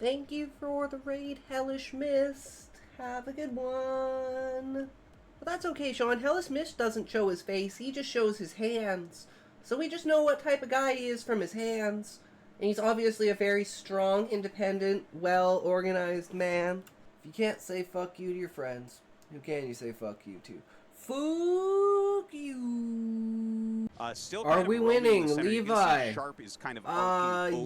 Thank you for the raid, Hellish Mist. Have a good one. But that's okay, Sean. Hellish Mist doesn't show his face. He just shows his hands. So we just know what type of guy he is from his hands. And he's obviously a very strong, independent, well-organized man. If you can't say fuck you to your friends, who can you say fuck you to? Fuck you. Still are we winning, Levi? Sharp is kind of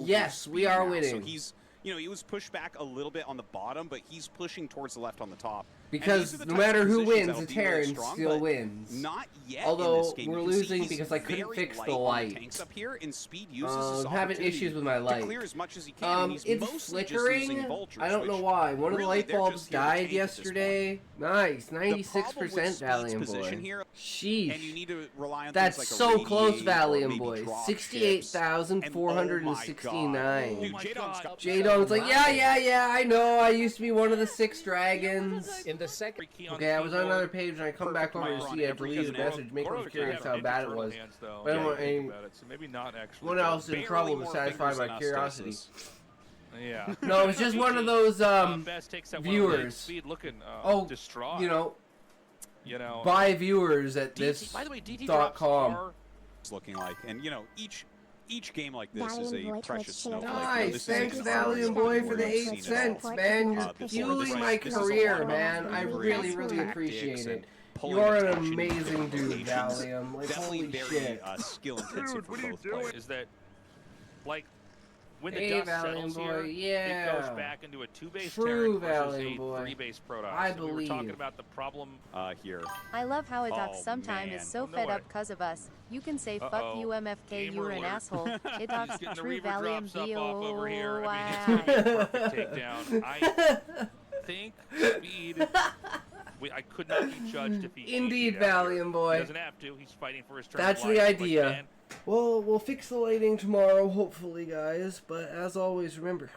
yes, we are now. winning. So he's, he was pushed back a little bit on the bottom, but he's pushing towards the left on the top. Because no matter who wins, the Terran still wins. Not yet. Although we're losing because I couldn't fix the light. Tanks up here, and speed uses I'm having issues with my light. Clear as much as he can, it's flickering. I don't know why. One of the light bulbs died yesterday. Nice, 96% Valium Boy. Sheesh. And you need to rely on that's things like so close, Valium Boy. 68,469. J-Dong's like, yeah, I know. I used to be one of the 6 dragons. In the second, okay, I was on another page and I come back over and see I deleted the message, making me curious how bad it was. But I don't want anyone else in trouble to satisfy my curiosity. Yeah. No, it was just one of those viewers. Buy viewers at this.com. It's looking like, and each game like this is a precious snowflake. Nice, thanks Valium Boy for the 8 cents, man. You're fueling my career, man. I really, really appreciate it. You're an amazing dude, Valium. Like, holy shit. Skill intensive for both players. Is that, like, when the dust settles here, it goes back into a 2-base Terran versus a 3-base Protoss. I believe. We were talking about the problem here. I love how it talks sometimes is so fed up because of us. You can say fuck you MFK, you're an asshole. It talks true Valium VOI. Perfect takedown. I think speed. I could not be judged if he. Indeed, Valium Boy. He doesn't have to. He's fighting for his turn. That's the idea. Well, we'll fix the lighting tomorrow, hopefully, guys. But as always, remember,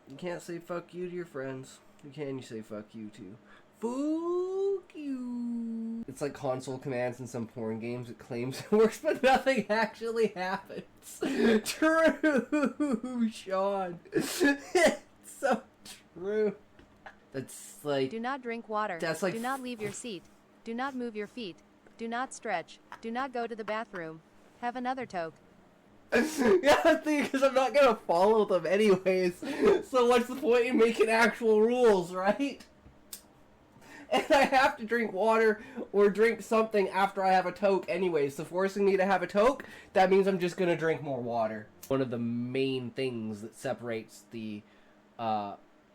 you can't say fuck you to your friends. Who can you say fuck you to? Fuck you. It's like console commands in some porn games. It claims it works, but nothing actually happens. True, Sean. It's so true. That's like... Do not drink water. That's like... Do not leave your seat. Do not move your feet. Do not stretch. Do not go to the bathroom. Have another toke. Yeah, because I'm not gonna follow them anyways. So what's the point in making actual rules, right? And I have to drink water or drink something after I have a toke anyways. So forcing me to have a toke, that means I'm just gonna drink more water. One of the main things that separates the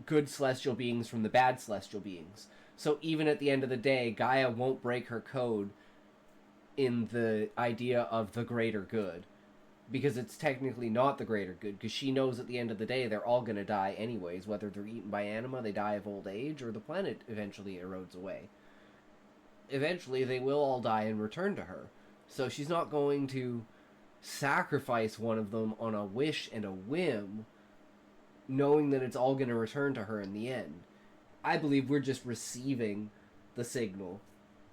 good celestial beings from the bad celestial beings. So even at the end of the day, Gaia won't break her code in the idea of the greater good, because it's technically not the greater good, because she knows at the end of the day they're all going to die anyways, whether they're eaten by anima, they die of old age, or the planet eventually erodes away. Eventually they will all die and return to her, so she's not going to sacrifice one of them on a wish and a whim, knowing that it's all going to return to her in the end. I believe we're just receiving the signal.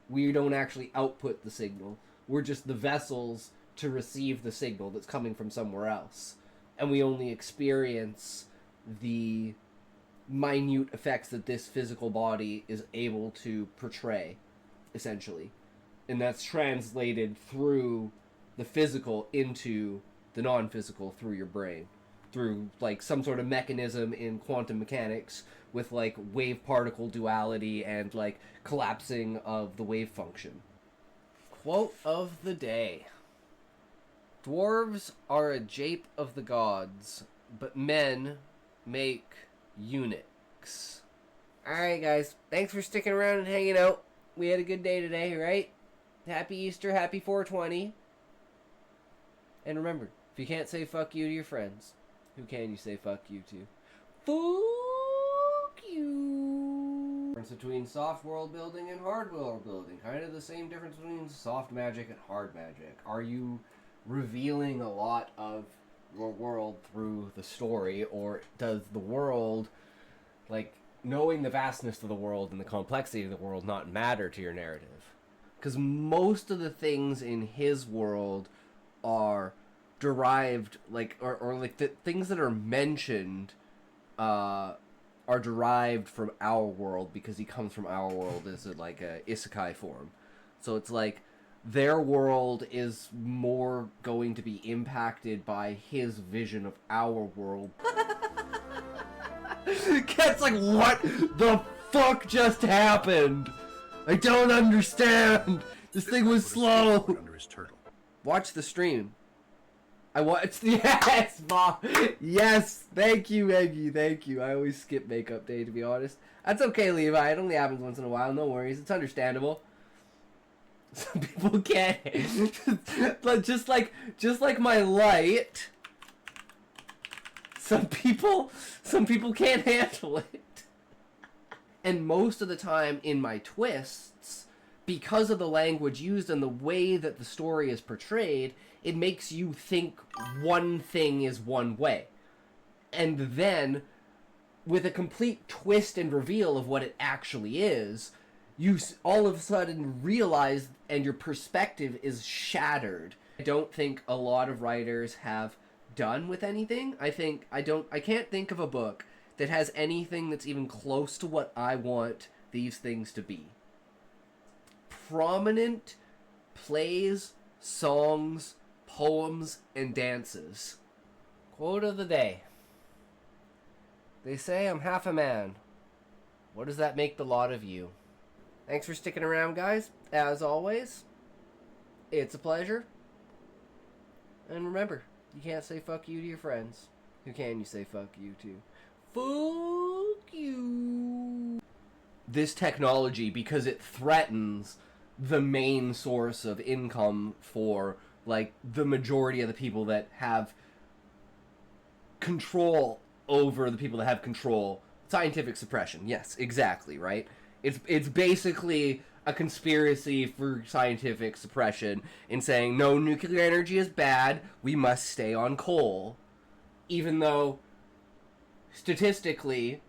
We don't actually output the signal. We're just the vessels to receive the signal that's coming from somewhere else. And we only experience the minute effects that this physical body is able to portray, essentially. And that's translated through the physical into the non-physical through your brain. Through, like, some sort of mechanism in quantum mechanics with, like, wave-particle duality and, like, collapsing of the wave function. Quote of the day. Dwarves are a jape of the gods, but men make eunuchs. Alright, guys. Thanks for sticking around and hanging out. We had a good day today, right? Happy Easter, happy 420. And remember, if you can't say fuck you to your friends, who can you say fuck you to? Fuck you. Difference between soft world building and hard world building. Kind of the same difference between soft magic and hard magic. Are you revealing a lot of your world through the story, or does the world, like, knowing the vastness of the world and the complexity of the world not matter to your narrative? Because most of the things in his world are derived, like, or like the things that are mentioned are derived from our world because he comes from our world as like a isekai form. So it's like their world is more going to be impacted by his vision of our world. Cat's like, what the fuck just happened? I don't understand. This thing was slow. Watch the stream. I watched. Yes, Bob. Yes, thank you, Eggy. Thank you. I always skip makeup day, to be honest. That's okay, Levi. It only happens once in a while. No worries. It's understandable. Some people can't. But just like my light. Some people can't handle it. And most of the time in my twists, because of the language used and the way that the story is portrayed, it makes you think one thing is one way. And then, with a complete twist and reveal of what it actually is, you all of a sudden realize and your perspective is shattered. I don't think a lot of writers have done with anything. I can't think of a book that has anything that's even close to what I want these things to be. Prominent plays, songs, poems, and dances. Quote of the day. They say I'm half a man. What does that make the lot of you? Thanks for sticking around, guys. As always, it's a pleasure. And remember, you can't say fuck you to your friends. Who can you say fuck you to? Fuck you. This technology, because it threatens the main source of income for, like, the majority of the people that have control over the people that have control. Scientific suppression. Yes, exactly, right? It's basically a conspiracy for scientific suppression in saying, no, nuclear energy is bad, we must stay on coal. Even though, statistically,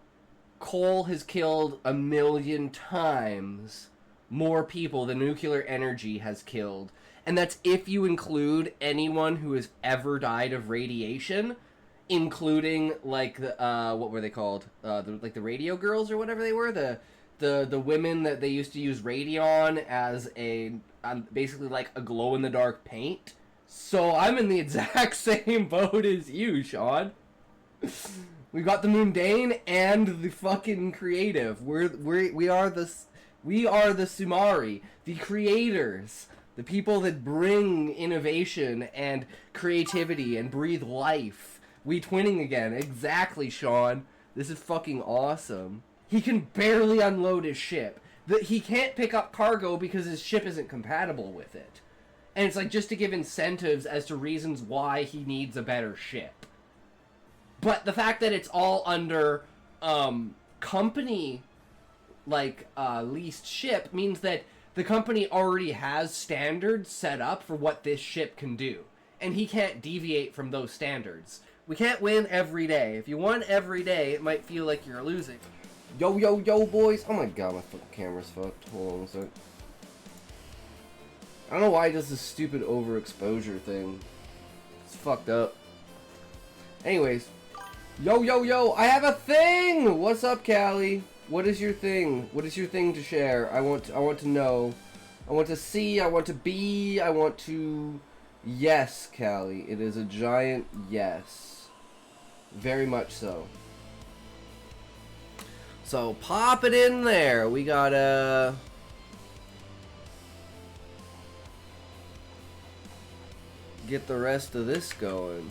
coal has killed 1 million times more people than nuclear energy has killed. And that's if you include anyone who has ever died of radiation, including, like, the, what were they called? The radio girls or whatever they were? The women that they used to use Radion as basically like a glow-in-the-dark paint. So I'm in the exact same boat as you, Sean. We got the mundane and the fucking creative. We are the Sumari, the creators, the people that bring innovation and creativity and breathe life. We twinning again. Exactly, Sean. This is fucking awesome. He can barely unload his ship. He can't pick up cargo because his ship isn't compatible with it. And it's like just to give incentives as to reasons why he needs a better ship. But the fact that it's all under company leased ship means that the company already has standards set up for what this ship can do. And he can't deviate from those standards. We can't win every day. If you won every day, it might feel like you're losing. Yo, yo, yo, boys. Oh my god, my fucking camera's fucked. Hold on a sec. I don't know why it does this stupid overexposure thing. It's fucked up. Anyways. Yo, yo, yo, I have a thing! What's up, Callie? What is your thing? What is your thing to share? I want to know. I want to see, I want to be, I want to... Yes, Callie. It is a giant yes. Very much so. So, pop it in there. We gotta... get the rest of this going.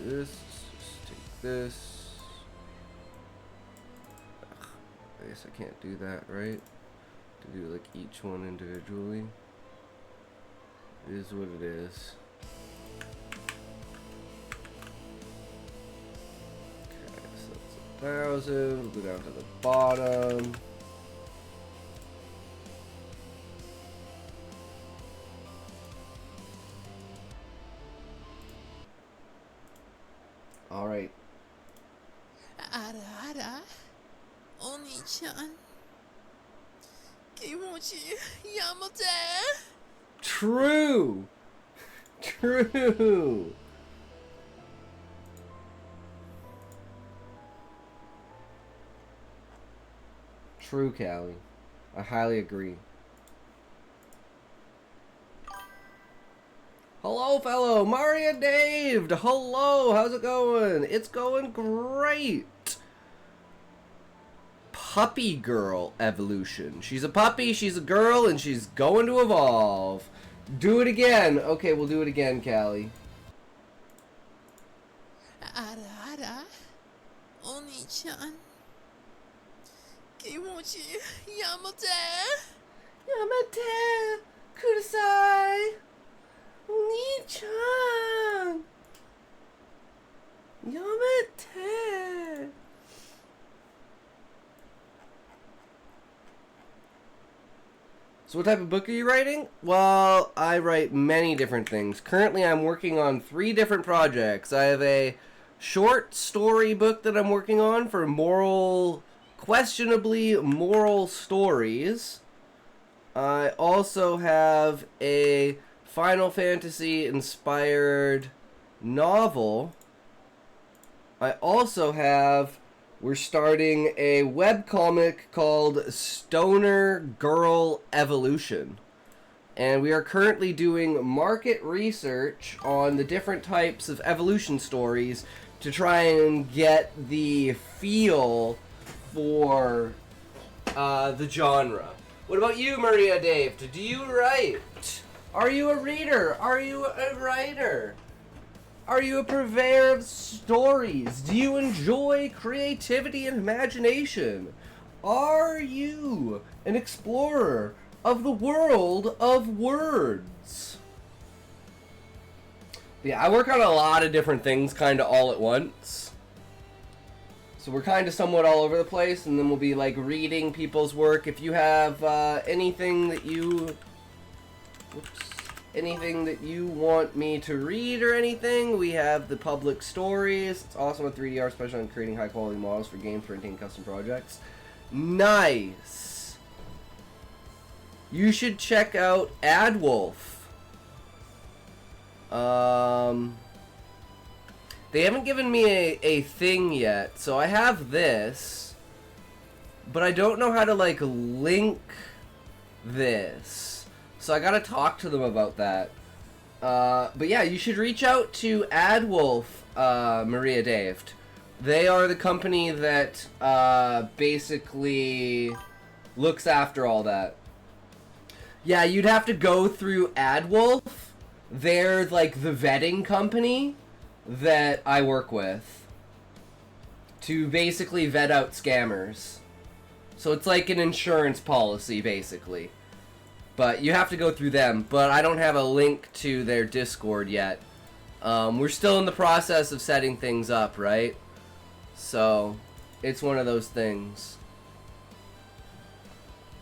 This, just take this. Ugh, I guess I can't do that, right? To do like each one individually. It is what it is. Okay, so that's 1,000. We'll go down to the bottom. All right. Ara, Oni-chan. Kimochi Yamate. True. True. True, Callie. I highly agree. Hello, fellow Maria Dave. Hello, how's it going? It's going great. Puppy girl evolution. She's a puppy, she's a girl, and she's going to evolve. Do it again. Okay, we'll do it again, Callie. Ara, Oni-chan. Kimochi, Yamate. Yamate, kudasai. Oni-chan. Yamate. So what type of book are you writing? Well, I write many different things. Currently, I'm working on 3 different projects. I have a short story book that I'm working on for questionably moral stories. I also have a Final Fantasy inspired novel. I also have... We're starting a webcomic called Stoner Girl Evolution. And we are currently doing market research on the different types of evolution stories to try and get the feel for the genre. What about you, Maria Dave? Do you write? Are you a reader? Are you a writer? Are you a purveyor of stories? Do you enjoy creativity and imagination? Are you an explorer of the world of words? Yeah, I work on a lot of different things kind of all at once. So we're kind of somewhat all over the place, and then we'll be like reading people's work. If you have anything that you... anything that you want me to read or anything, we have the public stories. It's also a 3D art special on creating high quality models for game printing and custom projects. Nice. You should check out AdWolf. They haven't given me a thing yet, so I have this, but I don't know how to like link this. So I gotta talk to them about that. But yeah, you should reach out to AdWolf, Maria Dave. They are the company that basically looks after all that. Yeah, you'd have to go through AdWolf. They're like the vetting company that I work with to basically vet out scammers. So it's like an insurance policy, basically. But you have to go through them. But I don't have a link to their Discord yet. We're still in the process of setting things up, right? So, it's one of those things.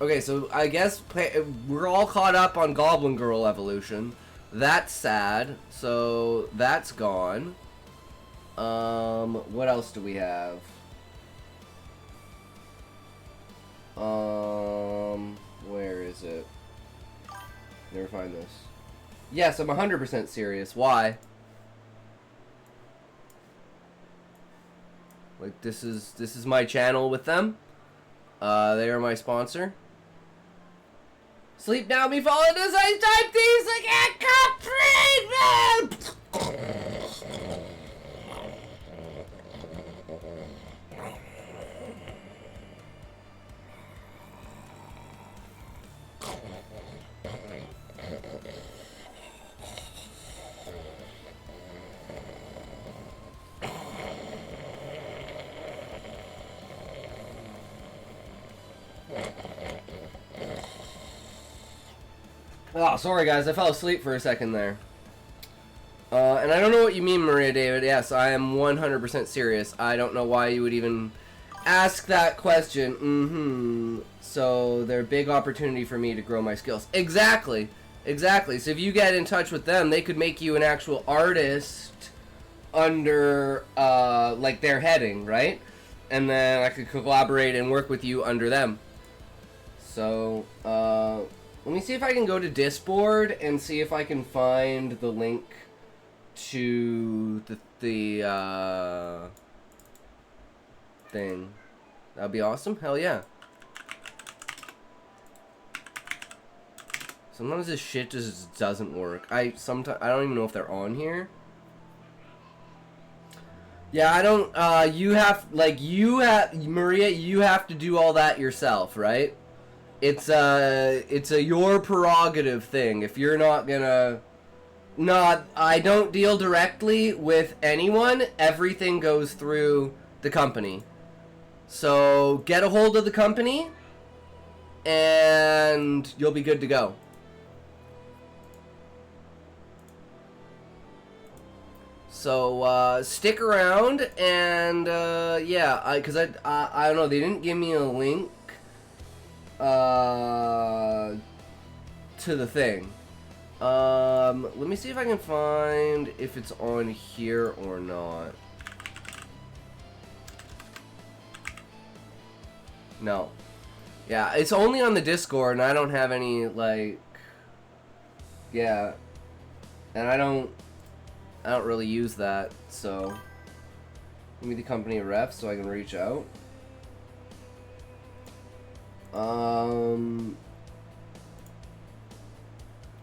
Okay, so I guess we're all caught up on Goblin Girl Evolution. That's sad. So, that's gone. What else do we have? Where is it? Never find this. Yes, I'm 100% serious. Why? Like, this is my channel with them. They are my sponsor. Sleep now, me falling as I type these. I can't complete them. Oh, sorry guys, I fell asleep for a second there. And I don't know what you mean, Maria David. Yes, I am 100% serious. I don't know why you would even ask that question. So they're a big opportunity for me to grow my skills. Exactly. Exactly. So if you get in touch with them, they could make you an actual artist under, like, their heading, right? And then I could collaborate and work with you under them. So, let me see if I can go to Discord and see if I can find the link to the thing. That'd be awesome. Hell yeah. Sometimes this shit just doesn't work. I don't even know if they're on here. Yeah, I don't, Maria, you have to do all that yourself, right? It's a your prerogative thing. If you're not gonna... No, I don't deal directly with anyone. Everything goes through the company. So, get a hold of the company, and you'll be good to go. So, stick around, and, yeah, because I don't know, they didn't give me a link, to the thing. Let me see if I can find if it's on here or not. No. Yeah, it's only on the Discord, and I don't have any, like... Yeah. And I don't really use that, so... Give me the company ref so I can reach out.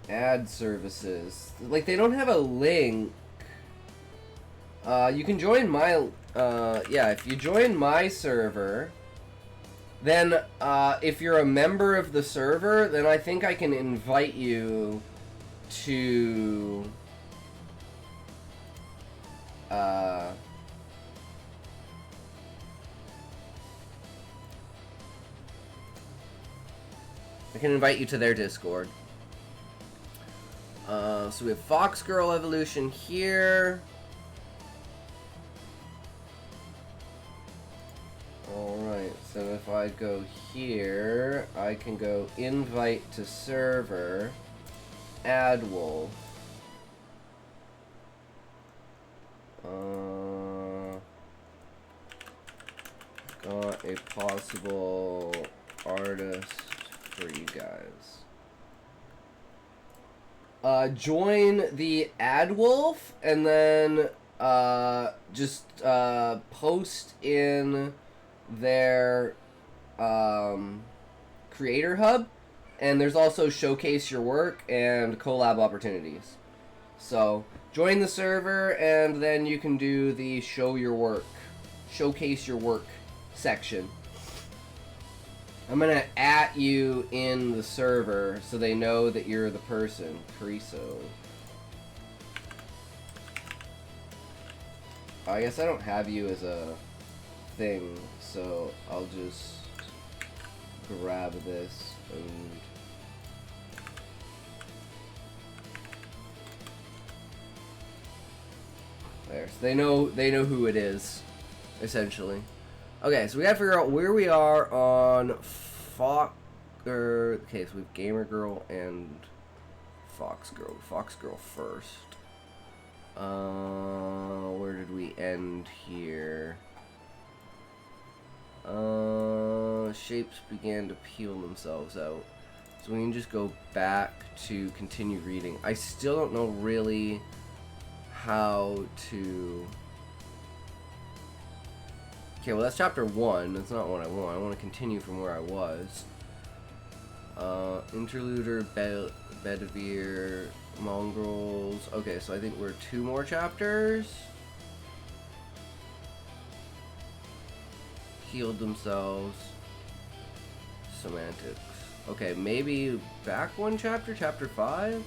Ad services. Like, they don't have a link. You can join my... yeah, if you join my server... Then, if you're a member of the server, then I think I can invite you to... I can invite you to their Discord. So we have Fox Girl Evolution here. Alright, so if I go here, I can go invite to server, add wolf. Got a possible artist for you guys. Join the ad wolf, and then just post in their creator hub, and there's also showcase your work and collab opportunities. So join the server, and then you can do the showcase your work section. I'm gonna at you in the server so they know that you're the person. Cariso. I guess I don't have you as a thing, so I'll just grab this and there. So they know who it is, essentially. Okay, so we gotta figure out where we are on okay, so we have Gamer Girl and Fox Girl. Fox Girl first. Where did we end here? Shapes began to peel themselves out. So we can just go back to continue reading. I still don't know really how to... Okay, well that's chapter 1. That's not what I want. I want to continue from where I was. Interluder, Bedivere, Mongrels. Okay, so I think we're 2 more chapters. Healed themselves. Semantics. Okay, maybe back 1 chapter, chapter 5?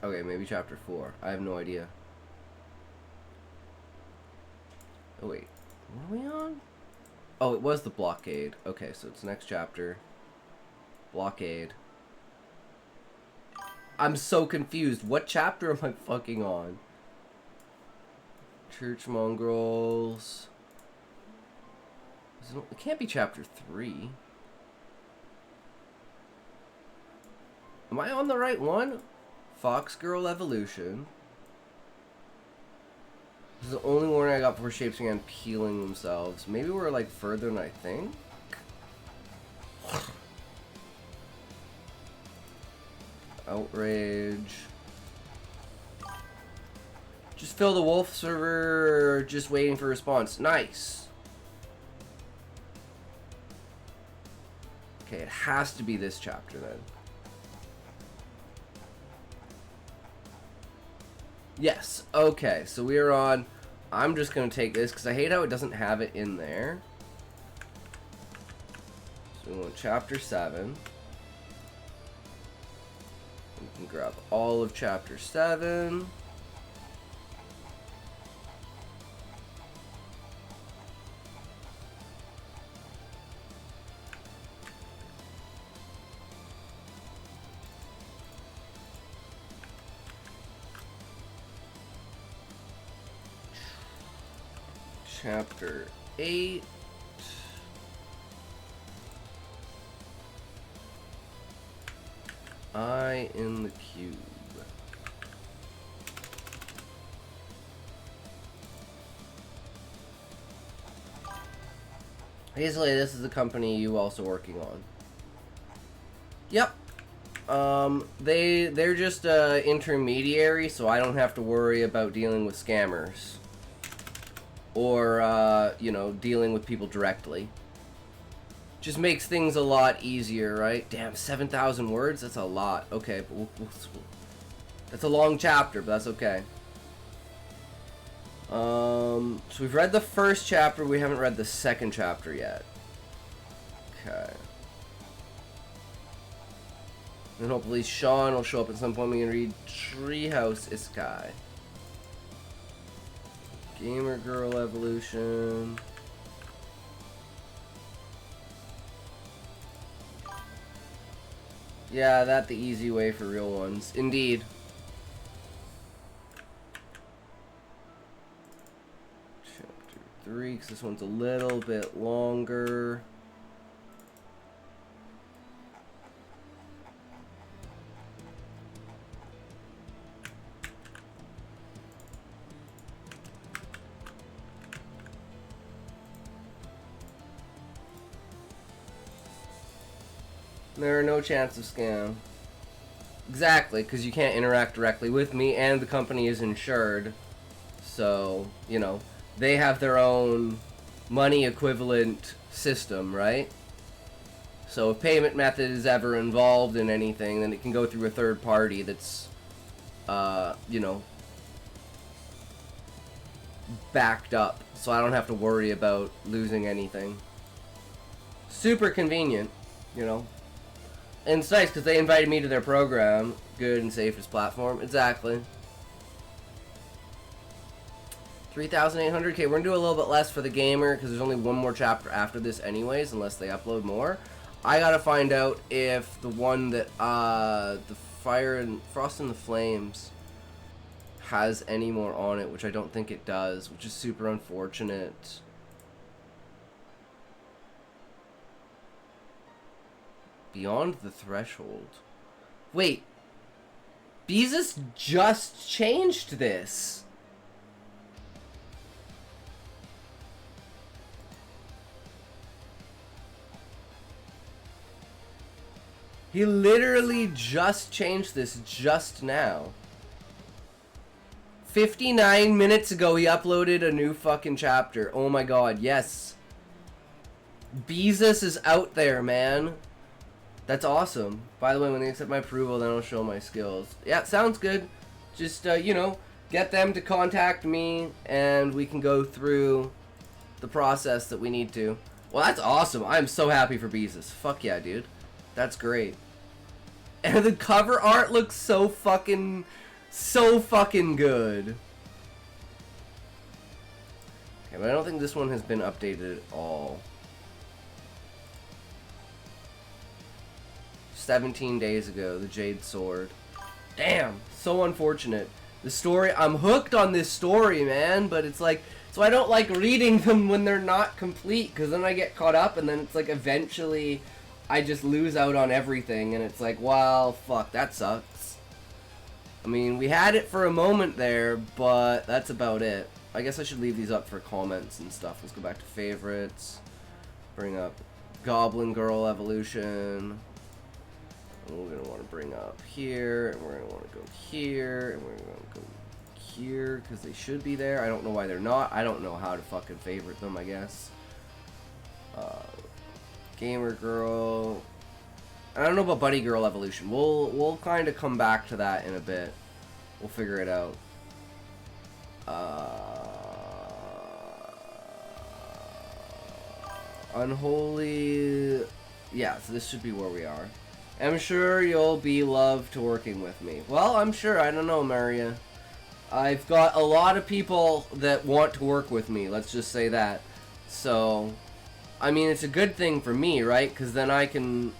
Okay, maybe chapter 4. I have no idea. Oh wait, what are we on? Oh, it was the blockade. Okay, so it's next chapter. Blockade. I'm so confused. What chapter am I fucking on? Church Mongrels. It can't be chapter 3. Am I on the right one? Fox Girl Evolution. This is the only warning I got before shapes began peeling themselves. Maybe we're like further than I think? Outrage. Just fill the wolf server, just waiting for response. Nice. has to be this chapter then. Yes, okay, so we are on... I'm just going to take this, because I hate how it doesn't have it in there. So we want chapter 7. We can grab all of chapter 7. Chapter 8. I in the cube. Basically, this is the company you also working on. Yep. They're just intermediary, so I don't have to worry about dealing with scammers. Or, you know, dealing with people directly. Just makes things a lot easier, right? Damn, 7,000 words? That's a lot. Okay, but that's a long chapter, but that's okay. So we've read the first chapter, we haven't read the second chapter yet. Okay. And hopefully Sean will show up at some point. We can read Treehouse Isekai. Gamer Girl Evolution. Yeah, that's the easy way for real ones. Indeed. Chapter 3, because this one's a little bit longer. There are no chance of scam. Exactly, because you can't interact directly with me, and the company is insured. So, you know, they have their own money equivalent system, right? So if payment method is ever involved in anything, then it can go through a third party that's, you know, backed up. So I don't have to worry about losing anything. Super convenient, you know. And it's nice because they invited me to their program. Good and safest platform. Exactly. 3,800. Okay, we're going to do a little bit less for the gamer because there's only one more chapter after this anyways, unless they upload more. I got to find out if the one that, the Fire and Frost and the Flames has any more on it, which I don't think it does, which is super unfortunate. Beyond the Threshold. Wait. Beezus just changed this. He literally just changed this just now. 59 minutes ago he uploaded a new fucking chapter. Oh my god, yes. Beezus is out there, man. That's awesome. By the way, when they accept my approval, then I'll show my skills. Yeah, sounds good. Just, you know, get them to contact me, and we can go through the process that we need to. Well, that's awesome. I'm so happy for Beezus. Fuck yeah, dude. That's great. And the cover art looks so fucking good. Okay, but I don't think this one has been updated at all. 17 days ago, the Jade Sword. Damn, so unfortunate. The story, I'm hooked on this story, man, but it's like, so I don't like reading them when they're not complete, because then I get caught up, and then it's like eventually I just lose out on everything, and it's like, well, fuck, that sucks. I mean, we had it for a moment there, but that's about it. I guess I should leave these up for comments and stuff. Let's go back to favorites. Bring up Goblin Girl Evolution. We're going to want to bring up here, and we're going to want to go here, and we're going to go here, because they should be there. I don't know why they're not. I don't know how to fucking favorite them, I guess. Gamer Girl. I don't know about Buddy Girl evolution. We'll kind of come back to that in a bit. We'll figure it out. Unholy... Yeah, so this should be where we are. I'm sure you'll be loved to working with me. Well, I'm sure. I don't know, Maria. I've got a lot of people that want to work with me. Let's just say that. So, I mean, it's a good thing for me, right? Because then I can...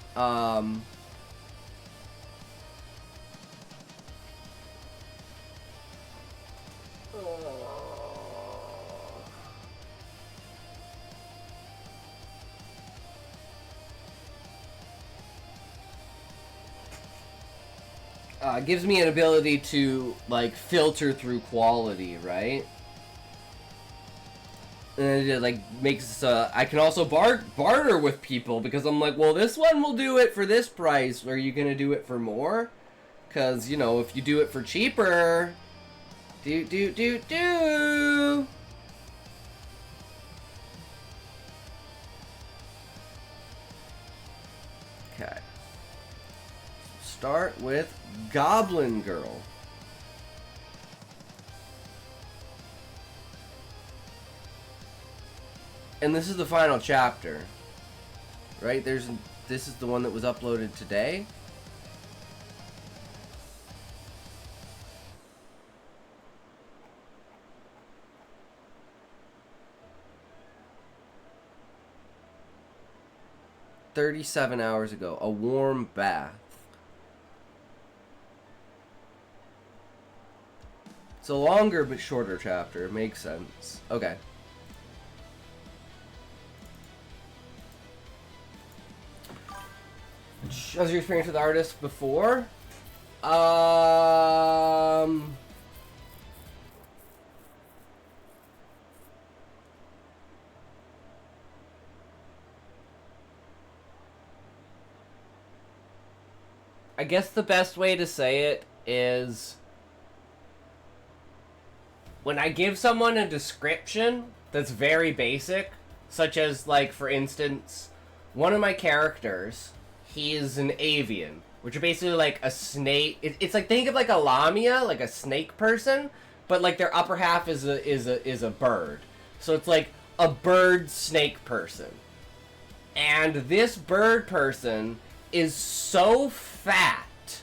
gives me an ability to, like, filter through quality, right? And it, like, makes, I can also barter with people, because I'm like, well, this one will do it for this price, are you gonna do it for more? Because, you know, if you do it for cheaper... Do. Okay. Start with Goblin Girl. And this is the final chapter. Right? This is the one that was uploaded today. "37 hours ago, a warm bath." It's a longer but shorter chapter. Makes sense. Okay. How's your experience with artists before? I guess the best way to say it is... when I give someone a description that's very basic, such as, like, for instance, one of my characters, he is an avian, which are basically like a snake. It's like, think of like a lamia, like a snake person, but like their upper half is a bird. So it's like a bird snake person. And this bird person is so fat,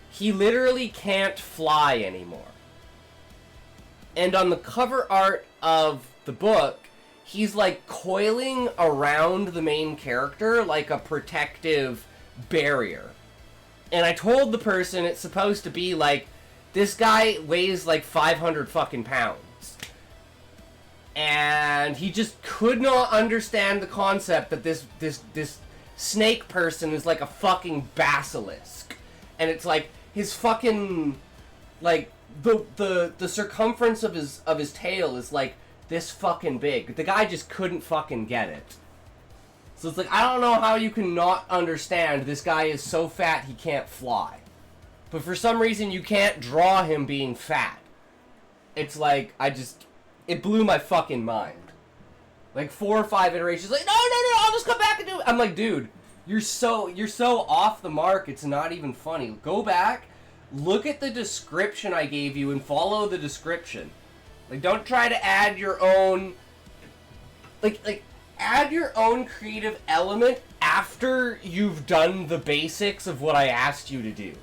he literally can't fly anymore. And on the cover art of the book, he's like coiling around the main character like a protective barrier. And I told the person it's supposed to be like, this guy weighs like 500 fucking pounds. And he just could not understand the concept that this snake person is like a fucking basilisk. And it's like his fucking, like, the circumference of his tail is like this fucking big. The guy just couldn't fucking get it. So it's like, I don't know how you can not understand this guy is so fat he can't fly. But for some reason you can't draw him being fat. It's like, it blew my fucking mind. Like 4 or 5 iterations, like, no, I'll just come back and do it. I'm like, dude, you're so off the mark, it's not even funny. Go back, look at the description I gave you and follow the description. Like, don't try to add your own, like, add your own creative element after you've done the basics of what I asked you to do.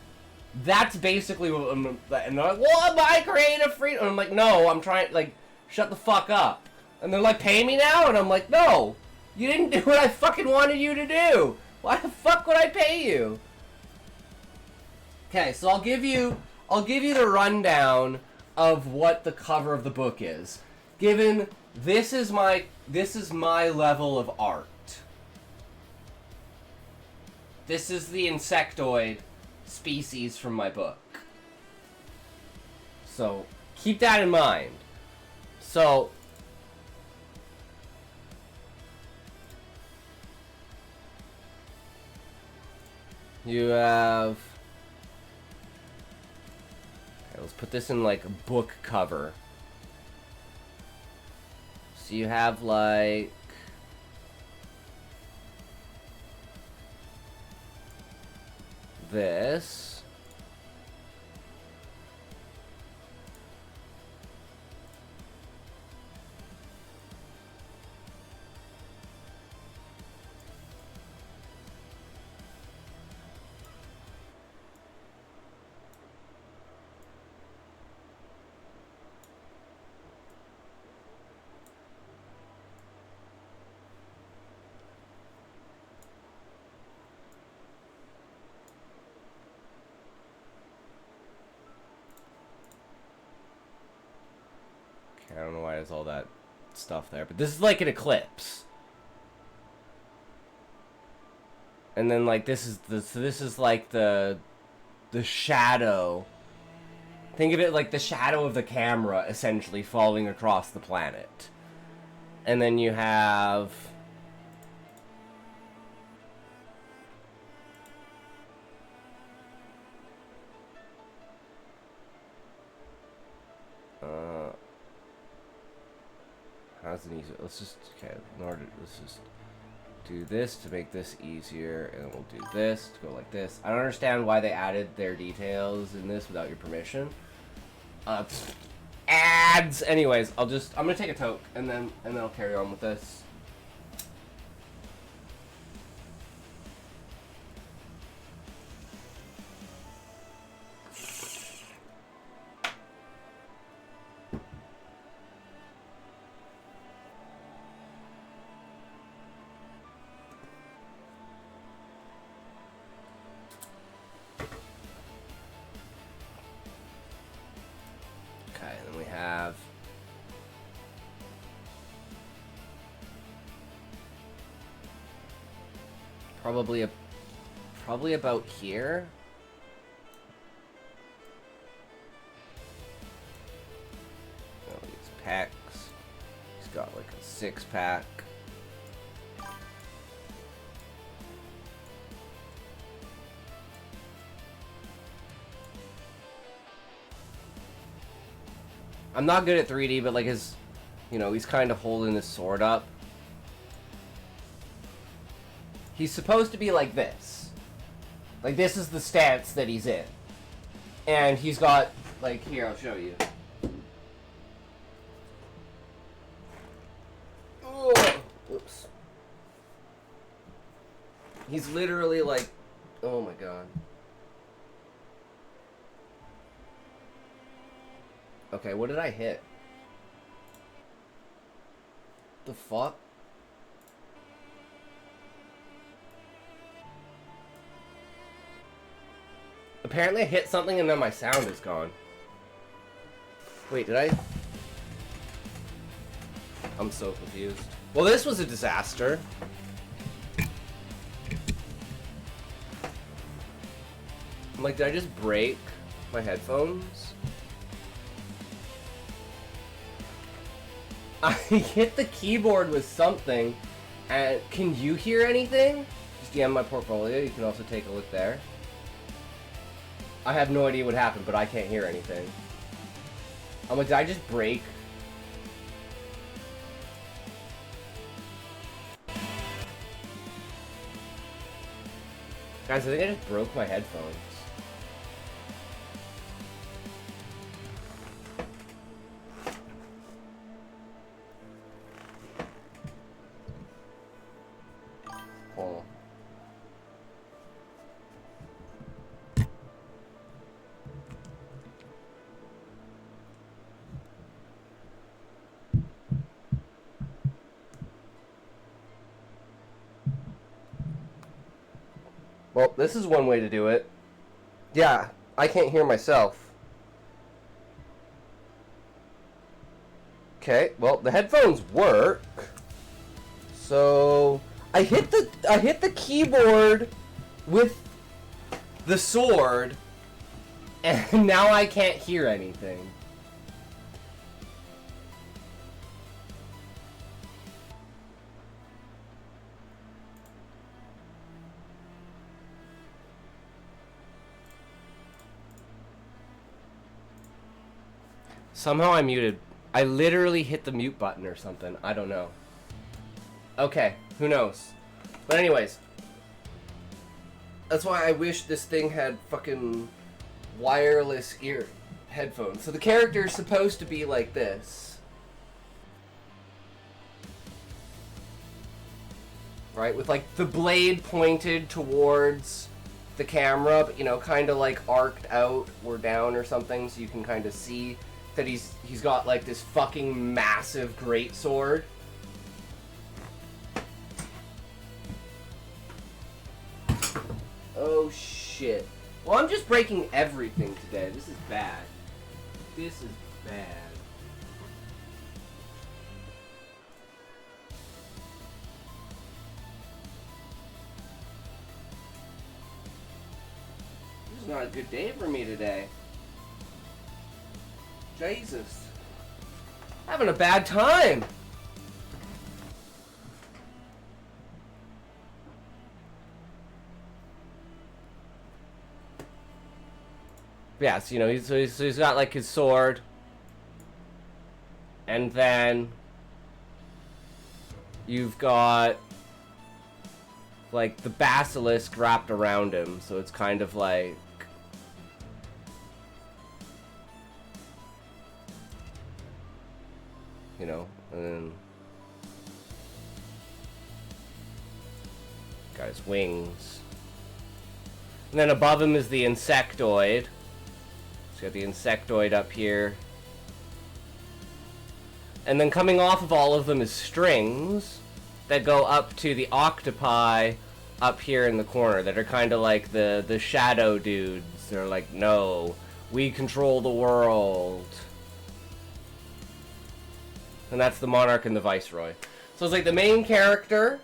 That's basically what I'm, and they're like, well, my creative freedom. And I'm like, no, I'm trying, like, shut the fuck up. And they're like, pay me now? And I'm like, no, you didn't do what I fucking wanted you to do. Why the fuck would I pay you? Okay, so I'll give you the rundown of what the cover of the book is. Given this is my level of art. This is the insectoid species from my book. So keep that in mind. So you have, okay, let's put this in like a book cover. So you have like this. I don't know why there's all that stuff there, but this is like an eclipse. And then like this is like the shadow. Think of it like the shadow of the camera essentially falling across the planet. And then you have how's it easy? Let's just, okay, in order, let's just do this to make this easier, and we'll do this to go like this. I don't understand why they added their details in this without your permission. Ads! Anyways, I'm gonna take a toke, and then I'll carry on with this. Probably about here. Oh, these packs. He's got like a 6-pack. I'm not good at 3D, but like his, you know, he's kind of holding his sword up. He's supposed to be like this. Like, this is the stance that he's in. And he's got, like, here, I'll show you. Oh, oops. He's literally like, oh my god. Okay, what did I hit? The fuck? Apparently I hit something and then my sound is gone. Wait, did I? I'm so confused. Well, this was a disaster. I'm like, did I just break my headphones? I hit the keyboard with something, and can you hear anything? Just DM my portfolio, you can also take a look there. I have no idea what happened, but I can't hear anything. I'm like, did I just break? Guys, I think I just broke my headphones. Hold on. Well, this is one way to do it. Yeah, I can't hear myself. Okay, well, the headphones work. So I hit the keyboard with the sword, and now I can't hear anything. Somehow I muted. I literally hit the mute button or something. I don't know. Okay, who knows? But anyways. That's why I wish this thing had fucking wireless ear headphones. So the character is supposed to be like this. Right? With like the blade pointed towards the camera, but you know, kind of like arced out or down or something, so you can kind of see that he's got like this fucking massive greatsword. Oh shit. Well, I'm just breaking everything today. This is bad. This is bad. This is not a good day for me today. Jesus. Having a bad time. Yeah, so, you know, he's got like his sword, and then you've got like the basilisk wrapped around him, so it's kind of like, you know, and then got his wings, and then above him is the insectoid. He's got the insectoid up here. And then coming off of all of them is strings that go up to the octopi up here in the corner that are kind of like the shadow dudes. They're like, no, we control the world. And that's the monarch and the viceroy. So it's like the main character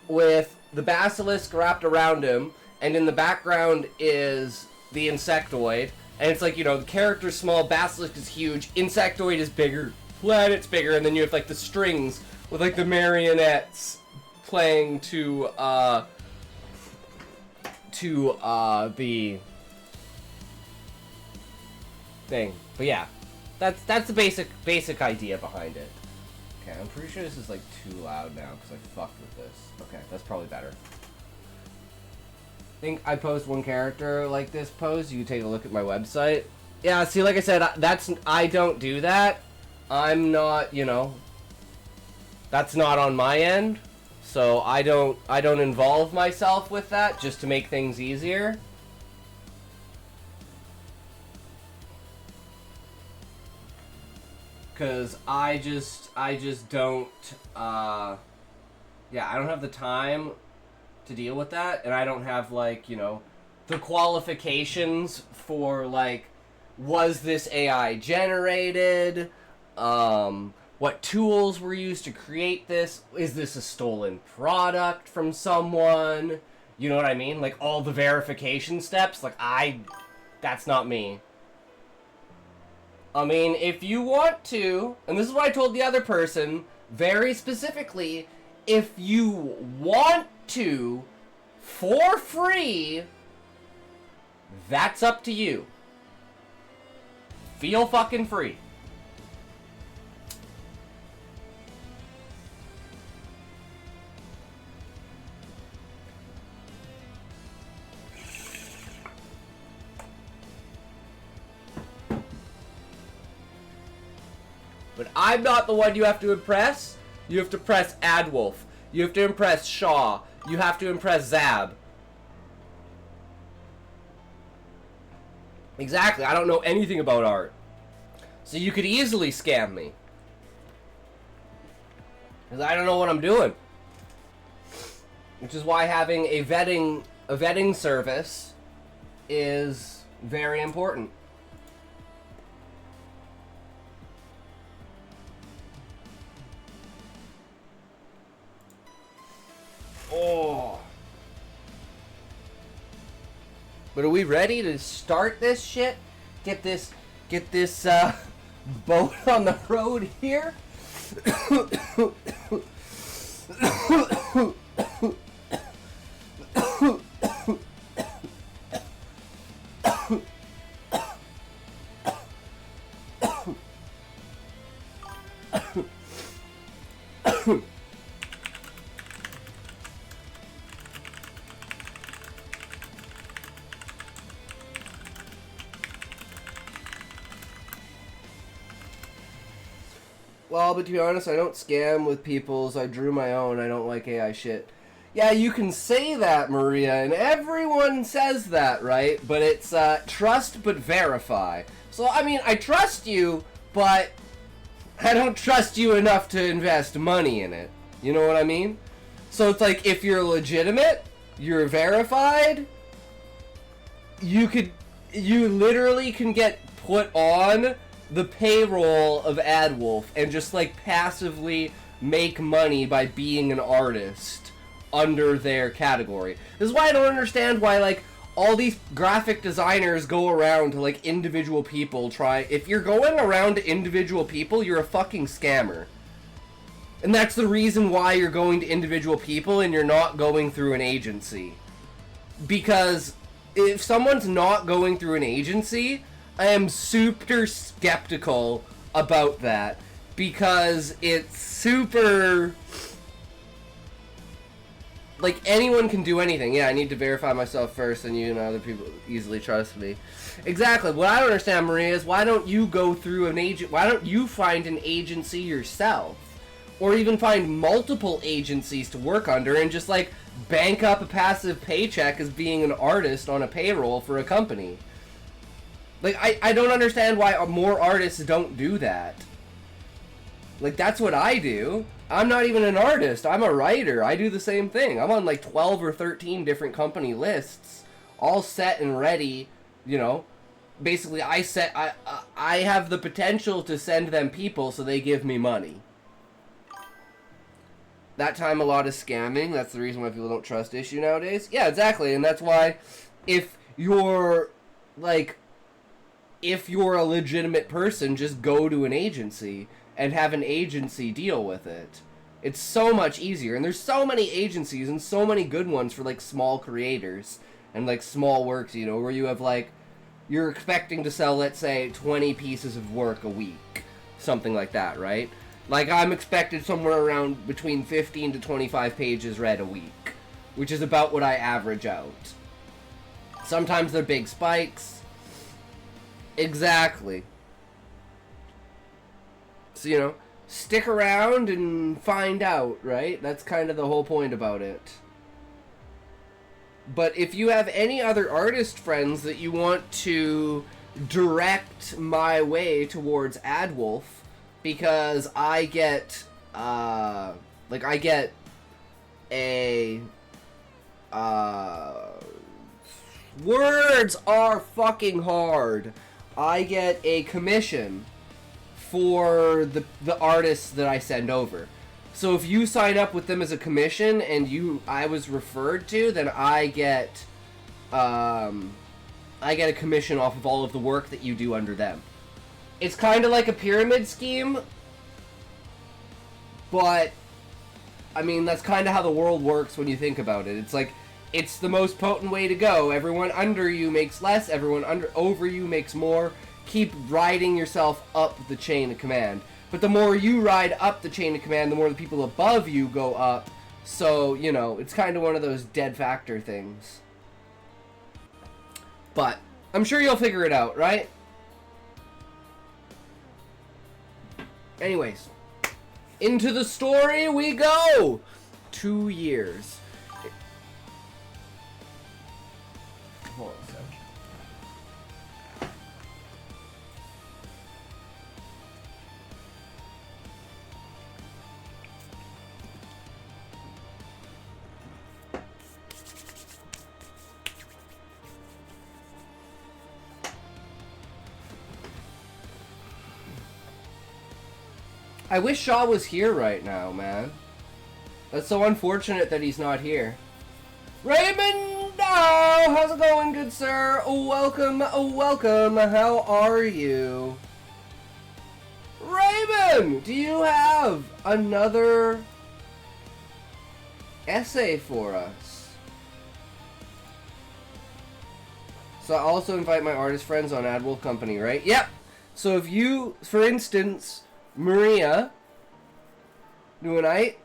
with the basilisk wrapped around him, and in the background is the insectoid, and it's like, you know, the character's small, basilisk is huge, insectoid is bigger, planet's bigger, and then you have like the strings with like the marionettes playing to the thing. But yeah, that's the basic idea behind it. Okay, I'm pretty sure this is like too loud now because I fucked with this. Okay, that's probably better. I think I post one character like this pose. You can take a look at my website. Yeah, see, like I said, I don't do that. I'm not, you know, that's not on my end. So I don't involve myself with that just to make things easier. Cause I just don't yeah, I don't have the time to deal with that, and I don't have, like, you know, the qualifications for, like, was this AI generated? What tools were used to create this? Is this a stolen product from someone? You know what I mean? Like, all the verification steps, like, that's not me. I mean, if you want to, and this is what I told the other person, very specifically, if you want to, for free, that's up to you. Feel fucking free. But I'm not the one you have to impress. You have to impress Adwolf. You have to impress Shaw. You have to impress Zab. Exactly, I don't know anything about art. So you could easily scam me. Because I don't know what I'm doing. Which is why having a vetting service is very important. Oh. But are we ready to start this shit? Get this boat on the road here? Well, but to be honest, I don't scam with people's. I drew my own. I don't like AI shit. Yeah, you can say that, Maria, and everyone says that, right? But it's trust but verify. So, I mean, I trust you, but I don't trust you enough to invest money in it. You know what I mean? So it's like, if you're legitimate, you're verified, you literally can get put on the payroll of AdWolf and just like passively make money by being an artist under their category. This is why I don't understand why like all these graphic designers go around to like individual people if you're going around to individual people, you're a fucking scammer. And that's the reason why you're going to individual people and you're not going through an agency. Because if someone's not going through an agency, I am super skeptical about that. Because it's super... like, anyone can do anything. Yeah, I need to verify myself first, and you and other people easily trust me. Exactly. What I don't understand, Maria, is why don't you go through an agent... why don't you find an agency yourself? Or even find multiple agencies to work under and just, like, bank up a passive paycheck as being an artist on a payroll for a company. Like, I don't understand why more artists don't do that. Like, that's what I do. I'm not even an artist. I'm a writer. I do the same thing. I'm on, like, 12 or 13 different company lists, all set and ready, you know. Basically, I have the potential to send them people, so they give me money. That time a lot is scamming. That's the reason why people don't trust issue nowadays. Yeah, exactly. And that's why if you're, like, if you're a legitimate person, just go to an agency and have an agency deal with it. It's so much easier. And there's so many agencies and so many good ones for, like, small creators and, like, small works, you know, where you have, like, you're expecting to sell, let's say, 20 pieces of work a week. Something like that, right? Like, I'm expected somewhere around between 15 to 25 pages read a week, which is about what I average out. Sometimes they're big spikes. Exactly. So, you know, stick around and find out, right? That's kind of the whole point about it. But if you have any other artist friends that you want to direct my way towards AdWolf, because I get, like, I get a, words are fucking hard. I get a commission for the artists that I send over. So if you sign up with them as a commission and I was referred to, then I get a commission off of all of the work that you do under them. It's kind of like a pyramid scheme, but, I mean, that's kind of how the world works when you think about it. It's like, it's the most potent way to go. Everyone under you makes less, everyone over you makes more. Keep riding yourself up the chain of command. But the more you ride up the chain of command, the more the people above you go up. So, you know, it's kind of one of those dead factor things. But, I'm sure you'll figure it out, right? Anyways, into the story we go! 2 years. Hold on a second. I wish Shaw was here right now, man. That's so unfortunate that he's not here. Raymond! Oh, how's it going, good sir? Welcome, welcome. How are you? Raymond! Do you have another essay for us? So I also invite my artist friends on AdWolf Company, right? Yep! So if you, for instance, Maria, new night,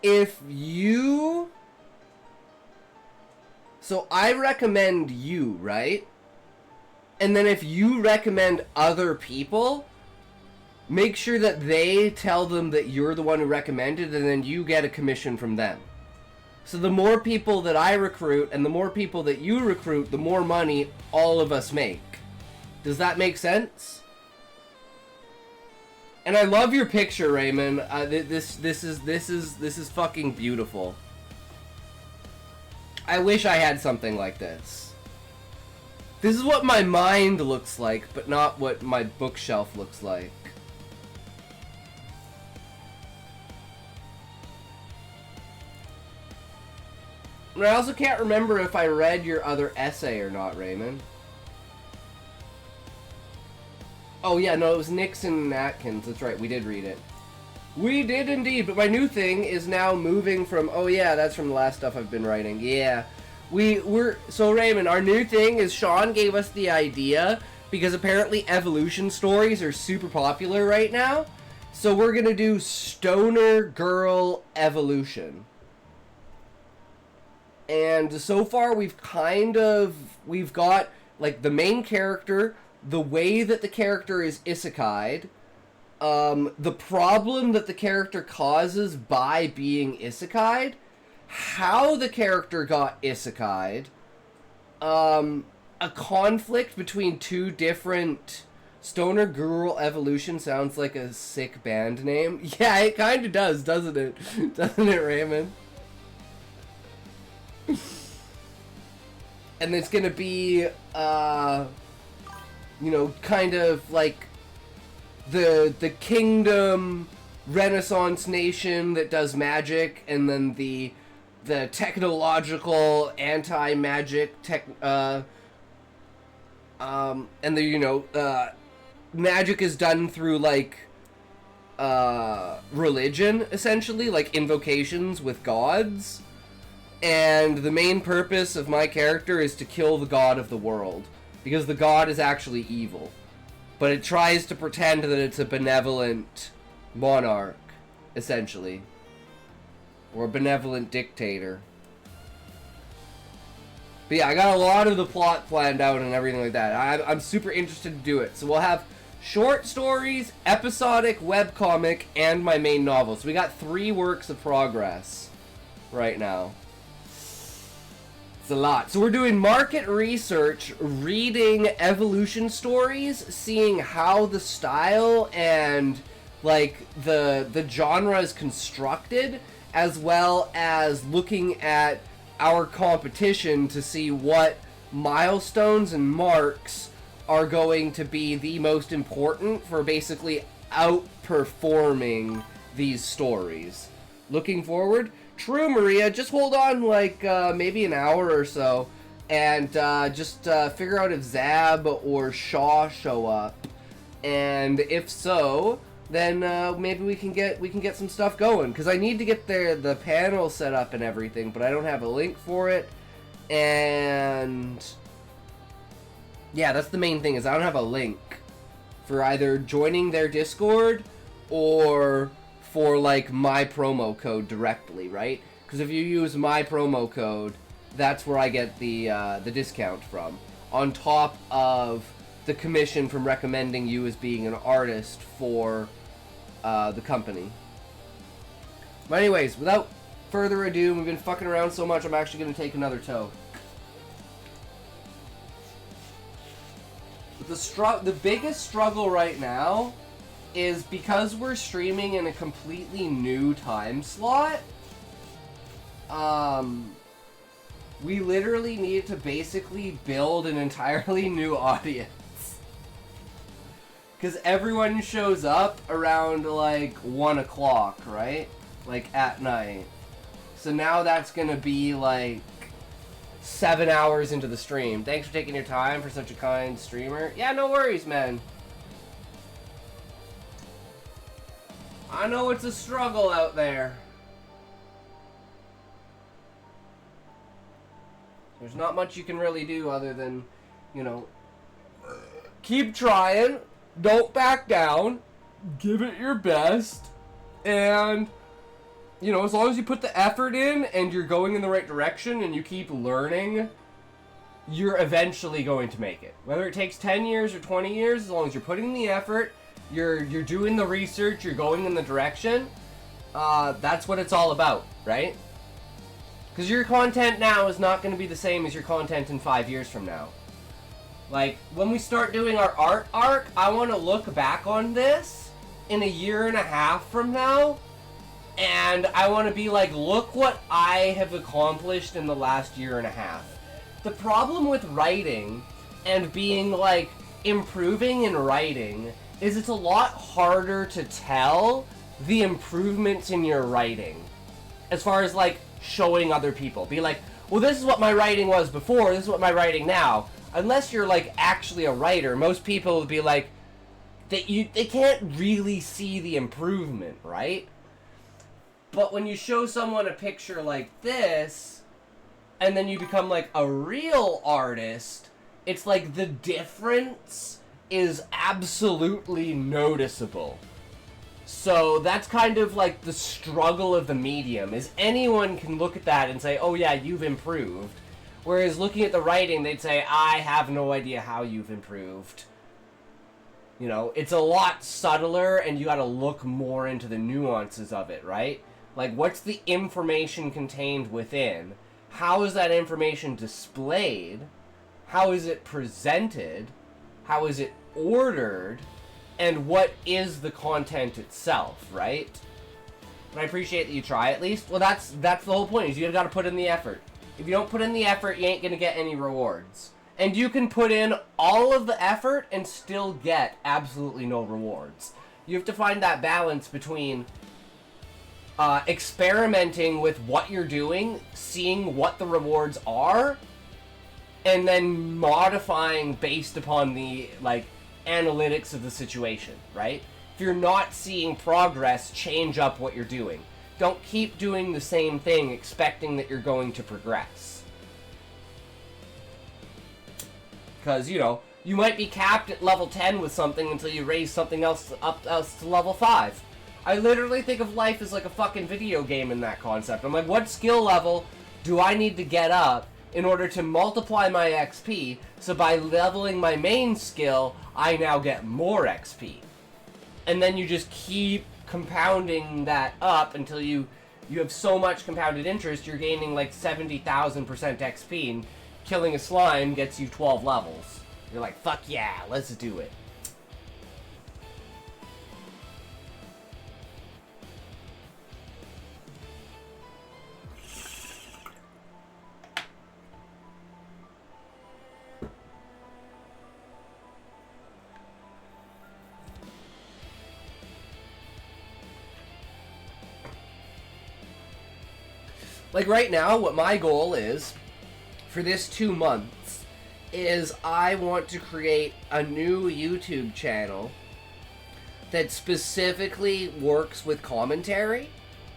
if you, so I recommend you, right? And then if you recommend other people, make sure that they tell them that you're the one who recommended, and then you get a commission from them. So the more people that I recruit and the more people that you recruit, the more money all of us make. Does that make sense? And I love your picture, Raymond. This is fucking beautiful. I wish I had something like this. This is what my mind looks like, but not what my bookshelf looks like. And I also can't remember if I read your other essay or not, Raymond. Oh yeah, no, it was Nixon and Atkins. That's right, we did read it. We did indeed, but my new thing is now moving from... Oh yeah, that's from the last stuff I've been writing. Yeah. So Raymond, our new thing is Sean gave us the idea because apparently evolution stories are super popular right now. So we're gonna do Stoner Girl Evolution. And so far we've got like the main character, the way that the character is isekai'd, the problem that the character causes by being isekai'd, how the character got isekai'd, a conflict between two different... Stoner Girl Evolution sounds like a sick band name. Yeah, it kind of does, doesn't it? Doesn't it, Raymond? And it's gonna be, you know, kind of like the kingdom Renaissance nation that does magic, and then the technological anti-magic and the, you know, magic is done through like religion, essentially, like invocations with gods. And the main purpose of my character is to kill the god of the world, because the god is actually evil, but it tries to pretend that it's a benevolent monarch, essentially, or a benevolent dictator. But yeah, I got a lot of the plot planned out and everything like that. I'm super interested to do it. So we'll have short stories, episodic webcomic, and my main novel. So we got 3 works of progress right now. It's a lot. So we're doing market research, reading evolution stories, seeing how the style and like the genre is constructed, as well as looking at our competition to see what milestones and marks are going to be the most important for basically outperforming these stories. Looking forward. True, Maria. Just hold on like maybe an hour or so, and just figure out if Zab or Shaw show up, and if so, then maybe we can get some stuff going. Because I need to get the panel set up and everything, but I don't have a link for it, and yeah, that's the main thing, is I don't have a link for either joining their Discord or for like my promo code directly, right? Because if you use my promo code, that's where I get the discount from, on top of the commission from recommending you as being an artist for the company. But anyways, without further ado, we've been fucking around so much, I'm actually going to take another toke. The biggest struggle right now is because we're streaming in a completely new time slot, we literally need to basically build an entirely new audience. Because everyone shows up around like 1 o'clock, right? Like at night. So now that's gonna be like 7 hours into the stream. Thanks for taking your time for such a kind streamer. Yeah, no worries, man. I know it's a struggle out there. There's not much you can really do other than, you know, keep trying, don't back down, give it your best, and, you know, as long as you put the effort in and you're going in the right direction and you keep learning, you're eventually going to make it. Whether it takes 10 years or 20 years, as long as you're putting in the effort, you're doing the research, you're going in the direction, that's what it's all about, right? Because your content now is not going to be the same as your content in 5 years from now. Like, when we start doing our art arc, I want to look back on this in a year and a half from now, and I want to be like, look what I have accomplished in the last year and a half. The problem with writing and being, like, improving in writing is it's a lot harder to tell the improvements in your writing. As far as, like, showing other people. Be like, well, this is what my writing was before, this is what my writing now. Unless you're, like, actually a writer, most people would be like, they can't really see the improvement, right? But when you show someone a picture like this, and then you become, like, a real artist, it's like the difference is absolutely noticeable. So that's kind of like the struggle of the medium, is anyone can look at that and say, oh yeah, you've improved. Whereas looking at the writing, they'd say, I have no idea how you've improved. You know, it's a lot subtler, and you gotta look more into the nuances of it, right? Like, what's the information contained within? How is that information displayed? How is it presented? How is it ordered? And what is the content itself, right? And I appreciate that you try at least. Well, that's the whole point, is you gotta put in the effort. If you don't put in the effort, you ain't gonna get any rewards. And you can put in all of the effort and still get absolutely no rewards. You have to find that balance between experimenting with what you're doing, seeing what the rewards are, and then modifying based upon the, like, analytics of the situation, right? If you're not seeing progress, change up what you're doing. Don't keep doing the same thing expecting that you're going to progress. Because, you know, you might be capped at level 10 with something until you raise something else to level 5. I literally think of life as like a fucking video game in that concept. I'm like, what skill level do I need to get up in order to multiply my XP, so by leveling my main skill, I now get more XP. And then you just keep compounding that up until you have so much compounded interest, you're gaining like 70,000% XP, and killing a slime gets you 12 levels. You're like, fuck yeah, let's do it. Like right now, what my goal is for this 2 months is I want to create a new YouTube channel that specifically works with commentary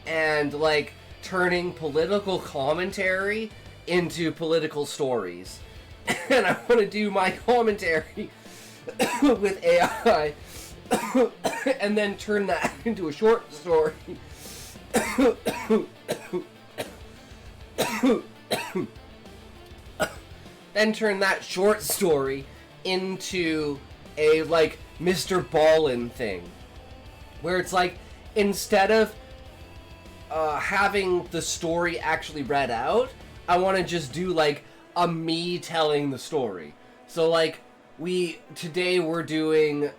and like turning political commentary into political stories. And I want to do my commentary with AI and then turn that into a short story. Then turn that short story into a, like, Mr. Ballin thing. Where it's like, instead of having the story actually read out, I want to just do, like, a me telling the story. So, like, today we're doing,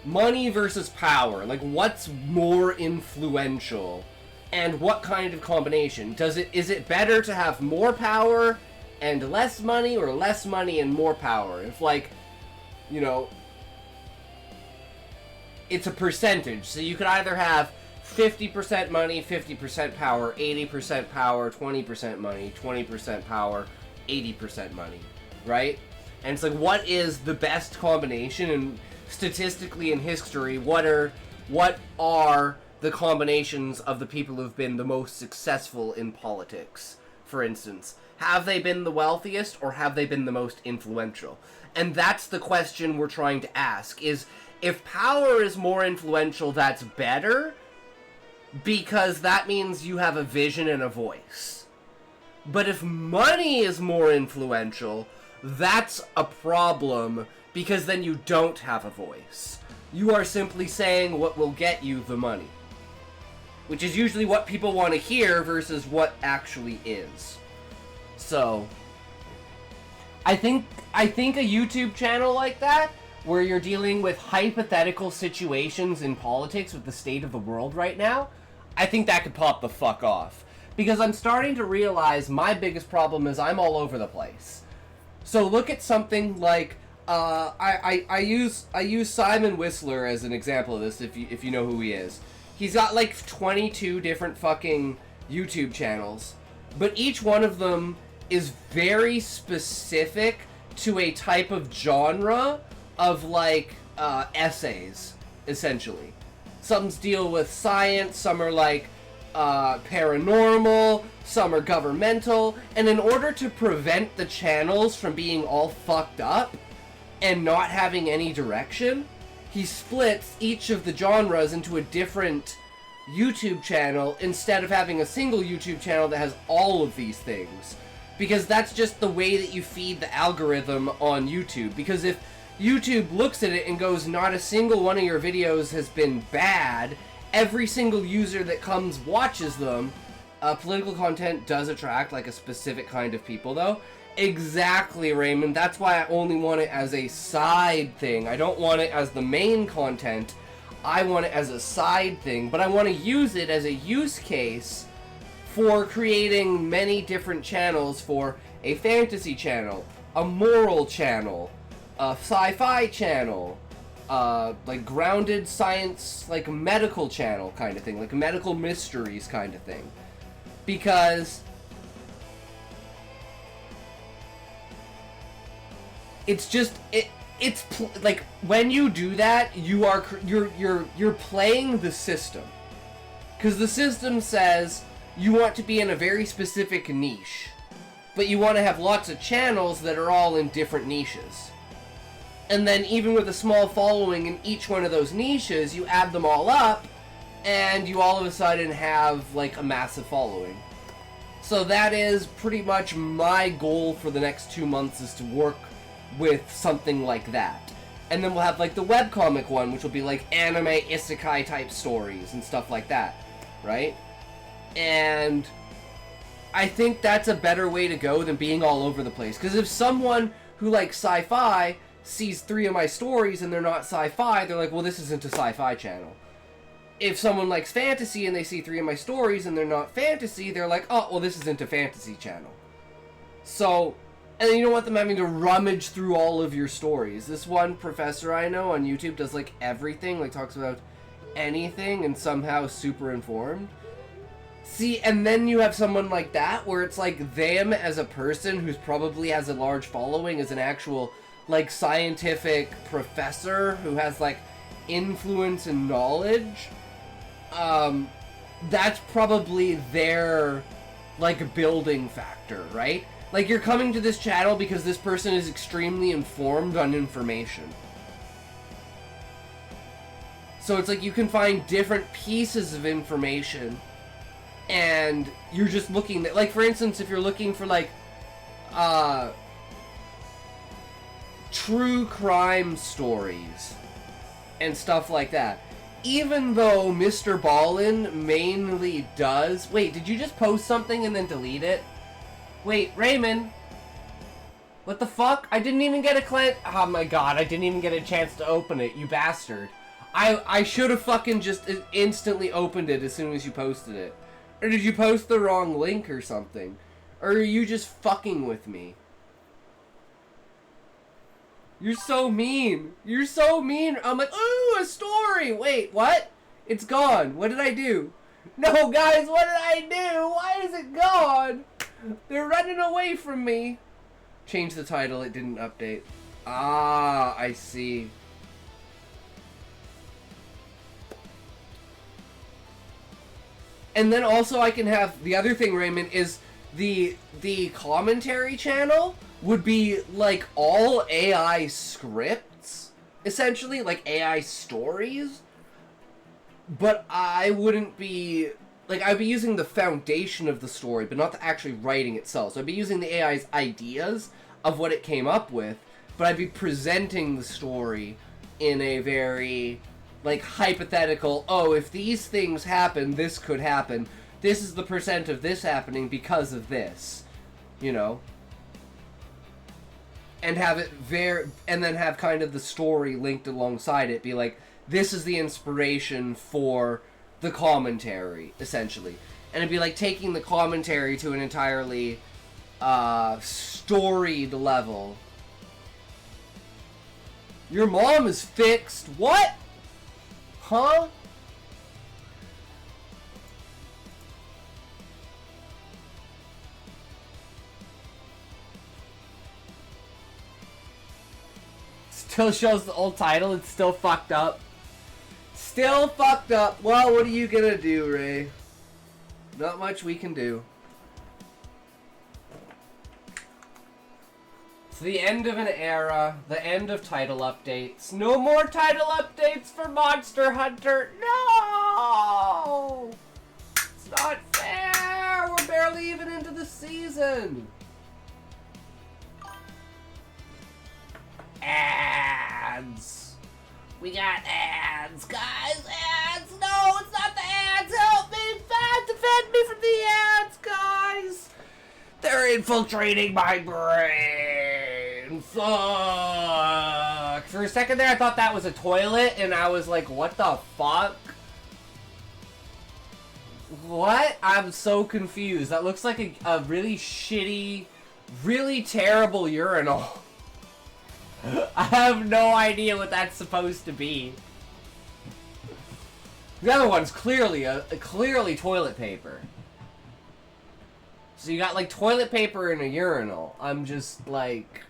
money versus power. Like, what's more influential? And what kind of combination? Is it better to have more power and less money, or less money and more power? If, like, you know, it's a percentage. So you could either have 50% money, 50% power, 80% power, 20% money, 20% power, 80% money, right? And it's like, what is the best combination? And statistically in history, what are the combinations of the people who've been the most successful in politics, for instance? Have they been the wealthiest, or have they been the most influential? And that's the question we're trying to ask, is if power is more influential, that's better, because that means you have a vision and a voice. But if money is more influential, that's a problem, because then you don't have a voice. You are simply saying what will get you the money, which is usually what people want to hear versus what actually is. So, I think a YouTube channel like that, where you're dealing with hypothetical situations in politics with the state of the world right now, I think that could pop the fuck off. Because I'm starting to realize my biggest problem is I'm all over the place. So look at something like, I use Simon Whistler as an example of this, if you know who he is. He's got like 22 different fucking YouTube channels, but each one of them is very specific to a type of genre of like essays, essentially. Some deal with science, some are like paranormal, some are governmental, and in order to prevent the channels from being all fucked up and not having any direction, he splits each of the genres into a different YouTube channel instead of having a single YouTube channel that has all of these things. Because that's just the way that you feed the algorithm on YouTube. Because if YouTube looks at it and goes, not a single one of your videos has been bad, every single user that comes watches them. Political content does attract like a specific kind of people though. Exactly, Raymond. That's why I only want it as a side thing. I don't want it as the main content. I want it as a side thing, but I want to use it as a use case for creating many different channels, for a fantasy channel, a moral channel, a sci-fi channel, like grounded science, like medical channel kind of thing, like medical mysteries kind of thing. Because it's just like when you do that, you're playing the system, because the system says you want to be in a very specific niche, but you want to have lots of channels that are all in different niches. And then even with a small following in each one of those niches, you add them all up, and you all of a sudden have like a massive following. So that is pretty much my goal for the next 2 months, is to work with something like that. And then we'll have like the webcomic one, which will be like anime isekai type stories and stuff like that, right? And I think that's a better way to go than being all over the place. Because if someone who likes sci-fi sees 3 of my stories and they're not sci-fi, they're like, well, this isn't a sci-fi channel. If someone likes fantasy and they see 3 of my stories and they're not fantasy, they're like, oh, well, this isn't a fantasy channel. So, and you don't want them having to rummage through all of your stories. This one professor I know on YouTube does like everything, like talks about anything and somehow super informed. See, and then you have someone like that where it's like them as a person who's probably has a large following, as an actual like scientific professor who has like influence and knowledge. That's probably their like building factor, right? Like, you're coming to this channel because this person is extremely informed on information. So it's like you can find different pieces of information, and you're just looking at, like, for instance, if you're looking for like true crime stories and stuff like that, even though Mr. Ballin mainly does... Wait, did you just post something and then delete it? Wait, Raymond. What the fuck? I didn't even get a oh my god, I didn't even get a chance to open it, you bastard. I should have fucking just instantly opened it as soon as you posted it. Or did you post the wrong link or something? Or are you just fucking with me? You're so mean. You're so mean. I'm like, ooh, a story. Wait, what? It's gone. What did I do? No, guys, what did I do? Why is it gone? They're running away from me. Change the title. It didn't update. Ah, I see. And then also I can have... The other thing, Raymond, is the commentary channel would be like all AI scripts, essentially, like AI stories, but I wouldn't be like, I'd be using the foundation of the story, but not the actually writing itself. So I'd be using the AI's ideas of what it came up with, but I'd be presenting the story in a very, like, hypothetical, oh, if these things happen, this could happen. This is the percent of this happening because of this, you know? And have it and then have kind of the story linked alongside it, be like, this is the inspiration for the commentary, essentially. And it'd be like taking the commentary to an entirely storied level. Your mom is fixed. What? Huh? Still shows the old title. It's still fucked up. Still fucked up. Well, what are you gonna do, Ray? Not much we can do. It's the end of an era. The end of title updates. No more title updates for Monster Hunter. No! It's not fair. We're barely even into the season. Ads. We got ads, guys. Ads. No, it's not the ads. Help me. Defend me from the ads, guys. They're infiltrating my brain. Fuck. For a second there, I thought that was a toilet, and I was like, what the fuck? What? I'm so confused. That looks like a really shitty, really terrible urinal. I have no idea what that's supposed to be. The other one's clearly clearly toilet paper. So you got like toilet paper in a urinal. I'm just like,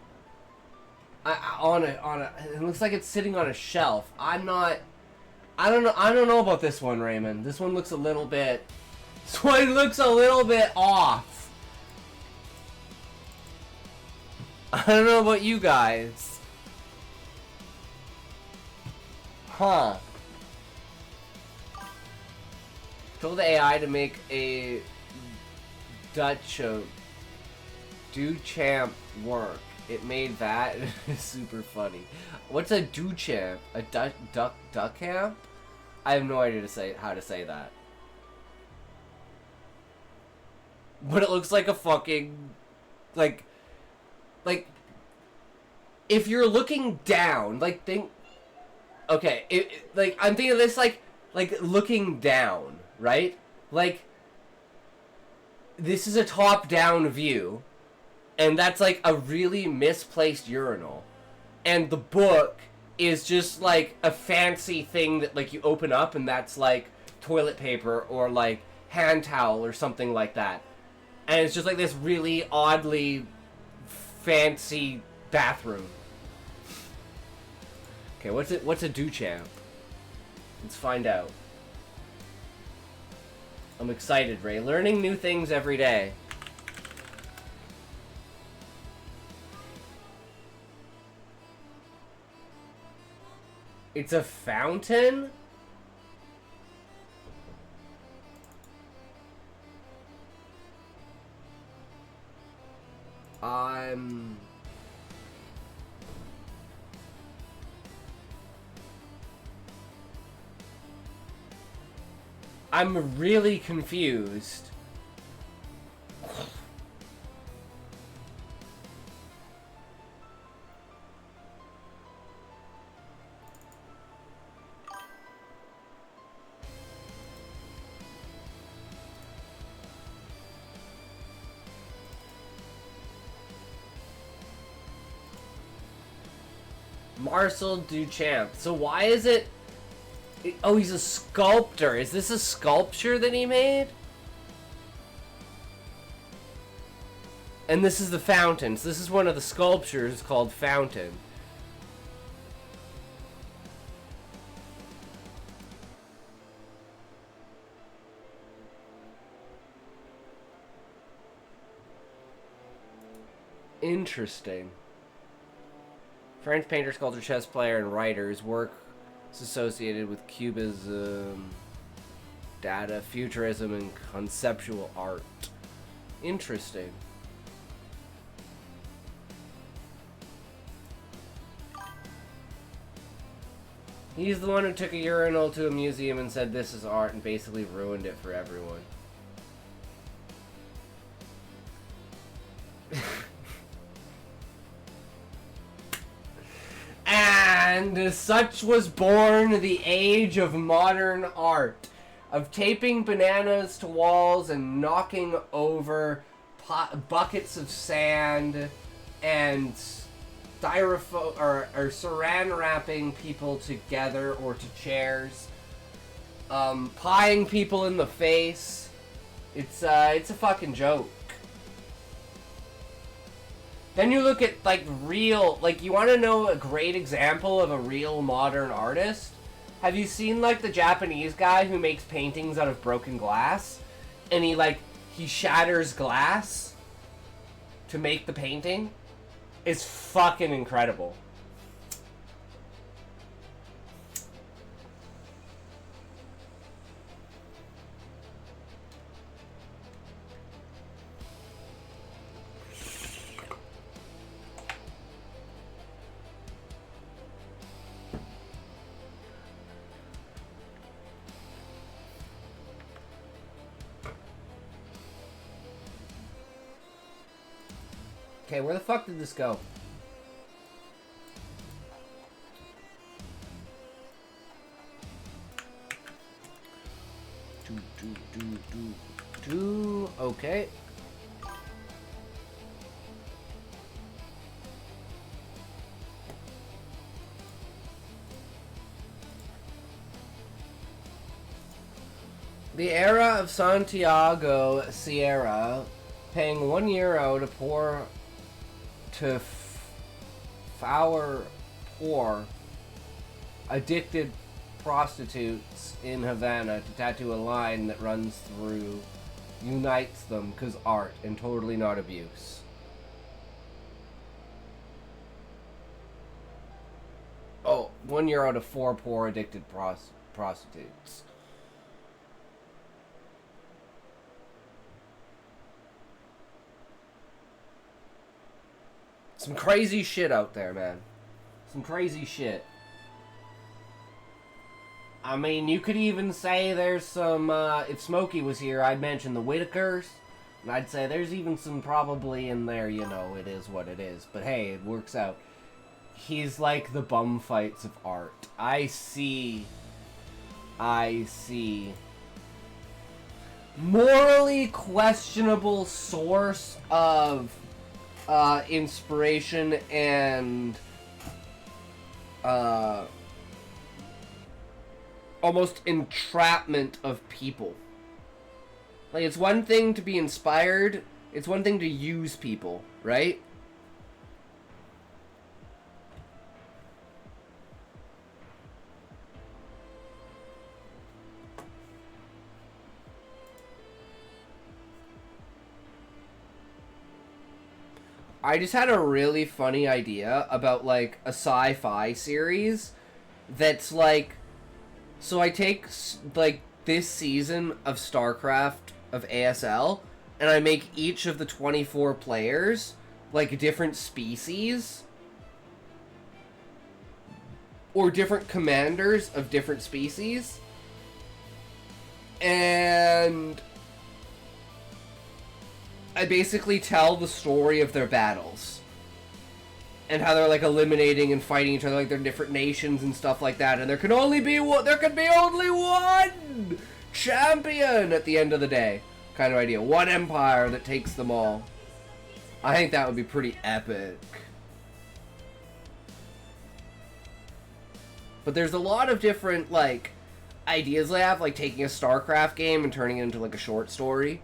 it looks like it's sitting on a shelf. I don't know about this one, Raymond. This one looks a little bit. This one looks a little bit off. I don't know about you guys. Huh. Told the AI to make a Duchamp work. It made that. Super funny. What's a Duchamp? A duckamp? I have no idea how to say that. But it looks like a fucking like if you're looking down, like think. Okay, like I'm thinking of this like looking down, right? Like this is a top-down view, and that's like a really misplaced urinal, and the book is just like a fancy thing that like you open up, and that's like toilet paper or like hand towel or something like that, and it's just like this really oddly fancy bathroom. Okay, what's a Duchamp? Let's find out. I'm excited, Ray. Learning new things every day. It's a fountain? I'm really confused. Marcel Duchamp. So why is it... Oh, he's a sculptor. Is this a sculpture that he made? And this is the fountain. So this is one of the sculptures called Fountain. Interesting. French painter, sculptor, chess player, and writer. His work is associated with Cubism. Data, futurism, and conceptual art. Interesting. He's the one who took a urinal to a museum and said this is art and basically ruined it for everyone. And such was born the age of modern art, of taping bananas to walls and knocking over buckets of sand and styrofoam or saran wrapping people together or to chairs, pieing people in the face. It's a fucking joke. Then you look at, like, real, like, you want to know a great example of a real modern artist? Have you seen, like, the Japanese guy who makes paintings out of broken glass? And he shatters glass to make the painting? It's fucking incredible. Okay, where the fuck did this go? Okay. The era of Santiago Sierra paying €1 to pour to foul poor addicted prostitutes in Havana to tattoo a line that runs through, unites them, cause art and totally not abuse. Oh, €1 to 4 poor addicted prostitutes. Some crazy shit out there, man. Some crazy shit. I mean, you could even say there's some, if Smokey was here, I'd mention the Whitakers. And I'd say there's even some probably in there, you know, it is what it is. But hey, it works out. He's like the bum fights of art. I see. Morally questionable source of inspiration and almost entrapment of people. Like, it's one thing to be inspired, it's one thing to use people, right? I just had a really funny idea about, like, a sci-fi series that's, like... So I take, like, this season of StarCraft, of ASL, and I make each of the 24 players, like, different species. Or different commanders of different species. And... I basically tell the story of their battles. And how they're, like, eliminating and fighting each other, like, they're different nations and stuff like that. And there can only be one, there can be only one champion at the end of the day. Kind of idea. One empire that takes them all. I think that would be pretty epic. But there's a lot of different, like, ideas they have, like taking a StarCraft game and turning it into, like, a short story.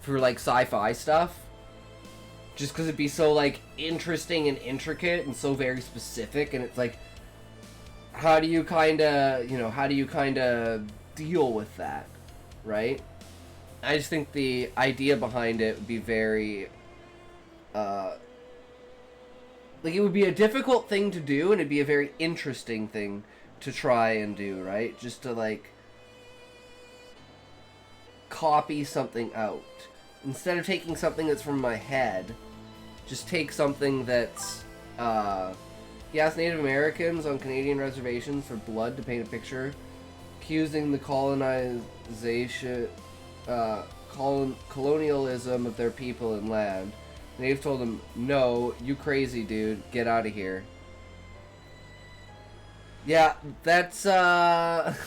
For, like, sci-fi stuff. Just because it'd be so, like, interesting and intricate and so very specific. And it's like, how do you kind of, you know, how do you kind of deal with that, right? I just think the idea behind it would be very, like, it would be a difficult thing to do, and it'd be a very interesting thing to try and do, right? Just to, like, copy something out. Instead of taking something that's from my head, just take something that's, he asked Native Americans on Canadian reservations for blood to paint a picture, accusing the colonization, colonialism of their people and land. Natives told him, "No, you crazy dude, get out of here." Yeah, that's, that's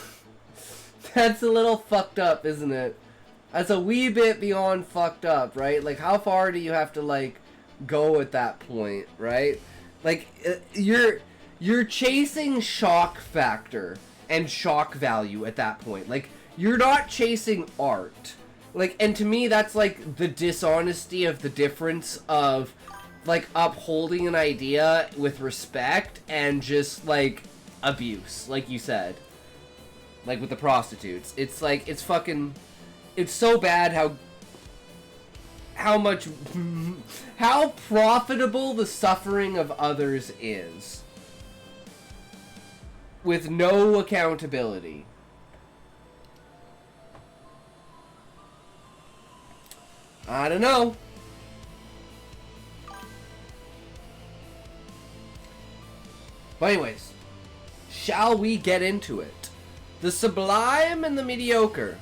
a little fucked up, isn't it? That's a wee bit beyond fucked up, right? Like, how far do you have to, like, go at that point, right? Like, you're chasing shock factor and shock value at that point. Like, you're not chasing art. Like, and to me, that's, like, the dishonesty of the difference of, like, upholding an idea with respect and just, like, abuse, like you said. Like, with the prostitutes. It's, like, it's fucking... It's so bad how much... how profitable the suffering of others is. With no accountability. I don't know. But anyways, shall we get into it? The sublime and the mediocre.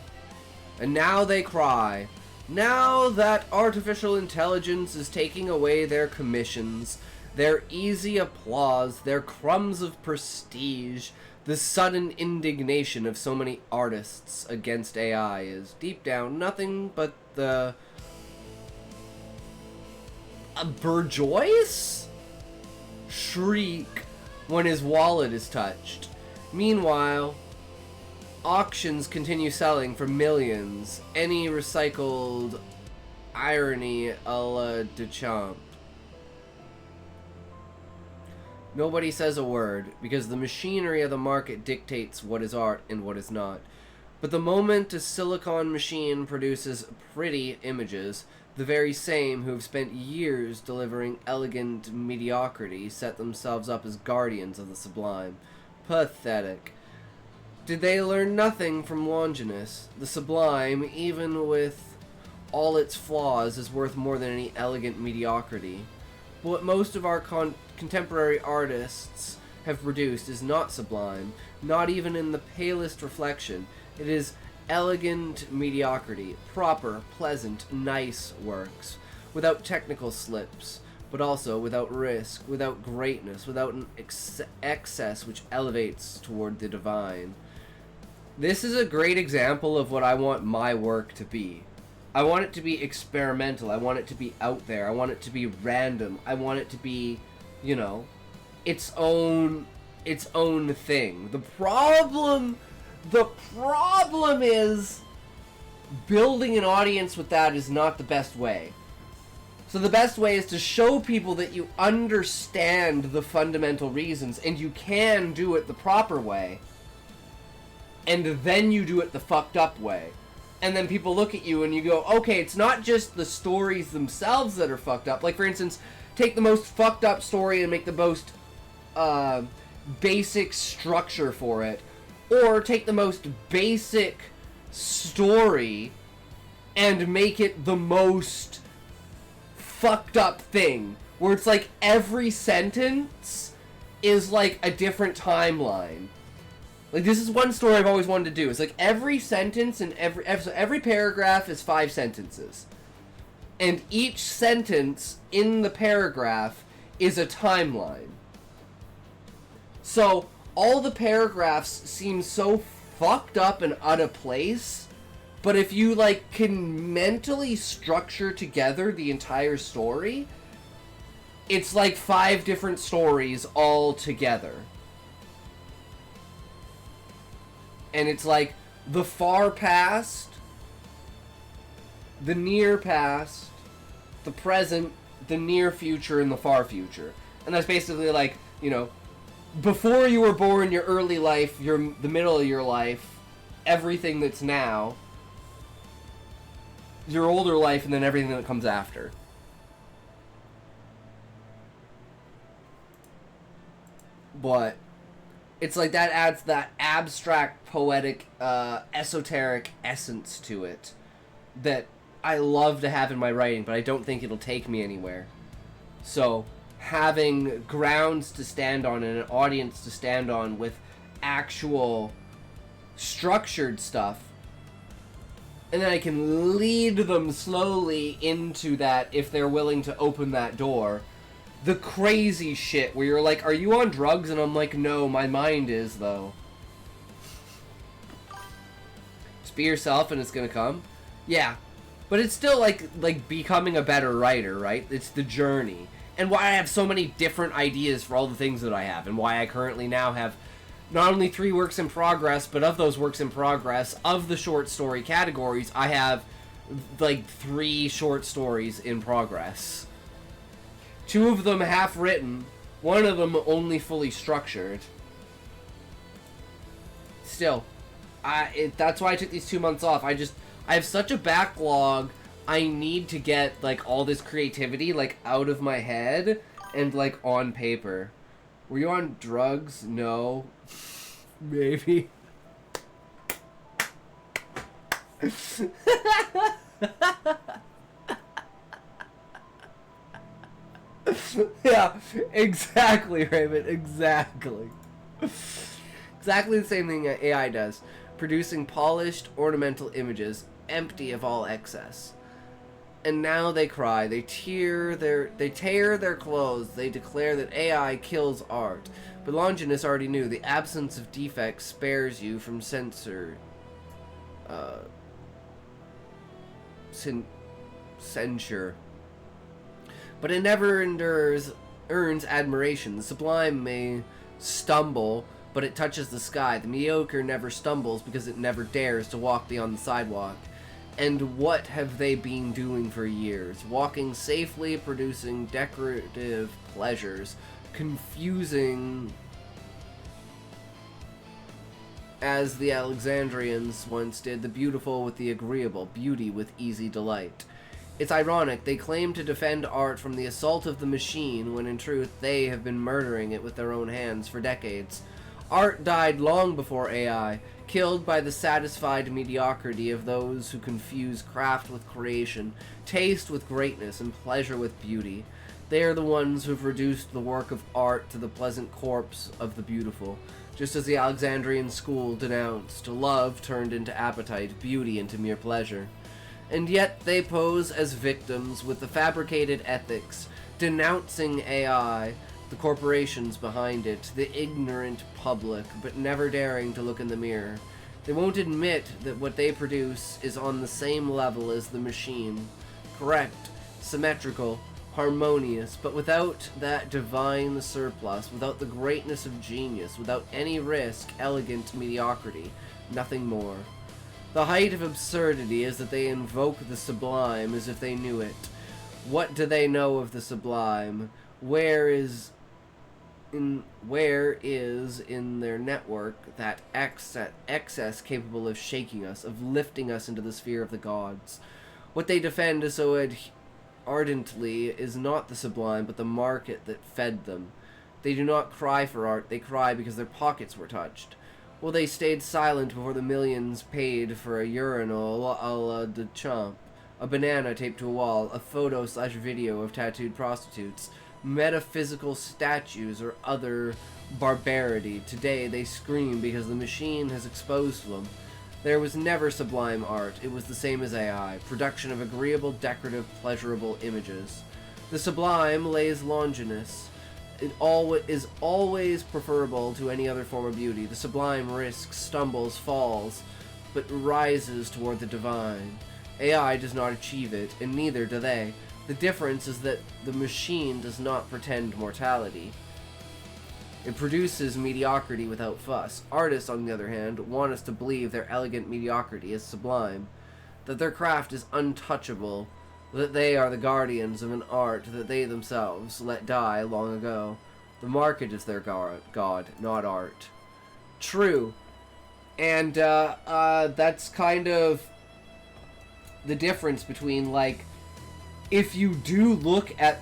And now they cry. Now that artificial intelligence is taking away their commissions, their easy applause, their crumbs of prestige, the sudden indignation of so many artists against AI is deep down nothing but the... a bourgeois shriek when his wallet is touched. Meanwhile, auctions continue selling for millions. Any recycled irony a la Duchamp. Nobody says a word, because the machinery of the market dictates what is art and what is not. But the moment a silicon machine produces pretty images, the very same who have spent years delivering elegant mediocrity set themselves up as guardians of the sublime. Pathetic. Did they learn nothing from Longinus? The sublime, even with all its flaws, is worth more than any elegant mediocrity. But what most of our contemporary artists have produced is not sublime, not even in the palest reflection. It is elegant mediocrity, proper, pleasant, nice works, without technical slips, but also without risk, without greatness, without an excess which elevates toward the divine. This is a great example of what I want my work to be. I want it to be experimental, I want it to be out there, I want it to be random, I want it to be, you know, its own thing. The problem is building an audience with that is not the best way. So the best way is to show people that you understand the fundamental reasons and you can do it the proper way. And then you do it the fucked up way. And then people look at you and you go, okay, it's not just the stories themselves that are fucked up. Like, for instance, take the most fucked up story and make the most basic structure for it. Or take the most basic story and make it the most fucked up thing. Where it's like every sentence is like a different timeline. Like, this is one story I've always wanted to do. It's like every sentence and every paragraph is 5 sentences. And each sentence in the paragraph is a timeline. So all the paragraphs seem so fucked up and out of place, but if you, like, can mentally structure together the entire story, it's like 5 different stories all together. And it's like the far past, the near past, the present, the near future, and the far future. And that's basically like, you know, before you were born, your early life, the middle of your life, everything that's now, your older life, and then everything that comes after. But it's like that adds that abstract, poetic, esoteric essence to it that I love to have in my writing, but I don't think it'll take me anywhere. So, having grounds to stand on and an audience to stand on with actual structured stuff, and then I can lead them slowly into that if they're willing to open that door. The crazy shit where you're like, are you on drugs? And I'm like, no, my mind is, though. Just be yourself and it's gonna come. Yeah. But it's still like becoming a better writer, right? It's the journey. And why I have so many different ideas for all the things that I have, and why I currently now have not only 3 works in progress, but of those works in progress, of the short story categories, I have like 3 short stories in progress. 2 of them half written, 1 of them only fully structured. Still, that's why I took these 2 months off. I have such a backlog. I need to get like all this creativity like out of my head and like on paper. Were you on drugs? No. Maybe. Yeah, exactly, Raymond. Exactly. Exactly the same thing AI does. Producing polished, ornamental images, empty of all excess. And now they cry, they tear their clothes, they declare that AI kills art. But Longinus already knew the absence of defects spares you from censure. But it never earns admiration. The sublime may stumble, but it touches the sky. The mediocre never stumbles because it never dares to walk beyond the sidewalk. And what have they been doing for years? Walking safely, producing decorative pleasures, confusing, as the Alexandrians once did, the beautiful with the agreeable, beauty with easy delight. It's ironic, they claim to defend art from the assault of the machine, when in truth they have been murdering it with their own hands for decades. Art died long before AI, killed by the satisfied mediocrity of those who confuse craft with creation, taste with greatness, and pleasure with beauty. They are the ones who have reduced the work of art to the pleasant corpse of the beautiful, just as the Alexandrian school denounced love turned into appetite, beauty into mere pleasure. And yet they pose as victims with the fabricated ethics, denouncing AI, the corporations behind it, the ignorant public, but never daring to look in the mirror. They won't admit that what they produce is on the same level as the machine. Correct, symmetrical, harmonious, but without that divine surplus, without the greatness of genius, without any risk, elegant mediocrity, nothing more. The height of absurdity is that they invoke the sublime as if they knew it. What do they know of the sublime? Where is in their network that excess capable of shaking us, of lifting us into the sphere of the gods? What they defend so ardently is not the sublime, but the market that fed them. They do not cry for art, they cry because their pockets were touched. Well, they stayed silent before the millions paid for a urinal a la de Champ, a banana taped to a wall, a photo/video of tattooed prostitutes, metaphysical statues, or other barbarity. Today they scream because the machine has exposed them. There was never sublime art. It was the same as AI, production of agreeable, decorative, pleasurable images. The sublime lays Longinus. It is always preferable to any other form of beauty. The sublime risks, stumbles, falls, but rises toward the divine. AI does not achieve it, and neither do they. The difference is that the machine does not pretend mortality. It produces mediocrity without fuss. Artists, on the other hand, want us to believe their elegant mediocrity is sublime, that their craft is untouchable, that they are the guardians of an art that they themselves let die long ago. The market is their god, not art. True. And that's kind of the difference between, like, if you do look at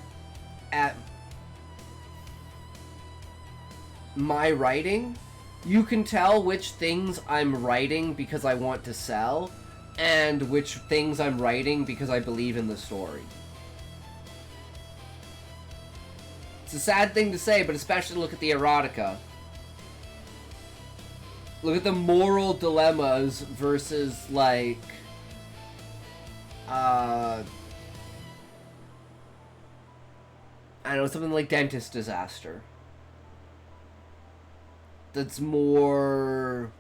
my writing, you can tell which things I'm writing because I want to sell, and which things I'm writing because I believe in the story. It's a sad thing to say, but especially look at the erotica. Look at the moral dilemmas versus, like, I don't know, something like Dentist Disaster. That's more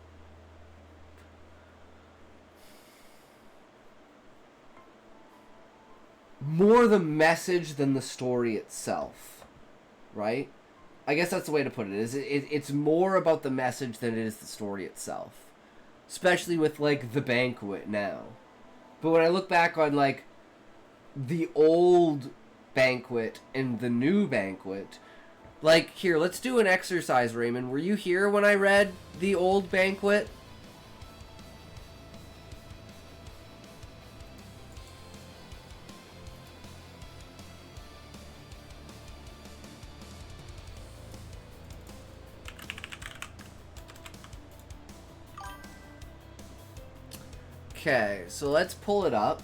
the message than the story itself, right? I guess that's the way to put it. It's more about the message than it is the story itself, especially with, like, The Banquet now. But when I look back on, like, the old Banquet and the new Banquet, like, here, let's do an exercise, Raymond. Were you here when I read the old Banquet? Okay, so let's pull it up.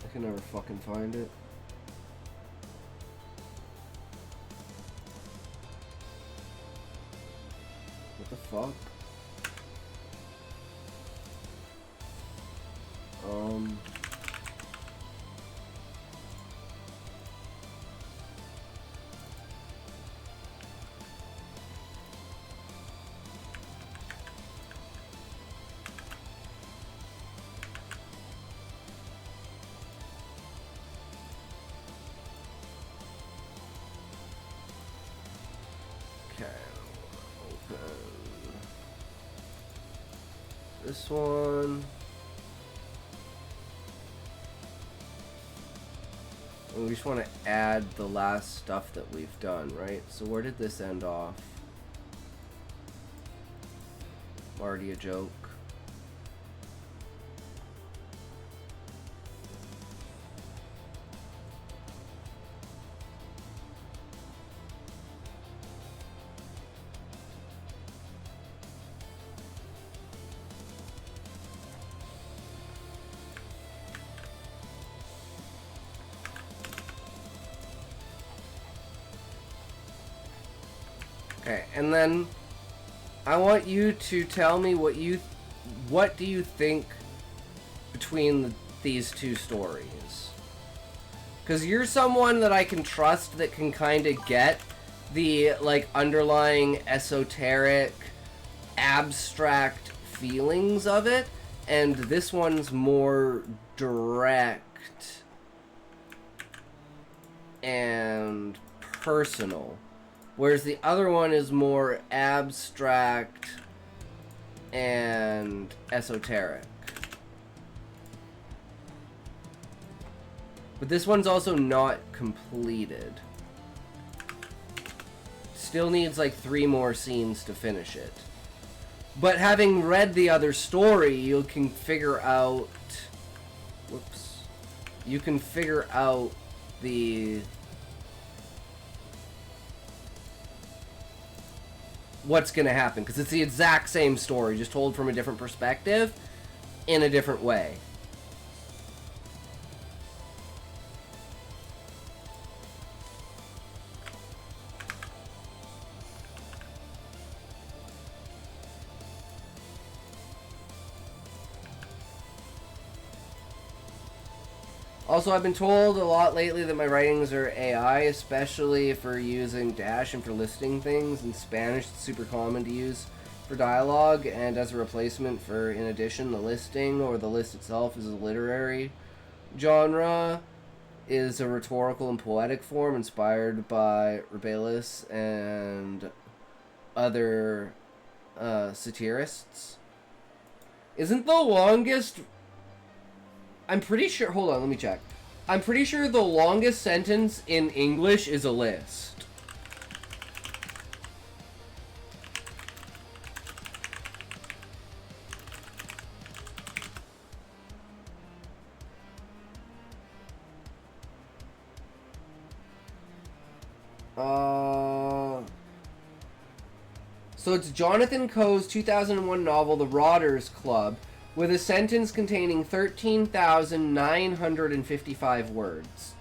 I can never fucking find it. What the fuck? This one. And we just want to add the last stuff that we've done, right? So where did this end off? Already a joke. Okay, and then I want you to tell me what do you think between these two stories? Because you're someone that I can trust that can kind of get the, like, underlying esoteric, abstract feelings of it, and this one's more direct and personal. Whereas the other one is more abstract and esoteric. But this one's also not completed. Still needs like 3 more scenes to finish it. But having read the other story, you can figure out... Whoops. You can figure out the... what's gonna happen, because it's the exact same story, just told from a different perspective, in a different way. Also, I've been told a lot lately that my writings are AI, especially for using Dash and for listing things. In Spanish, it's super common to use for dialogue, and as a replacement for, in addition, the listing, or the list itself is a literary genre, is a rhetorical and poetic form inspired by Rabelais and other satirists. Isn't the longest... I'm pretty sure... Hold on, let me check. I'm pretty sure the longest sentence in English is a list. So it's Jonathan Coe's 2001 novel, The Rotters Club, with a sentence containing 13,955 words.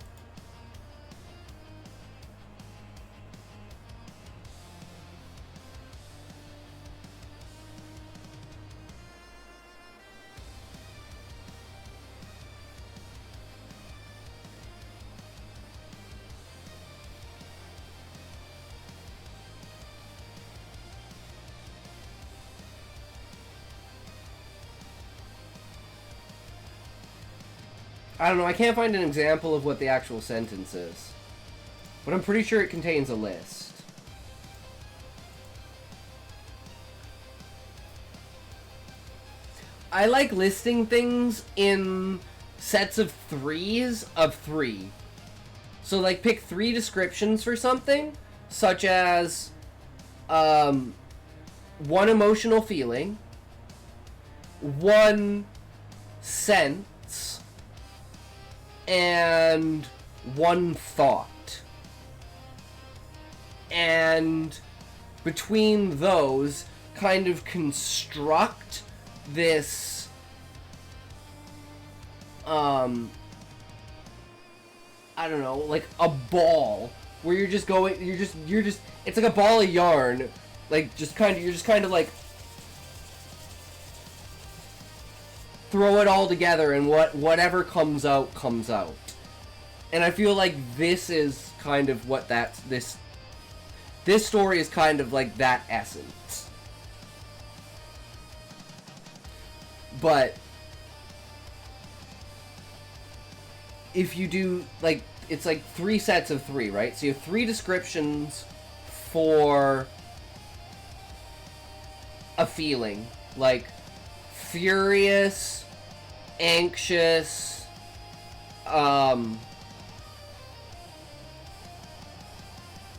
I don't know, I can't find an example of what the actual sentence is. But I'm pretty sure it contains a list. I like listing things in sets of threes of 3. So, like, pick 3 descriptions for something, such as, 1 emotional feeling, 1 sense, and 1 thought. And between those, kind of construct this, I don't know, like a ball where you're just going, you're just, it's like a ball of yarn, like you're just kind of like throw it all together, and whatever comes out, comes out. And I feel like this is kind of what this story is kind of like that essence. But if you do, like, it's like 3 sets of 3, right? So you have 3 descriptions for a feeling, like furious, anxious,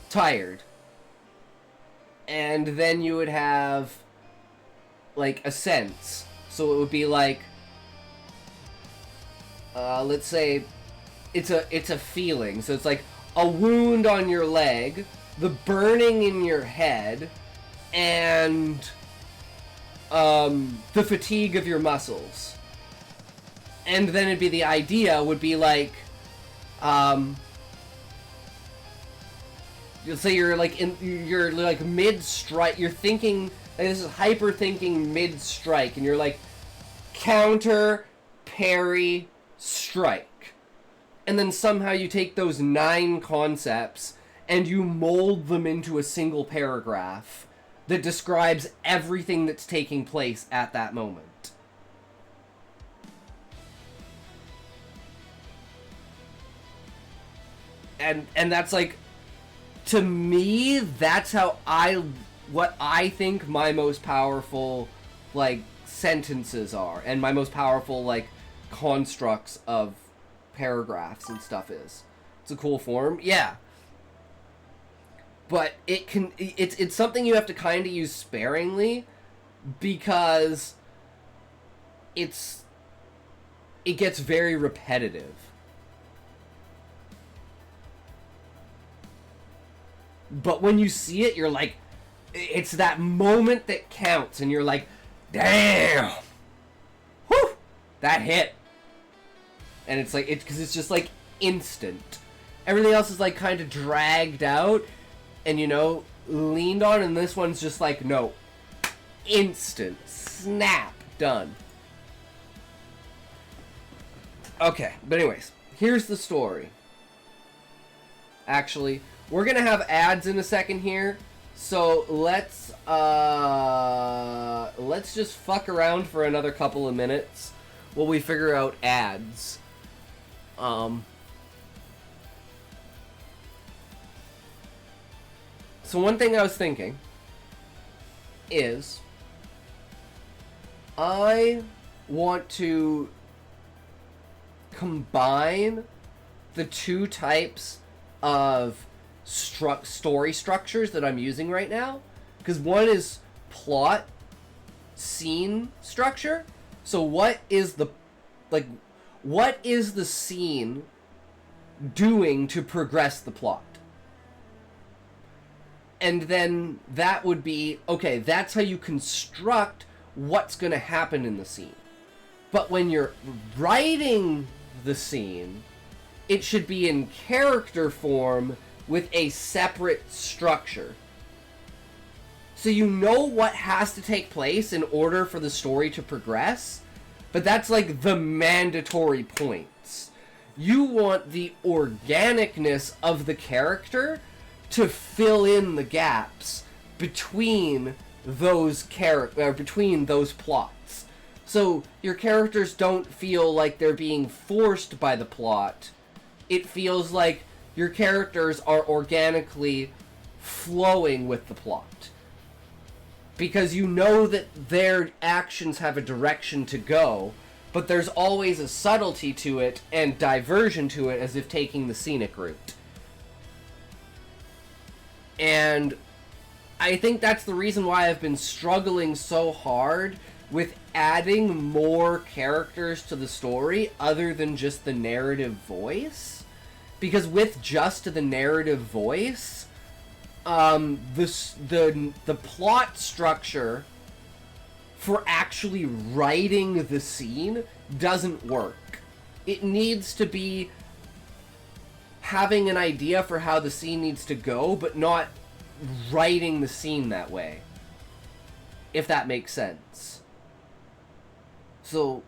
tired. And then you would have like a sense. So it would be like, let's say it's a feeling. So it's like a wound on your leg, the burning in your head, and the fatigue of your muscles. And then it'd be, the idea would be like, let's say you're like mid-strike, you're thinking, like, this is hyper thinking mid-strike, and you're like, counter, parry, strike. And then somehow you take those 9 concepts and you mold them into a single paragraph that describes everything that's taking place at that moment. And that's like, to me, that's how what I think my most powerful, like, sentences are, and my most powerful, like, constructs of paragraphs and stuff is. It's a cool form, yeah. But it's something you have to kind of use sparingly, because it gets very repetitive. But when you see it, you're like, it's that moment that counts, and you're like, damn, whew, that hit. And it's like, because it's just like instant. Everything else is like kind of dragged out and, you know, leaned on, and this one's just like, no, instant, snap, done. Okay, but anyways, here's the story. Actually, we're gonna have ads in a second here, so let's just fuck around for another couple of minutes while we figure out ads. So one thing I was thinking is, I want to combine the 2 types of story structures that I'm using right now, because one is plot scene structure. So what is the scene doing to progress the plot? And then that would be, okay, that's how you construct what's going to happen in the scene. But when you're writing the scene, it should be in character form with a separate structure. So you know what has to take place in order for the story to progress, but that's like the mandatory points. You want the organicness of the character to fill in the gaps between those between those plots. So your characters don't feel like they're being forced by the plot. It feels like your characters are organically flowing with the plot. Because you know that their actions have a direction to go, but there's always a subtlety to it and diversion to it, as if taking the scenic route. And I think that's the reason why I've been struggling so hard with adding more characters to the story other than just the narrative voice. Because with just the narrative voice, the plot structure for actually writing the scene doesn't work. It needs to be having an idea for how the scene needs to go, but not writing the scene that way. If that makes sense. So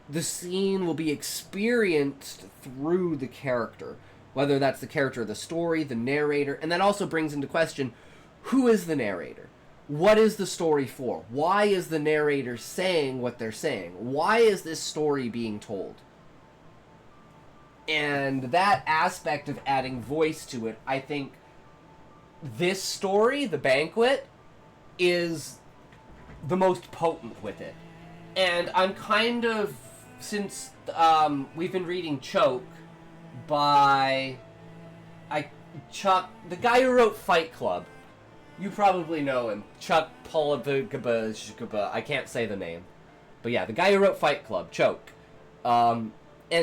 the scene will be experienced through the character. Whether that's the character of the story, the narrator, and that also brings into question, who is the narrator? What is the story for? Why is the narrator saying what they're saying? Why is this story being told? And that aspect of adding voice to it, I think this story, The Banquet, is the most potent with it. And I'm kind of, since we've been reading Choke by the guy who wrote Fight Club. You probably know him. Chuck Palahniuk. I can't say the name. But yeah, the guy who wrote Fight Club, Choke. And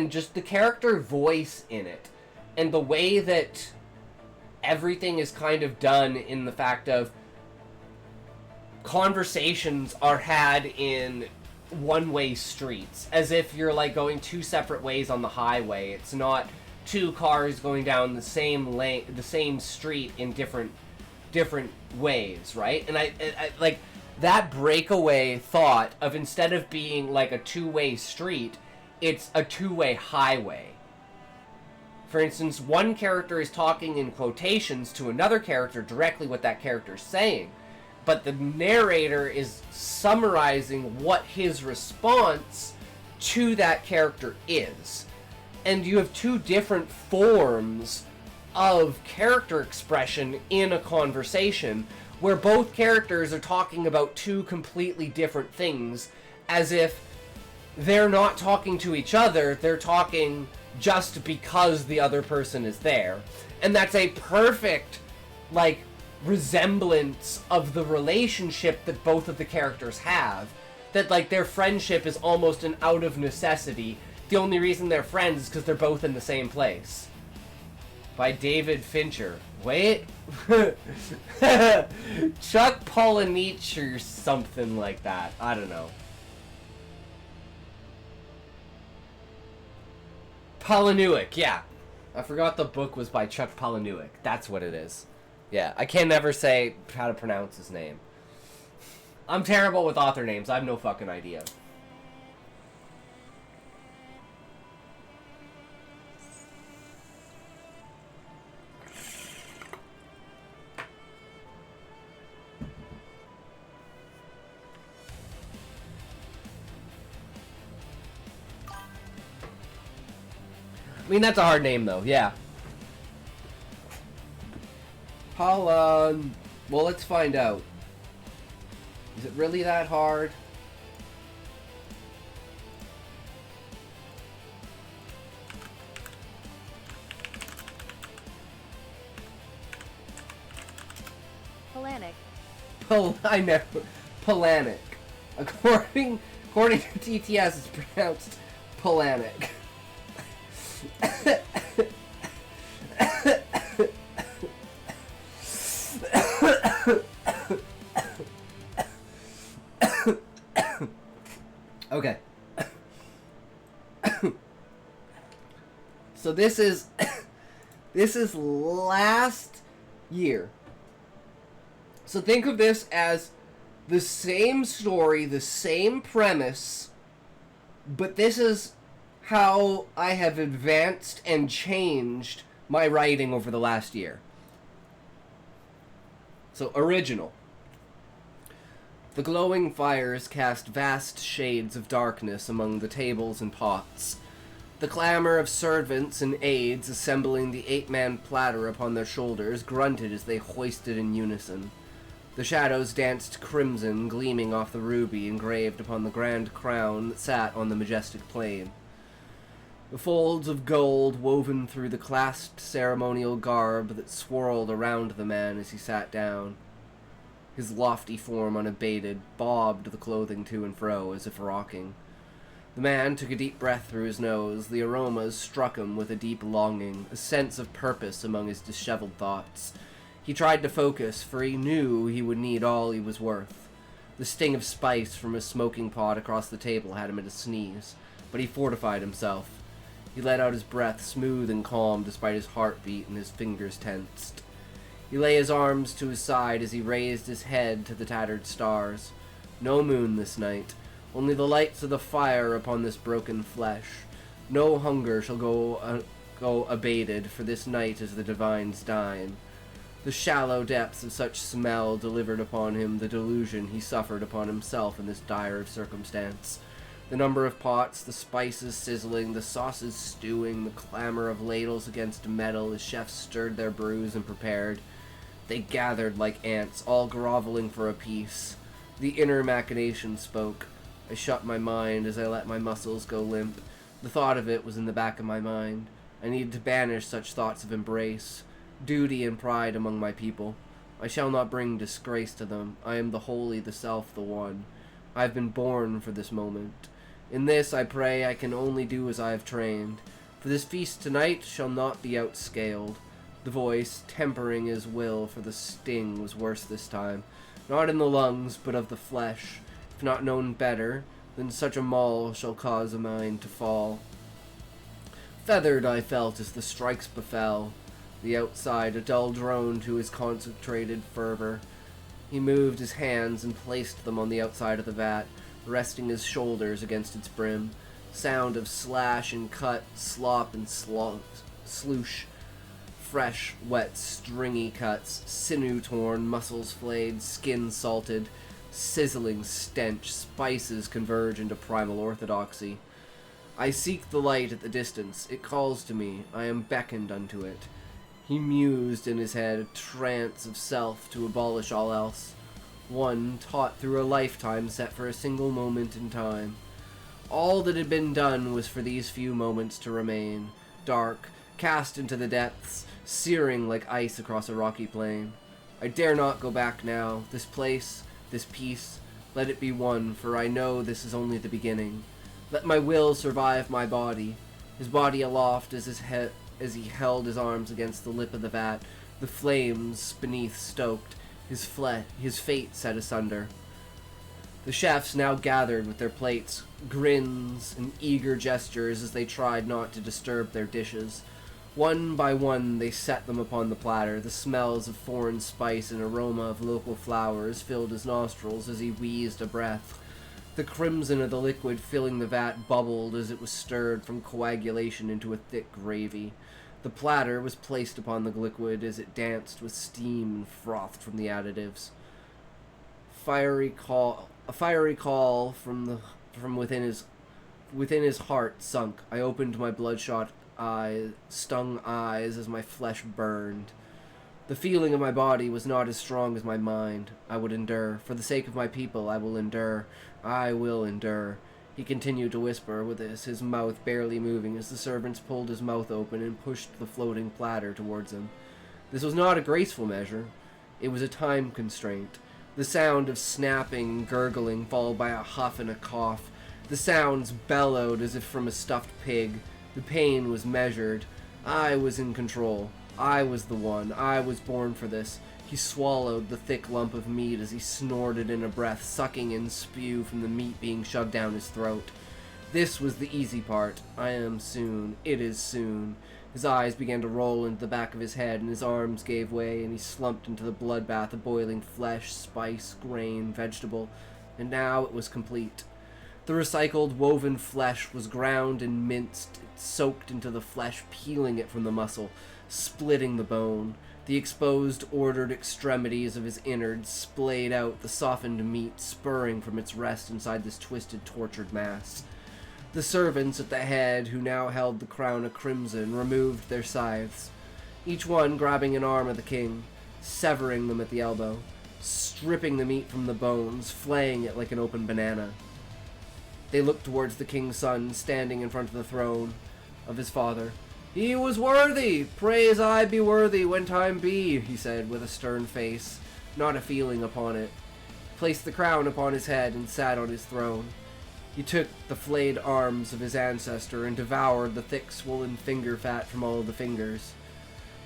just the character voice in it. And the way that everything is kind of done in the fact of conversations are had in one-way streets. As if you're like going two separate ways on the highway. It's not two cars going down the same lane, the same street in different ways, right? And I like that breakaway thought of, instead of being like a two-way street, it's a two-way highway. For instance, one character is talking in quotations to another character directly what that character is saying, but the narrator is summarizing what his response to that character is. And you have two different forms of character expression in a conversation where both characters are talking about two completely different things, as if they're not talking to each other, they're talking just because the other person is there. And that's a perfect, like, resemblance of the relationship that both of the characters have. That, like, their friendship is almost an out of necessity. The only reason they're friends is because they're both in the same place. By David Fincher. Wait. Chuck Palahniuk or something like that. I don't know. Palahniuk, yeah. I forgot the book was by Chuck Palahniuk. That's what it is. Yeah, I can never say how to pronounce his name. I'm terrible with author names. I have no fucking idea. I mean, that's a hard name, though. Yeah. Well, let's find out. Is it really that hard? Palahniuk. I know. Palahniuk. According to TTS, it's pronounced Palahniuk. Okay. So this is this is last year. So think of this as the same story, the same premise, but this is how I have advanced and changed my writing over the last year. So, original. The glowing fires cast vast shades of darkness among the tables and pots. The clamor of servants and aides assembling the 8-man platter upon their shoulders grunted as they hoisted in unison. The shadows danced crimson, gleaming off the ruby engraved upon the grand crown that sat on the majestic plain. The folds of gold woven through the clasped ceremonial garb that swirled around the man as he sat down. His lofty form unabated, bobbed the clothing to and fro as if rocking. The man took a deep breath through his nose. The aromas struck him with a deep longing, a sense of purpose among his disheveled thoughts. He tried to focus, for he knew he would need all he was worth. The sting of spice from his smoking pot across the table had him at a sneeze, but he fortified himself. He let out his breath, smooth and calm despite his heartbeat and his fingers tensed. He lay his arms to his side as he raised his head to the tattered stars. No moon this night, only the lights of the fire upon this broken flesh. No hunger shall go abated, for this night is the divine's dine. The shallow depths of such smell delivered upon him the delusion he suffered upon himself in this dire circumstance. The number of pots, the spices sizzling, the sauces stewing, the clamor of ladles against metal as chefs stirred their brews and prepared. They gathered like ants, all groveling for a piece. The inner machination spoke. I shut my mind as I let my muscles go limp. The thought of it was in the back of my mind. I needed to banish such thoughts of embrace, duty and pride among my people. I shall not bring disgrace to them. I am the holy, the self, the one. I have been born for this moment. In this, I pray, I can only do as I have trained. For this feast tonight shall not be outscaled. The voice, tempering his will, for the sting was worse this time. Not in the lungs, but of the flesh. If not known better, then such a maul shall cause a mind to fall. Feathered I felt as the strikes befell. The outside, a dull drone to his concentrated fervor. He moved his hands and placed them on the outside of the vat, resting his shoulders against its brim. Sound of slash and cut, slop and sloosh. Fresh, wet, stringy cuts, sinew torn, muscles flayed, skin salted, sizzling stench, spices converge into primal orthodoxy. I seek the light at the distance. It calls to me. I am beckoned unto it. He mused in his head, a trance of self to abolish all else. One taught through a lifetime set for a single moment in time. All that had been done was for these few moments to remain, dark, cast into the depths, searing like ice across a rocky plain. I dare not go back now. This place, this peace, let it be one, for I know this is only the beginning. Let my will survive my body. His body aloft as he held his arms against the lip of the vat, the flames beneath stoked, his fate set asunder. The chefs now gathered with their plates, grins and eager gestures as they tried not to disturb their dishes. One by one they set them upon the platter. The smells of foreign spice and aroma of local flowers filled his nostrils as he wheezed a breath. The crimson of the liquid filling the vat bubbled as it was stirred from coagulation into a thick gravy. The platter was placed upon the liquid as it danced with steam and frothed from the additives. A fiery call from within his heart sunk. I opened my bloodshot stung eyes as my flesh burned. The feeling of my body was not as strong as my mind. I would endure. For the sake of my people, I will endure. I will endure. He continued to whisper with this, his mouth barely moving as the servants pulled his mouth open and pushed the floating platter towards him. This was not a graceful measure. It was a time constraint. The sound of snapping and gurgling followed by a huff and a cough. The sounds bellowed as if from a stuffed pig. The pain was measured. I was in control. I was the one. I was born for this. He swallowed the thick lump of meat as he snorted in a breath, sucking in spew from the meat being shoved down his throat. This was the easy part. I am soon. It is soon. His eyes began to roll into the back of his head, and his arms gave way, and he slumped into the bloodbath of boiling flesh, spice, grain, vegetable, and now it was complete. The recycled, woven flesh was ground and minced. It soaked into the flesh, peeling it from the muscle, splitting the bone. The exposed, ordered extremities of his innards splayed out, the softened meat spurring from its rest inside this twisted, tortured mass. The servants at the head, who now held the crown of crimson, removed their scythes, each one grabbing an arm of the king, severing them at the elbow, stripping the meat from the bones, flaying it like an open banana. They looked towards the king's son, standing in front of the throne of his father. "He was worthy! Praise I be worthy when time be," he said with a stern face, not a feeling upon it. Placed the crown upon his head and sat on his throne. He took the flayed arms of his ancestor and devoured the thick swollen finger fat from all the fingers.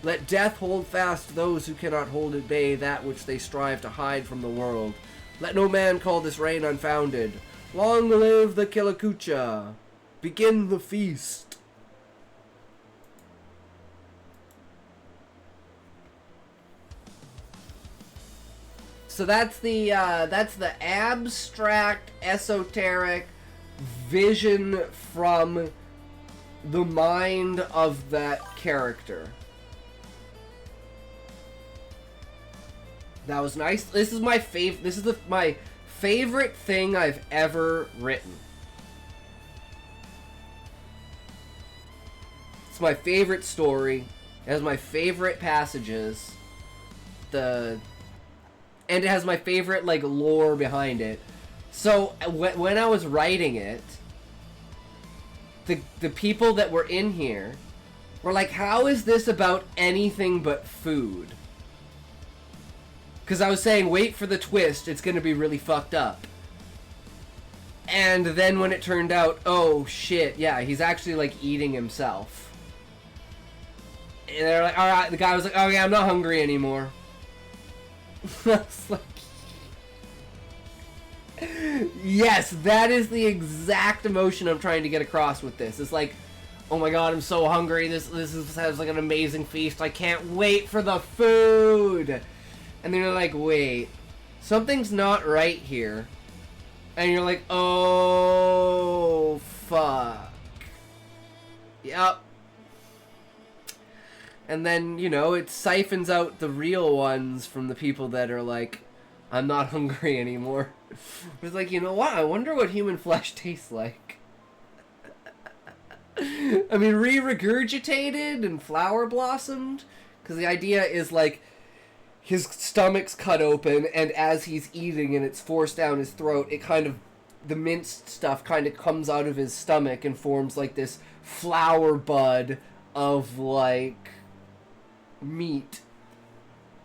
Let death hold fast those who cannot hold at bay that which they strive to hide from the world. Let no man call this reign unfounded. Long live the Killakucha! Begin the feast! So that's the abstract, esoteric vision from the mind of that character. That was nice. This is my my favorite thing I've ever written. It's my favorite story. It has my favorite passages. And it has my favorite, like, lore behind it. So, when I was writing it, the people that were in here were like, how is this about anything but food? Because I was saying, wait for the twist, it's going to be really fucked up. And then when it turned out, oh shit, yeah, he's actually, like, eating himself. And they're like, alright, the guy was like, oh yeah, I'm not hungry anymore. Like, yes, that is the exact emotion I'm trying to get across with this. It's like, oh my god, I'm so hungry. This sounds like an amazing feast. I can't wait for the food. And then you're like, wait, something's not right here. And you're like, oh fuck. Yep. And then, you know, it siphons out the real ones from the people that are like, I'm not hungry anymore. It's like, you know what? I wonder what human flesh tastes like. I mean, re-regurgitated and flower blossomed. Because the idea is like, his stomach's cut open, and as he's eating and it's forced down his throat, it kind of, the minced stuff kind of comes out of his stomach and forms like this flower bud of like meat,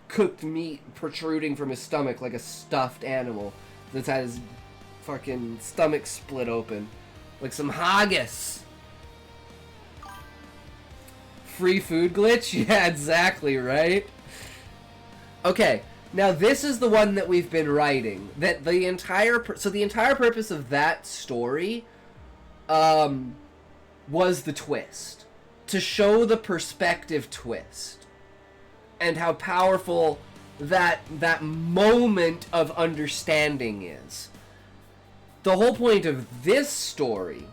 cooked meat protruding from his stomach like a stuffed animal that's had his fucking stomach split open like some haggis. Free food glitch? Yeah, exactly, right? Okay, now this is the one that we've been writing. That the entire purpose of that story was the twist, to show the perspective twist. And how powerful that moment of understanding is. The whole point of this story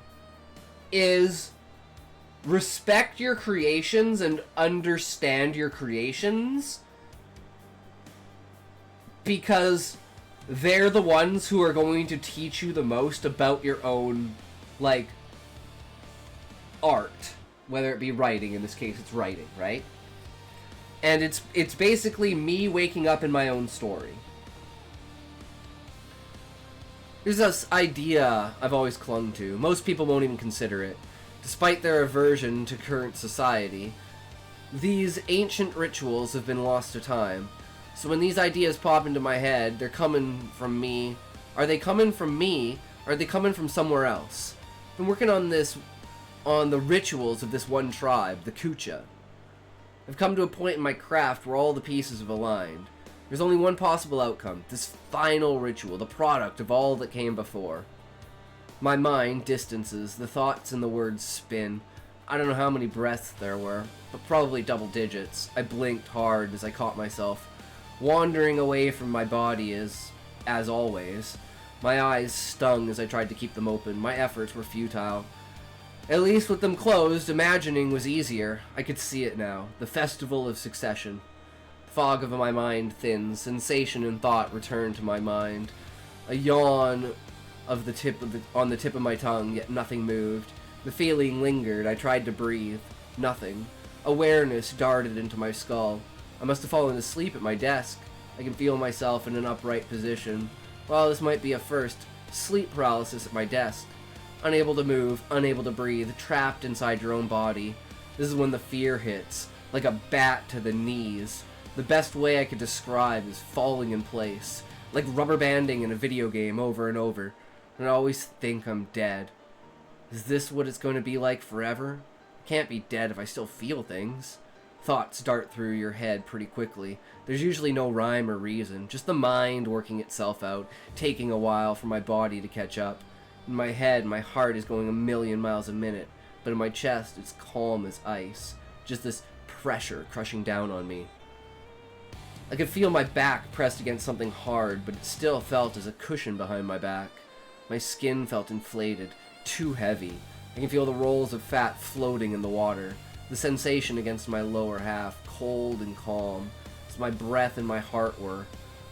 is respect your creations and understand your creations, because they're the ones who are going to teach you the most about your own, like, art. Whether it be writing, in this case it's writing, right? And it's basically me waking up in my own story. There's this idea I've always clung to. Most people won't even consider it. Despite their aversion to current society, these ancient rituals have been lost to time. So when these ideas pop into my head, they're coming from me. Are they coming from me? Or are they coming from somewhere else? I've been working on the rituals of this one tribe, the Kucha. I've come to a point in my craft where all the pieces have aligned. There's only one possible outcome, this final ritual, the product of all that came before. My mind distances, the thoughts and the words spin. I don't know how many breaths there were, but probably double digits. I blinked hard as I caught myself wandering away from my body as always. My eyes stung as I tried to keep them open. My efforts were futile. At least with them closed, imagining was easier. I could see it now. The festival of succession. Fog of my mind thins. Sensation and thought return to my mind. A yawn on the tip of my tongue, yet nothing moved. The feeling lingered. I tried to breathe. Nothing. Awareness darted into my skull. I must have fallen asleep at my desk. I can feel myself in an upright position. Well, this might be a first. Sleep paralysis at my desk. Unable to move, unable to breathe, trapped inside your own body. This is when the fear hits, like a bat to the knees. The best way I could describe is falling in place, like rubber banding in a video game over and over. And I always think I'm dead. Is this what it's going to be like forever? I can't be dead if I still feel things. Thoughts dart through your head pretty quickly. There's usually no rhyme or reason, just the mind working itself out, taking a while for my body to catch up. In my head, my heart is going 1,000,000 miles a minute, but in my chest, it's calm as ice. Just this pressure crushing down on me. I could feel my back pressed against something hard, but it still felt as a cushion behind my back. My skin felt inflated, too heavy. I can feel the rolls of fat floating in the water. The sensation against my lower half, cold and calm, as my breath and my heart were,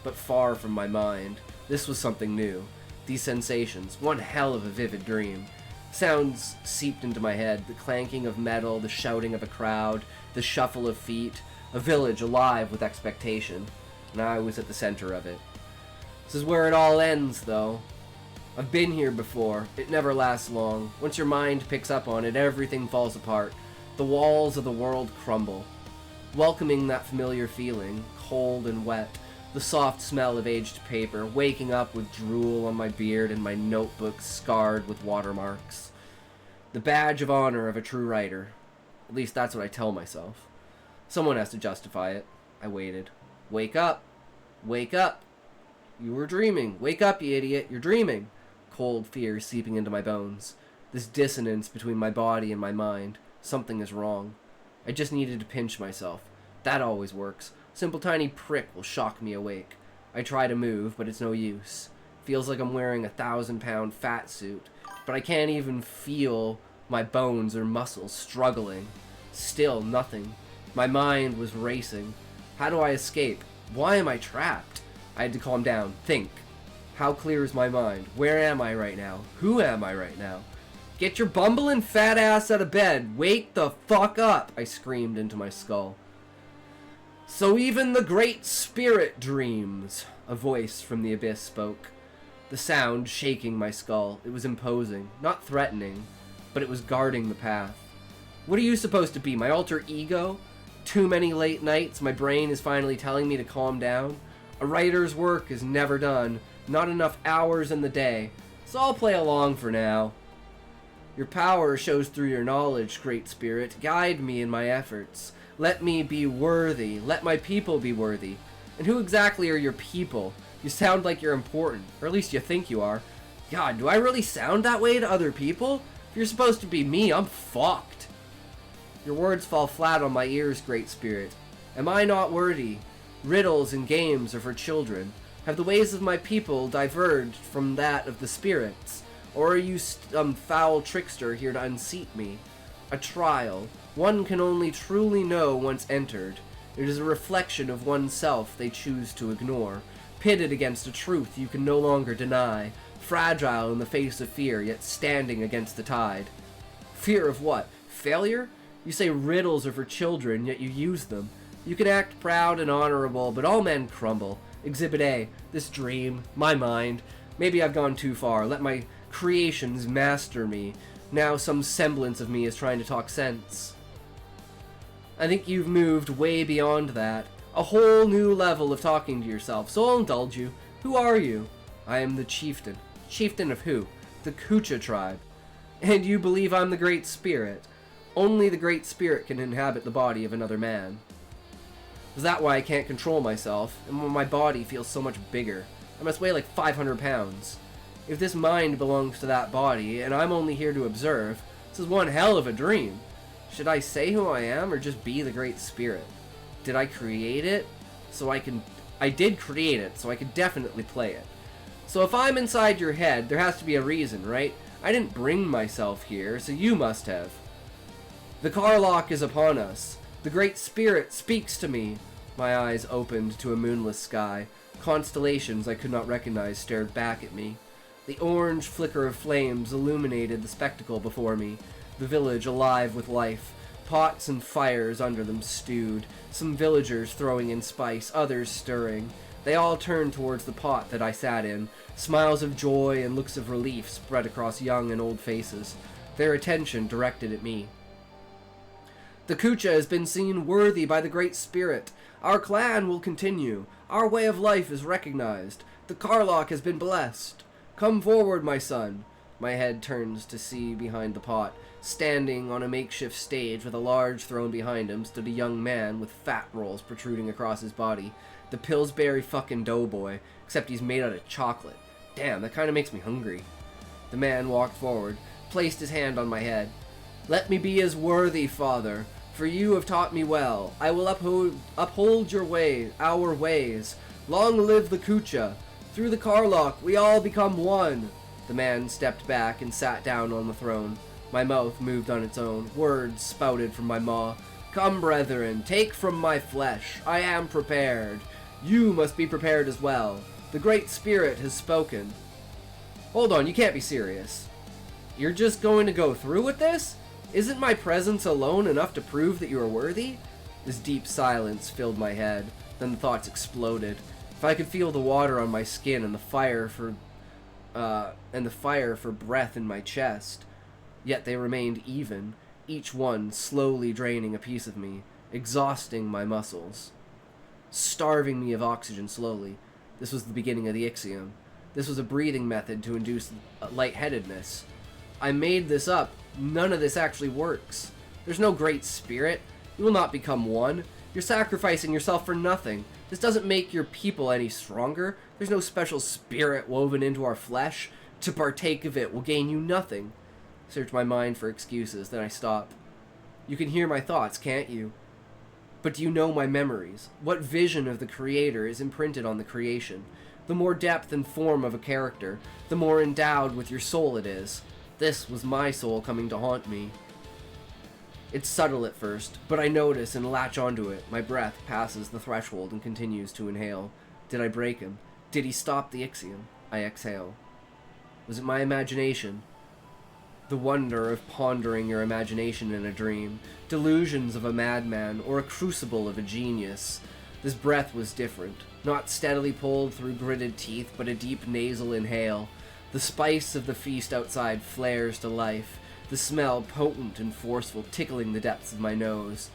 but far from my mind. This was something new. These sensations, one hell of a vivid dream. Sounds seeped into my head, the clanking of metal, the shouting of a crowd, the shuffle of feet, a village alive with expectation, and I was at the center of it. This is where it all ends, though. I've been here before. It never lasts long. Once your mind picks up on it, everything falls apart. The walls of the world crumble. Welcoming that familiar feeling, cold and wet, the soft smell of aged paper, waking up with drool on my beard and my notebook scarred with watermarks. The badge of honor of a true writer. At least that's what I tell myself. Someone has to justify it. I waited. Wake up! Wake up! You were dreaming. Wake up, you idiot. You're dreaming. Cold fear seeping into my bones. This dissonance between my body and my mind. Something is wrong. I just needed to pinch myself. That always works. Simple tiny prick will shock me awake. I try to move, but it's no use. Feels like I'm wearing a 1,000-pound fat suit, but I can't even feel my bones or muscles struggling. Still nothing. My mind was racing. How do I escape? Why am I trapped? I had to calm down. Think. How clear is my mind? Where am I right now? Who am I right now? Get your bumbling fat ass out of bed. Wake the fuck up, I screamed into my skull. So even the Great Spirit dreams, a voice from the abyss spoke. The sound shaking my skull. It was imposing, not threatening, but it was guarding the path. What are you supposed to be, my alter ego? Too many late nights, my brain is finally telling me to calm down. A writer's work is never done, not enough hours in the day, so I'll play along for now. Your power shows through your knowledge, Great Spirit. Guide me in my efforts. Let me be worthy. Let my people be worthy. And who exactly are your people? You sound like you're important, or at least you think you are. God, do I really sound that way to other people? If you're supposed to be me, I'm fucked. Your words fall flat on my ears, Great Spirit. Am I not worthy? Riddles and games are for children. Have the ways of my people diverged from that of the spirits? Or are you some foul trickster here to unseat me? A trial. One can only truly know once entered. It is a reflection of oneself they choose to ignore, pitted against a truth you can no longer deny, fragile in the face of fear, yet standing against the tide. Fear of what? Failure? You say riddles are for children, yet you use them. You can act proud and honorable, but all men crumble. Exhibit A, this dream, my mind. Maybe I've gone too far. Let my creations master me. Now some semblance of me is trying to talk sense. I think you've moved way beyond that. A whole new level of talking to yourself, so I'll indulge you. Who are you? I am the chieftain. Chieftain of who? The Kucha tribe. And you believe I'm the Great Spirit. Only the Great Spirit can inhabit the body of another man. Is that why I can't control myself, and why my body feels so much bigger? I must weigh like 500 pounds. If this mind belongs to that body, and I'm only here to observe, this is one hell of a dream. Should I say who I am, or just be the Great Spirit? Did I create it? I did create it, so I could definitely play it. So if I'm inside your head, there has to be a reason, right? I didn't bring myself here, so you must have. The Karlach is upon us. The Great Spirit speaks to me. My eyes opened to a moonless sky. Constellations I could not recognize stared back at me. The orange flicker of flames illuminated the spectacle before me. The village alive with life. Pots and fires under them stewed. Some villagers throwing in spice, others stirring. They all turned towards the pot that I sat in. Smiles of joy and looks of relief spread across young and old faces. Their attention directed at me. The Kucha has been seen worthy by the Great Spirit. Our clan will continue. Our way of life is recognized. The Karlach has been blessed. Come forward, my son. My head turns to see behind the pot. Standing on a makeshift stage with a large throne behind him stood a young man with fat rolls protruding across his body. The Pillsbury fucking doughboy, except he's made out of chocolate. Damn, that kind of makes me hungry. The man walked forward, placed his hand on my head. Let me be as worthy, father, for you have taught me well. I will uphold your way, our ways. Long live the Kucha. Through the Karlach, we all become one. The man stepped back and sat down on the throne. My mouth moved on its own. Words spouted from my maw. Come, brethren, take from my flesh. I am prepared. You must be prepared as well. The Great Spirit has spoken. Hold on, you can't be serious. You're just going to go through with this? Isn't my presence alone enough to prove that you are worthy? This deep silence filled my head. Then the thoughts exploded. If I could feel the water on my skin and the fire for breath in my chest. Yet they remained even, each one slowly draining a piece of me, exhausting my muscles, starving me of oxygen slowly. This was the beginning of the Ixiom. This was a breathing method to induce lightheadedness. I made this up. None of this actually works. There's no Great Spirit. You will not become one. You're sacrificing yourself for nothing. This doesn't make your people any stronger. There's no special spirit woven into our flesh. To partake of it will gain you nothing. Search my mind for excuses, then I stop. You can hear my thoughts, can't you? But do you know my memories? What vision of the Creator is imprinted on the creation? The more depth and form of a character, the more endowed with your soul it is. This was my soul coming to haunt me. It's subtle at first, but I notice and latch onto it. My breath passes the threshold and continues to inhale. Did I break him? Did he stop the Ixiom? I exhale. Was it my imagination? The wonder of pondering your imagination in a dream, delusions of a madman, or a crucible of a genius. This breath was different, not steadily pulled through gritted teeth, but a deep nasal inhale. The spice of the feast outside flares to life, the smell potent and forceful, tickling the depths of my nose.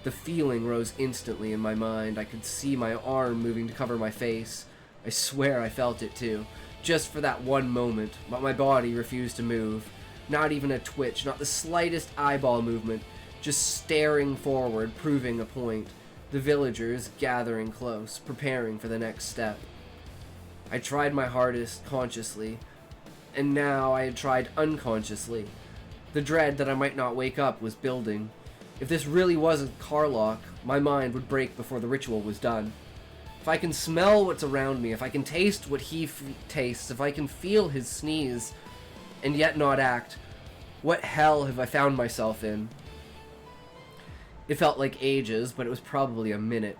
The feeling rose instantly in my mind. I could see my arm moving to cover my face. I swear I felt it too, just for that one moment, but my body refused to move. Not even a twitch, not the slightest eyeball movement, just staring forward, proving a point. The villagers gathering close, preparing for the next step. I tried my hardest consciously, and now I had tried unconsciously. The dread that I might not wake up was building. If this really wasn't Karlach, my mind would break before the ritual was done. If I can smell what's around me, if I can taste what he tastes, if I can feel his sneeze, and yet not act, what hell have I found myself in? It felt like ages, but it was probably a minute.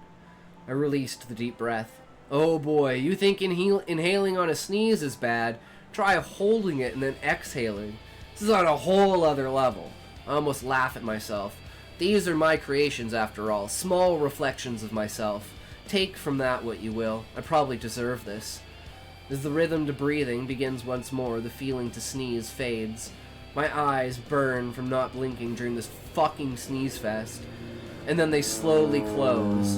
I released the deep breath. Oh boy, you think inhaling on a sneeze is bad? Try holding it and then exhaling. This is on a whole other level. I almost laugh at myself. These are my creations after all, small reflections of myself. Take from that what you will. I probably deserve this. As the rhythm to breathing begins once more, the feeling to sneeze fades. My eyes burn from not blinking during this fucking sneeze fest. And then they slowly close.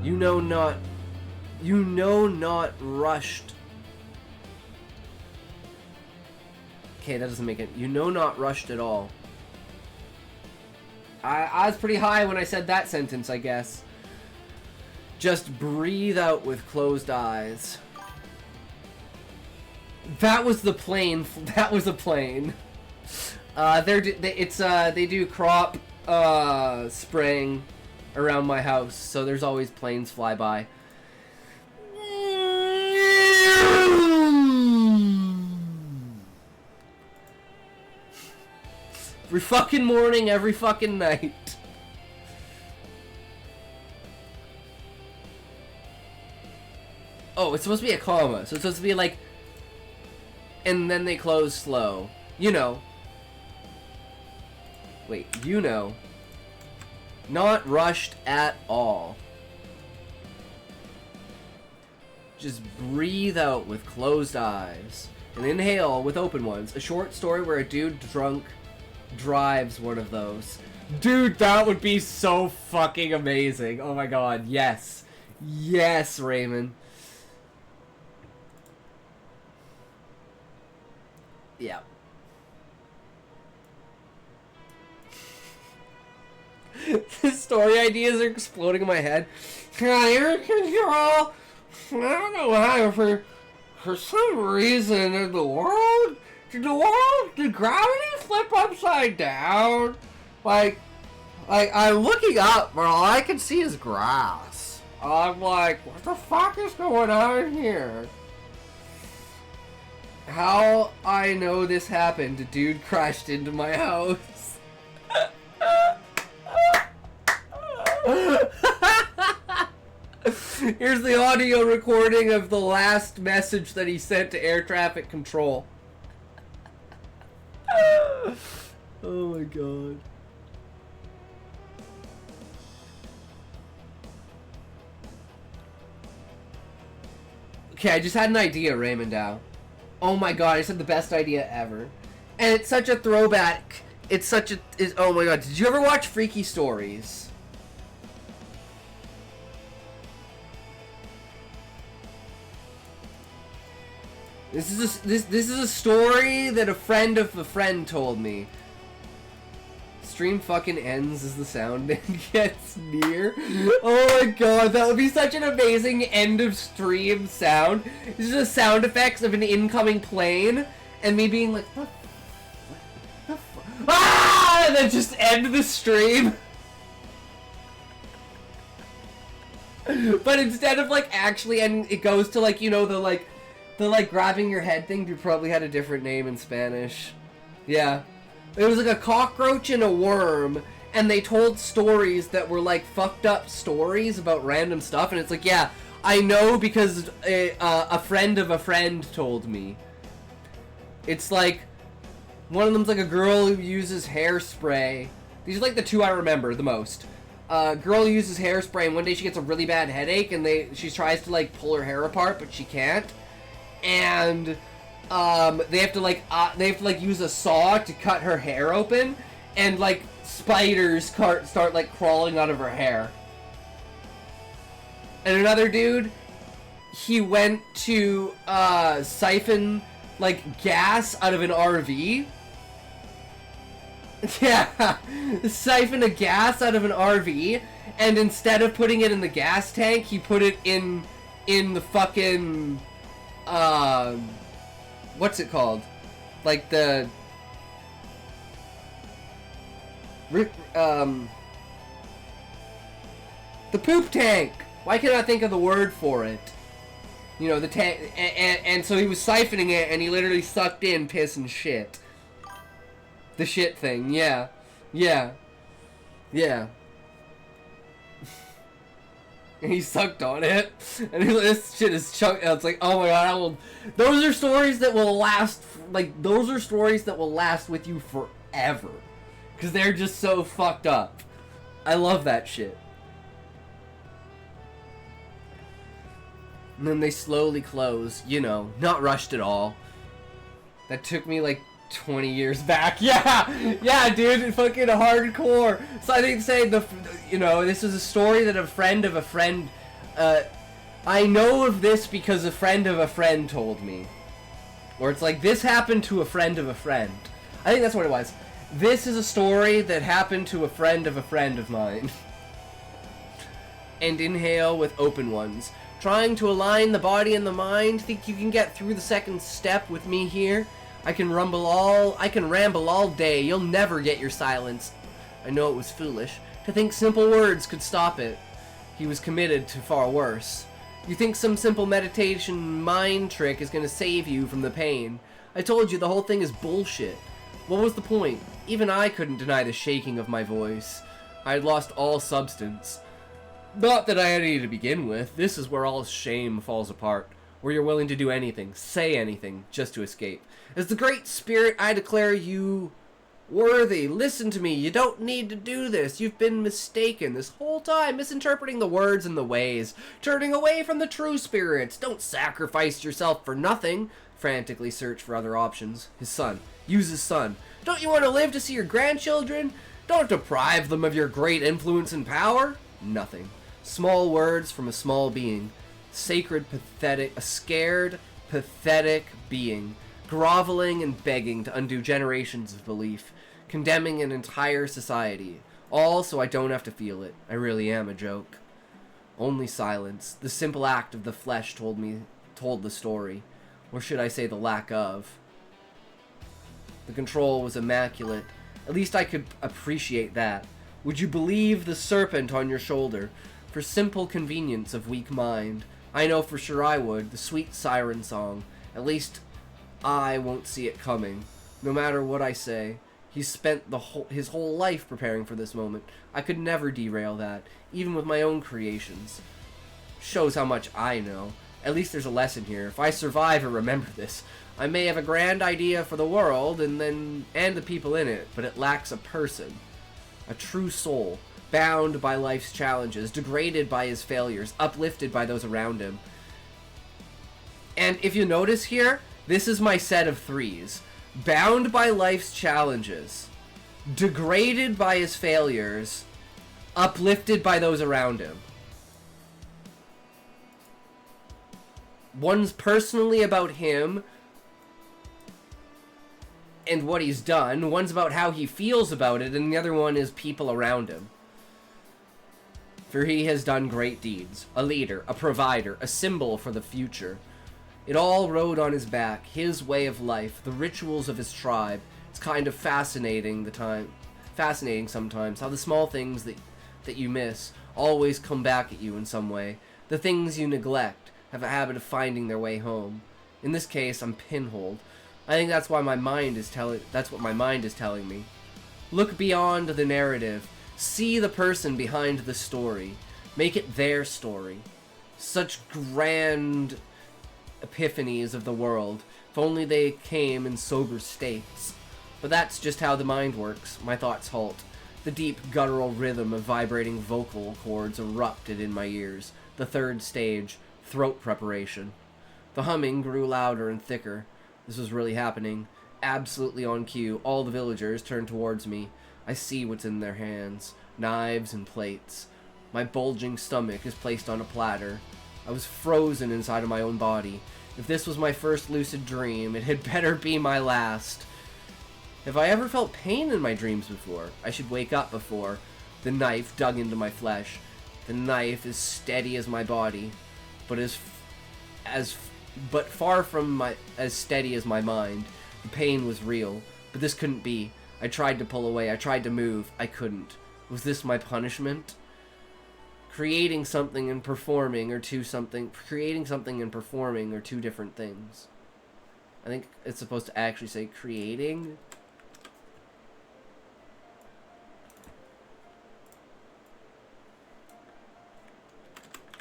You know not rushed. Okay, that doesn't make it. You know not rushed at all. I was pretty high when I said that sentence, I guess. Just breathe out with closed eyes. That was the plane. That was a plane. They do crop spraying around my house, so there's always planes fly by. Every fucking morning, every fucking night. Oh, it's supposed to be a comma, so it's supposed to be like, and then they close slow. You know. Wait, you know. Not rushed at all. Just breathe out with closed eyes. And inhale with open ones. A short story where a dude drunk drives one of those. Dude, that would be so fucking amazing. Oh my god, yes. Yes, Raymond. Yeah. The story ideas are exploding in my head. Air control. I don't know why, for some reason in the world, did gravity flip upside down? Like I'm looking up, but all I can see is grass. I'm like, what the fuck is going on here? How I know this happened, a dude crashed into my house. Here's the audio recording of the last message that he sent to air traffic control. Oh my god. Okay, I just had an idea, Raymond Dow. Oh my god, I just had the best idea ever. And it's such a throwback. It's such a... oh my god, did you ever watch Freaky Stories? This is a story that a friend of a friend told me. Stream fucking ends as the sound gets near. Oh my god, that would be such an amazing end of stream sound. This is the sound effects of an incoming plane, and me being like, what the ah! And then just end the stream. But instead of like actually ending, it goes to like, you know, the like grabbing your head thing. You probably had a different name in Spanish. Yeah. It was like a cockroach and a worm, and they told stories that were like fucked up stories about random stuff, and it's like, yeah, I know because a friend of a friend told me. It's like, one of them's like a girl who uses hairspray. These are like the two I remember the most. Girl who uses hairspray, and one day she gets a really bad headache, and she tries to like pull her hair apart, but she can't. And they have to like use a saw to cut her hair open, and like spiders start like crawling out of her hair. And another dude, he went to siphon like gas out of an RV. Yeah, siphon a gas out of an RV, and instead of putting it in the gas tank, he put it in the fucking what's it called? Like the poop tank. Why can't I think of the word for it? You know, the tank, and so he was siphoning it, and he literally sucked in piss and shit. The shit thing, yeah. Yeah. Yeah. And he sucked on it, and this shit is chunk. It's like, oh my god, those are stories that will last. Like, those are stories that will last with you forever, because they're just so fucked up. I love that shit. And then they slowly close. You know, not rushed at all. That took me like 20 years back. Yeah, dude, fucking hardcore. So I think you know, this is a story that a friend of a friend, I know of this because a friend of a friend told me. Or it's like, this happened to a friend of a friend. I think that's what it was. This is a story that happened to a friend of mine. and inhale with open ones. Trying to align the body and the mind. Think you can get through the second step with me here? I can ramble all day. You'll never get your silence. I know it was foolish. To think simple words could stop it. He was committed to far worse. You think some simple meditation mind trick is going to save you from the pain. I told you the whole thing is bullshit. What was the point? Even I couldn't deny the shaking of my voice. I had lost all substance. Not that I had any to begin with. This is where all shame falls apart. Where you're willing to do anything, say anything, just to escape. As the Great Spirit, I declare you worthy. Listen to me. You don't need to do this. You've been mistaken this whole time, misinterpreting the words and the ways, turning away from the true spirits. Don't sacrifice yourself for nothing. Frantically search for other options. His son. Use his son. Don't you want to live to see your grandchildren? Don't deprive them of your great influence and power. Nothing. Small words from a small being. Sacred, pathetic, a scared, pathetic being. Groveling and begging to undo generations of belief, condemning an entire society, all so I don't have to feel it. I really am a joke. Only silence, the simple act of the flesh told the story, or should I say the lack of. The control was immaculate. At least I could appreciate that. Would you believe the serpent on your shoulder? For simple convenience of weak mind. I know for sure I would. The sweet siren song. At least I won't see it coming. No matter what I say, he's spent his whole life preparing for this moment. I could never derail that, even with my own creations. Shows how much I know. At least there's a lesson here. If I survive and remember this, I may have a grand idea for the world and the people in it, but it lacks a person. A true soul, bound by life's challenges, degraded by his failures, uplifted by those around him. And if you notice here, this is my set of threes. Bound by life's challenges, degraded by his failures, uplifted by those around him. One's personally about him and what he's done. One's about how he feels about it, and the other one is people around him. For he has done great deeds. A leader, a provider, a symbol for the future. It all rode on his back, his way of life, the rituals of his tribe. It's kind of fascinating sometimes, how the small things that you miss always come back at you in some way. The things you neglect have a habit of finding their way home. In this case, I'm pinholed. I think that's what my mind is telling me. Look beyond the narrative. See the person behind the story. Make it their story. Such grand epiphanies of the world. If only they came in sober states. But that's just how the mind works. My thoughts halt. The deep guttural rhythm of vibrating vocal cords erupted in my ears. The third stage, throat preparation. The humming grew louder and thicker. This was really happening. Absolutely on cue. All the villagers turned towards me. I see what's in their hands. Knives and plates. My bulging stomach is placed on a platter. I was frozen inside of my own body. If this was my first lucid dream, it had better be my last. Have I ever felt pain in my dreams before? I should wake up before. The knife dug into my flesh. The knife is steady as my body, but far from as steady as my mind. The pain was real, but this couldn't be. I tried to pull away. I tried to move. I couldn't. Was this my punishment? Creating something and performing are two different things. I think it's supposed to actually say creating.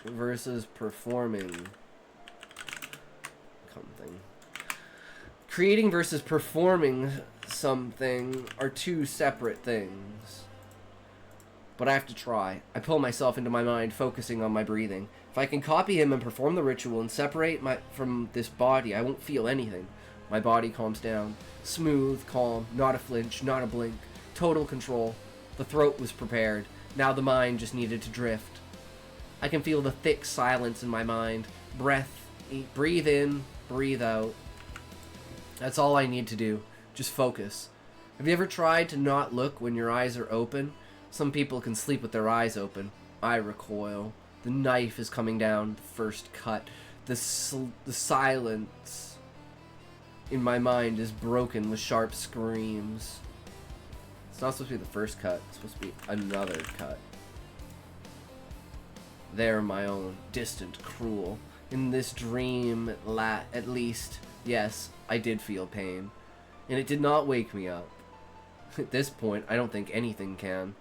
Versus performing something. Creating versus performing something are two separate things. But I have to try. I pull myself into my mind, focusing on my breathing. If I can copy him and perform the ritual and separate from this body, I won't feel anything. My body calms down. Smooth, calm, not a flinch, not a blink. Total control. The throat was prepared. Now the mind just needed to drift. I can feel the thick silence in my mind. Breathe in, breathe out. That's all I need to do. Just focus. Have you ever tried to not look when your eyes are open? Some people can sleep with their eyes open. I recoil. The knife is coming down, the first cut. The silence in my mind is broken with sharp screams. It's not supposed to be the first cut, it's supposed to be another cut. They're my own, distant, cruel. In this dream, at least, yes, I did feel pain. And it did not wake me up. At this point, I don't think anything can.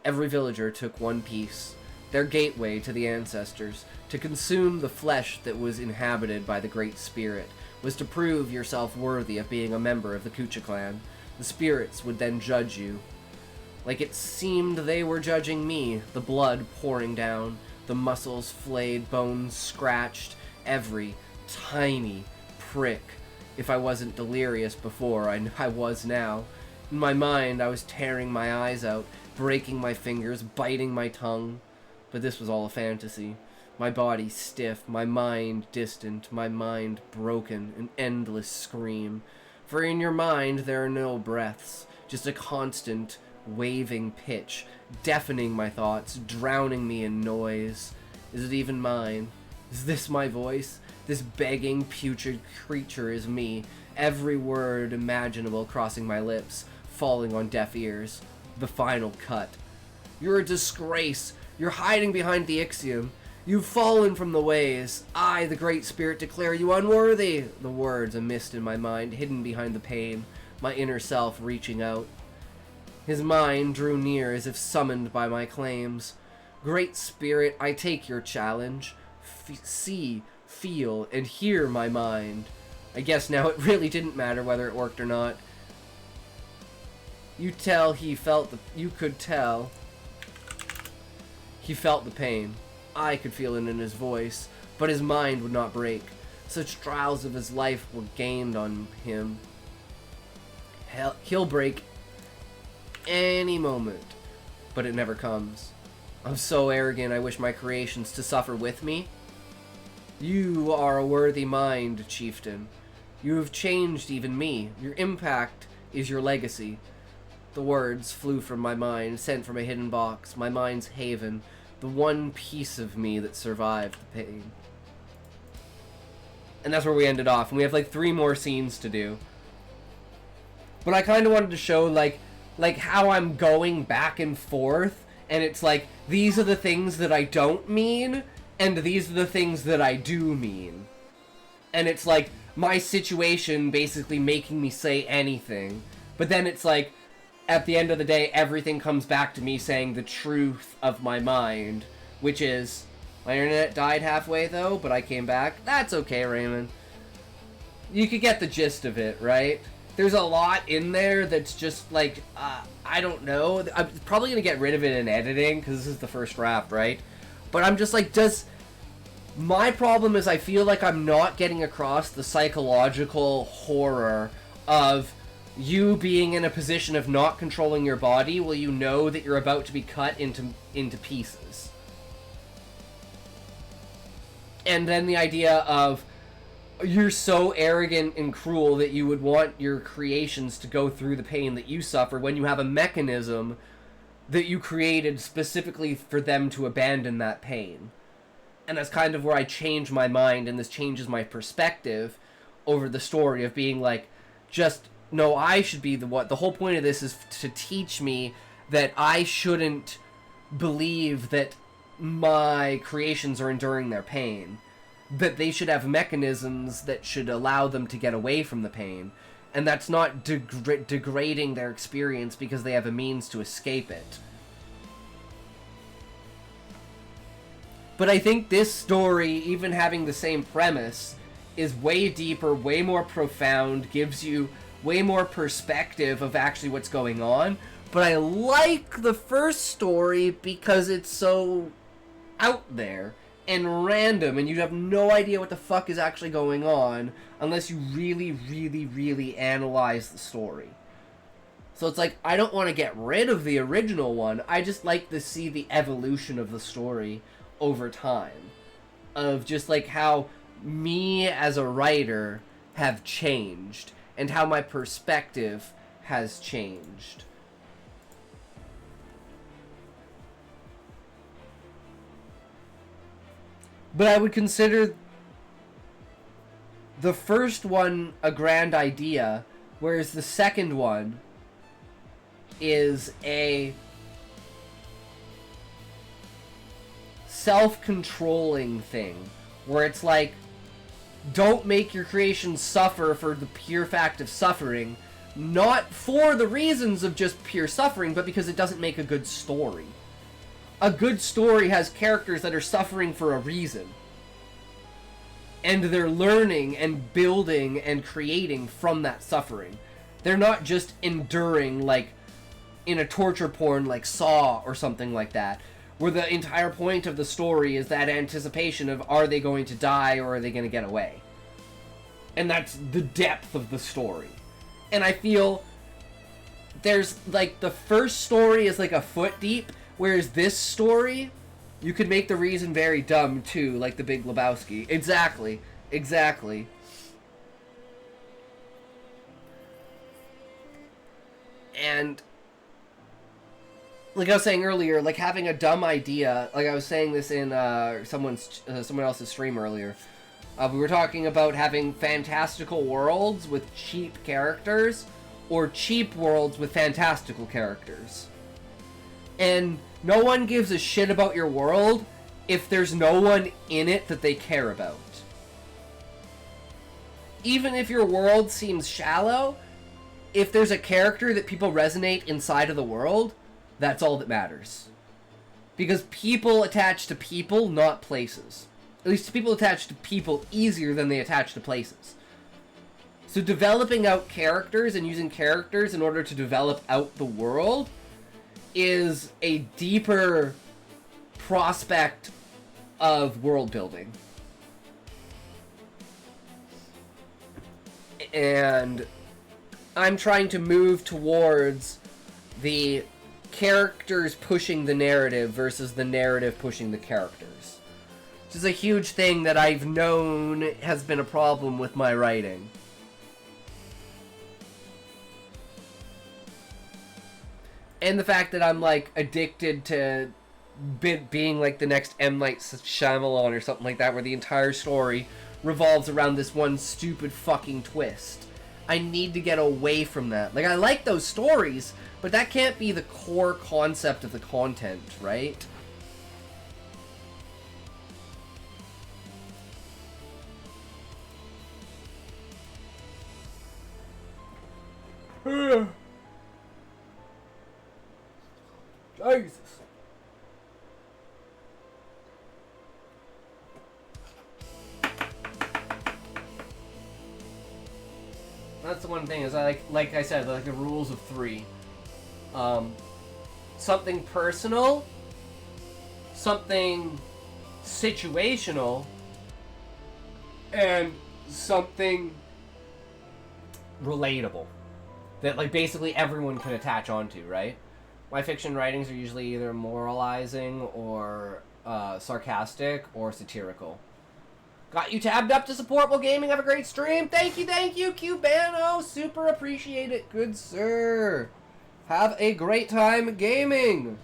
Every villager took one piece, their gateway to the ancestors. To consume the flesh that was inhabited by the Great Spirit was to prove yourself worthy of being a member of the Kucha clan. The spirits would then judge you. Like it seemed they were judging me, the blood pouring down, the muscles flayed, bones scratched, every tiny prick. If I wasn't delirious before, I was now. In my mind, I was tearing my eyes out, breaking my fingers, biting my tongue. But this was all a fantasy. My body stiff, my mind distant, my mind broken, an endless scream. For in your mind there are no breaths, just a constant, waving pitch, deafening my thoughts, drowning me in noise. Is it even mine? Is this my voice? This begging, putrid creature is me, every word imaginable crossing my lips, falling on deaf ears. The final cut. You're a disgrace. You're hiding behind the Ixiom. You've fallen from the ways. I, the Great Spirit, declare you unworthy. The words a mist in my mind, hidden behind the pain, my inner self reaching out. His mind drew near as if summoned by my claims. Great Spirit, I take your challenge. See, feel, and hear my mind. I guess now it really didn't matter whether it worked or not. You could tell he felt the pain. I could feel it in his voice, but his mind would not break. Such trials of his life were gained on him. He'll break any moment, but it never comes. I'm so arrogant, I wish my creations to suffer with me. You are a worthy mind, chieftain. You have changed even me. Your impact is your legacy. The words flew from my mind, sent from a hidden box, my mind's haven, the one piece of me that survived the pain. And that's where we ended off, and we have like 3 more scenes to do. But I kind of wanted to show like how I'm going back and forth, and it's like, these are the things that I don't mean, and these are the things that I do mean. And it's like, my situation basically making me say anything. But then it's like, at the end of the day, everything comes back to me saying the truth of my mind, which is, my internet died halfway though, but I came back. That's okay, Raymond. You could get the gist of it, right? There's a lot in there that's just like, I don't know. I'm probably going to get rid of it in editing, because this is the first draft, right? But I'm just like, my problem is I feel like I'm not getting across the psychological horror of you being in a position of not controlling your body while you know that you're about to be cut into pieces. And then the idea of you're so arrogant and cruel that you would want your creations to go through the pain that you suffer when you have a mechanism that you created specifically for them to abandon that pain. And that's kind of where I change my mind, and this changes my perspective over the story of being like, no, I should be the one. The whole point of this is to teach me that I shouldn't believe that my creations are enduring their pain. That they should have mechanisms that should allow them to get away from the pain. And that's not degrading their experience because they have a means to escape it. But I think this story, even having the same premise, is way deeper, way more profound, gives you way more perspective of actually what's going on. But I like the first story because it's so out there and random, and you have no idea what the fuck is actually going on unless you really, really, really analyze the story. So it's like, I don't want to get rid of the original one, I just like to see the evolution of the story over time. Of just like how me as a writer have changed, and how my perspective has changed. But I would consider the first one a grand idea, whereas the second one is a self-controlling thing, where it's like, don't make your creation suffer for the pure fact of suffering, not for the reasons of just pure suffering, but because it doesn't make a good story. A good story has characters that are suffering for a reason. And they're learning and building and creating from that suffering. They're not just enduring like in a torture porn like Saw or something like that, where the entire point of the story is that anticipation of, are they going to die or are they going to get away? And that's the depth of the story. And I feel there's like, the first story is like a foot deep, whereas this story, you could make the reason very dumb too, like the Big Lebowski. Exactly. Exactly. And like I was saying earlier, like having a dumb idea, like I was saying this in someone else's stream earlier. We were talking about having fantastical worlds with cheap characters, or cheap worlds with fantastical characters. And no one gives a shit about your world if there's no one in it that they care about. Even if your world seems shallow, if there's a character that people resonate inside of the world, that's all that matters. Because people attach to people, not places. At least people attach to people easier than they attach to places. So developing out characters and using characters in order to develop out the world is a deeper prospect of world building. And I'm trying to move towards the characters pushing the narrative versus the narrative pushing the characters. This is a huge thing that I've known has been a problem with my writing. And the fact that I'm like addicted to being like the next M. Night Shyamalan or something like that, where the entire story revolves around this one stupid fucking twist. I need to get away from that. Like, I like those stories, but that can't be the core concept of the content, right? Jesus. That's the one thing, is I like I said, like the rules of three. Something personal, something situational, and something relatable. That like basically everyone can attach onto, right? My fiction writings are usually either moralizing or sarcastic or satirical. Got you tabbed up to support while gaming. Have a great stream. Thank you, Cubano. Super appreciate it, good sir. Have a great time gaming.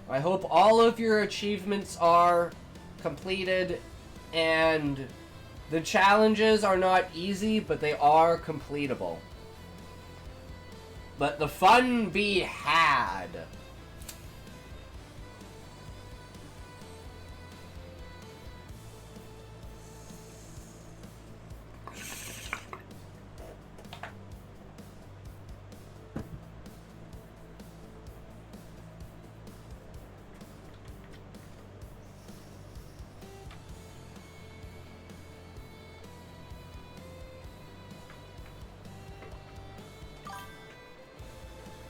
I hope all of your achievements are completed, and the challenges are not easy, but they are completable. Let the fun be had.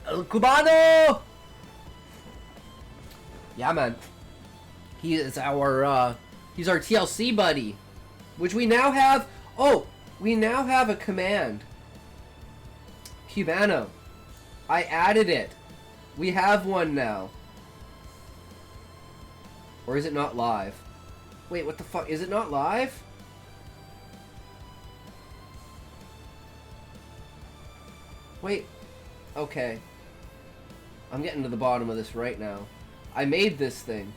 El Cubano! Yeah, man. He is our, he's our TLC buddy. Which we now have... Oh! We now have a command. Cubano. I added it. We have one now. Or is it not live? Wait, what the fuck? Is it not live? Wait. Okay. I'm getting to the bottom of this right now. I made this thing.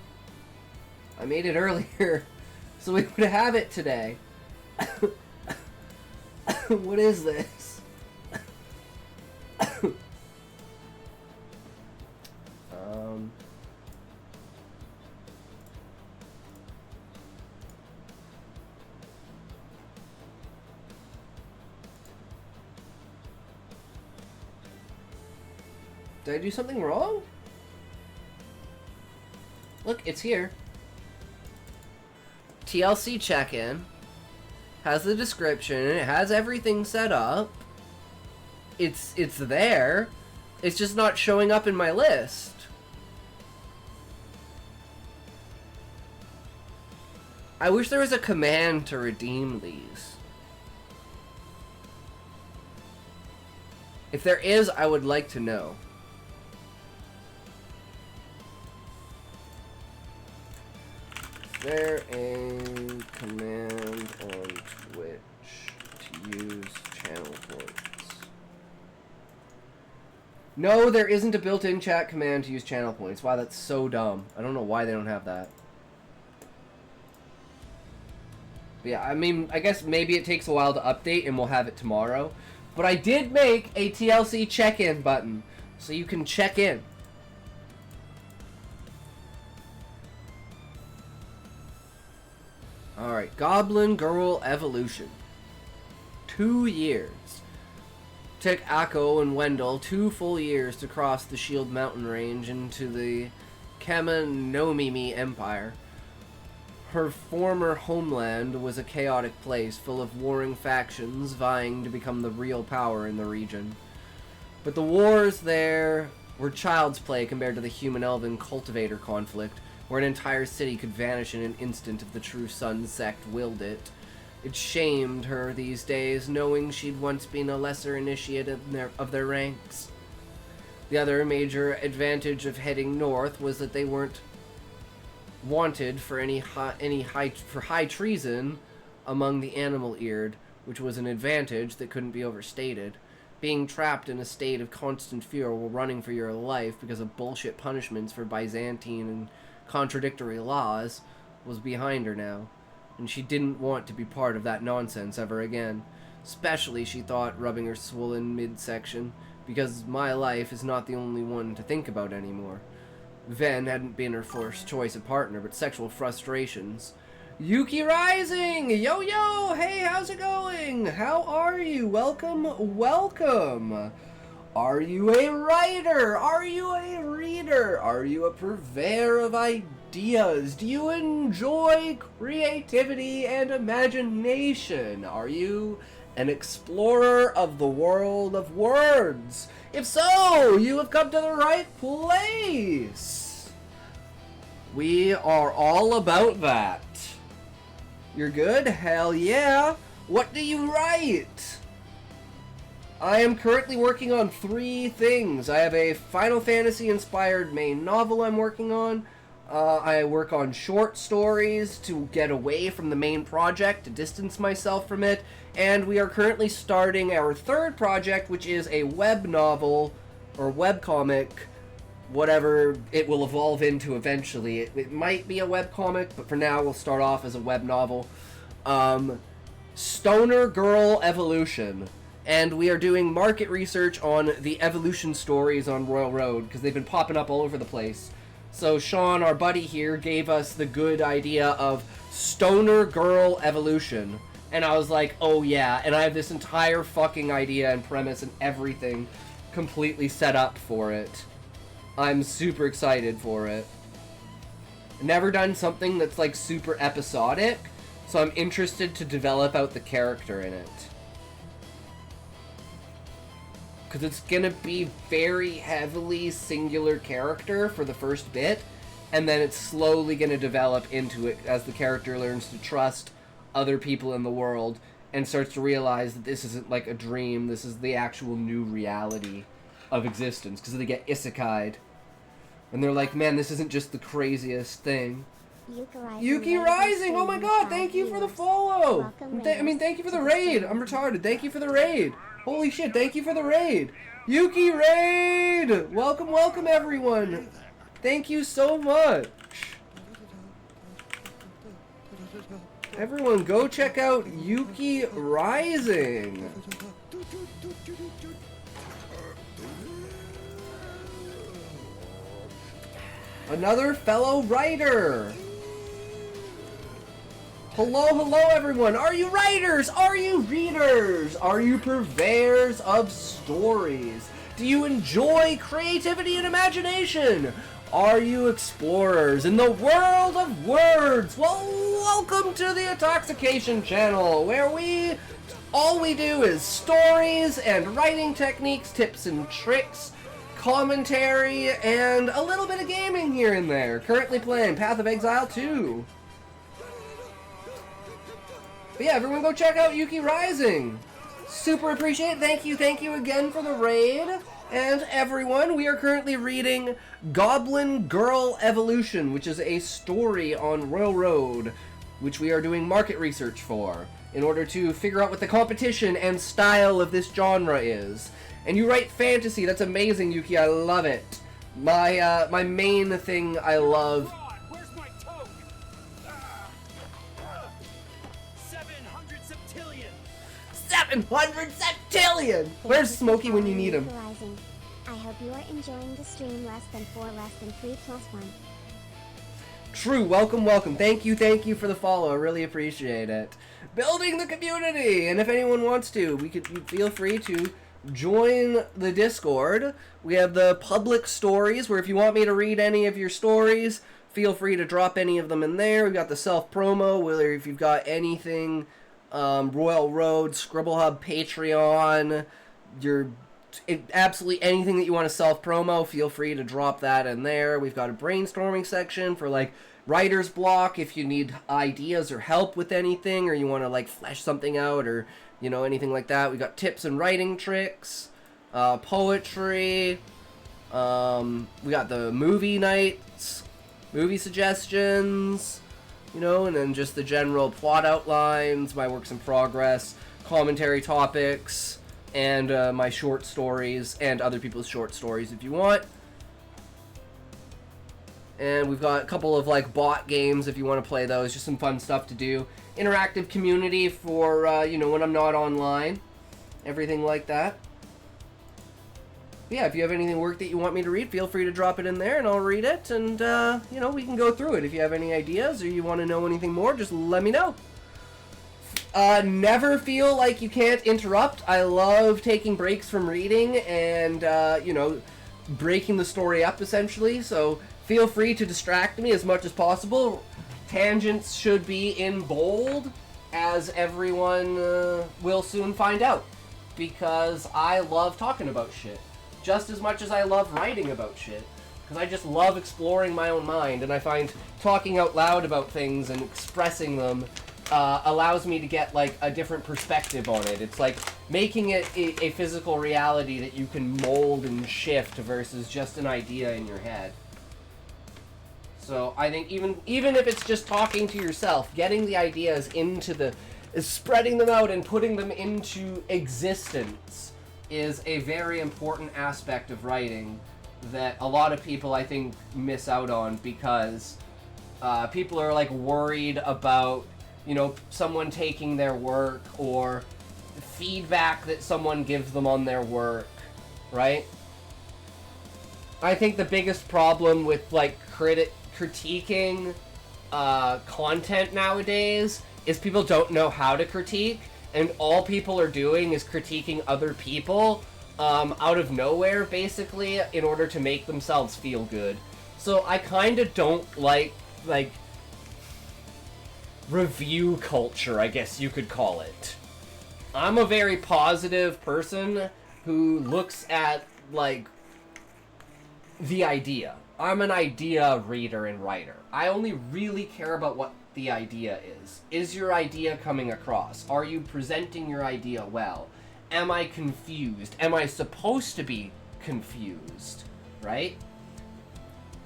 I made it earlier, so we would have it today. What is this? Did I do something wrong? Look, it's here. TLC check-in. Has the description, it has everything set up. It's there. It's just not showing up in my list. I wish there was a command to redeem these. If there is, I would like to know. Is there a command on Twitch to use channel points? No, there isn't a built-in chat command to use channel points. Wow, that's so dumb. I don't know why they don't have that. But yeah, I mean, I guess maybe it takes a while to update and we'll have it tomorrow. But I did make a TLC check-in button, so you can check in. Alright, Goblin Girl Evolution. 2 years. Took Akko and Wendell 2 full years to cross the Shield Mountain Range into the Kamanomimi Empire. Her former homeland was a chaotic place full of warring factions vying to become the real power in the region. But the wars there were child's play compared to the human-elven cultivator conflict, where an entire city could vanish in an instant if the true Sun sect willed it. It shamed her these days, knowing she'd once been a lesser initiate of their ranks. The other major advantage of heading north was that they weren't wanted for high treason among the animal-eared, which was an advantage that couldn't be overstated. Being trapped in a state of constant fear while running for your life because of bullshit punishments for Byzantine and contradictory laws was behind her now, and she didn't want to be part of that nonsense ever again. Especially, she thought, rubbing her swollen midsection, because my life is not the only one to think about anymore. Ven hadn't been her first choice of partner, but sexual frustrations. Yuki Rising! Yo yo! Hey, how's it going? How are you? Welcome, welcome! Are you a writer? Are you a reader? Are you a purveyor of ideas? Do you enjoy creativity and imagination? Are you an explorer of the world of words? If so, you have come to the right place. We are all about that. You're good? Hell yeah. What do you write? I am currently working on 3 things. I have a Final Fantasy inspired main novel I'm working on. I work on short stories to get away from the main project, to distance myself from it. And we are currently starting our 3rd project, which is a web novel, or webcomic, whatever it will evolve into eventually. It might be a webcomic, but for now we'll start off as a web novel. Stoner Girl Evolution. And we are doing market research on the evolution stories on Royal Road, because they've been popping up all over the place. So Sean, our buddy here, gave us the good idea of Stoner Girl Evolution. And I was like, oh yeah, and I have this entire fucking idea and premise and everything completely set up for it. I'm super excited for it. Never done something that's like super episodic, so I'm interested to develop out the character in it. Because it's going to be very heavily singular character for the first bit, and then it's slowly going to develop into it as the character learns to trust other people in the world and starts to realize that this isn't like a dream, this is the actual new reality of existence, because they get isekai'd. And they're like, man, this isn't just the craziest thing. Yuki Rising! Oh my god, thank you for the follow! Thank you for the raid! I'm retarded, thank you for the raid! Holy shit, thank you for the raid! Yuki Raid! Welcome, welcome everyone! Thank you so much! Everyone, go check out Yuki Rising. Another fellow writer. Hello, hello everyone. Are you writers? Are you readers? Are you purveyors of stories? Do you enjoy creativity and imagination? Are you explorers in the world of words? Well, welcome to the Intoxication Channel, where all we do is stories and writing techniques, tips and tricks, commentary, and a little bit of gaming here and there. Currently playing Path of Exile 2. But yeah, everyone go check out Yuki Rising. Super appreciate it. Thank you again for the raid. And everyone, we are currently reading Goblin Girl Evolution, which is a story on Railroad, which we are doing market research for, in order to figure out what the competition and style of this genre is. And you write fantasy, that's amazing, Yuki, I love it. My main thing I love... Where's my toad? 700 septillion! 700 septillion! Where's Smokey when you need him? I hope you are enjoying the stream. Less than 4, less than 3, plus 1. True, welcome. Thank you for the follow. I really appreciate it. Building the community! And if anyone wants to, you feel free to join the Discord. We have the public stories, where if you want me to read any of your stories, feel free to drop any of them in there. We've got the self-promo, whether if you've got anything, Royal Road, Scribble Hub, Patreon, absolutely anything that you want to self-promo, feel free to drop that in there. We've got a brainstorming section for, like, writer's block if you need ideas or help with anything, or you want to, like, flesh something out, or, you know, anything like that. We've got tips and writing tricks, poetry, we got the movie nights, movie suggestions, you know, and then just the general plot outlines, my works in progress, commentary topics, and my short stories, and other people's short stories if you want. And we've got a couple of, like, bot games if you want to play those, just some fun stuff to do. Interactive community for, you know, when I'm not online, everything like that. But yeah, if you have anything work that you want me to read, feel free to drop it in there and I'll read it, and, you know, we can go through it. If you have any ideas or you want to know anything more, just let me know. Never feel like you can't interrupt. I love taking breaks from reading and, you know, breaking the story up, essentially, so feel free to distract me as much as possible. Tangents should be in bold, as everyone will soon find out, because I love talking about shit, just as much as I love writing about shit, because I just love exploring my own mind, and I find talking out loud about things and expressing them allows me to get, like, a different perspective on it. It's like making it a physical reality that you can mold and shift versus just an idea in your head. So I think even if it's just talking to yourself, getting the ideas spreading them out and putting them into existence is a very important aspect of writing that a lot of people, I think, miss out on, because people are, like, worried about, you know, someone taking their work or feedback that someone gives them on their work, right? I think the biggest problem with, like, critiquing content nowadays is people don't know how to critique, and all people are doing is critiquing other people out of nowhere, basically, in order to make themselves feel good. So I kind of don't like review culture, I guess you could call it. I'm a very positive person who looks at, like, the idea. I'm an idea reader and writer. I only really care about what the idea is. Is your idea coming across? Are you presenting your idea well? Am I confused? Am I supposed to be confused? Right?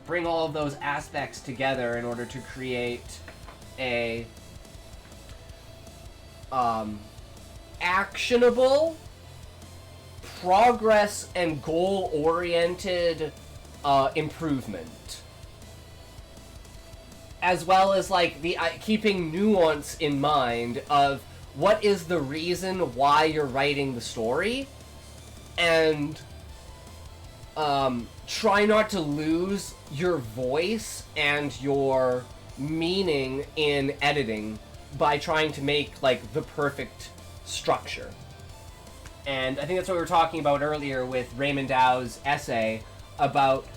Bring all of those aspects together in order to create a actionable, progress and goal-oriented improvement. as well as like the keeping nuance in mind of what is the reason why you're writing the story, and try not to lose your voice and your meaning in editing by trying to make like the perfect structure. And I think that's what we were talking about earlier with Raymond Dow's essay about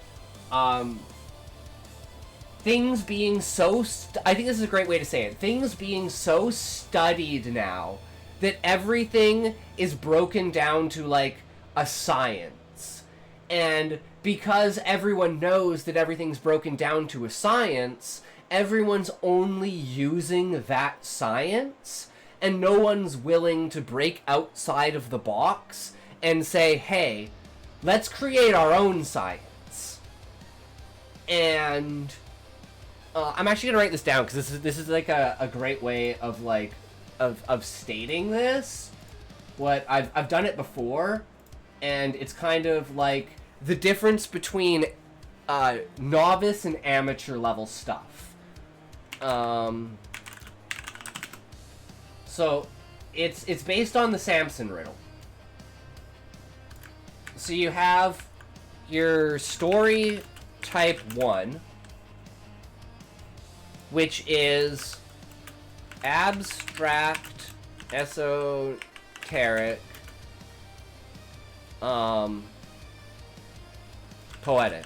things being so... I think this is a great way to say it. Things being so studied now that everything is broken down to, like, a science. And because everyone knows that everything's broken down to a science, everyone's only using that science, and no one's willing to break outside of the box and say, hey, let's create our own science. And I'm actually gonna write this down because this is like a great way of like of stating this. What I've done it before, and it's kind of like the difference between novice and amateur level stuff. So it's based on the Samson riddle. So you have your story type 1, which is abstract, esoteric, poetic.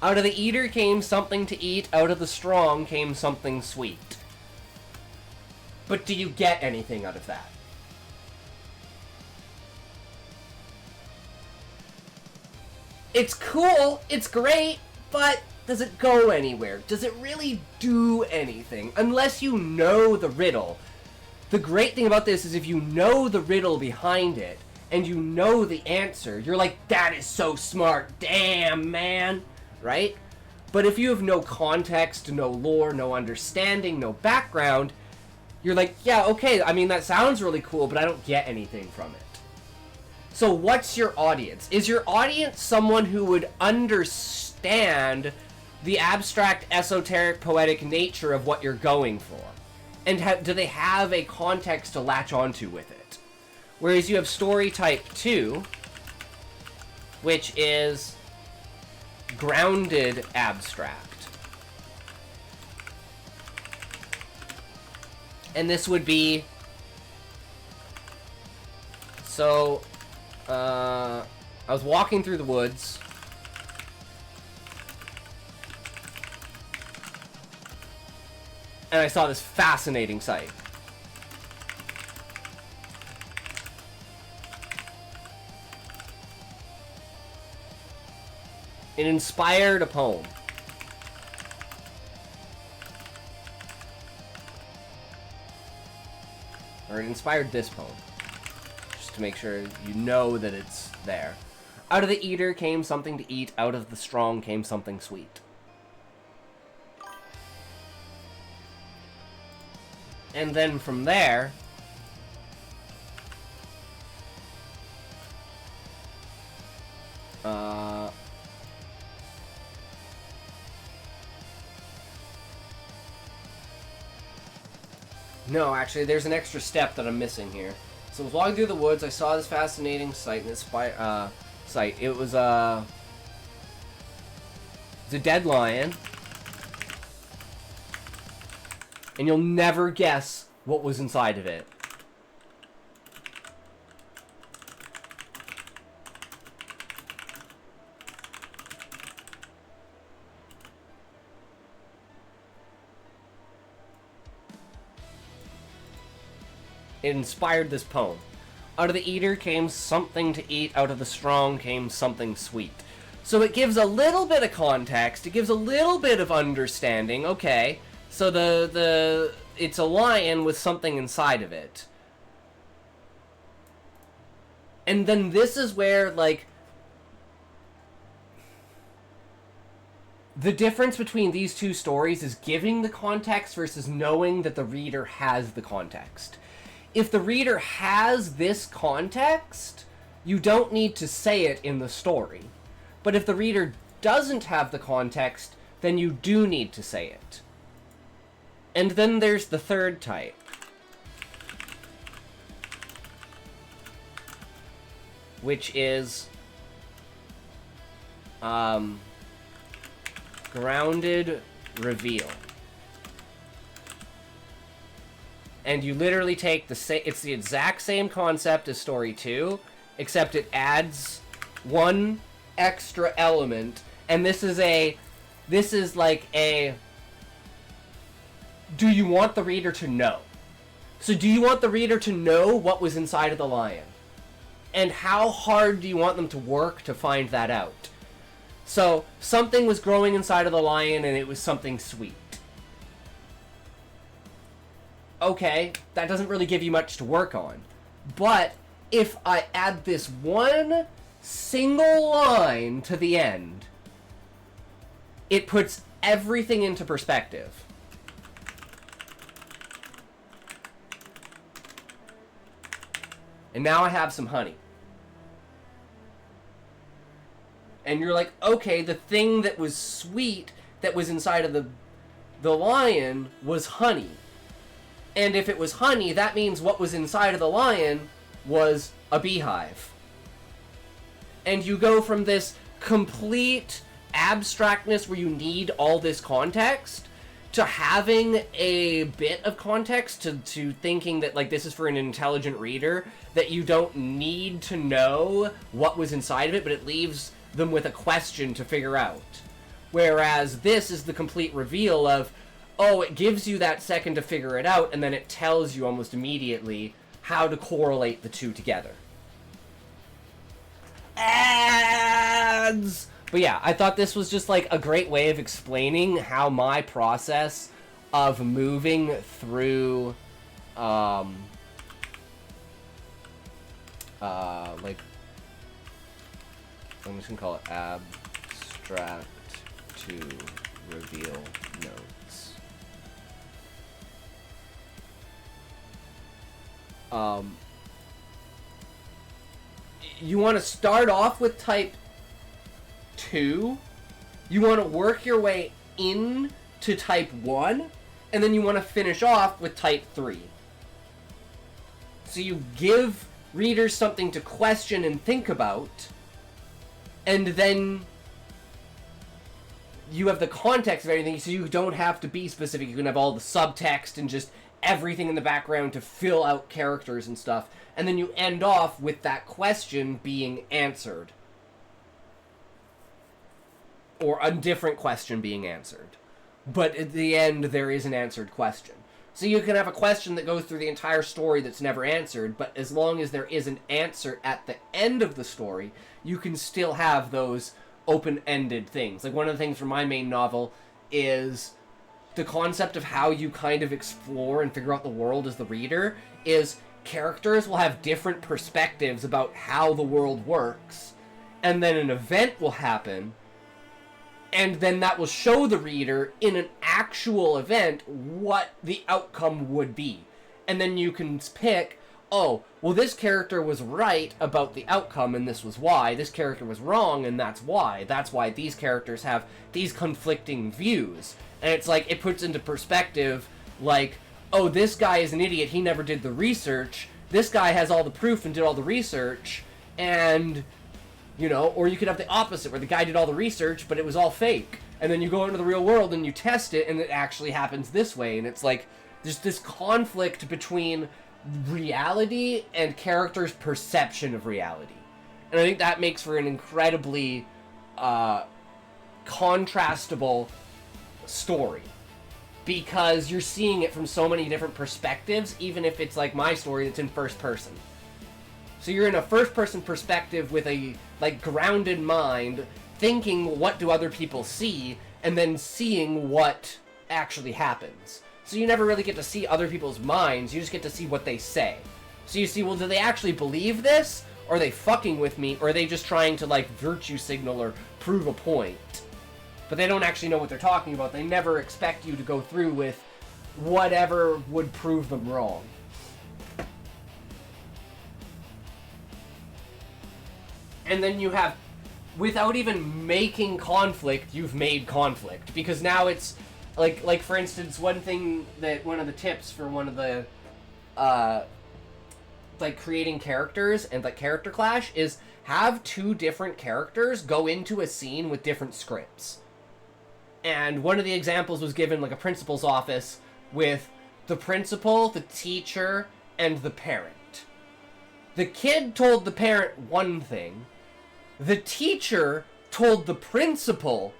Out of the eater came something to eat, out of the strong came something sweet. But do you get anything out of that? It's cool, it's great, but does it go anywhere? Does it really do anything? Unless you know the riddle. The great thing about this is if you know the riddle behind it, and you know the answer, you're like, that is so smart, damn, man, right? But if you have no context, no lore, no understanding, no background, you're like, yeah, okay, I mean, that sounds really cool, but I don't get anything from it. So what's your audience? Is your audience someone who would understand the abstract, esoteric, poetic nature of what you're going for? And do they have a context to latch onto with it? Whereas you have story type 2, which is grounded abstract. And this would be... So... I was walking through the woods. And I saw this fascinating sight. It inspired a poem. Or it inspired this poem. To make sure you know that it's there. Out of the eater came something to eat, out of the strong came something sweet. And then from there, no, actually, there's an extra step that I'm missing here. So I was walking through the woods, I saw this fascinating sight, It was a dead lion. And you'll never guess what was inside of it. It inspired this poem. Out of the eater came something to eat, out of the strong came something sweet. So it gives a little bit of context, it gives a little bit of understanding, okay, so it's a lion with something inside of it. And then this is where, like, the difference between these two stories is giving the context versus knowing that the reader has the context. If the reader has this context, you don't need to say it in the story. But if the reader doesn't have the context, then you do need to say it. And then there's the third type. Which is grounded reveal. And you literally take it's the exact same concept as story 2, except it adds one extra element, and this is like a do you want the reader to know? So do you want the reader to know what was inside of the lion? And how hard do you want them to work to find that out? So, something was growing inside of the lion and it was something sweet. Okay, that doesn't really give you much to work on. But, if I add this one single line to the end, it puts everything into perspective. And now I have some honey. And you're like, okay, the thing that was sweet that was inside of the lion was honey. And if it was honey, that means what was inside of the lion was a beehive. And you go from this complete abstractness where you need all this context to having a bit of context, to thinking that, like, this is for an intelligent reader, that you don't need to know what was inside of it, but it leaves them with a question to figure out. Whereas this is the complete reveal of, oh, it gives you that second to figure it out, and then it tells you almost immediately how to correlate the two together. Ads! But yeah, I thought this was just like a great way of explaining how my process of moving through, like, I'm just gonna call it abstract to reveal notes. You want to start off with type 2, you want to work your way in to type 1, and then you want to finish off with type 3. So you give readers something to question and think about, and then you have the context of everything, so you don't have to be specific. You can have all the subtext and just everything in the background to fill out characters and stuff, and then you end off with that question being answered. Or a different question being answered. But at the end, there is an answered question. So you can have a question that goes through the entire story that's never answered, but as long as there is an answer at the end of the story, you can still have those open-ended things. Like, one of the things from my main novel is the concept of how you kind of explore and figure out the world as the reader is characters will have different perspectives about how the world works, and then an event will happen, and then that will show the reader in an actual event what the outcome would be. And then you can pick, oh, well, this character was right about the outcome and this was why. This character was wrong and that's why. That's why these characters have these conflicting views. And it's like, it puts into perspective, like, oh, this guy is an idiot, he never did the research. This guy has all the proof and did all the research. And, you know, or you could have the opposite, where the guy did all the research, but it was all fake. And then you go into the real world and you test it, and it actually happens this way. And it's like, there's this conflict between reality and characters' perception of reality. And I think that makes for an incredibly contrastable story. Because you're seeing it from so many different perspectives, even if it's like my story that's in first person. So you're in a first-person perspective with a, like, grounded mind, thinking what do other people see, and then seeing what actually happens. So you never really get to see other people's minds, you just get to see what they say. So you see, well, do they actually believe this? Or are they fucking with me? Or are they just trying to, like, virtue signal or prove a point? But they don't actually know what they're talking about. They never expect you to go through with whatever would prove them wrong. And then you have without even making conflict, you've made conflict. Because now it's, like for instance, one of the tips for one of the, like, creating characters and, like, character clash is have 2 different characters go into a scene with different scripts. And one of the examples was given, like, a principal's office with the principal, the teacher, and the parent. The kid told the parent one thing. The teacher told the principal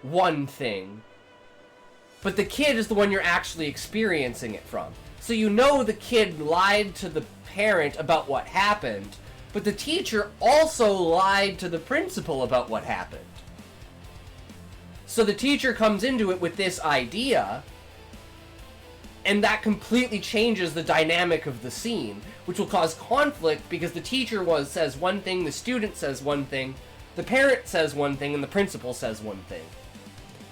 one thing. But the kid is the one you're actually experiencing it from. So you know the kid lied to the parent about what happened, but the teacher also lied to the principal about what happened. So the teacher comes into it with this idea, and that completely changes the dynamic of the scene, which will cause conflict because the teacher says one thing, the student says one thing, the parent says one thing, and the principal says one thing.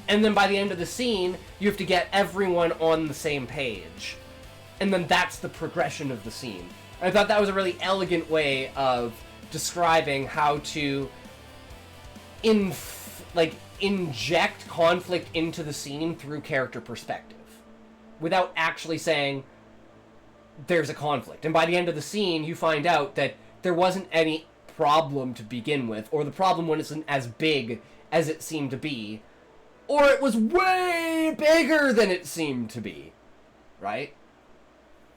And then by the end of the scene, you have to get everyone on the same page. And then that's the progression of the scene. I thought that was a really elegant way of describing how to inject conflict into the scene through character perspective without actually saying there's a conflict. And by the end of the scene, you find out that there wasn't any problem to begin with, or the problem wasn't as big as it seemed to be, or it was way bigger than it seemed to be, right?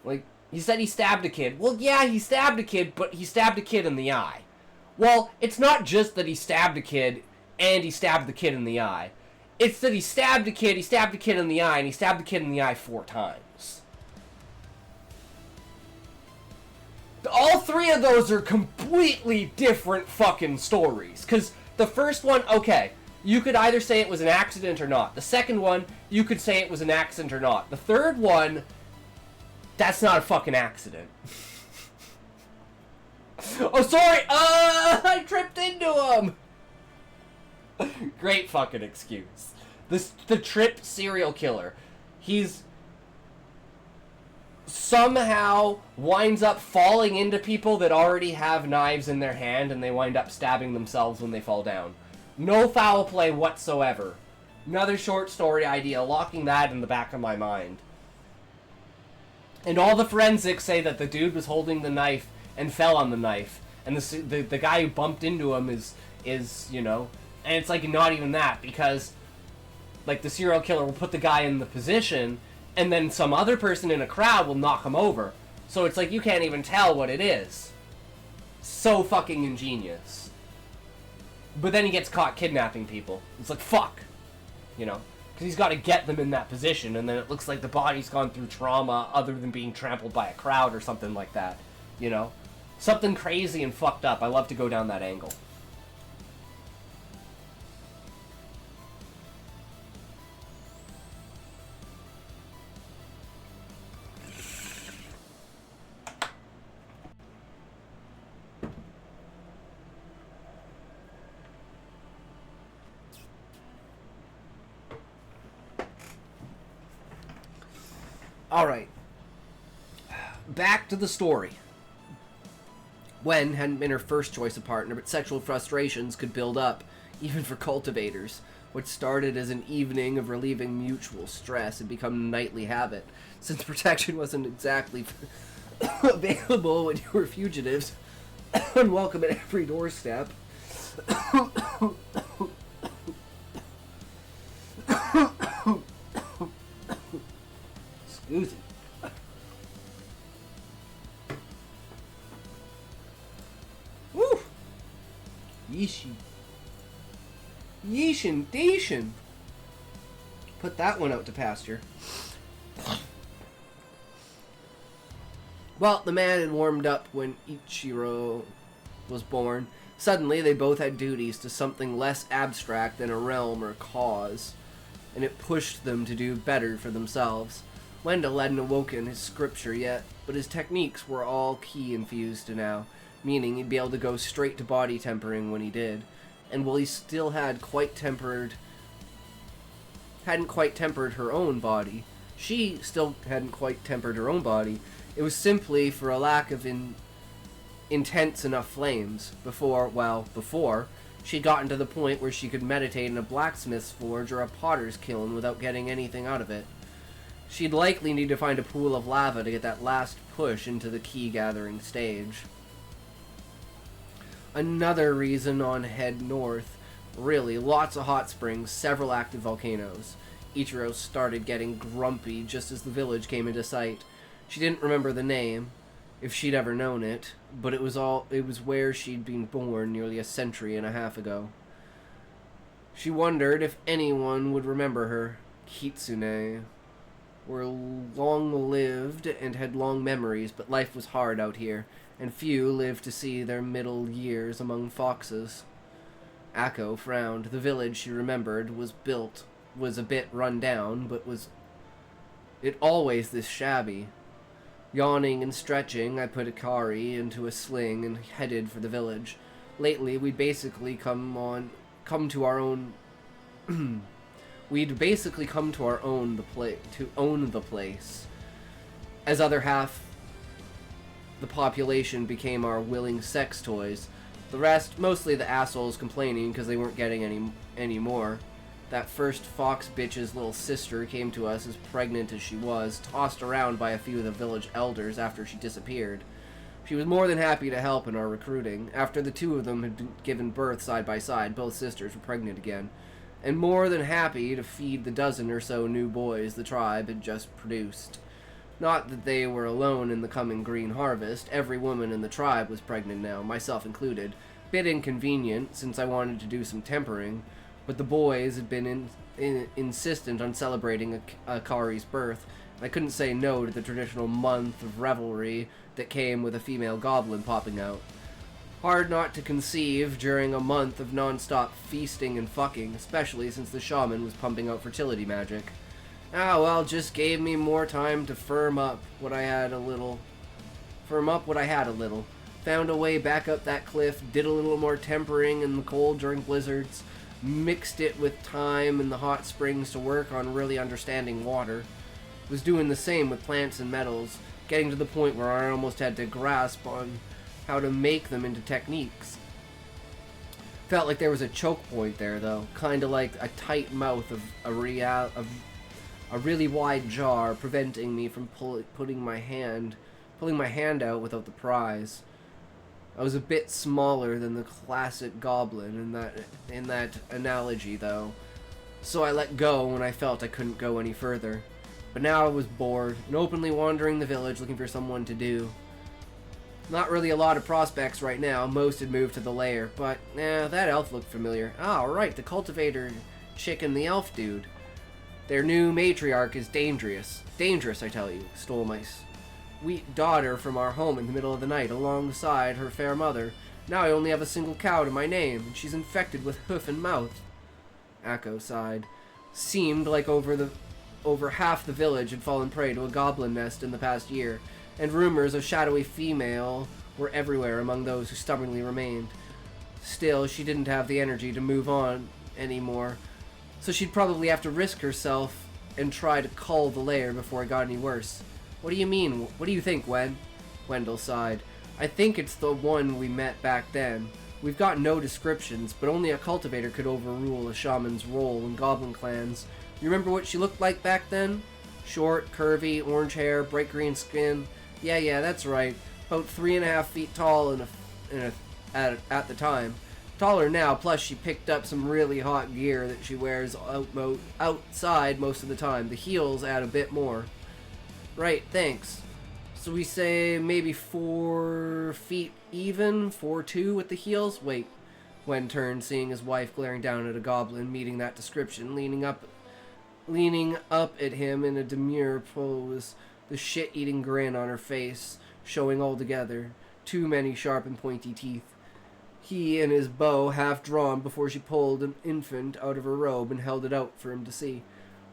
Like, he said he stabbed a kid. Well, yeah, he stabbed a kid, but he stabbed a kid in the eye. Well, it's not just that he stabbed a kid and he stabbed the kid in the eye. It's that he stabbed a kid in the eye, and he stabbed the kid in the eye 4 times. All 3 of those are completely different fucking stories. Because the first one, okay, you could either say it was an accident or not. The second one, you could say it was an accident or not. The third one, that's not a fucking accident. Oh, sorry! I tripped into him! Great fucking excuse. The trip serial killer. He's somehow winds up falling into people that already have knives in their hand, and they wind up stabbing themselves when they fall down. No foul play whatsoever. Another short story idea, locking that in the back of my mind. And all the forensics say that the dude was holding the knife and fell on the knife. And the guy who bumped into him is, you know... And it's like not even that, because like the serial killer will put the guy in the position, and then some other person in a crowd will knock him over. So it's like you can't even tell what it is. So fucking ingenious. But then he gets caught kidnapping people. It's like, fuck! You know? Because he's got to get them in that position, and then it looks like the body's gone through trauma other than being trampled by a crowd or something like that. You know? Something crazy and fucked up. I love to go down that angle. Alright. Back to the story. Wen hadn't been her first choice of partner, but sexual frustrations could build up, even for cultivators. What started as an evening of relieving mutual stress had become a nightly habit, since protection wasn't exactly available when you were fugitives, unwelcome at every doorstep. Excuse me. Woo! Yeeshin. Yeeshin Deeshin. Put that one out to pasture. Well, the man had warmed up when Ichiro was born. Suddenly, they both had duties to something less abstract than a realm or a cause, and it pushed them to do better for themselves. Wendell hadn't awoken his scripture yet, but his techniques were all ki infused now, meaning he'd be able to go straight to body tempering when he did. And while he still hadn't quite tempered her own body, she still hadn't quite tempered her own body. It was simply for a lack of intense enough flames. Before She'd gotten to the point where she could meditate in a blacksmith's forge or a potter's kiln without getting anything out of it. She'd likely need to find a pool of lava to get that last push into the key gathering stage. Another reason on head north. Really, lots of hot springs, several active volcanoes. Ichiro started getting grumpy just as the village came into sight. She didn't remember the name, if she'd ever known it, but it was where she'd been born nearly a century and a half ago. She wondered if anyone would remember her. Kitsune were long-lived and had long memories, but life was hard out here, and few lived to see their middle years among foxes. Akko frowned. The village, she remembered, was a bit run down, but was it always this shabby? Yawning and stretching, I put Akari into a sling and headed for the village. Lately, we'd basically come to our own to own the place. As other half the population became our willing sex toys. The rest, mostly the assholes complaining because they weren't getting any more. That first fox bitch's little sister came to us as pregnant as she was, tossed around by a few of the village elders after she disappeared. She was more than happy to help in our recruiting. After the two of them had given birth side by side, both sisters were pregnant again, and more than happy to feed the dozen or so new boys the tribe had just produced. Not that they were alone in the coming green harvest. Every woman in the tribe was pregnant now, myself included. Bit inconvenient, since I wanted to do some tempering, but the boys had been insistent on celebrating Akari's birth. I couldn't say no to the traditional month of revelry that came with a female goblin popping out. Hard not to conceive during a month of non-stop feasting and fucking, especially since the shaman was pumping out fertility magic. Ah, well, just gave me more time to firm up what I had a little. Found a way back up that cliff, did a little more tempering in the cold during blizzards, mixed it with time in the hot springs to work on really understanding water. Was doing the same with plants and metals, getting to the point where I almost had to grasp on how to make them into techniques. Felt like there was a choke point there, though, kind of like a tight mouth of a really wide jar, preventing me from pulling my hand out without the prize. I was a bit smaller than the classic goblin in that analogy, though, so I let go when I felt I couldn't go any further. But now I was bored and openly wandering the village looking for someone to do. Not really a lot of prospects right now. Most had moved to the lair, but that elf looked familiar. Ah, right, the cultivator chick and the elf dude. Their new matriarch is dangerous. Dangerous, I tell you. Stole my sweet daughter from our home in the middle of the night alongside her fair mother. Now I only have a single cow to my name, and she's infected with hoof and mouth. Akko sighed. Seemed like over half the village had fallen prey to a goblin nest in the past year, and rumors of shadowy female were everywhere among those who stubbornly remained. Still, she didn't have the energy to move on anymore, so she'd probably have to risk herself and try to cull the lair before it got any worse. What do you mean? What do you think, Wen? Wendell sighed. I think it's the one we met back then. We've got no descriptions, but only a cultivator could overrule a shaman's role in goblin clans. You remember what she looked like back then? Short, curvy, orange hair, bright green skin. Yeah, that's right. About 3.5 feet tall at the time. Taller now, plus she picked up some really hot gear that she wears outside most of the time. The heels add a bit more. Right, thanks. So we say maybe 4 feet even? 4'2" with the heels? Wait. Wen turned, seeing his wife glaring down at a goblin, meeting that description, leaning up at him in a demure pose, the shit-eating grin on her face, showing altogether too many sharp and pointy teeth. He and his bow half drawn before she pulled an infant out of her robe and held it out for him to see.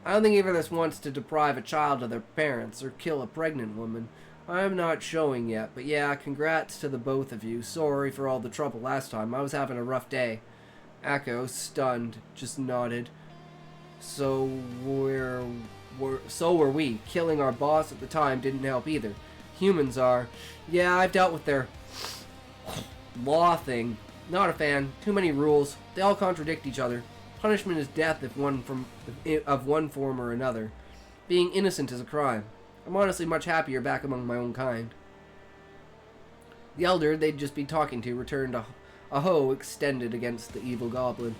I don't think either of us wants to deprive a child of their parents or kill a pregnant woman. I'm not showing yet, but yeah, congrats to the both of you. Sorry for all the trouble last time. I was having a rough day. Akko, stunned, just nodded. So were we. Killing our boss at the time didn't help either. Humans are. Yeah, I've dealt with their law thing. Not a fan. Too many rules. They all contradict each other. Punishment is death of one form or another. Being innocent is a crime. I'm honestly much happier back among my own kind. The elder they'd just be talking to returned a hoe extended against the evil goblin.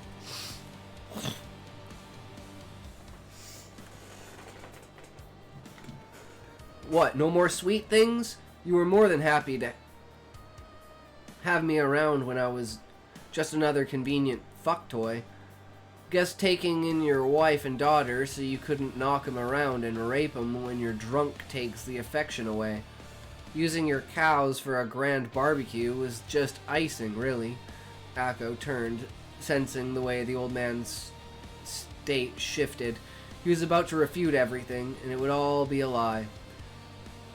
What, no more sweet things? You were more than happy to have me around when I was just another convenient fuck toy. Guess taking in your wife and daughter so you couldn't knock 'em around and rape 'em when you're drunk takes the affection away. Using your cows for a grand barbecue was just icing, really. Akko turned, sensing the way the old man's state shifted. He was about to refute everything, and it would all be a lie.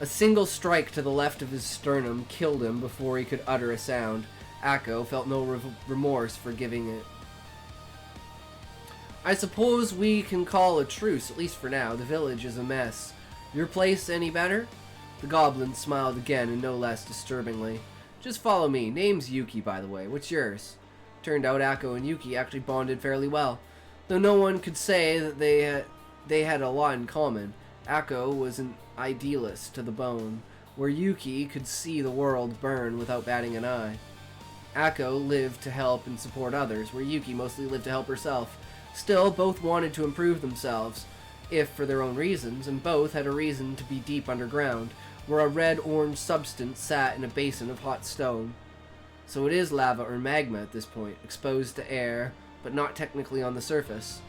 A single strike to the left of his sternum killed him before he could utter a sound. Akko felt no remorse for giving it. I suppose we can call a truce, at least for now. The village is a mess. Your place any better? The goblin smiled again, and no less disturbingly. Just follow me. Name's Yuki, by the way. What's yours? Turned out Akko and Yuki actually bonded fairly well, though no one could say that they had a lot in common. Akko was an idealist to the bone, where Yuki could see the world burn without batting an eye. Akko lived to help and support others, where Yuki mostly lived to help herself. Still, both wanted to improve themselves, if for their own reasons, and both had a reason to be deep underground, where a red-orange substance sat in a basin of hot stone. So it is lava or magma at this point, exposed to air, but not technically on the surface.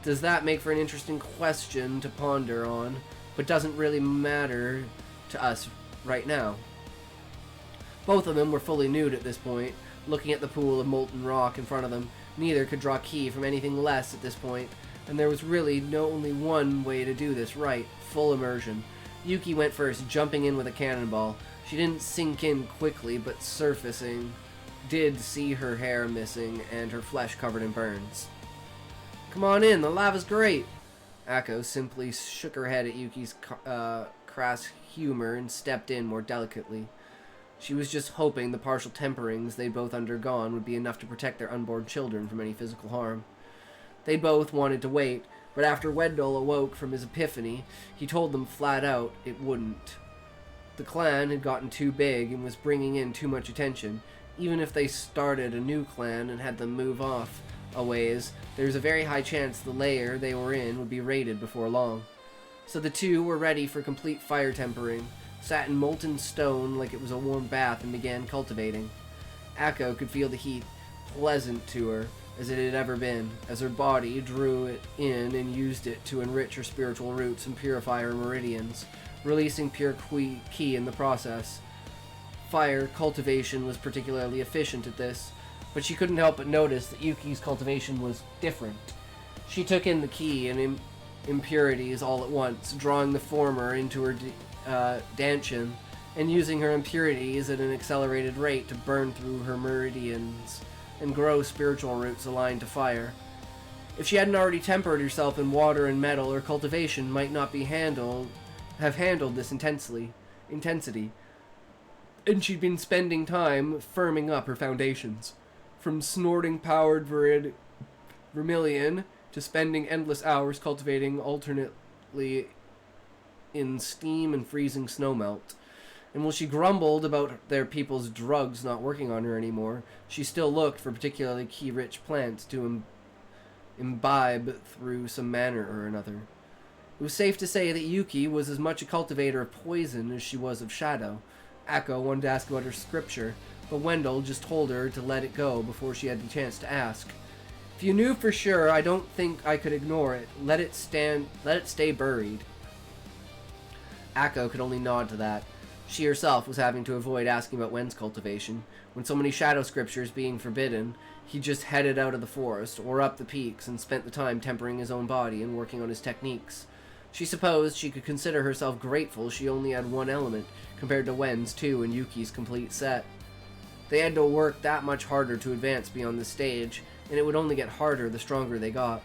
Does that make for an interesting question to ponder on, but doesn't really matter to us right now. Both of them were fully nude at this point, looking at the pool of molten rock in front of them. Neither could draw ki from anything less at this point, and there was really only one way to do this right: full immersion. Yuki went first, jumping in with a cannonball. She didn't sink in quickly, but surfacing did see her hair missing and her flesh covered in burns. Come on in, the lava's great! Akko simply shook her head at Yuki's crass humor and stepped in more delicately. She was just hoping the partial temperings they'd both undergone would be enough to protect their unborn children from any physical harm. They both wanted to wait, but after Wendell awoke from his epiphany, he told them flat out it wouldn't. The clan had gotten too big and was bringing in too much attention. Even if they started a new clan and had them move off a ways, there was a very high chance the lair they were in would be raided before long. So the two were ready for complete fire tempering, sat in molten stone like it was a warm bath, and began cultivating. Akko could feel the heat pleasant to her as it had ever been, as her body drew it in and used it to enrich her spiritual roots and purify her meridians, releasing pure ki in the process. Fire cultivation was particularly efficient at this, but she couldn't help but notice that Yuki's cultivation was different. She took in the ki and impurities all at once, drawing the former into her danshin, and using her impurities at an accelerated rate to burn through her meridians and grow spiritual roots aligned to fire. If she hadn't already tempered herself in water and metal, her cultivation might not have handled this intensity, and she'd been spending time firming up her foundations. From snorting powered vermilion to spending endless hours cultivating alternately in steam and freezing snowmelt. And while she grumbled about their people's drugs not working on her anymore, she still looked for particularly ki-rich plants to imbibe through some manner or another. It was safe to say that Yuki was as much a cultivator of poison as she was of shadow. Akko wanted to ask about her scripture, but Wendell just told her to let it go before she had the chance to ask. If you knew for sure, I don't think I could ignore it. Let it stay buried. Akko could only nod to that. She herself was having to avoid asking about Wen's cultivation. When so many shadow scriptures being forbidden, he just headed out of the forest or up the peaks and spent the time tempering his own body and working on his techniques. She supposed she could consider herself grateful she only had one element, compared to Wen's two and Yuki's complete set. They had to work that much harder to advance beyond the stage, and it would only get harder the stronger they got.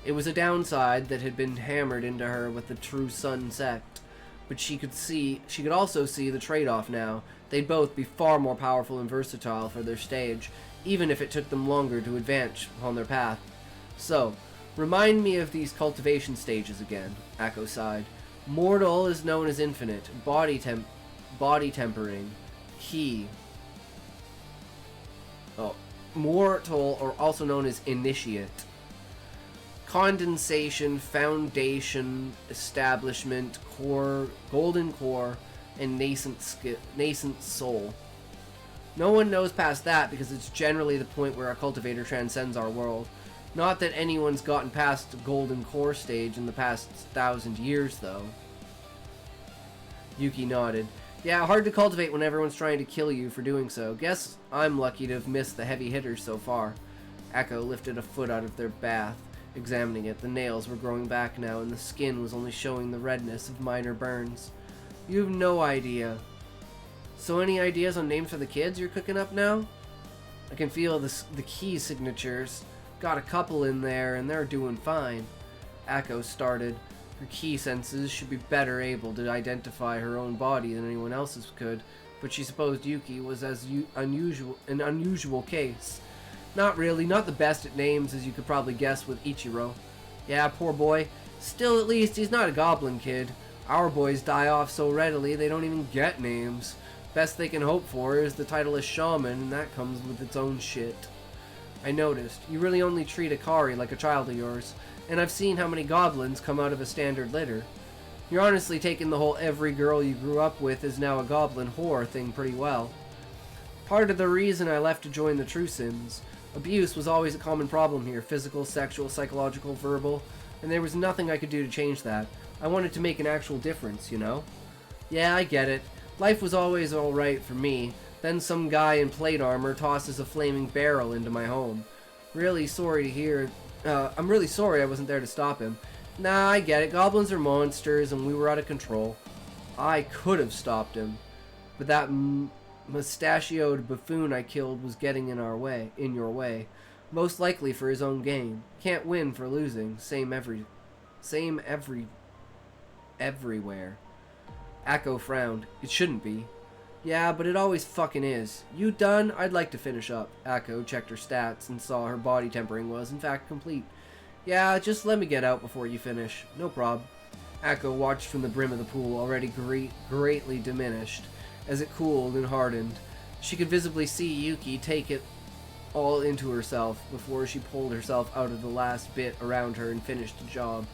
It was a downside that had been hammered into her with the True Sun sect, but she could also see the trade-off now. They'd both be far more powerful and versatile for their stage, even if it took them longer to advance on their path. So, remind me of these cultivation stages again, Akko sighed. Mortal is known as infinite, body tempering, key. Oh, mortal, or also known as initiate. Condensation, foundation, establishment, core, golden core, and nascent soul. No one knows past that because it's generally the point where a cultivator transcends our world. Not that anyone's gotten past the golden core stage in the past 1,000 years, though. Yuki nodded. Yeah, hard to cultivate when everyone's trying to kill you for doing so. Guess I'm lucky to have missed the heavy hitters so far. Akko lifted a foot out of their bath, examining it. The nails were growing back now, and the skin was only showing the redness of minor burns. You have no idea. So any ideas on names for the kids you're cooking up now? I can feel the key signatures. Got a couple in there, and they're doing fine. Akko started. Her key senses should be better able to identify her own body than anyone else's could, but she supposed Yuki was an unusual case. Not really, not the best at names, as you could probably guess with Ichiro. Yeah, poor boy. Still, at least, he's not a goblin kid. Our boys die off so readily they don't even get names. Best they can hope for is the title of shaman, and that comes with its own shit. I noticed. You really only treat Akari like a child of yours, and I've seen how many goblins come out of a standard litter. You're honestly taking the whole every girl you grew up with is now a goblin whore thing pretty well. Part of the reason I left to join the True Sims. Abuse was always a common problem here, physical, sexual, psychological, verbal, and there was nothing I could do to change that. I wanted to make an actual difference, you know? Yeah, I get it. Life was always alright for me. Then some guy in plate armor tosses a flaming barrel into my home. Really sorry to hear. I'm really sorry I wasn't there to stop him. Nah, I get it. Goblins are monsters, and we were out of control. I could have stopped him, but that mustachioed buffoon I killed was getting in your way. Most likely for his own gain. Can't win for losing. Same everywhere. Akko frowned. It shouldn't be. Yeah, but it always fucking is. You done? I'd like to finish up. Akko checked her stats and saw her body tempering was, in fact, complete. Yeah, just let me get out before you finish. No prob. Akko watched from the brim of the pool, already greatly diminished, as it cooled and hardened. She could visibly see Yuki take it all into herself before she pulled herself out of the last bit around her and finished the job.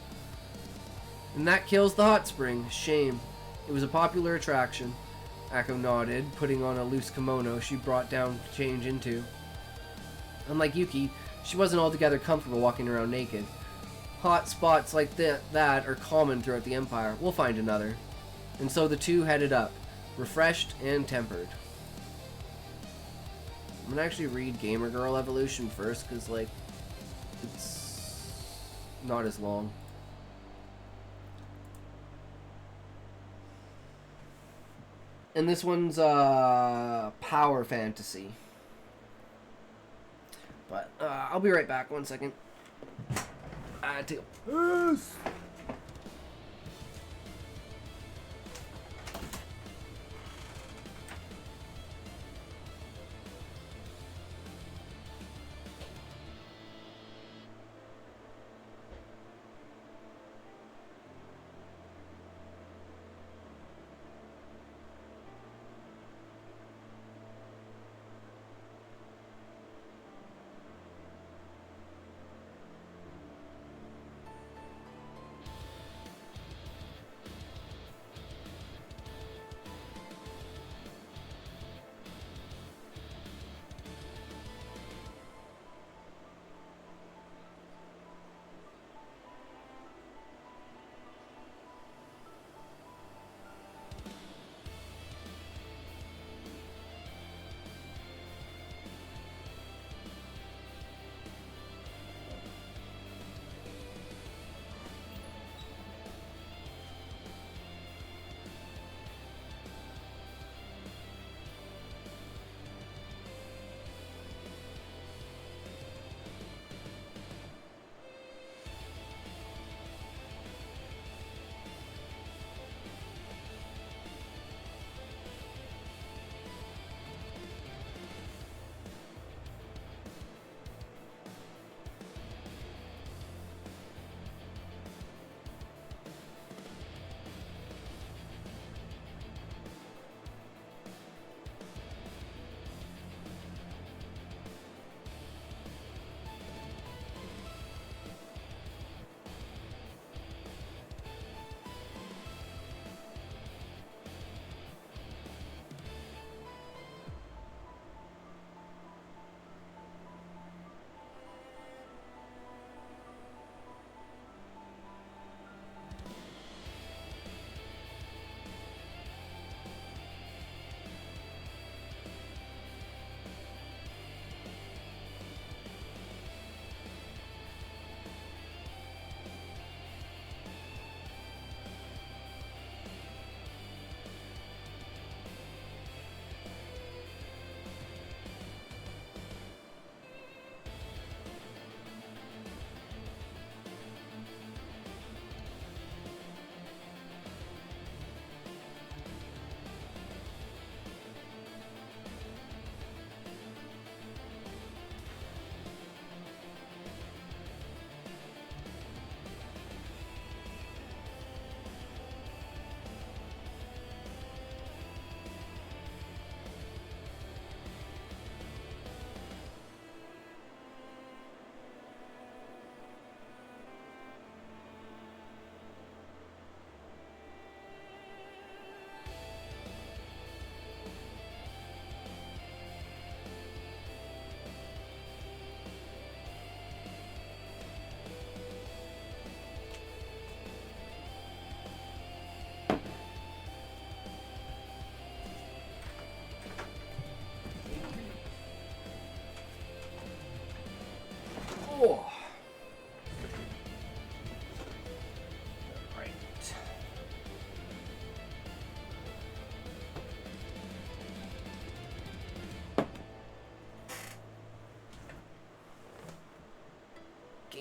And that kills the hot spring. Shame. It was a popular attraction. Akko nodded, putting on a loose kimono she brought down to change into. Unlike Yuki, she wasn't altogether comfortable walking around naked. Hot spots like that are common throughout the Empire. We'll find another. And so the two headed up, refreshed and tempered. I'm gonna actually read Gamer Girl Evolution first, because, like, it's not as long. And this one's power fantasy. But I'll be right back. 1 second. Take a piss.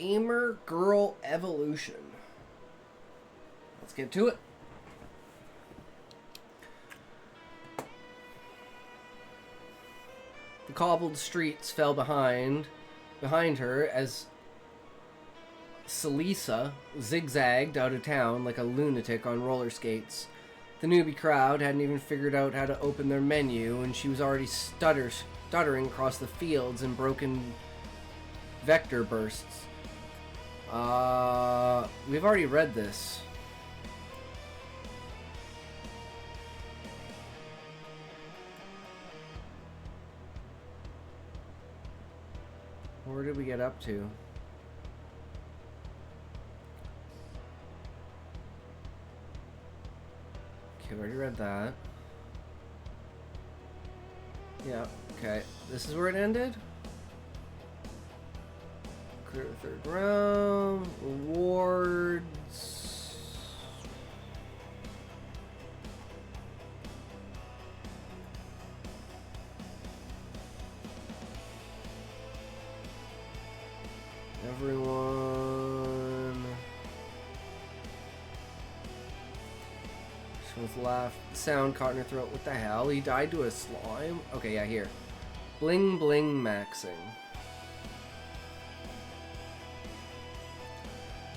Gamer Girl Evolution. Let's get to it. The cobbled streets fell behind her as Celisa zigzagged out of town like a lunatic on roller skates. The newbie crowd hadn't even figured out how to open their menu, and she was already stuttering across the fields in broken vector bursts. We've already read this. Where did we get up to? Okay, we already read that. Yeah, okay. This is where it ended? Clear the third round. Rewards. Everyone. She was laughed. Sound caught in her throat. What the hell? He died to a slime? Okay, yeah, here. Bling bling maxing.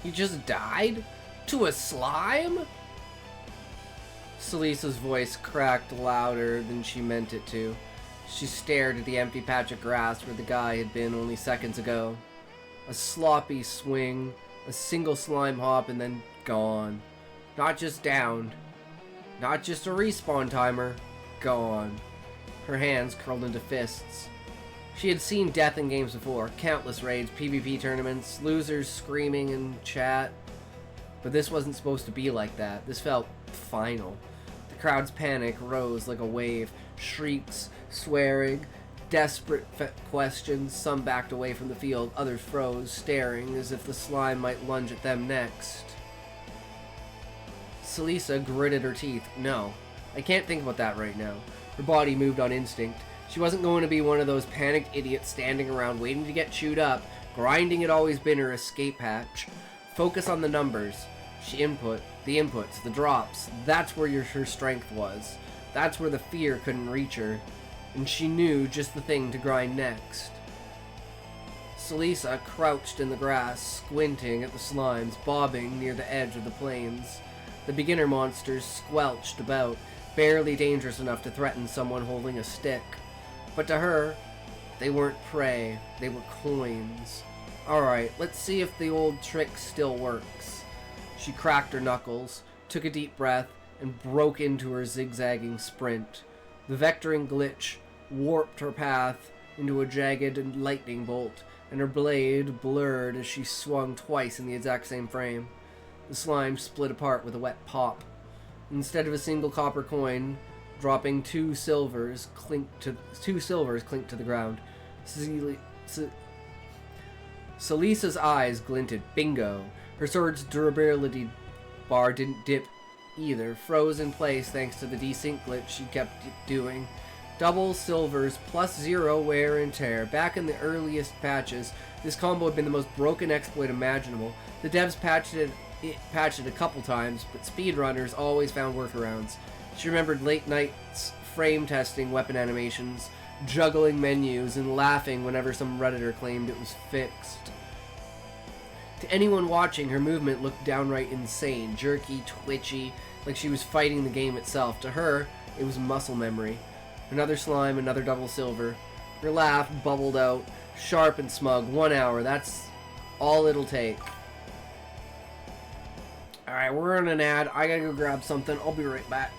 He just died? To a slime? Celisa's voice cracked louder than she meant it to. She stared at the empty patch of grass where the guy had been only seconds ago. A sloppy swing, a single slime hop, and then gone. Not just downed. Not just a respawn timer. Gone. Her hands curled into fists. She had seen death in games before. Countless raids, PvP tournaments, losers screaming in chat. But this wasn't supposed to be like that. This felt final. The crowd's panic rose like a wave. Shrieks, swearing, desperate questions. Some backed away from the field. Others froze, staring as if the slime might lunge at them next. Celisa gritted her teeth. No, I can't think about that right now. Her body moved on instinct. She wasn't going to be one of those panicked idiots standing around waiting to get chewed up. Grinding had always been her escape hatch. Focus on the numbers. The inputs, the drops. That's where her strength was. That's where the fear couldn't reach her. And she knew just the thing to grind next. Celisa crouched in the grass, squinting at the slimes bobbing near the edge of the plains. The beginner monsters squelched about, barely dangerous enough to threaten someone holding a stick. But to her, they weren't prey, they were coins. Alright, let's see if the old trick still works. She cracked her knuckles, took a deep breath, and broke into her zigzagging sprint. The vectoring glitch warped her path into a jagged lightning bolt, and her blade blurred as she swung twice in the exact same frame. The slime split apart with a wet pop. Instead of a single copper coin, dropping two silvers clinked to the ground. Celisa's eyes glinted. Bingo! Her sword's durability bar didn't dip either, froze in place thanks to the desync glitch she kept doing. Double silvers plus 0 wear and tear. Back in the earliest patches, this combo had been the most broken exploit imaginable. The devs patched it a couple times, but speedrunners always found workarounds. She remembered late nights frame testing weapon animations, juggling menus, and laughing whenever some Redditor claimed it was fixed. To anyone watching, her movement looked downright insane, jerky, twitchy, like she was fighting the game itself. To her, it was muscle memory. Another slime, another double silver. Her laugh bubbled out, sharp and smug. 1 hour, that's all it'll take. Alright, we're on an ad. I gotta go grab something. I'll be right back.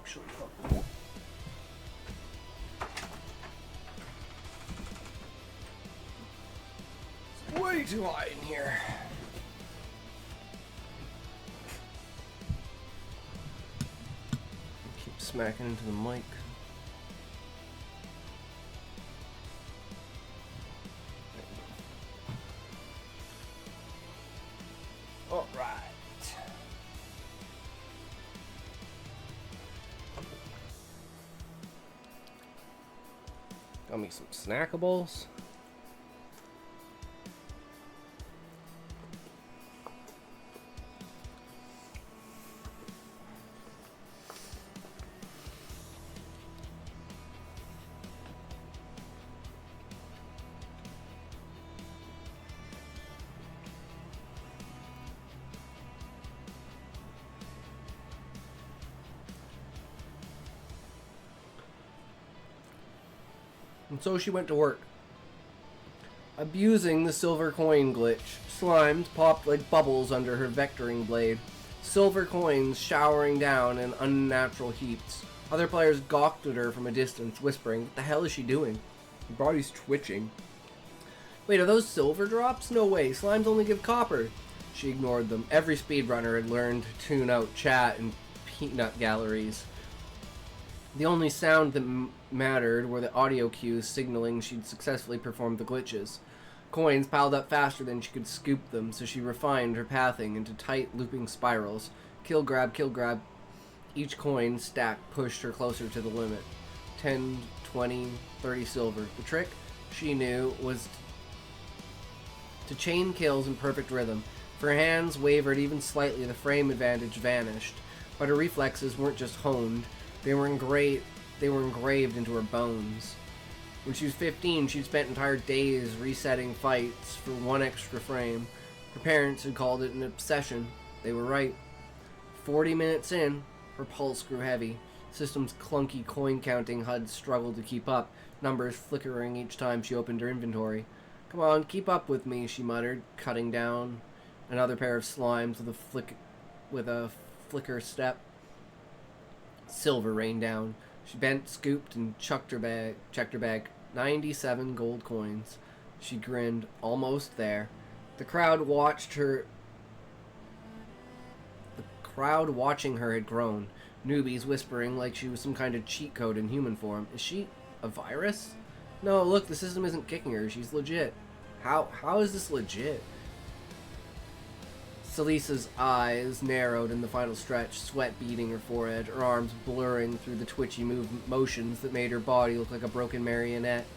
actually helpful. It's way too hot in here. Keep smacking into the mic. All right. Got me some snackables. And so she went to work, abusing the silver coin glitch. Slimes popped like bubbles under her vectoring blade, silver coins showering down in unnatural heaps. Other players gawked at her from a distance, whispering, "What the hell is she doing? Her body's twitching." Wait, are those silver drops? No way, slimes only give copper. She ignored them. Every speedrunner had learned to tune out chat and peanut galleries. The only sound that mattered were the audio cues signaling she'd successfully performed the glitches. Coins piled up faster than she could scoop them, so she refined her pathing into tight, looping spirals. Kill grab, kill grab. Each coin stack pushed her closer to the limit. 10, 20, 30 silver. The trick, she knew, was to chain kills in perfect rhythm. If her hands wavered even slightly, the frame advantage vanished. But her reflexes weren't just honed. They were engraved into her bones. When she was 15, she'd spent entire days resetting fights for one extra frame. Her parents had called it an obsession. They were right. 40 minutes in, her pulse grew heavy. System's clunky coin-counting HUD struggled to keep up, numbers flickering each time she opened her inventory. "Come on, keep up with me," she muttered, cutting down another pair of slimes with a flicker step. Silver rained down. She bent, scooped, and checked her bag. 97 gold coins. She grinned. Almost there. The crowd watching her had grown. Newbies whispering like she was some kind of cheat code in human form. Is she a virus? No, look, the system isn't kicking her. She's legit. How is this legit? Salisa's eyes narrowed in the final stretch, sweat beading her forehead, her arms blurring through the twitchy motions that made her body look like a broken marionette.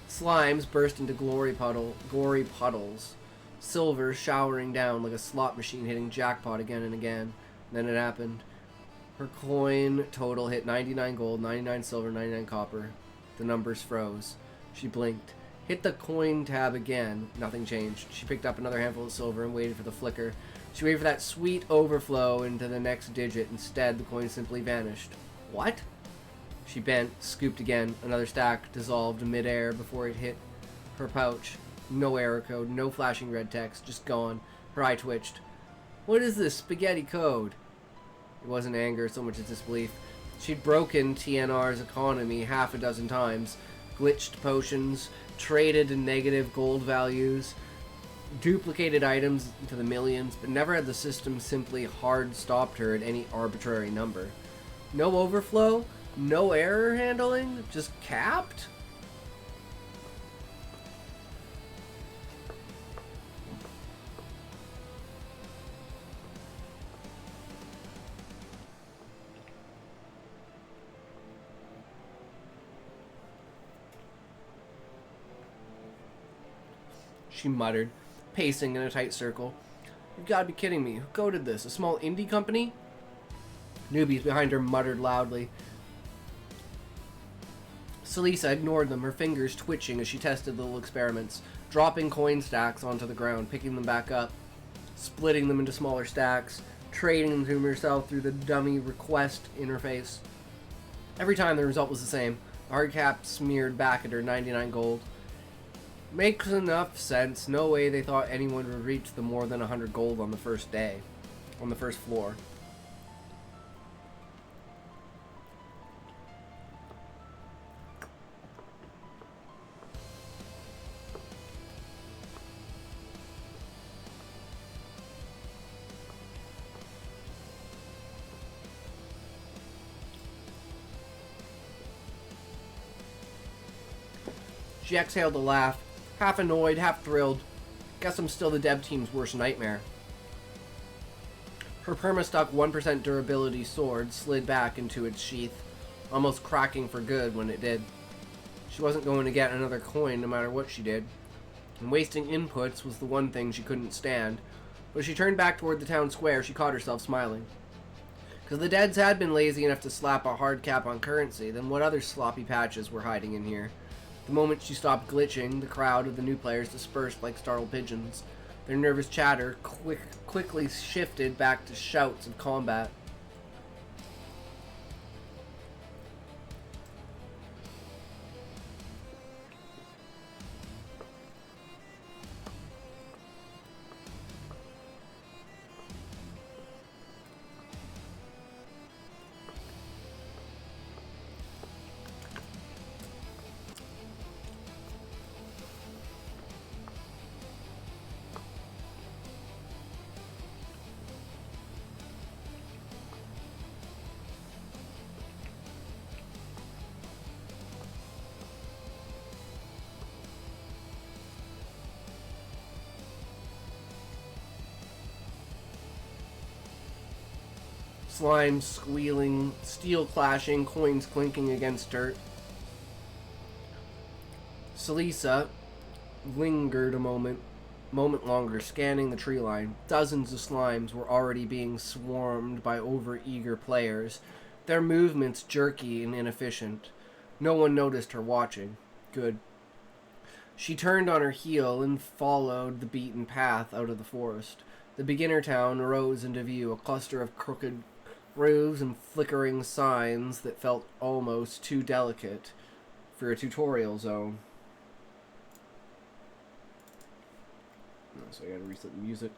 Slimes burst into gory puddles, silver showering down like a slot machine hitting jackpot again and again. Then it happened. Her coin total hit 99 gold, 99 silver, 99 copper. The numbers froze. She blinked. Hit the coin tab again. Nothing changed. She picked up another handful of silver and waited for the flicker. She waited for that sweet overflow into the next digit. Instead, the coin simply vanished. What? She bent, scooped again. Another stack dissolved in midair before it hit her pouch. No error code, no flashing red text, just gone. Her eye twitched. What is this spaghetti code? It wasn't anger so much as disbelief. She'd broken TNR's economy half a dozen times. Glitched potions, traded in negative gold values, duplicated items into the millions, but never had the system simply hard stopped her at any arbitrary number. No overflow, no error handling, just capped? She muttered, pacing in a tight circle. You've got to be kidding me. Who coded this? A small indie company? Newbies behind her muttered loudly. Salisa ignored them, her fingers twitching as she tested the little experiments, dropping coin stacks onto the ground, picking them back up, splitting them into smaller stacks, trading them to herself through the dummy request interface. Every time the result was the same. The hard cap smeared back at her 99 gold. Makes enough sense. No way they thought anyone would reach the more than 100 gold on the first day. On the first floor. She exhaled a laugh, half annoyed, half thrilled. Guess I'm still the dev team's worst nightmare. Her perma-stuck 1% durability sword slid back into its sheath, almost cracking for good when it did. She wasn't going to get another coin no matter what she did, and wasting inputs was the one thing she couldn't stand. But as she turned back toward the town square, she caught herself smiling. Because the Deads had been lazy enough to slap a hard cap on currency, then what other sloppy patches were hiding in here? The moment she stopped glitching, the crowd of the new players dispersed like startled pigeons. Their nervous chatter quickly shifted back to shouts of combat. Slime squealing, steel clashing, coins clinking against dirt. Celisa lingered a moment longer, scanning the tree line. Dozens of slimes were already being swarmed by over-eager players, their movements jerky and inefficient. No one noticed her watching. Good. She turned on her heel and followed the beaten path out of the forest. The beginner town rose into view, a cluster of crooked roofs and flickering signs that felt almost too delicate for a tutorial zone. So I gotta reset the music.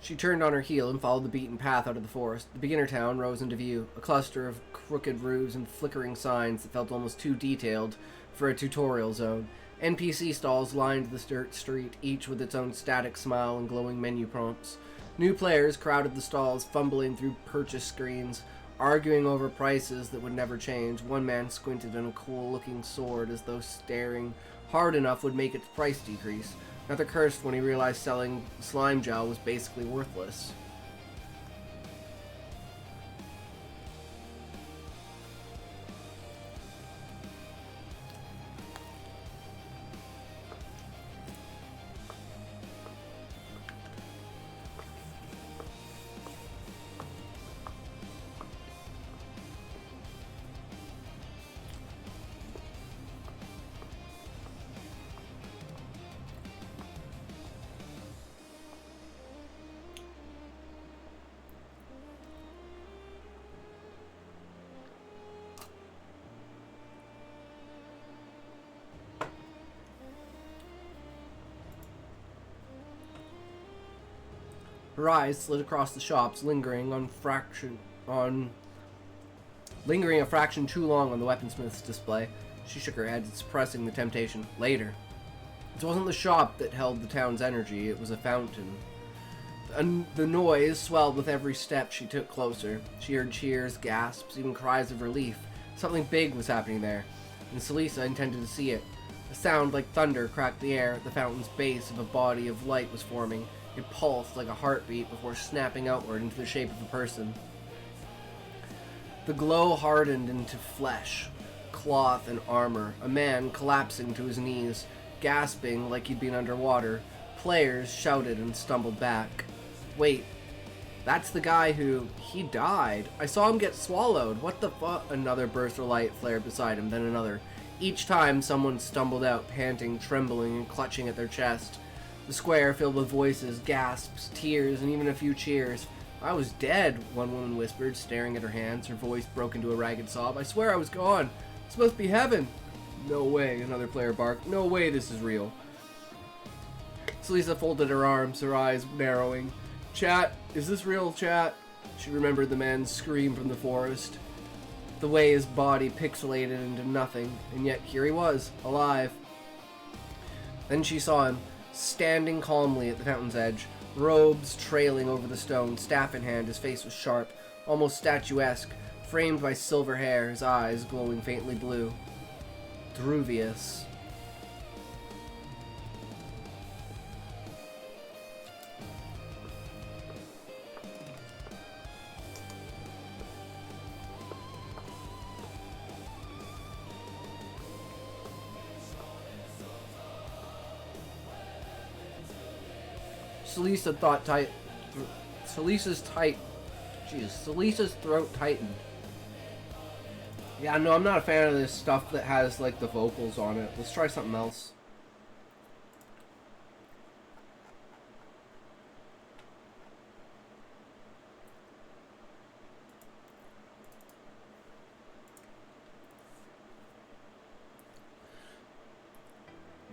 She turned on her heel and followed the beaten path out of the forest. The beginner town rose into view, a cluster of crooked roofs and flickering signs that felt almost too detailed for a tutorial zone. NPC stalls lined the dirt street, each with its own static smile and glowing menu prompts. New players crowded the stalls, fumbling through purchase screens, arguing over prices that would never change. One man squinted at a cool-looking sword as though staring hard enough would make its price decrease. Another cursed when he realized selling slime gel was basically worthless. Her eyes slid across the shops, lingering a fraction too long on the weaponsmith's display. She shook her head, suppressing the temptation. Later. It wasn't the shop that held the town's energy, it was a fountain. The noise swelled with every step she took closer. She heard cheers, gasps, even cries of relief. Something big was happening there, and Celisa intended to see it. A sound like thunder cracked the air at the fountain's base of a body of light was forming. It pulsed like a heartbeat before snapping outward into the shape of a person. The glow hardened into flesh, cloth, and armor. A man collapsing to his knees, gasping like he'd been underwater. Players shouted and stumbled back. Wait, that's the guy who... He died. I saw him get swallowed. What the fuck? Another burst of light flared beside him, then another. Each time someone stumbled out, panting, trembling, and clutching at their chest. The square filled with voices, gasps, tears, and even a few cheers. I was dead, one woman whispered, staring at her hands. Her voice broke into a ragged sob. I swear I was gone. It's supposed to be heaven. No way, another player barked. No way this is real. Celisa folded her arms, her eyes narrowing. Chat, is this real, chat? She remembered the man's scream from the forest. The way his body pixelated into nothing, and yet here he was, alive. Then she saw him, standing calmly at the fountain's edge, robes trailing over the stone, staff in hand. His face was sharp, almost statuesque, framed by silver hair, his eyes glowing faintly blue. Druvius. Salisa's throat tightened. Yeah, no, I'm not a fan of this stuff that has, like, the vocals on it. Let's try something else.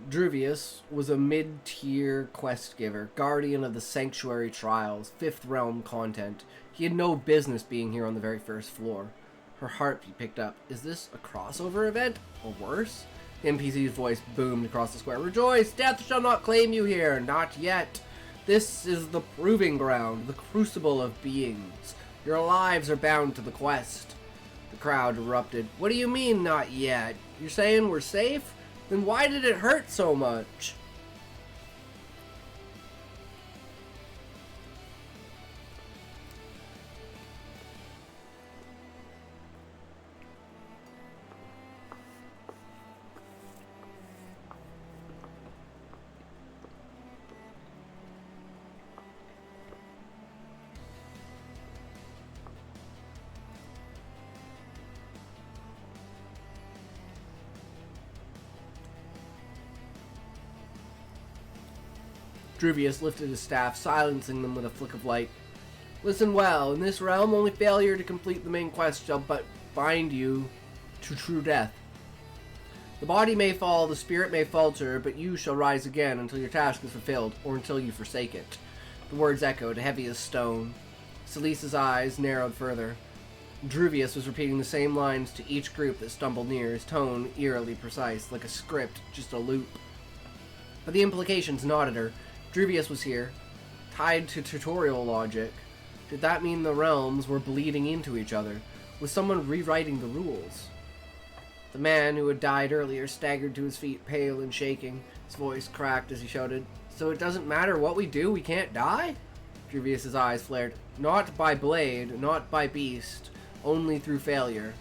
Druvius was a mid-tier quest giver, guardian of the Sanctuary Trials, 5th Realm content. He had no business being here on the very first floor. Her heartbeat picked up. Is this a crossover event? Or worse? The NPC's voice boomed across the square. Rejoice! Death shall not claim you here! Not yet! This is the proving ground, the crucible of beings. Your lives are bound to the quest. The crowd erupted. What do you mean, not yet? You're saying we're safe? Then why did it hurt so much? Druvius lifted his staff, silencing them with a flick of light. Listen well, in this realm, only failure to complete the main quest shall but bind you to true death. The body may fall, the spirit may falter, but you shall rise again until your task is fulfilled, or until you forsake it. The words echoed, heavy as stone. Salisa's eyes narrowed further. Druvius was repeating the same lines to each group that stumbled near, his tone eerily precise, like a script, just a loop. But the implications nodded her. Druvius was here, tied to tutorial logic. Did that mean the realms were bleeding into each other? Was someone rewriting the rules? The man who had died earlier staggered to his feet, pale and shaking. His voice cracked as he shouted, So it doesn't matter what we do, we can't die? Druvius' eyes flared. Not by blade, not by beast, only through failure.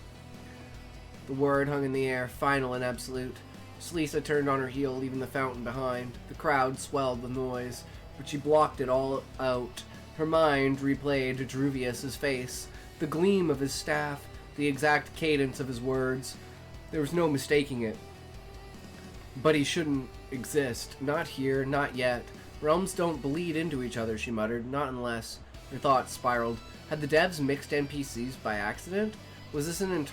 The word hung in the air, final and absolute. Salisa turned on her heel, leaving the fountain behind. The crowd swelled with noise, but she blocked it all out. Her mind replayed Druvius' face, the gleam of his staff, the exact cadence of his words. There was no mistaking it. But he shouldn't exist. Not here, not yet. Realms don't bleed into each other, she muttered. Not unless... Her thoughts spiraled. Had the devs mixed NPCs by accident? Was this an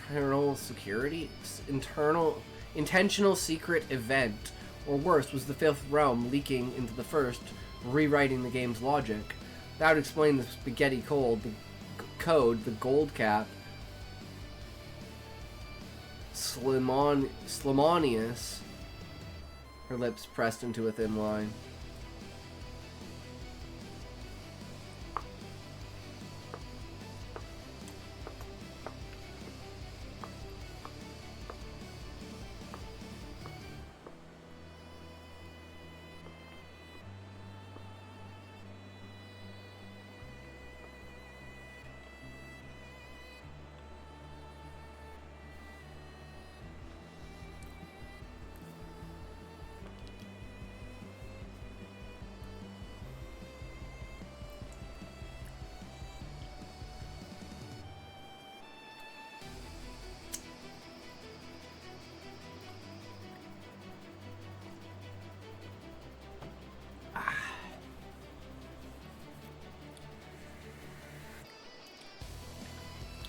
intentional secret event? Or worse, was the 5th realm leaking into the 1st, rewriting the game's logic? That would explain the spaghetti code, the gold cap. Slimonius. Her lips pressed into a thin line.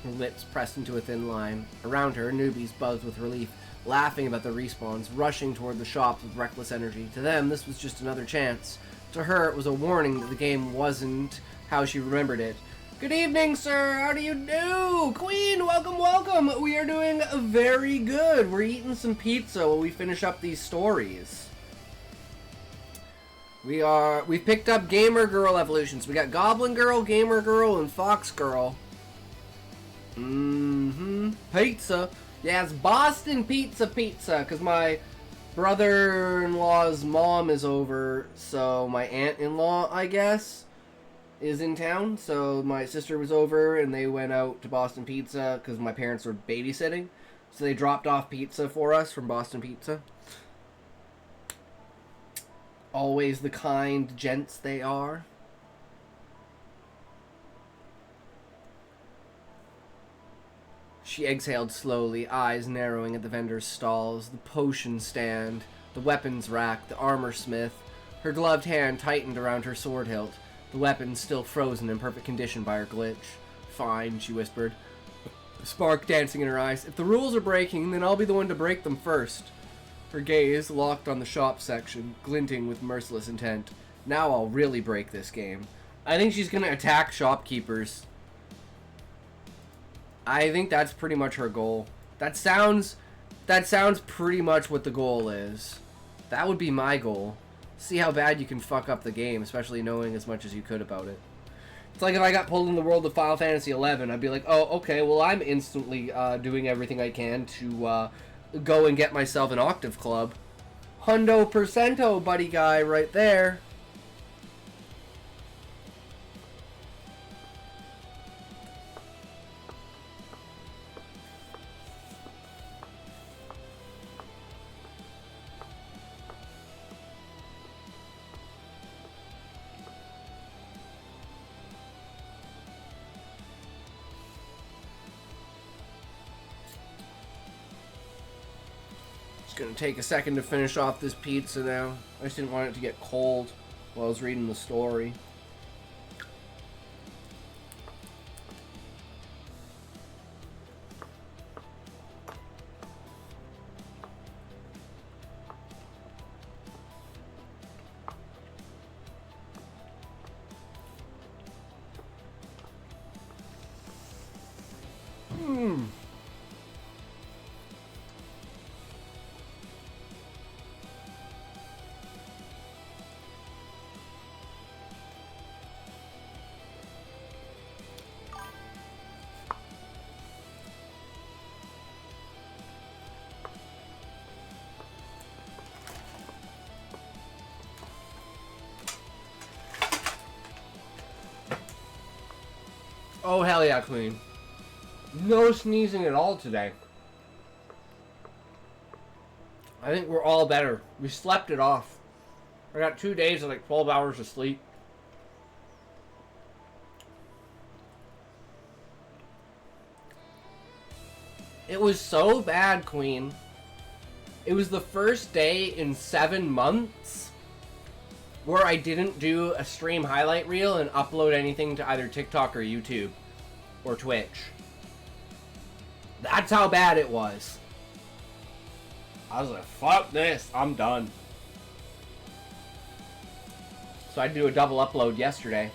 Her lips pressed into a thin line. Around her, newbies buzzed with relief, laughing about the respawns, rushing toward the shops with reckless energy. To them, this was just another chance. To her, it was a warning that the game wasn't how she remembered it. Good evening, sir! How do you do? Queen, welcome, welcome! We are doing very good. We're eating some pizza while we finish up these stories. We've picked up Gamer Girl evolutions. We got Goblin Girl, Gamer Girl, and Fox Girl. Pizza. Yeah, it's Boston Pizza, because my brother-in-law's mom is over, so my aunt-in-law, I guess, is in town. So my sister was over, and they went out to Boston Pizza because my parents were babysitting. So they dropped off pizza for us from Boston Pizza. Always the kind gents they are. She exhaled slowly, eyes narrowing at the vendor's stalls, the potion stand, the weapons rack, the armor smith. Her gloved hand tightened around her sword hilt, the weapon still frozen in perfect condition by her glitch. Fine, she whispered, a spark dancing in her eyes. If the rules are breaking, then I'll be the one to break them first. Her gaze locked on the shop section, glinting with merciless intent. Now I'll really break this game. I think she's gonna attack shopkeepers. I think that's pretty much her goal. That sounds pretty much what the goal is. That would be my goal. See how bad you can fuck up the game, especially knowing as much as you could about it. It's like if I got pulled in the world of Final Fantasy XI, I'd be like, oh, okay, well, I'm instantly doing everything I can to go and get myself an Octave Club. Hundo percento, buddy guy, right there. Gonna take a second to finish off this pizza now. I just didn't want it to get cold while I was reading the story. Oh, hell yeah, Queen. No sneezing at all today. I think we're all better. We slept it off. I got 2 days of like 12 hours of sleep. It was so bad, Queen. It was the first day in 7 months where I didn't do a stream highlight reel and upload anything to either TikTok or YouTube or Twitch. That's how bad it was. I was like, fuck this, I'm done. So I had to do a double upload yesterday.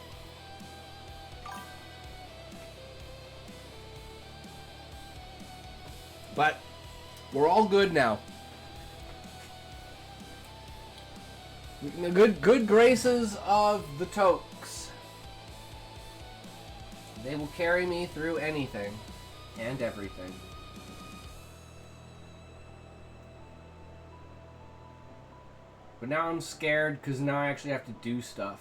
But we're all good now. Good graces of the Tokes. They will carry me through anything and everything. But now I'm scared because now I actually have to do stuff.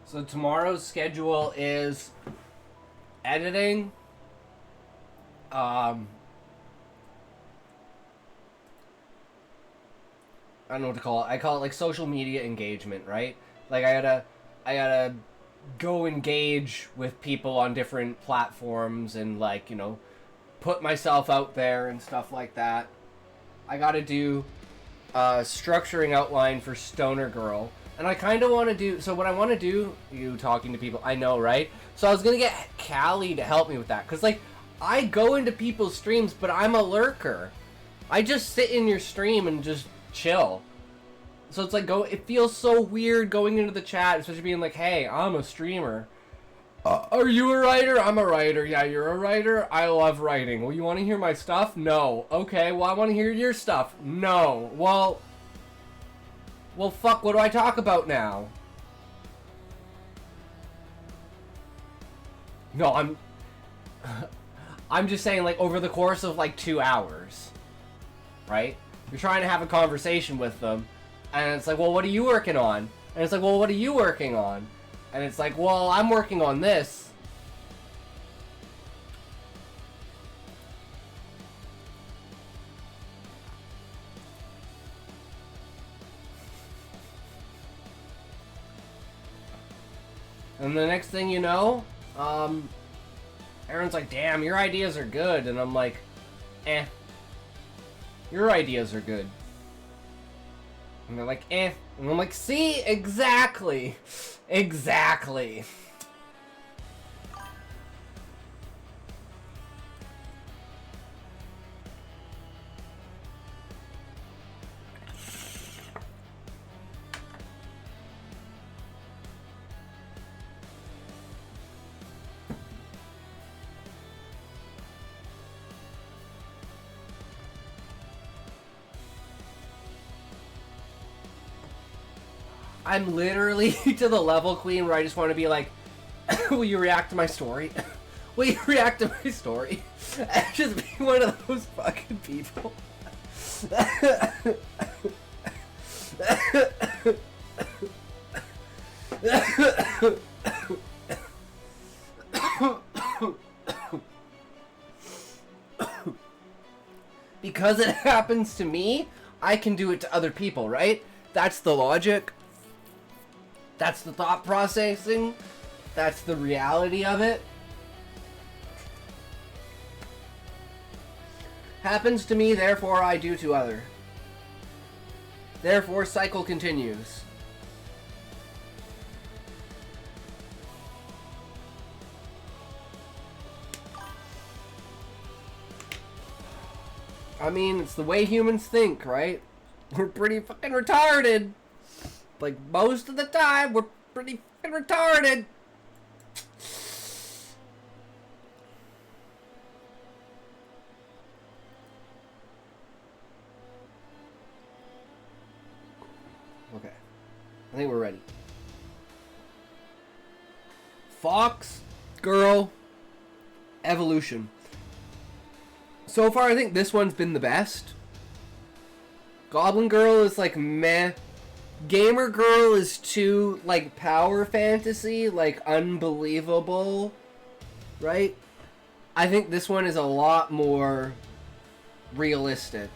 So tomorrow's schedule is editing, I don't know what to call it. I call it like social media engagement, right? Like I gotta go engage with people on different platforms and like, you know, put myself out there and stuff like that. I gotta do structuring outline for Stoner Girl. And I kind of want to do, so what I want to do, you talking to people, I know, right? So I was going to get Callie to help me with that. Because, like, I go into people's streams, but I'm a lurker. I just sit in your stream and just chill. So it's like, it feels so weird going into the chat, especially being like, hey, I'm a streamer. Are you a writer? I'm a writer. Yeah, you're a writer? I love writing. Well, you want to hear my stuff? No. Okay, well, I want to hear your stuff. No. Well, fuck, what do I talk about now? No, I'm just saying, like, over the course of, like, 2 hours, right? You're trying to have a conversation with them, and it's like, well, what are you working on? And it's like, well, what are you working on? And it's like, well, I'm working on this. And the next thing you know, Aaron's like, damn, your ideas are good. And I'm like, eh. Your ideas are good. And they're like, eh. And I'm like, see? Exactly. Exactly. I'm literally to the level, Queen, where I just want to be like, will you react to my story? Will you react to my story? And just be one of those fucking people. Because it happens to me, I can do it to other people, right? That's the logic. That's the thought processing. That's the reality of it. Happens to me, therefore I do to other. Therefore, cycle continues. I mean, it's the way humans think, right? We're pretty fucking retarded. Like, most of the time, we're pretty fucking retarded. Okay. I think we're ready. Fox, girl, evolution. So far, I think this one's been the best. Goblin girl is like meh. Gamer girl is too, like, power fantasy, like, unbelievable, right? I think this one is a lot more realistic.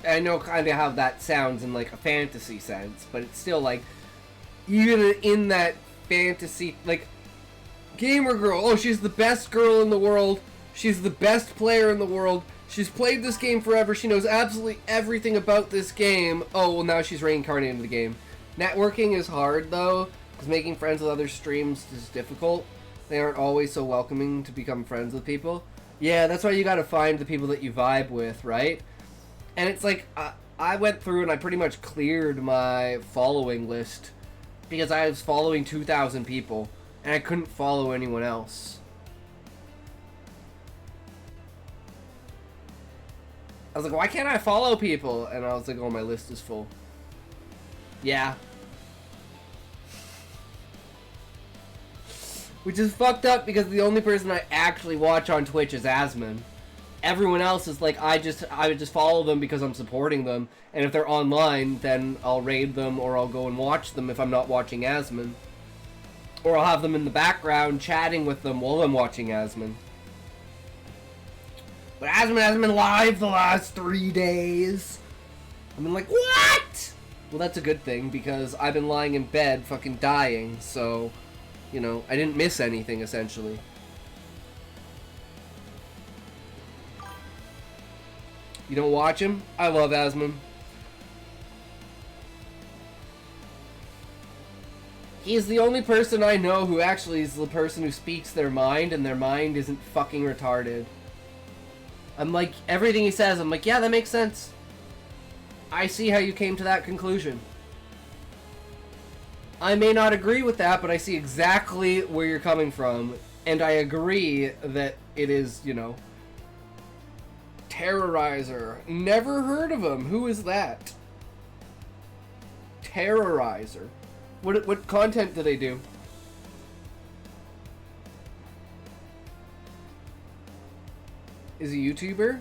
I know kind of how that sounds in, like, a fantasy sense, but it's still, like, even in that fantasy, like, gamer girl, oh, she's the best girl in the world, she's the best player in the world, she's played this game forever. She knows absolutely everything about this game. Oh, well, now she's reincarnated into the game. Networking is hard, though, because making friends with other streams is difficult. They aren't always so welcoming to become friends with people. Yeah, that's why you gotta find the people that you vibe with, right? And it's like, I went through and I pretty much cleared my following list because I was following 2,000 people, and I couldn't follow anyone else. I was like, why can't I follow people? And I was like, oh, my list is full. Yeah. Which is fucked up because the only person I actually watch on Twitch is Asmin. Everyone else is like, I would just follow them because I'm supporting them. And if they're online, then I'll raid them or I'll go and watch them if I'm not watching Asmin. Or I'll have them in the background chatting with them while I'm watching Asmin. But Asmin hasn't been live the last 3 days. I've been like, what? Well, that's a good thing, because I've been lying in bed fucking dying, so, you know, I didn't miss anything, essentially. You don't watch him? I love Asmin. He's the only person I know who actually is the person who speaks their mind, and their mind isn't fucking retarded. I'm like, everything he says, I'm like, yeah, that makes sense. I see how you came to that conclusion. I may not agree with that, but I see exactly where you're coming from. And I agree that it is, you know, Terrorizer. Never heard of him. Who is that? Terrorizer. What content do they do? Is he a YouTuber?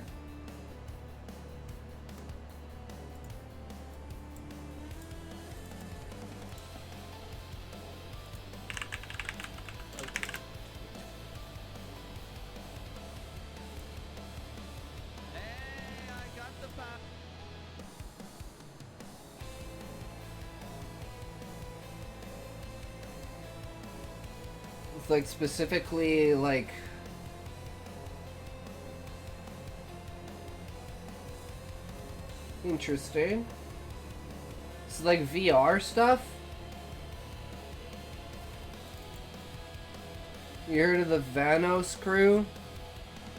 It's like specifically like interesting. It's like VR stuff. You heard of the Vanos crew?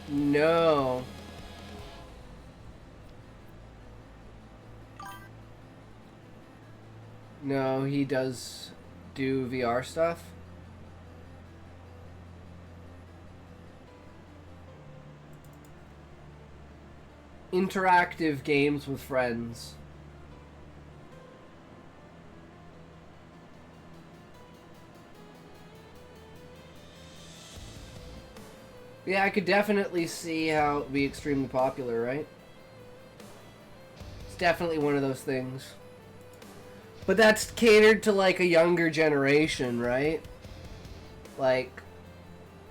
No. No, he does do VR stuff. Interactive games with friends. Yeah, I could definitely see how it would be extremely popular, right? It's definitely one of those things. But that's catered to like a younger generation, right? Like,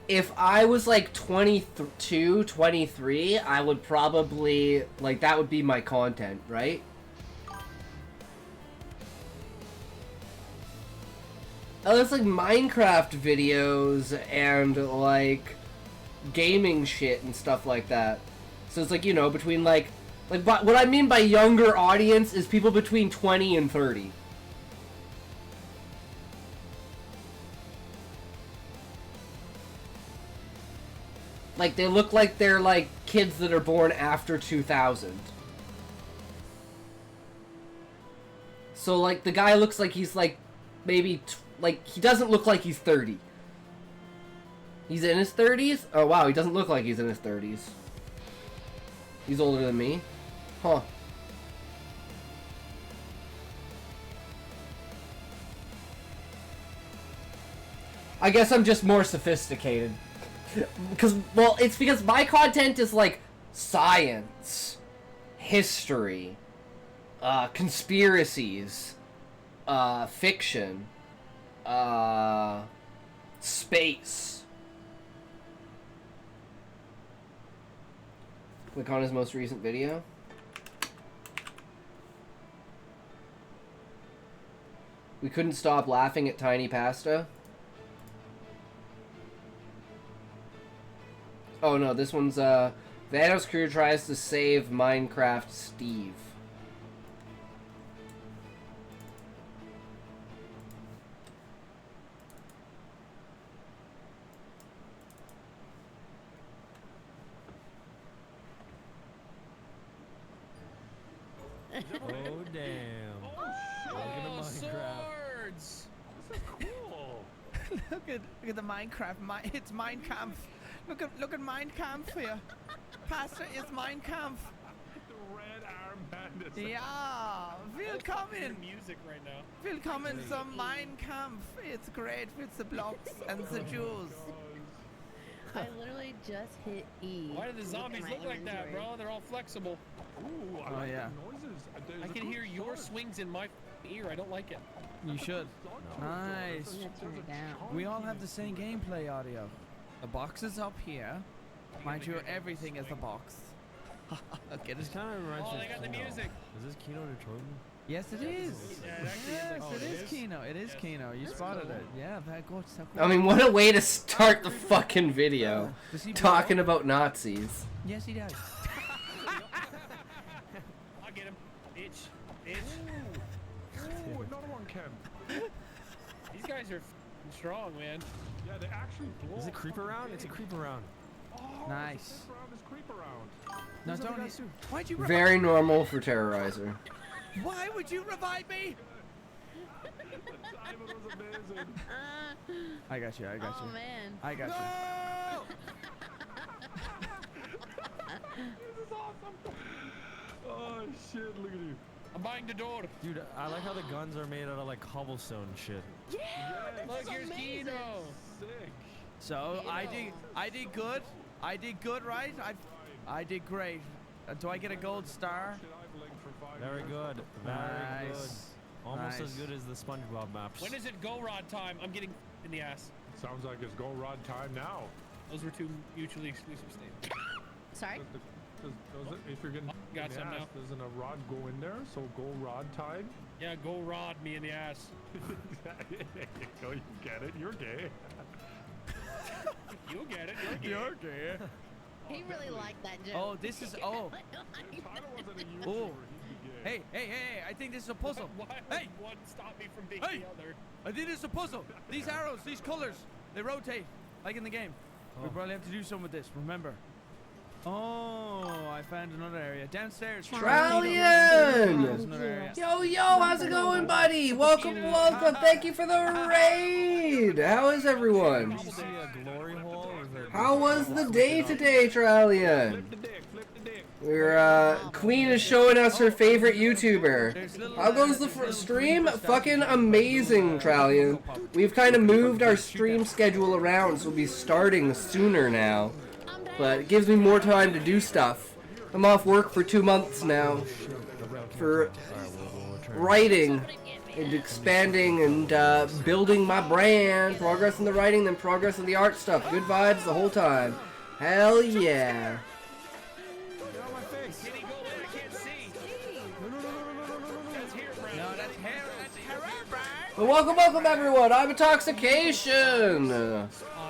if I was like 22, 23, I would probably, like, that would be my content, right? Oh, there's like Minecraft videos and like gaming shit and stuff like that. So it's like, you know, between like what I mean by younger audience is people between 20 and 30. Like, they look like they're, like, kids that are born after 2000. So, like, the guy looks like he's, like, maybe, like, he doesn't look like he's 30. He's in his 30s? Oh, wow, he doesn't look like he's in his 30s. He's older than me. Huh. I guess I'm just more sophisticated. Because, well, it's because my content is like science, history, conspiracies, fiction, space. Click on his most recent video. We couldn't stop laughing at Tiny Pasta. Oh no, this one's Vanos crew tries to save Minecraft Steve. Oh damn. Oh, swords! This is cool. look at the Minecraft. It's Mein Kampf. Look at Mein Kampf here. Pastor is Mein Kampf. The red armband is Yeah, willkommen. music right now. Willkommen zum Mein Kampf. It's great with the blocks and the Jews. I literally just hit E. Why do the zombies look like that, bro? They're all flexible. Ooh, I like the noises. I can hear your swings in my ear. I don't like it. You should. Nice. We all have the same gameplay audio. The box is up here. Mind you, everything is the box. Okay, This kind of reminds me Oh, they got the music. Is this Kino Detroit? Yes, it is. Yeah, it actually Yes, is. it is Kino. It is Kino. You spotted it. Yeah, very good. So I mean, what a way to start the fucking video. Does he Talking blow? about Nazis. Yes, he does. I'll get him. Itch. Ooh, another one, Ken. These guys are strong, man. Yeah, they actually blow. Is it creep around? It's a creep around. Oh, Nice. creep around. No, Tony. Why'd you revive Very normal for Terrorizer. Why would you revive me? The timing was amazing. I got you. I got Oh you. man. I got No! This is awesome. Oh shit! Look at you. I'm buying the door. Dude, I like how the guns are made out of like cobblestone and shit. Yeah, that's Look, here's amazing. Kino. Sick. So I did good. I did good, right? I did great. Do I get a gold star? Very good. Very good. Nice. Almost Nice. as good as the SpongeBob maps. When is it go rod time? I'm getting in the ass. Sounds like it's go rod time now. Those were two mutually exclusive statements. Sorry? If you're getting Got in the some ass, now. doesn't a rod go in there? So go rod time? Yeah, go rod me in the ass. Go, you get it. You're gay. You'll get it. You're You're gay. He really liked that joke. Oh, this is oh. Oh. Hey, hey, hey! I think this is a puzzle. Why Hey! would one stop me from being Hey! the other? I think this is a puzzle. These arrows, these colors, they rotate like in the game. We probably have to do something with this. Remember? Oh, I found another area downstairs. Trallion! There's another area. Yo, yo, how's it going, buddy? Welcome, welcome. Thank you for the raid. How is everyone? Did you see a glory hole? Or is it How was the day today, Trallion? We're, Queen is showing us her favorite YouTuber. How goes the stream? Fucking amazing, Trallion. We've kind of moved our stream schedule around, so we'll be starting sooner now. But it gives me more time to do stuff. I'm off work for 2 months now. For writing and expanding and building my brand. Progress in the writing, then progress in the art stuff. Good vibes the whole time. Hell yeah. But welcome everyone, I'm Intoxication!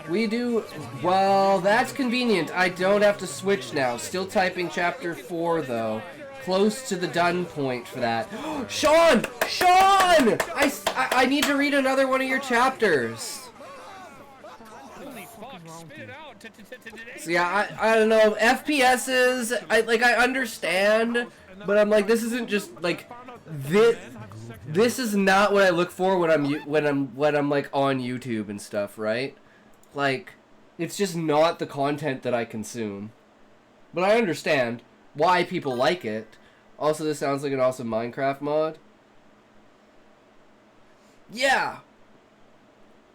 We do, well, that's convenient. I don't have to switch now. Still typing chapter 4 though. Close to the done point for that. Sean! Sean! I need to read another one of your chapters. Holy fuck, spit it out. So yeah, I don't know, FPS's, I understand, but I'm like, this isn't just, like, this is not what I look for when I'm like on YouTube and stuff, right? Like, it's just not the content that I consume. But I understand why people like it. Also, this sounds like an awesome Minecraft mod. Yeah!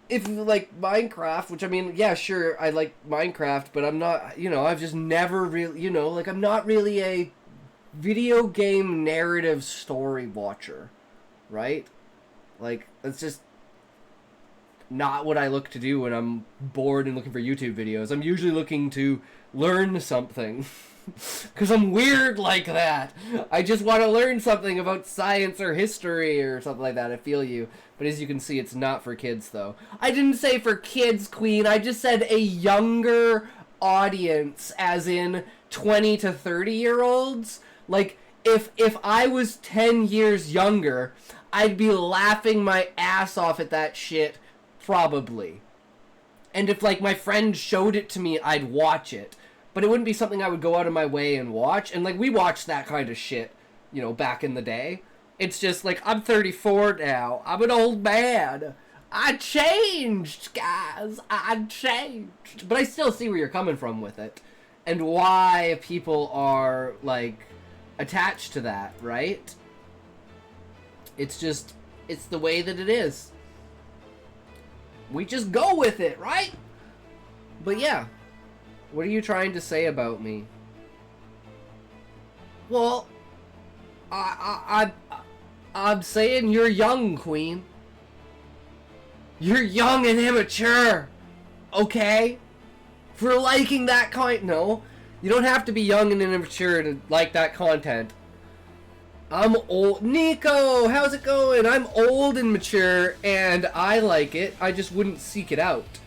If you like Minecraft, which I mean, yeah, sure, I like Minecraft, but I'm not, you know, I've just never really, you know, like, I'm not really a video game narrative story watcher, right? Like, it's just not what I look to do when I'm bored and looking for YouTube videos. I'm usually looking to learn something. Because I'm weird like that. I just want to learn something about science or history or something like that. I feel you. But as you can see, it's not for kids, though. I didn't say for kids, Queen. I just said a younger audience, as in 20 to 30-year-olds. Like, if I was 10 years younger, I'd be laughing my ass off at that shit, probably. And if, like, my friend showed it to me, I'd watch it. But it wouldn't be something I would go out of my way and watch. And, like, we watched that kind of shit, you know, back in the day. It's just, like, I'm 34 now. I'm an old man. I changed, guys. I changed. But I still see where you're coming from with it. And why people are, like, attached to that, right? It's just, it's the way that it is. We just go with it, right? But yeah. What are you trying to say about me? Well, I'm saying you're young, Queen. You're young and immature. Okay? For liking that no. You don't have to be young and immature to like that content. I'm old. Nico, how's it going? I'm old and mature, and I like it. I just wouldn't seek it out.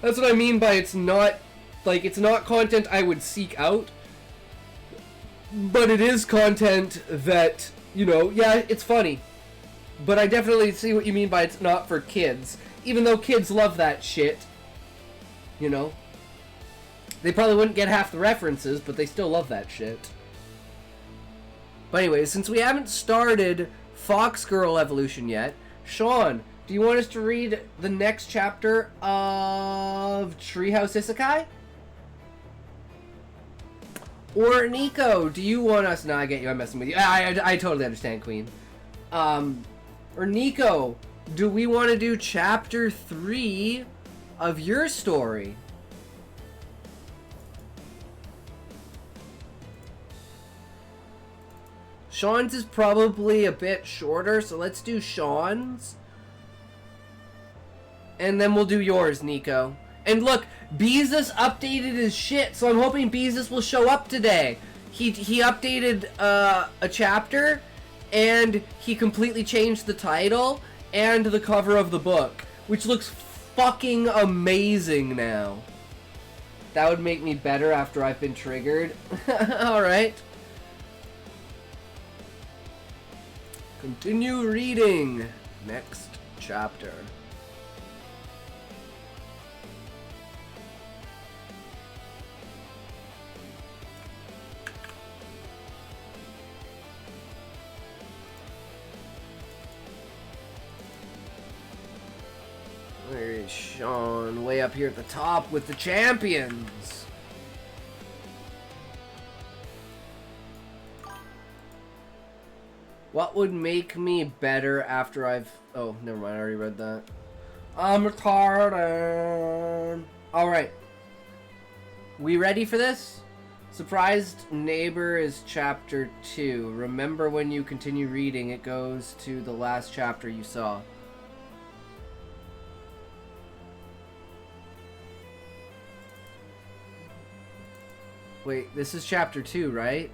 That's what I mean by it's not... Like, it's not content I would seek out, but it is content that, you know, yeah, it's funny. But I definitely see what you mean by it's not for kids. Even though kids love that shit, you know. They probably wouldn't get half the references, but they still love that shit. But anyways, since we haven't started Fox Girl Evolution yet, Sean, do you want us to read the next chapter of Treehouse Isekai? Or Nico, do you want us? No, I get you. I'm messing with you. I totally understand, Queen. Or Nico, do we want to do chapter 3 of your story? Sean's is probably a bit shorter, so let's do Sean's. And then we'll do yours, Nico. And look, Beezus updated his shit, so I'm hoping Beezus will show up today. He updated a chapter, and he completely changed the title and the cover of the book, which looks fucking amazing now. That would make me better after I've been triggered. Alright. Continue reading. Next chapter. There is Sean, way up here at the top with the champions. What would make me better after I've... Oh, never mind, I already read that. I'm retarded. Alright. We ready for this? Surprised Neighbor is chapter 2. Remember, when you continue reading, it goes to the last chapter you saw. Wait, this is chapter 2, right?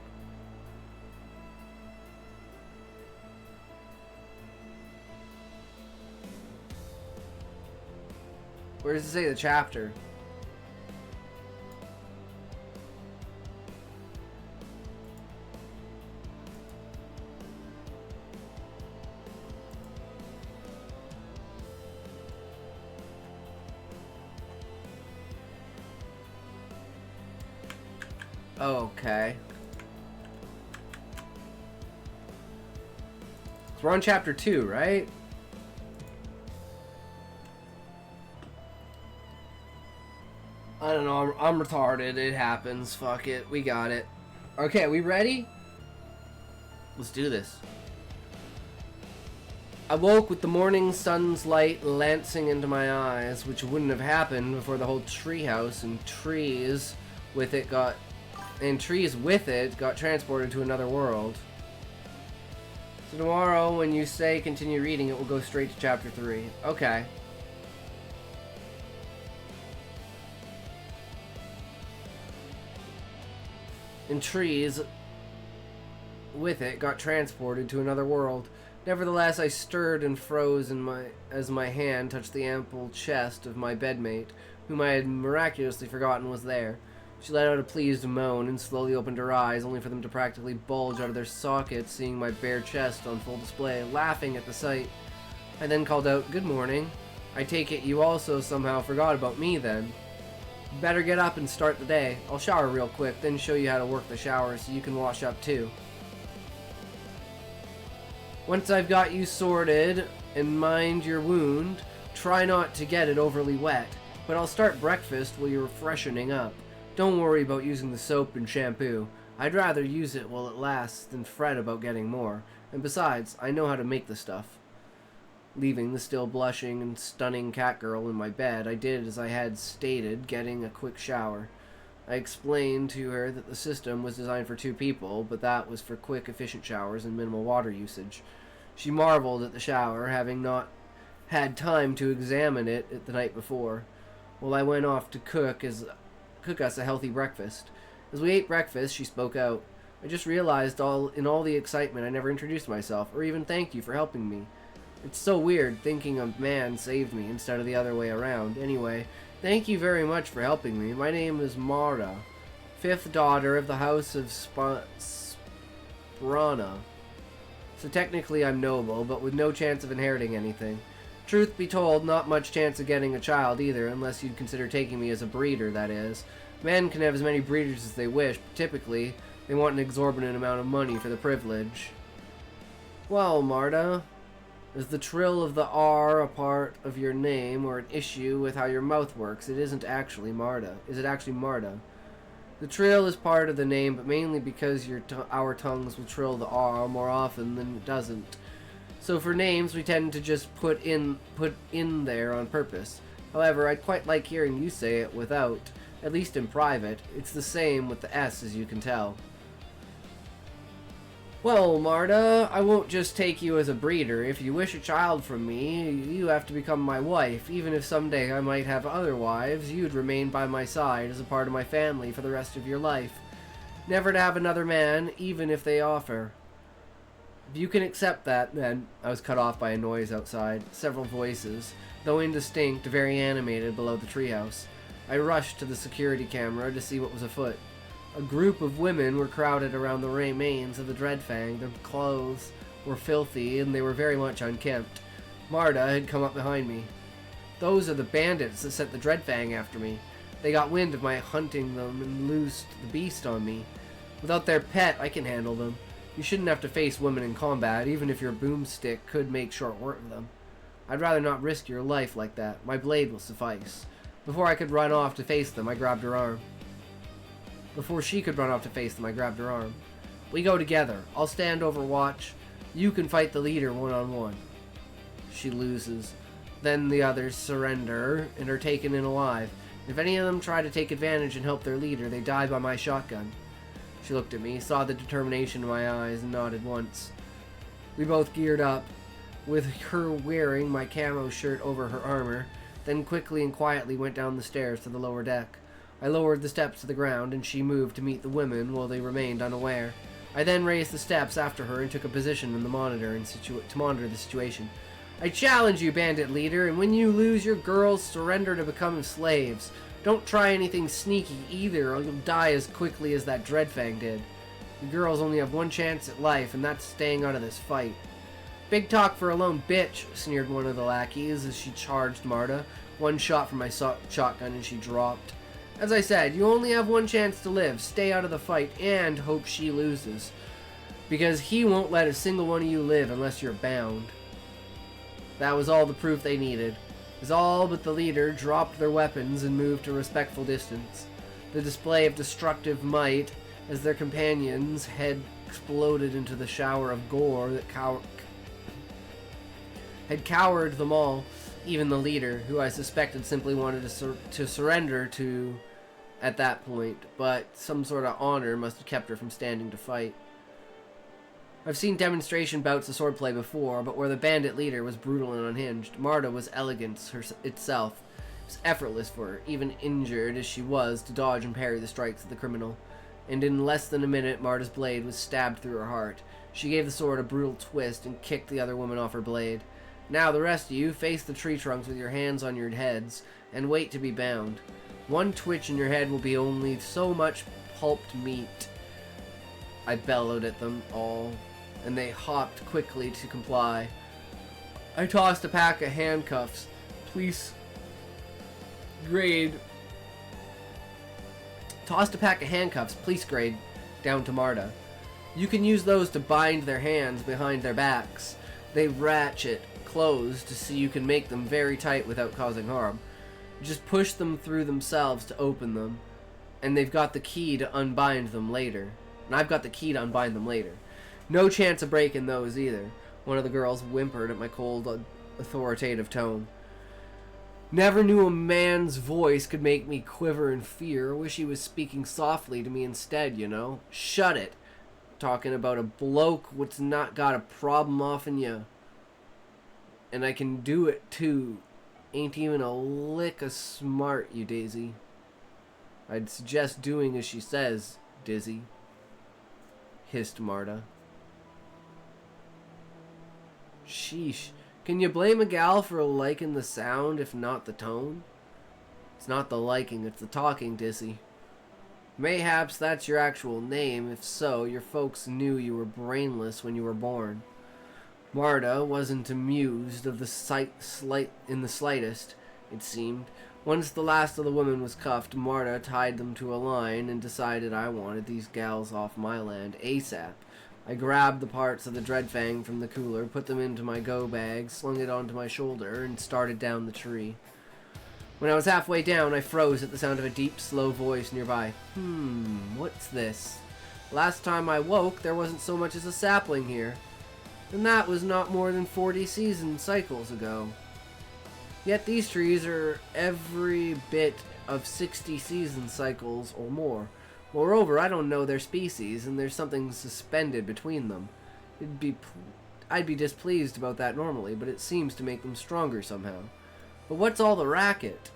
Where does it say the chapter? Okay. So we're on chapter 2, right? I don't know, I'm retarded. It happens. Fuck it. We got it. Okay, we ready? Let's do this. I woke with the morning sun's light lancing into my eyes, which wouldn't have happened before the whole treehouse and trees with it got transported to another world. So tomorrow, when you say continue reading, it will go straight to chapter 3. Okay. And trees with it got transported to another world. Nevertheless, I stirred and froze as my hand touched the ample chest of my bedmate, whom I had miraculously forgotten was there. She let out a pleased moan and slowly opened her eyes, only for them to practically bulge out of their sockets, seeing my bare chest on full display, laughing at the sight. I then called out, "Good morning. I take it you also somehow forgot about me then. Better get up and start the day. I'll shower real quick, then show you how to work the shower so you can wash up too. Once I've got you sorted and mind your wound, try not to get it overly wet, but I'll start breakfast while you're freshening up. Don't worry about using the soap and shampoo. I'd rather use it while it lasts than fret about getting more. And besides, I know how to make the stuff." Leaving the still blushing and stunning catgirl in my bed, I did as I had stated, getting a quick shower. I explained to her that the system was designed for 2 people, but that was for quick, efficient showers and minimal water usage. She marveled at the shower, having not had time to examine it the night before, while I went off to cook us a healthy breakfast. As we ate breakfast, she spoke out. "I just realized in all the excitement I never introduced myself, or even thanked you for helping me. It's so weird thinking a man saved me instead of the other way around. Anyway, thank you very much for helping me. My name is Marta, 5th daughter of the House of Sprana. So technically I'm noble, but with no chance of inheriting anything. Truth be told, not much chance of getting a child either, unless you'd consider taking me as a breeder, that is. Men can have as many breeders as they wish, but typically they want an exorbitant amount of money for the privilege." "Well, Marta, is the trill of the R a part of your name or an issue with how your mouth works? It isn't actually Marta. Is it actually Marta?" The trill is part of the name, but mainly because our tongues will trill the R more often than it doesn't. So for names, we tend to just put in there on purpose. However, I'd quite like hearing you say it without, at least in private. It's the same with the S, as you can tell. Well, Marta, I won't just take you as a breeder. If you wish a child from me, you have to become my wife. Even if someday I might have other wives, you'd remain by my side as a part of my family for the rest of your life. Never to have another man, even if they offer. If you can accept that, then... I was cut off by a noise outside. Several voices, though indistinct, very animated below the treehouse. I rushed to the security camera to see what was afoot. A group of women were crowded around the remains of the Dreadfang. Their clothes were filthy, and they were very much unkempt. Marta had come up behind me. Those are the bandits that sent the Dreadfang after me. They got wind of my hunting them and loosed the beast on me. Without their pet, I can handle them. You shouldn't have to face women in combat, even if your boomstick could make short work of them. I'd rather not risk your life like that. My blade will suffice. Before I could run off to face them, I grabbed her arm. Before she could run off to face them, I grabbed her arm. We go together. I'll stand over watch. You can fight the leader one-on-one. She loses. Then the others surrender and are taken in alive. If any of them try to take advantage and help their leader, they die by my shotgun. She looked at me, saw the determination in my eyes, and nodded once. We both geared up, with her wearing my camo shirt over her armor, then quickly and quietly went down the stairs to the lower deck. I lowered the steps to the ground, and she moved to meet the women while they remained unaware. I then raised the steps after her and took a position in the monitor to monitor the situation. I challenge you, bandit leader, and when you lose, your girls surrender to become slaves. Don't try anything sneaky either, or you'll die as quickly as that Dreadfang did. You girls only have one chance at life, and that's staying out of this fight. Big talk for a lone bitch, sneered one of the lackeys as she charged Marta. One shot from my shotgun and she dropped. As I said, you only have one chance to live. Stay out of the fight and hope she loses. Because he won't let a single one of you live unless you're bound. That was all the proof they needed. As all but the leader dropped their weapons and moved to a respectful distance. The display of destructive might as their companions had exploded into the shower of gore that had cowered them all, even the leader, who I suspected simply wanted to surrender to at that point, but some sort of honor must have kept her from standing to fight. I've seen demonstration bouts of swordplay before, but where the bandit leader was brutal and unhinged, Marta was elegance itself. It was effortless for her, even injured as she was, to dodge and parry the strikes of the criminal. And in less than a minute, Marta's blade was stabbed through her heart. She gave the sword a brutal twist and kicked the other woman off her blade. Now the rest of you face the tree trunks with your hands on your heads and wait to be bound. One twitch in your head will be only so much pulped meat. I bellowed at them all, and they hopped quickly to comply. I tossed a pack of handcuffs, police grade, down to Marta. You can use those to bind their hands behind their backs. They ratchet closed so you can make them very tight without causing harm. Just push them through themselves to open them, and they've got the key to unbind them later. And I've got the key to unbind them later. No chance of breaking those either. One of the girls whimpered at my cold, authoritative tone. Never knew a man's voice could make me quiver in fear. Wish he was speaking softly to me instead, you know. Shut it. Talking about a bloke what's not got a problem offing you. And I can do it too. Ain't even a lick of smart, you Daisy. I'd suggest doing as she says, Dizzy. Hissed Marta. Sheesh. Can you blame a gal for liking the sound, if not the tone? It's not the liking, it's the talking, Dizzy. Mayhaps that's your actual name. If so, your folks knew you were brainless when you were born. Marta wasn't amused of the in the slightest, it seemed. Once the last of the women was cuffed, Marta tied them to a line and decided I wanted these gals off my land ASAP. I grabbed the parts of the Dreadfang from the cooler, put them into my go bag, slung it onto my shoulder, and started down the tree. When I was halfway down, I froze at the sound of a deep, slow voice nearby. What's this? Last time I woke, there wasn't so much as a sapling here. And that was not more than 40 season cycles ago. Yet these trees are every bit of 60 season cycles or more. Moreover, I don't know their species, and there's something suspended between them. I'd be displeased about that normally, but it seems to make them stronger somehow. But what's all the racket?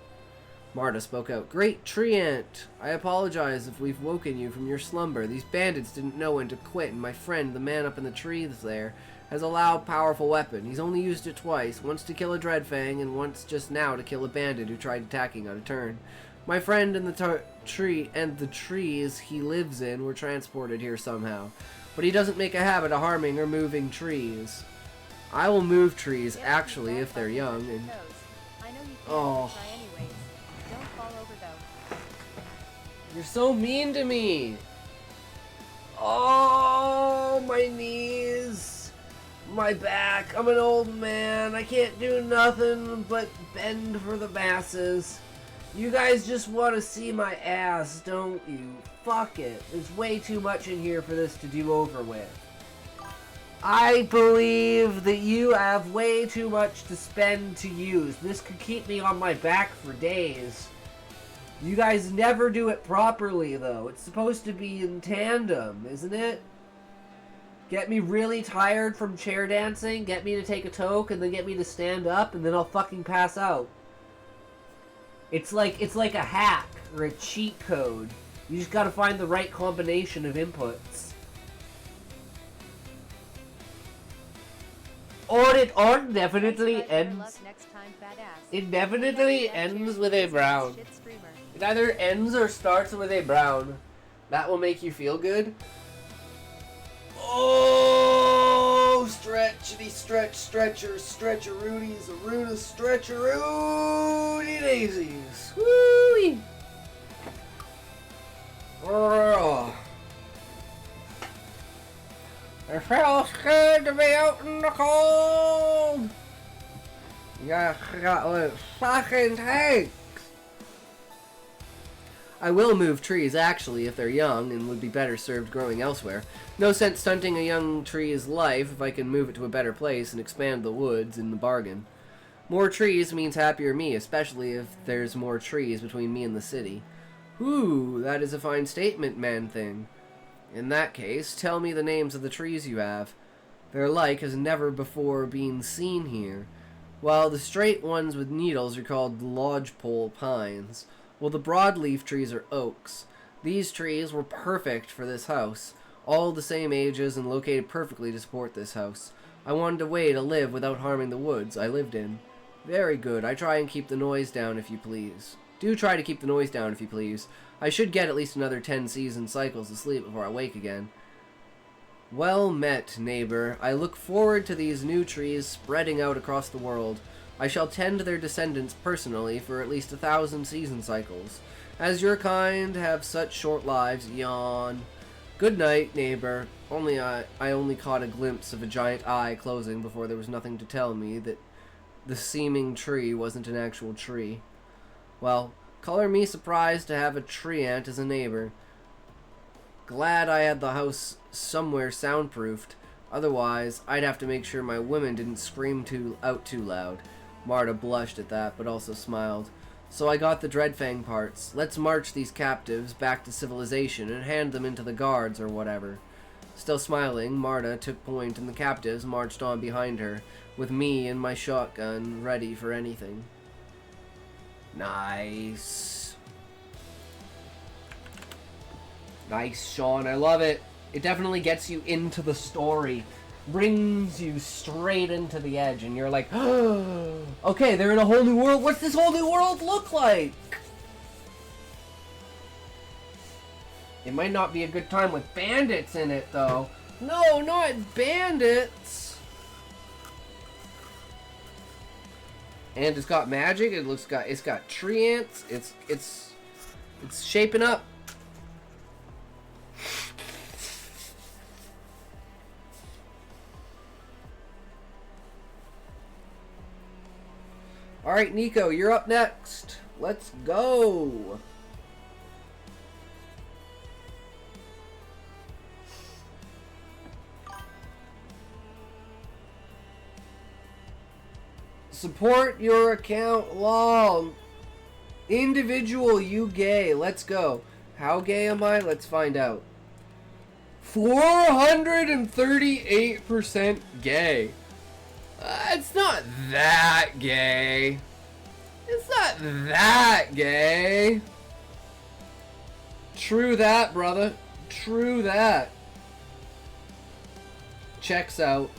Marta spoke out. Great tree ant! I apologize if we've woken you from your slumber. These bandits didn't know when to quit, and my friend, the man up in the trees there, has a loud, powerful weapon. He's only used it twice, once to kill a Dreadfang, and once just now to kill a bandit who tried attacking on a turn. My friend and the tree and the trees he lives in were transported here somehow. But he doesn't make a habit of harming or moving trees. I will move trees, actually, if they're young, and... Oh. You're so mean to me! Oh, my knees! My back! I'm an old man! I can't do nothing but bend for the masses. You guys just want to see my ass, don't you? Fuck it. There's way too much in here for this to do over with. I believe that you have way too much to spend to use. This could keep me on my back for days. You guys never do it properly, though. It's supposed to be in tandem, isn't it? Get me really tired from chair dancing, get me to take a toke, and then get me to stand up, and then I'll fucking pass out. It's like a hack or a cheat code. You just gotta find the right combination of inputs. Or it definitely ends. It definitely ends with a brown. It either ends or starts with a brown. That will make you feel good. Oh, stretchity stretch, stretcheroonies, Aruna, stretcheroony daisies. Woo-wee. Oh. It feels good to be out in the cold. Yeah, got what it fucking takes. I will move trees, actually, if they're young and would be better served growing elsewhere. No sense stunting a young tree's life if I can move it to a better place and expand the woods in the bargain. More trees means happier me, especially if there's more trees between me and the city. Ooh, that is a fine statement, man-thing. In that case, tell me the names of the trees you have. Their like has never before been seen here. While the straight ones with needles are called lodgepole pines, while the broadleaf trees are oaks. These trees were perfect for this house, all the same ages and located perfectly to support this house. I wanted a way to live without harming the woods I lived in. Very good, I try and keep the noise down if you please. Do try to keep the noise down if you please. I should get at least another 10 season cycles of sleep before I wake again. Well met, neighbor. I look forward to these new trees spreading out across the world. I shall tend their descendants personally for at least 1,000 season cycles. As your kind have such short lives, yawn. Good night, neighbor. I only caught a glimpse of a giant eye closing before there was nothing to tell me that the seeming tree wasn't an actual tree. Well, color me surprised to have a tree ant as a neighbor. Glad I had the house somewhere soundproofed. Otherwise, I'd have to make sure my women didn't scream out too loud. Marta blushed at that, but also smiled. So I got the Dreadfang parts. Let's march these captives back to civilization and hand them into the guards or whatever. Still smiling, Marta took point and the captives marched on behind her, with me and my shotgun ready for anything. Nice. Nice, Sean. I love it. It definitely gets you into the story. Brings you straight into the edge, and you're like, oh, okay, they're in a whole new world. What's this whole new world look like? It might not be a good time with bandits in it, though. No, not bandits. And it's got magic. It's got tree ants. It's shaping up. Alright, Nico, you're up next. Let's go. Support your account, lol. Individual, you gay. Let's go. How gay am I? Let's find out. 438% gay. It's not that gay. It's not that gay. True that, brother. True that. Checks out.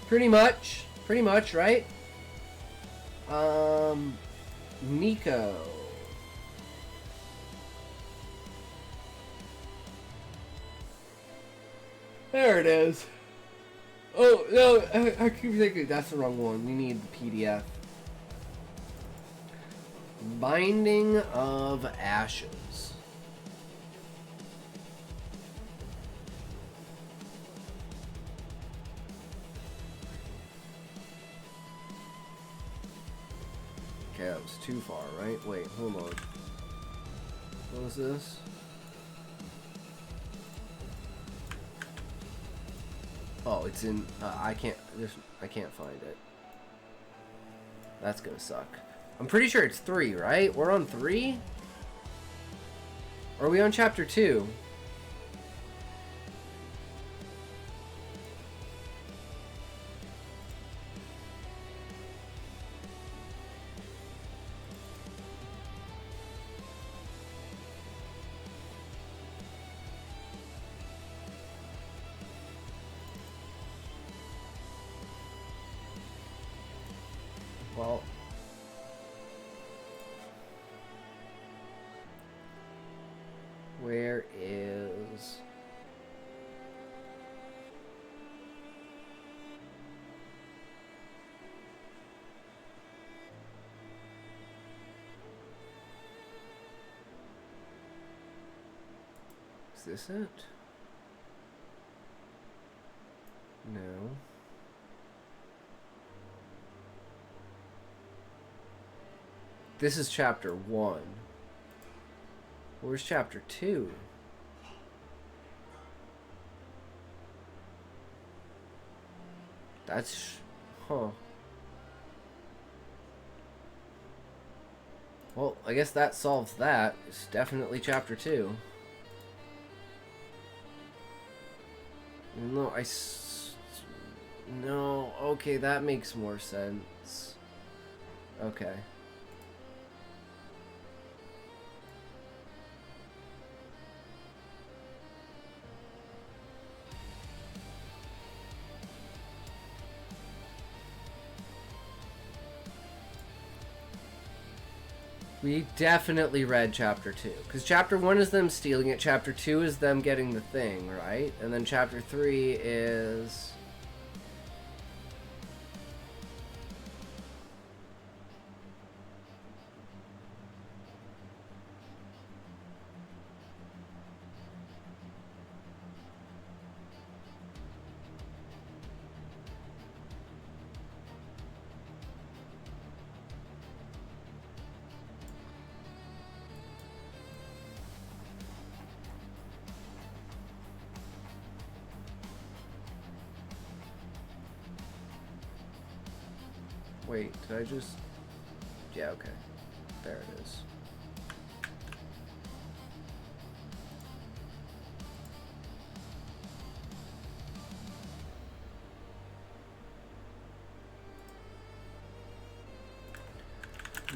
Pretty much, right? Nico. There it is. Oh, no, I keep thinking that's the wrong one. We need the PDF. Binding of Ashes. Okay, that was too far, right? Wait, hold on. What was this? Oh, it's in. I can't find it. That's gonna suck. I'm pretty sure it's 3, right? We're on 3? Or are we on chapter 2? Well, where is... Is this it? No. This is chapter 1. Where's chapter 2? That's... Huh. Well, I guess that solves that. It's definitely chapter 2. No, no, okay, that makes more sense. Okay. We definitely read chapter 2. Because chapter 1 is them stealing it, chapter 2 is them getting the thing, right? And then chapter 3 is... Wait, did I just... Yeah, okay. There it is.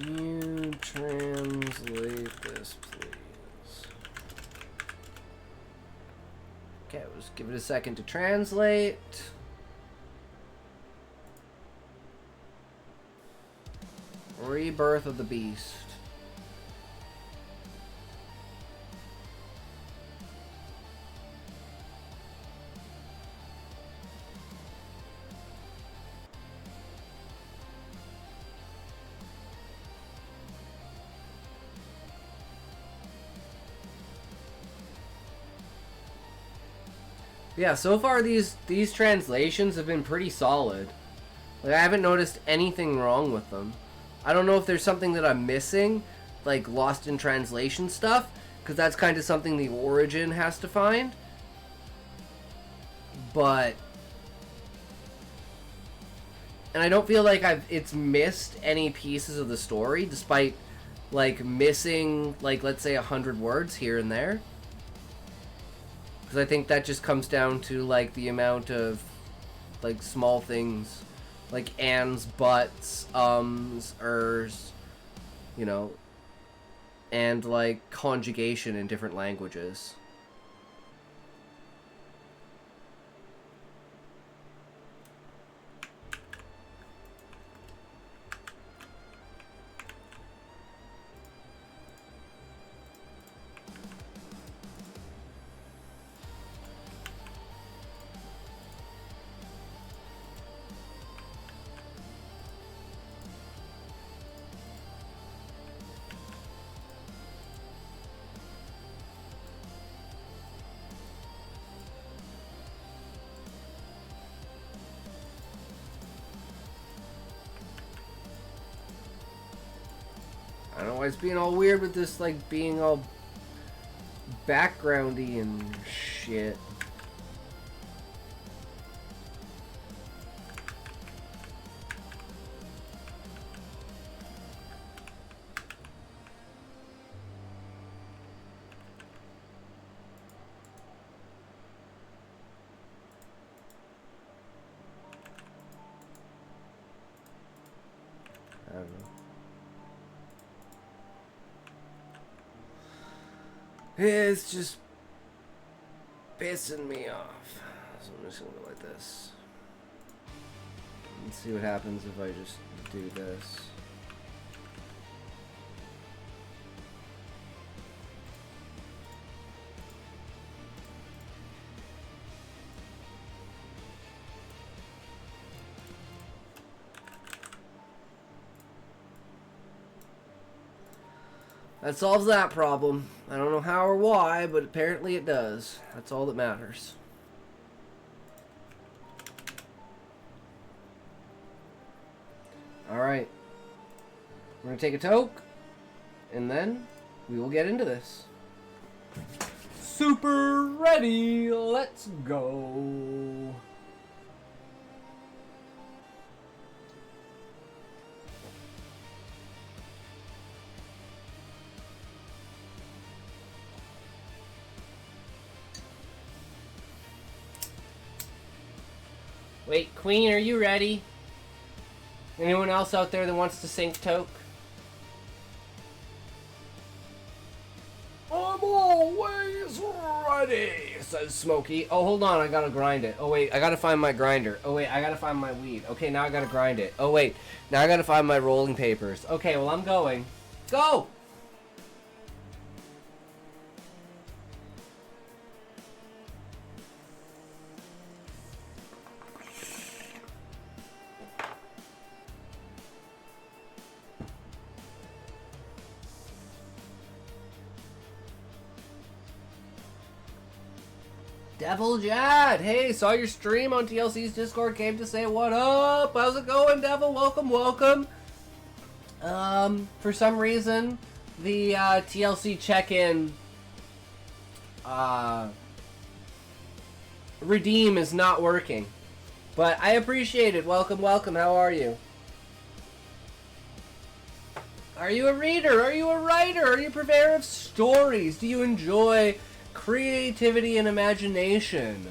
You translate this, please. Okay, let's give it a second to translate. Rebirth of the Beast. Yeah, so far these translations have been pretty solid. Like, I haven't noticed anything wrong with them. I don't know if there's something that I'm missing, like lost in translation stuff, because that's kind of something the Origin has to find. But... And I don't feel like it's missed any pieces of the story, despite, like, missing, like, let's say 100 words here and there. Because I think that just comes down to, like, the amount of, like, small things. Like ands, buts, ums, ers, you know, and like conjugation in different languages. I don't know why it's being all weird with this, like, being all backgroundy and shit. I don't know. It's just pissing me off. So I'm just gonna go like this. Let's see what happens if I just do this. That solves that problem. I don't know how or why, but apparently it does. That's all that matters. Alright. We're going to take a toke, and then we will get into this. Super ready. Let's go. Wait, Queen, are you ready? Anyone else out there that wants to sync toke? I'm always ready, says Smokey. Oh, hold on, I gotta grind it. Oh, wait, I gotta find my grinder. Oh, wait, I gotta find my weed. Okay, now I gotta grind it. Oh, wait, now I gotta find my rolling papers. Okay, well, I'm going. Go! Devil Jad, hey, saw your stream on TLC's Discord, came to say what up. How's it going, Devil? Welcome, welcome. For some reason, the TLC check-in redeem is not working, but I appreciate it. Welcome, welcome. How are you? Are you a reader? Are you a writer? Are you a purveyor of stories? Do you enjoy creativity and imagination?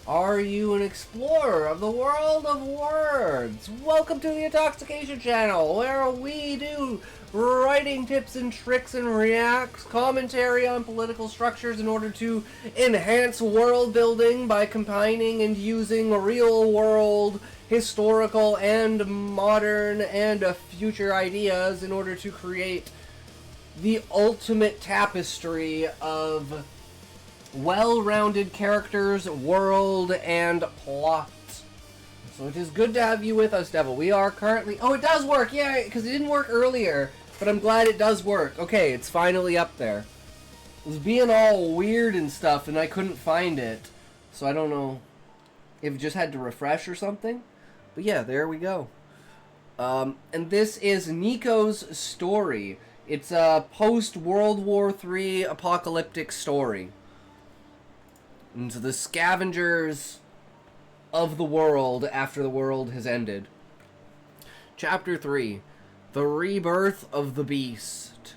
Are you an explorer of the world of words? Welcome to the Intoxication Channel, where we do writing tips and tricks and reacts, commentary on political structures in order to enhance world building by combining and using real world, historical and modern and future ideas in order to create the ultimate tapestry of well-rounded characters, world, and plot. So it is good to have you with us, Devil. We are currently... Oh, it does work! Yeah, because it didn't work earlier, but I'm glad it does work. Okay, it's finally up there. It was being all weird and stuff, and I couldn't find it. So I don't know if it just had to refresh or something. But yeah, there we go. And this is Nico's story. It's a post-World War III apocalyptic story. And the scavengers of the world after the world has ended. Chapter 3. The Rebirth of the Beast.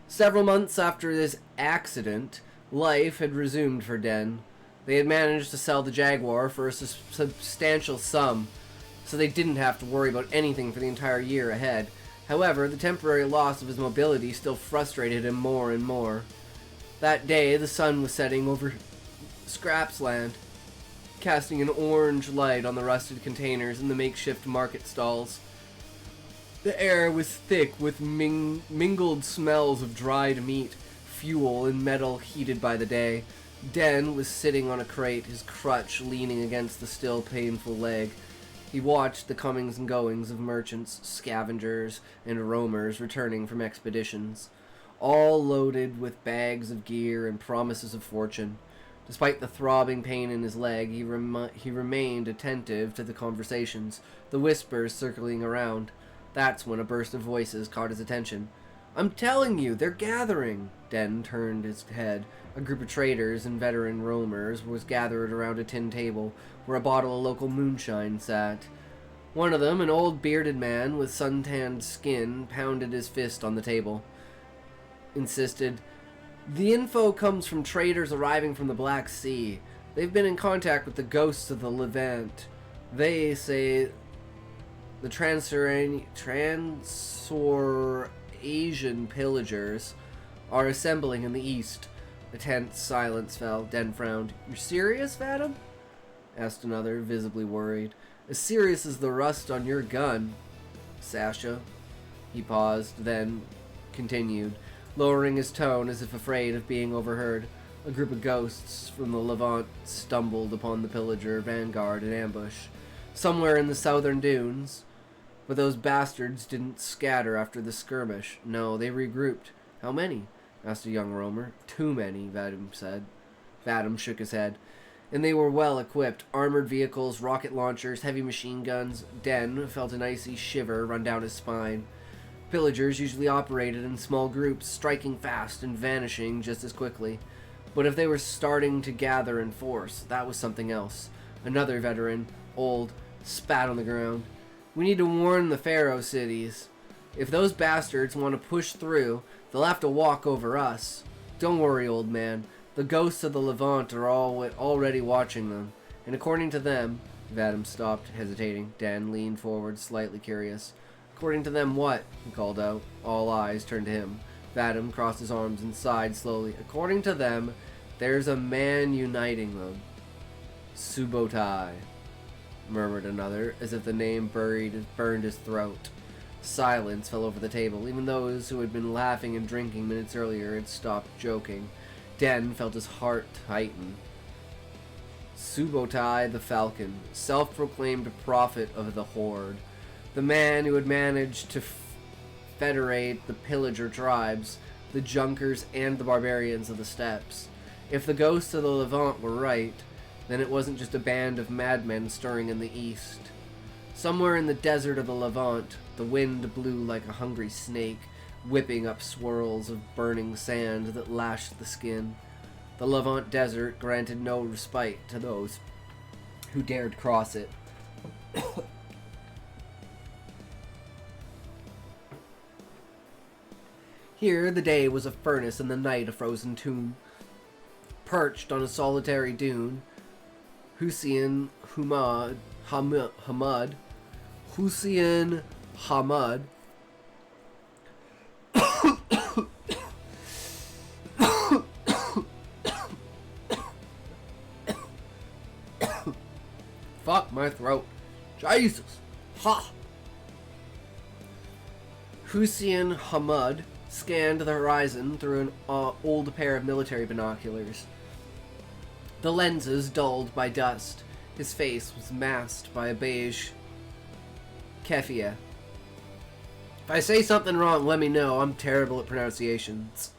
Several months after this accident, life had resumed for Den. They had managed to sell the Jaguar for a substantial sum, so they didn't have to worry about anything for the entire year ahead. However, the temporary loss of his mobility still frustrated him more and more. That day, the sun was setting over Scraps Land, casting an orange light on the rusted containers in the makeshift market stalls. The air was thick with mingled smells of dried meat, fuel, and metal heated by the day. Den was sitting on a crate, his crutch leaning against the still painful leg. He watched the comings and goings of merchants, scavengers, and roamers returning from expeditions, all loaded with bags of gear and promises of fortune. Despite the throbbing pain in his leg, he remained attentive to the conversations, the whispers circling around. That's when a burst of voices caught his attention. "I'm telling you, they're gathering!" Den turned his head. A group of traders and veteran roamers was gathered around a tin table where a bottle of local moonshine sat. One of them, an old bearded man with suntanned skin, pounded his fist on the table. Insisted, "The info comes from traders arriving from the Black Sea. They've been in contact with the ghosts of the Levant. They say the Trans-Asian pillagers are assembling in the east." A tense silence fell. Den frowned. "You're serious, Vadim?" asked another, visibly worried. "As serious as the rust on your gun, Sasha." He paused, then continued, lowering his tone as if afraid of being overheard. A group of ghosts from the Levant stumbled upon the pillager vanguard in ambush, somewhere in the southern dunes. But those bastards didn't scatter after the skirmish. No, they regrouped. "How many?" asked a young roamer. "Too many," Vadim said. Vadim shook his head. "And they were well equipped. Armored vehicles, rocket launchers, heavy machine guns." Den felt an icy shiver run down his spine. Pillagers usually operated in small groups, striking fast and vanishing just as quickly. But if they were starting to gather in force, that was something else. Another veteran, old, spat on the ground. "We need to warn the Pharaoh cities. If those bastards want to push through, they'll have to walk over us. Don't worry, old man. The ghosts of the Levant are already watching them. And according to them..." Vadim stopped, hesitating. Dan leaned forward, slightly curious. "According to them what?" he called out. All eyes turned to him. Vadim crossed his arms and sighed slowly. "According to them, there's a man uniting them." "Subotai," murmured another, as if the name burned his throat. Silence fell over the table. Even those who had been laughing and drinking minutes earlier had stopped joking. Den felt his heart tighten. Subotai the Falcon, self-proclaimed prophet of the Horde. The man who had managed to federate the pillager tribes, the Junkers and the barbarians of the steppes. If the ghosts of the Levant were right, then it wasn't just a band of madmen stirring in the east. Somewhere in the desert of the Levant, the wind blew like a hungry snake, whipping up swirls of burning sand that lashed the skin. The Levant desert granted no respite to those who dared cross it. Here, the day was a furnace and the night a frozen tomb. Perched on a solitary dune, Hussein Hamad Fuck my throat. Jesus. Ha! Hussein Hamad scanned the horizon through an old pair of military binoculars. The lenses dulled by dust. His face was masked by a beige keffiyeh. If I say something wrong, let me know. I'm terrible at pronunciations.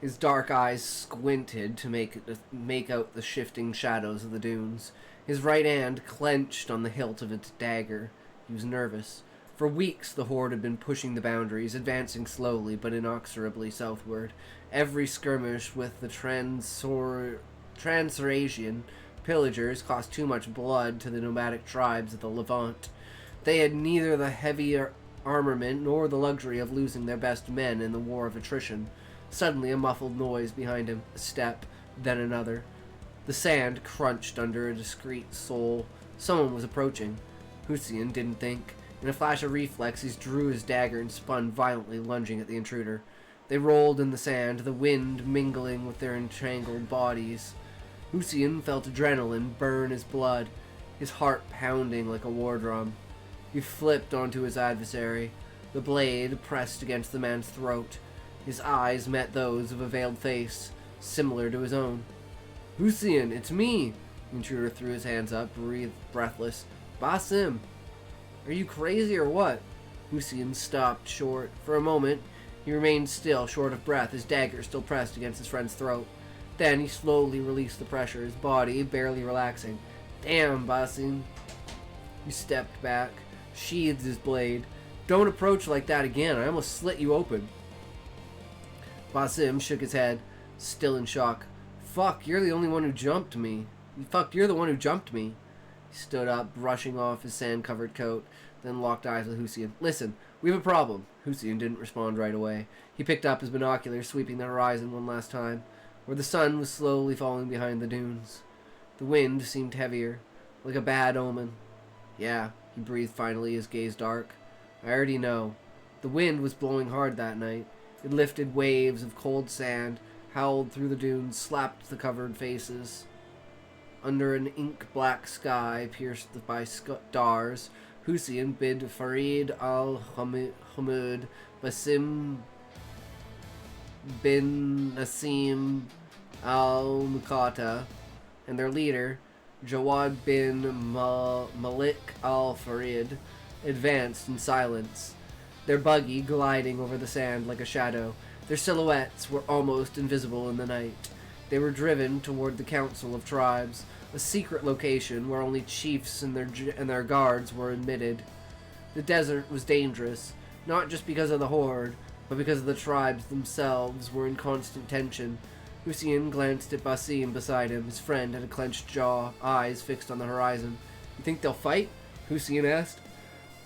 His dark eyes squinted to make out the shifting shadows of the dunes. His right hand clenched on the hilt of its dagger. He was nervous. For weeks, the Horde had been pushing the boundaries, advancing slowly but inexorably southward. Every skirmish with the Transurasian pillagers cost too much blood to the nomadic tribes of the Levant. They had neither the heavy armament nor the luxury of losing their best men in the war of attrition. Suddenly, a muffled noise behind him, a step, then another. The sand crunched under a discreet sole. Someone was approaching. Hussein didn't think. In a flash of reflex, he drew his dagger and spun violently, lunging at the intruder. They rolled in the sand, the wind mingling with their entangled bodies. Hussein felt adrenaline burn his blood, his heart pounding like a war drum. He flipped onto his adversary. The blade pressed against the man's throat. His eyes met those of a veiled face, similar to his own. "Hussein, it's me!" The intruder threw his hands up, breathed breathless. "Basim! Are you crazy or what?" Hussein stopped short. For a moment, he remained still, short of breath, his dagger still pressed against his friend's throat. Then he slowly released the pressure, his body barely relaxing. "Damn, Basim!" He stepped back, sheathed his blade. "Don't approach like that again. I almost slit you open." Basim shook his head, still in shock. "Fuck, you're the only one who jumped me. You're the one who jumped me." He stood up, brushing off his sand-covered coat, then locked eyes with Hussein. "Listen, we have a problem." Hussein didn't respond right away. He picked up his binoculars, sweeping the horizon one last time, where the sun was slowly falling behind the dunes. The wind seemed heavier, like a bad omen. "Yeah," he breathed finally, his gaze dark. "I already know." The wind was blowing hard that night. It lifted waves of cold sand, howled through the dunes, slapped the covered faces. Under an ink-black sky pierced by stars, Hussein bid Farid al-Hamud, Basim bin Nasim al-Mukata, and their leader, Jawad bin Malik al-Farid, advanced in silence, their buggy gliding over the sand like a shadow. Their silhouettes were almost invisible in the night. They were driven toward the Council of Tribes, a secret location where only chiefs and their guards were admitted. The desert was dangerous, not just because of the Horde, but because the tribes themselves were in constant tension. Hussein glanced at Basim beside him. His friend had a clenched jaw, eyes fixed on the horizon. "You think they'll fight?" Hussein asked.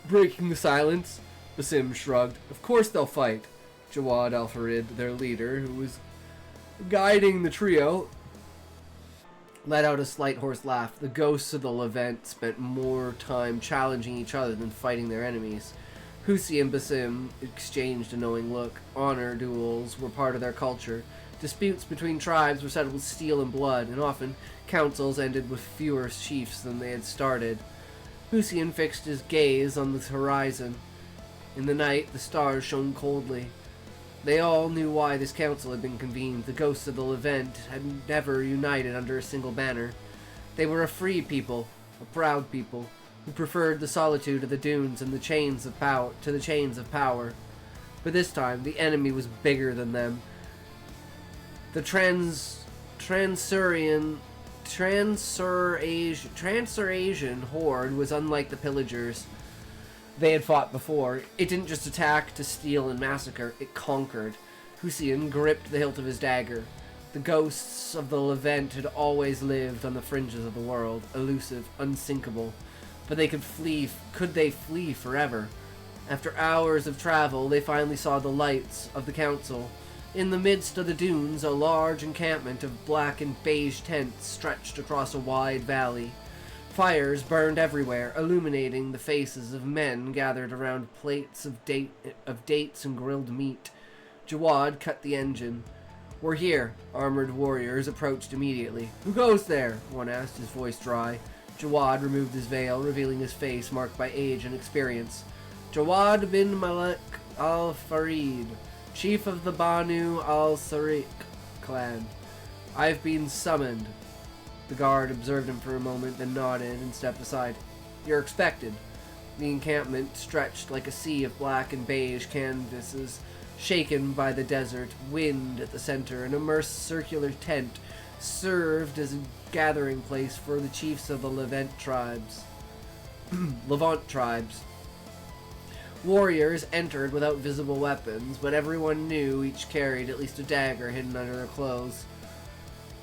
Breaking the silence, Basim shrugged. "Of course they'll fight." Jawad al-Farid, their leader, who was guiding the trio, let out a slight hoarse laugh. The ghosts of the Levant spent more time challenging each other than fighting their enemies. Hussein and Basim exchanged a knowing look. Honor duels were part of their culture. Disputes between tribes were settled with steel and blood, and often councils ended with fewer chiefs than they had started. Hussein fixed his gaze on the horizon. In the night, the stars shone coldly. They all knew why this council had been convened. The ghosts of the Levant had never united under a single banner. They were a free people, a proud people, who preferred the solitude of the dunes and the chains of power to the chains of power. But this time, the enemy was bigger than them. The Transurasian horde was unlike the pillagers they had fought before. It didn't just attack to steal and massacre, it conquered. Hussein gripped the hilt of his dagger. The ghosts of the Levant had always lived on the fringes of the world, elusive, unsinkable. But could they flee forever? After hours of travel, they finally saw the lights of the council. In the midst of the dunes, a large encampment of black and beige tents stretched across a wide valley. Fires burned everywhere, illuminating the faces of men gathered around plates of dates and grilled meat. Jawad cut the engine. "We're here." Armored warriors approached immediately. "Who goes there?" one asked, his voice dry. Jawad removed his veil, revealing his face marked by age and experience. "Jawad bin Malik al-Farid, chief of the Banu al-Sariq clan. I've been summoned." The guard observed him for a moment, then nodded and stepped aside. "You're expected." The encampment stretched like a sea of black and beige canvases, shaken by the desert wind at the center. An immersed circular tent served as a gathering place for the chiefs of the Levant tribes. Levant tribes. Warriors entered without visible weapons, but everyone knew each carried at least a dagger hidden under their clothes.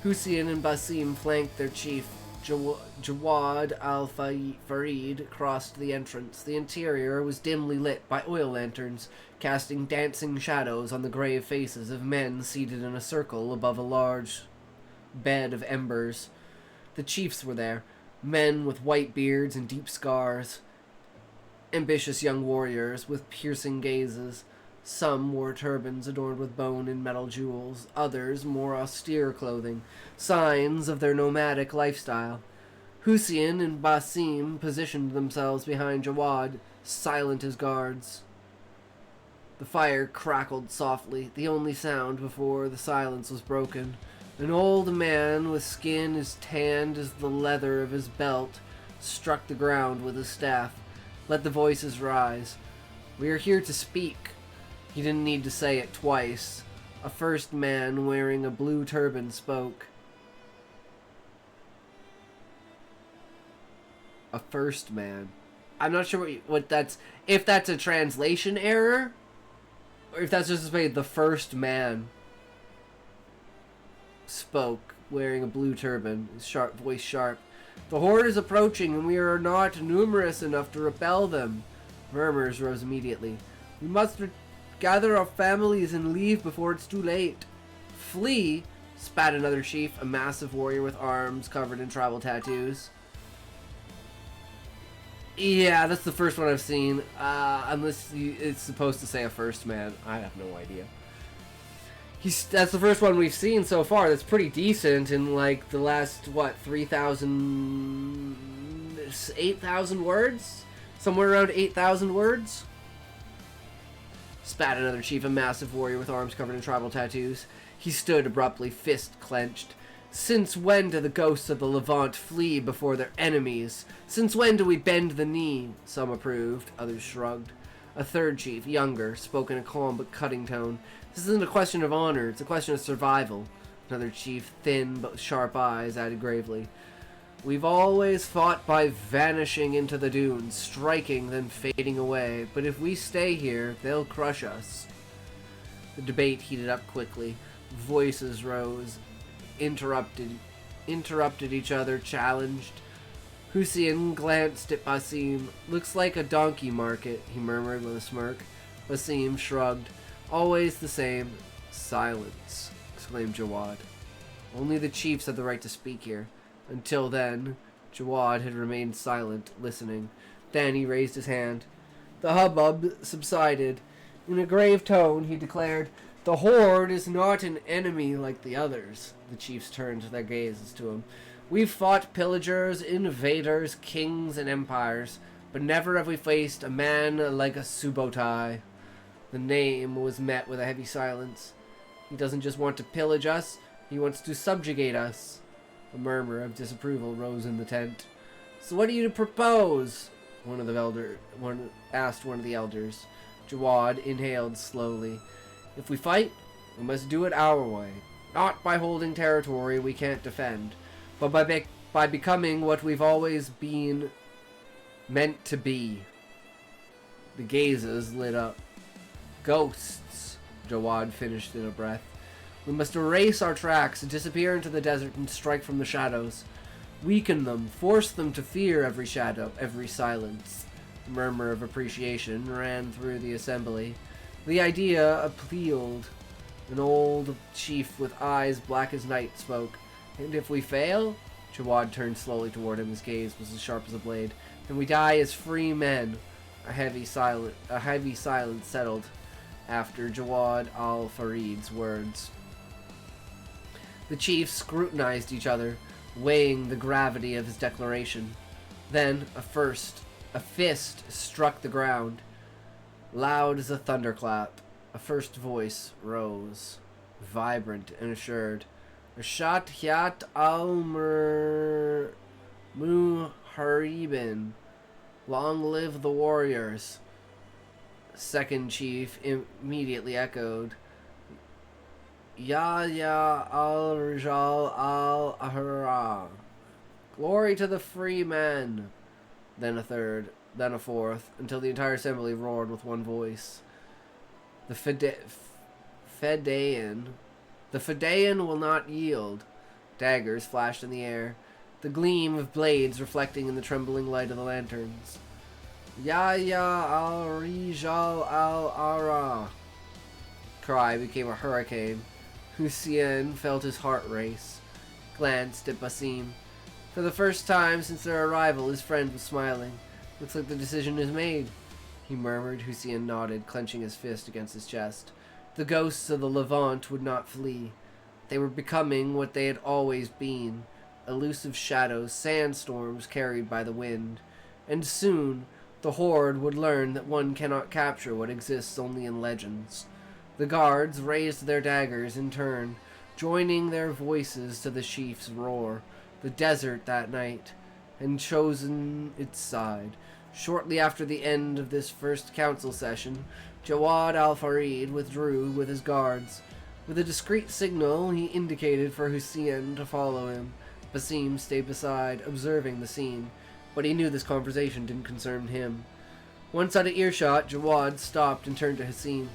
Hussein and Basim flanked their chief. Jawad al-Farid crossed the entrance. The interior was dimly lit by oil lanterns, casting dancing shadows on the grave faces of men seated in a circle above a large bed of embers. The chiefs were there, men with white beards and deep scars, ambitious young warriors with piercing gazes. Some wore turbans adorned with bone and metal jewels, others more austere clothing, signs of their nomadic lifestyle. Hussein and Basim positioned themselves behind Jawad, silent as guards. The fire crackled softly, the only sound before the silence was broken. An old man with skin as tanned as the leather of his belt struck the ground with his staff. Let the voices rise. We are here to speak. He didn't need to say it twice. A first man wearing a blue turban spoke. A first man. I'm not sure what that's... If that's a translation error, or if that's just to say the first man spoke, wearing a blue turban, voice sharp. The horde is approaching, and we are not numerous enough to repel them. Murmurs rose immediately. We must gather our families and leave before it's too late. Flee, spat another chief, a massive warrior with arms covered in tribal tattoos. Yeah, that's the first one I've seen. Unless it's supposed to say a first man. I have no idea. That's the first one we've seen so far. That's pretty decent in like the last, what, 8,000 words? Somewhere around 8,000 words? Spat another chief, a massive warrior with arms covered in tribal tattoos. He stood abruptly, fist clenched. Since when do the ghosts of the Levant flee before their enemies? Since when do we bend the knee? Some approved, others shrugged. A third chief, younger, spoke in a calm but cutting tone. This isn't a question of honor, it's a question of survival. Another chief, thin but with sharp eyes, added gravely. We've always fought by vanishing into the dunes, striking, then fading away. But if we stay here, they'll crush us. The debate heated up quickly. Voices rose, interrupted each other, challenged. Hussein glanced at Basim. Looks like a donkey market, he murmured with a smirk. Basim shrugged. Always the same. Silence, exclaimed Jawad. Only the chiefs have the right to speak here. Until then, Jawad had remained silent, listening. Then he raised his hand. The hubbub subsided. In a grave tone, he declared, "The Horde is not an enemy like the others." The chiefs turned their gazes to him. "We've fought pillagers, invaders, kings, and empires, but never have we faced a man like a Subotai." The name was met with a heavy silence. "He doesn't just want to pillage us, he wants to subjugate us." A murmur of disapproval rose in the tent. "So what do you propose?" asked one of the elders. Jawad inhaled slowly. "If we fight, we must do it our way. Not by holding territory we can't defend, but by becoming what we've always been meant to be." The gazes lit up. "Ghosts," Jawad finished in a breath. "We must erase our tracks, disappear into the desert, and strike from the shadows. Weaken them, force them to fear every shadow, every silence." A murmur of appreciation ran through the assembly. The idea appealed. An old chief with eyes black as night spoke. "And if we fail?" Jawad turned slowly toward him. His gaze was as sharp as a blade. "Then we die as free men." A heavy silence settled after Jawad al-Farid's words. The chiefs scrutinized each other, weighing the gravity of his declaration. Then a fist struck the ground, loud as a thunderclap. A first voice rose, vibrant and assured. "Ashat Hyat al-Muharibin. Long live the warriors." Second chief immediately echoed. "Ya al-Rijal al-Ahra. Glory to the free men." then a third, then a fourth, until the entire assembly roared with one voice. The Fedayeen will not yield. Daggers flashed in the air, the gleam of blades reflecting in the trembling light of the lanterns. Yahya al-Rijal al-Ara. Cry became a hurricane. Hussein felt his heart race. Glanced at Basim. For the first time since their arrival, his friend was smiling. Looks like the decision is made, he murmured. Hussein nodded, clenching his fist against his chest. The ghosts of the Levant would not flee. They were becoming what they had always been, elusive shadows, sandstorms carried by the wind. And soon, the Horde would learn that one cannot capture what exists only in legends. The guards raised their daggers in turn, joining their voices to the chief's roar. The desert that night had chosen its side. Shortly after the end of this first council session, Jawad al-Farid withdrew with his guards. With a discreet signal, he indicated for Hussein to follow him. Basim stayed beside, observing the scene, but he knew this conversation didn't concern him. Once out of earshot, Jawad stopped and turned to Hussein.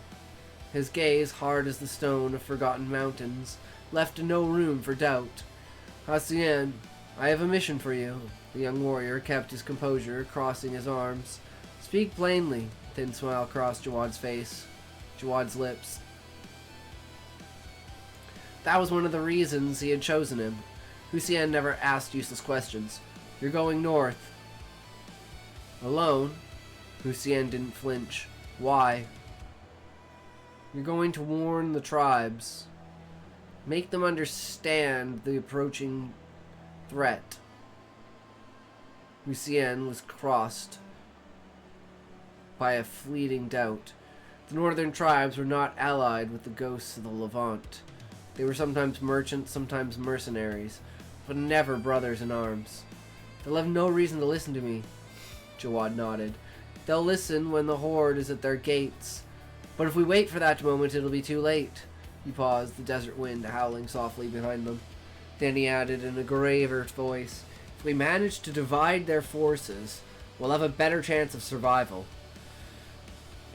His gaze, hard as the stone of forgotten mountains, left no room for doubt. Hussein, I have a mission for you. The young warrior kept his composure, crossing his arms. Speak plainly. A thin smile crossed Jawad's face. Jawad's lips. That was one of the reasons he had chosen him. Hussein never asked useless questions. You're going north. Alone? Hussein didn't flinch. Why? You're going to warn the tribes. Make them understand the approaching threat. Hussein was crossed by a fleeting doubt. The northern tribes were not allied with the ghosts of the Levant. They were sometimes merchants, sometimes mercenaries, but never brothers in arms. They'll have no reason to listen to me. Jawad nodded. They'll listen when the Horde is at their gates. But if we wait for that moment, it'll be too late. He paused, the desert wind howling softly behind them. Then he added in a graver voice, if we manage to divide their forces, we'll have a better chance of survival.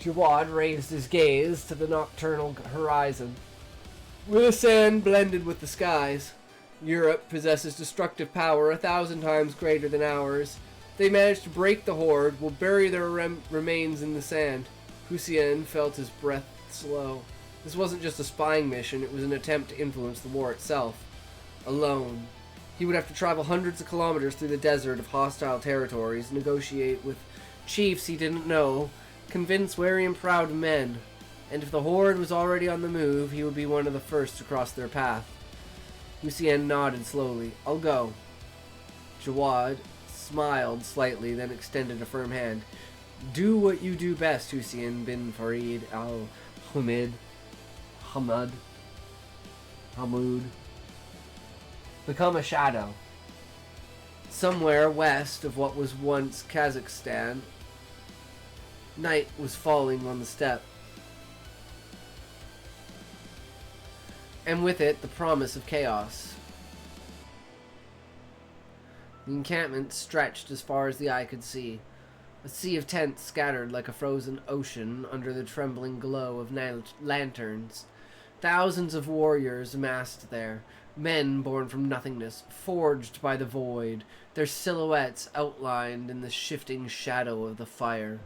Jawad raised his gaze to the nocturnal horizon. Where the sand blended with the skies. Europe possesses destructive power 1,000 times greater than ours. If they manage to break the Horde, we'll bury their remains in the sand. Hussein felt his breath slow. This wasn't just a spying mission, it was an attempt to influence the war itself. Alone. He would have to travel hundreds of kilometers through the desert of hostile territories, negotiate with chiefs he didn't know, convince wary and proud men. And if the Horde was already on the move, he would be one of the first to cross their path. Hussein nodded slowly. I'll go. Jawad smiled slightly, then extended a firm hand. Do what you do best, Hussein bin Farid al-Hamid. Hamoud. Become a shadow. Somewhere west of what was once Kazakhstan, night was falling on the steppe. And with it, the promise of chaos. The encampment stretched as far as the eye could see. A sea of tents scattered like a frozen ocean under the trembling glow of lanterns. Thousands of warriors massed there, men born from nothingness, forged by the void, their silhouettes outlined in the shifting shadow of the fire.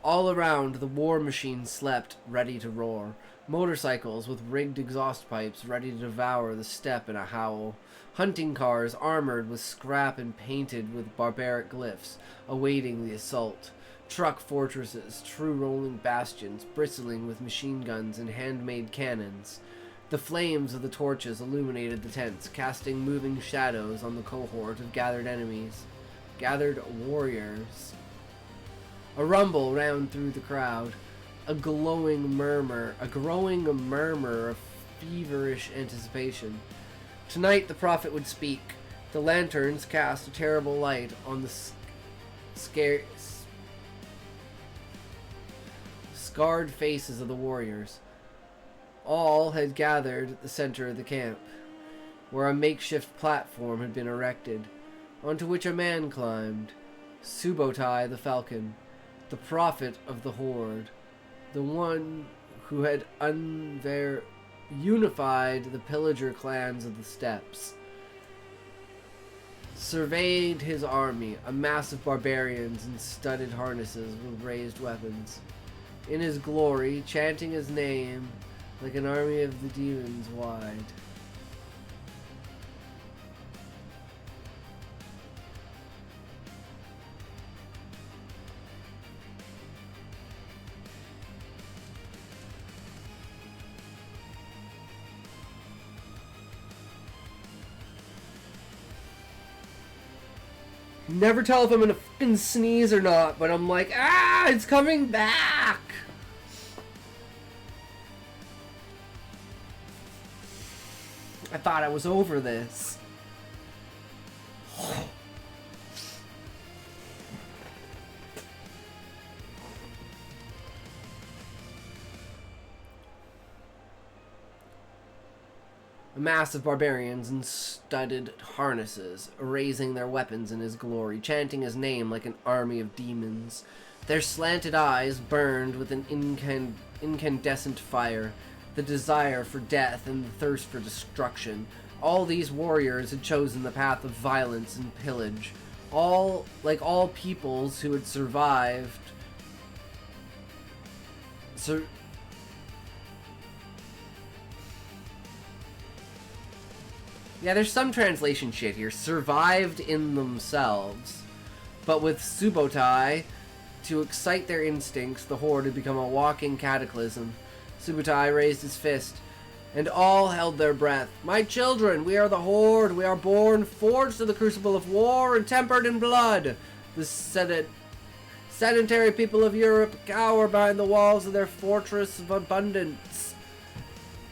All around, the war machine slept, ready to roar. Motorcycles with rigged exhaust pipes ready to devour the steppe in a howl. Hunting cars armored with scrap and painted with barbaric glyphs, awaiting the assault. Truck fortresses, true rolling bastions, bristling with machine guns and handmade cannons. The flames of the torches illuminated the tents, casting moving shadows on the cohort of gathered enemies. Gathered warriors. A rumble ran through the crowd. A growing murmur of feverish anticipation. Tonight the prophet would speak. The lanterns cast a terrible light on the scarred faces of the warriors. All had gathered at the center of the camp, where a makeshift platform had been erected, onto which a man climbed. Subotai the Falcon, the prophet of the Horde, the one who had unified the pillager clans of the steppes, surveyed his army, a mass of barbarians in studded harnesses with raised weapons. In his glory, chanting his name like an army of the demons wide. Never tell if I'm gonna fucking sneeze or not, but I'm like, ah, it's coming back! I thought I was over this. A mass of barbarians in studded harnesses, raising their weapons in his glory, chanting his name like an army of demons. Their slanted eyes burned with an incandescent fire, the desire for death and the thirst for destruction. All these warriors had chosen the path of violence and pillage. Like all peoples who had survived... Yeah, there's some translation shit here. Survived in themselves. But with Subotai, to excite their instincts, the Horde had become a walking cataclysm. Subotai raised his fist, and all held their breath. My children, we are the Horde. We are born, forged to the crucible of war, and tempered in blood. The sedentary people of Europe cower behind the walls of their fortress of abundance.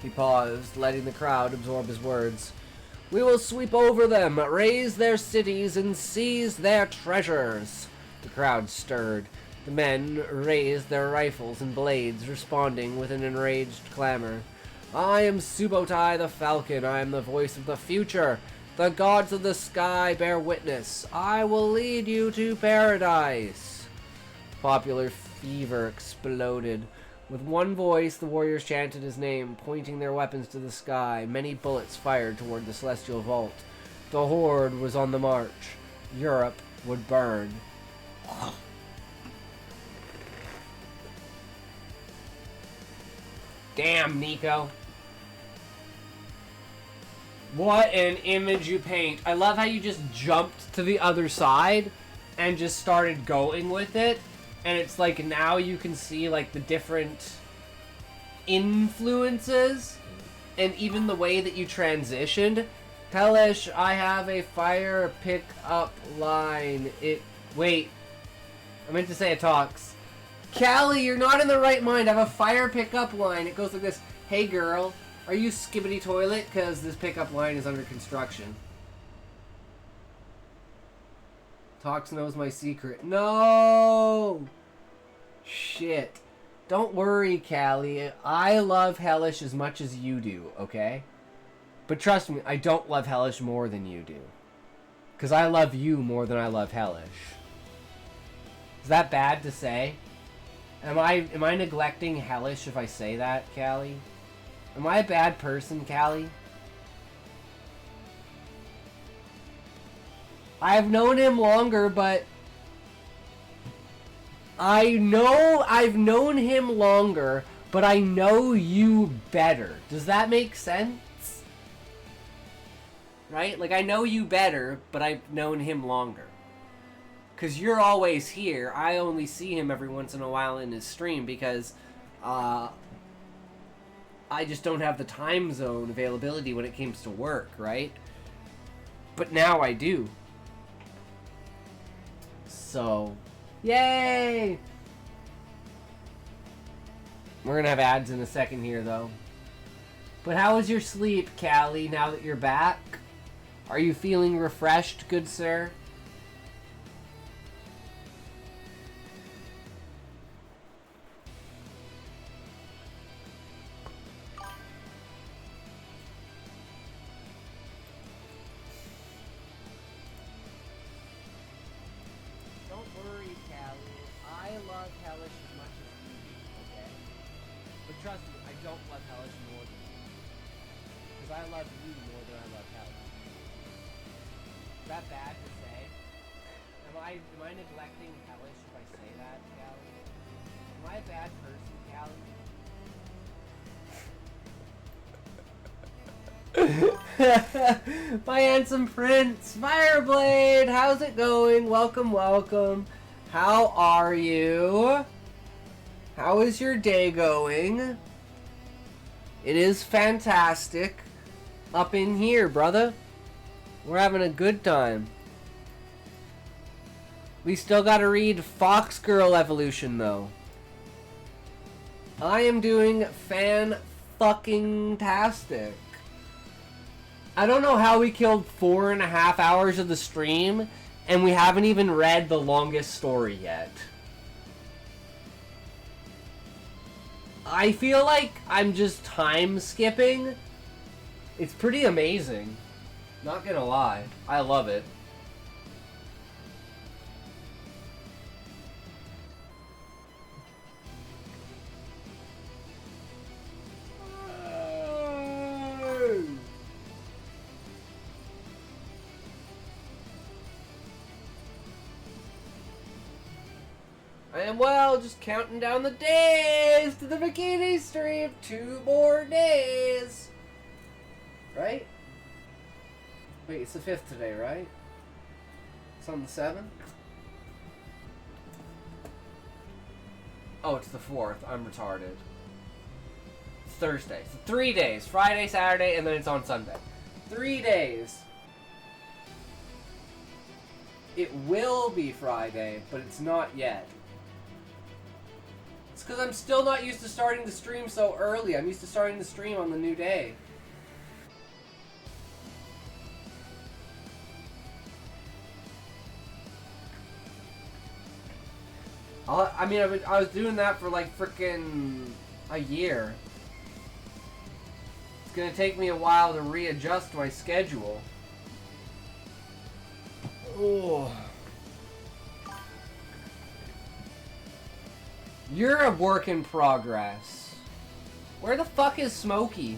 He paused, letting the crowd absorb his words. We will sweep over them, raze their cities, and seize their treasures. The crowd stirred. The men raised their rifles and blades, responding with an enraged clamor. I am Subotai the Falcon. I am the voice of the future. The gods of the sky bear witness. I will lead you to paradise. Popular fever exploded. With one voice, the warriors chanted his name, pointing their weapons to the sky. Many bullets fired toward the celestial vault. The Horde was on the march. Europe would burn. Damn, Nico. What an image you paint. I love how you just jumped to the other side and just started going with it. And it's like now you can see like the different influences and even the way that you transitioned. Hellish, I have a fire pick-up line. Wait. I meant to say it talks. Callie, you're not in the right mind. I have a fire pickup line. It goes like this. Hey girl, are you skibbity toilet? Because this pickup line is under construction. Tox knows my secret. No! Shit. Don't worry, Callie. I love Hellish as much as you do, okay? But trust me, I don't love Hellish more than you do. Because I love you more than I love Hellish. Is that bad to say? Am I neglecting Hellish if I say that, Callie? Am I a bad person, Callie? I've known him longer, but I've known him longer, but I know you better. Does that make sense? Right? Like, I know you better, but I've known him longer. Because you're always here. I only see him every once in a while in his stream because I just don't have the time zone availability when it comes to work, right? But now I do. So, yay! We're gonna have ads in a second here, though. But how was your sleep, Callie, now that you're back? Are you feeling refreshed, good sir? love Hellish as much as you do, okay? But trust me, I don't love Hellish more than you. Because I love you more than I love Hellish. Is that bad to say? Am I neglecting Hellish if I say that, Callie? Am I a bad person, Callie? My handsome prince, Fireblade, how's it going? Welcome, welcome. How are you? How is your day going? It is fantastic up in here, brother. We're having a good time. We still gotta read Fox Girl Evolution, though. I am doing fan-fucking-tastic. I don't know how we killed 4.5 hours of the stream, and we haven't even read the longest story yet. I feel like I'm just time skipping. It's pretty amazing. Not gonna lie. I love it. I am well, just counting down the days to the bikini stream. 2 more days. Right? Wait, it's the 5th today, right? It's on the 7th? Oh, it's the 4th. I'm retarded. It's Thursday. So 3 days. Friday, Saturday, and then it's on Sunday. 3 days. It will be Friday, but it's not yet. It's because I'm still not used to starting the stream so early. I'm used to starting the stream on the new day. I mean, I was doing that for like frickin' a year. It's gonna take me a while to readjust my schedule. Oh. You're a work in progress. Where the fuck is Smokey?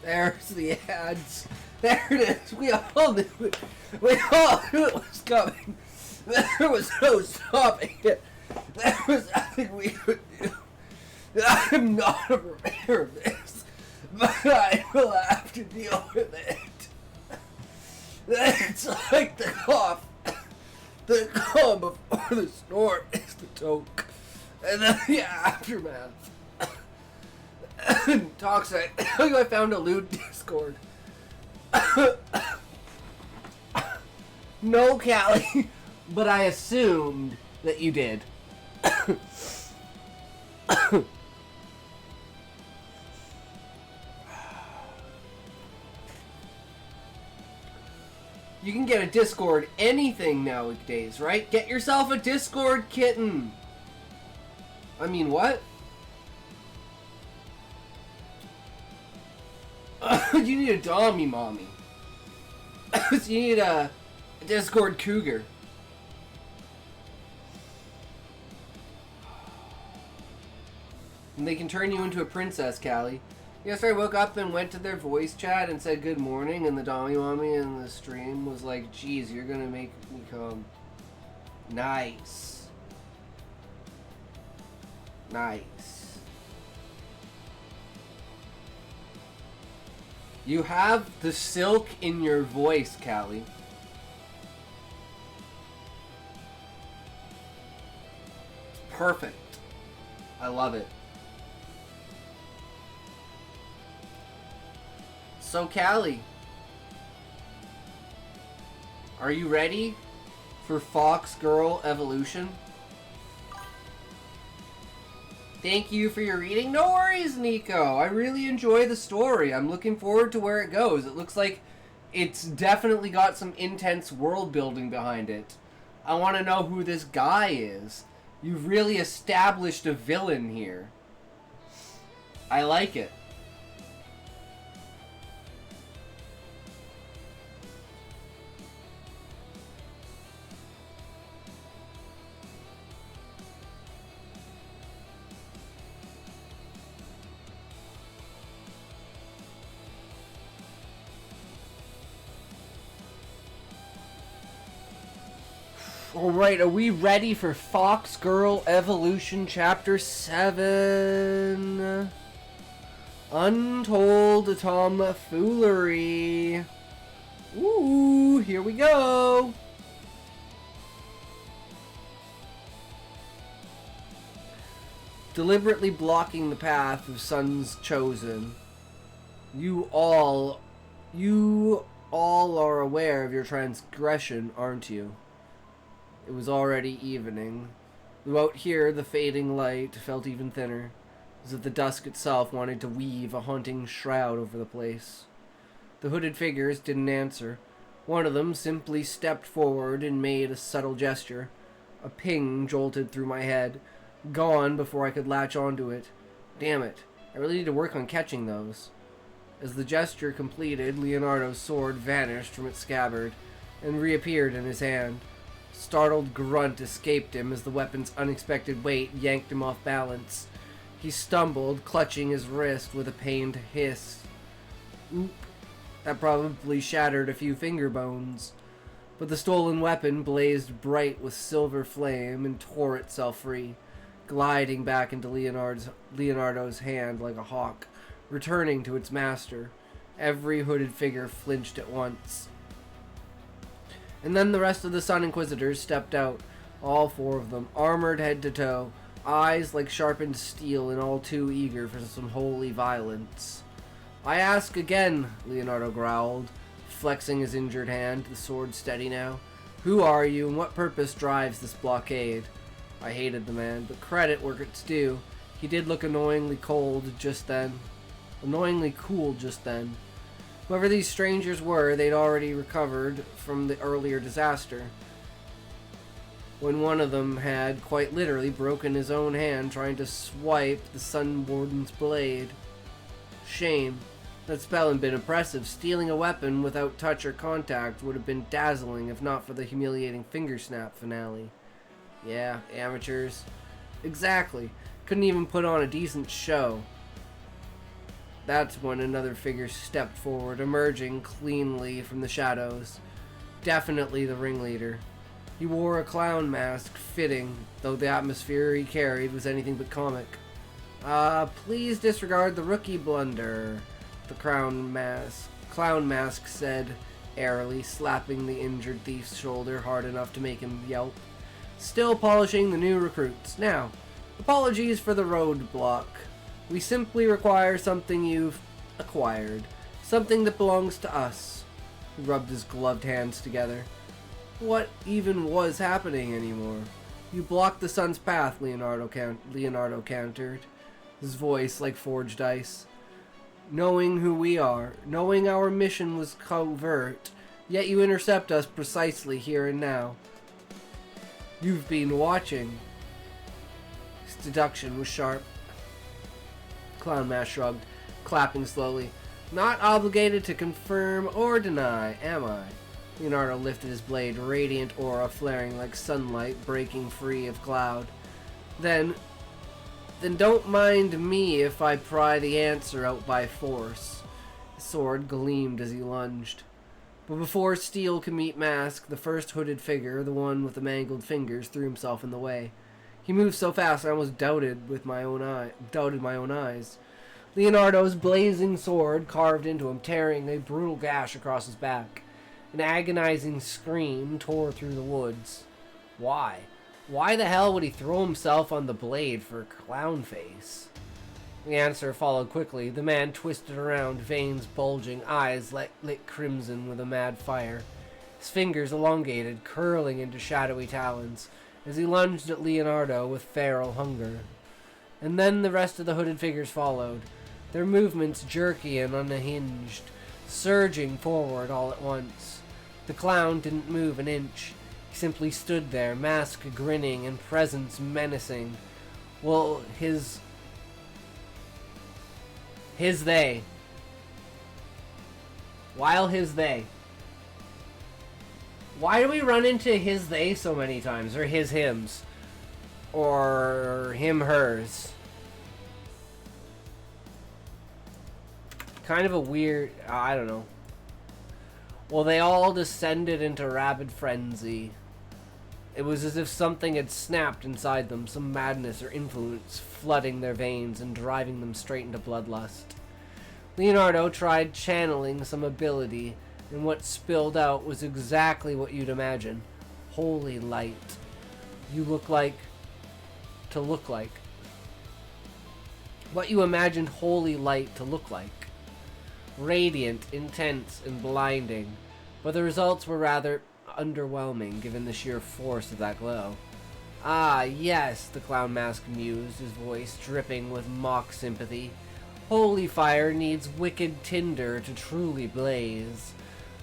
There's the ads. There it is. We all knew it. We all knew it was coming. There was no stopping it. There was nothing we could do. I'm not a preparer of this, but I will have to deal with it. It's like the cough. The calm before the storm is the toke, and then the aftermath. Toxic. I found a lewd Discord. No, Callie, but I assumed that you did. You can get a Discord anything nowadays, right? Get yourself a Discord, kitten. I mean, what? You need a Dommy Mommy. You need a Discord Cougar. And they can turn you into a princess, Callie. Yesterday I woke up and went to their voice chat and said good morning, and the Dommy Mommy in the stream was like, geez, you're gonna make me come. Nice. Nice. You have the silk in your voice, Callie. Perfect. I love it. So, Callie, are you ready for Fox Girl Evolution? Thank you for your reading. No worries, Nico. I really enjoy the story. I'm looking forward to where it goes. It looks like it's definitely got some intense world building behind it. I want to know who this guy is. You've really established a villain here. I like it. Alright, are we ready for Fox Girl Evolution Chapter 7? Untold Tomfoolery. Ooh, here we go. Deliberately blocking the path of Sons Chosen. You all are aware of your transgression, aren't you? It was already evening. Though out here, the fading light felt even thinner, as if the dusk itself wanted to weave a haunting shroud over the place. The hooded figures didn't answer. One of them simply stepped forward and made a subtle gesture. A ping jolted through my head, gone before I could latch onto it. Damn it, I really need to work on catching those. As the gesture completed, Leonardo's sword vanished from its scabbard and reappeared in his hand. Startled grunt escaped him as the weapon's unexpected weight yanked him off balance. He stumbled, clutching his wrist with a pained hiss. Oop. That probably shattered a few finger bones. But the stolen weapon blazed bright with silver flame and tore itself free, gliding back into Leonardo's hand like a hawk, returning to its master. Every hooded figure flinched at once. And then the rest of the Sun Inquisitors stepped out, all four of them, armored head to toe, eyes like sharpened steel and all too eager for some holy violence. I ask again, Leonardo growled, flexing his injured hand, the sword steady now. Who are you and what purpose drives this blockade? I hated the man, but credit where it's due. He did look annoyingly cool just then. Whoever these strangers were, they'd already recovered from the earlier disaster, when one of them had, quite literally, broken his own hand trying to swipe the Sun Warden's blade. Shame. That spell had been impressive. Stealing a weapon without touch or contact would have been dazzling if not for the humiliating finger snap finale. Yeah, amateurs. Exactly. Couldn't even put on a decent show. That's when another figure stepped forward, emerging cleanly from the shadows. Definitely the ringleader. He wore a clown mask, fitting, though the atmosphere he carried was anything but comic. Please disregard the rookie blunder, the clown mask said airily, slapping the injured thief's shoulder hard enough to make him yelp. Still polishing the new recruits. Now, apologies for the roadblock. We simply require something you've acquired. Something that belongs to us. He rubbed his gloved hands together. What even was happening anymore? You blocked the sun's path, Leonardo countered, his voice like forged ice. Knowing who we are, knowing our mission was covert, yet you intercept us precisely here and now. You've been watching. His deduction was sharp. Clown Mask shrugged, clapping slowly. Not obligated to confirm or deny, am I? Leonardo lifted his blade, radiant aura flaring like sunlight breaking free of cloud. Then don't mind me if I pry the answer out by force. His sword gleamed as he lunged. But before steel could meet mask, the first hooded figure, the one with the mangled fingers, threw himself in the way. He moved so fast I almost doubted my own eyes. Leonardo's blazing sword carved into him, tearing a brutal gash across his back. An agonizing scream tore through the woods. Why? Why the hell would he throw himself on the blade for a clown face? The answer followed quickly. The man twisted around, veins bulging, eyes lit crimson with a mad fire. His fingers elongated, curling into shadowy talons, as he lunged at Leonardo with feral hunger. And then the rest of the hooded figures followed, their movements jerky and unhinged, surging forward all at once. The clown didn't move an inch. He simply stood there, mask grinning and presence menacing. Well, they. While they. Why do we run into his they so many times? Or his hims? Or him hers? Kind of a weird... I don't know. Well, they all descended into rabid frenzy. It was as if something had snapped inside them, some madness or influence flooding their veins and driving them straight into bloodlust. Leonardo tried channeling some ability, and what spilled out was exactly what you'd imagine. Holy light. You look like... to look like. What you imagined holy light to look like. Radiant, intense, and blinding, but the results were rather underwhelming given the sheer force of that glow. Ah, yes, the clown mask mused, his voice dripping with mock sympathy. Holy fire needs wicked tinder to truly blaze.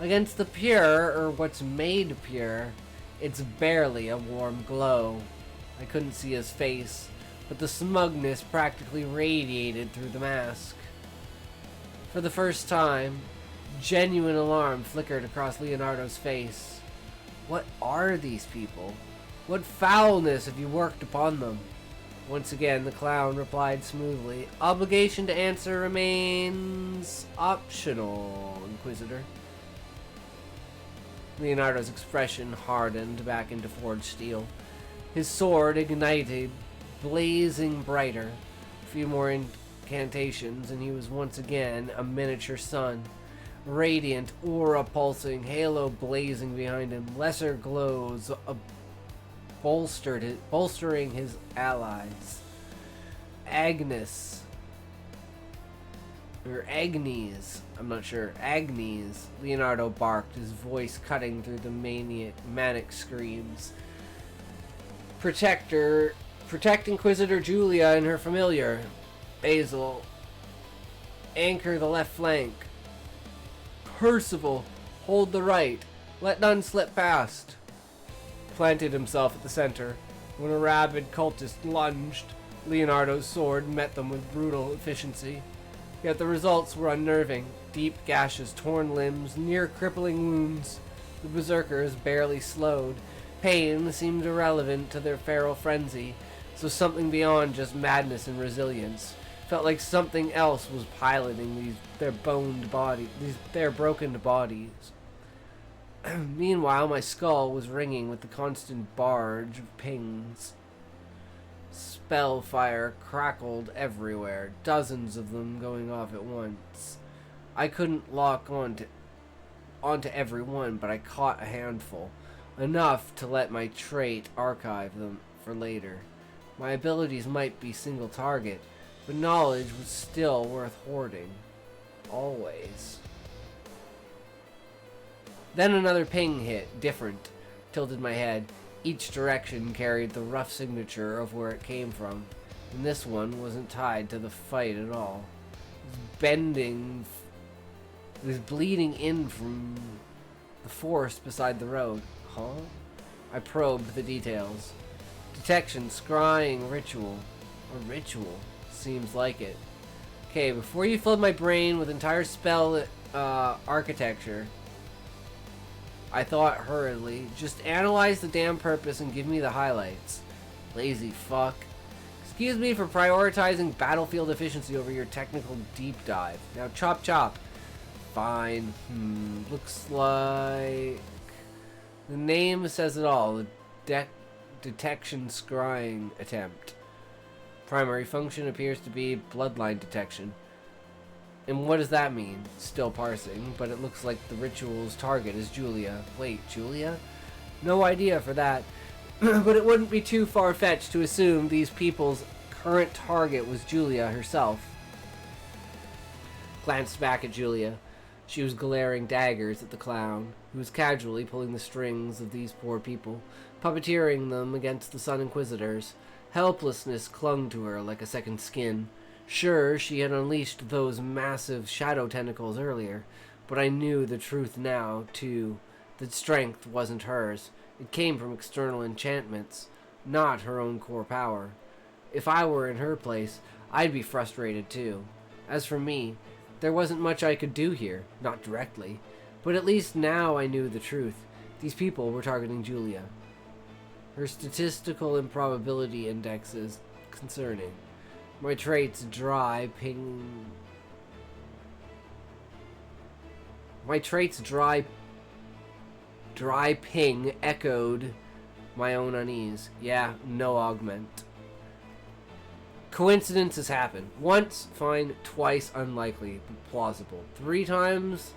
Against the pure, or what's made pure, it's barely a warm glow. I couldn't see his face, but the smugness practically radiated through the mask. For the first time, genuine alarm flickered across Leonardo's face. What are these people? What foulness have you worked upon them? Once again, the clown replied smoothly. Obligation to answer remains optional, Inquisitor. Leonardo's expression hardened back into forged steel. His sword ignited, blazing brighter. A few more incantations, and he was once again a miniature sun. Radiant, aura pulsing, halo blazing behind him, lesser glows bolstering his allies. Agnes. Or Agnes. I'm not sure. Agnes. Leonardo barked, his voice cutting through the manic screams. Protect Inquisitor Julia and her familiar. Basil. Anchor the left flank. Percival. Hold the right. Let none slip past. Planted himself at the center. When a rabid cultist lunged, Leonardo's sword met them with brutal efficiency. Yet the results were unnerving. Deep gashes, torn limbs, near crippling wounds. The berserkers barely slowed. Pain seemed irrelevant to their feral frenzy, so something beyond just madness and resilience. Felt like something else was piloting their broken bodies. Meanwhile, my skull was ringing with the constant barrage of pings. Spellfire crackled everywhere, dozens of them going off at once. I couldn't lock onto every one, but I caught a handful. Enough to let my trait archive them for later. My abilities might be single target, but knowledge was still worth hoarding. Always. Then another ping hit, different. Tilted my head. Each direction carried the rough signature of where it came from, and this one wasn't tied to the fight at all. It was bleeding in from the forest beside the road. Huh? I probed the details. Detection, scrying, ritual. A ritual. Seems like it. Okay, before you flood my brain with entire spell architecture, I thought hurriedly, just analyze the damn purpose and give me the highlights. Lazy fuck. Excuse me for prioritizing battlefield efficiency over your technical deep dive. Now chop chop. Fine. Looks like... The name says it all. The detection scrying attempt. Primary function appears to be bloodline detection. And what does that mean? Still parsing, but it looks like the ritual's target is Julia. Wait, Julia? No idea for that. But it wouldn't be too far-fetched to assume these people's current target was Julia herself. Glanced back at Julia. She was glaring daggers at the clown, who was casually pulling the strings of these poor people, puppeteering them against the Sun Inquisitors. Helplessness clung to her like a second skin. Sure, she had unleashed those massive shadow tentacles earlier, but I knew the truth now, too. That strength wasn't hers. It came from external enchantments, not her own core power. If I were in her place, I'd be frustrated too. As for me, there wasn't much I could do here, not directly, but at least now I knew the truth. These people were targeting Julia. Her statistical improbability index is concerning. My traits dry ping echoed my own unease. Yeah, no augment. Coincidences happen. Once, fine. Twice, unlikely, but plausible. 3 times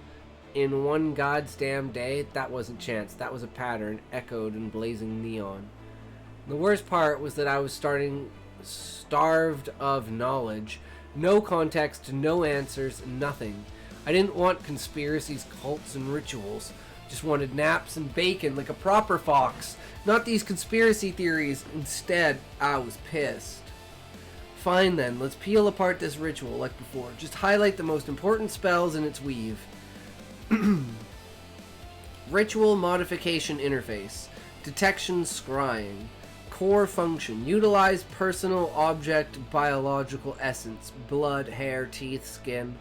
in one goddamn day? That wasn't chance. That was a pattern, echoed in blazing neon. The worst part was that I was starved of knowledge. No context, no answers, nothing. I didn't want conspiracies, cults, and rituals. Just wanted naps and bacon like a proper fox. Not these conspiracy theories. Instead, I was pissed. Fine then, let's peel apart this ritual like before. Just highlight the most important spells in its weave. Ritual modification interface. Detection scrying. Core function. Utilize personal object biological essence. Blood, hair, teeth, skin.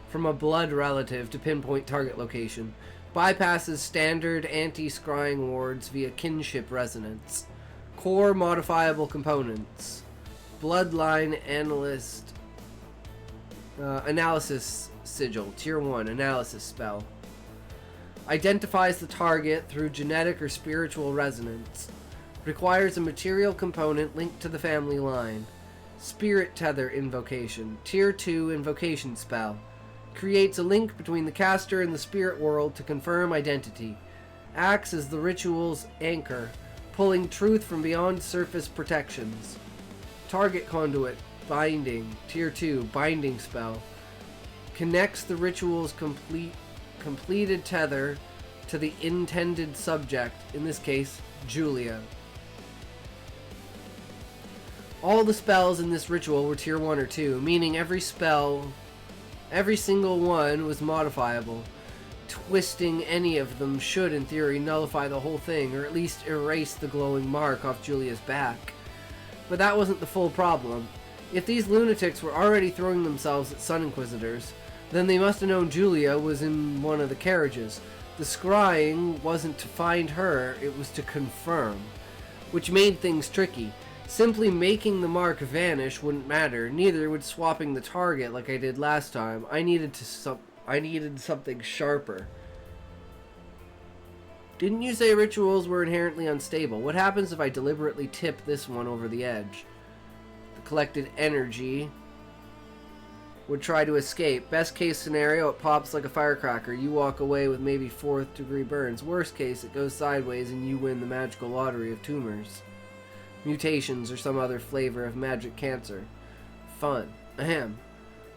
From a blood relative to pinpoint target location. Bypasses standard anti-scrying wards via kinship resonance. Core modifiable components. Bloodline analysis sigil. Tier 1 analysis spell. Identifies the target through genetic or spiritual resonance. Requires a material component linked to the family line. Spirit tether invocation. Tier 2 invocation spell. Creates a link between the caster and the spirit world to confirm identity. Acts as the ritual's anchor, pulling truth from beyond surface protections. Target conduit. Binding. Tier 2 binding spell. Connects the ritual's completed tether to the intended subject, in this case, Julia. All the spells in this ritual were tier 1 or 2, meaning every single one was modifiable. Twisting any of them should, in theory, nullify the whole thing, or at least erase the glowing mark off Julia's back. But that wasn't the full problem. If these lunatics were already throwing themselves at Sun Inquisitors, then they must have known Julia was in one of the carriages. The scrying wasn't to find her, it was to confirm, which made things tricky. Simply making the mark vanish wouldn't matter, neither would swapping the target like I did last time. I needed something sharper. Didn't you say rituals were inherently unstable? What happens if I deliberately tip this one over the edge? The collected energy would try to escape. Best case scenario, it pops like a firecracker. You walk away with maybe 4th degree burns. Worst case, it goes sideways and you win the magical lottery of tumors. Mutations or some other flavor of magic cancer. Fun. Ahem.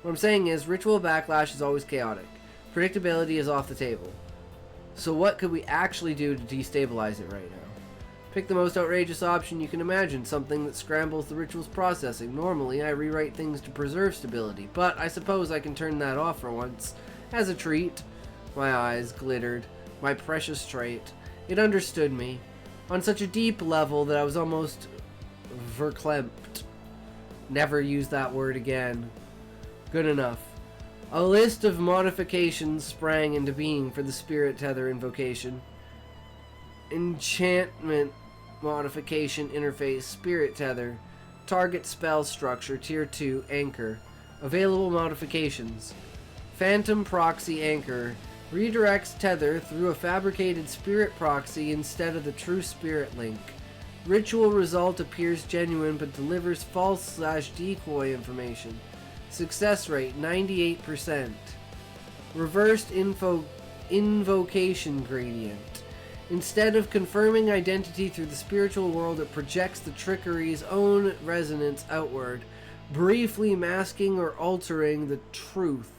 What I'm saying is, ritual backlash is always chaotic. Predictability is off the table. So what could we actually do to destabilize it right now? Pick the most outrageous option you can imagine, something that scrambles the ritual's processing. Normally, I rewrite things to preserve stability, but I suppose I can turn that off for once. As a treat. My eyes glittered. My precious trait. It understood me. On such a deep level that I was almost verklempt. Never use that word again. Good enough. A list of modifications sprang into being for the Spirit Tether invocation. Enchantment modification interface, Spirit Tether. Target spell structure, Tier 2, Anchor. Available modifications. Phantom Proxy Anchor. Redirects Tether through a fabricated Spirit Proxy instead of the true Spirit link. Ritual result appears genuine but delivers false/decoy information. Success rate 98%. Reversed invocation gradient. Instead of confirming identity through the spiritual world, it projects the trickery's own resonance outward, briefly masking or altering the truth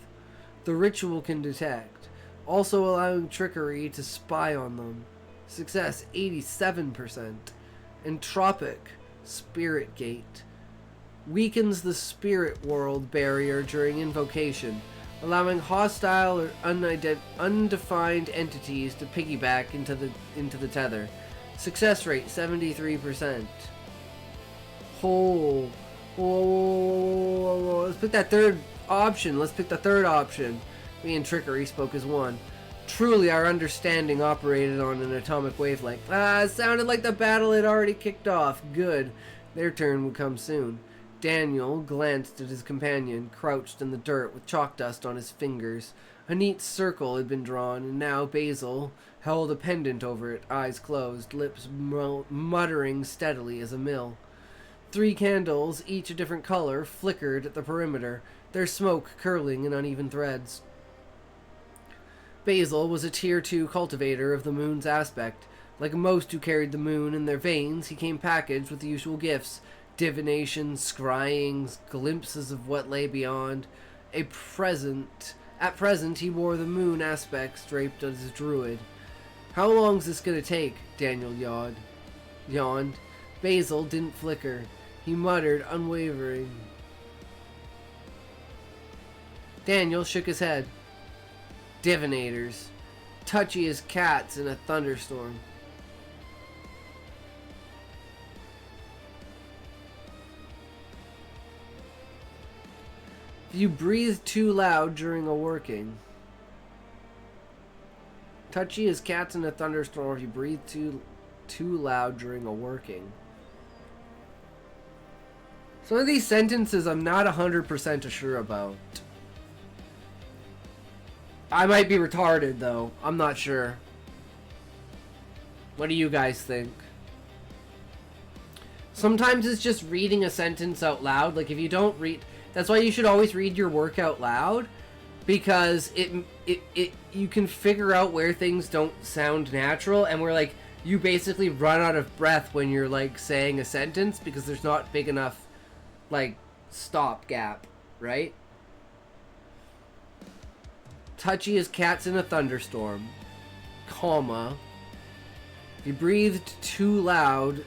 the ritual can detect, also allowing trickery to spy on them. Success 87%. Entropic Spirit Gate. Weakens the spirit world barrier during invocation, allowing hostile or undefined entities to piggyback into the tether. Success rate 73%. Let's pick that third option. Let's pick the third option. Me and Trickery spoke as one. Truly, our understanding operated on an atomic wavelength. It sounded like the battle had already kicked off. Good. Their turn would come soon. Daniel glanced at his companion, crouched in the dirt with chalk dust on his fingers. A neat circle had been drawn, and now Basil held a pendant over it, eyes closed, lips muttering steadily as a mill. 3 candles, each a different color, flickered at the perimeter, their smoke curling in uneven threads. Basil was a Tier 2 cultivator of the moon's aspect. Like most who carried the moon in their veins, he came packaged with the usual gifts: divination, scrying, glimpses of what lay beyond. At present, he wore the moon aspects draped as a druid. How long's this gonna take? Daniel yawned. Basil didn't flicker. He muttered, unwavering. Daniel shook his head. Divinators. Touchy as cats in a thunderstorm. If you breathe too loud during a working. Touchy as cats in a thunderstorm if you breathe too loud during a working. Some of these sentences I'm not 100% sure about. I might be retarded though. I'm not sure. What do you guys think? Sometimes it's just reading a sentence out loud. Like if you don't read... That's why you should always read your work out loud, because you can figure out where things don't sound natural, and where like you basically run out of breath when you're like saying a sentence because there's not big enough like stop gap, right? Touchy as cats in a thunderstorm, comma. If you breathed too loud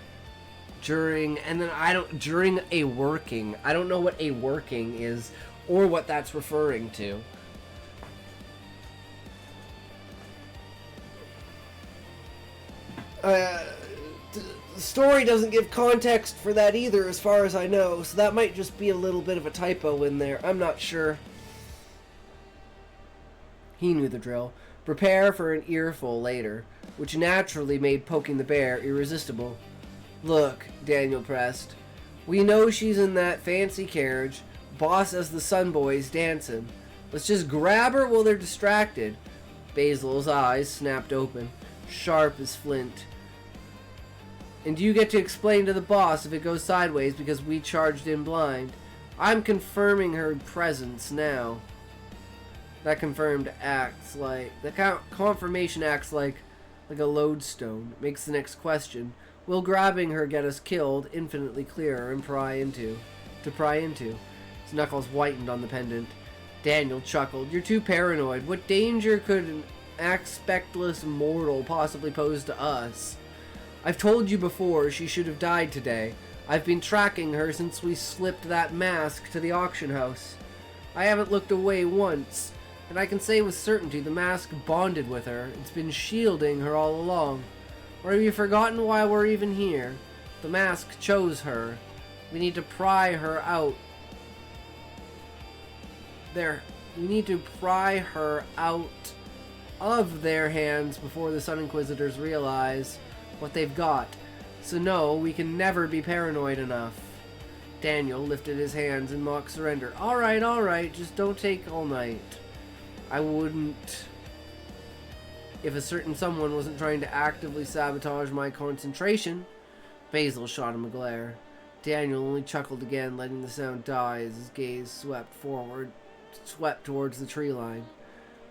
during, and then during a working. I don't know what a working is or what that's referring to. The story doesn't give context for that either as far as I know, so that might just be a little bit of a typo in there. I'm not sure. He knew the drill. Prepare for an earful later, which naturally made poking the bear irresistible. Look, Daniel pressed. We know she's in that fancy carriage. Boss has the Sun Boys dancing. Let's just grab her while they're distracted. Basil's eyes snapped open, sharp as flint. And you get to explain to the boss if it goes sideways because we charged in blind. I'm confirming her presence now. That confirmation acts like a lodestone. Makes the next question. Will grabbing her get us killed infinitely clearer and pry into? His knuckles whitened on the pendant. Daniel chuckled. You're too paranoid. What danger could an aspectless mortal possibly pose to us? I've told you before she should have died today. I've been tracking her since we slipped that mask to the auction house. I haven't looked away once, and I can say with certainty the mask bonded with her. It's been shielding her all along. Or have you forgotten why we're even here? The mask chose her. We need to pry her out. We need to pry her out of their hands before the Sun Inquisitors realize what they've got. So no, we can never be paranoid enough. Daniel lifted his hands in mock surrender. Alright, just don't take all night. I wouldn't... If a certain someone wasn't trying to actively sabotage my concentration. Basil shot him a glare. Daniel only chuckled again, letting the sound die as his gaze swept towards the tree line.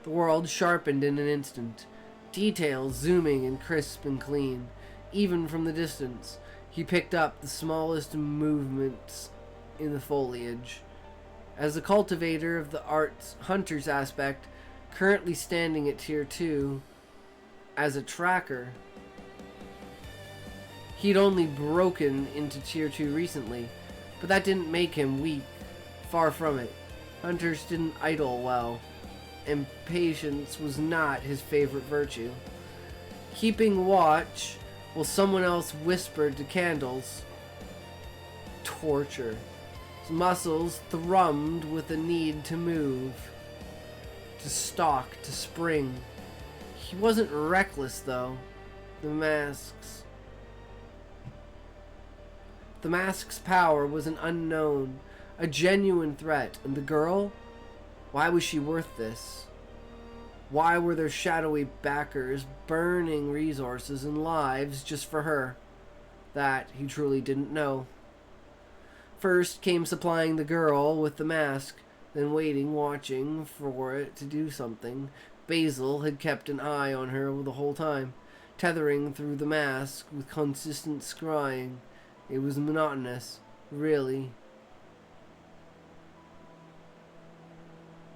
The world sharpened in an instant, details zooming and crisp and clean. Even from the distance, he picked up the smallest movements in the foliage. As a cultivator of the art's hunter's aspect, currently standing at Tier 2, as a tracker, he'd only broken into Tier 2 recently, but that didn't make him weak. Far from it. Hunters didn't idle well, and patience was not his favorite virtue. Keeping watch while someone else whispered to candles. Torture. His muscles thrummed with the need to move, to stalk, to spring. He wasn't reckless, though. The mask's power was an unknown, a genuine threat, and the girl? Why was she worth this? Why were there shadowy backers burning resources and lives just for her? That he truly didn't know. First came supplying the girl with the mask, then waiting, watching for it to do something. Basil had kept an eye on her the whole time, tethering through the mask with consistent scrying. It was monotonous, really.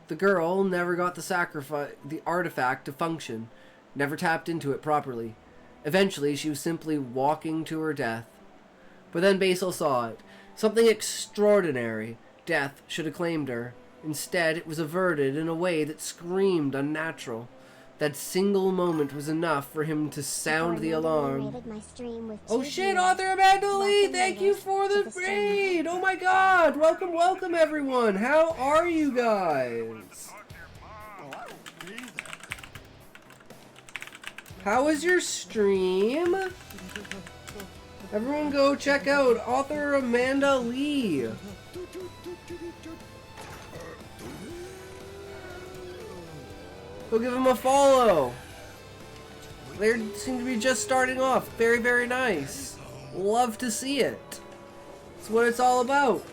The girl never got the artifact to function, never tapped into it properly. Eventually, she was simply walking to her death. But then Basil saw it. Something extraordinary. Death should have claimed her. Instead, it was averted in a way that screamed unnatural. That single moment was enough for him to sound the alarm. Oh shit, Author Amanda Lee! Thank you for the raid! Oh my god! Welcome, welcome everyone! How are you guys? How was your stream? Everyone go check out Author Amanda Lee. Go give him a follow. They seem to be just starting off. Very, very nice. Love to see it. That's what it's all about.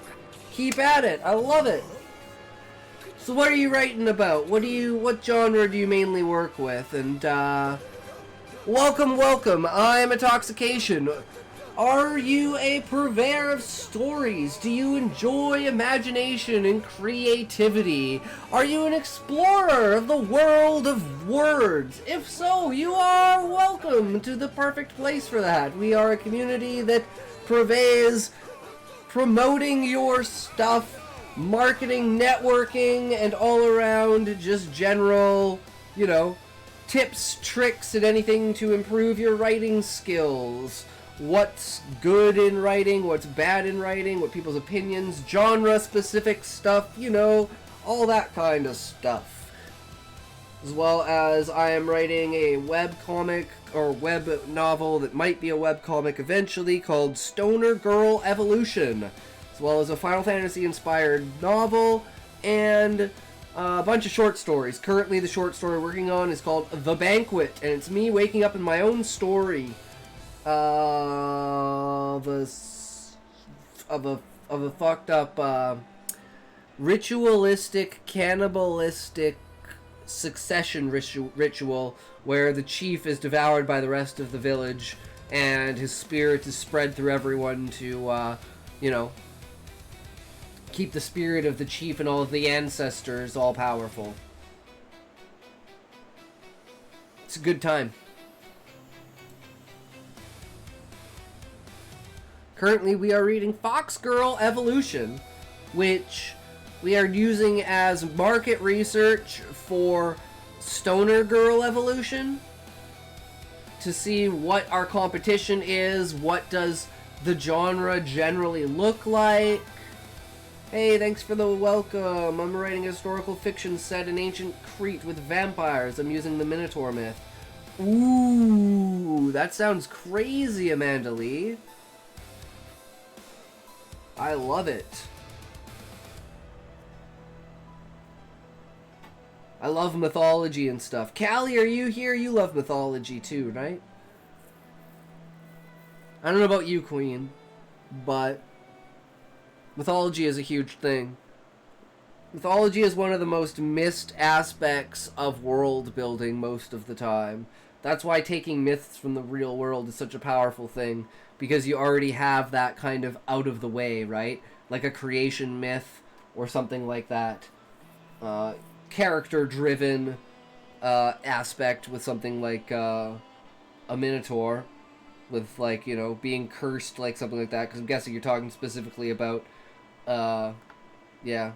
Keep at it. I love it. So what are you writing about? What genre do you mainly work with? And welcome, welcome. I'm Intoxication. Are you a purveyor of stories? Do you enjoy imagination and creativity? Are you an explorer of the world of words? If so, you are welcome to the perfect place for that. We are a community that purveys promoting your stuff, marketing, networking, and all around just general, tips, tricks, and anything to improve your writing skills. What's good in writing, what's bad in writing, what people's opinions, genre-specific stuff, all that kind of stuff. As well as I am writing a webcomic or web novel that might be a webcomic eventually called Stoner Girl Evolution. As well as a Final Fantasy-inspired novel and a bunch of short stories. Currently the short story we're working on is called The Banquet, and it's me waking up in my own story. Of a fucked up ritualistic, cannibalistic succession ritual where the chief is devoured by the rest of the village and his spirit is spread through everyone to keep the spirit of the chief and all of the ancestors all powerful. It's a good time. Currently, we are reading Fox Girl Evolution, which we are using as market research for Stoner Girl Evolution to see what our competition is, what does the genre generally look like. Hey, thanks for the welcome. I'm writing a historical fiction set in ancient Crete with vampires. I'm using the Minotaur myth. Ooh, that sounds crazy, Amanda Lee. I love it. I love mythology and stuff. Callie, are you here? You love mythology too, right? I don't know about you, Queen, but Mythology is a huge thing. Mythology is one of the most missed aspects of world building most of the time. That's why taking myths from the real world is such a powerful thing, because you already have that kind of out of the way, right? Like a creation myth or something like that. Character-driven aspect with something like a Minotaur, with, like, you know, being cursed, like something like that, because I'm guessing you're talking specifically about, yeah.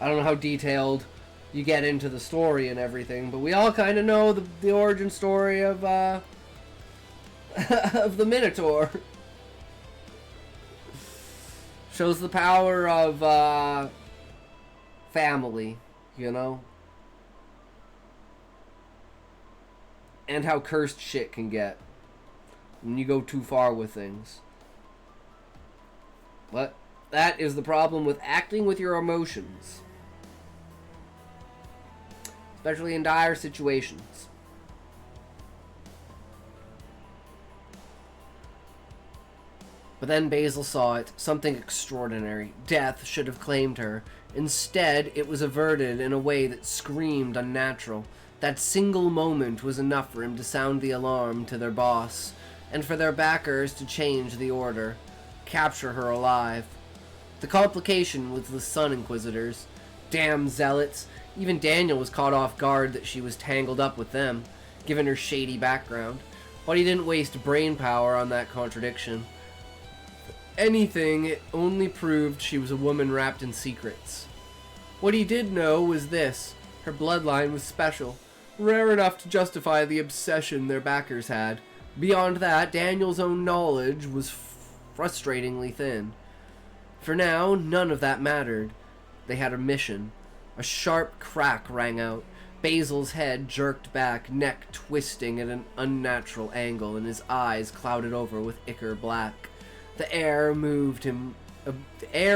I don't know how detailed you get into the story and everything, but we all kind of know the origin story of, of the Minotaur. Shows the power of, family, you know? And how cursed shit can get when you go too far with things. But that is the problem with acting with your emotions. Especially in dire situations. But then Basil saw it, something extraordinary. Death should have claimed her. Instead, it was averted in a way that screamed unnatural. That single moment was enough for him to sound the alarm to their boss, and for their backers to change the order. Capture her alive. The complication was the Sun Inquisitors. Damn zealots. Even Daniel was caught off guard that she was tangled up with them, given her shady background. But he didn't waste brain power on that contradiction. Anything, it only proved she was a woman wrapped in secrets. What he did know was this: her bloodline was special, rare enough to justify the obsession their backers had. Beyond that, Daniel's own knowledge was frustratingly thin. For now, none of that mattered. They had a mission. A sharp crack rang out. Basil's head jerked back, neck twisting at an unnatural angle, and his eyes clouded over with ichor black. The air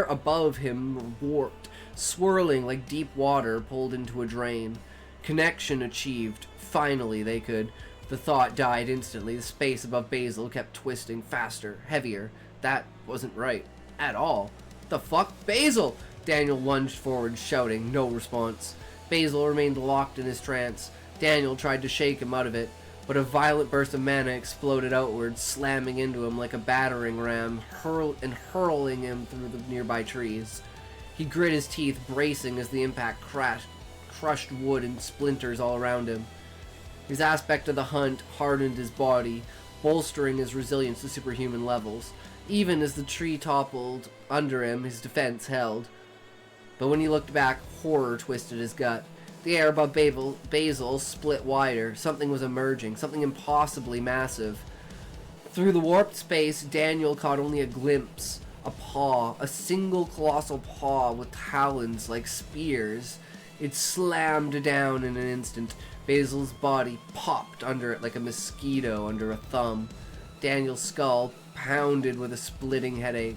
above him warped, swirling like deep water pulled into a drain. Connection achieved. Finally, they could. The thought died instantly. The space above Basil kept twisting faster, heavier. That wasn't right. At all. The fuck? Basil! Daniel lunged forward, shouting. No response. Basil remained locked in his trance. Daniel tried to shake him out of it, but a violent burst of mana exploded outward, slamming into him like a battering ram, hurling him through the nearby trees. He grit his teeth, bracing as the impact crushed wood and splinters all around him. His aspect of the hunt hardened his body, bolstering his resilience to superhuman levels. Even as the tree toppled under him, his defense held. But when he looked back, horror twisted his gut. The air above Basil split wider. Something was emerging, something impossibly massive. Through the warped space, Daniel caught only a glimpse. A paw, a single colossal paw with talons like spears. It slammed down in an instant. Basil's body popped under it like a mosquito under a thumb. Daniel's skull pounded with a splitting headache.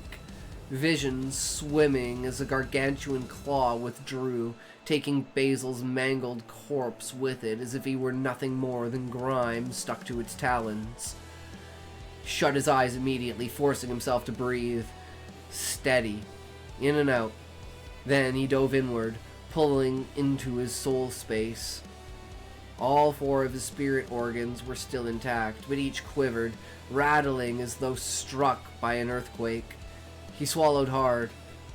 Vision swimming as a gargantuan claw withdrew, taking Basil's mangled corpse with it as if he were nothing more than grime stuck to its talons. He shut his eyes immediately, forcing himself to breathe. Steady. In and out. Then he dove inward, pulling into his soul space. All four of his spirit organs were still intact, but each quivered, rattling as though struck by an earthquake. He swallowed hard.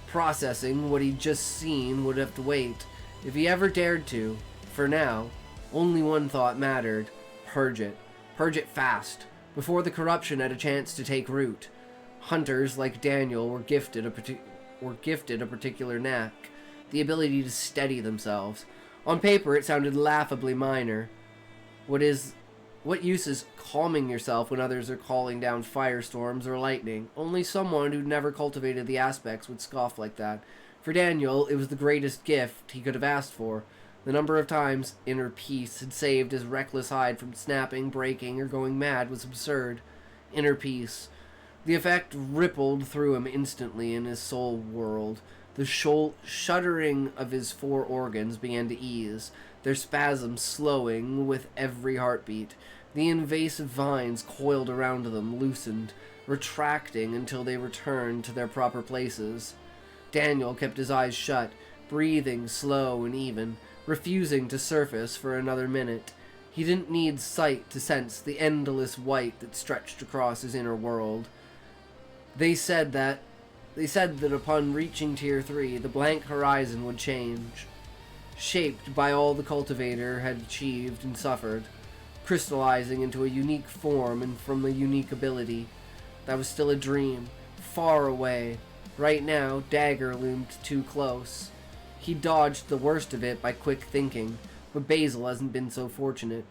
Processing what he'd just seen would have to wait, if he ever dared to. For now, only one thought mattered. Purge it. Purge it fast, before the corruption had a chance to take root. Hunters like Daniel were gifted a particular knack, the ability to steady themselves. On paper, it sounded laughably minor. What use is calming yourself when others are calling down firestorms or lightning? Only someone who'd never cultivated the aspects would scoff like that. For Daniel, it was the greatest gift he could have asked for. The number of times inner peace had saved his reckless hide from snapping, breaking, or going mad was absurd. Inner peace. The effect rippled through him instantly in his soul world. The shuddering of his four organs began to ease, their spasms slowing with every heartbeat. The invasive vines coiled around them loosened. retracting until they returned to their proper places. Daniel kept his eyes shut, breathing slow and even, refusing to surface for another minute. He didn't need sight to sense the endless white that stretched across his inner world. They said that upon reaching Tier 3, the blank horizon would change, shaped by all the cultivator had achieved and suffered, crystallizing into a unique form and from a unique ability. That was still a dream, far away. Right now, Dagger loomed too close. He dodged the worst of it by quick thinking, but Basil hasn't been so fortunate.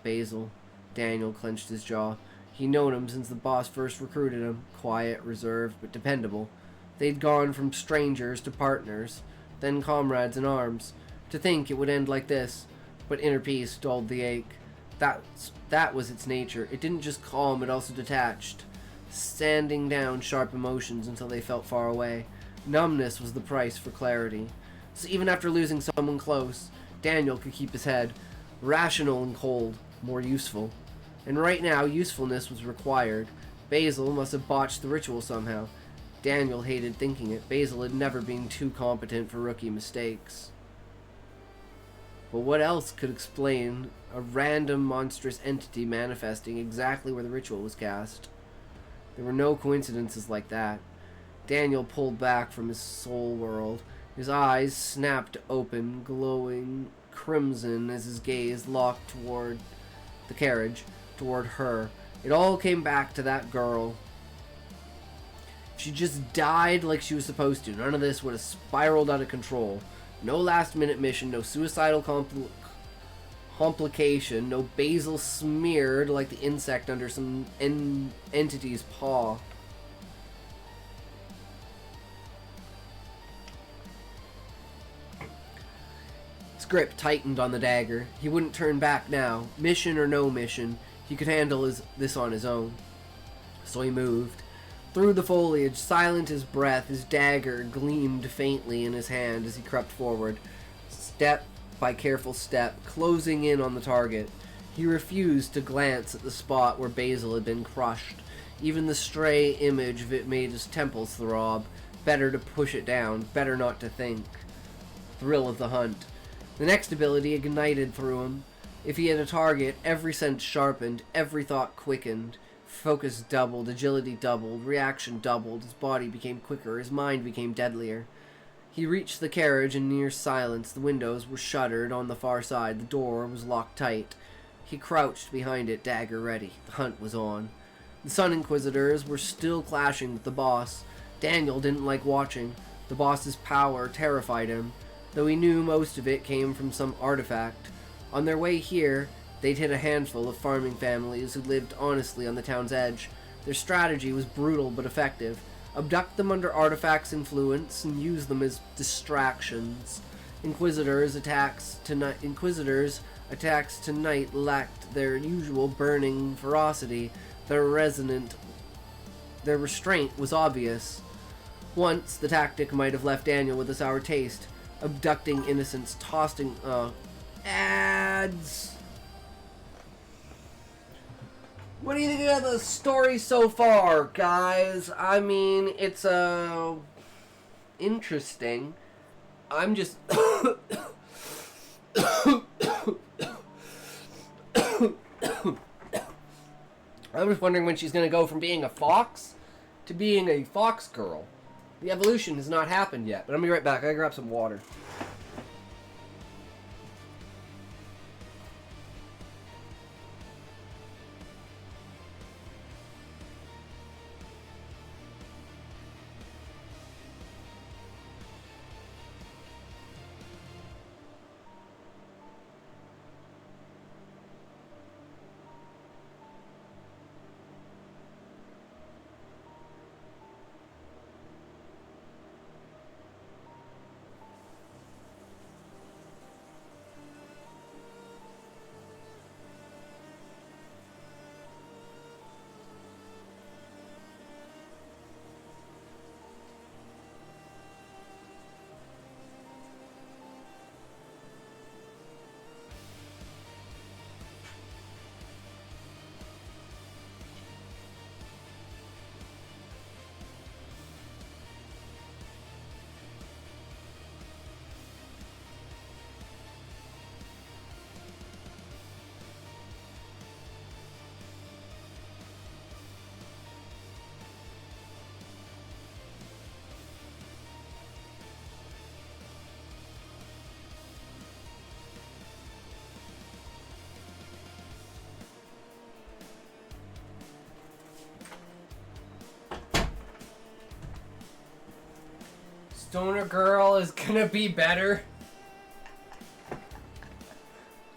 Basil. Daniel clenched his jaw. He'd known him since the boss first recruited him. Quiet, reserved, but dependable. They'd gone from strangers to partners, then comrades in arms. To think it would end like this, but inner peace dulled the ache. That was its nature. It didn't just calm, it also detached, sanding down sharp emotions until they felt far away. Numbness was the price for clarity. So even after losing someone close, Daniel could keep his head, rational and cold, more useful. And right now, usefulness was required. Basil must have botched the ritual somehow. Daniel hated thinking it. Basil had never been too competent for rookie mistakes. But what else could explain a random monstrous entity manifesting exactly where the ritual was cast? There were no coincidences like that. Daniel pulled back from his soul world. His eyes snapped open, glowing crimson as his gaze locked toward the carriage, toward her. It all came back to that girl. She just died like she was supposed to. None of this would have spiraled out of control. No last-minute mission, no suicidal complication, no Basil smeared like the insect under some entity's paw. His grip tightened on the dagger. He wouldn't turn back now. Mission or no mission, he could handle this on his own. So he moved. Through the foliage, silent as breath, his dagger gleamed faintly in his hand as he crept forward, step by careful step, closing in on the target. He refused to glance at the spot where Basil had been crushed. Even the stray image of it made his temples throb. Better to push it down, better not to think. Thrill of the hunt. The next ability ignited through him. If he had a target, every sense sharpened, every thought quickened. Focus doubled, agility doubled, reaction doubled, his body became quicker, his mind became deadlier. He reached the carriage in near silence. The windows were shuttered on the far side, the door was locked tight. He crouched behind it, dagger ready. The hunt was on. The Sun Inquisitors were still clashing with the boss. Daniel didn't like watching. The boss's power terrified him, though he knew most of it came from some artifact. On their way here, they'd hit a handful of farming families who lived honestly on the town's edge. Their strategy was brutal but effective. Abduct them under artifacts' influence and use them as distractions. Inquisitors' attacks tonight lacked their usual burning ferocity. Their restraint was obvious. Once, the tactic might have left Daniel with a sour taste. Abducting innocents, tossing, ads. What do you think of the story so far, guys? I mean, it's, interesting. I'm just... I'm just wondering when she's gonna go from being a fox to being a fox girl. The evolution has not happened yet, but I'll be right back. I gotta grab some water. Stoner Girl is gonna be better.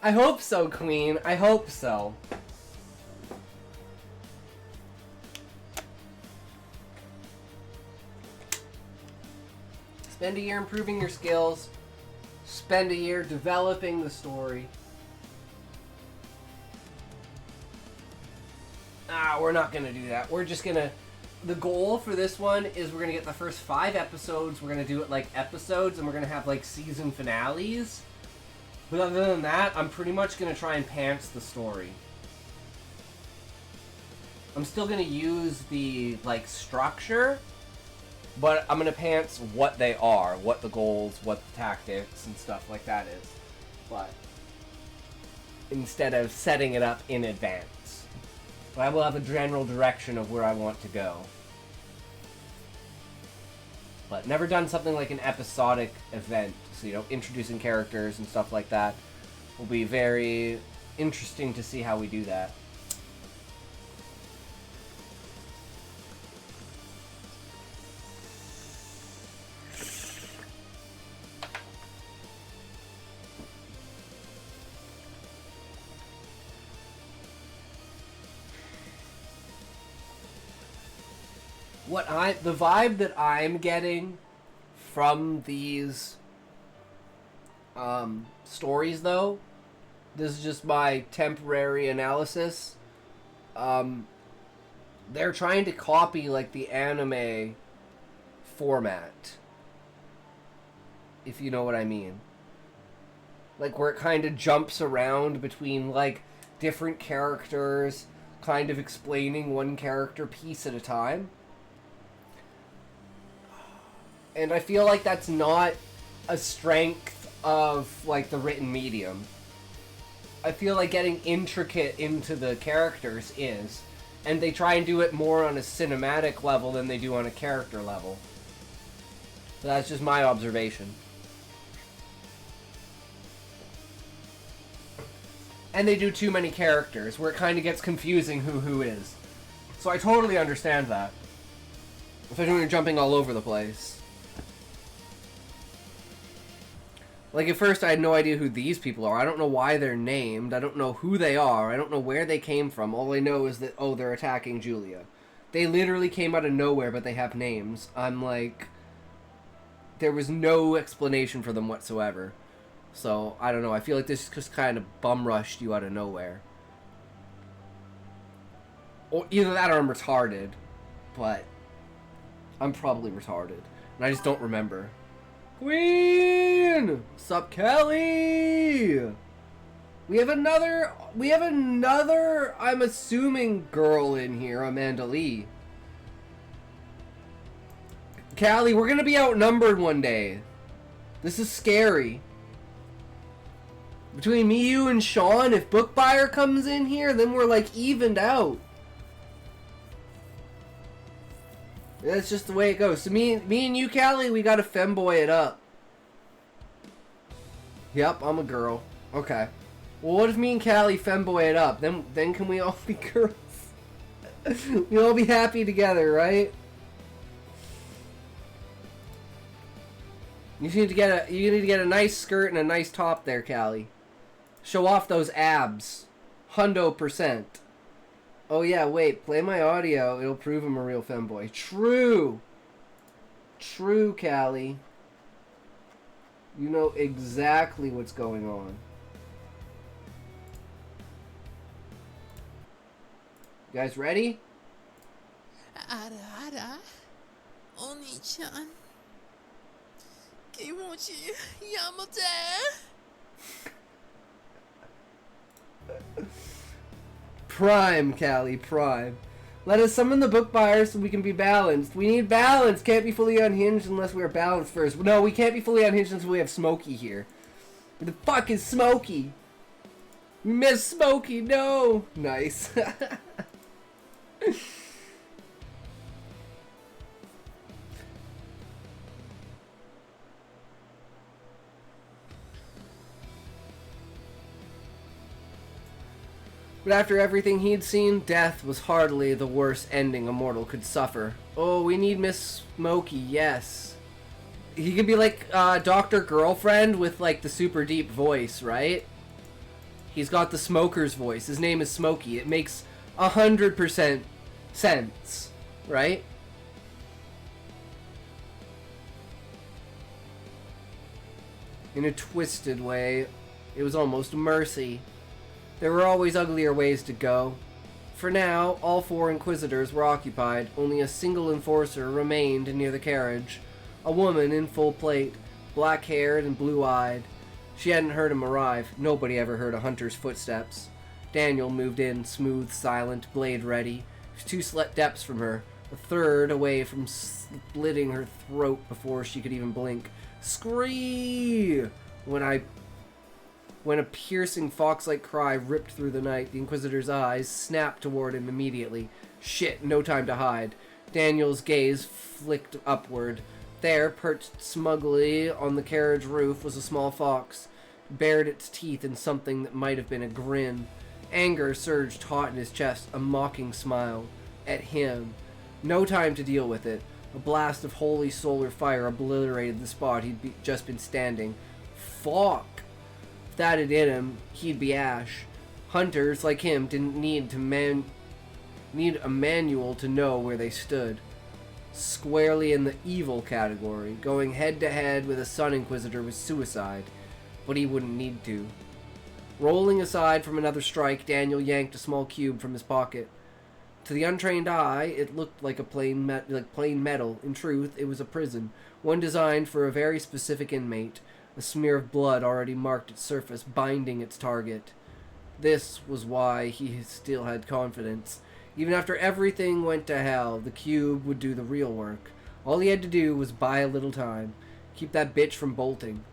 I hope so, Queen. I hope so. Spend a year improving your skills. Spend a year developing the story. We're not gonna do that. We're just gonna... The goal for this one is we're gonna get the first 5 episodes. We're gonna do it like episodes, and we're gonna have like season finales. But other than that, I'm pretty much gonna try and pants the story. I'm still gonna use the like structure, but I'm gonna pants what they are, what the goals, what the tactics and stuff like that is. But instead of setting it up in advance. But I will have a general direction of where I want to go. But never done something like an episodic event. So, you know, introducing characters and stuff like that will be very interesting to see how we do that. The vibe that I'm getting from these stories, though, this is just my temporary analysis. They're trying to copy like the anime format, if you know what I mean. Like where it kind of jumps around between like different characters, kind of explaining one character piece at a time. And I feel like that's not a strength of, like, the written medium. I feel like getting intricate into the characters is. And they try and do it more on a cinematic level than they do on a character level. So that's just my observation. And they do too many characters, where it kind of gets confusing who is. So I totally understand that. Especially when you're jumping all over the place. Like, at first I had no idea who these people are. I don't know why they're named. I don't know who they are. I don't know where they came from. All I know is that, oh, they're attacking Julia. They literally came out of nowhere, but they have names. I'm like... There was no explanation for them whatsoever. So, I don't know. I feel like this just kind of bum-rushed you out of nowhere. Or either that or I'm retarded. But... I'm probably retarded. And I just don't remember. Queen! Sup, Kelly? We have another, I'm assuming, girl in here, Amanda Lee. Callie, we're gonna be outnumbered one day. This is scary. Between me, you, and Sean, if Book Buyer comes in here, then we're, like, evened out. That's just the way it goes. So me and you, Callie, we gotta femboy it up. Yep, I'm a girl. Okay. Well, what if me and Callie femboy it up? Then can we all be girls? We all be happy together, right? You need to get a nice skirt and a nice top there, Callie. Show off those abs. 100%. Oh yeah, wait, play my audio. It'll prove I'm a real femboy. True. True, Callie. You know exactly what's going on. You guys ready? Ara, Oni-chan. Kimochi Yamate. Prime, Callie, prime. Let us summon the book buyer so we can be balanced. We need balance. Can't be fully unhinged unless we are balanced first. No, we can't be fully unhinged until we have Smokey here. Where the fuck is Smokey? We miss Smokey, no! Nice. But after everything he'd seen, death was hardly the worst ending a mortal could suffer. Oh, we need Miss Smokey, yes. He could be like Dr. Girlfriend with like the super deep voice, right? He's got the smoker's voice. His name is Smokey. It makes 100% sense, right? In a twisted way, it was almost mercy. There were always uglier ways to go. For now, all 4 Inquisitors were occupied. Only a single enforcer remained near the carriage. A woman in full plate, black-haired and blue-eyed. She hadn't heard him arrive. Nobody ever heard a hunter's footsteps. Daniel moved in, smooth, silent, blade ready. He was 2 steps from her, a third away from slitting her throat before she could even blink. Scream! When a piercing fox-like cry ripped through the night, the Inquisitor's eyes snapped toward him immediately. Shit, no time to hide. Daniel's gaze flicked upward. There, perched smugly on the carriage roof, was a small fox. It bared its teeth in something that might have been a grin. Anger surged hot in his chest, a mocking smile. At him. No time to deal with it. A blast of holy solar fire obliterated the spot he'd just been standing. Fuck! If that had hit him, he'd be ash. Hunters like him didn't need a manual to know where they stood. Squarely in the evil category, going head-to-head with a Sun Inquisitor was suicide, but he wouldn't need to. Rolling aside from another strike, Daniel yanked a small cube from his pocket. To the untrained eye, it looked like plain metal. In truth, it was a prison, one designed for a very specific inmate. A smear of blood already marked its surface, binding its target. This was why he still had confidence. Even after everything went to hell, the cube would do the real work. All he had to do was buy a little time. Keep that bitch from bolting.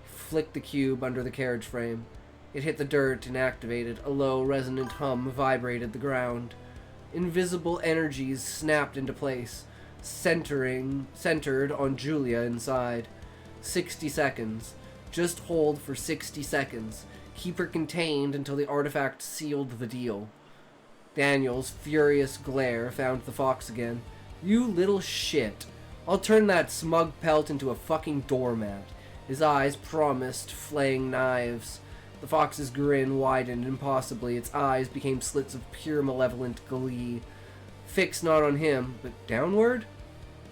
He flicked the cube under the carriage frame. It hit the dirt and activated. A low, resonant hum vibrated the ground. Invisible energies snapped into place, centered on Julia inside. 60 seconds. Just hold for 60 seconds. Keep her contained until the artifact sealed the deal. Daniel's furious glare found the fox again. You little shit. I'll turn that smug pelt into a fucking doormat. His eyes promised flaying knives. The fox's grin widened impossibly. Its eyes became slits of pure malevolent glee. Fixed not on him, but downward?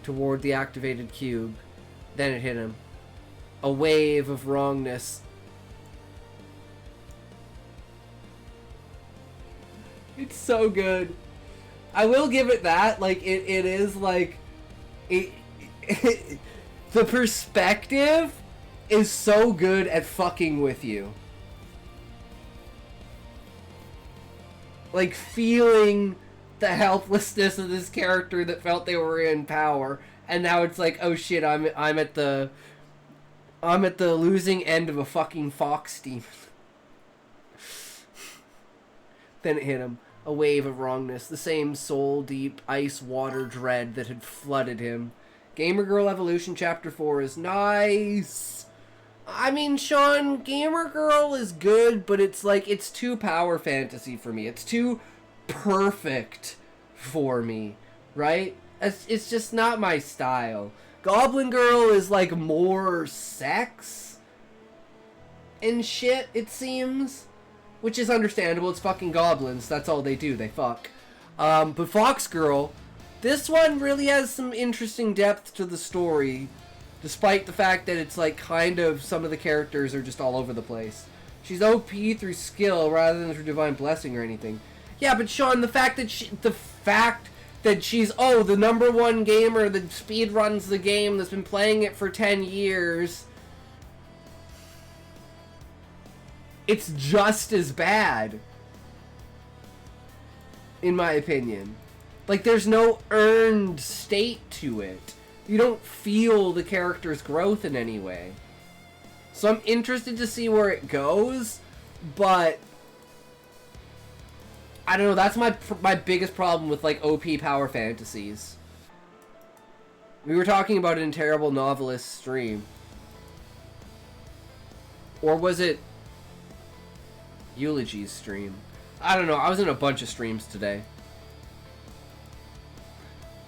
Toward the activated cube. Then it hit him. A wave of wrongness. It's so good. I will give it that. Like, it is like... the perspective is so good at fucking with you. Like, feeling the helplessness of this character that felt they were in power. And now it's like, oh shit, I'm at the losing end of a fucking fox demon. Then it hit him. A wave of wrongness. The same soul-deep, ice-water dread that had flooded him. Gamer Girl Evolution Chapter 4 is nice. I mean, Sean, Gamer Girl is good, but it's like, it's too power fantasy for me. It's too perfect for me, right? It's just not my style. Goblin Girl is like more sex and shit, it seems. Which is understandable, it's fucking goblins, that's all they do, they fuck. But Fox Girl, this one really has some interesting depth to the story, despite the fact that it's like kind of, some of the characters are just all over the place. She's OP through skill rather than through divine blessing or anything. Yeah, but Sean, the fact that she's, the #1 gamer that speedruns the game that's been playing it for 10 years... It's just as bad, in my opinion. Like, there's no earned state to it. You don't feel the character's growth in any way. So I'm interested to see where it goes, but I don't know, that's my biggest problem with, like, OP power fantasies. We were talking about it in Terrible Novelist stream. Or was it Eulogies stream? I don't know, I was in a bunch of streams today.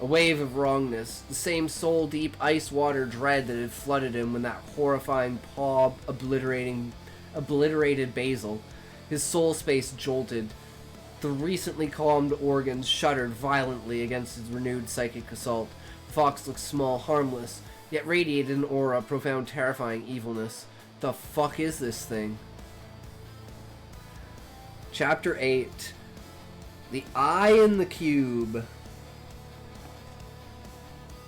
A wave of wrongness, the same soul-deep ice water dread that had flooded him when that horrifying paw obliterated Basil. His soul space jolted. The recently calmed organs shuddered violently against his renewed psychic assault. Fox looked small, harmless, yet radiated an aura of profound, terrifying evilness. The fuck is this thing? Chapter 8. The Eye in the Cube.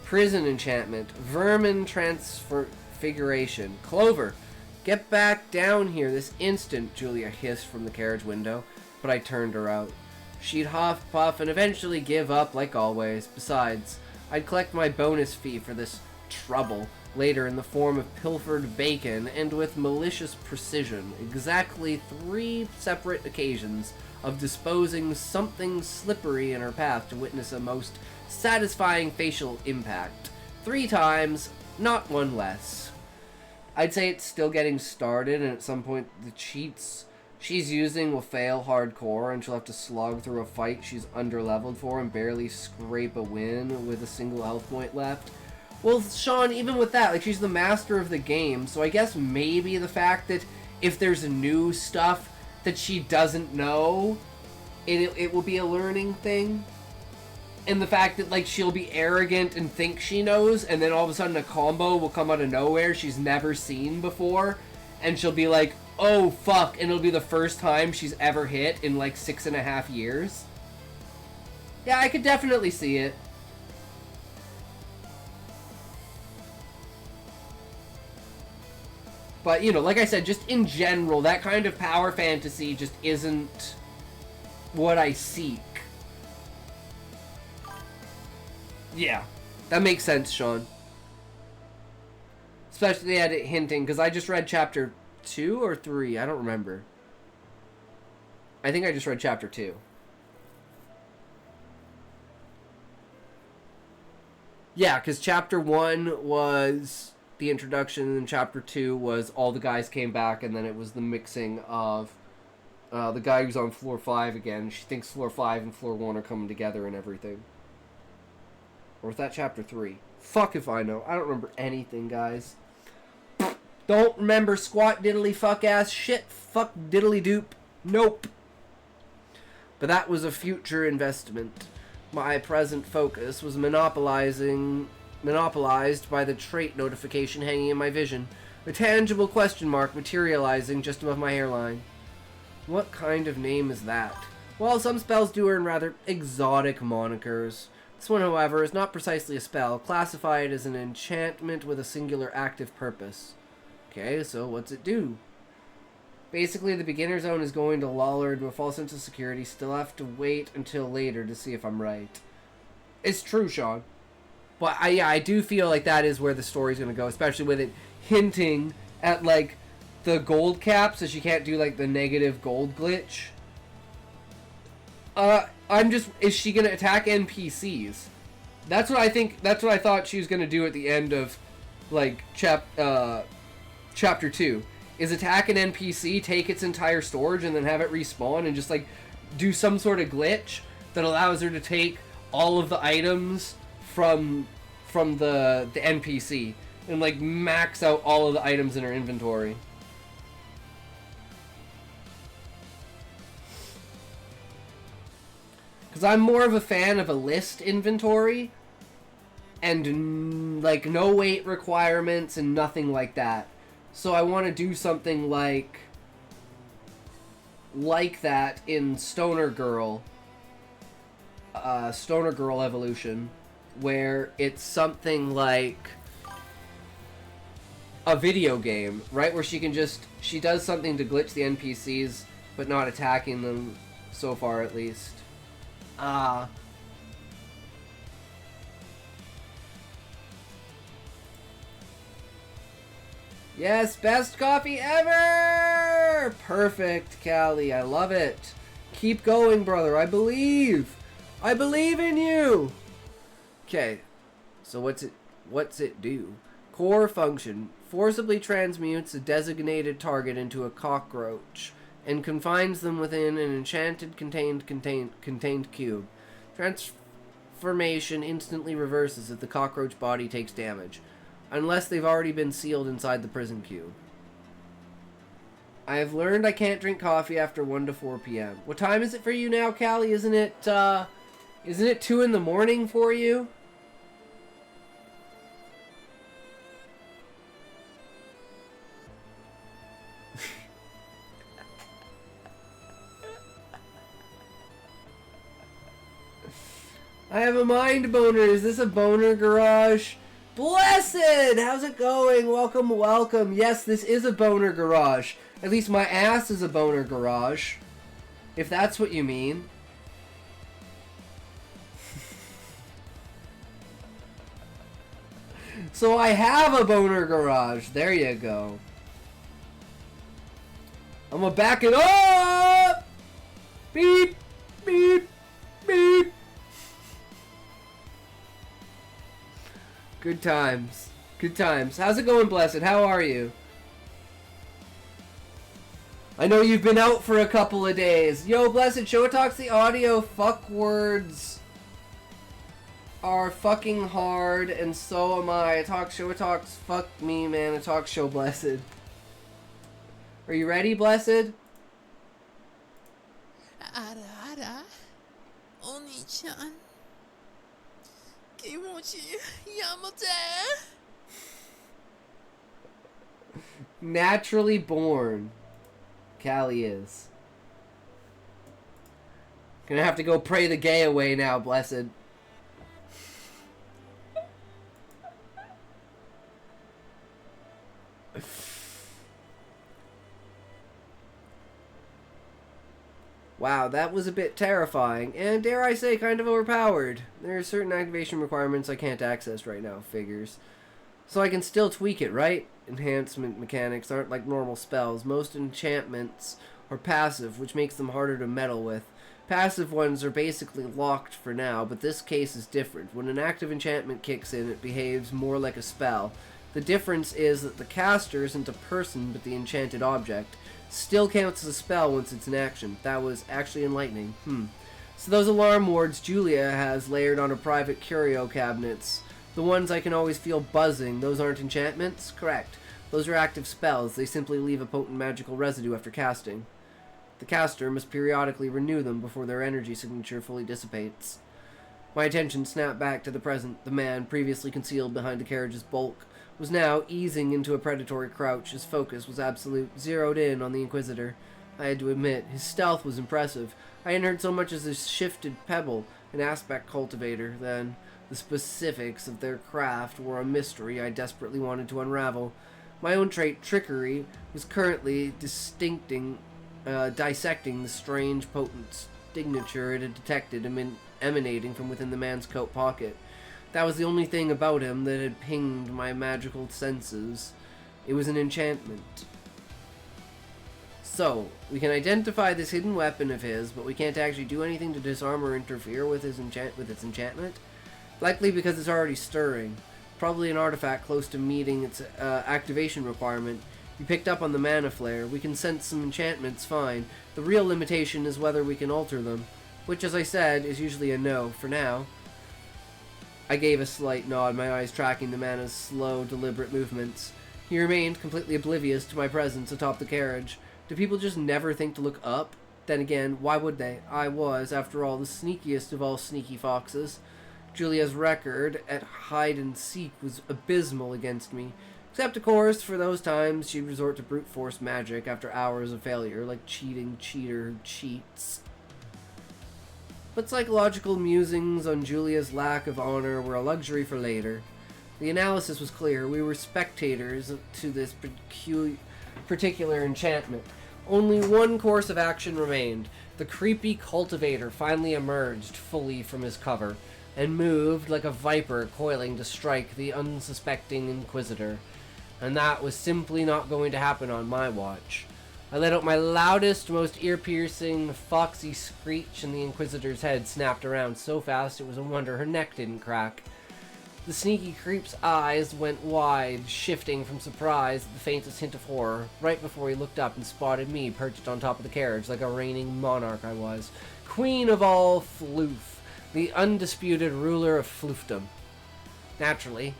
Prison enchantment. Vermin transfiguration. Clover, get back down here this instant, Julia hissed from the carriage window, but I turned her out. She'd huff, puff, and eventually give up like always. Besides, I'd collect my bonus fee for this trouble later in the form of pilfered bacon and with malicious precision. Exactly 3 separate occasions of disposing something slippery in her path to witness a most satisfying facial impact. 3 times, not 1 less. I'd say it's still getting started, and at some point the cheats she's using will fail hardcore, and she'll have to slog through a fight she's underleveled for and barely scrape a win with a single health point left. Well, Sean, even with that, like, she's the master of the game, so I guess maybe the fact that if there's new stuff that she doesn't know, it will be a learning thing. And the fact that, like, she'll be arrogant and think she knows, and then all of a sudden a combo will come out of nowhere she's never seen before, and she'll be like, oh, fuck, and it'll be the first time she's ever hit in, like, 6.5 years. Yeah, I could definitely see it. But, you know, like I said, just in general, that kind of power fantasy just isn't what I seek. Yeah, that makes sense, Sean. Especially at it hinting, because I just read chapter 2 or 3, I don't remember. I think I just read chapter 2. Yeah, because chapter 1 was the introduction, and chapter 2 was all the guys came back, and then it was the mixing of the guy who's on floor 5 again. She thinks floor 5 and floor 1 are coming together and everything. Or was that chapter 3? Fuck if I know. I don't remember anything, guys. Don't remember squat diddly fuck ass shit. Fuck diddly doop. Nope. But that was a future investment. My present focus was monopolized by the trait notification hanging in my vision. A tangible question mark materializing just above my hairline. What kind of name is that? Well, some spells do earn rather exotic monikers. This one, however, is not precisely a spell, classified as an enchantment with a singular active purpose. Okay, so what's it do? Basically, the beginner zone is going to lull her into a false sense of security. Still have to wait until later to see if I'm right. It's true, Sean. But I do feel like that is where the story's going to go, especially with it hinting at, like, the gold cap, so she can't do, like, the negative gold glitch. Is she going to attack NPCs? That's what I think, that's what I thought she was going to do at the end of, like, chapter 2. Is attack an NPC, take its entire storage, and then have it respawn, and just, like, do some sort of glitch that allows her to take all of the items from the NPC, and, like, max out all of the items in her inventory. Because I'm more of a fan of a list inventory, and, like, no weight requirements and nothing like that. So I want to do something like that in Stoner Girl Evolution, where it's something like a video game, right? Where she does something to glitch the NPCs, but not attacking them, so far at least. Yes, best coffee ever! Perfect, Callie. I love it. Keep going, brother. I believe. I believe in you. Okay. So what's it do? Core function. Forcibly transmutes a designated target into a cockroach and confines them within an enchanted contained cube. transformation instantly reverses if the cockroach body takes damage, unless they've already been sealed inside the prison cube. I have learned I can't drink coffee after 1 to 4 p.m. What time is it for you now, Callie? Isn't it 2 in the morning for you? I have a mind boner. Is this a boner garage? Blessed! How's it going? Welcome, welcome. Yes, this is a boner garage. At least my ass is a boner garage. If that's what you mean. So I have a boner garage. There you go. I'm gonna back it up! Beep! Beep! Beep! Good times. Good times. How's it going, Blessed? How are you? I know you've been out for a couple of days. Yo, Blessed, Show Talks the audio fuck words are fucking hard, and so am I. Show Talks fuck me, man. A talk show, Blessed. Are you ready, Blessed? Ara, Oni-chan. Kimochi, Yamate. Naturally born. Callie is. Gonna have to go pray the gay away now, Blessed. Wow, that was a bit terrifying, and dare I say, kind of overpowered. There are certain activation requirements I can't access right now, figures. So I can still tweak it, right? Enhancement mechanics aren't like normal spells. Most enchantments are passive, which makes them harder to meddle with. Passive ones are basically locked for now, but this case is different. When an active enchantment kicks in, it behaves more like a spell. The difference is that the caster isn't a person, but the enchanted object. Still counts as a spell once it's in action. That was actually enlightening. So those alarm wards Julia has layered on her private curio cabinets, the ones I can always feel buzzing, those aren't enchantments? Correct. Those are active spells. They simply leave a potent magical residue after casting. The caster must periodically renew them before their energy signature fully dissipates. My attention snapped back to the present. The man, previously concealed behind the carriage's bulk, was now easing into a predatory crouch. His focus was absolute, zeroed in on the Inquisitor. I had to admit, his stealth was impressive. I hadn't heard so much as a shifted pebble, an aspect cultivator, then. The specifics of their craft were a mystery I desperately wanted to unravel. My own trait, trickery, was currently dissecting the strange, potent signature it had detected emanating from within the man's coat pocket. That was the only thing about him that had pinged my magical senses. It was an enchantment. So, we can identify this hidden weapon of his, but we can't actually do anything to disarm or interfere with its enchantment? Likely because it's already stirring. Probably an artifact close to meeting its activation requirement. You picked up on the mana flare. We can sense some enchantments fine. The real limitation is whether we can alter them. Which, as I said, is usually a no, for now. I gave a slight nod, my eyes tracking the mana's slow, deliberate movements. He remained completely oblivious to my presence atop the carriage. Do people just never think to look up? Then again, why would they? I was, after all, the sneakiest of all sneaky foxes. Julia's record at hide-and-seek was abysmal against me. Except, of course, for those times she'd resort to brute force magic after hours of failure, like cheating cheater who cheats. But psychological musings on Julia's lack of honor were a luxury for later. The analysis was clear. We were spectators to this particular enchantment. Only one course of action remained. The creepy cultivator finally emerged fully from his cover, and moved like a viper coiling to strike the unsuspecting Inquisitor. And that was simply not going to happen on my watch. I let out my loudest, most ear-piercing, foxy screech, and the Inquisitor's head snapped around so fast it was a wonder her neck didn't crack. The sneaky creep's eyes went wide, shifting from surprise at the faintest hint of horror, right before he looked up and spotted me perched on top of the carriage like a reigning monarch I was. Queen of all floof. the undisputed ruler of floofdom. Naturally,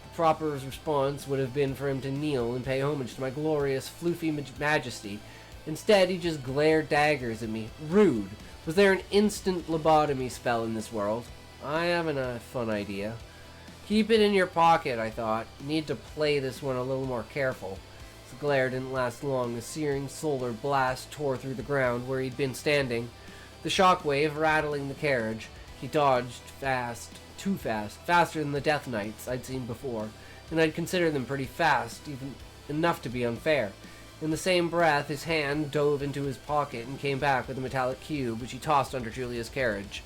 the proper response would have been for him to kneel and pay homage to my glorious floofy majesty. Instead, he just glared daggers at me. Rude. Was there an instant lobotomy spell in this world? I haven't a fun idea. Keep it in your pocket, I thought. Need to play this one a little more careful. The glare didn't last long. A searing solar blast tore through the ground where he'd been standing. The shockwave rattling the carriage. He dodged fast, too fast, faster than the Death Knights I'd seen before, and I'd consider them pretty fast, even enough to be unfair. In the same breath, his hand dove into his pocket and came back with a metallic cube, which he tossed under Julia's carriage.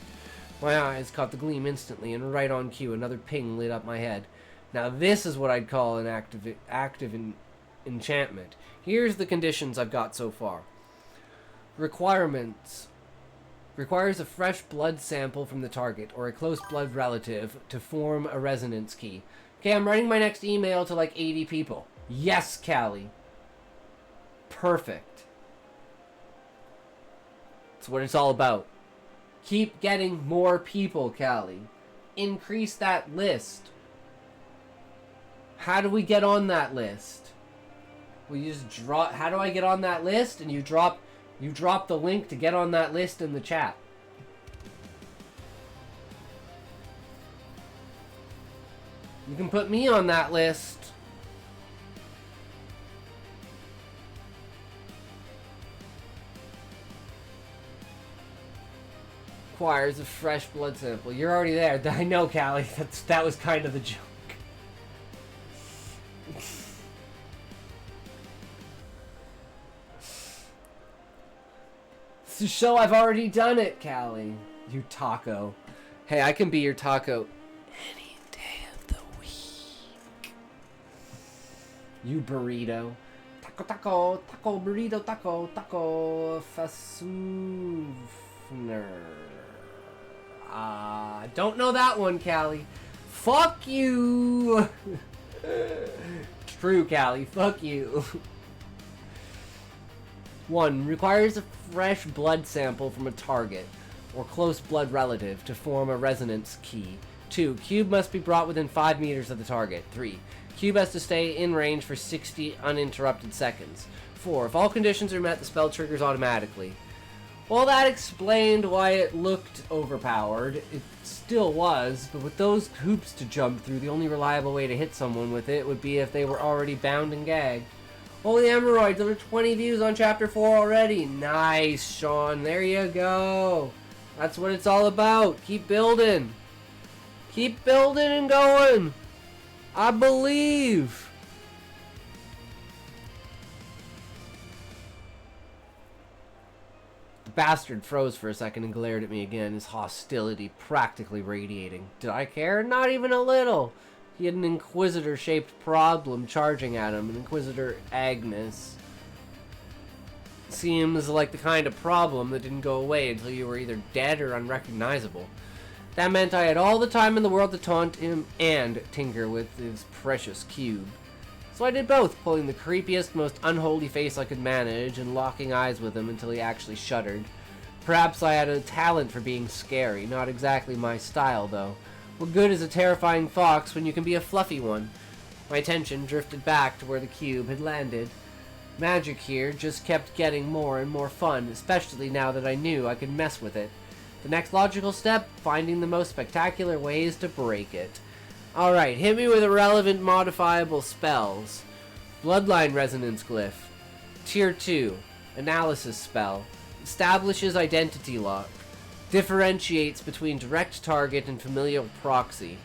My eyes caught the gleam instantly, and right on cue, another ping lit up my head. Now this is what I'd call an active enchantment. Here's the conditions I've got so far. Requirements. Requires a fresh blood sample from the target, or a close blood relative, to form a resonance key. Okay, I'm writing my next email to like 80 people. Yes, Callie. Perfect. That's what it's all about. Keep getting more people, Callie. Increase that list. How do we get on that list? We just drop. How do I get on that list? And you drop the link to get on that list in the chat. You can put me on that list. Requires a fresh blood sample. You're already there. I know, Callie. That was kind of the joke. To show I've already done it, Callie. You taco. Hey, I can be your taco any day of the week. You burrito. Taco, burrito, taco, fasufner. Don't know that one, Callie. Fuck you! True, Callie. Fuck you. 1. Requires a fresh blood sample from a target or close blood relative to form a resonance key. 2. Cube must be brought within 5 meters of the target. 3. Cube has to stay in range for 60 uninterrupted seconds. 4. If all conditions are met, the spell triggers automatically. Well, that explained why it looked overpowered. It still was, but with those hoops to jump through, the only reliable way to hit someone with it would be if they were already bound and gagged. Holy Emeralds, over 20 views on Chapter 4 already. Nice, Sean. There you go. That's what it's all about. Keep building. Keep building and going. I believe. The bastard froze for a second and glared at me again, his hostility practically radiating. Did I care? Not even a little. He had an Inquisitor-shaped problem charging at him, an Inquisitor Agnes. Seems like the kind of problem that didn't go away until you were either dead or unrecognizable. That meant I had all the time in the world to taunt him and tinker with his precious cube. So I did both, pulling the creepiest, most unholy face I could manage and locking eyes with him until he actually shuddered. Perhaps I had a talent for being scary, not exactly my style though. What good is a terrifying fox when you can be a fluffy one? My attention drifted back to where the cube had landed. Magic here just kept getting more and more fun, especially now that I knew I could mess with it. The next logical step, finding the most spectacular ways to break it. Alright, hit me with irrelevant modifiable spells. Bloodline Resonance Glyph. Tier 2. Analysis spell. Establishes identity lock. Differentiates between direct target and familial proxy.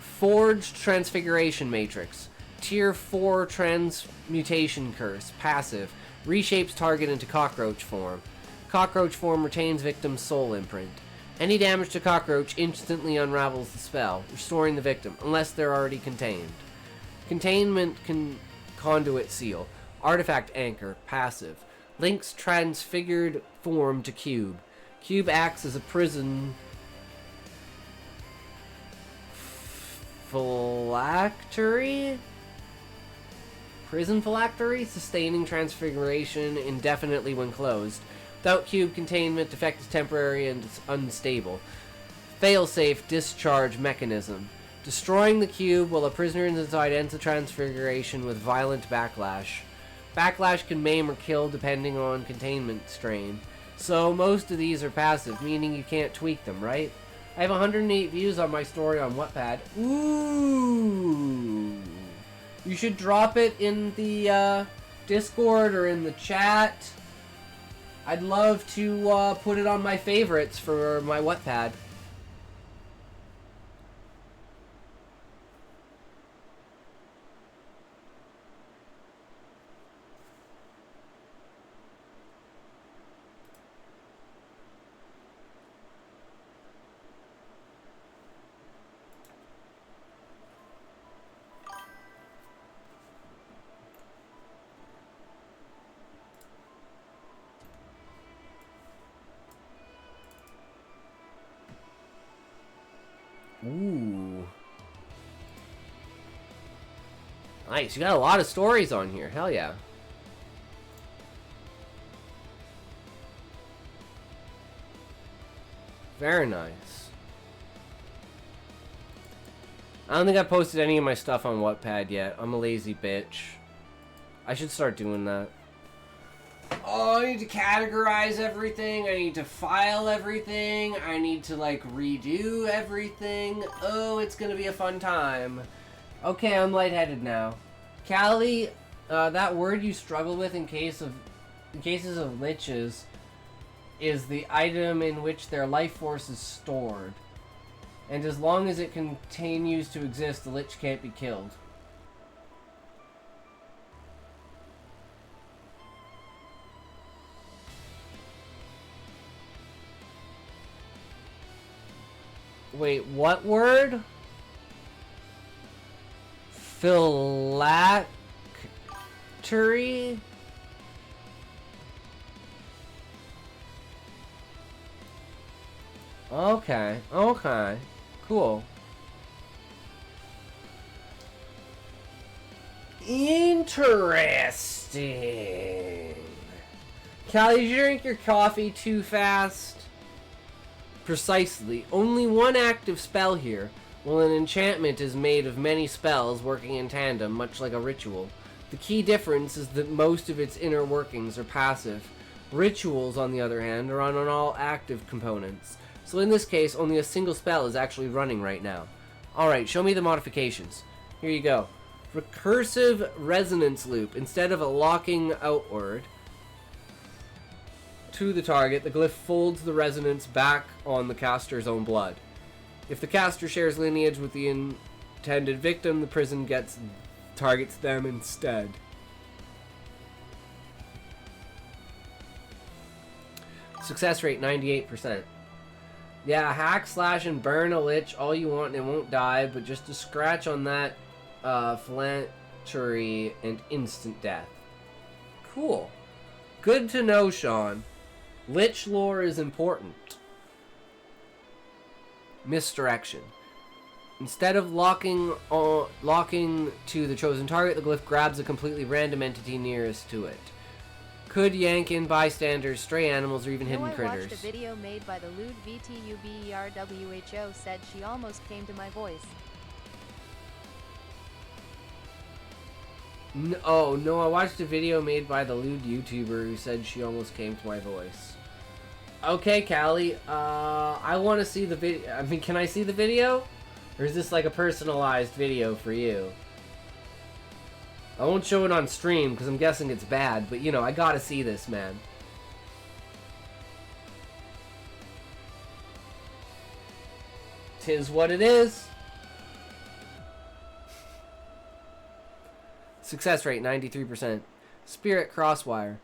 Forged Transfiguration Matrix. Tier 4 Transmutation Curse. Passive. Reshapes target into cockroach form. Cockroach form retains victim's soul imprint. Any damage to cockroach instantly unravels the spell, restoring the victim, unless they're already contained. Containment Conduit Seal. Artifact Anchor. Passive. Links transfigured form to cube. Cube acts as a prison phylactery? Prison phylactery? Sustaining transfiguration indefinitely when closed. Without cube containment, effect is temporary and unstable. Failsafe discharge mechanism. Destroying the cube while a prisoner is inside ends the transfiguration with violent backlash. Backlash can maim or kill depending on containment strain. So most of these are passive, meaning you can't tweak them, right? I have 108 views on my story on Wattpad. Ooh! You should drop it in the Discord or in the chat. I'd love to put it on my favorites for my Wattpad. Ooh. Nice, you got a lot of stories on here. Hell yeah. Very nice. I don't think I posted any of my stuff on Wattpad yet. I'm a lazy bitch. I should start doing that. Oh, I need to categorize everything. I need to file everything. I need to, like, redo everything. Oh, it's gonna be a fun time. Okay, I'm lightheaded now. Callie, that word you struggle with in cases of liches is the item in which their life force is stored. And as long as it continues to exist, the lich can't be killed. Wait, what word? Phylactery? Okay, okay. Cool. Interesting. Callie, did you drink your coffee too fast? Precisely. Only one active spell here, while an enchantment is made of many spells working in tandem, much like a ritual. The key difference is that most of its inner workings are passive. Rituals, on the other hand, are on all active components. So in this case, only a single spell is actually running right now. Alright, show me the modifications. Here you go. Recursive resonance loop. Instead of a locking outward to the target, the glyph folds the resonance back on the caster's own blood. If the caster shares lineage with the intended victim, the prison targets them instead. Success rate 98%. Yeah, hack, slash, and burn a lich all you want and it won't die, but just a scratch on that philantery and instant death. Cool. Good to know, Sean. Lich lore is important. Misdirection. Instead of locking to the chosen target, the glyph grabs a completely random entity nearest to it. Could yank in bystanders, stray animals, or even hidden critters. I watched a video made by the lewd VTUBERWHO said she almost came to my voice. Oh, no, I watched a video made by the lewd YouTuber who said she almost came to my voice. Okay, Callie, I want to see the video. I mean, can I see the video? Or is this like a personalized video for you? I won't show it on stream because I'm guessing it's bad, but you know, I gotta see this, man. Tis what it is. Success rate 93%. Spirit Crosswire.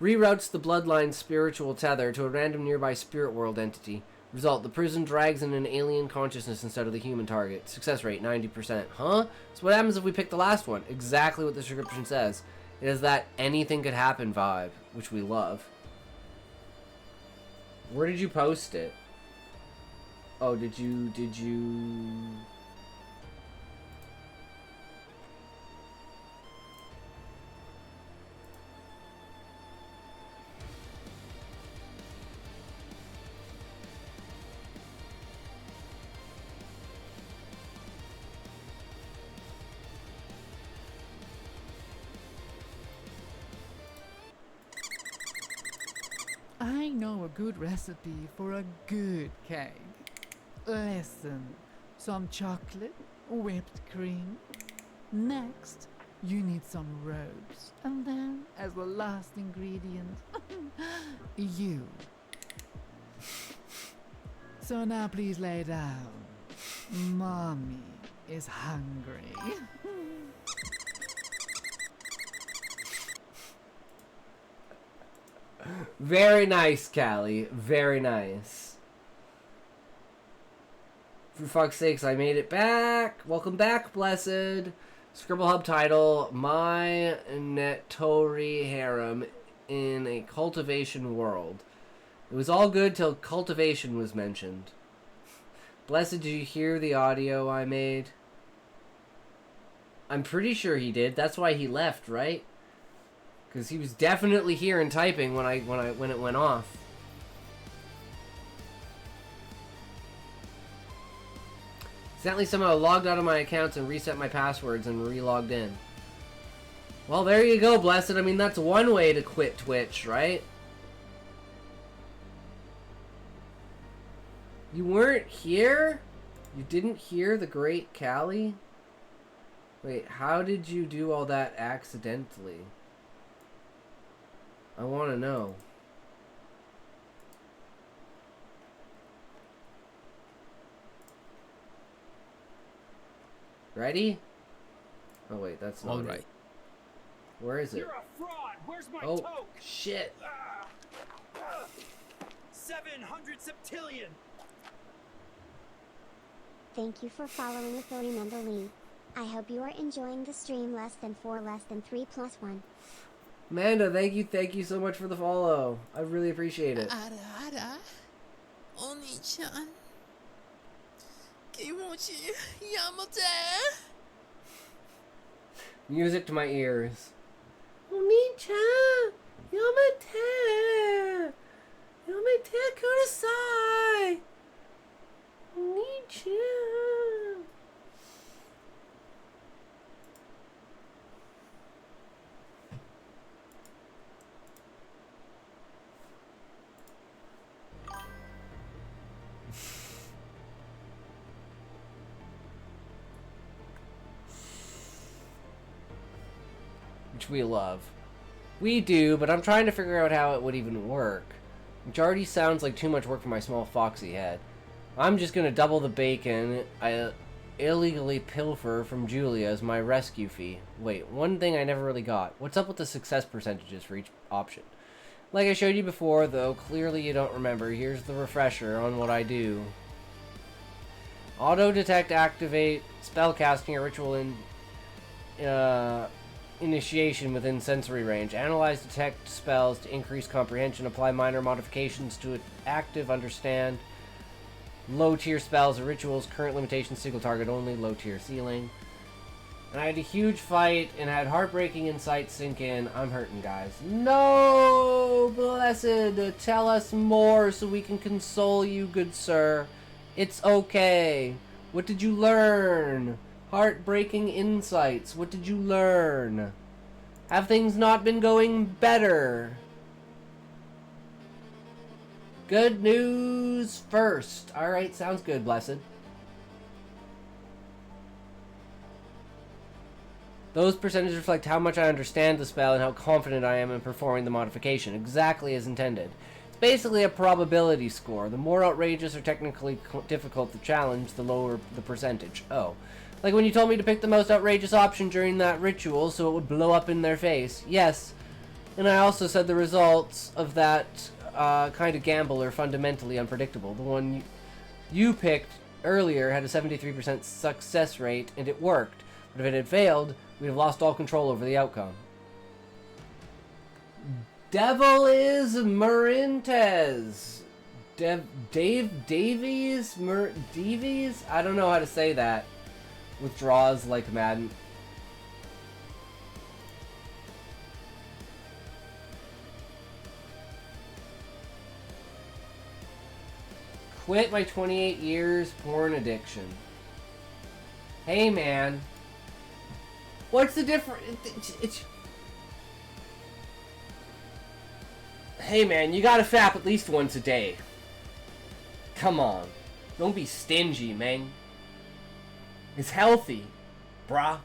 Reroutes the bloodline's spiritual tether to a random nearby spirit world entity. Result, the prison drags in an alien consciousness instead of the human target. Success rate 90%. Huh? So what happens if we pick the last one? Exactly what the description says. It has that anything could happen vibe, which we love. Where did you post it? Oh, did you... know a good recipe for a good cake. Listen, some chocolate, whipped cream. Next, you need some ropes. And then, as the last ingredient, you. So now please lay down. Mommy is hungry. Very nice, Callie. Very nice. For fuck's sakes, I made it back. Welcome back, Blessed. Scribble Hub title, My Nettori Harem in a Cultivation World. It was all good till cultivation was mentioned. Blessed, did you hear the audio I made? I'm pretty sure he did. That's why he left, right? Because he was definitely here and typing when it went off. Accidentally somehow logged out of my accounts and reset my passwords and re-logged in. Well, there you go, Blessed. I mean, that's one way to quit Twitch, right? You weren't here? You didn't hear the great Callie? Wait, how did you do all that accidentally? I want to know. Ready? Oh wait, that's not Alright. it. Where is it? You're a fraud. Where's my Oh, toke? shit. 700 septillion. Thank you for following Authority Member Lee. I hope you are enjoying the stream less than 3 plus 1. Amanda, thank you so much for the follow. I really appreciate it. Ara, Oni-chan. Kimochi, Yamate. Music to my ears. Oni-chan, Yamate. Yamate kudasai. Oni-chan. Which we love. We do, but I'm trying to figure out how it would even work. Which already sounds like too much work for my small foxy head. I'm just gonna double the bacon I illegally pilfer from Julia as my rescue fee. Wait, one thing I never really got. What's up with the success percentages for each option? Like I showed you before, though clearly you don't remember, here's the refresher on what I do. Auto detect, activate, spellcasting or ritual initiation within sensory range. Analyze, detect spells to increase comprehension. Apply minor modifications to active, understand. Low tier spells or rituals. Current limitation, single target only. Low tier ceiling. And I had a huge fight and had heartbreaking insights sink in. I'm hurting, guys. No, Blessed, tell us more so we can console you, good sir. It's okay. What did you learn? Heartbreaking insights. What did you learn? Have things not been going better? Good news first. Alright, sounds good, Blessed. Those percentages reflect how much I understand the spell and how confident I am in performing the modification, exactly as intended. It's basically a probability score. The more outrageous or technically difficult the challenge, the lower the percentage. Oh. Like when you told me to pick the most outrageous option during that ritual so it would blow up in their face. Yes. And I also said the results of that kind of gamble are fundamentally unpredictable. The one you picked earlier had a 73% success rate, and it worked. But if it had failed, we'd have lost all control over the outcome. Devil is Marintez. Davies? Davies? I don't know how to say that. Withdraws like Madden. Quit my 28 years porn addiction. Hey man. What's the difference? Hey man, you gotta fap at least once a day. Come on. Don't be stingy, man. It's healthy, bruh.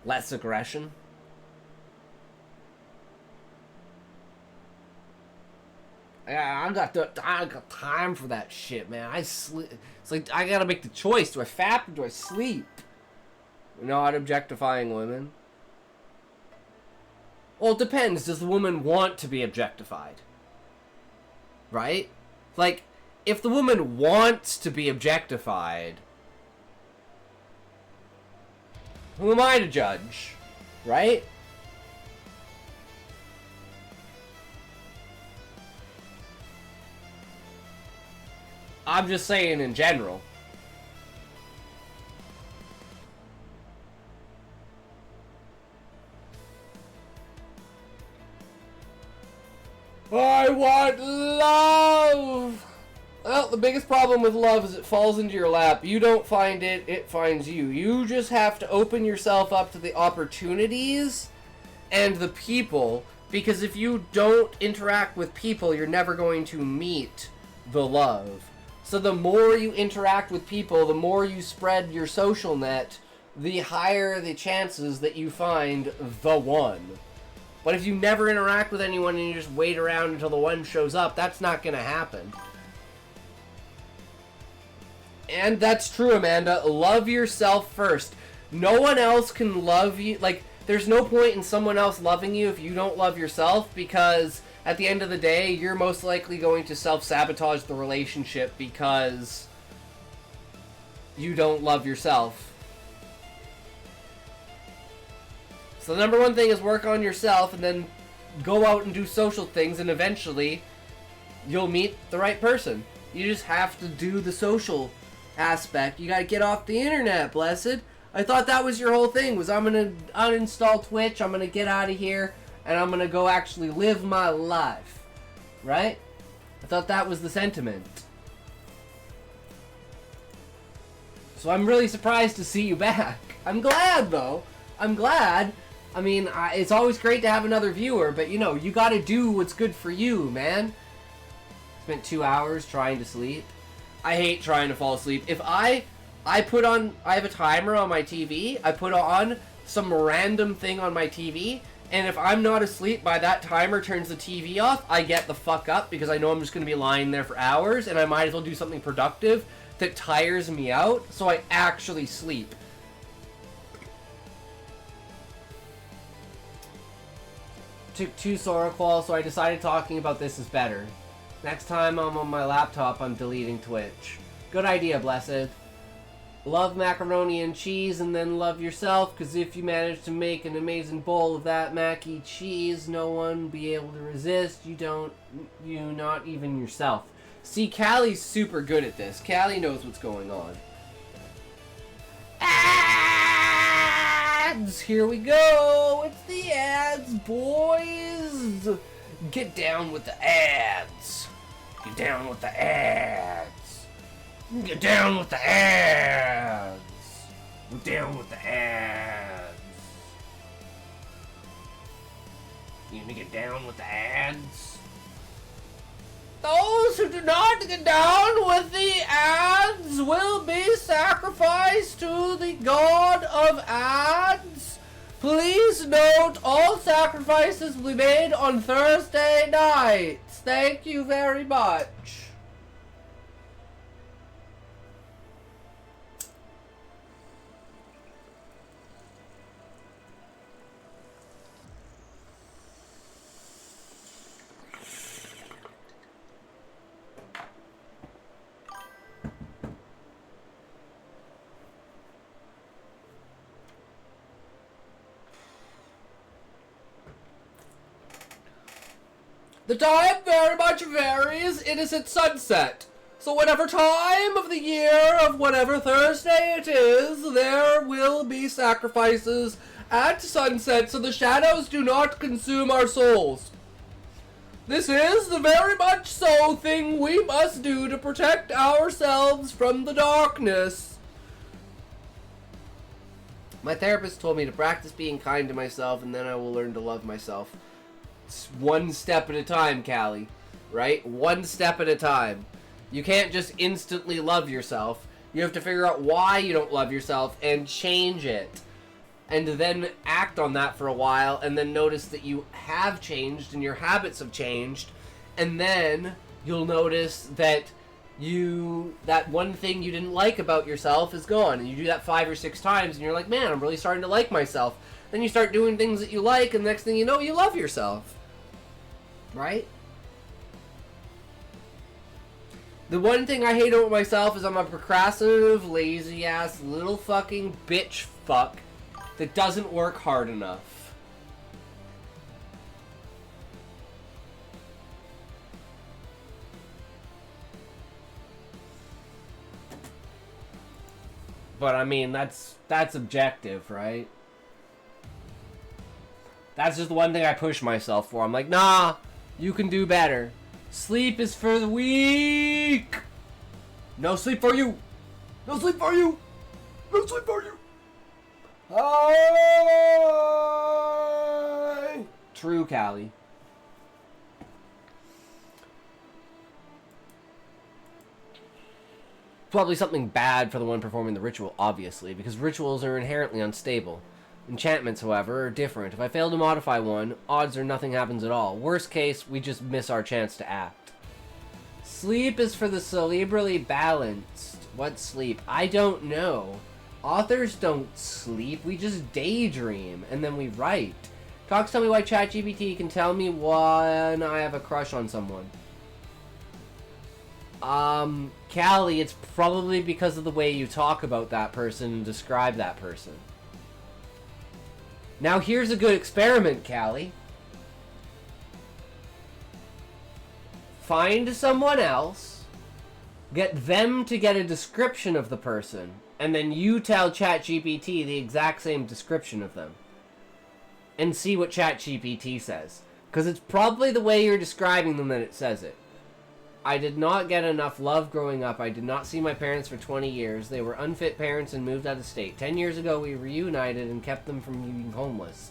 Less aggression. I got time for that shit, man. It's like I gotta make the choice. Do I fap or do I sleep? We're not objectifying women. Well, it depends. Does the woman want to be objectified? Right? Like, if the woman wants to be objectified, who am I to judge? Right? I'm just saying in general. I want love! Well, the biggest problem with love is it falls into your lap. You don't find it, it finds you. You just have to open yourself up to the opportunities and the people, because if you don't interact with people, you're never going to meet the love. So the more you interact with people, the more you spread your social net, the higher the chances that you find the one. But if you never interact with anyone and you just wait around until the one shows up, that's not going to happen. And that's true, Amanda. Love yourself first. No one else can love you. Like, there's no point in someone else loving you if you don't love yourself, because at the end of the day, you're most likely going to self-sabotage the relationship because you don't love yourself. So the number one thing is work on yourself and then go out and do social things, and eventually you'll meet the right person. You just have to do the social aspect. You gotta get off the internet, blessed. I thought that was your whole thing, was I'm gonna uninstall Twitch, I'm gonna get out of here, and I'm gonna go actually live my life. Right? I thought that was the sentiment. So I'm really surprised to see you back. I'm glad, though. I'm glad. I mean, it's always great to have another viewer, but you know, you gotta do what's good for you, man. Spent 2 hours trying to sleep. I hate trying to fall asleep. If I have a timer on my TV, I put on some random thing on my TV, and if I'm not asleep by that timer turns the TV off, I get the fuck up because I know I'm just gonna be lying there for hours, and I might as well do something productive that tires me out, so I actually sleep. Took 2 Sorroqual, so I decided talking about this is better. Next time I'm on my laptop, I'm deleting Twitch. Good idea, blessed. Love macaroni and cheese and then love yourself, because if you manage to make an amazing bowl of that mac-y cheese, no one will be able to resist. You not even yourself. See, Callie's super good at this. Callie knows what's going on. Ads! Here we go! It's the ads, boys! Get down with the ads! Get down with the ads! Get down with the ads! Get down with the ads! You gonna get down with the ads? Those who do not get down with the ads will be sacrificed to the god of ads. Please note, all sacrifices will be made on Thursday nights. Thank you very much. The time very much varies. It is at sunset. So whatever time of the year of whatever Thursday it is, there will be sacrifices at sunset so the shadows do not consume our souls. This is the very much so thing we must do to protect ourselves from the darkness. My therapist told me to practice being kind to myself and then I will learn to love myself. It's one step at a time, Callie. Right? One step at a time. You can't just instantly love yourself. You have to figure out why you don't love yourself and change it. And then act on that for a while, and then notice that you have changed and your habits have changed. And then you'll notice that that one thing you didn't like about yourself is gone. And you do that 5 or 6 times, and you're like, man, I'm really starting to like myself. Then you start doing things that you like, and the next thing you know, you love yourself. Right? The one thing I hate about myself is I'm a procrastinative, lazy-ass, little fucking bitch fuck that doesn't work hard enough. But I mean, that's objective, right? That's just the one thing I push myself for. I'm like, nah, you can do better. Sleep is for the weak. No sleep for you. No sleep for you. No sleep for you. Hi. True, Callie. Probably something bad for the one performing the ritual, obviously, because rituals are inherently unstable. Enchantments, however, are different. If I fail to modify one, odds are nothing happens at all. Worst case, we just miss our chance to act. Sleep is for the cerebrally balanced. What's sleep? I don't know. Authors don't sleep, we just daydream, and then we write. Cox, tell me why ChatGPT can tell me when I have a crush on someone. Callie, it's probably because of the way you talk about that person and describe that person. Now here's a good experiment, Callie. Find someone else, get them to get a description of the person, and then you tell ChatGPT the exact same description of them. And see what ChatGPT says. Because it's probably the way you're describing them that it says it. I did not get enough love growing up. I did not see my parents for 20 years. They were unfit parents and moved out of state. 10 years ago, we reunited and kept them from being homeless.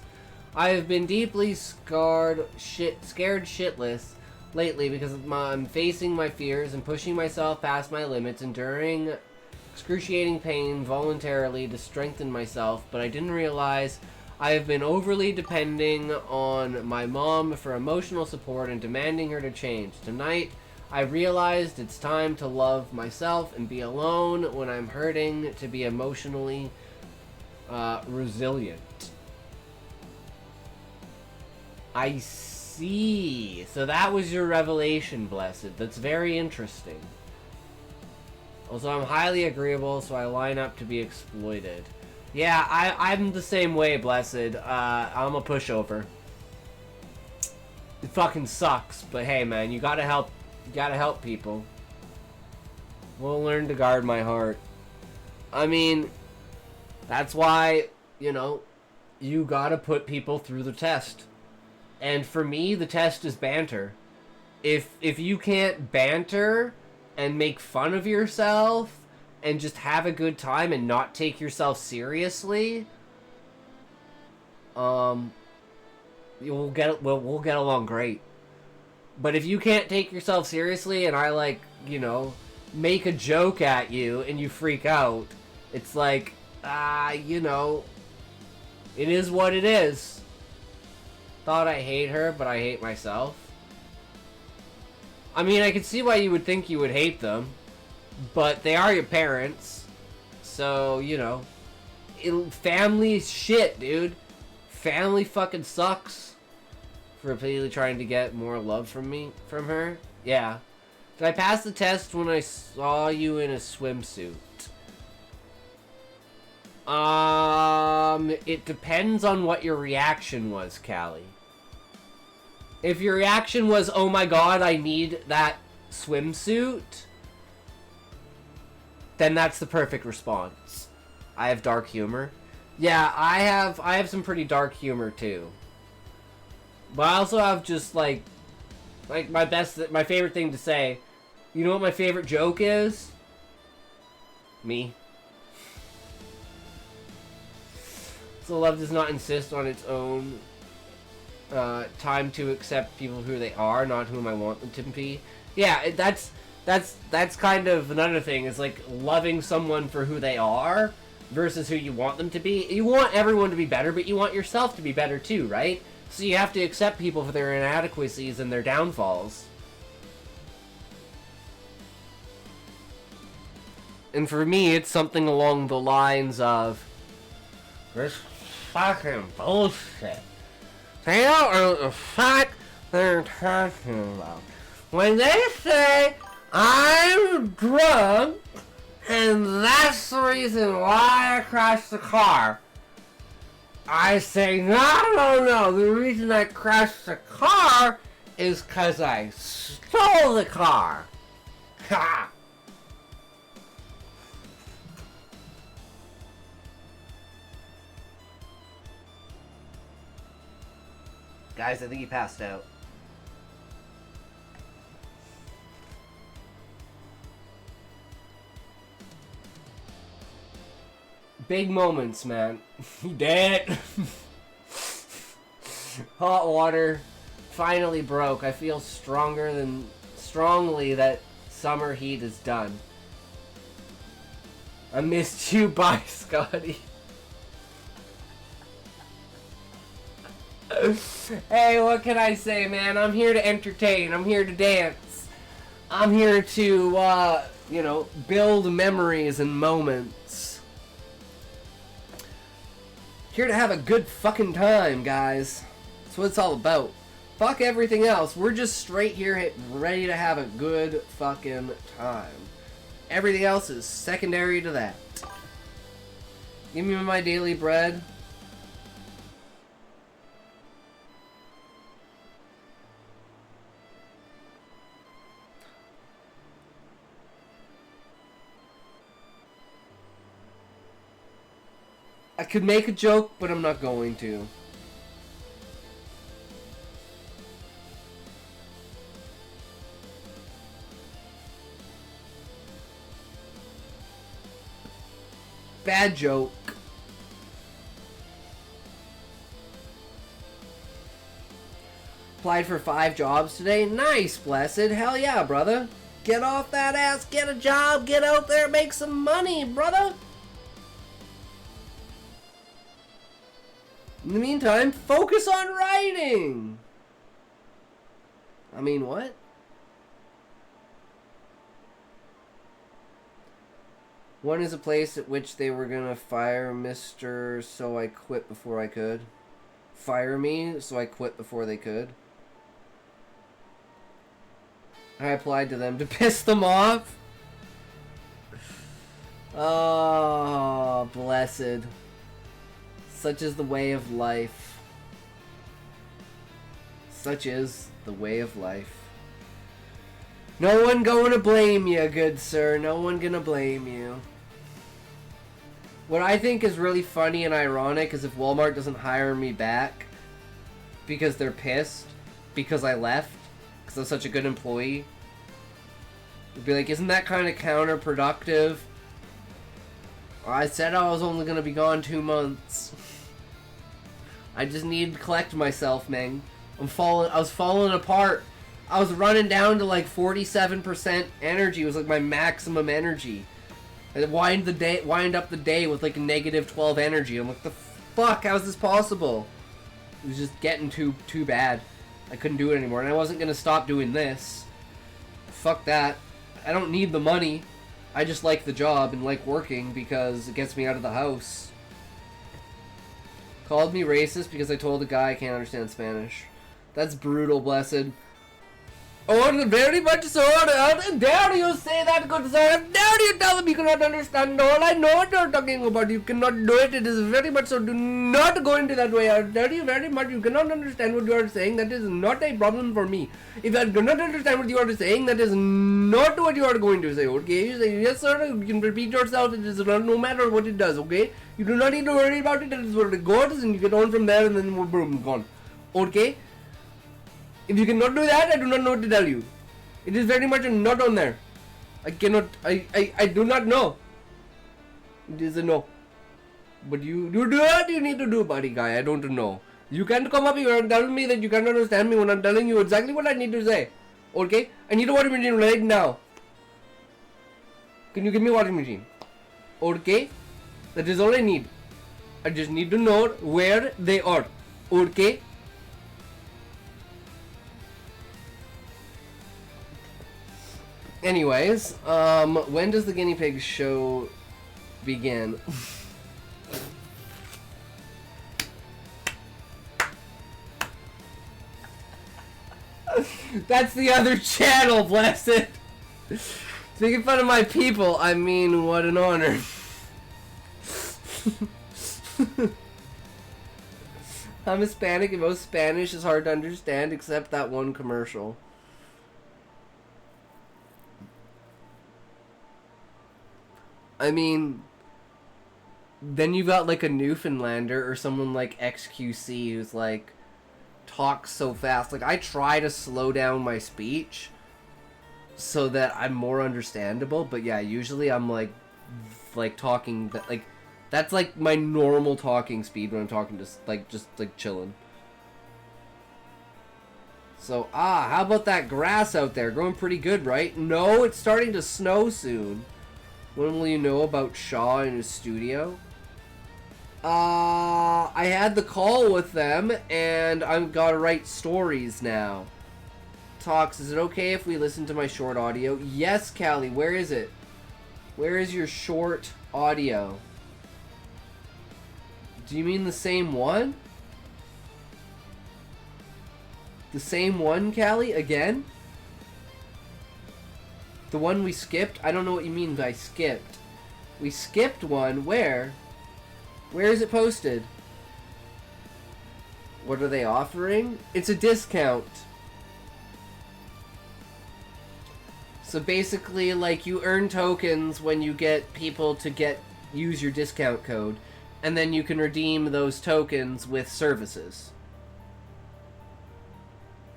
I have been deeply scared shitless lately because I'm facing my fears and pushing myself past my limits, enduring excruciating pain voluntarily to strengthen myself, but I didn't realize I have been overly depending on my mom for emotional support and demanding her to change. Tonight, I realized it's time to love myself and be alone when I'm hurting, to be emotionally resilient. I see. So that was your revelation, Blessed. That's very interesting. Also, I'm highly agreeable, so I line up to be exploited. Yeah, I'm the same way, Blessed. I'm a pushover. It fucking sucks, but hey, man, you gotta help people. We'll learn to guard my heart. I mean, that's why, you know, you gotta put people through the test. And for me, the test is banter. If you can't banter and make fun of yourself and just have a good time and not take yourself seriously, we'll get along great. But if you can't take yourself seriously and I, like, you know, make a joke at you and you freak out, it's like, you know, it is what it is. Thought I hate her, but I hate myself. I mean, I can see why you would think you would hate them, but they are your parents, so, you know, family shit, dude. Family fucking sucks. For repeatedly trying to get more love from her. Yeah. Did I pass the test when I saw you in a swimsuit? It depends on what your reaction was, Callie. If your reaction was, oh my god, I need that swimsuit, then that's the perfect response. I have dark humor. Yeah, I have some pretty dark humor too. But I also have just like my favorite thing to say. You know what my favorite joke is? Me. So love does not insist on its own time to accept people who they are, not whom I want them to be. Yeah, that's kind of another thing. Is like loving someone for who they are versus who you want them to be. You want everyone to be better, but you want yourself to be better too, right? So you have to accept people for their inadequacies and their downfalls. And for me, it's something along the lines of, this fucking bullshit. They don't know what the fuck they're talking about. When they say, I'm drunk, and that's the reason why I crashed the car, I say, no. The reason I crashed the car is because I stole the car. Ha! Guys, I think he passed out. Big moments, man. He dead. Hot water finally broke. I feel strongly that summer heat is done. I missed you. Bye, Scotty. Hey, what can I say, man? I'm here to entertain. I'm here to dance. I'm here to, build memories and moments. Here to have a good fucking time, guys. That's what it's all about. Fuck everything else. We're just straight here ready to have a good fucking time. Everything else is secondary to that. Give me my daily bread. I could make a joke, but I'm not going to. Bad joke. Applied for 5 jobs today. Nice, Blessed. Hell yeah, brother. Get off that ass, get a job, get out there, make some money, brother. In the meantime, focus on writing! I mean, what? One is a place at which they were gonna fire Mr. So I quit before I could. Fire me so I quit before they could. I applied to them to piss them off. Oh, blessed. Such is the way of life. Such is the way of life. No one gonna blame you, good sir. No one gonna blame you. What I think is really funny and ironic is if Walmart doesn't hire me back because they're pissed because I left because I'm such a good employee. It'd be like, isn't that kind of counterproductive? I said I was only gonna be gone 2 months. I just need to collect myself, man. I was falling apart. I was running down to like 47% energy. It was like my maximum energy. I wind up the day with like a negative 12 energy. I'm like, the fuck? How is this possible? It was just getting too bad. I couldn't do it anymore, and I wasn't gonna stop doing this. Fuck that. I don't need the money. I just like the job and like working because it gets me out of the house. Called me racist because I told a guy I can't understand Spanish. That's brutal, Blessed. Oh, very much so. How dare you say that, good sir? How dare you tell them you cannot understand? All I know what you're talking about. You cannot do it. It is very much so. Do not go into that way. I tell you very much. You cannot understand what you are saying. That is not a problem for me. If I do not understand what you are saying, that is not what you are going to say. Okay? You say, yes, sir. You can repeat yourself. It is no matter what it does. Okay? You do not need to worry about it. That is what it goes, and you get on from there, and then boom, gone. Okay? If you cannot do that, I do not know what to tell you. It is very much a not on there. I cannot, I do not know. It is a no. But you do what you need to do, buddy guy. I don't know. You can't come up here and tell me that you can't understand me when I'm telling you exactly what I need to say. Okay? I need a water machine right now. Can you give me a water machine? Okay? That is all I need. I just need to know where they are. Okay? Anyways, when does the guinea pig show begin? That's the other channel, bless it! Making fun of my people, I mean, what an honor. I'm Hispanic and most Spanish is hard to understand except that one commercial. I mean, then you got like a Newfoundlander or someone like XQC who's like talks so fast. Like I try to slow down my speech so that I'm more understandable, but yeah, usually I'm like talking like that's like my normal talking speed when I'm talking to just chilling. So how about that grass out there? Growing pretty good, right? No, it's starting to snow soon. When will you know about Shaw in his studio? I had the call with them, and I've got to write stories now. Talks, is it okay if we listen to my short audio? Yes, Callie, where is it? Where is your short audio? Do you mean the same one? The same one, Callie? Again? The one we skipped? I don't know what you mean by skipped. We skipped one. Where? Where is it posted? What are they offering? It's a discount. So basically, like, you earn tokens when you get people to use your discount code, and then you can redeem those tokens with services.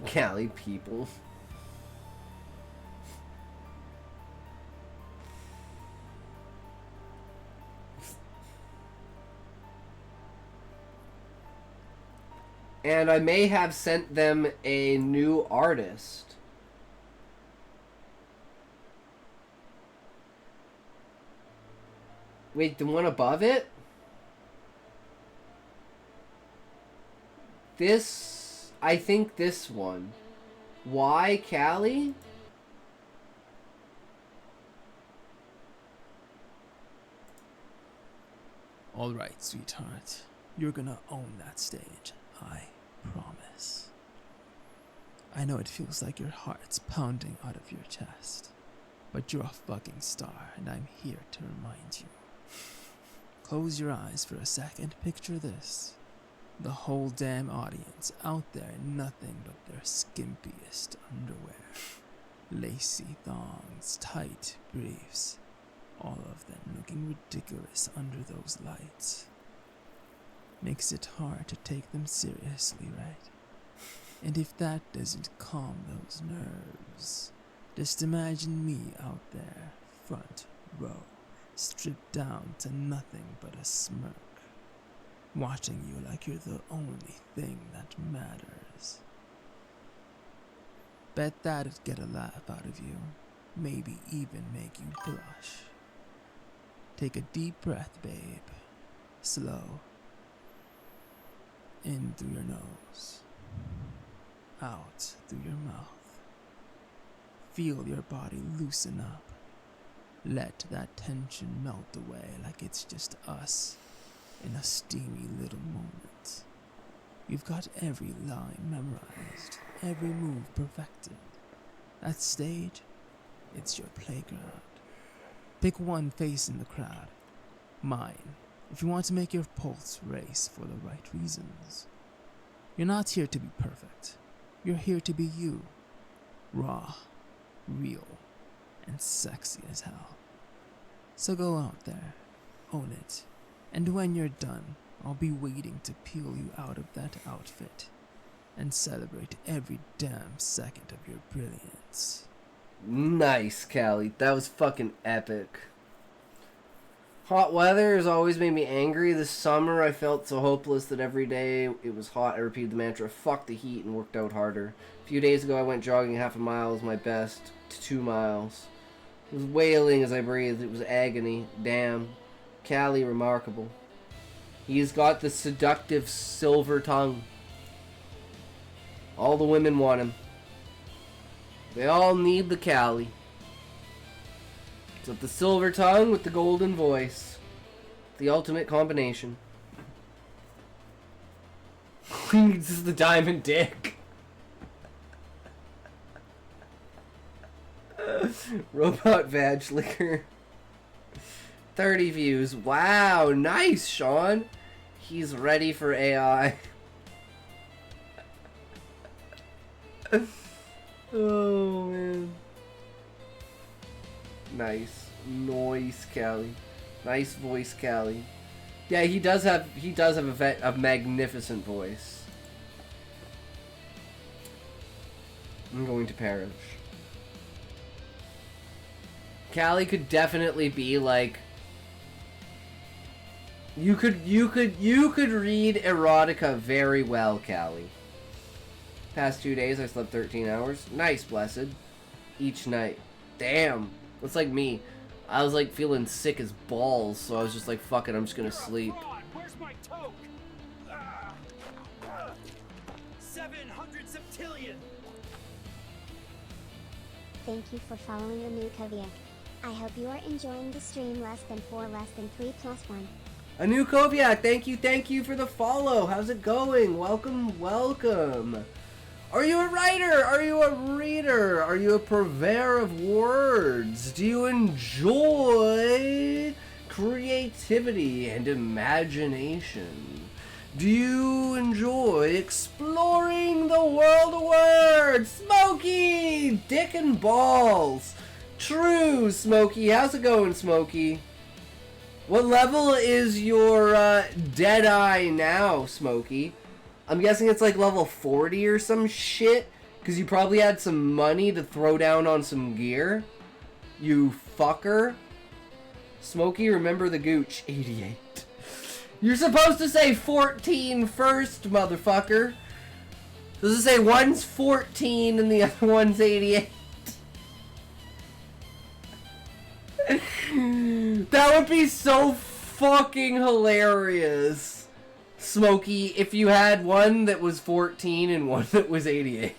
Cali people. And I may have sent them a new artist. Wait, the one above it? This, I think this one. Why, Callie? Alright, sweetheart. You're gonna own that stage. I promise. I know it feels like your heart's pounding out of your chest, but you're a fucking star, and I'm here to remind you. Close your eyes for a second. Picture this. The whole damn audience out there in nothing but their skimpiest underwear. Lacy thongs, tight briefs, all of them looking ridiculous under those lights. Makes it hard to take them seriously, right? And if that doesn't calm those nerves, just imagine me out there, front row, stripped down to nothing but a smirk, watching you like you're the only thing that matters. Bet that'd get a laugh out of you, maybe even make you blush. Take a deep breath, babe. Slow. In through your nose. Out through your mouth. Feel your body loosen up. Let that tension melt away like it's just us in a steamy little moment. You've got every line memorized, every move perfected. That stage, it's your playground. Pick one face in the crowd. Mine, if you want to make your pulse race for the right reasons. You're not here to be perfect. You're here to be you. Raw, real, and sexy as hell. So go out there, own it, and when you're done, I'll be waiting to peel you out of that outfit and celebrate every damn second of your brilliance. Nice, Callie. That was fucking epic. Hot weather has always made me angry. This summer, I felt so hopeless that every day it was hot. I repeated the mantra, fuck the heat, and worked out harder. A few days ago, I went jogging half a mile as my best to 2 miles. It was wailing as I breathed. It was agony. Damn. Callie, remarkable. He's got the seductive silver tongue. All the women want him. They all need the Callie. It's the silver tongue with the golden voice. The ultimate combination. This is the diamond dick. Robot vag liquor. 30 views. Wow, nice, Sean. He's ready for AI. Oh, man. Nice. Noise, Callie. Nice voice, Callie. Yeah, he does have a magnificent voice. I'm going to perish. Callie could definitely be like, you could read erotica very well, Callie. Past 2 days I slept 13 hours. Nice, blessed. Each night. Damn. That's like me. I was like feeling sick as balls, so I was just like, fuck it, I'm just gonna sleep. Where's my toke? 700 septillion. Thank you for following the new Koviak. I hope you are enjoying the stream. Less than 4, less than 3, +1. A new Koviak, thank you for the follow. How's it going? Welcome, welcome. Are you a writer? Are you a reader? Are you a purveyor of words? Do you enjoy creativity and imagination? Do you enjoy exploring the world of words? Smokey! Dick and balls. True, Smokey. How's it going, Smokey? What level is your Deadeye now, Smokey? I'm guessing it's like level 40 or some shit, because you probably had some money to throw down on some gear. You fucker. Smokey, remember the gooch. 88. You're supposed to say 14 first, motherfucker. Does it say one's 14 and the other one's 88? That would be so fucking hilarious, Smokey, if you had one that was 14 and one that was 88.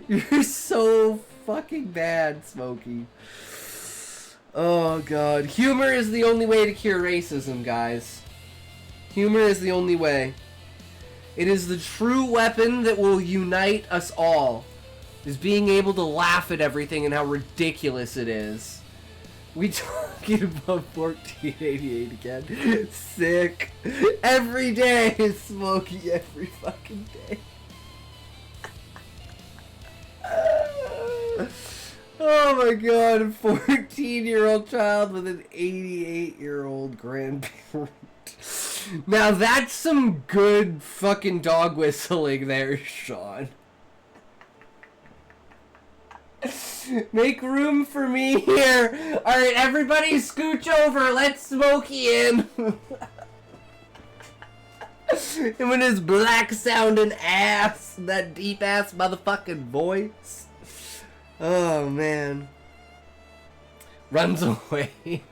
You're so fucking bad, Smokey. Oh god. Humor is the only way to cure racism, guys. Humor is the only way. It is the true weapon that will unite us all. Is being able to laugh at everything and how ridiculous it is. We talking about 1488 again. Sick. Every day is Smokey, every fucking day. Oh my god, a 14-year-old child with an 88-year-old grandparent. Now that's some good fucking dog whistling there, Sean. Make room for me here. Alright, everybody scooch over. Let Smokey in. Him and his black sounding ass. That deep ass motherfucking voice. Oh man. Runs away.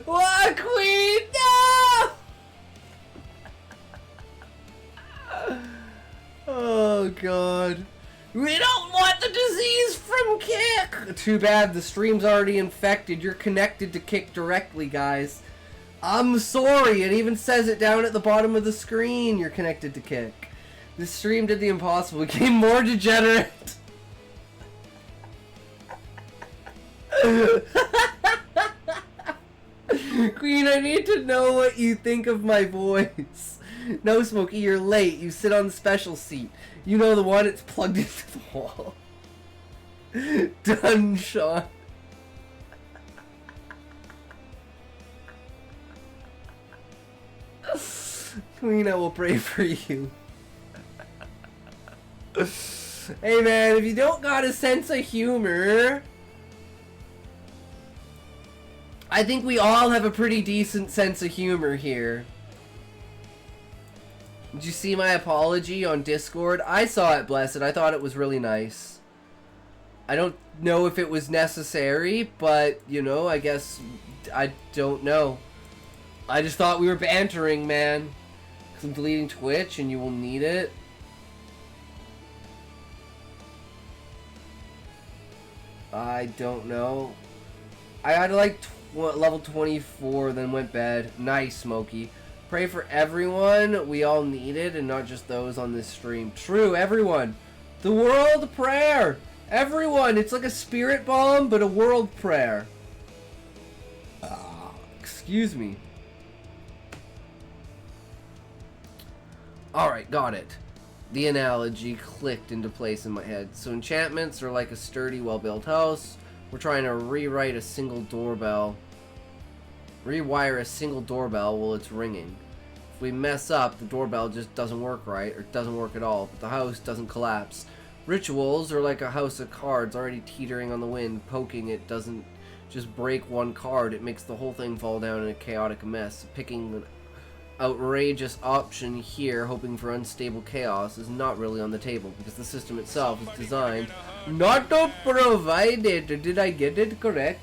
What, Queen? No! Oh god. We don't want the disease from Kick! Too bad, the stream's already infected. You're connected to Kick directly, guys. I'm sorry, it even says it down at the bottom of the screen. You're connected to Kick. This stream did the impossible. It became more degenerate. Queen, I need to know what you think of my voice. No, Smokey, you're late. You sit on the special seat. You know the one, it's plugged into the wall. Done, Sean. Queen, I will pray for you. Hey man, if you don't got a sense of humor, I think we all have a pretty decent sense of humor here. Did you see my apology on Discord? I saw it, Blessed. I thought it was really nice. I don't know if it was necessary, but, you know, I guess I don't know. I just thought we were bantering, man. Because I'm deleting Twitch and you will need it. I don't know. I got to like level 24, then went bed. Nice, Smokey. Pray for everyone. We all need it, and not just those on this stream. True, everyone. The world prayer. Everyone. It's like a spirit bomb, but a world prayer. Excuse me. Alright, got it. The analogy clicked into place in my head. So enchantments are like a sturdy, well-built house. We're trying to rewire a single doorbell while it's ringing. If we mess up, the doorbell just doesn't work right, or doesn't work at all, but the house doesn't collapse. Rituals are like a house of cards already teetering on the wind. Poking it doesn't just break one card, it makes the whole thing fall down in a chaotic mess. Picking an outrageous option here, hoping for unstable chaos, is not really on the table, because the system itself is designed not to provide it. Did I get it correct?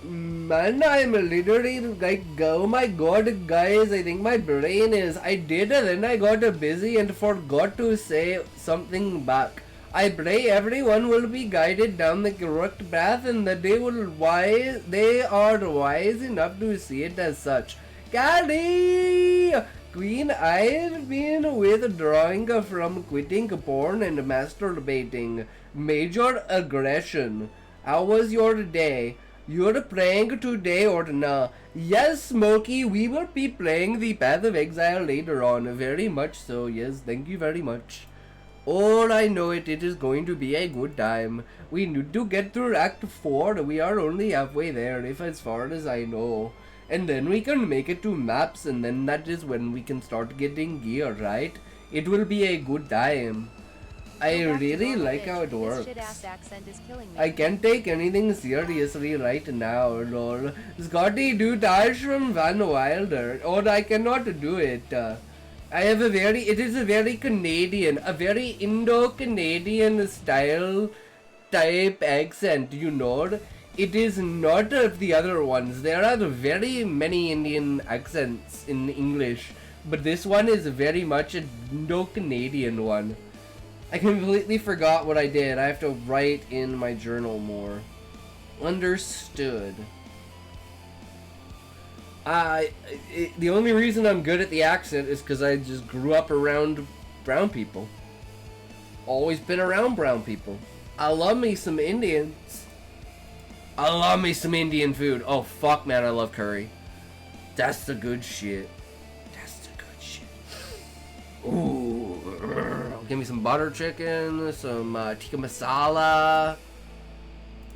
Man, I'm literally like, oh my god, guys, I think my brain is, I did and then I got busy and forgot to say something back. I pray everyone will be guided down the correct path and that they are wise enough to see it as such. Gary! Queen, I've been withdrawing from quitting porn and masturbating. Major aggression. How was your day? You're playing today or nah? Yes, Smokey, we will be playing the Path of Exile later on. Very much so, yes, thank you very much. Oh, I know it is going to be a good time. We need to get through Act 4. We are only halfway there, if as far as I know. And then we can make it to maps, and then that is when we can start getting gear, right? It will be a good time. I really like how it works. I can't take anything seriously right now, lol. Scotty, do Dash from Van Wilder, or I cannot do it. I have it is a very Canadian, a very Indo-Canadian style type accent, you know. It is not of the other ones. There are very many Indian accents in English, but this one is very much an Indo-Canadian one. I completely forgot what I did. I have to write in my journal more. Understood. The only reason I'm good at the accent is because I just grew up around brown people. Always been around brown people. I love me some Indians. I love me some Indian food. Oh fuck, man, I love curry. That's the good shit. That's the good shit. Ooh. Give me some butter chicken, some tikka masala.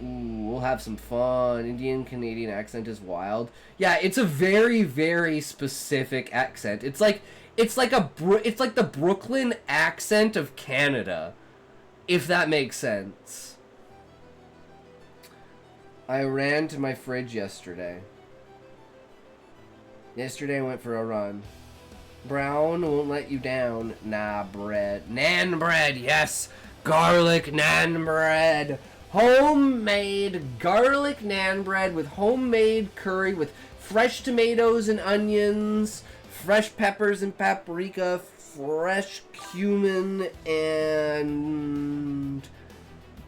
Ooh, we'll have some fun. Indian Canadian accent is wild. Yeah, it's a very, very specific accent. It's like the Brooklyn accent of Canada, if that makes sense. I ran to my fridge yesterday. Yesterday I went for a run. Brown won't let you down. Nah, bread. Naan bread, yes! Garlic naan bread! Homemade garlic naan bread with homemade curry with fresh tomatoes and onions, fresh peppers and paprika, fresh cumin and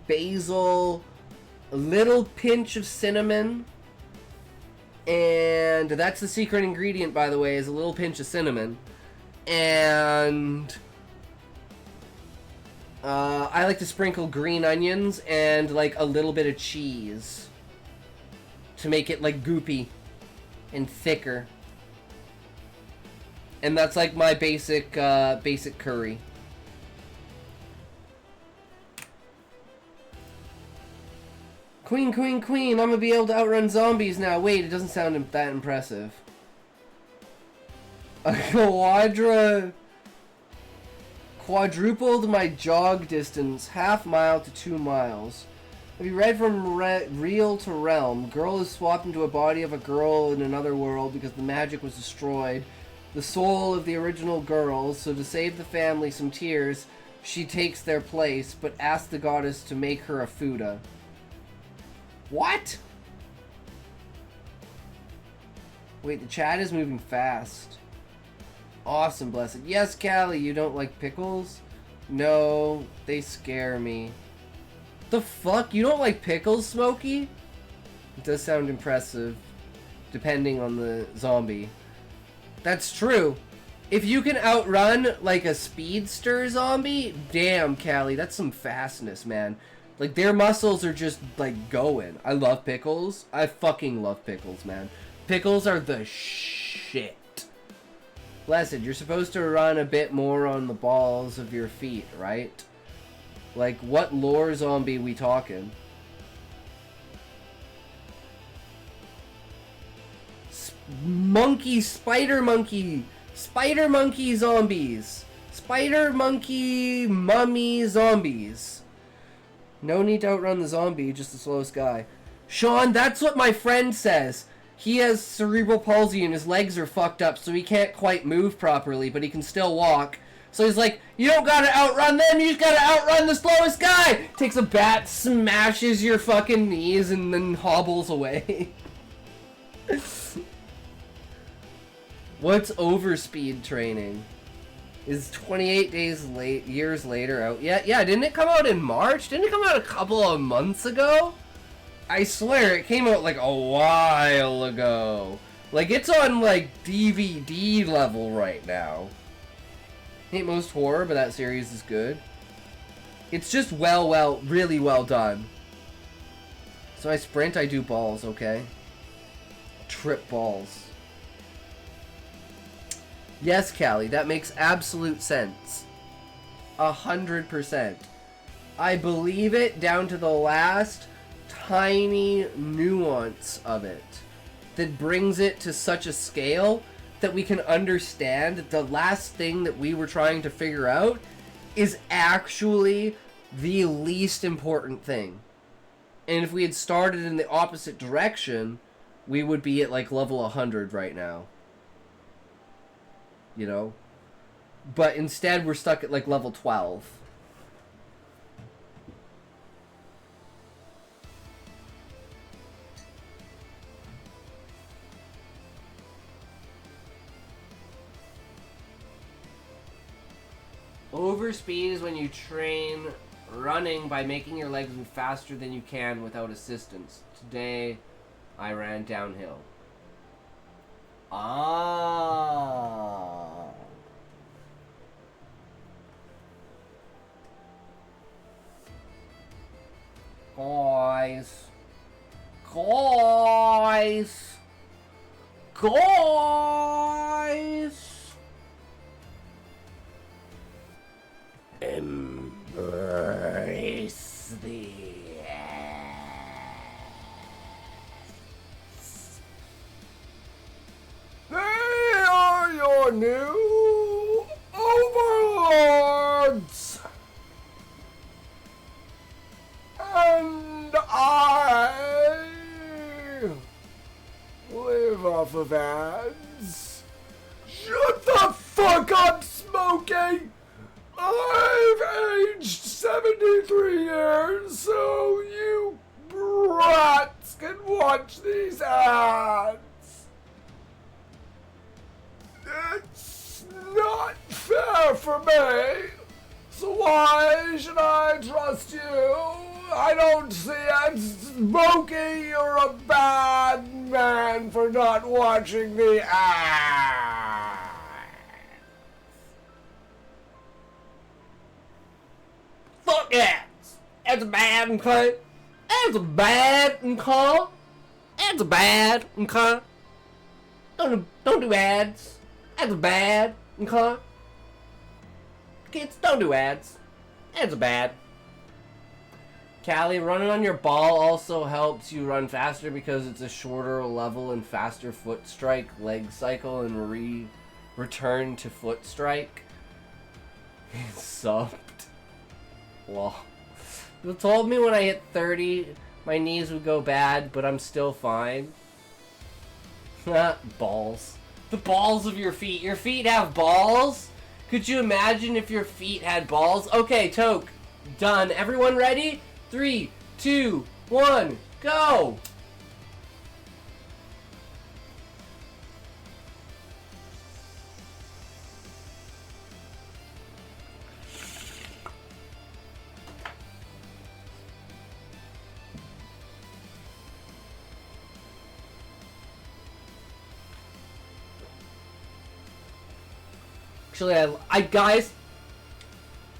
basil, a little pinch of cinnamon, and that's the secret ingredient, by the way, is a little pinch of cinnamon. And I like to sprinkle green onions and like a little bit of cheese to make it like goopy and thicker. And that's like my basic curry. Queen, queen, queen, I'm gonna be able to outrun zombies now. Wait, it doesn't sound that impressive. Quadrupled my jog distance, half mile to 2 miles. Have you read From Real to Realm? Girl is swapped into a body of a girl in another world because the magic was destroyed. The soul of the original girl, so to save the family some tears, she takes their place, but asks the goddess to make her a Fuda. What? Wait, the chat is moving fast. Awesome, Blessed. Yes, Callie, you don't like pickles? No, they scare me. The fuck? You don't like pickles, Smokey? It does sound impressive, depending on the zombie. That's true. If you can outrun, like, a speedster zombie, damn, Callie, that's some fastness, man. Like, their muscles are just, like, going. I love pickles. I fucking love pickles, man. Pickles are the shit. Blessed, you're supposed to run a bit more on the balls of your feet, right? Like, what lore zombie we talking? Spider monkey zombies. Spider monkey mummy zombies. No need to outrun the zombie, just the slowest guy. Sean, that's what my friend says. He has cerebral palsy and his legs are fucked up, so he can't quite move properly, but he can still walk. So he's like, you don't gotta outrun them, you just gotta outrun the slowest guy! Takes a bat, smashes your fucking knees, and then hobbles away. What's overspeed training? Is 28 years later out yet? Yeah, didn't it come out in March? Didn't it come out a couple of months ago? I swear, it came out like a while ago. Like, it's on, like, DVD level right now. Hate most horror, but that series is good. It's just really well done. So I sprint, I do balls, okay? Trip balls. Yes, Callie, that makes absolute sense. 100%. I believe it down to the last tiny nuance of it that brings it to such a scale that we can understand that the last thing that we were trying to figure out is actually the least important thing. And if we had started in the opposite direction, we would be at like level 100 right now. You know? But instead we're stuck at like level 12. Overspeed is when you train running by making your legs move faster than you can without assistance. Today, I ran downhill. Ah. Guys. Embrace the ass. They are your new overlords. And I live off of ads. Shut the fuck up, Smokey! I've aged 73 years, so you brats can watch these ads. It's not fair for me, so why should I trust you? I don't see it. Smokey, you're a bad man for not watching the ads. Fuck ads! That's bad and cunt. That's bad and cunt. That's bad and cunt. Don't do ads. That's bad and cunt. Kids, don't do ads. That's bad. Callie, running on your ball also helps you run faster because it's a shorter level and faster foot strike, leg cycle, and return to foot strike. Sucked. Wow. You told me when I hit 30, my knees would go bad, but I'm still fine. Balls. The balls of your feet. Your feet have balls? Could you imagine if your feet had balls? Okay, Toke. Done. Everyone ready? 3, 2, 1, go! Actually, I guys,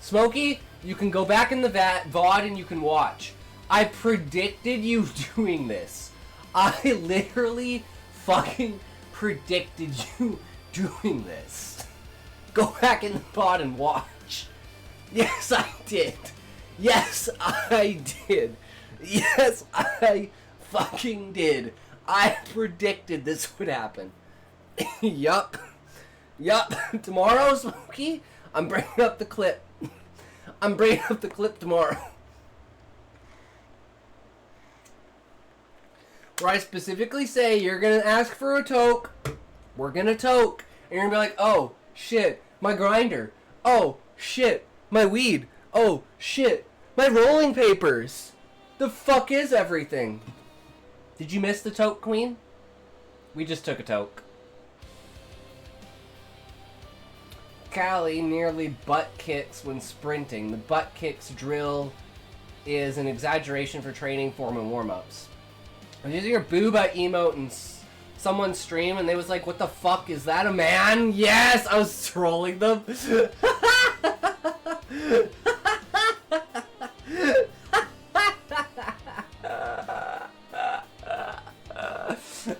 Smokey, you can go back in the VOD and you can watch. I predicted you doing this. I literally fucking predicted you doing this. Go back in the VOD and watch. Yes, I did. Yes, I did. Yes, I fucking did. I predicted this would happen. Yup. Yup. Tomorrow, Smokey, I'm bringing up the clip. I'm bringing up the clip tomorrow. Where I specifically say you're going to ask for a toke. We're going to toke. And you're going to be like, oh, shit, my grinder. Oh, shit, my weed. Oh, shit, my rolling papers. The fuck is everything? Did you miss the toke, Queen? We just took a toke. Callie nearly butt kicks when sprinting. The butt kicks drill is an exaggeration for training form and warm-ups. I was using your booba emote in someone's stream and they was like, what the fuck, is that a man? Yes, I was trolling them.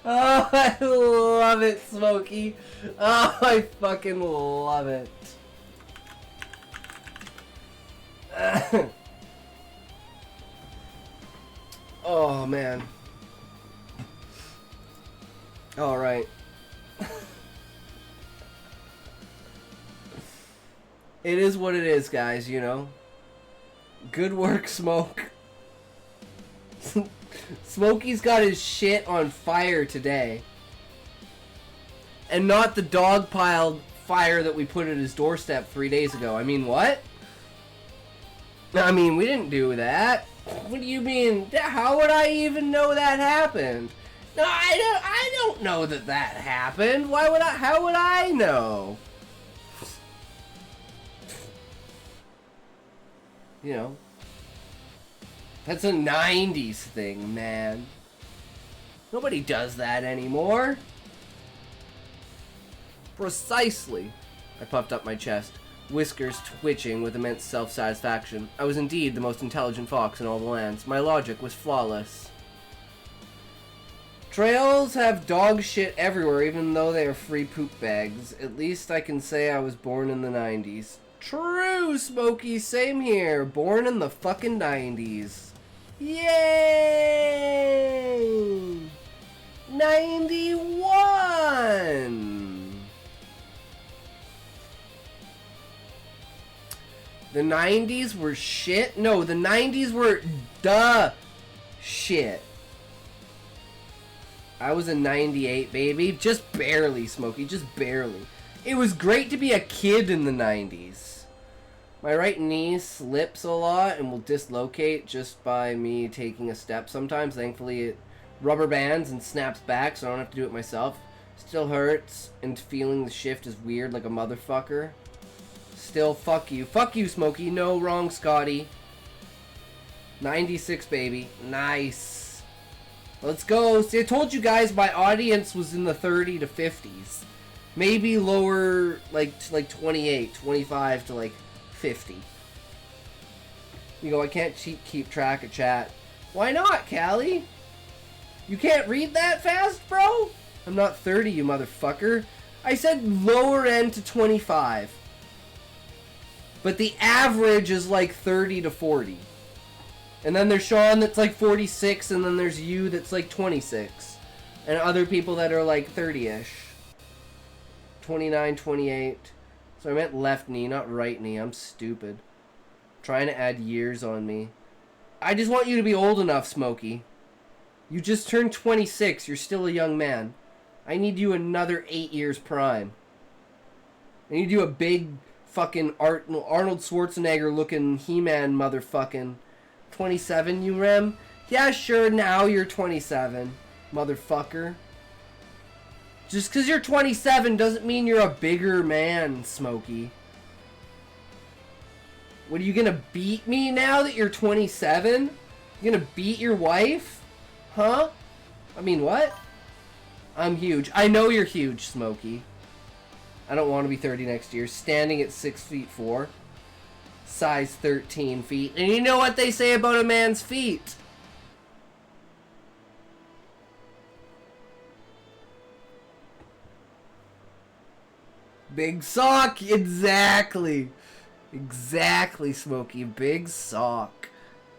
Oh, I love it, Smokey. Oh, I fucking love it. Oh, man. All right. It is what it is, guys, you know. Good work, Smoke. Smokey's got his shit on fire today. And not the dog piled fire that we put at his doorstep 3 days ago. I mean, what? I mean, we didn't do that. What do you mean? How would I even know that happened? No, I don't know that happened. Why would I? How would I know? You know. That's a 90s thing, man. Nobody does that anymore. Precisely. I puffed up my chest, whiskers twitching with immense self-satisfaction. I was indeed the most intelligent fox in all the lands. My logic was flawless. Trails have dog shit everywhere, even though they are free poop bags. At least I can say I was born in the 90s. True, Smokey, same here. Born in the fucking 90s. Yay! 91! The 90s were shit? No, the 90s were duh shit. I was a 98 baby. Just barely, Smokey. Just barely. It was great to be a kid in the 90s. My right knee slips a lot and will dislocate just by me taking a step sometimes. Thankfully, it rubber bands and snaps back, so I don't have to do it myself. Still hurts, and feeling the shift is weird like a motherfucker. Still, fuck you. Fuck you, Smokey. No, wrong, Scotty. 96, baby. Nice. Let's go. See, I told you guys my audience was in the 30 to 50s. Maybe lower, like 28, 25 to, like, 50. You go, I can't keep track of chat. Why not, Callie? You can't read that fast, bro? I'm not 30, you motherfucker. I said lower end to 25. But the average is like 30 to 40. And then there's Sean that's like 46, and then there's you that's like 26. And other people that are like 30-ish. 29, 28. So I meant left knee, not right knee. I'm stupid. Trying to add years on me. I just want you to be old enough, Smokey. You just turned 26. You're still a young man. I need you another 8 years prime. I need you a big fucking Arnold Schwarzenegger looking He-Man motherfucking 27, you Rem? Yeah, sure, now you're 27, motherfucker. Just because you're 27 doesn't mean you're a bigger man, Smokey. What, are you gonna beat me now that you're 27? You gonna beat your wife? Huh? I mean, what? I'm huge. I know you're huge, Smokey. I don't want to be 30 next year. Standing at 6'4", size 13 feet. And you know what they say about a man's feet? Big sock, exactly. Exactly, Smokey. Big sock.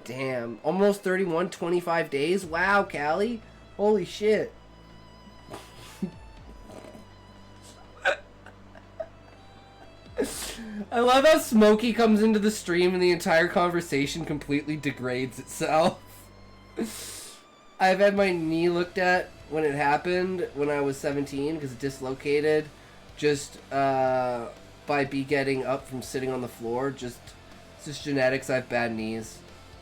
Damn. Almost 31, 25 days? Wow, Callie. Holy shit. I love how Smokey comes into the stream and the entire conversation completely degrades itself. I've had my knee looked at when it happened when I was 17 because it dislocated just by getting up from sitting on the floor. It's just genetics. I have bad knees.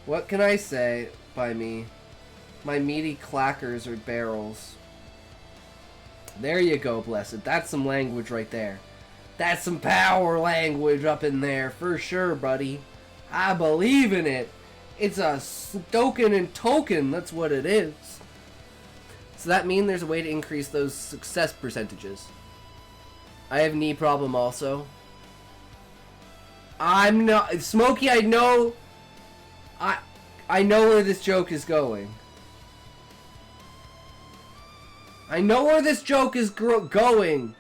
What can I say by me? My meaty clackers are barrels. There you go, Blessed. That's some language right there. That's some power language up in there, for sure, buddy. I believe in it. It's a stoken and token, that's what it is. So that means there's a way to increase those success percentages. I have knee problem also. I'm not... Smokey, I know where this joke is going. I know where this joke is going.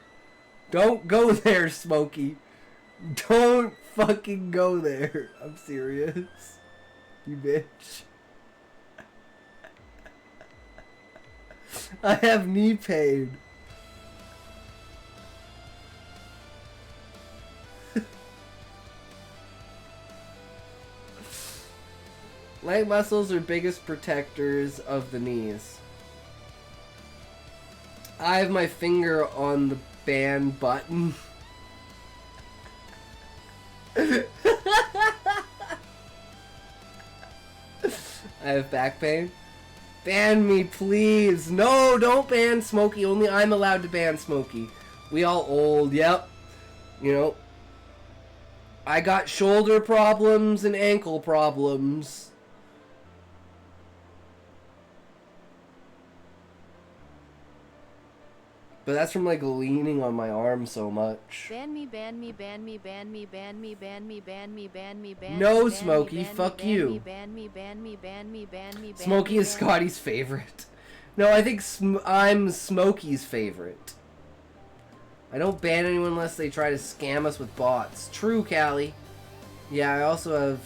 Don't go there, Smokey. Don't fucking go there. I'm serious. You bitch. I have knee pain. Leg muscles are biggest protectors of the knees. I have my finger on the ban button. I have back pain. Ban me, please. No, don't ban Smokey. Only I'm allowed to ban Smokey. We all old, yep. You know, I got shoulder problems and ankle problems. But that's from like leaning on my arm so much. Ban me, ban me, ban me, ban me, ban me, ban me, ban me, ban me, ban me. No, Smokey, fuck you. Ban me, ban me, ban me, ban me, ban me. Smokey is Scotty's favorite. No, I think I'm Smokey's favorite. I don't ban anyone unless they try to scam us with bots. True, Callie. Yeah, I also have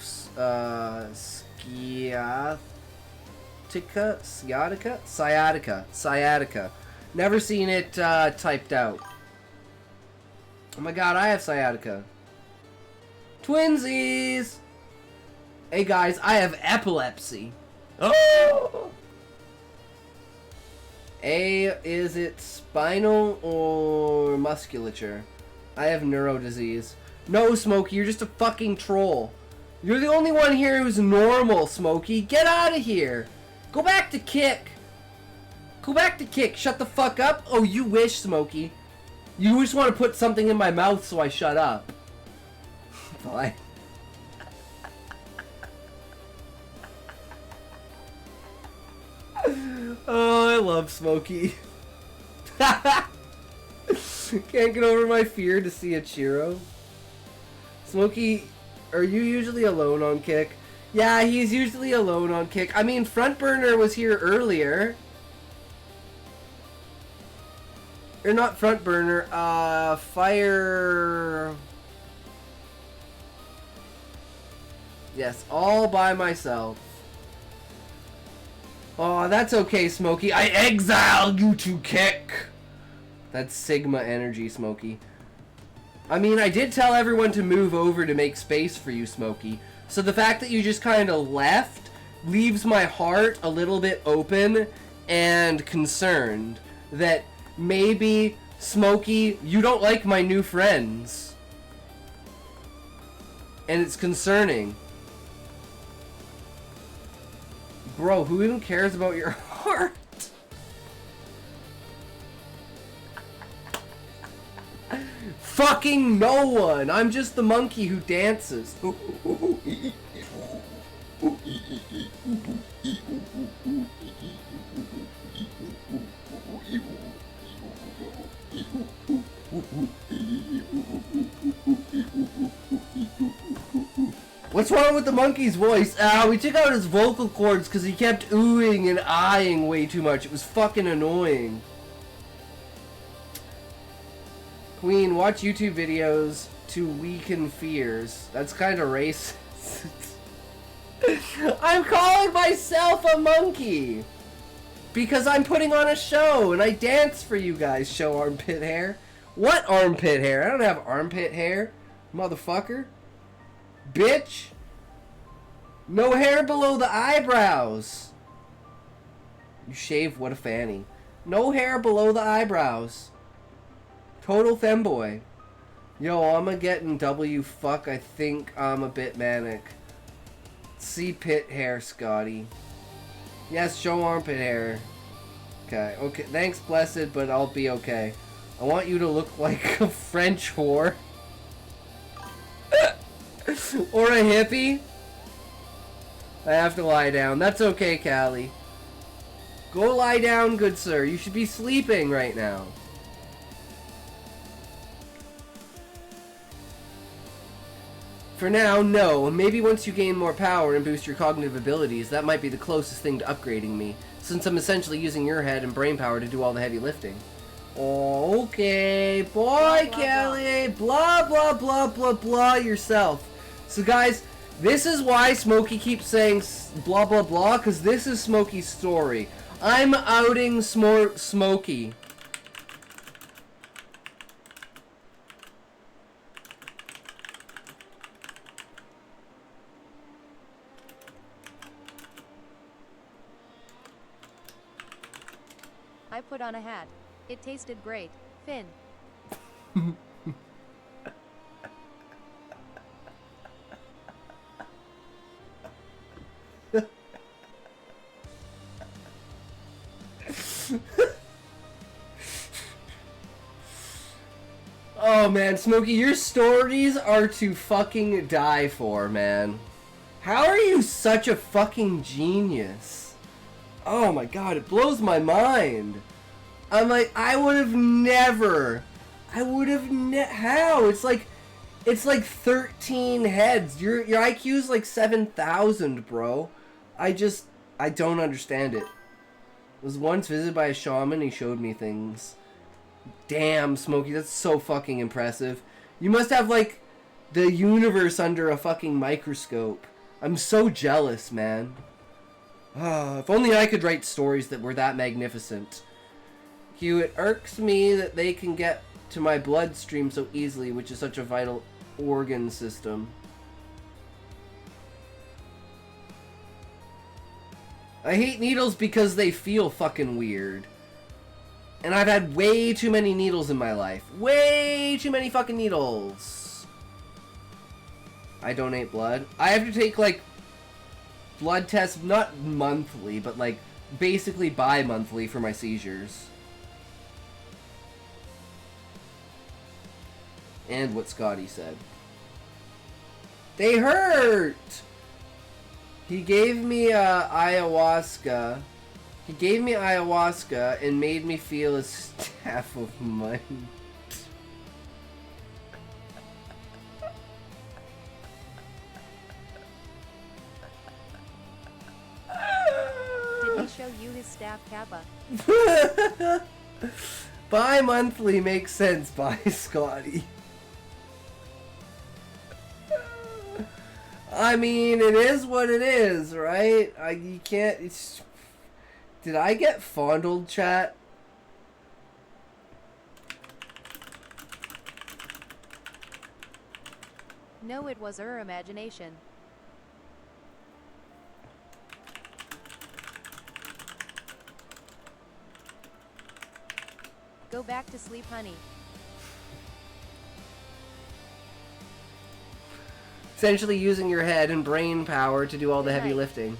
sciatica. Never seen it typed out. Oh my god, I have sciatica. Twinsies! Hey guys, I have epilepsy. Oh! Is it spinal or musculature? I have neuro disease. No, Smokey, you're just a fucking troll. You're the only one here who's normal, Smokey. Get out of here. Go back to kick. Go back to kick. Shut the fuck up. Oh, you wish, Smokey. You just want to put something in my mouth so I shut up. Fine. Oh, I love Smokey. Can't get over my fear to see a Chiro. Smokey, are you usually alone on Kick? Yeah, he's usually alone on Kick. I mean, Front Burner was here earlier. Or not Front Burner, Fire... Yes, all by myself. Oh, that's okay, Smokey. I exile you to Kick! That's Sigma energy, Smokey. I mean, I did tell everyone to move over to make space for you, Smokey. So the fact that you just kind of left leaves my heart a little bit open and concerned that maybe, Smokey, you don't like my new friends. And it's concerning. Bro, who even cares about your heart? Fucking no one! I'm just the monkey who dances. What's wrong with the monkey's voice? We took out his vocal cords because he kept oohing and eyeing way too much. It was fucking annoying. Queen, watch YouTube videos to weaken fears. That's kind of racist. I'm calling myself a monkey because I'm putting on a show and I dance for you guys. Show armpit hair. What armpit hair? I don't have armpit hair, motherfucker. Bitch. No hair below the eyebrows. You shave, what a fanny. No hair below the eyebrows. Total femboy. Yo, I'ma getting W fuck. I think I'm a bit manic. See pit hair, Scotty. Yes, show armpit hair. Okay, okay. Thanks, Blessed, but I'll be okay. I want you to look like a French whore. Or a hippie. I have to lie down. That's okay, Callie. Go lie down, good sir. You should be sleeping right now. For now, no. Maybe once you gain more power and boost your cognitive abilities, that might be the closest thing to upgrading me, since I'm essentially using your head and brain power to do all the heavy lifting. Okay, boy, Kelly, blah, blah, blah, blah, blah yourself. So, guys, this is why Smokey keeps saying blah, blah, blah, because this is Smokey's story. I'm outing Smokey. I put on a hat. It tasted great. Finn. Oh man, Smokey, your stories are to fucking die for, man. How are you such a fucking genius? Oh my god, it blows my mind. I'm like, I would have never. How? It's like 13 heads. Your IQ's like 7,000, bro. I don't understand it. I was once visited by a shaman. He showed me things. Damn, Smokey, that's so fucking impressive. You must have like the universe under a fucking microscope. I'm so jealous, man. If only I could write stories that were that magnificent. Hugh, it irks me that they can get to my bloodstream so easily, which is such a vital organ system. I hate needles because they feel fucking weird. And I've had way too many needles in my life. Way too many fucking needles. I donate blood. I have to take, like, blood tests, not monthly, but, like, basically bi-monthly for my seizures. And what Scotty said. They hurt! He gave me ayahuasca. He gave me ayahuasca and made me feel a staff of money. Did he show you his staff kappa? Bi-monthly makes sense, by Scotty. I mean, it is what it is, right? You can't... Did I get fondled, chat? No, it was her imagination. Go back to sleep, honey. Essentially using your head and brain power to do all the heavy lifting.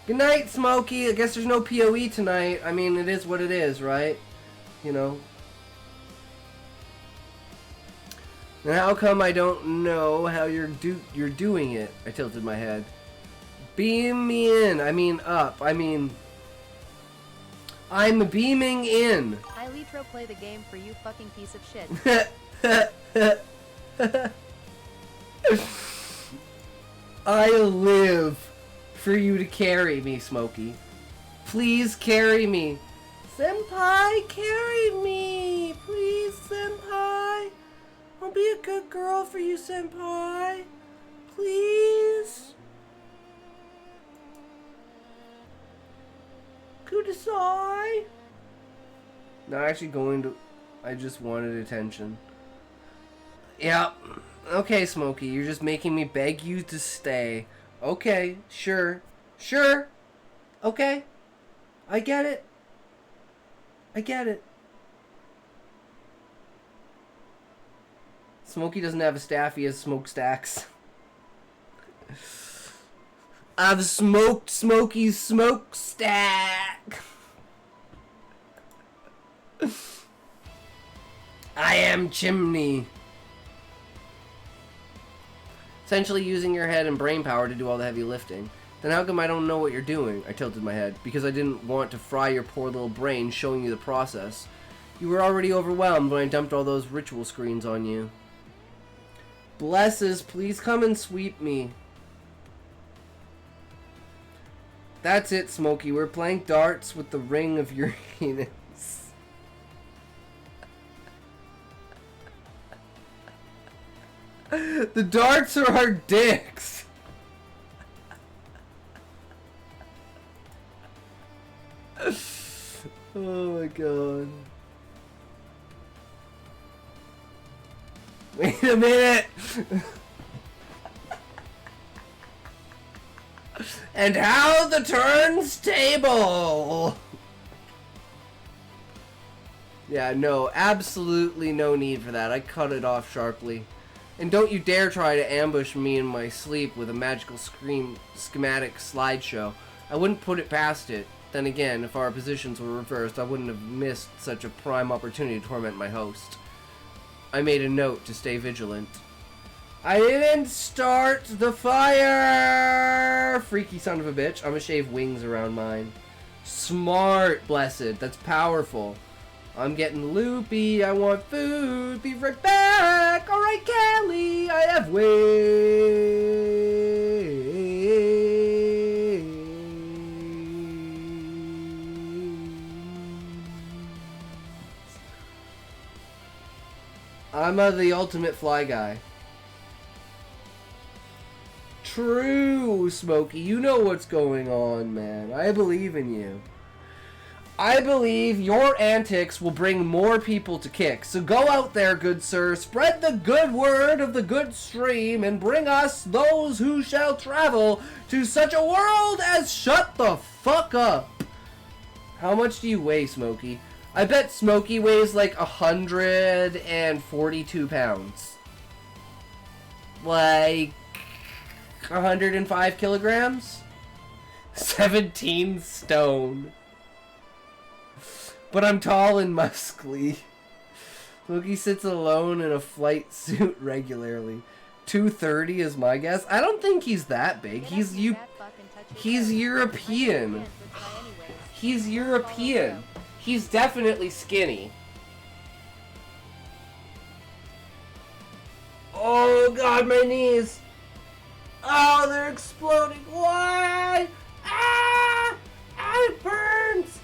Good night, Smokey. I guess there's no PoE tonight. I mean, it is what it is, right? You know. And how come I don't know how you're doing it? I tilted my head. Beam me in. I mean up. I mean... I'm beaming in. I Litro play the game for you, fucking piece of shit. I live for you to carry me, Smokey. Please carry me. Senpai, carry me. Please, Senpai. I'll be a good girl for you, Senpai. Please. Kudasai. Not actually going to... I just wanted attention. Yep. Okay, Smokey, you're just making me beg you to stay. Okay, sure. Sure. Okay. I get it. I get it. Smokey doesn't have a staff, he has smokestacks. I've smoked Smokey's smokestack. I am chimney. Essentially using your head and brain power to do all the heavy lifting. Then how come I don't know what you're doing? I tilted my head. Because I didn't want to fry your poor little brain showing you the process. You were already overwhelmed when I dumped all those ritual screens on you. Blesses, please come and sweep me. That's it, Smokey. We're playing darts with the ring of Uranus. The darts are our dicks. Oh my god. Wait a minute. And how the turnstable. Yeah, no, absolutely no need for that. I cut it off sharply. And don't you dare try to ambush me in my sleep with a magical schematic slideshow. I wouldn't put it past it. Then again, if our positions were reversed, I wouldn't have missed such a prime opportunity to torment my host. I made a note to stay vigilant. I didn't start the fire! Freaky son of a bitch. I'm gonna shave wings around mine. Smart, blessed. That's powerful. I'm getting loopy. I want food. Be right back. Alright, Kelly. I have wings. I'm the ultimate fly guy. True, Smokey. You know what's going on, man. I believe in you. I believe your antics will bring more people to kick. So go out there, good sir, spread the good word of the good stream, and bring us those who shall travel to such a world as shut the fuck up. How much do you weigh, Smokey? I bet Smokey weighs like 142 pounds. Like 105 kilograms? 17 stone. But I'm tall and muscly. Smokey sits alone in a flight suit regularly. 230 is my guess. I don't think he's that big. He's European. He's European. He's definitely skinny. Oh god, my knees. Oh, they're exploding. Why? Ah! Ah, it burns.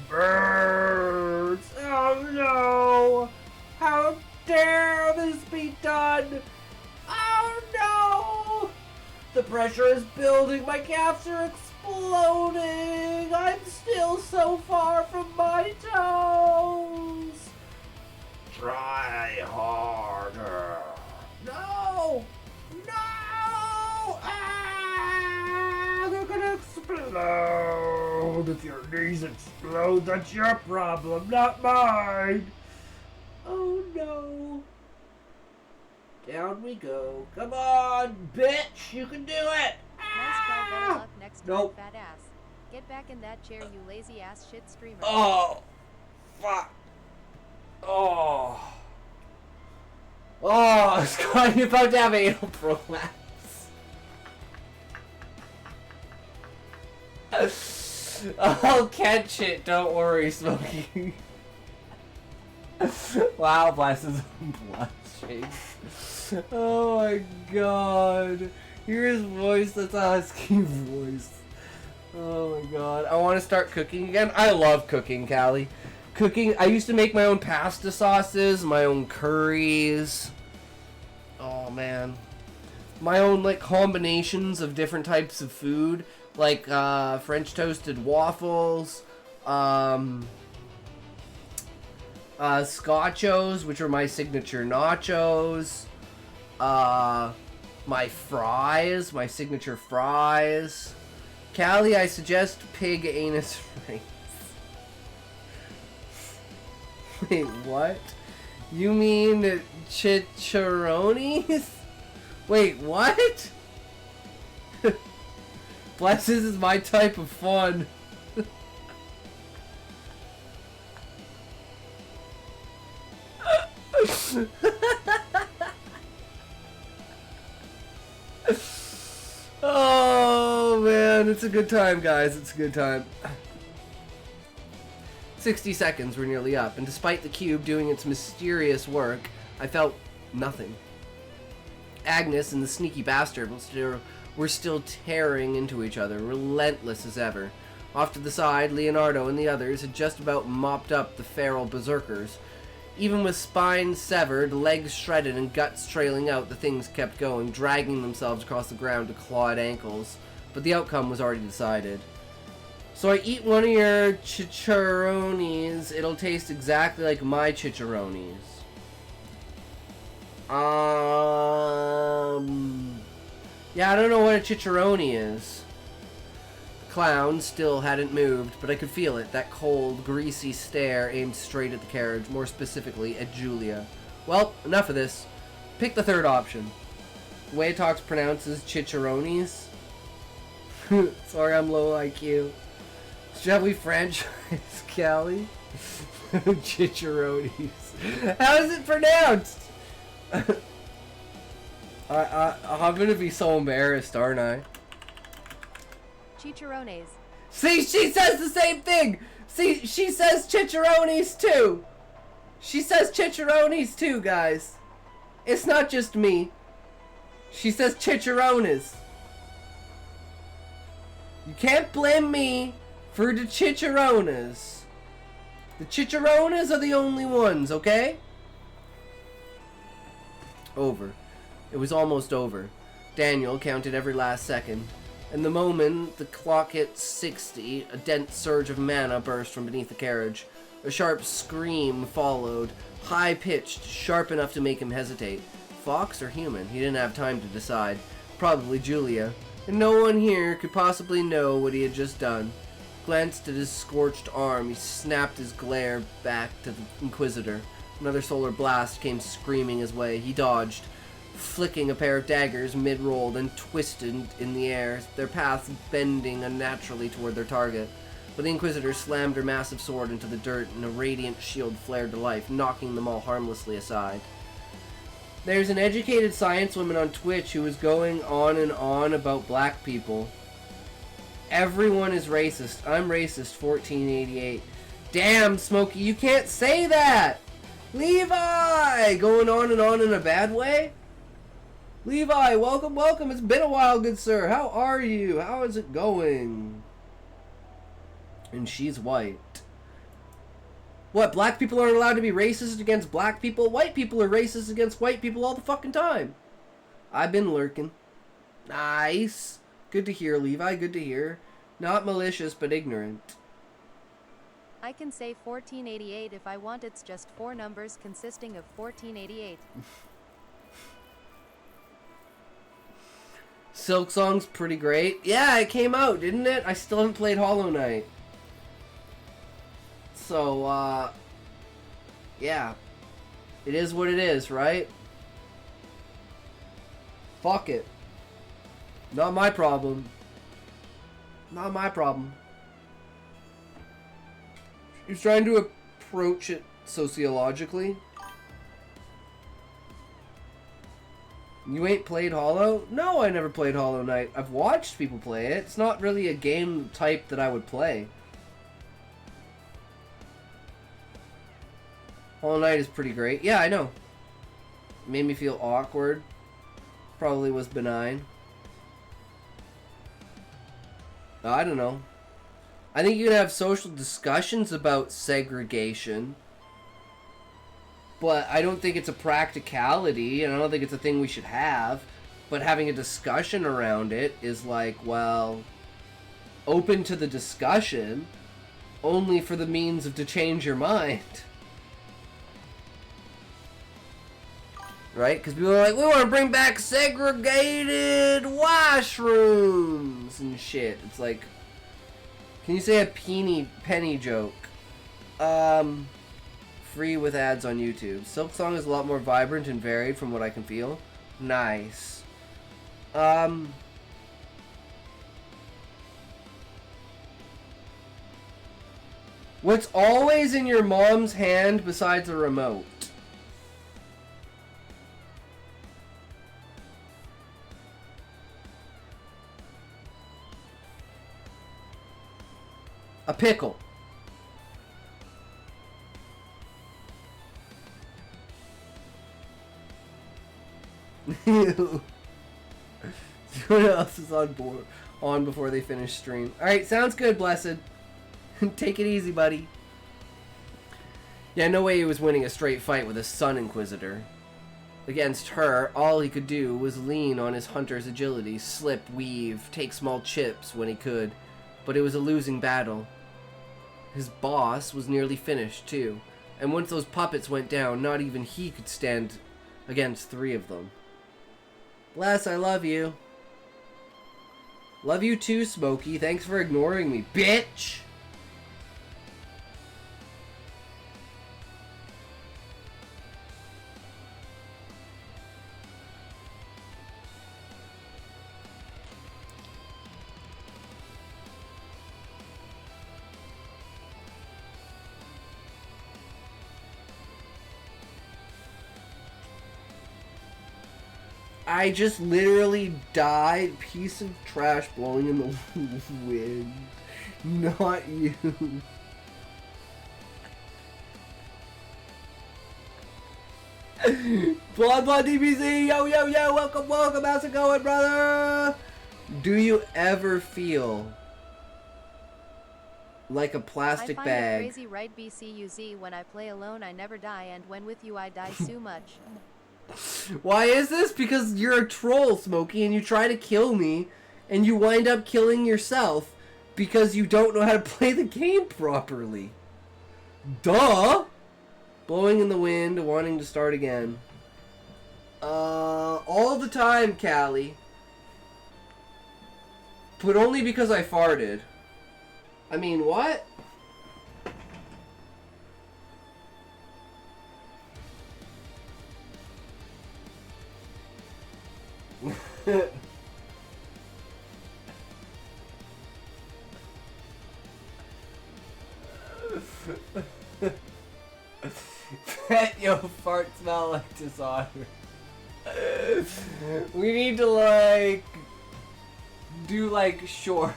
Burns. Oh no. How dare this be done? Oh no. The pressure is building. My calves are exploding. I'm still so far from my toes. Try harder. No. No. if your knees explode, that's your problem, not mine. Oh no. Down we go. Come on, bitch, you can do it. Nice try, better luck next time, Nope. fat ass. Get back in that chair, you lazy ass shit streamer. Oh, fuck. Oh. Oh, Scott, you're about to have anal prolapse. I'll catch it, don't worry, Smokey. Wow, bless his blushing. Oh my god. Hear his voice, that's a husky voice. Oh my god. I want to start cooking again. I love cooking, Callie. Cooking, I used to make my own pasta sauces, my own curries. Oh man. My own like combinations of different types of food. Like French toasted waffles. Scotchos, which are my signature nachos. My fries, my signature fries. Callie, I suggest pig anus rings. Wait, what? You mean chicharrones? Wait, what? Bless, this is my type of fun. Oh man, it's a good time, guys. It's a good time. 60 seconds were nearly up, and despite the cube doing its mysterious work, I felt nothing. Agnes and the sneaky bastard were still tearing into each other, relentless as ever. Off to the side, Leonardo and the others had just about mopped up the feral berserkers. Even with spines severed, legs shredded, and guts trailing out, the things kept going, dragging themselves across the ground to clawed ankles. But the outcome was already decided. So I eat one of your chicharrones, it'll taste exactly like my chicharrones. Yeah, I don't know what a chicharrone is. The clown still hadn't moved, but I could feel it, that cold, greasy stare aimed straight at the carriage, more specifically at Julia. Well, enough of this. Pick the third option. The way it talks pronounces chicharrones. Sorry, I'm low IQ. Shall we franchise Callie? Chicharrones. How is it pronounced? I'm gonna be so embarrassed, aren't I? Chicharrones. See, she says the same thing! See, she says chicharrones too! She says chicharrones too, guys. It's not just me. She says chicharrones. You can't blame me for the chicharrones. The chicharrones are the only ones, okay? Over. It was almost over. Daniel counted every last second. And the moment the clock hit 60, a dense surge of mana burst from beneath the carriage. A sharp scream followed, high-pitched, sharp enough to make him hesitate. Fox or human? He didn't have time to decide. Probably Julia. And no one here could possibly know what he had just done. Glanced at his scorched arm, he snapped his glare back to the Inquisitor. Another solar blast came screaming his way. He dodged, flicking a pair of daggers mid-roll, then twisted in the air, their paths bending unnaturally toward their target. But the Inquisitor slammed her massive sword into the dirt, and a radiant shield flared to life, knocking them all harmlessly aside. There's an educated science woman on Twitch who is going on and on about black people. Everyone is racist. I'm racist, 1488. Damn, Smokey, you can't say that! Levi! Going on and on in a bad way? Levi, welcome, welcome. It's been a while, good sir. How are you? How is it going? And she's white. What, black people aren't allowed to be racist against black people? White people are racist against white people all the fucking time. I've been lurking. Nice. Good to hear, Levi. Good to hear. Not malicious, but ignorant. I can say 1488 if I want. It's just 4 numbers consisting of 1488. Silk Song's pretty great. Yeah, it came out, didn't it? I still haven't played Hollow Knight. So, yeah. It is what it is, right? Fuck it. Not my problem. Not my problem. He's trying to approach it sociologically. You ain't played Hollow? No, I never played Hollow Knight. I've watched people play it. It's not really a game type that I would play. Hollow Knight is pretty great. Yeah, I know. Made me feel awkward. Probably was benign. I don't know. I think you can have social discussions about segregation, but I don't think it's a practicality, and I don't think it's a thing we should have. But having a discussion around it is like, well, open to the discussion, only for the means of to change your mind. Right? Because people are like, we want to bring back segregated washrooms and shit. It's like, can you say a penny joke? Free with ads on YouTube. Silk Song is a lot more vibrant and varied from what I can feel. Nice. What's always in your mom's hand besides a remote? A pickle. Ew. What else is on before they finish stream? Alright, sounds good, Blessed. Take it easy, buddy. Yeah, no way he was winning a straight fight with a Sun Inquisitor. Against her, all he could do was lean on his hunter's agility, slip, weave, take small chips when he could. But it was a losing battle. His boss was nearly finished, too. And once those puppets went down, not even he could stand against 3 of them. Bless, I love you. Love you too, Smokey. Thanks for ignoring me, bitch! I just literally died. Piece of trash blowing in the wind. Not you. Blood DBZ, yo, yo, yo, welcome, welcome, how's it going, brother? Do you ever feel like a plastic bag? I find it crazy, right? BCUZ, when I play alone I never die, and when with you I die so much. Why is this? Because you're a troll, Smokey, and you try to kill me, and you wind up killing yourself because you don't know how to play the game properly. Duh! Blowing in the wind, wanting to start again. All the time, Callie. But only because I farted. I mean, what? Bet yo fart smell like dishonor. We need to like do like shorts.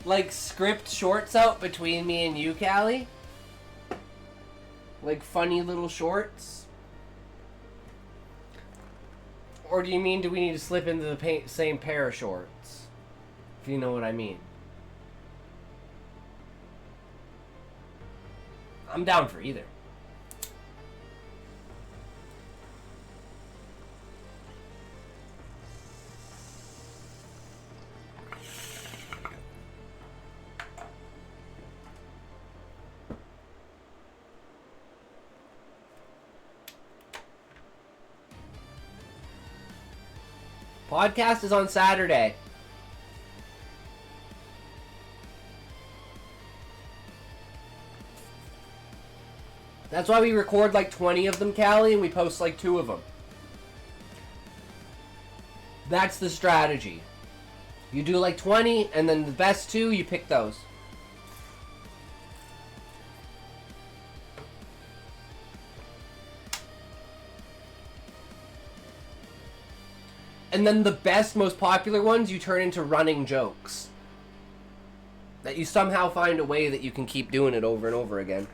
Like script shorts out between me and you, Callie. Like funny little shorts. Or do you mean, do we need to slip into the same pair of shorts? If you know what I mean. I'm down for either. Podcast is on Saturday. That's why we record like 20 of them, Callie, and we post like 2 of them. That's the strategy. You do like 20, and then the best 2, you pick those. And then the best, most popular ones, you turn into running jokes. That you somehow find a way that you can keep doing it over and over again.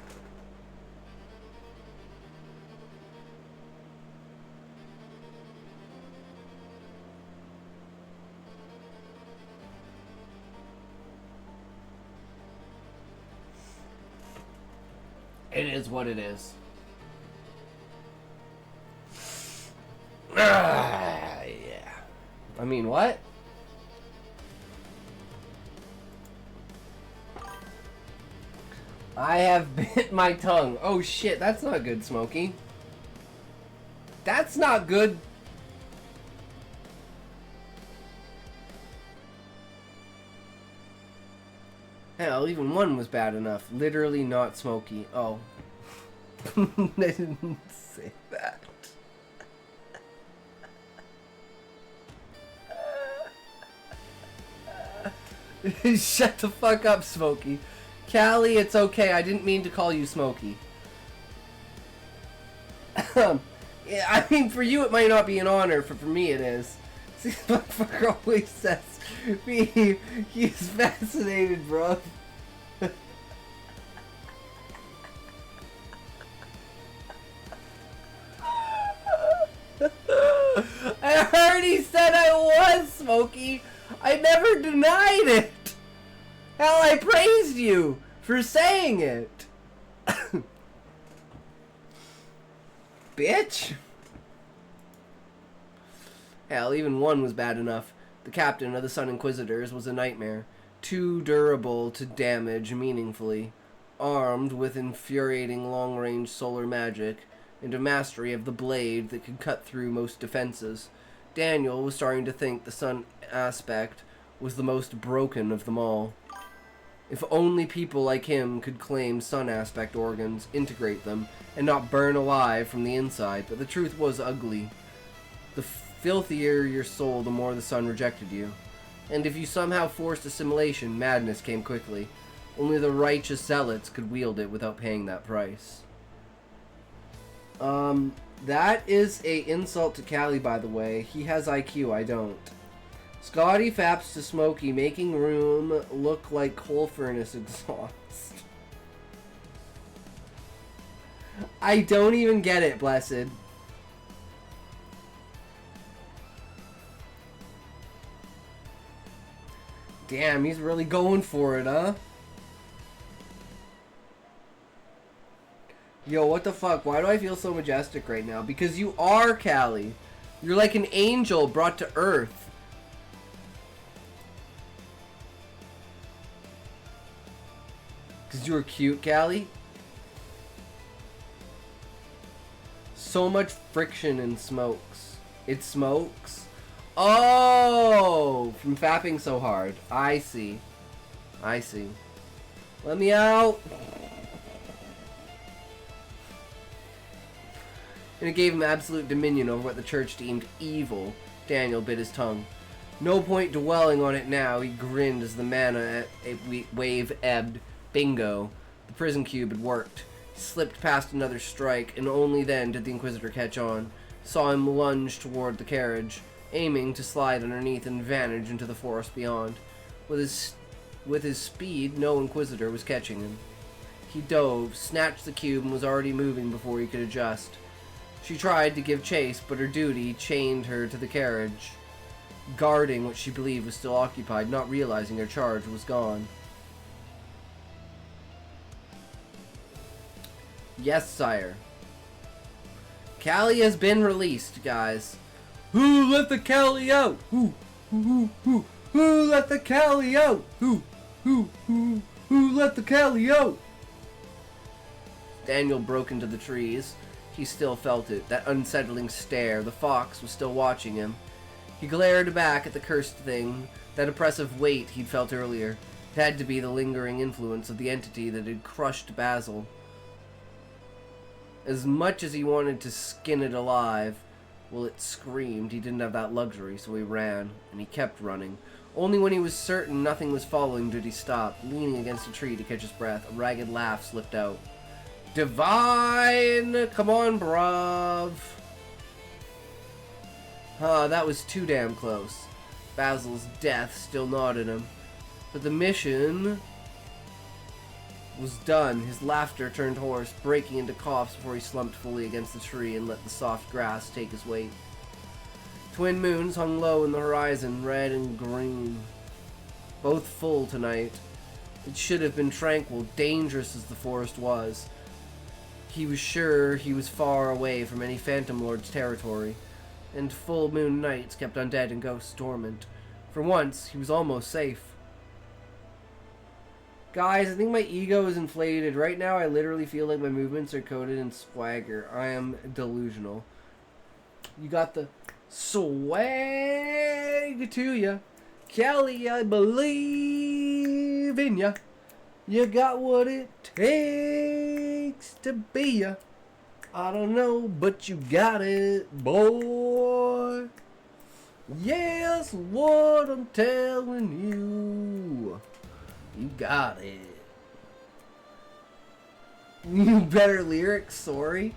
It is what it is. Yeah. I mean, what? I have bit my tongue. Oh shit, that's not good, Smokey. That's not good. Hell, even 1 was bad enough. Literally not Smokey. Oh. I didn't say that. Shut the fuck up, Smokey. Callie, it's okay. I didn't mean to call you Smokey. Yeah, I mean, for you it might not be an honor, but for me it is. See, my fucker always says me. He's fascinated, bro. I already said I was, Smokey. I never denied it. Hell, I praised you for saying it. Bitch. Hell, even 1 was bad enough. The captain of the Sun Inquisitors was a nightmare. Too durable to damage meaningfully. Armed with infuriating long-range solar magic and a mastery of the blade that could cut through most defenses, Daniel was starting to think the Sun aspect was the most broken of them all. If only people like him could claim Sun aspect organs, integrate them, and not burn alive from the inside, but the truth was ugly. The filthier your soul, the more the Sun rejected you. And if you somehow forced assimilation, madness came quickly. Only the righteous zealots could wield it without paying that price. That is a insult to Callie, by the way. He has IQ, I don't. Scotty faps to Smokey, making room look like coal furnace exhaust. I don't even get it, Blessed. Damn, he's really going for it, huh? Yo, what the fuck? Why do I feel so majestic right now? Because you are, Callie. You're like an angel brought to Earth. Because you were cute, Callie. So much friction and smokes. It smokes. Oh! From fapping so hard. I see. I see. Let me out! And it gave him absolute dominion over what the church deemed evil. Daniel bit his tongue. No point dwelling on it now. He grinned as the mana wave ebbed. Bingo. The prison cube had worked. He slipped past another strike, and only then did the Inquisitor catch on. Saw him lunge toward the carriage, aiming to slide underneath and vanish into the forest beyond. With his speed, no Inquisitor was catching him. He dove, snatched the cube, and was already moving before he could adjust. She tried to give chase, but her duty chained her to the carriage, guarding what she believed was still occupied, not realizing her charge was gone. Yes, sire. Callie has been released, guys. Who let the Callie out? Who let the Callie out? Who let the Callie out? Daniel broke into the trees. He still felt it, that unsettling stare. The fox was still watching him. He glared back at the cursed thing, that oppressive weight he'd felt earlier. It had to be the lingering influence of the entity that had crushed Basil. As much as he wanted to skin it alive, well, it screamed. He didn't have that luxury, so he ran, and he kept running. Only when he was certain nothing was following did he stop, leaning against a tree to catch his breath. A ragged laugh slipped out. Divine! Come on, bruv! That was too damn close. Basil's death still gnawed at him. But the mission was done. His laughter turned hoarse, breaking into coughs before he slumped fully against the tree and let the soft grass take his weight. Twin moons hung low in the horizon, red and green. Both full tonight. It should have been tranquil, dangerous as the forest was. He was sure he was far away from any Phantom Lord's territory, and full moon nights kept undead and ghosts dormant. For once, he was almost safe. Guys, I think my ego is inflated. Right now, I literally feel like my movements are coated in swagger. I am delusional. You got the swag to ya. Kelly, I believe in ya. You got what it takes to be ya. I don't know, but you got it, boy. Yes, what I'm telling you. You got it. You better lyrics, sorry.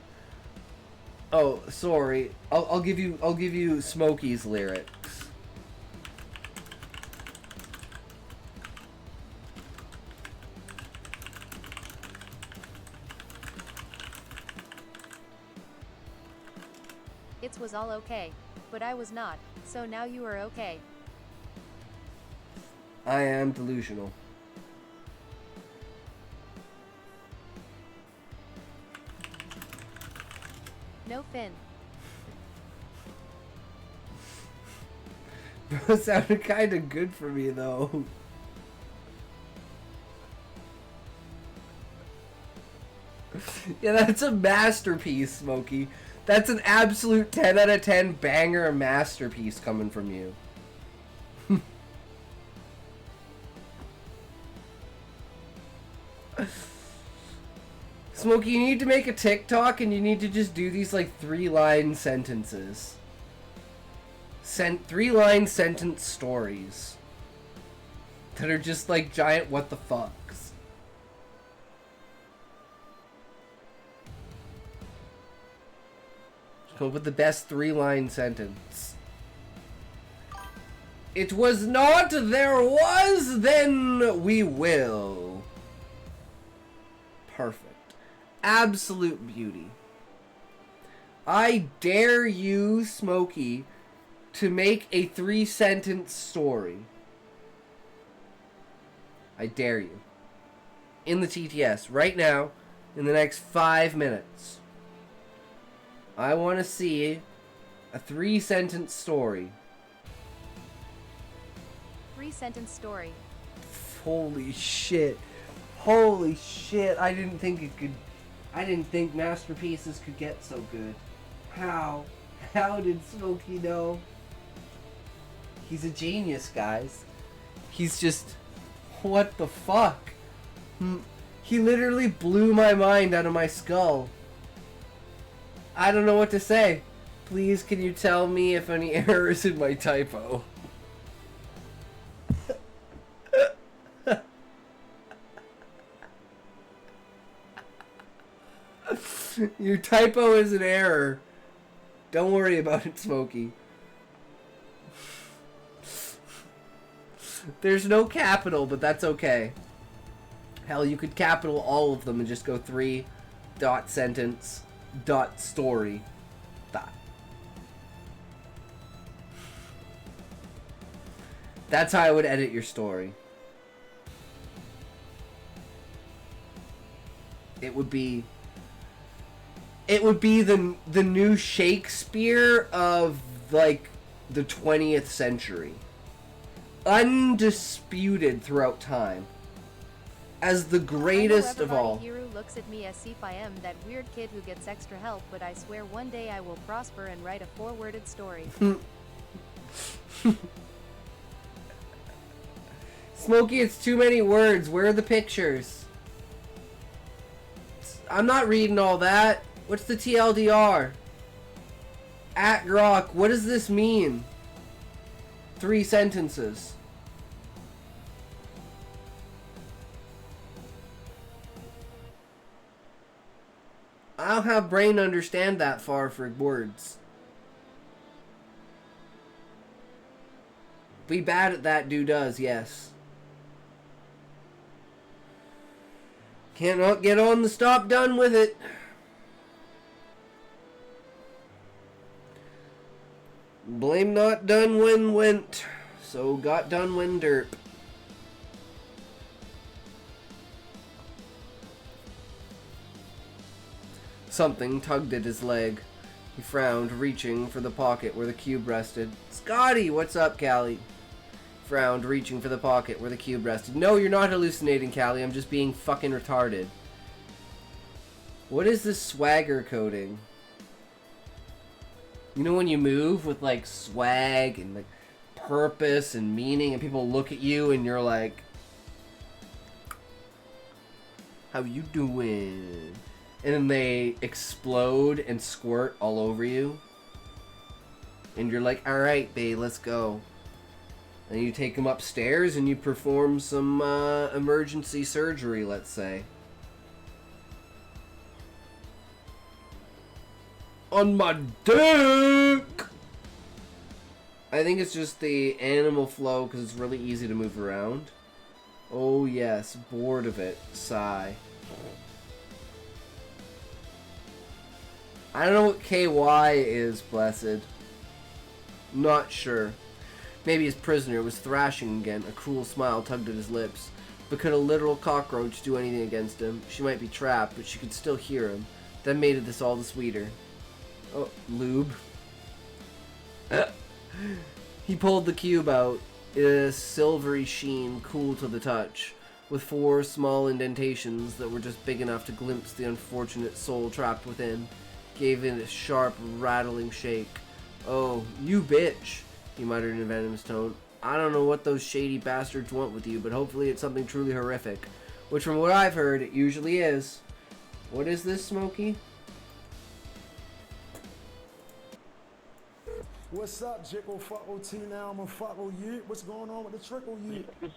Oh, sorry. I'll give you Smokey's lyrics. It was all okay, but I was not, so now you are okay. I am delusional. No fin. That sounded kind of good for me, though. Yeah, that's a masterpiece, Smokey. That's an absolute 10 out of 10 banger masterpiece coming from you. Smokey, you need to make a TikTok and you need to just do these like 3-line sentences. 3-line sentence stories. That are just like giant what the fucks. Come up with the best 3-line sentence. It was not, there was, then we will. Perfect. Absolute beauty. I dare you, Smokey, to make a 3-sentence story. I dare you. In the TTS, right now, in the next 5 minutes. I want to see a 3-sentence story. 3-sentence story. Holy shit. Holy shit. I didn't think masterpieces could get so good. How? How did Smokey know? He's a genius, guys. He's just... What the fuck? He literally blew my mind out of my skull. I don't know what to say. Please, can you tell me if any errors in my typo? Your typo is an error. Don't worry about it, Smokey. There's no capital, but that's okay. Hell, you could capital all of them and just go 3 dot sentence dot story dot. That's how I would edit your story. It would be the new Shakespeare of like the 20th century. Undisputed throughout time. As the greatest of all. Hiru looks at me as if I am that weird kid who gets extra help, but I swear one day I will prosper and write a 4-worded story. Smokey, it's too many words. Where are the pictures? I'm not reading all that. What's the TLDR? At Grok, what does this mean? 3 sentences. I don't have brain to understand that far for words. Be bad at that, dude does, yes. Cannot get on the stop done with it. Blame not done when went, so got done when derp. Something tugged at his leg. He frowned, reaching for the pocket where the cube rested. Scotty, what's up, Callie? Frowned, reaching for the pocket where the cube rested. No, you're not hallucinating, Callie. I'm just being fucking retarded. What is this swagger coding? You know when you move with like swag and like purpose and meaning and people look at you and you're like, how you doing? And then they explode and squirt all over you. And you're like, alright, babe, let's go. And you take them upstairs and you perform some emergency surgery, let's say. On my dick! I think it's just the animal flow because it's really easy to move around. Oh yes, bored of it. Sigh. I don't know what KY is, blessed. Not sure. Maybe his prisoner was thrashing again. A cruel smile tugged at his lips. But could a literal cockroach do anything against him? She might be trapped, but she could still hear him. That made this all the sweeter. Oh, lube. He pulled the cube out. A silvery sheen, cool to the touch, with 4 small indentations that were just big enough to glimpse the unfortunate soul trapped within. Gave it a sharp, rattling shake. Oh, you bitch, he muttered in a venomous tone. I don't know what those shady bastards want with you, but hopefully it's something truly horrific. Which from what I've heard, it usually is. What is this, Smokey? What's up, Jickle? Fuck OT now, I'ma fuck you. What's going on with the trickle you? I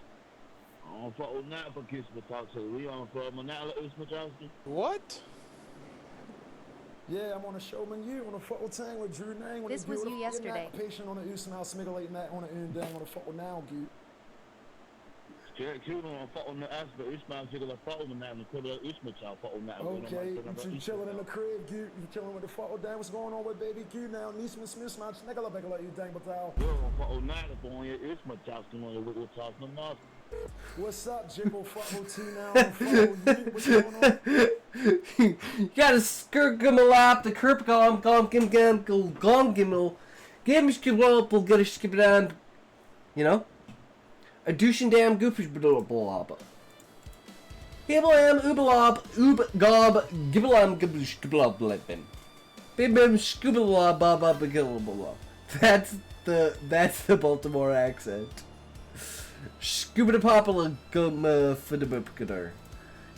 don't fuck with that for kiss the talk to we on for What? Yeah, I'm on a showman you on a fuck with tang with Drew Nang. This was you yesterday. Patient on the Usan House, Smiggle that on the end down on a fuck with now, dude. Okay, you chilling in the crib, dude. You chilling with the fuck down. What's going on with baby Q now? Nisman Smith, my snaggle up, you dang but what's up, Jiggle? Fuck T now. What's going on? You gotta skirt gimelap, the kerp gom gim gimel, gimskibble, get a skip it. You know? A douche and damn goofish blob. Gibbelam, oobelob, gob, gibbelam, gibbish, gibbelob, blippin. Bibim, scoobalob, baba, begillable. That's the Baltimore accent. Scoobadapopala, gum, fidabipkader.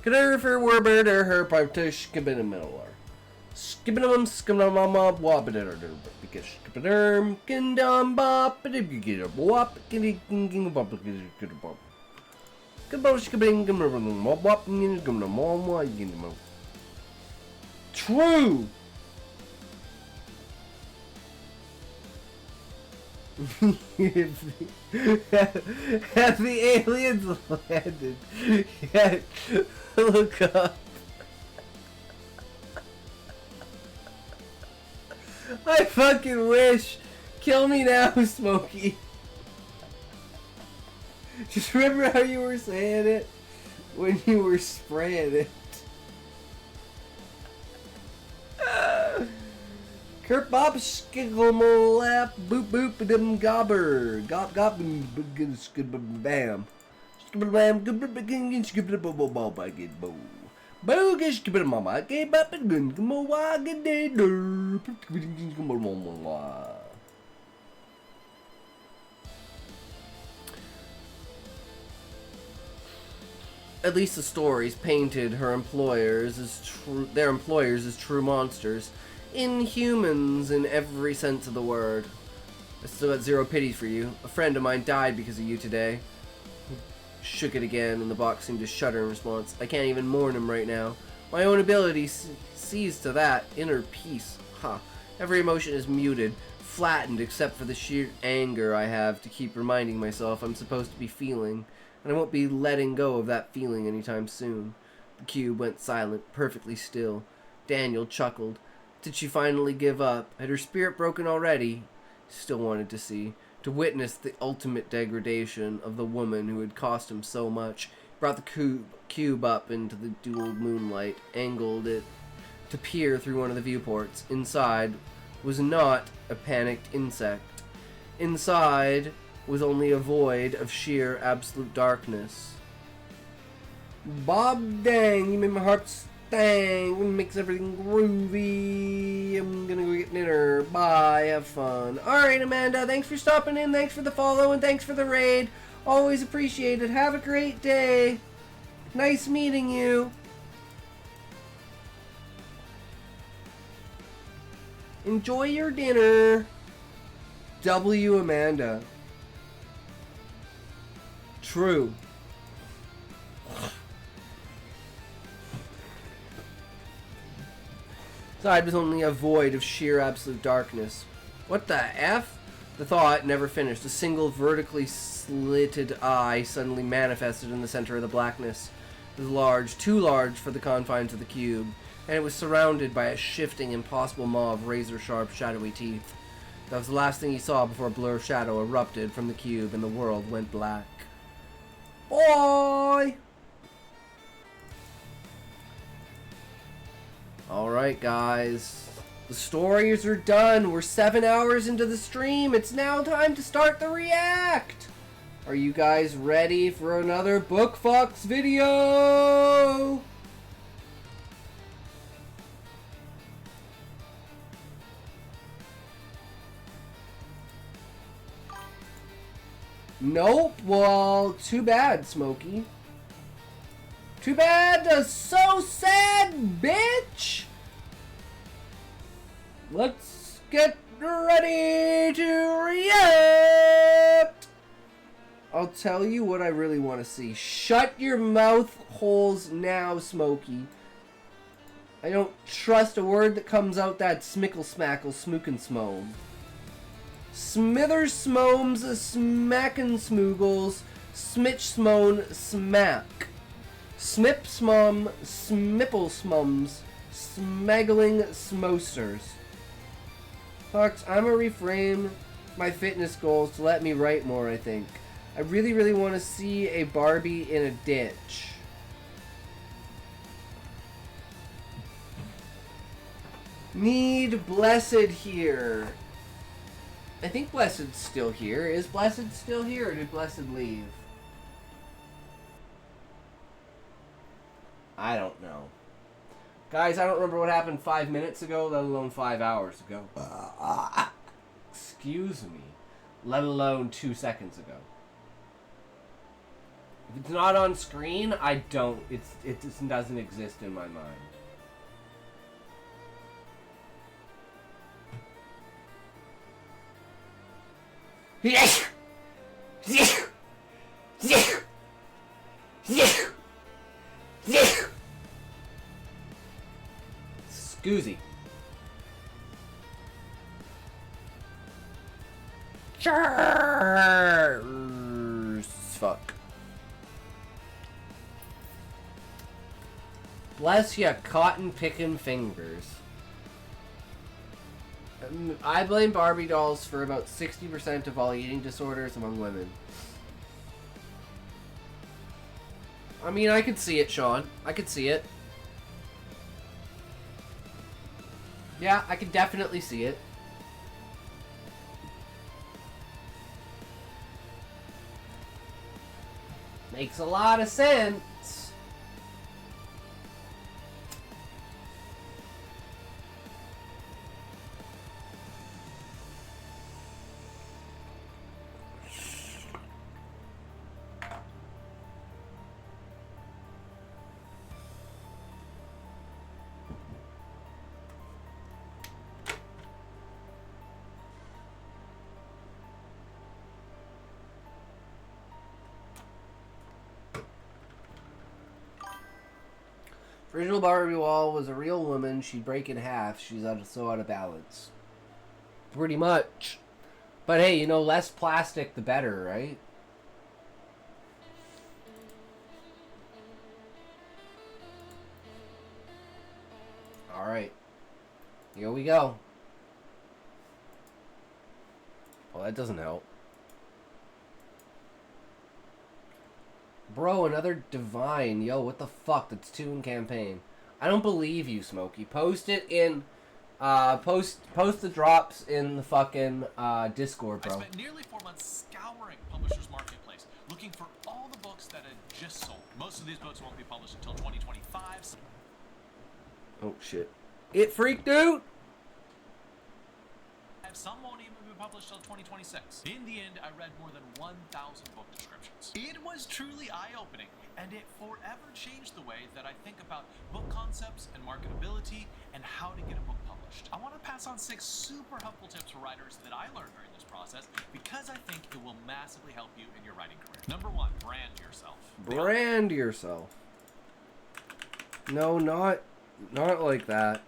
Kader for Werber, her partish, skibinamiller. Skibinam, skibinamama, wabbitter, because skibiderm, kindam, bop, and if you get a wop, get a bop, get a bop. True! Have the aliens landed? Yeah, look up. I fucking wish. Kill me now, Smokey. Just remember how you were saying it when you were spraying it. Kurt Bob Skigglelap Boop Boop Dim Gobber Gop Gop Bam Skibam Good Begin Skibble Baggy Bow Bogish Skibble Mama gave up a gun Mowaga Day at least the stories painted their employers as true monsters. Inhumans in every sense of the word. I still got zero pity for you. A friend of mine died because of you today. Shook it again, and the box seemed to shudder in response. I can't even mourn him right now. My own ability sees to that. Inner peace. Ha. Every emotion is muted, flattened except for the sheer anger I have to keep reminding myself I'm supposed to be feeling. And I won't be letting go of that feeling anytime soon. The cube went silent, perfectly still. Daniel chuckled. Did she finally give up? Had her spirit broken already? Still wanted to see. To witness the ultimate degradation of the woman who had cost him so much. Brought the cube up into the dual moonlight, angled it to peer through one of the viewports. Inside was not a panicked insect. Inside was only a void of sheer absolute darkness. Bob dang, you made my heart stang, makes everything groovy. I'm gonna go get dinner. Bye, have fun. Alright, Amanda, thanks for stopping in, thanks for the follow, and thanks for the raid. Always appreciated. Have a great day. Nice meeting you. Enjoy your dinner. W. Amanda. True. Inside was only a void of sheer absolute darkness. What the F? The thought never finished. A single vertically slitted eye suddenly manifested in the center of the blackness. It was large, too large for the confines of the cube, and it was surrounded by a shifting, impossible maw of razor-sharp, shadowy teeth. That was the last thing he saw before a blur of shadow erupted from the cube and the world went black. Boy! Alright, guys. The stories are done. We're 7 hours into the stream. It's now time to start the react. Are you guys ready for another Book Fox video? Nope. Well, too bad, Smokey. Too bad. So sad, bitch. Let's get ready to react. I'll tell you what I really want to see. Shut your mouth holes now, Smokey. I don't trust a word that comes out that smickle smackle smookin' smome. Smithers smomes smackin' smoogles smitch smone smack. Smip smum smipple smums smaggling smosters. Fox, I'ma reframe my fitness goals to let me write more, I think. I really want to see a Barbie in a ditch. Need Blessed here. I think Blessed's still here. Is Blessed still here, or did Blessed leave? I don't know. Guys, I don't remember what happened 5 minutes ago, let alone 5 hours ago. Excuse me. Let alone 2 seconds ago. If it's not on screen, it just doesn't exist in my mind. Scoozy. Fuck. Bless ya cotton pickin' fingers. I blame Barbie dolls for about 60% of all eating disorders among women. I mean, I could see it, Sean. I could see it. Yeah, I could definitely see it. Makes a lot of sense. Original Barbie Wall was a real woman. She'd break in half. She's so out of balance. Pretty much. But hey, you know, less plastic the better, right? Alright. Here we go. Well, that doesn't help. Bro, another divine. Yo, what the fuck? That's 2 in campaign. I don't believe you, Smokey. Post it in... post the drops in the fucking Discord, bro. I spent nearly 4 months scouring Publishers Marketplace, looking for all the books that had just sold. Most of these books won't be published until 2025. Oh, shit. It freaked out! Some won't even be published till 2026. In the end, I read more than 1,000 book descriptions. It was truly eye-opening, and it forever changed the way that I think about book concepts and marketability and how to get a book published. I want to pass on 6 super helpful tips for writers that I learned during this process because I think it will massively help you in your writing career. Number 1, brand yourself. Brand yourself. No, not like that.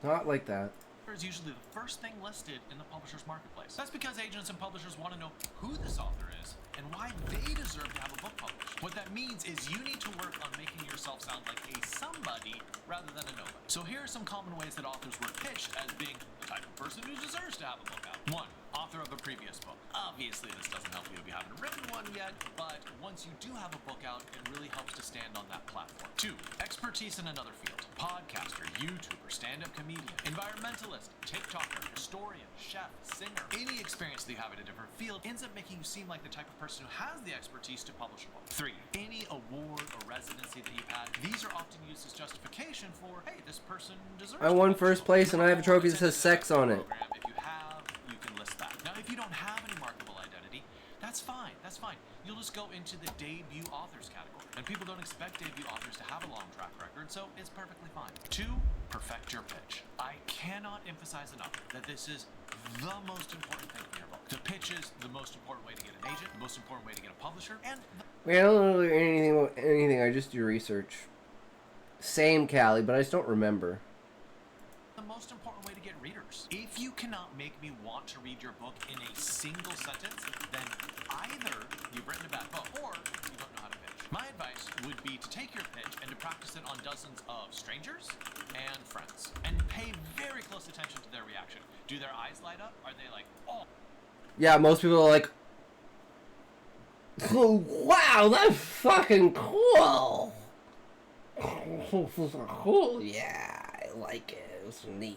Not like that. Is usually the first thing listed in the publisher's marketplace. That's because agents and publishers want to know who this author is and why they deserve to have a book published. What that means is you need to work on making yourself sound like a somebody rather than a nobody. So here are some common ways that authors were pitched as being the type of person who deserves to have a book out. 1. Author of a previous book. Obviously, this doesn't help you if you haven't written one yet, but once you do have a book out, it really helps to stand on that platform. 2. Expertise in another field. Podcaster, YouTuber, stand-up comedian, environmentalist, TikToker, historian, chef, singer. Any experience that you have in a different field ends up making you seem like the type of person who has the expertise to publish a book. 3. Any award or residency that you've had. These are often used as justification for, hey, this person deserves I won first place and I have a trophy that says sex on it. If you have, you can list that. Now, if you don't have any marketable identity, that's fine. That's fine. You'll just go into the debut authors category. And people don't expect debut authors to have a long track record, so it's perfectly fine. 2. Perfect your pitch. I cannot emphasize enough that this is the most important thing in your book. The pitch is the most important way to get an agent, the most important way to get a publisher, and... Wait, I don't know anything. I just do research. Same, Callie, but I just don't remember. The most important way to get readers. If you cannot make me want to read your book in a single sentence, then either you've written a bad book or you don't know how to pitch. My advice would be to take your pitch and to practice it on dozens of strangers and friends. And pay very close attention to their reaction. Do their eyes light up? Are they like, oh? Yeah, most people are like, oh, wow, that's fucking cool. Cool, yeah, I like it. It's neat.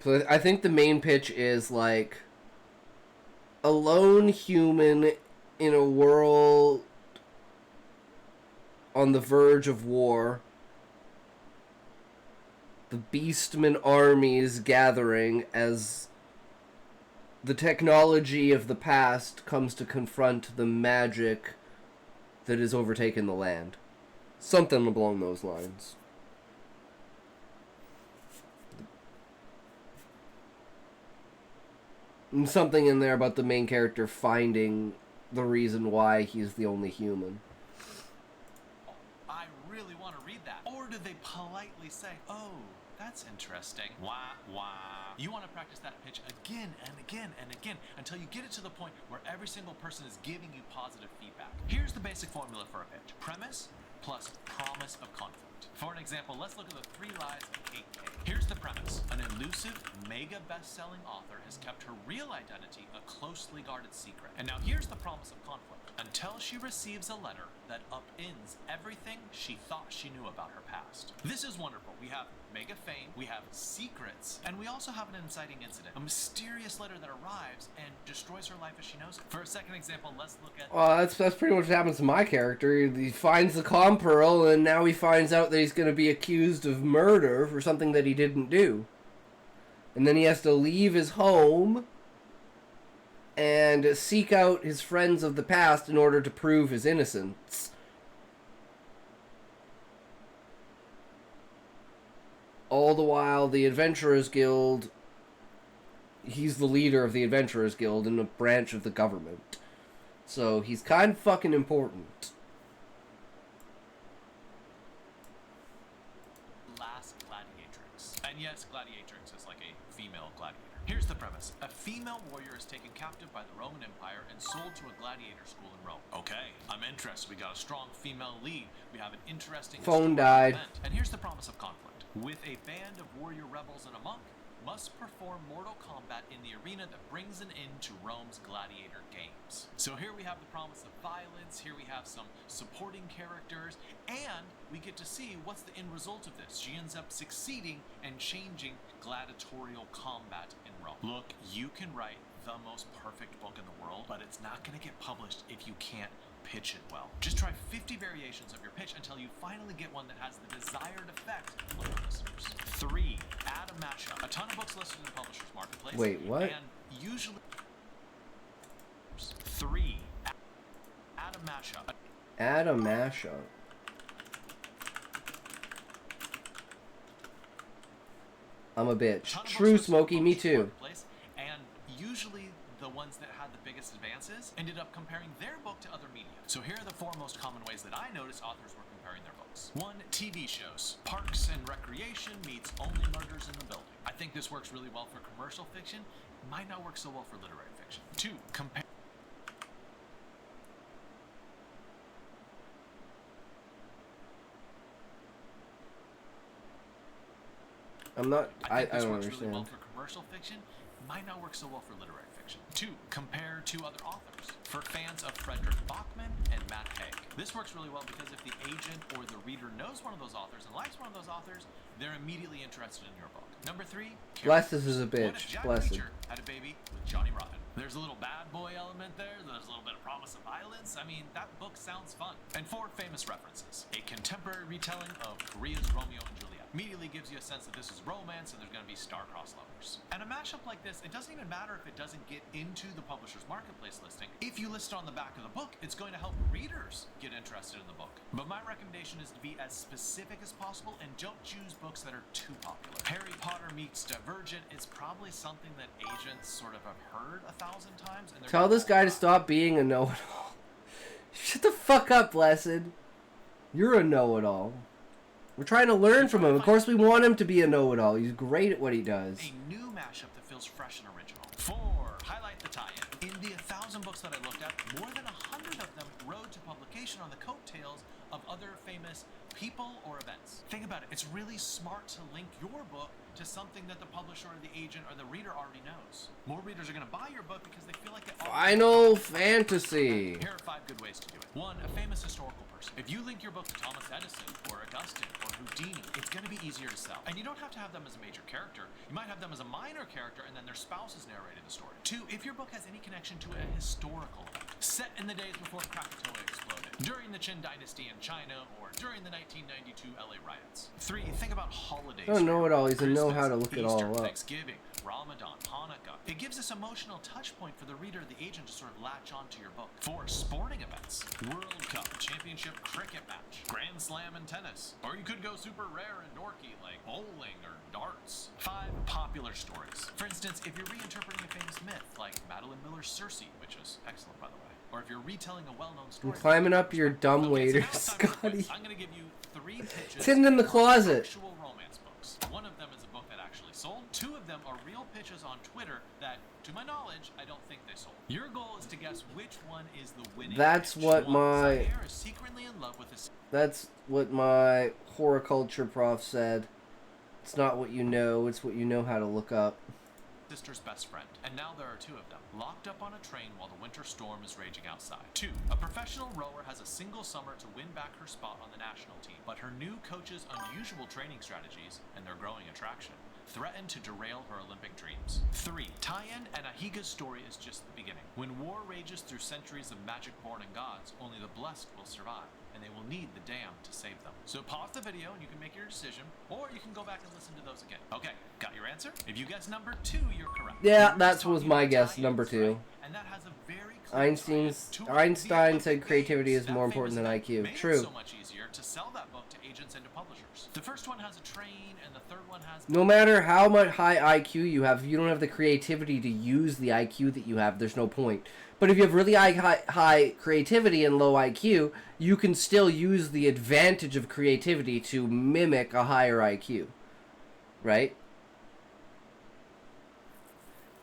So I think the main pitch is like a lone human in a world on the verge of war. The Beastman army is gathering as the technology of the past comes to confront the magic that has overtaken the land. Something along those lines. And something in there about the main character finding the reason why he's the only human. I really want to read that. Or do they politely say, oh, that's interesting. Wah, wah. You want to practice that pitch again and again and again until you get it to the point where every single person is giving you positive feedback. Here's the basic formula for a pitch. Premise plus promise of conflict. For an example, let's look at the 3 lies of Kate Kay. Here's the premise. An elusive, mega best-selling author has kept her real identity a closely guarded secret. And now here's the promise of conflict. Until she receives a letter that upends everything she thought she knew about her past. This is wonderful. We have mega fame, we have secrets, and we also have an inciting incident. A mysterious letter that arrives and destroys her life as she knows it. For a second example, let's look at... Well, that's pretty much what happens to my character. He finds the Com Pearl, and now he finds out that he's going to be accused of murder for something that he didn't do. And then he has to leave his home and seek out his friends of the past in order to prove his innocence. All the while, the Adventurers Guild, he's the leader of the Adventurers Guild in a branch of the government. So he's kind of fucking important. looks like a female gladiator. Here's the premise. A female warrior is taken captive by the Roman Empire and sold to a gladiator school in Rome. Okay, I'm interested. We got a strong female lead. We have an interesting phone died. Event. And here's the promise of conflict. With a band of warrior rebels and a monk, must perform mortal combat in the arena that brings an end to Rome's gladiator games. So here we have the promise of violence, here we have some supporting characters, and we get to see what's the end result of this. She ends up succeeding and changing gladiatorial combat in Rome. Look, you can write the most perfect book in the world, but it's not going to get published if you can't pitch it well. Just try 50 variations of your pitch until you finally get one that has the desired effect on your listeners. 3. Add a mashup. A ton of books listed in the publisher's marketplace. Wait, what? And usually... 3. Add a mashup. Add a mashup. I'm a bitch. True, Smokey, me too. And usually the ones that had the biggest advances ended up comparing their book to other media. So here are the 4 most common ways that I noticed authors were comparing their books. 1. TV shows. Parks and Recreation meets Only Murders in the Building. I think this works really well for commercial fiction. Might not work so well for literary fiction. 2. Compare. I'm not. I this don't works understand. really well for commercial fiction. Might not work so well for literary fiction. 2. Compare 2 other authors. For fans of Frederick Bachman and Matt Haig. This works really well because if the agent or the reader knows one of those authors and likes one of those authors, they're immediately interested in your book. Number 3. Blessed is a What if bitch. Jack Blessed. Reacher had a baby with Johnny Rotten? There's a little bad boy element there. There's a little bit of promise of violence. I mean, that book sounds fun. And 4 famous references. A contemporary retelling of Korea's Romeo and Juliet. Immediately gives you a sense that this is romance and there's going to be star-crossed lovers. And a mashup like this, it doesn't even matter if it doesn't get into the publisher's marketplace listing. If you list it on the back of the book, it's going to help readers get interested in the book. But my recommendation is to be as specific as possible and don't choose books that are too popular. Harry Potter meets Divergent is probably something that agents sort of have heard 1,000 times. And Tell this guy to stop being a know-it-all. Shut the fuck up, Blessed. You're a know-it-all. We're trying to learn from him. Of course we want him to be a know-it-all. He's great at what he does. A new mashup that feels fresh and original. 4. Highlight the tie-in. In the 1,000 books that I looked at, more than 100 of them rode to publication on the coattails of other famous people or events. Think about it. It's really smart to link your book to something that the publisher or the agent or the reader already knows. More readers are going to buy your book because they feel like they already Final Fantasy. Here are 5 good ways to do it. 1. A famous historical person. If you link your book to Thomas Edison or Augustine or Houdini, it's going to be easier to sell. And you don't have to have them as a major character. You might have them as a minor character and then their spouse is narrating the story. 2. If your book has any connection to a historical event, set in the days before Krakatoa exploded, during the Qin Dynasty in China, or during the 1992 LA riots. 3. Think about holidays. I don't know it all. He's a know Christmas, how to look it all Easter, up. Thanksgiving, Ramadan, Hanukkah. It gives this emotional touch point for the reader or the agent to sort of latch onto your book. 4. Sporting events. World Cup, championship cricket match, Grand Slam in tennis. Or you could go super rare and dorky like bowling or darts. 5. Popular stories. For instance, if you're reinterpreting a famous myth like Madeline Miller's Circe, which is excellent by the way. Or if you're retelling a well-known story. I'm climbing up your dumb waiter, Scotty. I'm going to give you 3 pitches. It's hidden in the closet. Actual romance books. 1 of them is a book that actually sold. 2 of them are real pitches on Twitter that, to my knowledge, I don't think they sold. Your goal is to guess which one is the winning. That's pitch. what 1. my. Zaire is secretly in love with his. That's what my horticulture prof said. It's not what you know, it's what you know how to look up. Sister's best friend, and now there are 2 of them, locked up on a train while the winter storm is raging outside. 2. A professional rower has a single summer to win back her spot on the national team, but her new coach's unusual training strategies and their growing attraction threaten to derail her Olympic dreams. 3. Tie-in and Ahiga's story is just the beginning. When war rages through centuries of magic-born and gods, only the blessed will survive, and they will need the damned to save them. So pause the video and you can make your decision, or you can go back and listen to those again. Okay, got your answer? If you guess number 2, you're correct. Yeah, that was my guess, number 2. And that has a very Einstein said creativity is more important than IQ. True. so much easier to sell that book to agents and to publishers. The first one has a train, and the third one has. No matter how much high IQ you have, if you don't have the creativity to use the IQ that you have, there's no point. But if you have really high creativity and low IQ, you can still use the advantage of creativity to mimic a higher IQ. Right?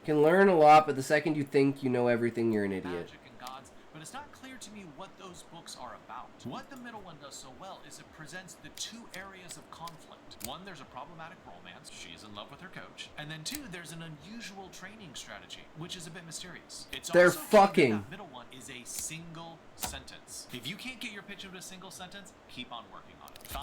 Can learn a lot, but the second you think you know everything, you're an idiot. Magic and gods, but it's not clear to me what those books are about. What the middle one does so well is it presents the two areas of conflict. One, there's a problematic romance. She's in love with her coach. And then two, there's an unusual training strategy, which is a bit mysterious. They're fucking. That middle one is a single sentence. If you can't get your pitch into a single sentence, keep on working on it. 5.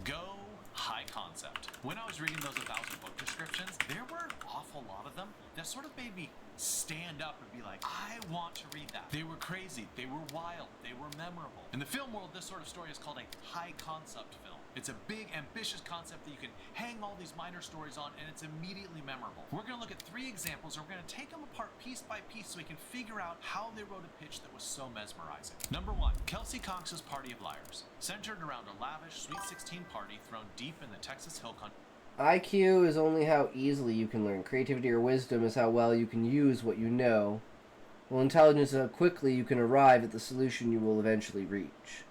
Go high concept. When I was reading those 1,000 book descriptions, there were an awful lot of them that sort of made me stand up and be like, I want to read that. They were crazy, they were wild, they were memorable. In the film world, this sort of story is called a high concept film. It's a big, ambitious concept that you can hang all these minor stories on, and it's immediately memorable. We're going to look at 3 examples, and we're going to take them apart piece by piece so we can figure out how they wrote a pitch that was so mesmerizing. Number 1, Kelsey Cox's Party of Liars. Centered around a lavish Sweet 16 party thrown deep in the Texas Hill Country. IQ is only how easily you can learn. Creativity or wisdom is how well you can use what you know. While intelligence is how quickly you can arrive at the solution you will eventually reach.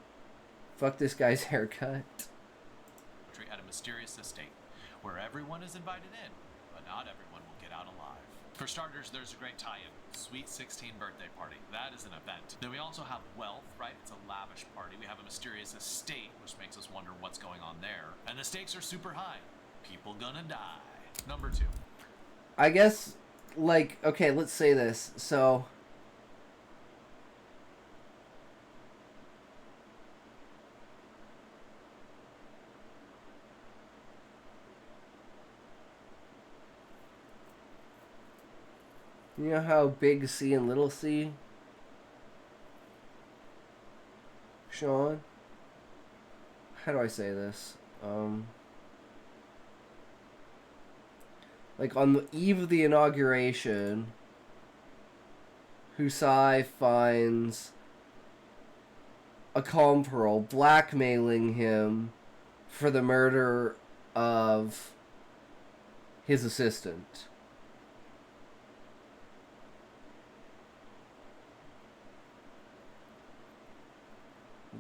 Fuck this guy's haircut. At a mysterious estate, where everyone is invited in, but not everyone will get out alive. For starters, there's a great tie-in. Sweet 16 birthday party. That is an event. Then we also have wealth, right? It's a lavish party. We have a mysterious estate, which makes us wonder what's going on there. And the stakes are super high. People gonna die. Number 2. I guess, like, okay, let's say this. So, you know how big C and little c? Sean? How do I say this? Like, on the eve of the inauguration, Husai finds a calm pearl blackmailing him for the murder of his assistant.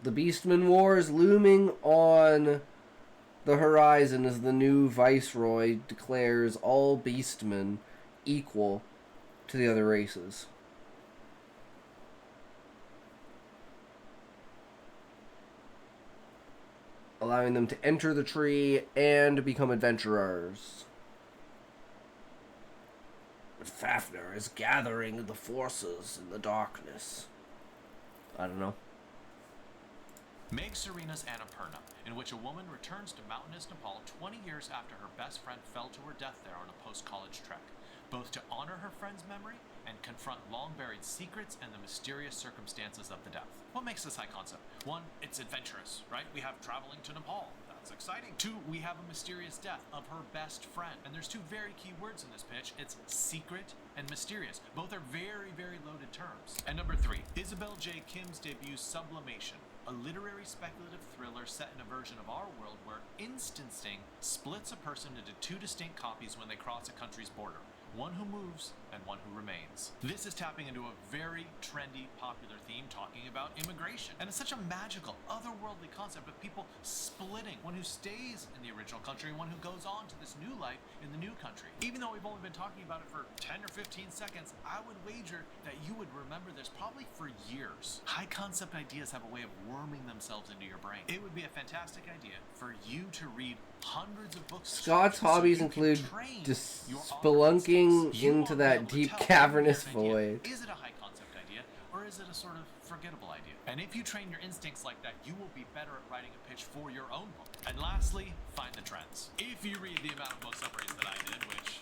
The Beastman War is looming on the horizon as the new Viceroy declares all Beastmen equal to the other races. Allowing them to enter the tree and become adventurers. But Fafnir is gathering the forces in the darkness. I don't know. Meg Serena's Annapurna, in which a woman returns to mountainous Nepal 20 years after her best friend fell to her death there on a post-college trek, both to honor her friend's memory and confront long-buried secrets and the mysterious circumstances of the death. What makes this high concept? 1, it's adventurous, right? We have traveling to Nepal. That's exciting. 2, we have a mysterious death of her best friend. And there's 2 very key words in this pitch. It's secret and mysterious. Both are very, very loaded terms. And number 3, Isabel J. Kim's debut, Sublimation, a literary speculative thriller set in a version of our world where instancing splits a person into 2 distinct copies when they cross a country's border. One who moves and one who remains. This is tapping into a very trendy, popular theme talking about immigration. And it's such a magical, otherworldly concept of people splitting. One who stays in the original country and one who goes on to this new life in the new country. Even though we've only been talking about it for 10 or 15 seconds, I would wager that you would remember this probably for years. High concept ideas have a way of worming themselves into your brain. It would be a fantastic idea for you to read hundreds of books. Scott's hobbies include spelunking into that deep cavernous void. Is it a high concept idea, or is it a sort of forgettable idea? And if you train your instincts like that, you will be better at writing a pitch for your own book. And lastly, find the trends. If you read the amount of book summaries that I did, which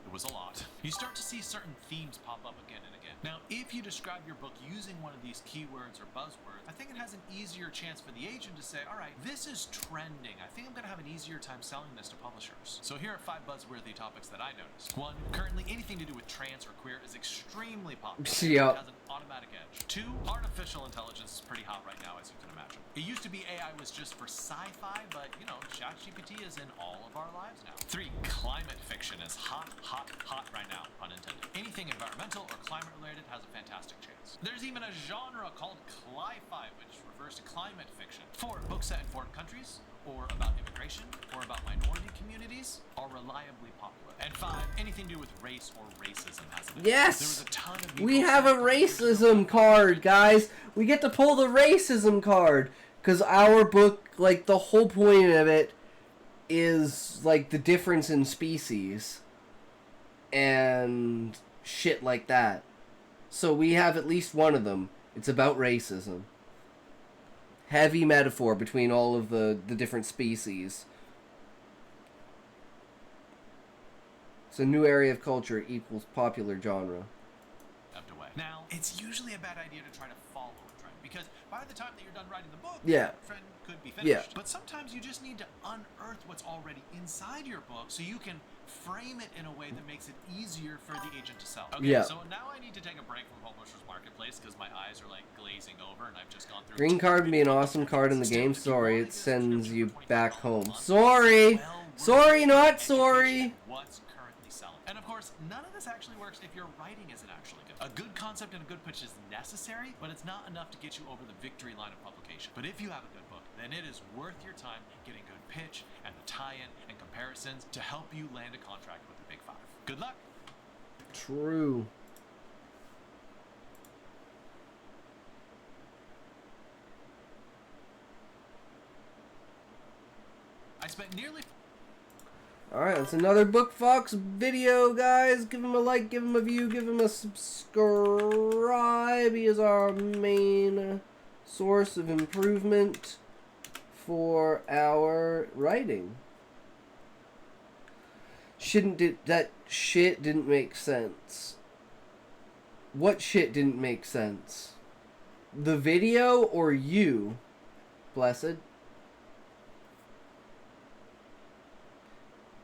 it was a lot, you start to see certain themes pop up again and again. Now, if you describe your book using one of these keywords or buzzwords, I think it has an easier chance for the agent to say, all right, this is trending. I think I'm going to have an easier time selling this to publishers. So here are 5 buzzworthy topics that I noticed. 1, currently anything to do with trans or queer is extremely popular. Yep. It has an automatic edge. 2, artificial intelligence is pretty hot right now, as you can imagine. It used to be AI was just for sci-fi, but, you know, ChatGPT is in all of our lives now. 3, climate fiction is hot, hot, hot right now, pun intended. Anything environmental or climate related has a fantastic chance. There's even a genre called cli-fi, which refers to climate fiction. 4, books set in foreign countries, or about immigration, or about minority communities, are reliably popular. And 5, anything to do with race or racism, hasn't it? Yes! There was a ton of We have a racism card, guys. We get to pull the racism card. Because our book, like, the whole point of it is, like, the difference in species. And shit like that. So we have at least one of them. It's about racism. Heavy metaphor between all of the different species. It's a new area of culture equals popular genre. Now, it's usually a bad idea to try to follow a trend, because by the time that you're done writing the book, yeah, the trend could be finished. Yeah. But sometimes you just need to unearth what's already inside your book so you can frame it in a way that makes it easier for the agent to sell. Okay, yeah. So now I need to take a break from Publishers Marketplace because my eyes are like glazing over and I've just gone through. Green card would be an awesome card in the game. Sorry, it sends you back home. Sorry! Sorry, not sorry! What's currently selling. And of course, none of this actually works if your writing isn't actually good. A good concept and a good pitch is necessary, but it's not enough to get you over the victory line of publication. But if you have a good book, then it is worth your time getting good pitch and the tie-in and comparisons to help you land a contract with the Big Five. Good luck! True. I spent nearly... Alright, that's another Book Fox video, guys. Give him a like, give him a view, give him a subscribe. He is our main source of improvement for our writing. That shit didn't make sense. What shit didn't make sense? The video or you, Blessed?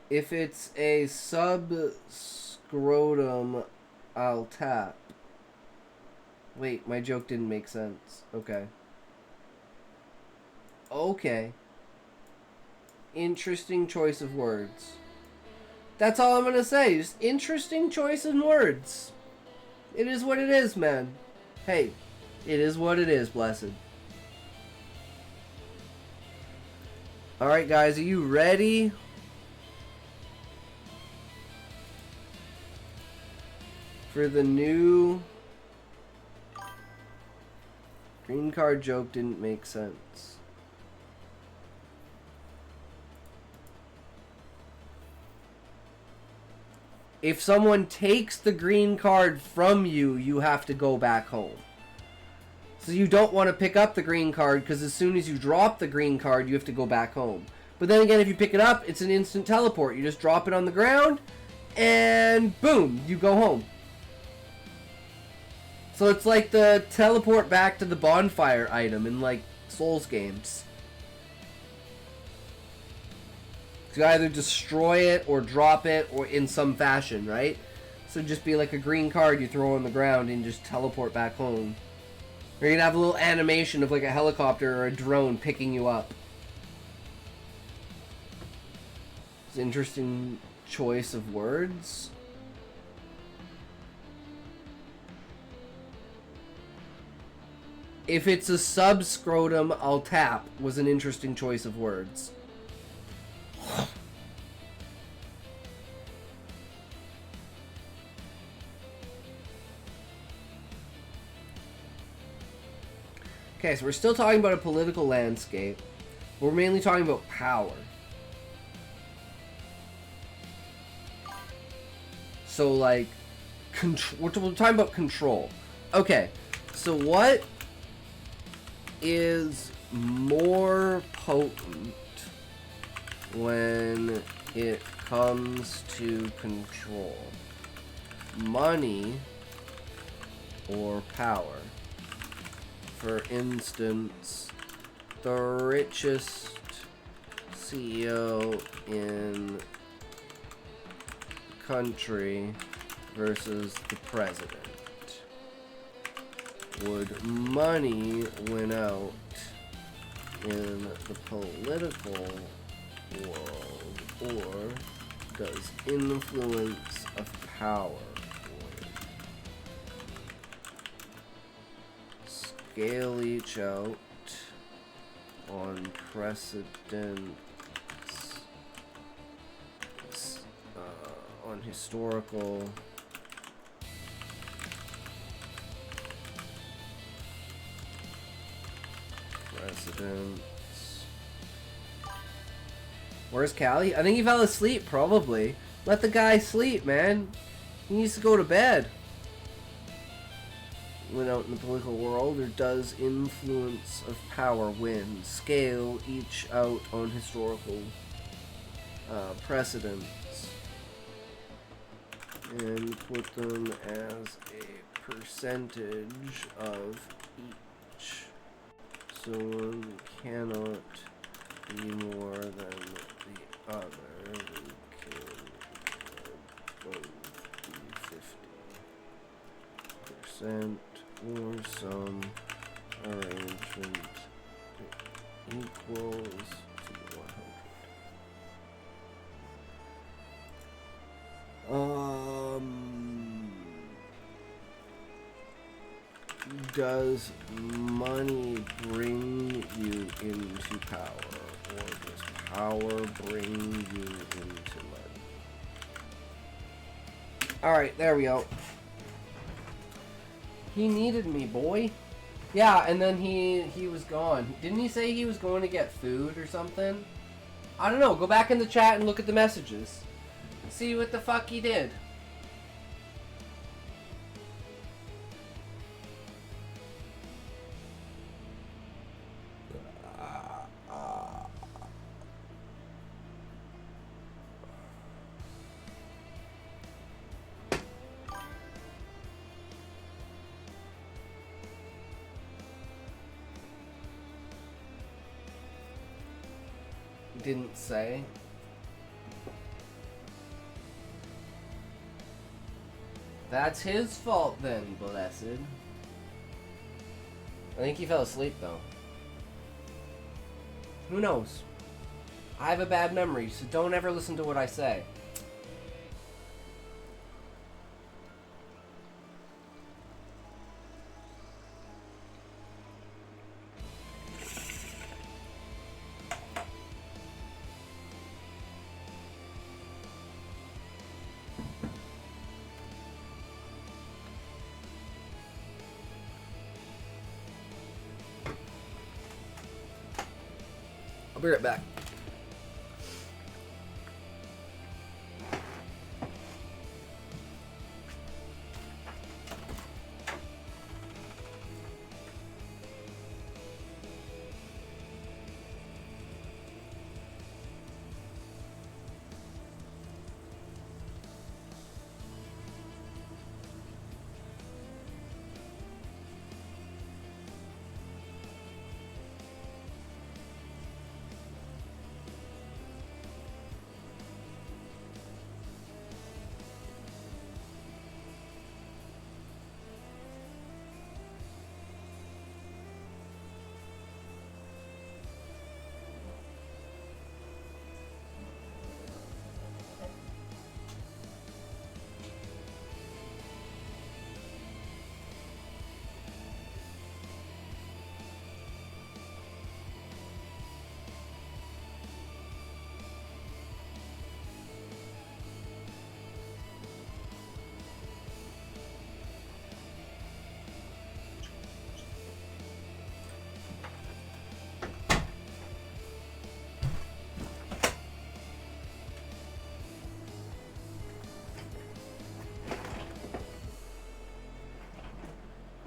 If it's a sub-scrotum, I'll tap. Wait, my joke didn't make sense. Okay. Okay. Interesting choice of words. That's all I'm gonna say. Just interesting choice of words. It is what it is, man. Hey, it is what it is, Blessed. Alright, guys, are you ready? For the new green card joke didn't make sense. If someone takes the green card from you, you have to go back home. So you don't want to pick up the green card because as soon as you drop the green card, you have to go back home. But then again, if you pick it up, it's an instant teleport. You just drop it on the ground and boom, you go home. So it's like the teleport back to the bonfire item in like Souls games. You either destroy it or drop it or in some fashion, right? So just be like a green card you throw on the ground and just teleport back home. Or you can have a little animation of like a helicopter or a drone picking you up. It's an interesting choice of words. If it's a sub-scrotum, I'll tap was an interesting choice of words. Okay, so we're still talking about a political landscape. We're mainly talking about power. So, like, we're talking about control. Okay, so what is more potent when it comes to control? Money or power? For instance, the richest CEO in the country versus the president. Would money win out in the political world, or does influence of power win? Scale each out on precedents, on on historical precedents. Where's Callie? I think he fell asleep, probably. Let the guy sleep, man. He needs to go to bed. When out in the political world, or does influence of power win? Scale each out on historical precedents and put them as a percentage of each. So one cannot be more than the other. We can both be 50% or some arrangement equals to 100. Does money bring you into power, or does power bring you into money? Alright, there we go. He needed me, boy. Yeah, and then he was gone. Didn't he say he was going to get food or something? I don't know. Go back in the chat and look at the messages. See what the fuck he did. Didn't say. That's his fault then, blessed. I think he fell asleep though. Who knows? I have a bad memory, so don't ever listen to what I say. I'll be right back.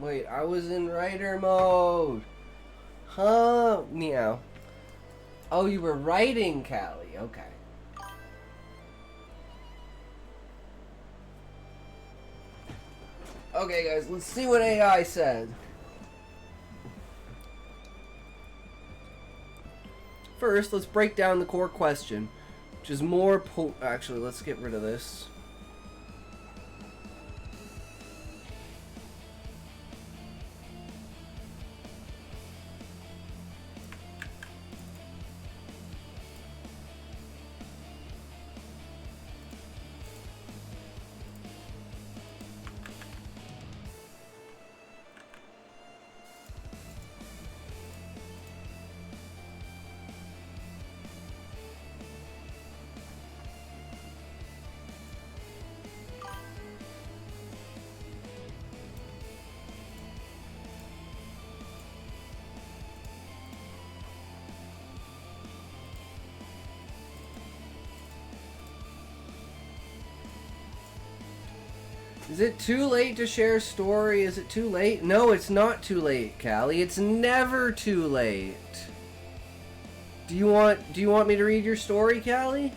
Wait, I was in writer mode. Huh? Meow. Oh, you were writing, Callie. Okay. Okay, guys, let's see what AI said. First, let's break down the core question, which is more actually, let's get rid of this. Is it too late to share a story? Is it too late? No, it's not too late, Callie. It's never too late. Do you want me to read your story, Callie?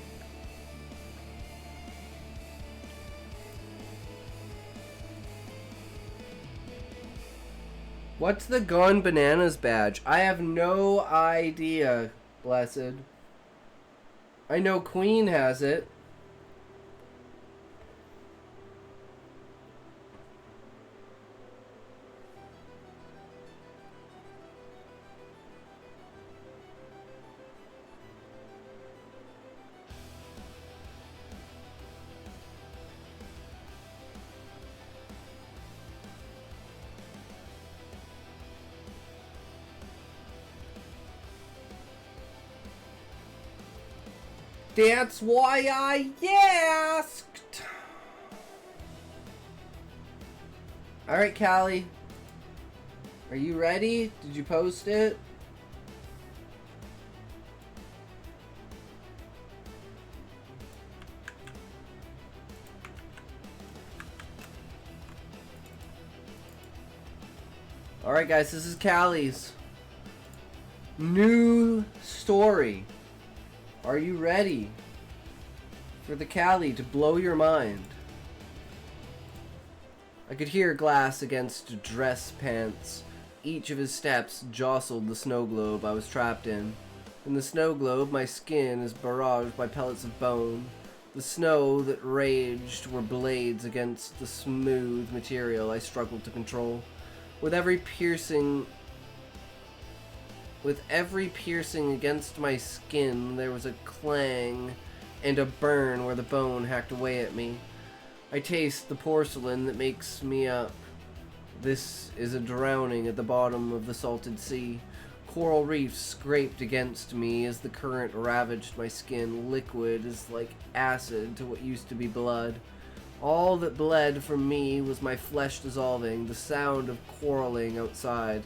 What's the Gone Bananas badge? I have no idea, Blessed. I know Queen has it. That's why I asked. Alright, Callie. Are you ready? Did you post it? Alright, guys, this is Callie's new story. Are you ready for the Callie to blow your mind? I could hear glass against dress pants. Each of his steps jostled the snow globe I was trapped in. In the snow globe, my skin is barraged by pellets of bone. The snow that raged were blades against the smooth material I struggled to control. With every piercing against my skin, there was a clang and a burn where the bone hacked away at me. I taste the porcelain that makes me up. This is a drowning at the bottom of the salted sea. Coral reefs scraped against me as the current ravaged my skin. Liquid is like acid to what used to be blood. All that bled from me was my flesh dissolving, the sound of quarreling outside.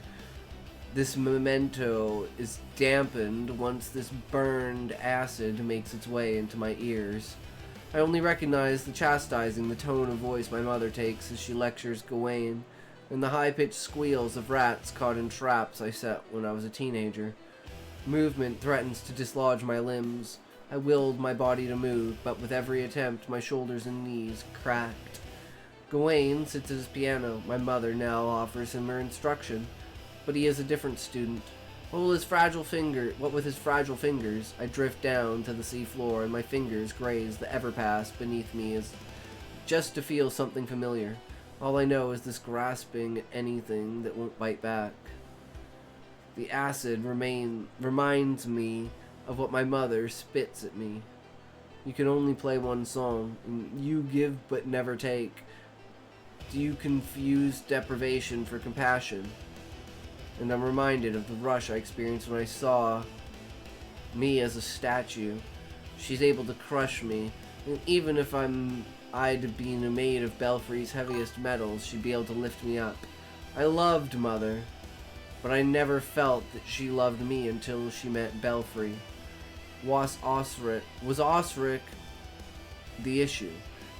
This memento is dampened once this burned acid makes its way into my ears. I only recognize the chastising, the tone of voice my mother takes as she lectures Gawain, and the high-pitched squeals of rats caught in traps I set when I was a teenager. Movement threatens to dislodge my limbs. I willed my body to move, but with every attempt, my shoulders and knees cracked. Gawain sits at his piano. My mother now offers him her instruction. But he is a different student. What with his fragile fingers, I drift down to the sea floor, and my fingers graze the everpass beneath me as just to feel something familiar. All I know is this grasping at anything that won't bite back. The acid reminds me of what my mother spits at me. You can only play one song, and you give but never take. Do you confuse deprivation for compassion? And I'm reminded of the rush I experienced when I saw me as a statue. She's able to crush me, and even if I'd been made of Belfry's heaviest metals, she'd be able to lift me up. I loved Mother, but I never felt that she loved me until she met Belfry. Was Osric the issue?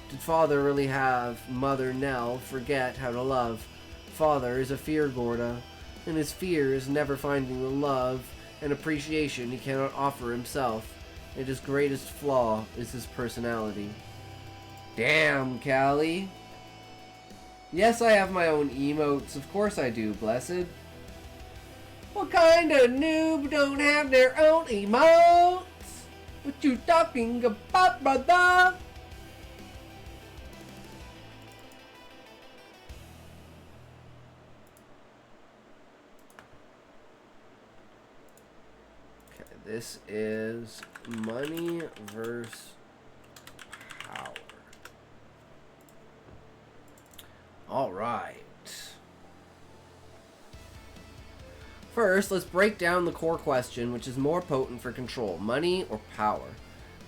Did Father really have Mother Nell forget how to love? Father is a fear Gorda, and his fear is never finding the love and appreciation he cannot offer himself, and his greatest flaw is his personality. Damn, Callie. Yes, I have my own emotes. Of course I do, Blessed. What kind of noob don't have their own emotes? What you talking about, brother? Okay, this is money versus power. All right. First, let's break down the core question, which is more potent for control, money or power.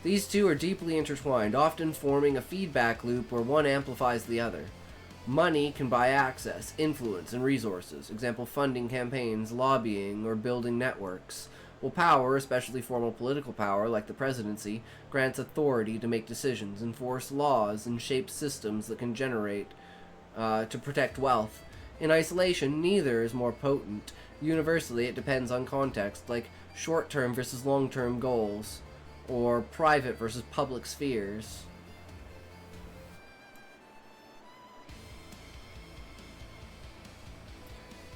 These two are deeply intertwined, often forming a feedback loop where one amplifies the other. Money can buy access, influence, and resources, example funding campaigns, lobbying, or building networks, while power, especially formal political power like the presidency, grants authority to make decisions, enforce laws, and shape systems that can generate to protect wealth. In isolation, neither is more potent. Universally, it depends on context, like short-term versus long-term goals, or private versus public spheres.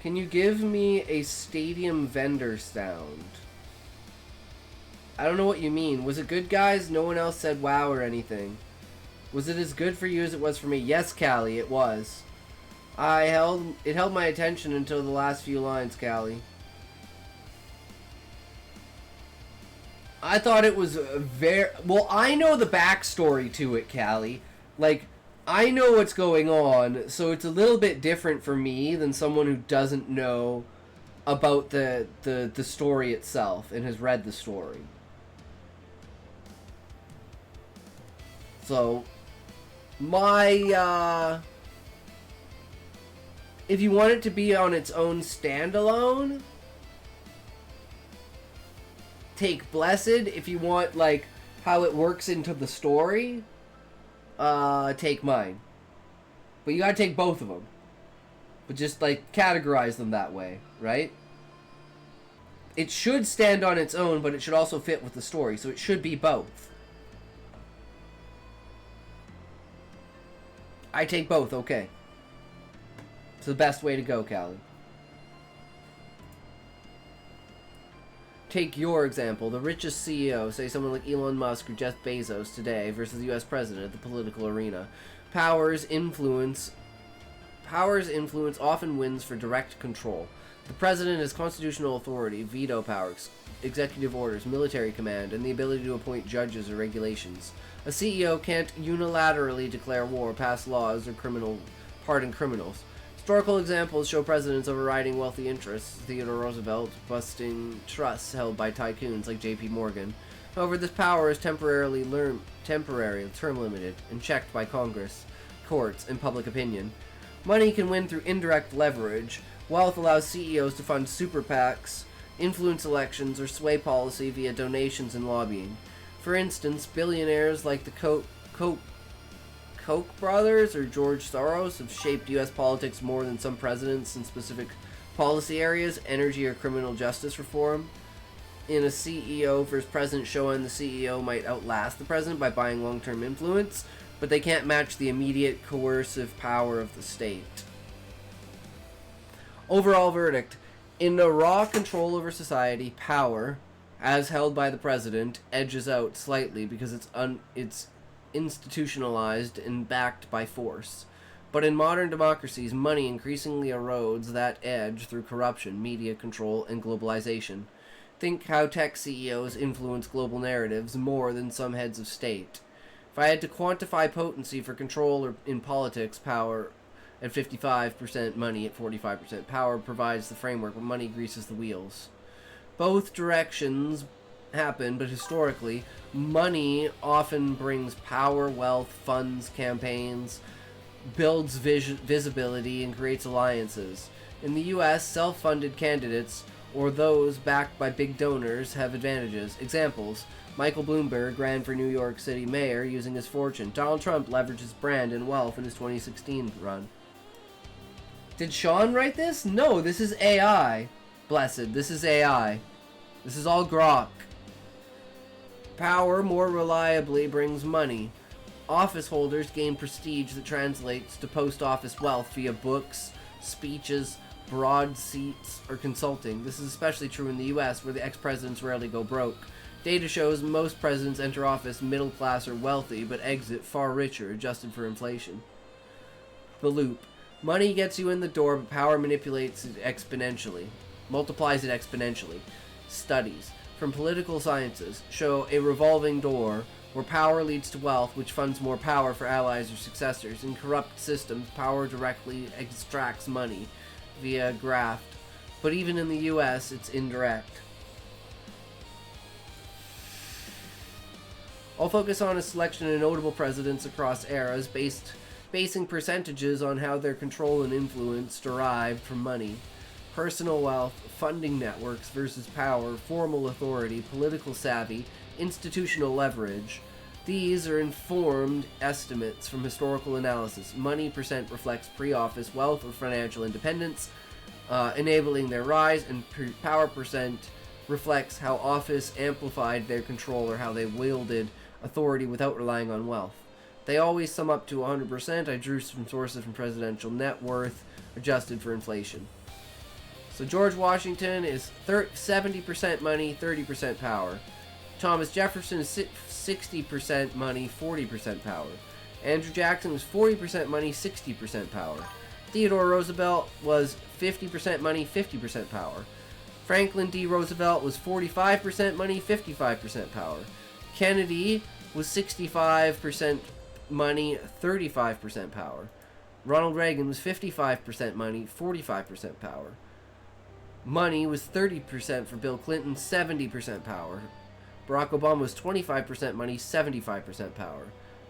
Can you give me a stadium vendor sound? I don't know what you mean. Was it good, guys? No one else said wow or anything. Was it as good for you as it was for me? Yes, Callie, it was. It held my attention until the last few lines, Callie. I thought it was well, I know the backstory to it, Callie. Like, I know what's going on, so it's a little bit different for me than someone who doesn't know about the story itself and has read the story. So, my, if you want it to be on its own standalone, take Blessed. If you want, like, how it works into the story, take mine. But you gotta take both of them. But just, like, categorize them that way, right? It should stand on its own, but it should also fit with the story, so it should be both. I take both, okay. It's the best way to go, Callie. Take your example, the richest CEO, say someone like Elon Musk or Jeff Bezos today, versus the US president at the political arena. Power's influence often wins for direct control. The president has constitutional authority, veto powers, executive orders, military command, and the ability to appoint judges or regulations. A CEO can't unilaterally declare war, pass laws, or pardon criminals. Historical examples show presidents overriding wealthy interests, Theodore Roosevelt busting trusts held by tycoons like J.P. Morgan. However, this power is temporary, term-limited, and checked by Congress, courts, and public opinion. Money can win through indirect leverage. Wealth allows CEOs to fund super PACs, influence elections, or sway policy via donations and lobbying. For instance, billionaires like the Koch brothers or George Soros have shaped U.S. politics more than some presidents in specific policy areas, energy or criminal justice reform. In a CEO versus president showing, the CEO might outlast the president by buying long-term influence, but they can't match the immediate coercive power of the state. Overall verdict. In the raw control over society, power, as held by the president, edges out slightly because it's institutionalized and backed by force. But in modern democracies, money increasingly erodes that edge through corruption, media control, and globalization. Think how tech CEOs influence global narratives more than some heads of state. If I had to quantify potency for control or in politics, power at 55%, money at 45%. Power provides the framework, but money greases the wheels. Both directions happen, but historically, money often brings power, wealth, funds, campaigns, builds visibility, and creates alliances. In the U.S., self-funded candidates, or those backed by big donors, have advantages. Examples: Michael Bloomberg ran for New York City mayor using his fortune. Donald Trump leveraged his brand and wealth in his 2016 run. Did Sean write this? No, this is AI. Blessed, this is AI. This is all grok. Power more reliably brings money. Office holders gain prestige that translates to post office wealth via books, speeches, broad seats, or consulting. This is especially true in the US, where the ex-presidents rarely go broke. Data shows most presidents enter office middle class or wealthy, but exit far richer, adjusted for inflation. The loop. Money gets you in the door, but power manipulates it exponentially. Multiplies it exponentially. Studies from political sciences show a revolving door where power leads to wealth, which funds more power for allies or successors. In corrupt systems, power directly extracts money via graft, but even in the US, it's indirect. I'll focus on a selection of notable presidents across eras, basing percentages on how their control and influence derived from money. personal wealth, funding networks versus power, formal authority, political savvy, institutional leverage. These are informed estimates from historical analysis. Money percent reflects pre-office wealth or financial independence, enabling their rise, and power percent reflects how office amplified their control or how they wielded authority without relying on wealth. They always sum up to 100%. I drew some sources from presidential net worth, adjusted for inflation. So George Washington is 70% money, 30% power. Thomas Jefferson is 60% money, 40% power. Andrew Jackson was 40% money, 60% power. Theodore Roosevelt was 50% money, 50% power. Franklin D. Roosevelt was 45% money, 55% power. Kennedy was 65% money, 35% power. Ronald Reagan was 55% money, 45% power. Money was 30% for Bill Clinton, 70% power. Barack Obama was 25% money, 75% power.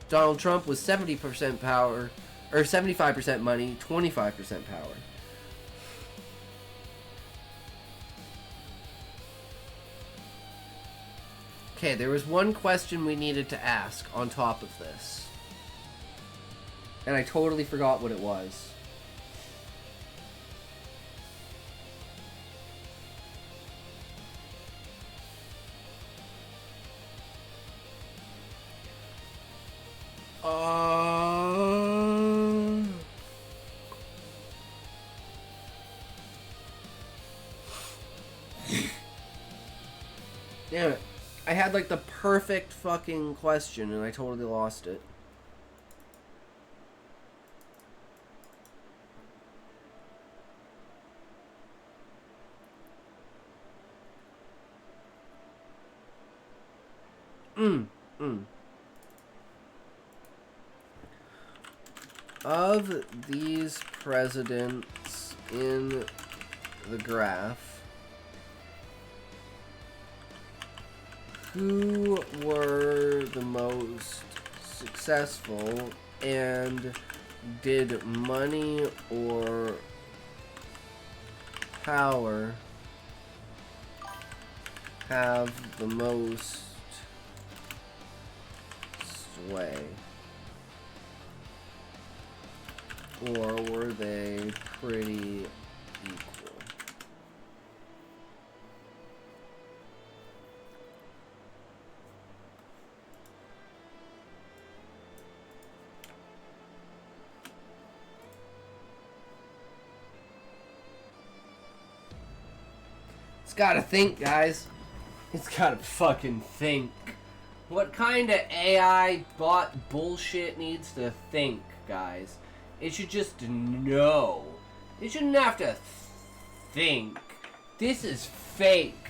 Donald Trump was 70% power, or 75% money, 25% power. Okay, there was one question we needed to ask on top of this. And I totally forgot what it was. Damn it. I had like the perfect fucking question and I totally lost it. Of these presidents in the graph, who were the most successful and did money or power have the most sway? Or were they pretty equal? It's gotta think, guys. It's gotta fucking think. What kind of AI bot bullshit needs to think, guys? It should just know. It shouldn't have to think. This is fake.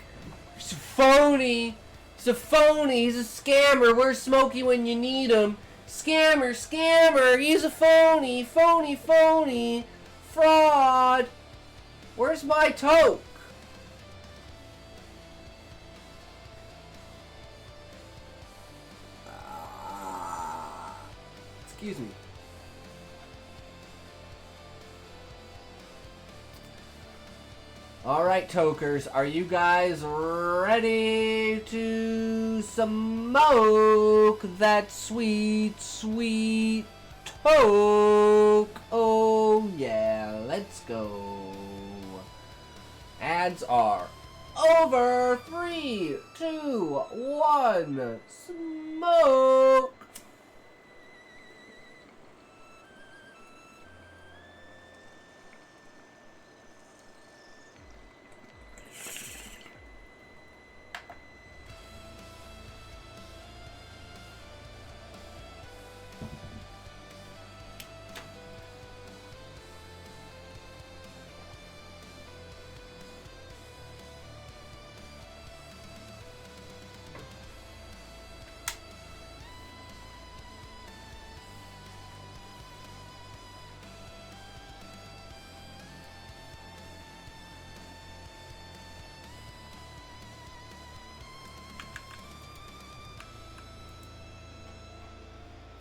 It's phony. It's a phony. He's a scammer. Where's Smokey when you need him? Scammer, scammer. He's a phony. Phony, phony. Fraud. Where's my toque? Excuse me. Alright, tokers, are you guys ready to smoke that sweet, sweet toke? Oh yeah, let's go. Ads are over. 3, 2, 1, smoke.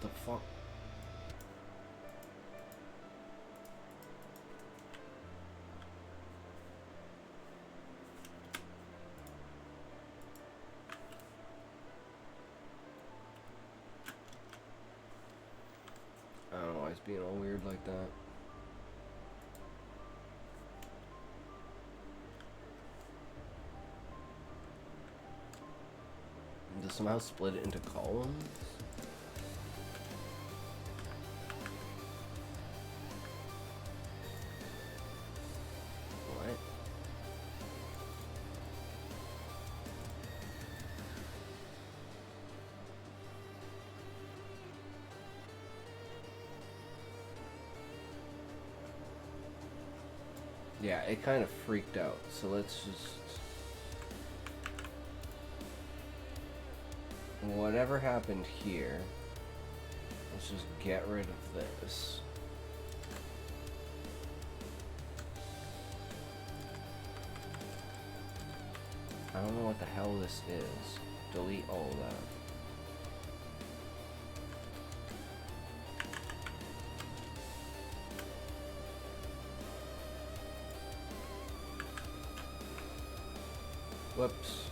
The fuck? weird like that. And to somehow split it into columns? What? Yeah, it kind of freaked out, so let's just... Whatever happened here, let's just get rid of this. I don't know what the hell this is. Delete all that. Whoops.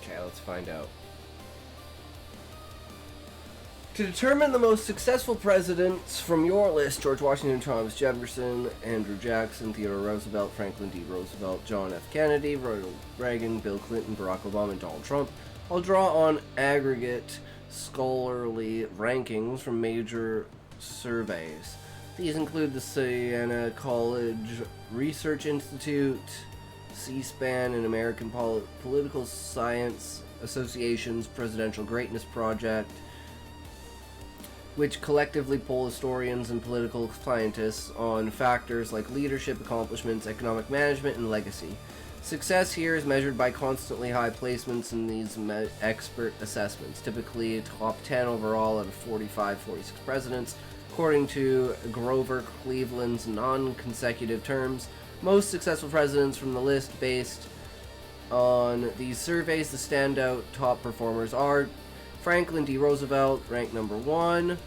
Okay, let's find out. To determine the most successful presidents from your list: George Washington, Thomas Jefferson, Andrew Jackson, Theodore Roosevelt, Franklin D. Roosevelt, John F. Kennedy, Ronald Reagan, Bill Clinton, Barack Obama, and Donald Trump, I'll draw on aggregate scholarly rankings from major surveys. These include the Siena College Research Institute, C-SPAN, and American Political Science Association's Presidential Greatness Project, which collectively poll historians and political scientists on factors like leadership, accomplishments, economic management, and legacy. Success here is measured by constantly high placements in these expert assessments, typically top 10 overall out of 45-46 presidents, according to Grover Cleveland's non-consecutive terms. Most successful presidents from the list based on these surveys, the standout top performers are Franklin D. Roosevelt, ranked number 1. Is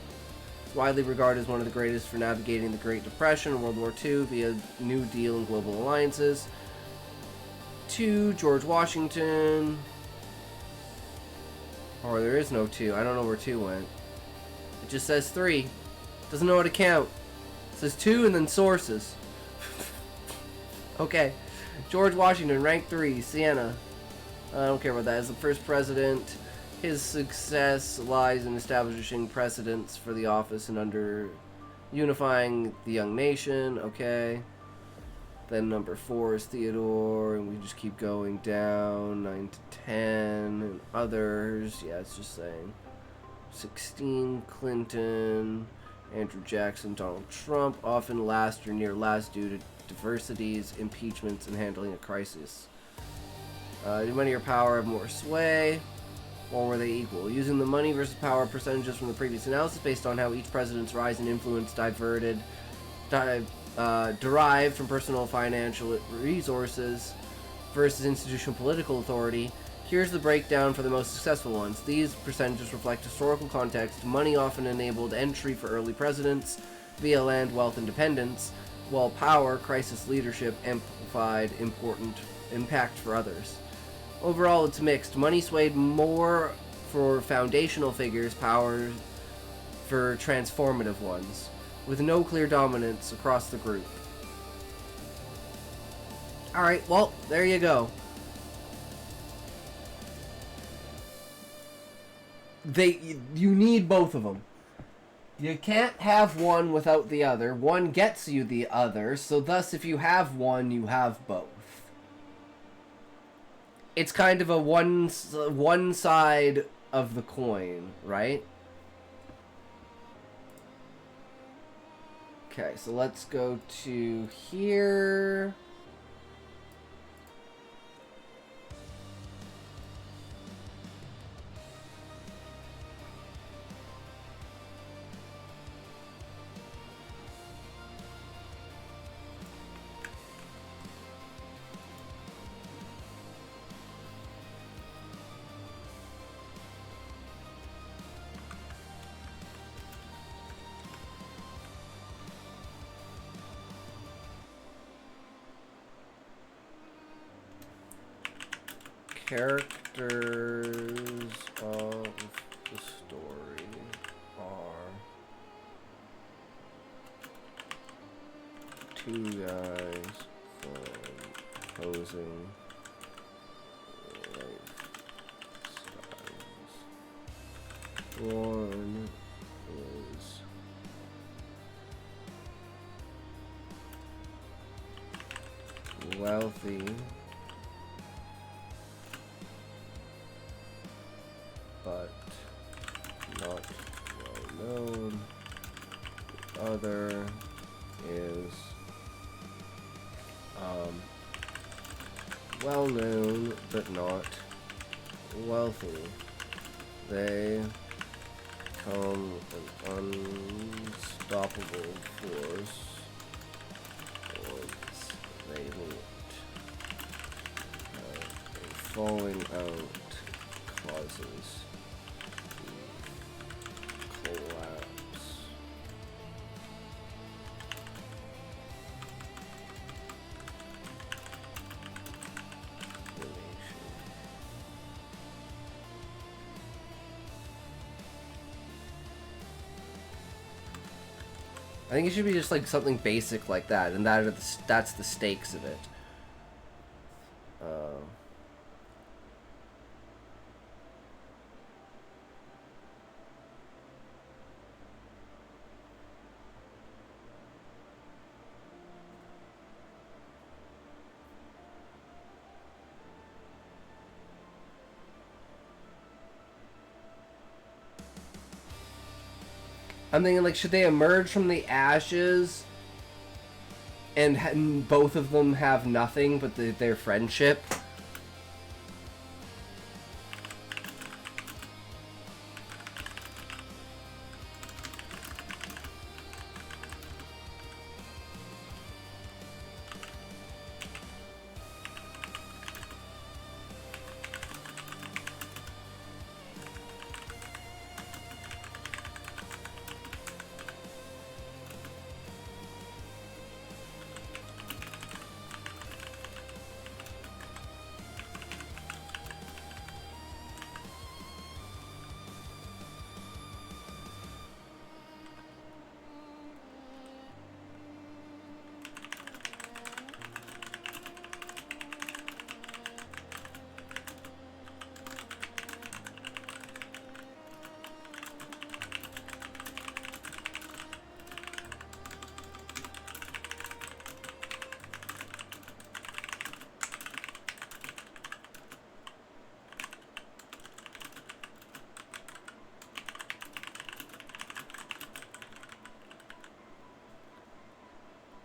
widely regarded as one of the greatest for navigating the Great Depression and World War II via New Deal and global alliances. 2, George Washington. Or there is no 2. I don't know where 2 went. It just says 3. Doesn't know how to count. It says 2 and then sources. Okay. George Washington, ranked 3, Siena. I don't care about that. As the first president, his success lies in establishing precedents for the office and under unifying the young nation. Okay. Then number 4 is Theodore, and we just keep going down. 9 to 10, and others. Yeah, it's just saying. 16, Clinton, Andrew Jackson, Donald Trump, often last or near last due to diversities, impeachments, and handling a crisis. Did money or power have more sway, or were they equal? Using the money versus power percentages from the previous analysis based on how each president's rise and influence derived from personal financial resources versus institutional political authority, here's the breakdown for the most successful ones. These percentages reflect historical context. Money often enabled entry for early presidents via land, wealth, and dependence, while power, crisis leadership, amplified important impact for others. Overall, it's mixed. Money swayed more for foundational figures, power for transformative ones, with no clear dominance across the group. Alright, well, there you go. You need both of them. You can't have one without the other. One gets you the other, so thus if you have one, you have both. It's kind of a one side of the coin, right? Okay, so let's go to here. characters of the story are two guys from opposing lifestyles. One is wealthy but not well known. The other is well known but not wealthy. They come an unstoppable force once they meet. A falling out causes the collapse. The nation. I think it should be just like something basic like that, and that's the stakes of it. I'm thinking, like, should they emerge from the ashes and both of them have nothing but their friendship?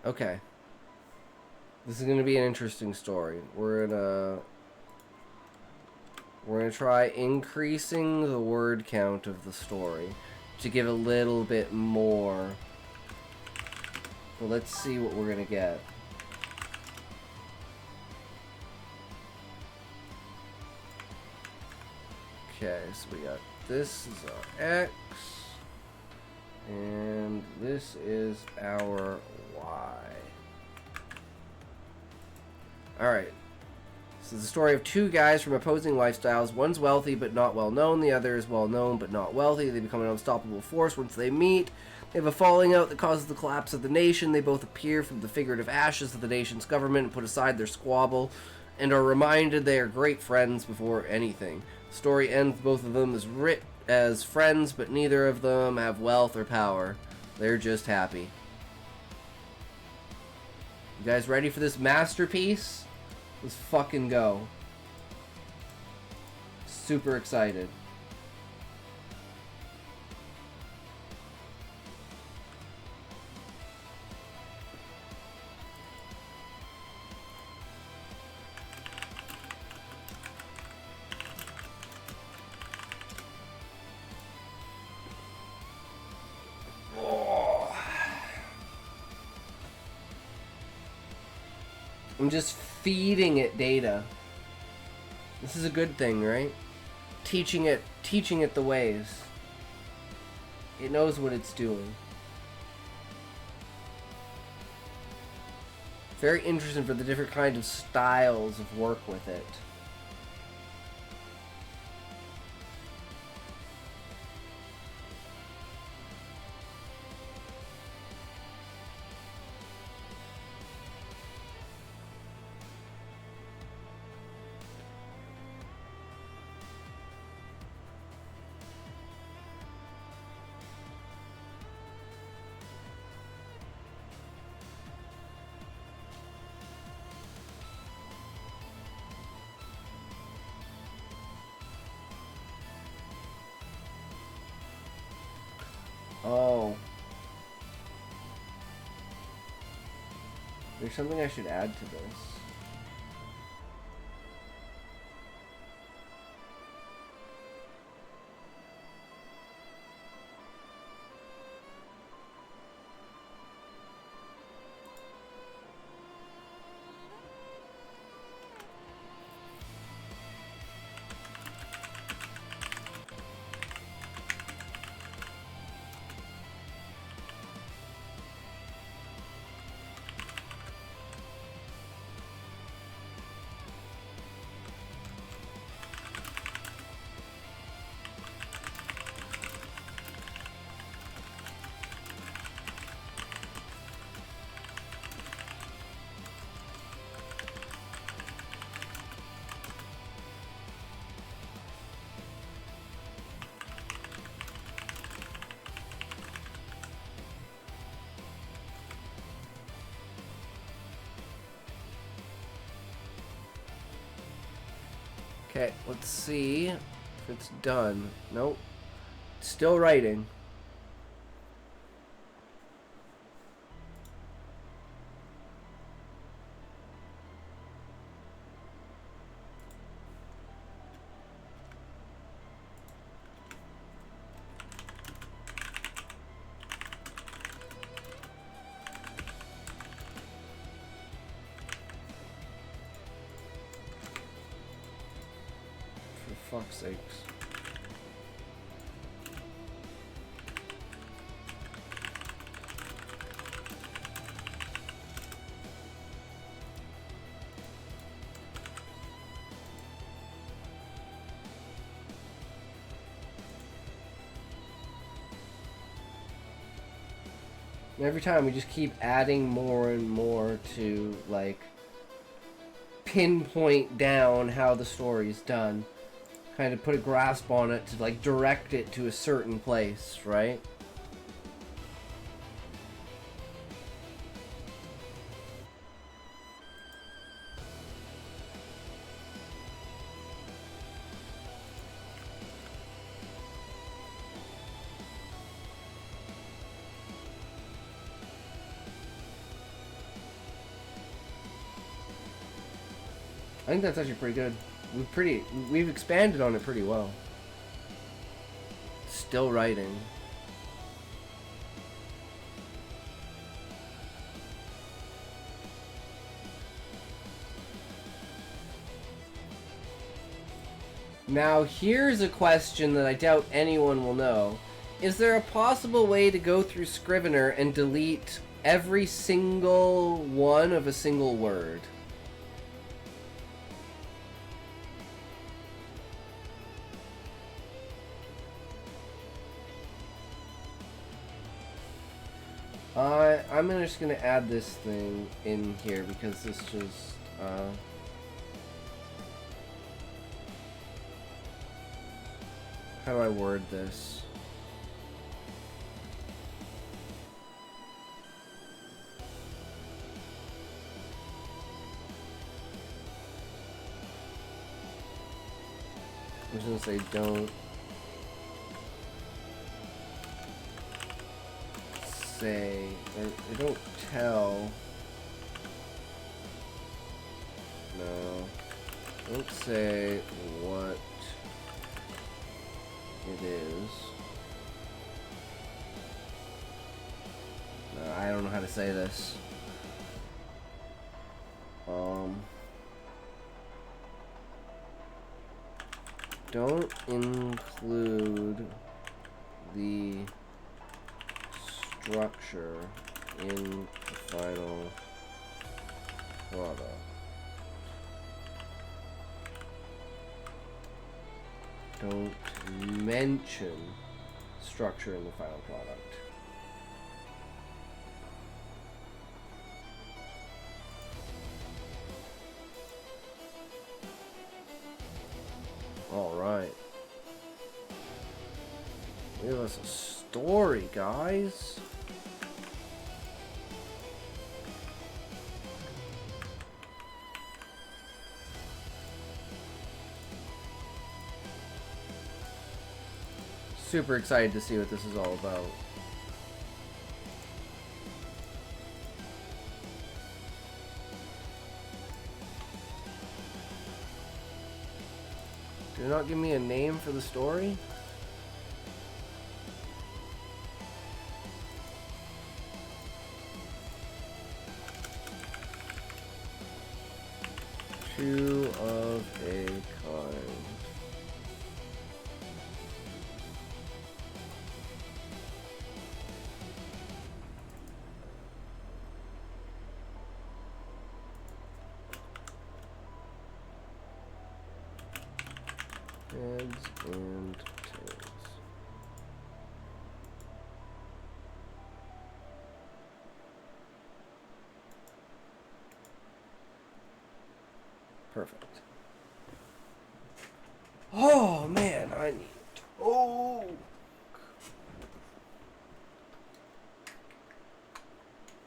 Okay. This is going to be an interesting story. We're going to try increasing the word count of the story to give a little bit more. So let's see what we're going to get. Okay, so we got this is our X, and this is our Y. Alright. So the story of two guys from opposing lifestyles. One's wealthy but not well known. The other is well known but not wealthy. They become an unstoppable force once they meet. They have a falling out that causes the collapse of the nation. They both appear from the figurative ashes of the nation's government and put aside their squabble and are reminded they are great friends before anything. The story ends with both of them as friends, but neither of them have wealth or power. They're just happy. You guys ready for this masterpiece? Let's fucking go. Super excited. I'm just feeding it data. This is a good thing, right? Teaching it the ways. It knows what it's doing. Very interesting for the different kind of styles of work with it. There's something I should add to this. Okay, let's see if it's done. Nope. Still writing. For fuck's sakes. And every time we just keep adding more and more to, like, pinpoint down how the story's done. Kind of put a grasp on it to, like, direct it to a certain place, right? I think that's actually pretty good. We've expanded on it pretty well. Still writing. Now here's a question that I doubt anyone will know. Is there a possible way to go through Scrivener and delete every single one of a single word? I'm just gonna add this thing in here because this just, how do I word this? I'm just gonna say don't say, or don't tell, no, don't say what it is. No, I don't know how to say this. Don't include the structure in the final product. Don't mention structure in the final product. Alright. Give us a story, guys. Super excited to see what this is all about. Did it not give me a name for the story? Two of a kind. Heads and tails. Perfect. Oh man, I need Toke.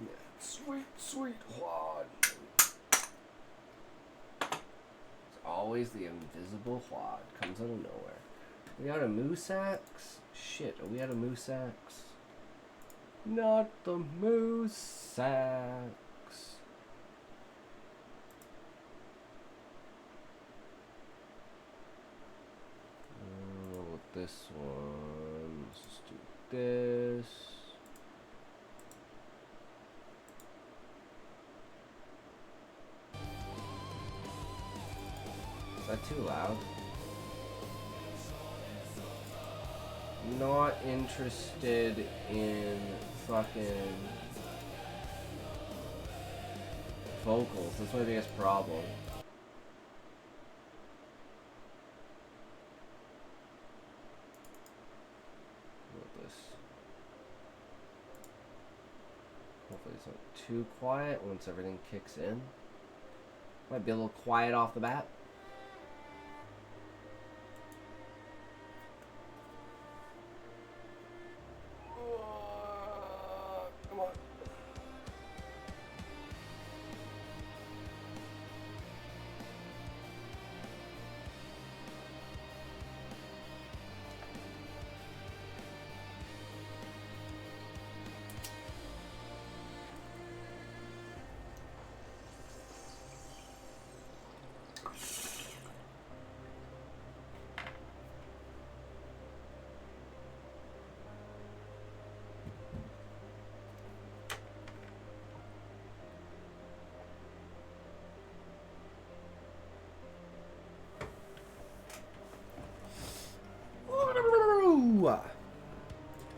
Yeah, sweet, sweet Juan. Always the invisible Juan comes out of nowhere. We out of Moosax? Shit, are we out of Moosax? Not the Moosax. With this one, let's just do this. Is that too loud? Not interested in fucking vocals. That's my biggest problem. What this? Hopefully it's not too quiet once everything kicks in. Might be a little quiet off the bat. Come on.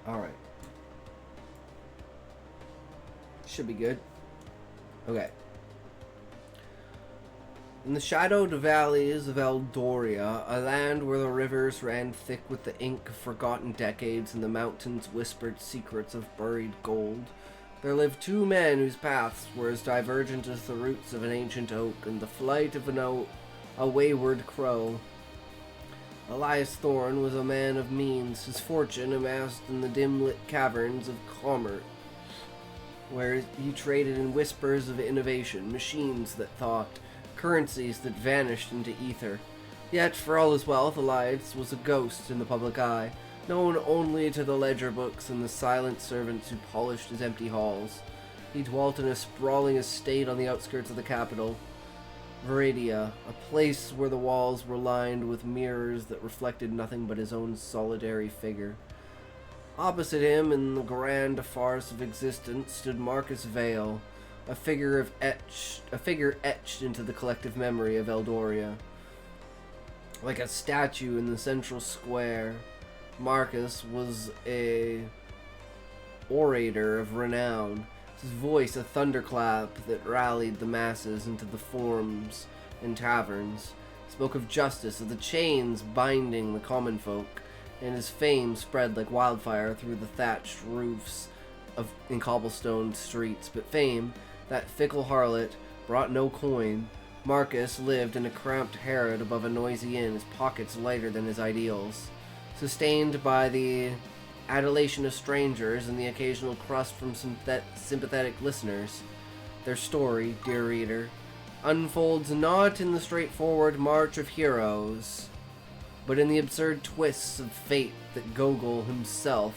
Alright. Should be good. Okay. In the shadowed valleys of Eldoria, a land where the rivers ran thick with the ink of forgotten decades and the mountains whispered secrets of buried gold, there lived two men whose paths were as divergent as the roots of an ancient oak and the flight of a wayward crow. Elias Thorne was a man of means, his fortune amassed in the dim-lit caverns of Commerce, where he traded in whispers of innovation, machines that thought, currencies that vanished into ether. Yet, for all his wealth, Elias was a ghost in the public eye, known only to the ledger books and the silent servants who polished his empty halls. He dwelt in a sprawling estate on the outskirts of the capital, Viridia, a place where the walls were lined with mirrors that reflected nothing but his own solitary figure. Opposite him, in the grand farce of existence, stood Marcus Vale, a figure etched into the collective memory of Eldoria. Like a statue in the central square, Marcus was a orator of renown, his voice a thunderclap that rallied the masses into the forums and taverns. He spoke of justice, of the chains binding the common folk, and his fame spread like wildfire through the thatched roofs in cobblestone streets. But fame, that fickle harlot, brought no coin. Marcus lived in a cramped harem above a noisy inn, his pockets lighter than his ideals. Sustained by the adulation of strangers and the occasional crust from sympathetic listeners, their story, dear reader, unfolds not in the straightforward march of heroes, but in the absurd twists of fate that Gogol himself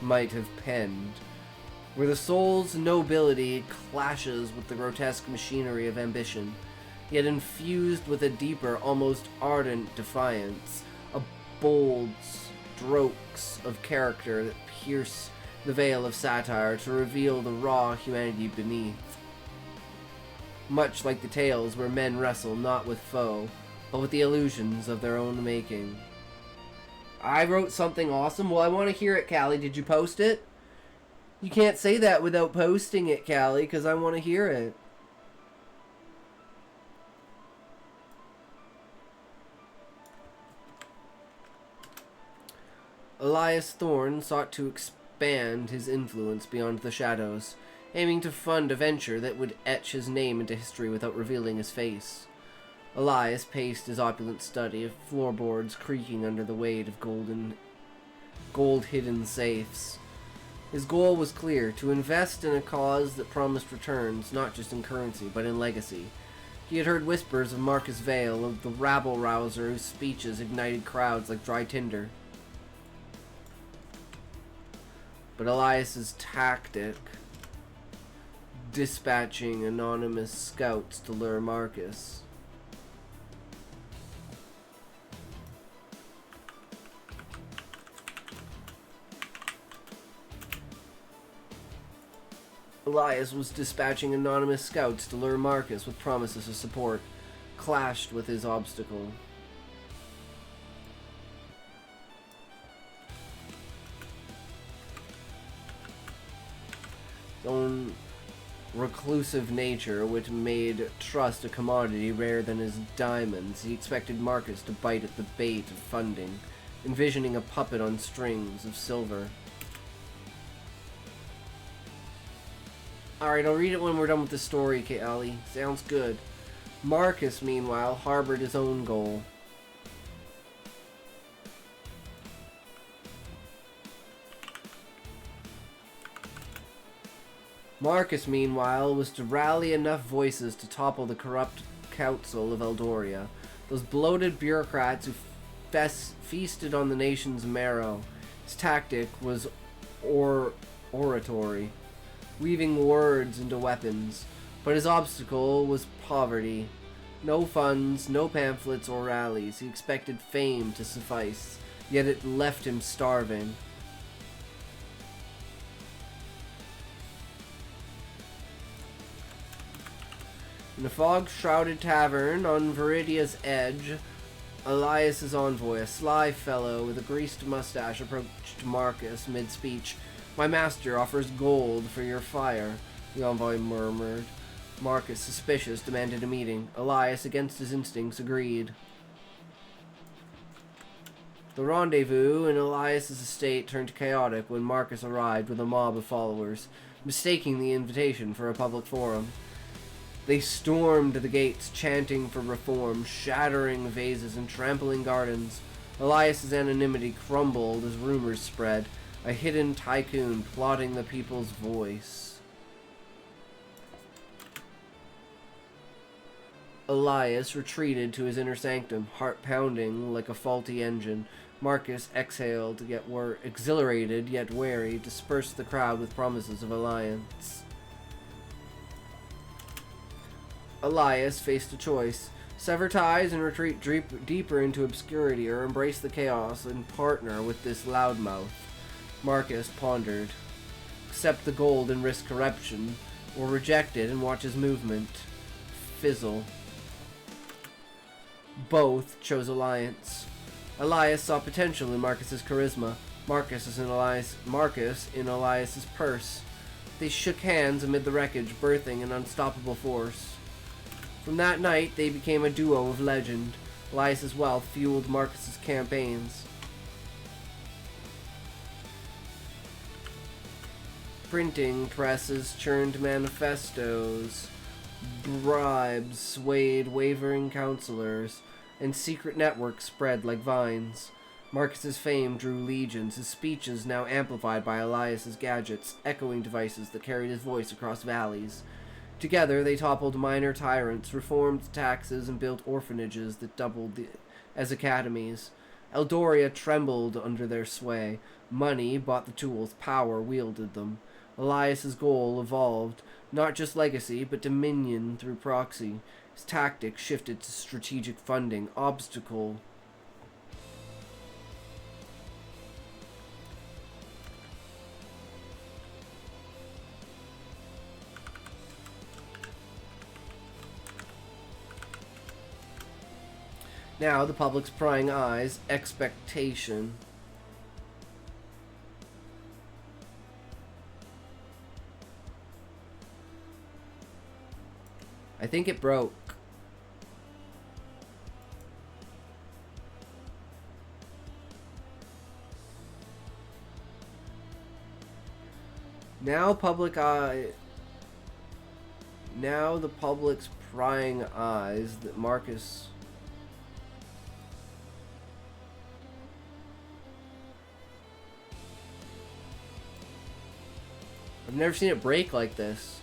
might have penned, where the soul's nobility clashes with the grotesque machinery of ambition, yet infused with a deeper, almost ardent defiance, a bold strokes of character that pierce the veil of satire to reveal the raw humanity beneath. Much like the tales where men wrestle not with foe, but with the illusions of their own making. I wrote something awesome. Well, I want to hear it, Callie. Did you post it? You can't say that without posting it, Callie, because I want to hear it. Elias Thorne sought to expand his influence beyond the shadows, aiming to fund a venture that would etch his name into history without revealing his face. Elias paced his opulent study of floorboards creaking under the weight of gold-hidden safes. His goal was clear, to invest in a cause that promised returns, not just in currency, but in legacy. He had heard whispers of Marcus Vale, of the rabble-rouser whose speeches ignited crowds like dry tinder. But Elias's tactic, dispatching anonymous scouts to lure Marcus. Elias was dispatching anonymous scouts to lure Marcus with promises of support, clashed with his obstacle. His own reclusive nature, which made trust a commodity rarer than his diamonds, he expected Marcus to bite at the bait of funding, envisioning a puppet on strings of silver. Alright, I'll read it when we're done with the story, Callie. Sounds good. Marcus, meanwhile, harbored his own goal. Marcus, meanwhile, was to rally enough voices to topple the corrupt council of Eldoria. Those bloated bureaucrats who feasted on the nation's marrow. His tactic was oratory, weaving words into weapons, but his obstacle was poverty. No funds, no pamphlets or rallies. He expected fame to suffice, yet it left him starving. In a fog-shrouded tavern on Viridia's edge, Elias's envoy, a sly fellow with a greased mustache, approached Marcus mid-speech. "My master offers gold for your fire," the envoy murmured. Marcus, suspicious, demanded a meeting. Elias, against his instincts, agreed. The rendezvous in Elias's estate turned chaotic when Marcus arrived with a mob of followers, mistaking the invitation for a public forum. They stormed the gates, chanting for reform, shattering vases and trampling gardens. Elias's anonymity crumbled as rumors spread. A hidden tycoon plotting the people's voice. Elias retreated to his inner sanctum, heart pounding like a faulty engine. Marcus exhaled, exhilarated yet wary, dispersed the crowd with promises of alliance. Elias faced a choice: sever ties and retreat deeper into obscurity, or embrace the chaos and partner with this loudmouth. Marcus pondered. Accept the gold and risk corruption, or reject it and watch his movement fizzle. Both chose alliance. Elias saw potential in Marcus's charisma, Marcus in Elias's purse. They shook hands amid the wreckage, birthing an unstoppable force. From that night, they became a duo of legend. Elias's wealth fueled Marcus's campaigns. Printing presses churned manifestos. Bribes swayed wavering counselors, and secret networks spread like vines. Marcus's fame drew legions, his speeches now amplified by Elias's gadgets, echoing devices that carried his voice across valleys. Together, they toppled minor tyrants, reformed taxes, and built orphanages that doubled as academies. Eldoria trembled under their sway. Money bought the tools, power wielded them. Elias's goal evolved, Not just legacy, but dominion through proxy. His tactics shifted to strategic funding, obstacle. Now the public's prying eyes, expectation. I think it broke. Now public eye. Now the public's prying eyes that Marcus. I've never seen it break like this.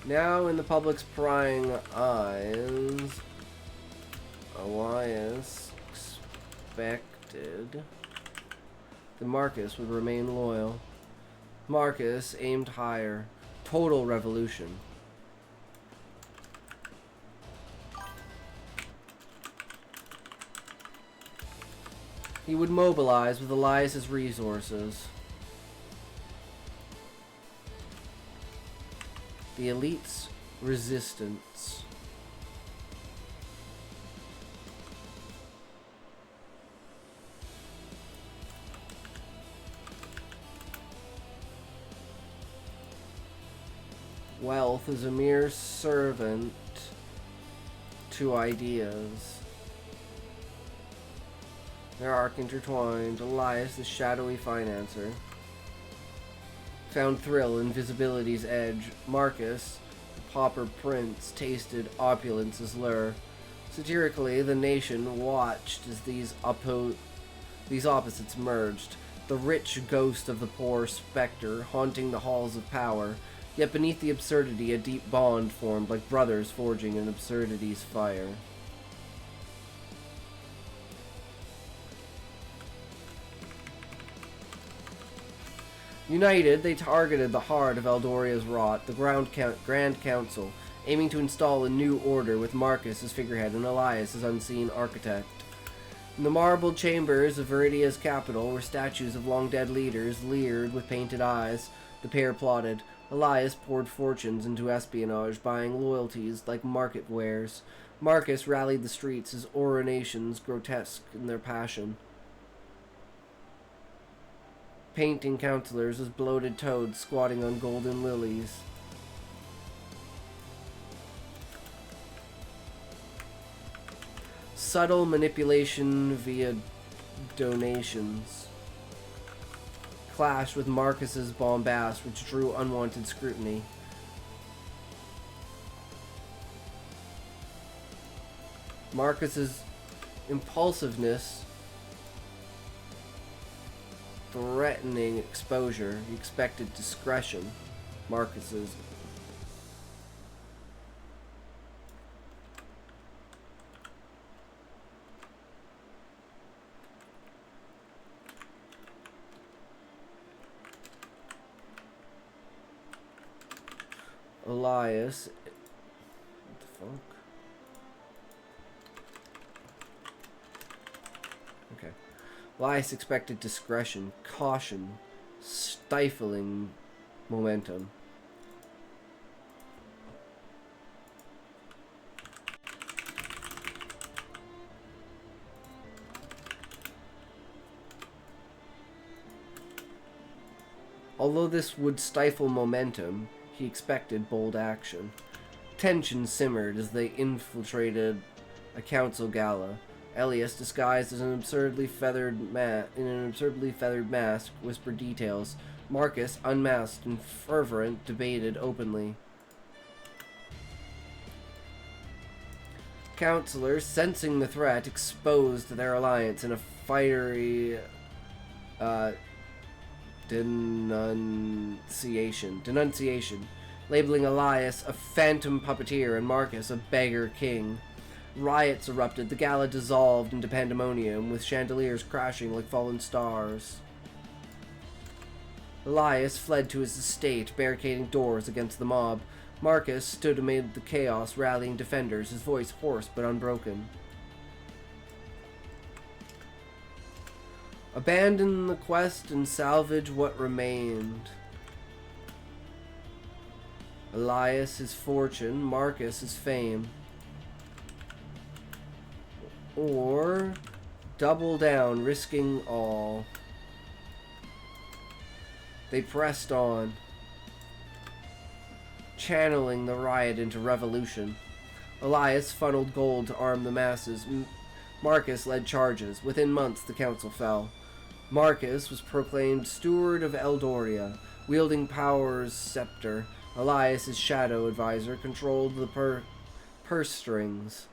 Now in the public's prying eyes, Elias expected that Marcus would remain loyal. Marcus aimed higher. Total revolution. He would mobilize with Elias's resources. The elite's resistance. Wealth is a mere servant to ideas. Their arc intertwined. Elias, the shadowy financer, found thrill in visibility's edge. Marcus, the pauper prince, tasted opulence's lure. Satirically, the nation watched as these opposites merged. The rich ghost of the poor specter haunting the halls of power. Yet beneath the absurdity, a deep bond formed, like brothers forging in absurdity's fire. United, they targeted the heart of Eldoria's rot, the Grand Council, aiming to install a new order with Marcus as figurehead and Elias as unseen architect. In the marble chambers of Viridia's capital, where statues of long-dead leaders leered with painted eyes, the pair plotted. Elias poured fortunes into espionage, buying loyalties like market wares. Marcus rallied the streets, his ornations grotesque in their passion. Painting counselors as bloated toads squatting on golden lilies. Subtle manipulation via donations clashed with Marcus's bombast, which drew unwanted scrutiny. Marcus's impulsiveness threatening exposure. He expected discretion. Marcus's Elias. What the fuck? Okay. Elias expected discretion, caution, stifling momentum. Although this would stifle momentum, he expected bold action. Tension simmered as they infiltrated a council gala. Elias, disguised as an absurdly feathered mask, whispered details. Marcus, unmasked and fervent, debated openly. Councilors, sensing the threat, exposed their alliance in a fiery denunciation, labeling Elias a phantom puppeteer and Marcus a beggar king. Riots erupted, the gala dissolved into pandemonium, with chandeliers crashing like fallen stars. Elias fled to his estate, barricading doors against the mob. Marcus stood amid the chaos, rallying defenders, his voice hoarse but unbroken. Abandon the quest and salvage what remained. Elias his fortune, Marcus his fame. Or double down, risking all. They pressed on, channeling the riot into revolution. Elias funneled gold to arm the masses. Marcus led charges. Within months, the council fell. Marcus was proclaimed steward of Eldoria, wielding power's scepter. Elias, his shadow advisor, controlled the purse strings.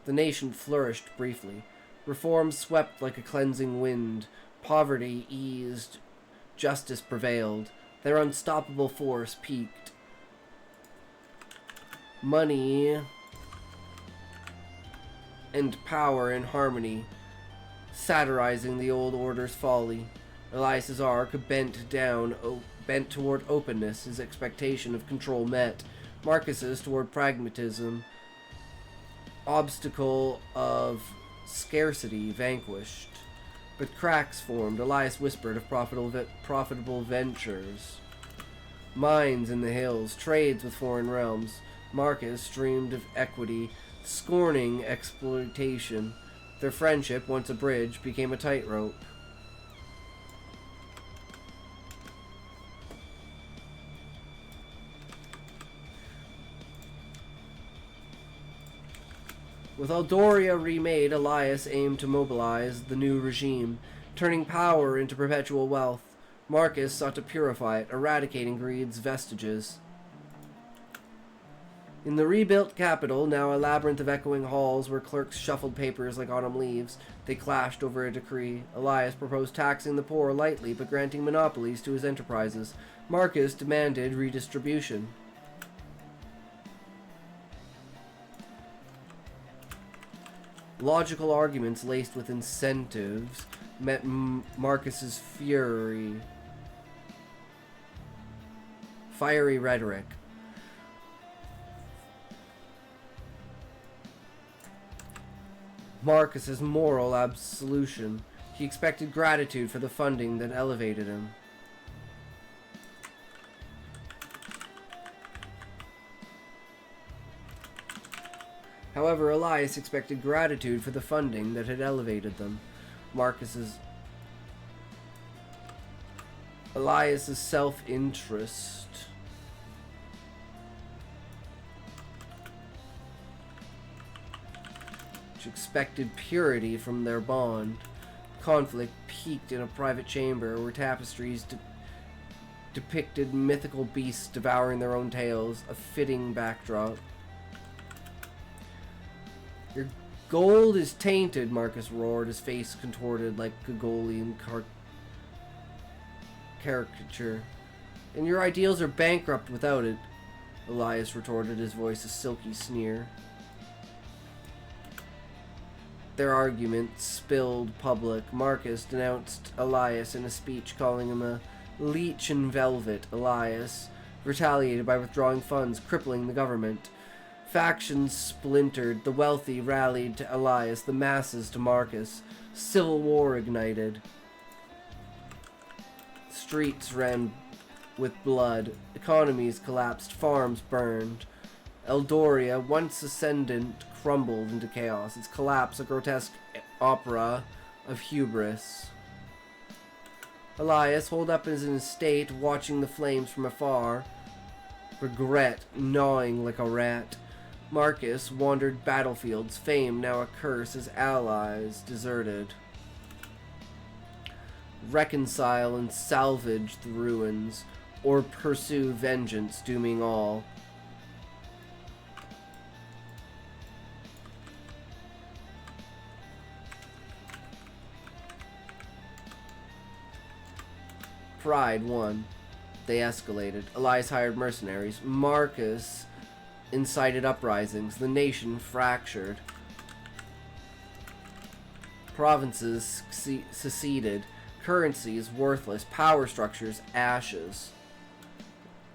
The nation flourished briefly. Reform swept like a cleansing wind. Poverty eased. Justice prevailed. Their unstoppable force peaked. Money and power in harmony, satirizing the old order's folly. Elias's arc bent toward openness, his expectation of control met. Marcus's toward pragmatism, obstacle of scarcity vanquished. But cracks formed. Elias whispered of profitable ventures. Mines in the hills, trades with foreign realms. Marcus dreamed of equity, scorning exploitation. Their friendship, once a bridge, became a tightrope. With Eldoria remade, Elias aimed to mobilize the new regime, turning power into perpetual wealth. Marcus sought to purify it, eradicating greed's vestiges. In the rebuilt capital, now a labyrinth of echoing halls where clerks shuffled papers like autumn leaves, they clashed over a decree. Elias proposed taxing the poor lightly, but granting monopolies to his enterprises. Marcus demanded redistribution. Logical arguments laced with incentives met Marcus's fury. Fiery rhetoric. Marcus's moral absolution. He expected gratitude for the funding that elevated him. However, Elias expected gratitude for the funding that had elevated them. Elias's self-interest. Which expected purity from their bond. Conflict peaked in a private chamber where tapestries depicted mythical beasts devouring their own tails, a fitting backdrop. Your gold is tainted, Marcus roared, his face contorted like Gogolian caricature. And your ideals are bankrupt without it, Elias retorted, his voice a silky sneer. Their argument spilled public. Marcus denounced Elias in a speech, calling him a leech in velvet. Elias retaliated by withdrawing funds, crippling the government. Factions splintered. The wealthy rallied to Elias, the masses to Marcus. Civil war ignited. Streets ran with blood. Economies collapsed. Farms burned. Eldoria, once ascendant, crumbled into chaos. Its collapse a grotesque opera of hubris. Elias, holed up in his estate, watching the flames from afar. Regret gnawing like a rat. Marcus wandered battlefields, fame now a curse, his allies deserted. Reconcile and salvage the ruins, or pursue vengeance, dooming all. pride won. They escalated. Elias hired mercenaries. Marcus incited uprisings. The nation fractured. Provinces seceded. Currencies worthless. Power structures ashes.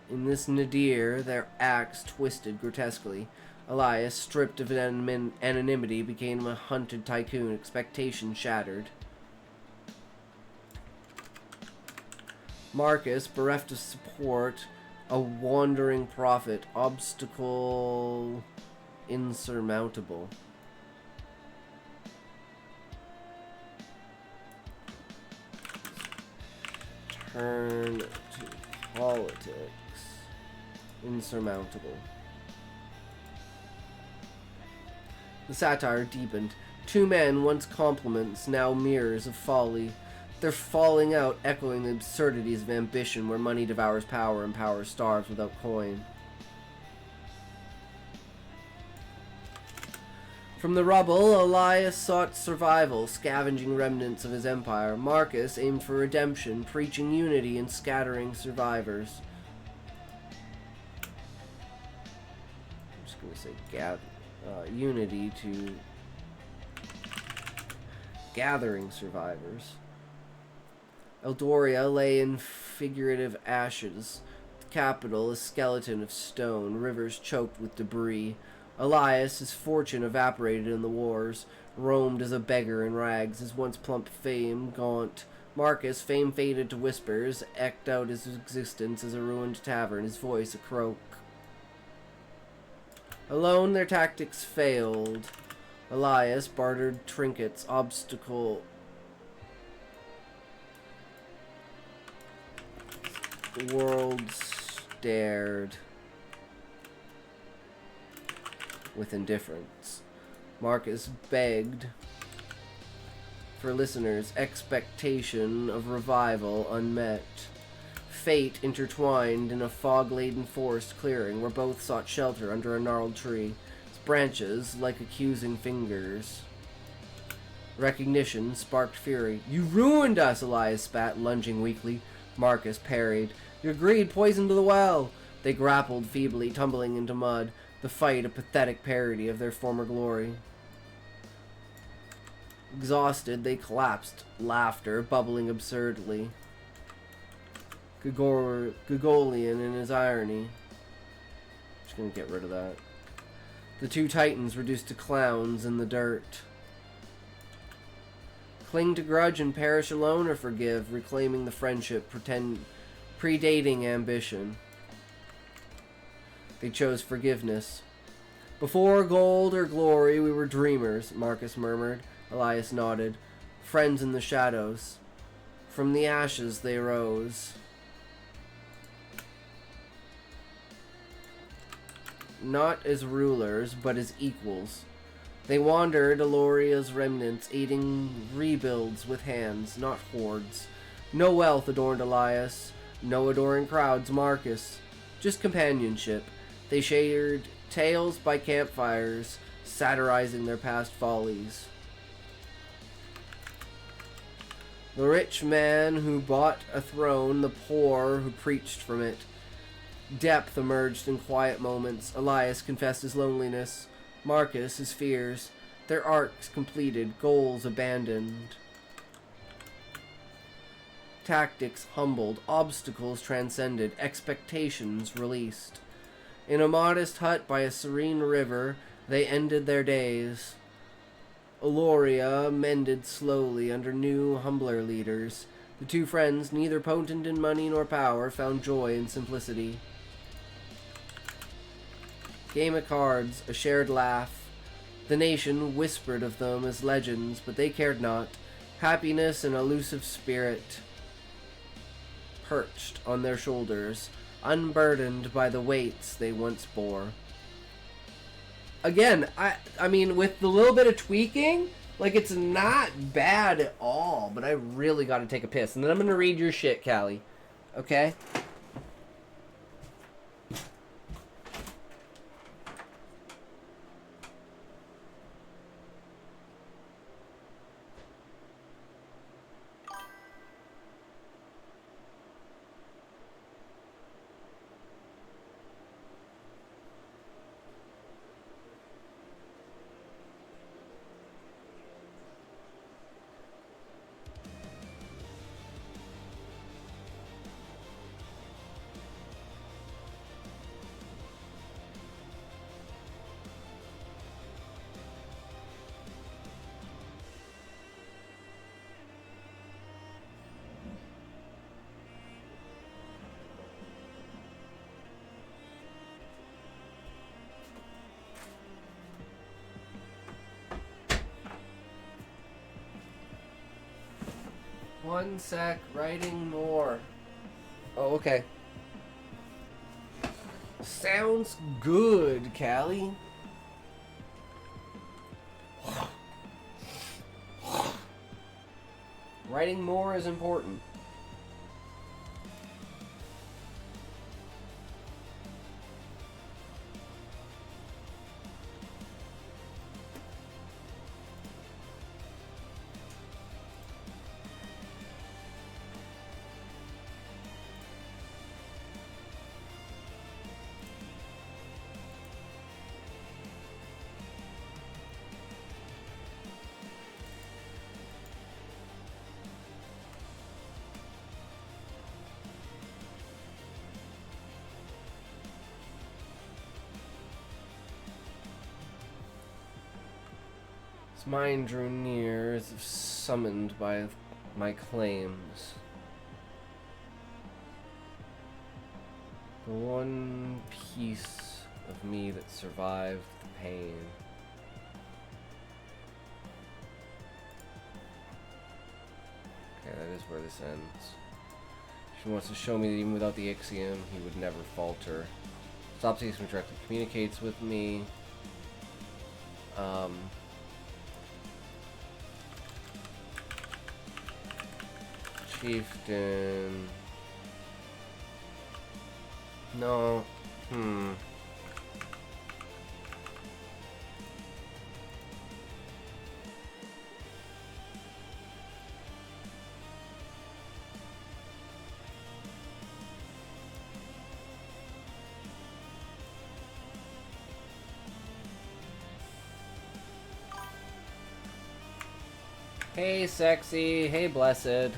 In this nadir, their acts twisted grotesquely. Elias, stripped of anonymity, became a hunted tycoon. Expectations shattered. Marcus, bereft of support, a wandering prophet, obstacle insurmountable. Turn to politics. Insurmountable. The satire deepened. Two men, once compliments, now mirrors of folly. Their falling out echoing the absurdities of ambition where money devours power and power starves without coin. From the rubble, Elias sought survival, scavenging remnants of his empire. Marcus aimed for redemption, preaching unity and scattering survivors. I'm just going to say unity to gathering survivors. Eldoria lay in figurative ashes. The capital, a skeleton of stone, rivers choked with debris. Elias, his fortune evaporated in the wars, roamed as a beggar in rags, his once plump fame gaunt. Marcus, fame faded to whispers, eked out his existence as a ruined tavern, his voice a croak. Alone their tactics failed. Elias bartered trinkets, obstacle. The world stared with indifference. Marcus begged for listeners, expectation of revival unmet. Fate intertwined in a fog-laden forest clearing where both sought shelter under a gnarled tree, its branches like accusing fingers. Recognition sparked fury. "You ruined us!" Elias spat, lunging weakly. Marcus parried. "Your greed poisoned the well!" They grappled feebly, tumbling into mud, the fight a pathetic parody of their former glory. Exhausted, they collapsed, laughter bubbling absurdly. Gregorian in his irony. Just gonna get rid of that. The two titans reduced to clowns in the dirt. Cling to grudge and perish alone, or forgive, reclaiming the friendship, predating ambition. They chose forgiveness. "Before gold or glory, we were dreamers," Marcus murmured. Elias nodded. "Friends in the shadows. From the ashes they rose." Not as rulers, but as equals. They wandered Eloria's remnants, aiding rebuilds with hands, not hordes. No wealth adorned Elias, no adoring crowds Marcus, just companionship. They shared tales by campfires, satirizing their past follies. The rich man who bought a throne, the poor who preached from it. Depth emerged in quiet moments. Elias confessed his loneliness. Marcus his fears. Their arcs completed, goals abandoned. Tactics humbled, obstacles transcended, expectations released. In a modest hut by a serene river, they ended their days. Eloria mended slowly under new, humbler leaders. The two friends, neither potent in money nor power, found joy in simplicity. Game of cards, a shared laugh. The nation whispered of them as legends, but they cared not. Happiness and elusive spirit perched on their shoulders, unburdened by the weights they once bore. Again, I mean, with the little bit of tweaking, like, it's not bad at all, but I really got to take a piss. And then I'm going to read your shit, Callie. Okay? 1 sec, writing more. Oh, okay. Sounds good, Callie. Writing more is important. Mine drew near as if summoned by my claims. The one piece of me that survived the pain. Okay, that is where this ends. She wants to show me that even without the Ixiom, he would never falter. Stop Season directly communicates with me. Chieftain. No. Hey, sexy. Hey, blessed.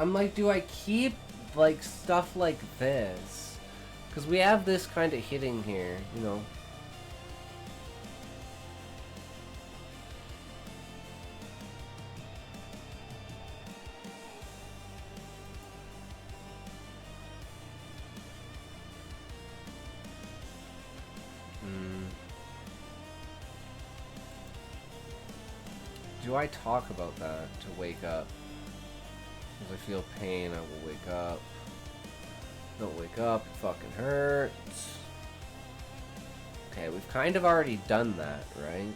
I'm like, do I keep, like, stuff like this? Because we have this kind of hitting here, you know. Do I talk about that to wake up? As I feel pain, I will wake up. Don't wake up, it fucking hurts. Okay, we've kind of already done that, right?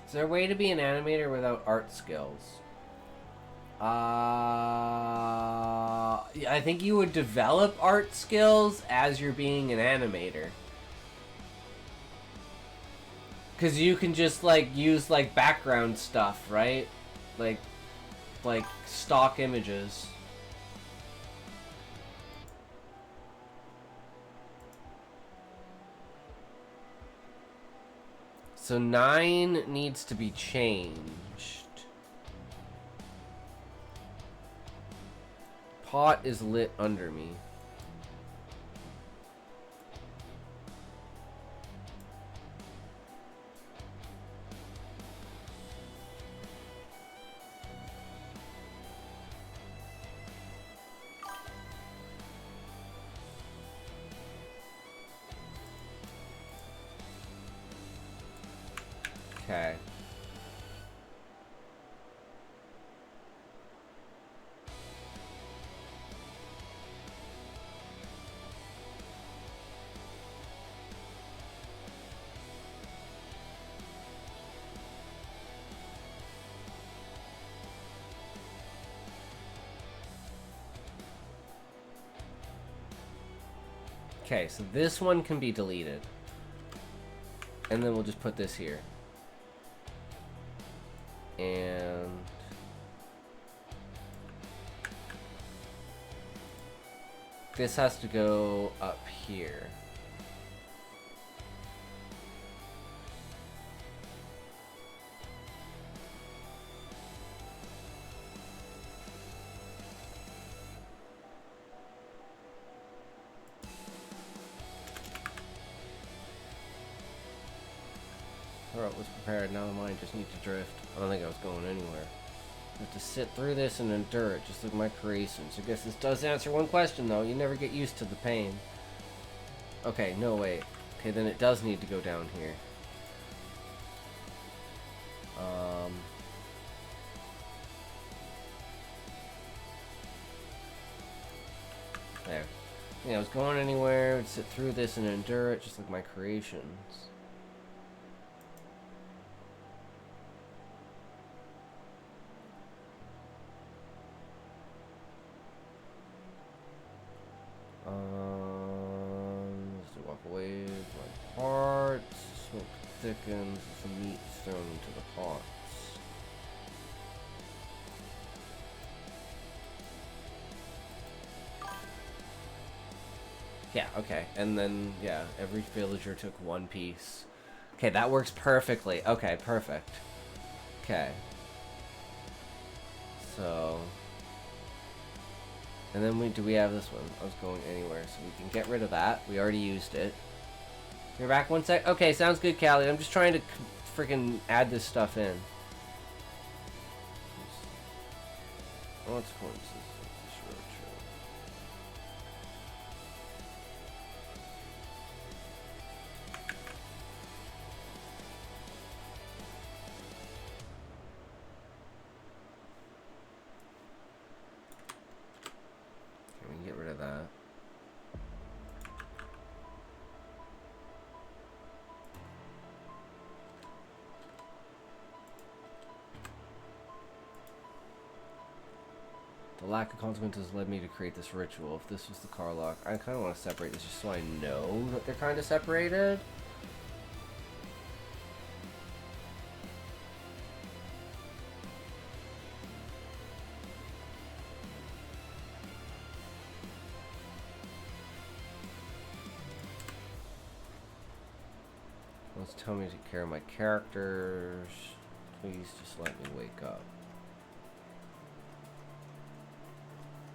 Is there a way to be an animator without art skills? I think you would develop art skills as you're being an animator. Because you can just, like, use, like, background stuff, right? Like stock images. So 9 needs to be changed. Pot is lit under me. Okay. Okay, so this one can be deleted. And then we'll just put this here. And this has to go up here. Throat was prepared, now the mind just needs to drift. I don't think I was going anywhere. I have to sit through this and endure it, just like my creations. I guess this does answer one question, though. You never get used to the pain. Okay, no, wait. Okay, then it does need to go down here. There. Yeah, I was going anywhere. I'd sit through this and endure it, just like my creations. Just walk away with my parts. Smoke thickens. Some meat thrown into the pots. Yeah, okay. And then, yeah, every villager took one piece. Okay, that works perfectly. Okay, perfect. Okay. So... And then do we have this one? I was going anywhere, so we can get rid of that. We already used it. You're back 1 sec? Okay, sounds good, Callie. I'm just trying to freaking add this stuff in. Consequences of this road trip. We can get rid of that. The lack of consequences led me to create this ritual. If this was the car lock, I kind of want to separate this just so I know that they're kind of separated. Let's tell me to take care of my characters. Please just let me wake up.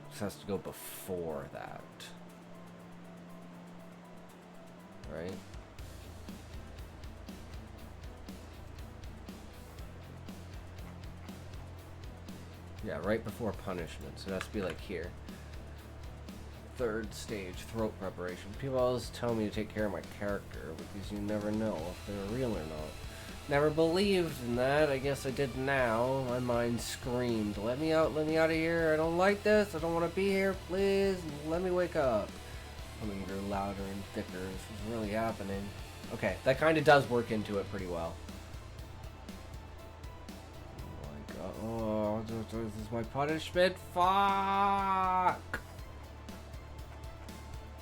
This has to go before that. Right? Yeah, right before punishment. So it has to be like here. Third stage, throat preparation. People always tell me to take care of my character because you never know if they're real or not. Never believed in that. I guess I did now. My mind screamed, let me out of here. I don't like this. I don't want to be here. Please, let me wake up. Humming grew louder and thicker. This was really happening. Okay, that kind of does work into it pretty well. Oh my god. Oh, this is my punishment. Fuck!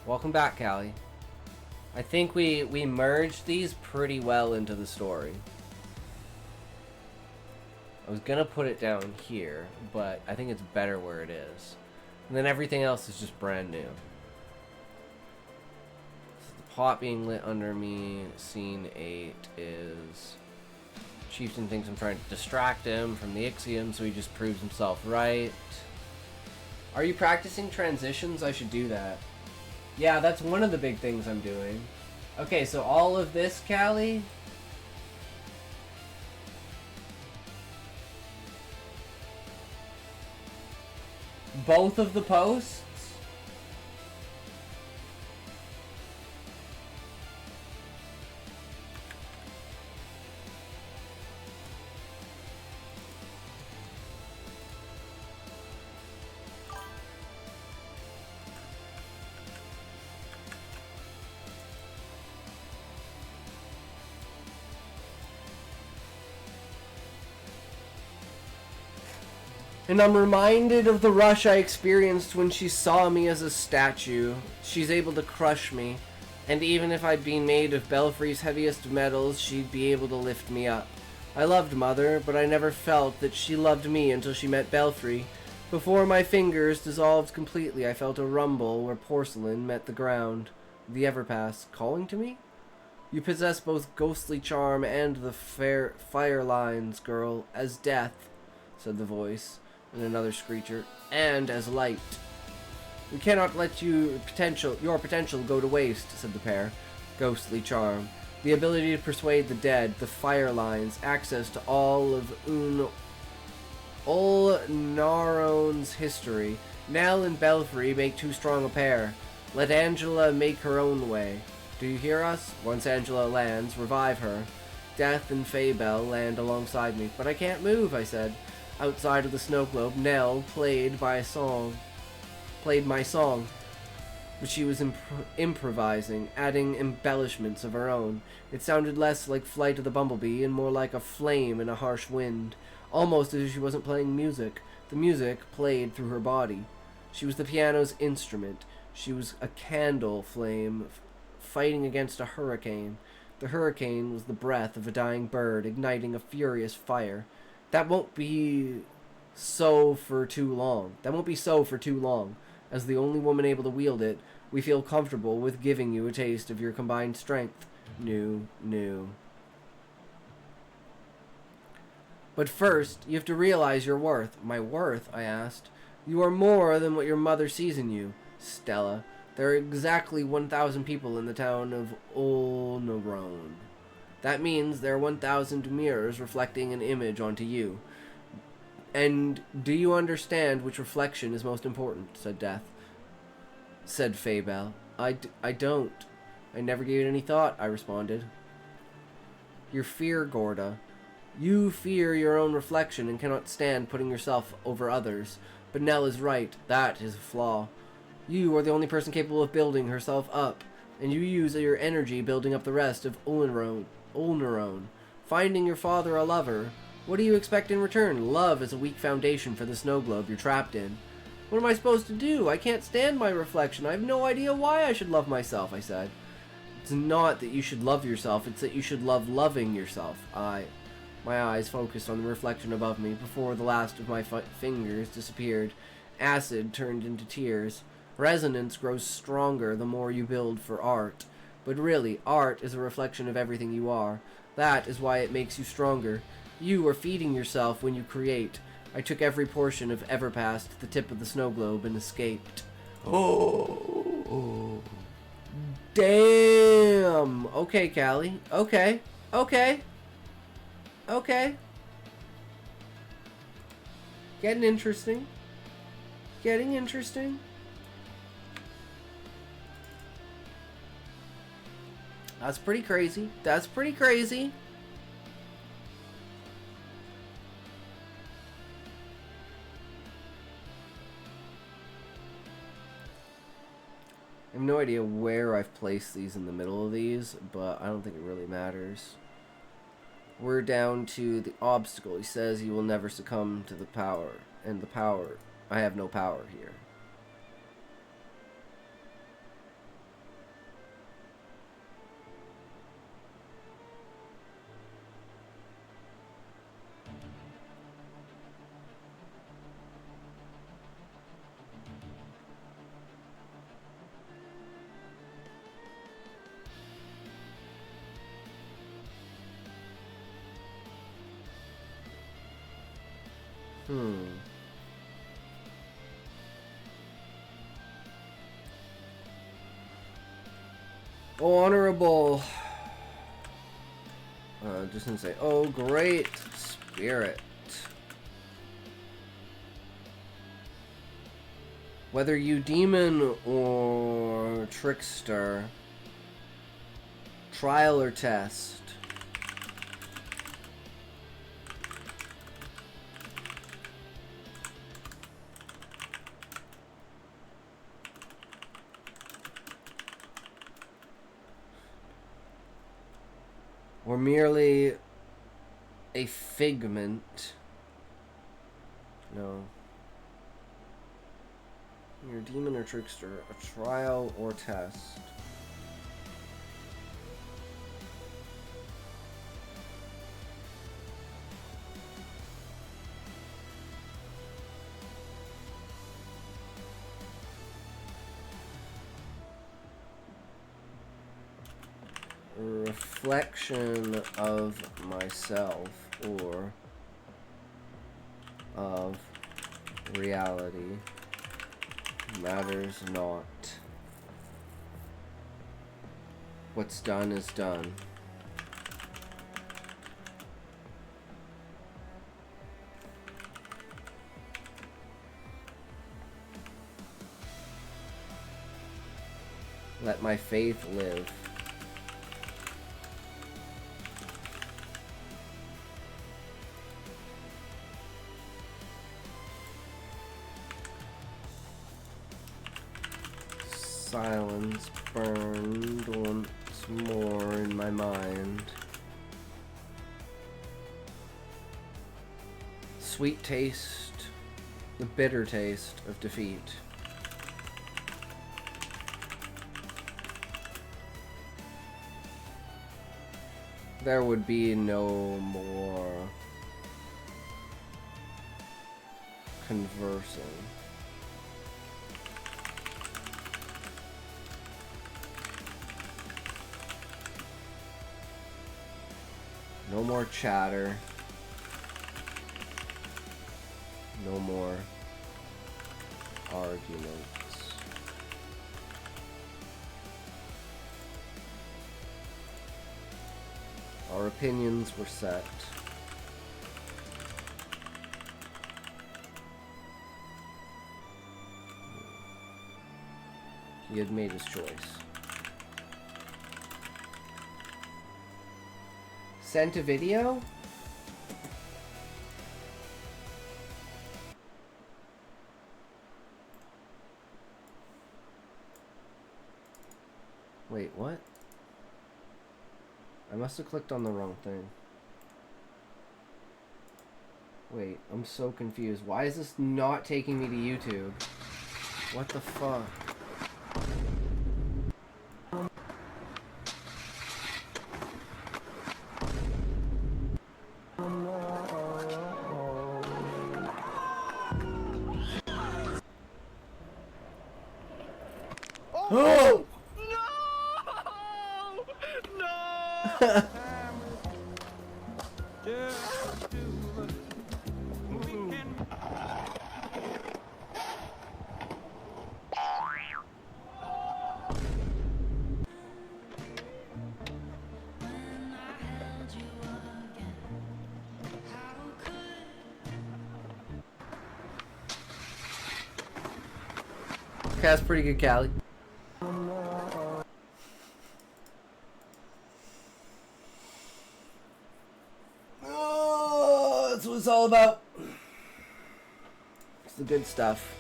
Welcome back, Callie. I think we merged these pretty well into the story. I was gonna put it down here, but I think it's better where it is. And then everything else is just brand new. So the pot being lit under me. Scene 8 is... Chieftain thinks I'm trying to distract him from the Ixiom, so he just proves himself right. Are you practicing transitions? I should do that. Yeah, that's one of the big things I'm doing. Okay, so all of this, Callie... Both of the posts? And I'm reminded of the rush I experienced when she saw me as a statue. She's able to crush me. And even if I'd been made of Belfry's heaviest metals, she'd be able to lift me up. I loved Mother, but I never felt that she loved me until she met Belfry. Before my fingers dissolved completely, I felt a rumble where porcelain met the ground. The Everpass calling to me? You possess both ghostly charm and the fire lines, girl, as death, said the voice, and another screecher, and as light. We cannot let your potential go to waste, said the pair. Ghostly charm. The ability to persuade the dead, the fire lines, access to all of Ulnaron's history. Nell and Belfry make too strong a pair. Let Angela make her own way. Do you hear us? Once Angela lands, revive her. Death and Faybell land alongside me. But I can't move, I said. Outside of the snow globe, Nell played my song. But she was improvising, adding embellishments of her own. It sounded less like Flight of the Bumblebee and more like a flame in a harsh wind. Almost as if she wasn't playing music. The music played through her body. She was the piano's instrument. She was a candle flame fighting against a hurricane. The hurricane was the breath of a dying bird igniting a furious fire. That won't be so for too long. As the only woman able to wield it, we feel comfortable with giving you a taste of your combined strength. New. But first, you have to realize your worth. My worth? I asked. You are more than what your mother sees in you, Stella. There are exactly 1,000 people in the town of Ulnaron. That means there are 1,000 mirrors reflecting an image onto you. And do you understand which reflection is most important? Said Faybell. I don't. I never gave it any thought, I responded. Your fear, Gorda. You fear your own reflection and cannot stand putting yourself over others. But Nell is right. That is a flaw. You are the only person capable of building herself up, and you use your energy building up the rest of Ulnaron. Finding your father a lover. What do you expect in return? Love is a weak foundation for the snow globe you're trapped in. What am I supposed to do? I can't stand my reflection. I have no idea why I should love myself, I said. It's not that you should love yourself, it's that you should love loving yourself. My eyes focused on the reflection above me before the last of my fingers disappeared. Acid turned into tears. Resonance grows stronger the more you build for art. But really, art is a reflection of everything you are. That is why it makes you stronger. You are feeding yourself when you create. I took every portion of Everpass to the tip of the snow globe and escaped. Oh. Damn. Okay, Callie. Okay. Getting interesting. That's pretty crazy. I have no idea where I've placed these in the middle of these, but I don't think it really matters. We're down to the obstacle. He says you will never succumb to the power. And the power. I have no power here. Honorable. Just gonna say, oh, great spirit. Whether you demon or trickster, trial or test. Or merely a figment. No. You're a demon or trickster. A trial or test. A reflection of myself or of reality matters not. What's done is done. Let my faith live. Silence burned once more in my mind. Sweet taste, the bitter taste of defeat. There would be no more conversing. No more chatter. No more arguments. Our opinions were set. He had made his choice. Sent a video? Wait, what? I must have clicked on the wrong thing. Wait, I'm so confused. Why is this not taking me to YouTube? What the fuck? Oh! No! Okay, that's pretty good, Callie. Oh, that's what it's all about. It's the good stuff.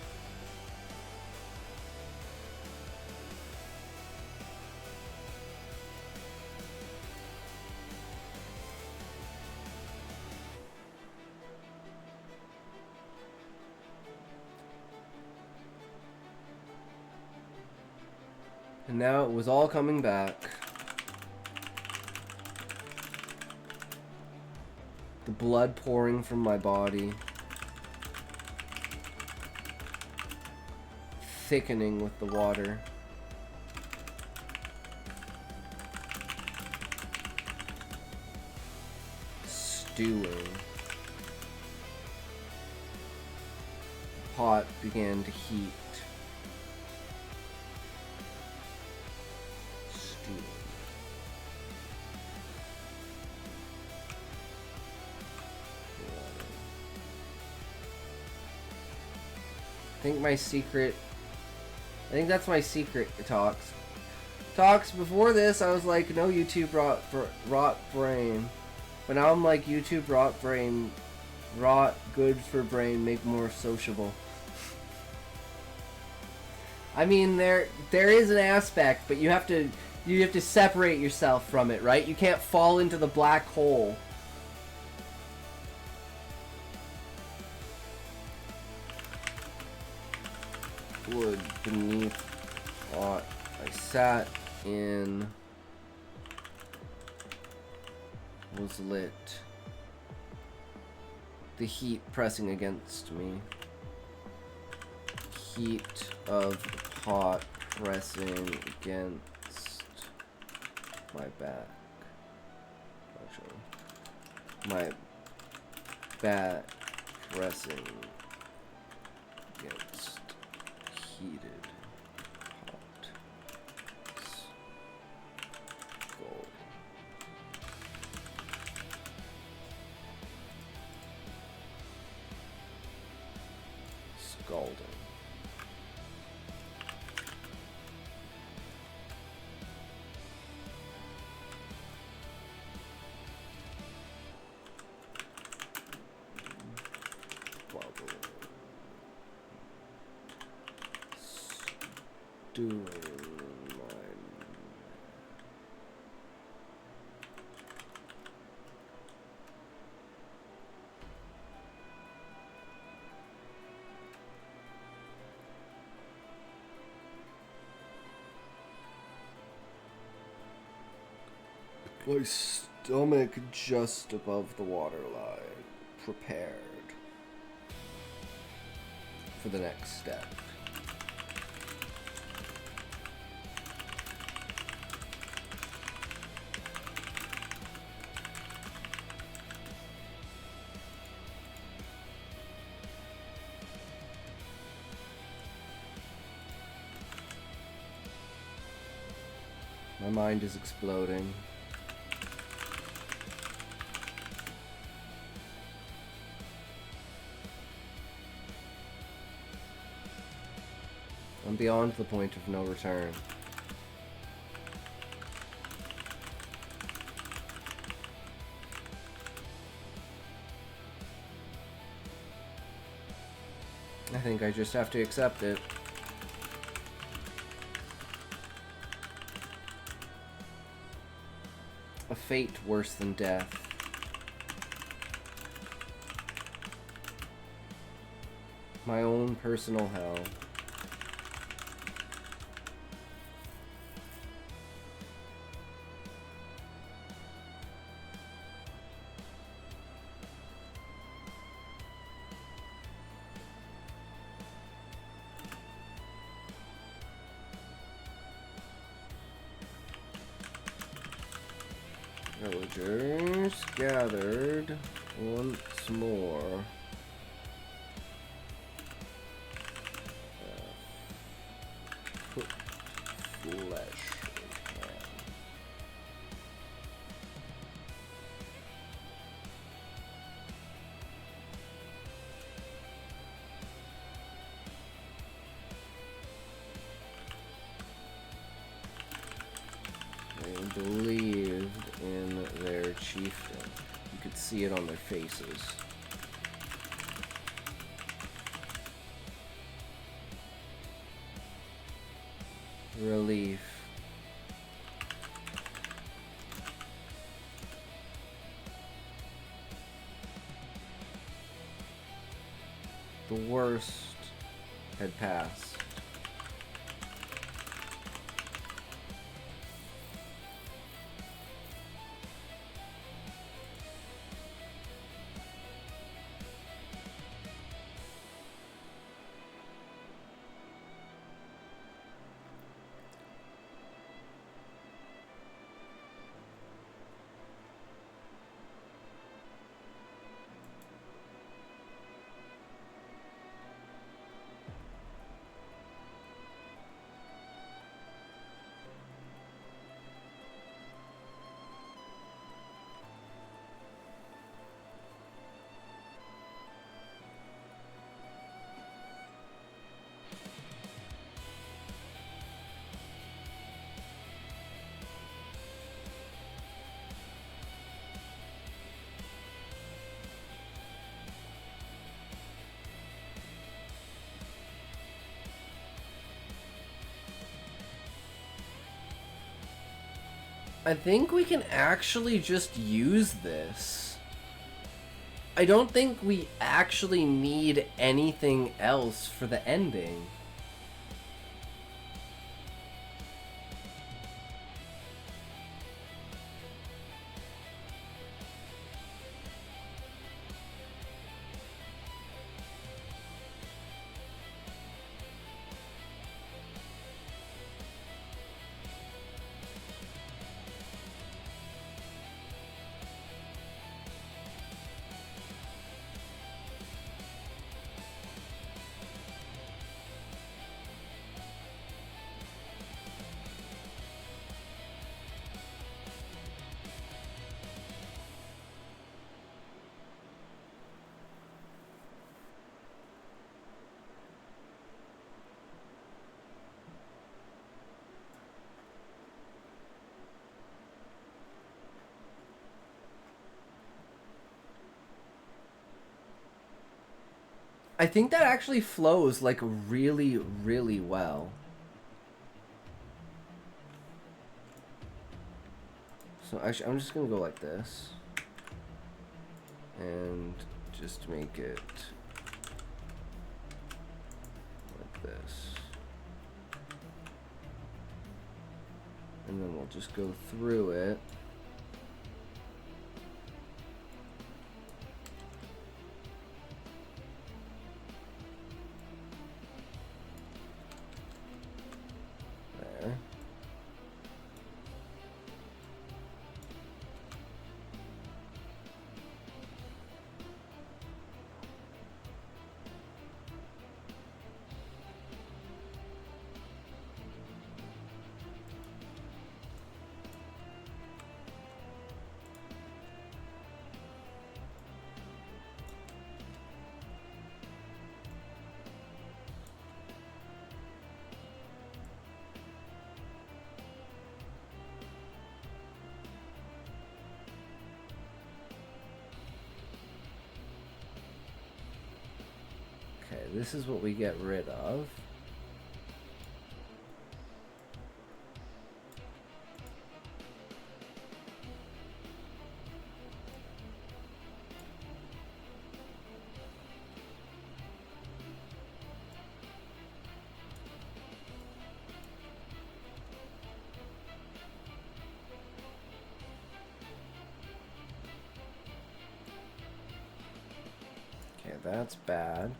And now it was all coming back. The blood pouring from my body. Thickening with the water. Stewing. Pot began to heat. I think that's my secret, Talks, before this, I was like, no YouTube rot brain. But now I'm like, YouTube rot brain, rot, good for brain, make more sociable. I mean, there is an aspect, but you have to separate yourself from it, right? You can't fall into the black hole. wood beneath what I sat in was lit. The heat pressing against me. Heat of the pot pressing against my back. Actually, my back pressing against heated pot. Gold. Scalding. Doing my stomach just above the waterline, prepared for the next step. My mind is exploding. I'm beyond the point of no return. I think I just have to accept it. A fate worse than death. My own personal hell. Villagers gathered once more. Put flesh in hand. They believed in their chieftain. You could see it on their faces. Relief. The worst had passed. I think we can actually just use this. I don't think we actually need anything else for the ending. I think that actually flows like really, really well. So actually, I'm just gonna go like this. And just make it like this. And then we'll just go through it. There. Okay, this is what we get rid of. Okay, that's bad.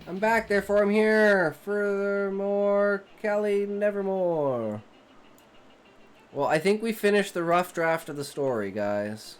I'm back, therefore I'm here. Furthermore, Kelly Nevermore. Well, I think we finished the rough draft of the story, guys.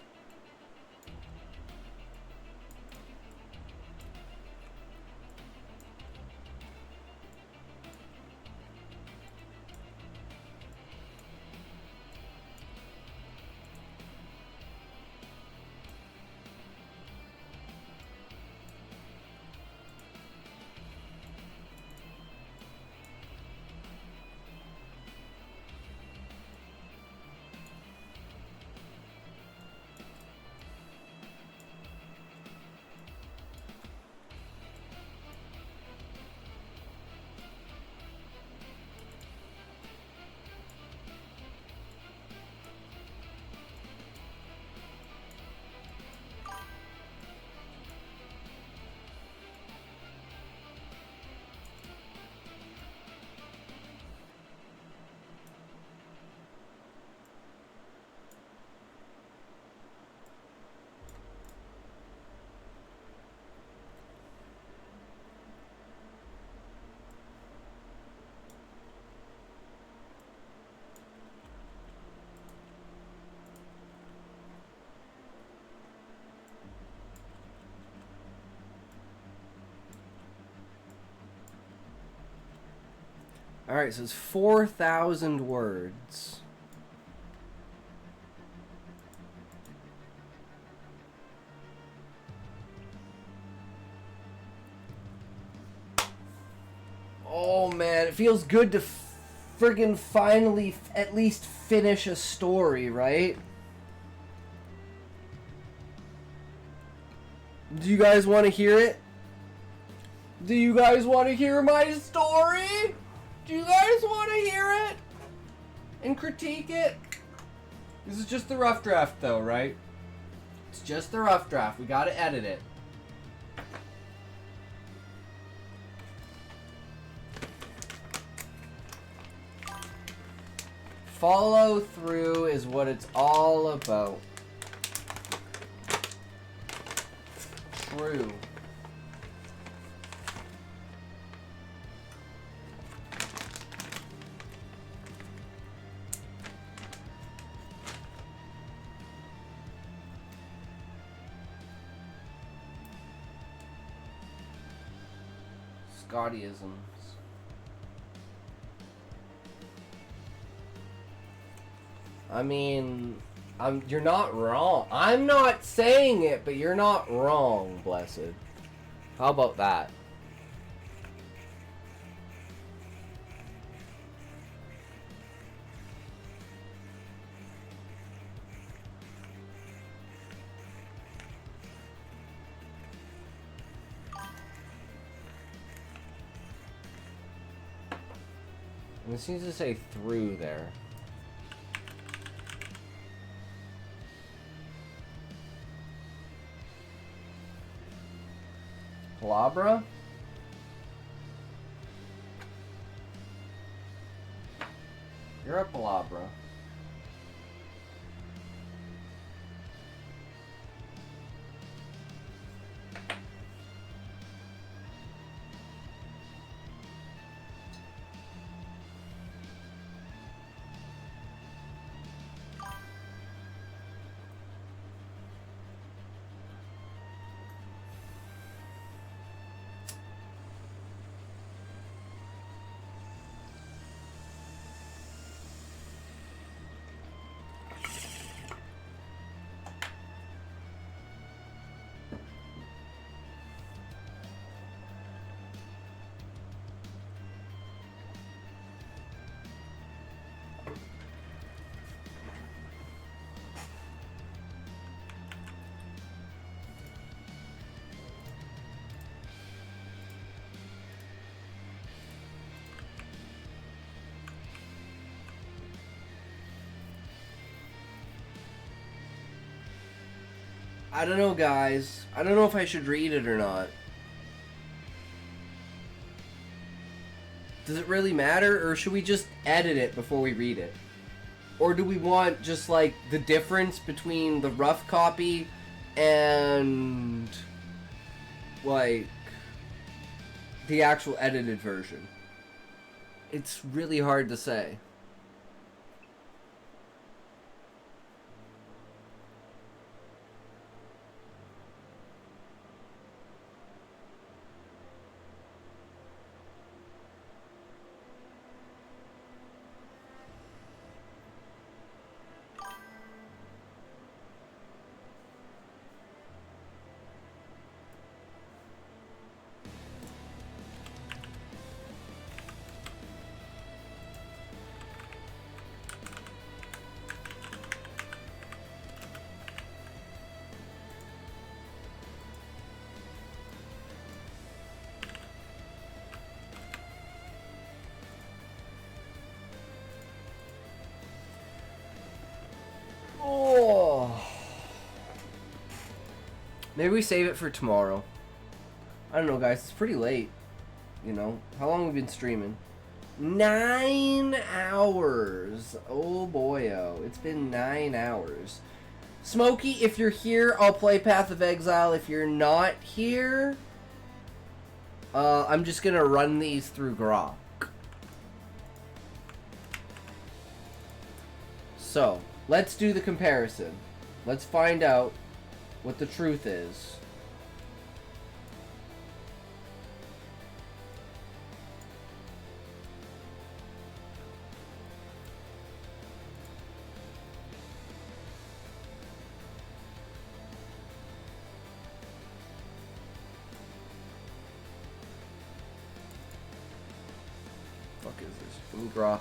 Alright, so it's 4,000 words. Oh man, it feels good to friggin' finally at least finish a story, right? Do you guys want to hear it? Do you guys want to hear my story? Do you guys want to hear it? And critique it? This is just the rough draft though, right? It's just the rough draft. We gotta edit it. Follow through is what it's all about. True. Scottyisms. I mean, you're not wrong. I'm not saying it, but you're not wrong, Blessed. How about that? And it seems to say through there. Palabra? You're a palabra. I don't know, guys. I don't know if I should read it or not. Does it really matter, or should we just edit it before we read it? Or do we want just, like, the difference between the rough copy and, like, the actual edited version? It's really hard to say. Maybe we save it for tomorrow. I don't know, guys. It's pretty late. You know? How long have we been streaming? 9 hours. Oh, boy-o. It's been 9 hours. Smokey, if you're here, I'll play Path of Exile. If you're not here, I'm just going to run these through Grok. So, let's do the comparison. Let's find out what the truth is. Fuck is this? Ooh, Grok.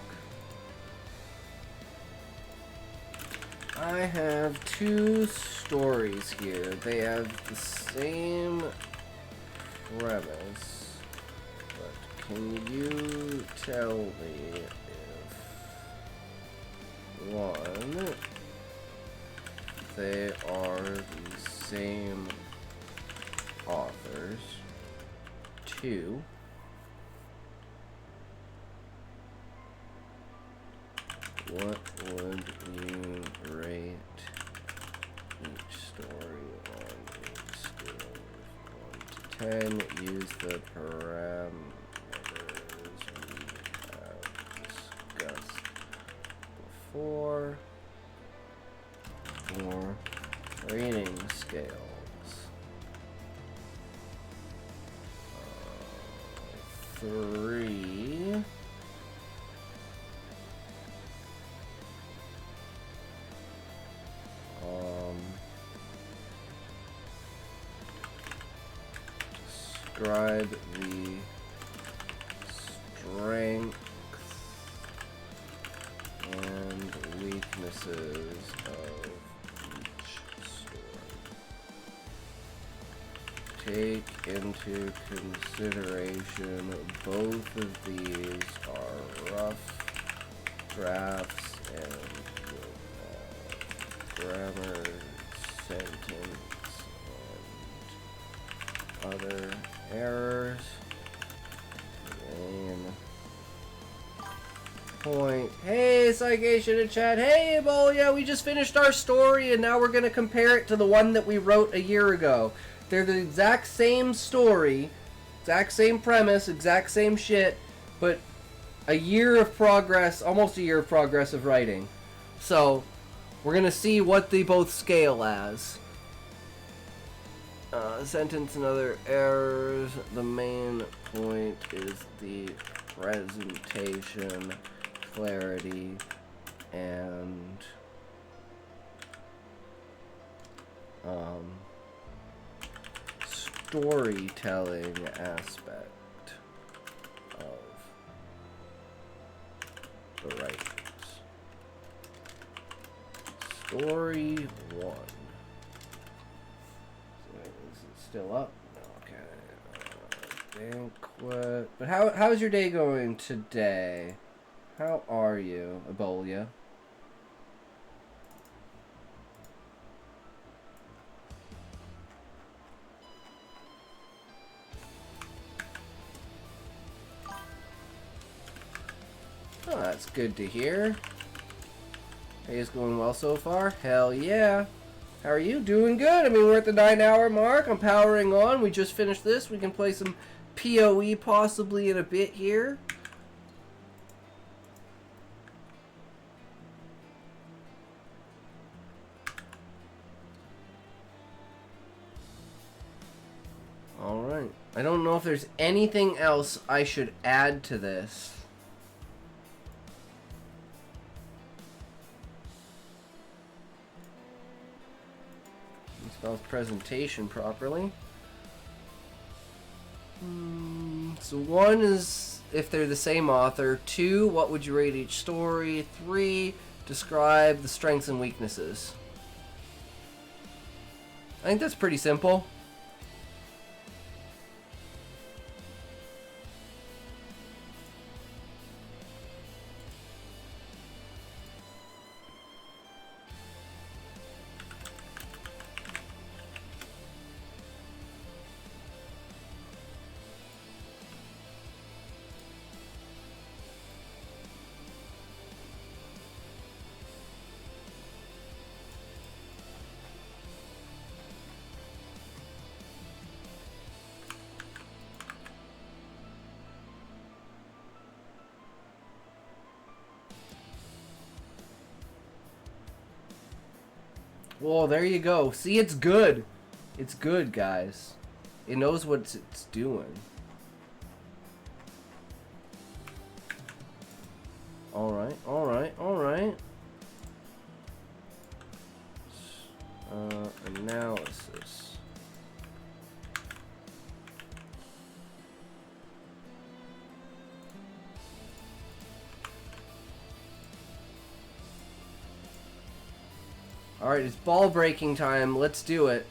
I have 2 stories here. They have the same premise, but can you tell me if, 1, they are the same authors, 2, what would you rate each story on a scale of 1 to 10? Use the parameters we have discussed before for rating scales. 3. Describe the strengths and weaknesses of each story. Take into consideration both of these are rough drafts and grammar, sentence, and other errors. Main point. Hey, Cygation in chat. Hey, Ebola, we just finished our story and now we're going to compare it to the one that we wrote a year ago. They're the exact same story, exact same premise, exact same shit, but a year of progress, almost a year of progress of writing. So, we're going to see what they both scale as. Sentence and other errors. The main point is the presentation, clarity, and storytelling aspect of the writings. Story 1. Is it still up? Okay. Banquet. But how's your day going today? How are you, Ebola? Oh, that's good to hear. Day's going well so far? Hell yeah. How are you? Doing good. I mean, we're at the 9-hour mark. I'm powering on. We just finished this. We can play some PoE possibly in a bit here. Alright. I don't know if there's anything else I should add to this. Spells presentation properly. So 1 is if they're the same author. 2, what would you rate each story? 3, describe the strengths and weaknesses. I think that's pretty simple. Well, there you go. See, it's good. It's good, guys. It knows what it's doing. Alright, alright, alright. Analysis. Alright, it's ball breaking time. Let's do it.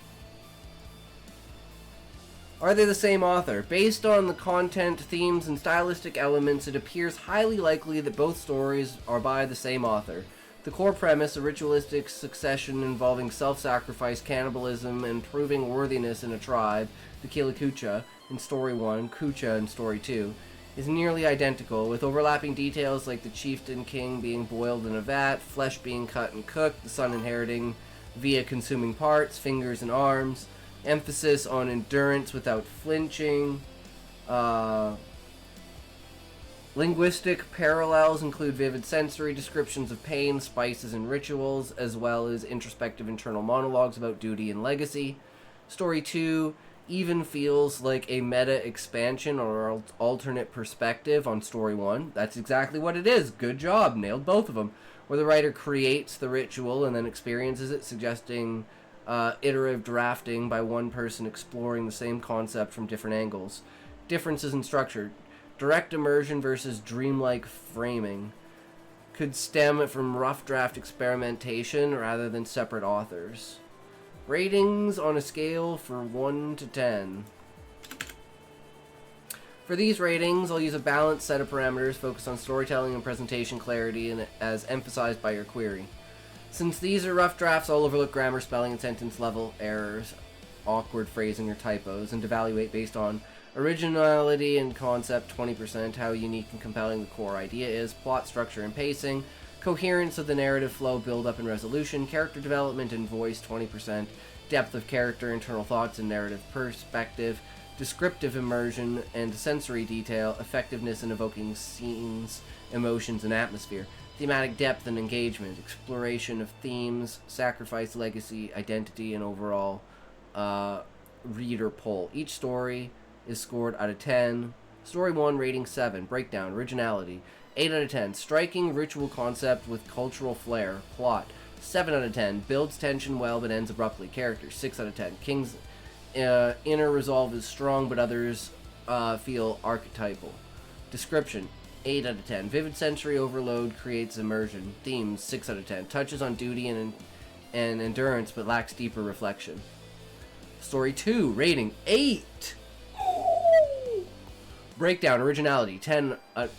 Are they the same author? Based on the content, themes, and stylistic elements, it appears highly likely that both stories are by the same author. The core premise, a ritualistic succession involving self-sacrifice, cannibalism, and proving worthiness in a tribe, the Kilikucha in Story 1, Kucha in Story 2, is nearly identical, with overlapping details like the chieftain king being boiled in a vat, flesh being cut and cooked, the son inheriting via consuming parts, fingers and arms, emphasis on endurance without flinching. Linguistic parallels include vivid sensory descriptions of pain, spices, and rituals, as well as introspective internal monologues about duty and legacy. Story 2 even feels like a meta expansion or alternate perspective on story 1. That's exactly what it is. Good job. Nailed both of them. Where the writer creates the ritual and then experiences it, suggesting iterative drafting by one person exploring the same concept from different angles. Differences in structure. Direct immersion versus dreamlike framing could stem from rough draft experimentation rather than separate authors. Ratings on a scale for 1 to 10. For these ratings, I'll use a balanced set of parameters focused on storytelling and presentation clarity and as emphasized by your query. Since these are rough drafts, I'll overlook grammar, spelling, and sentence level errors, awkward phrasing, or typos, and evaluate based on originality and concept 20%, how unique and compelling the core idea is, plot structure and pacing, coherence of the narrative flow, build-up and resolution, character development and voice 20%, depth of character, internal thoughts and narrative perspective, descriptive immersion and sensory detail, effectiveness in evoking scenes, emotions, and atmosphere, thematic depth and engagement, exploration of themes, sacrifice, legacy, identity, and overall reader pull. Each story is scored out of 10. Story 1, rating 7. Breakdown, originality, 8 out of 10. Striking ritual concept with cultural flair. Plot, 7 out of 10. Builds tension well but ends abruptly. Character, 6 out of 10. King's inner resolve is strong but others feel archetypal. Description, 8 out of 10. Vivid sensory overload creates immersion. Themes, 6 out of 10. Touches on duty and endurance but lacks deeper reflection. Story 2, rating 8. Breakdown, originality,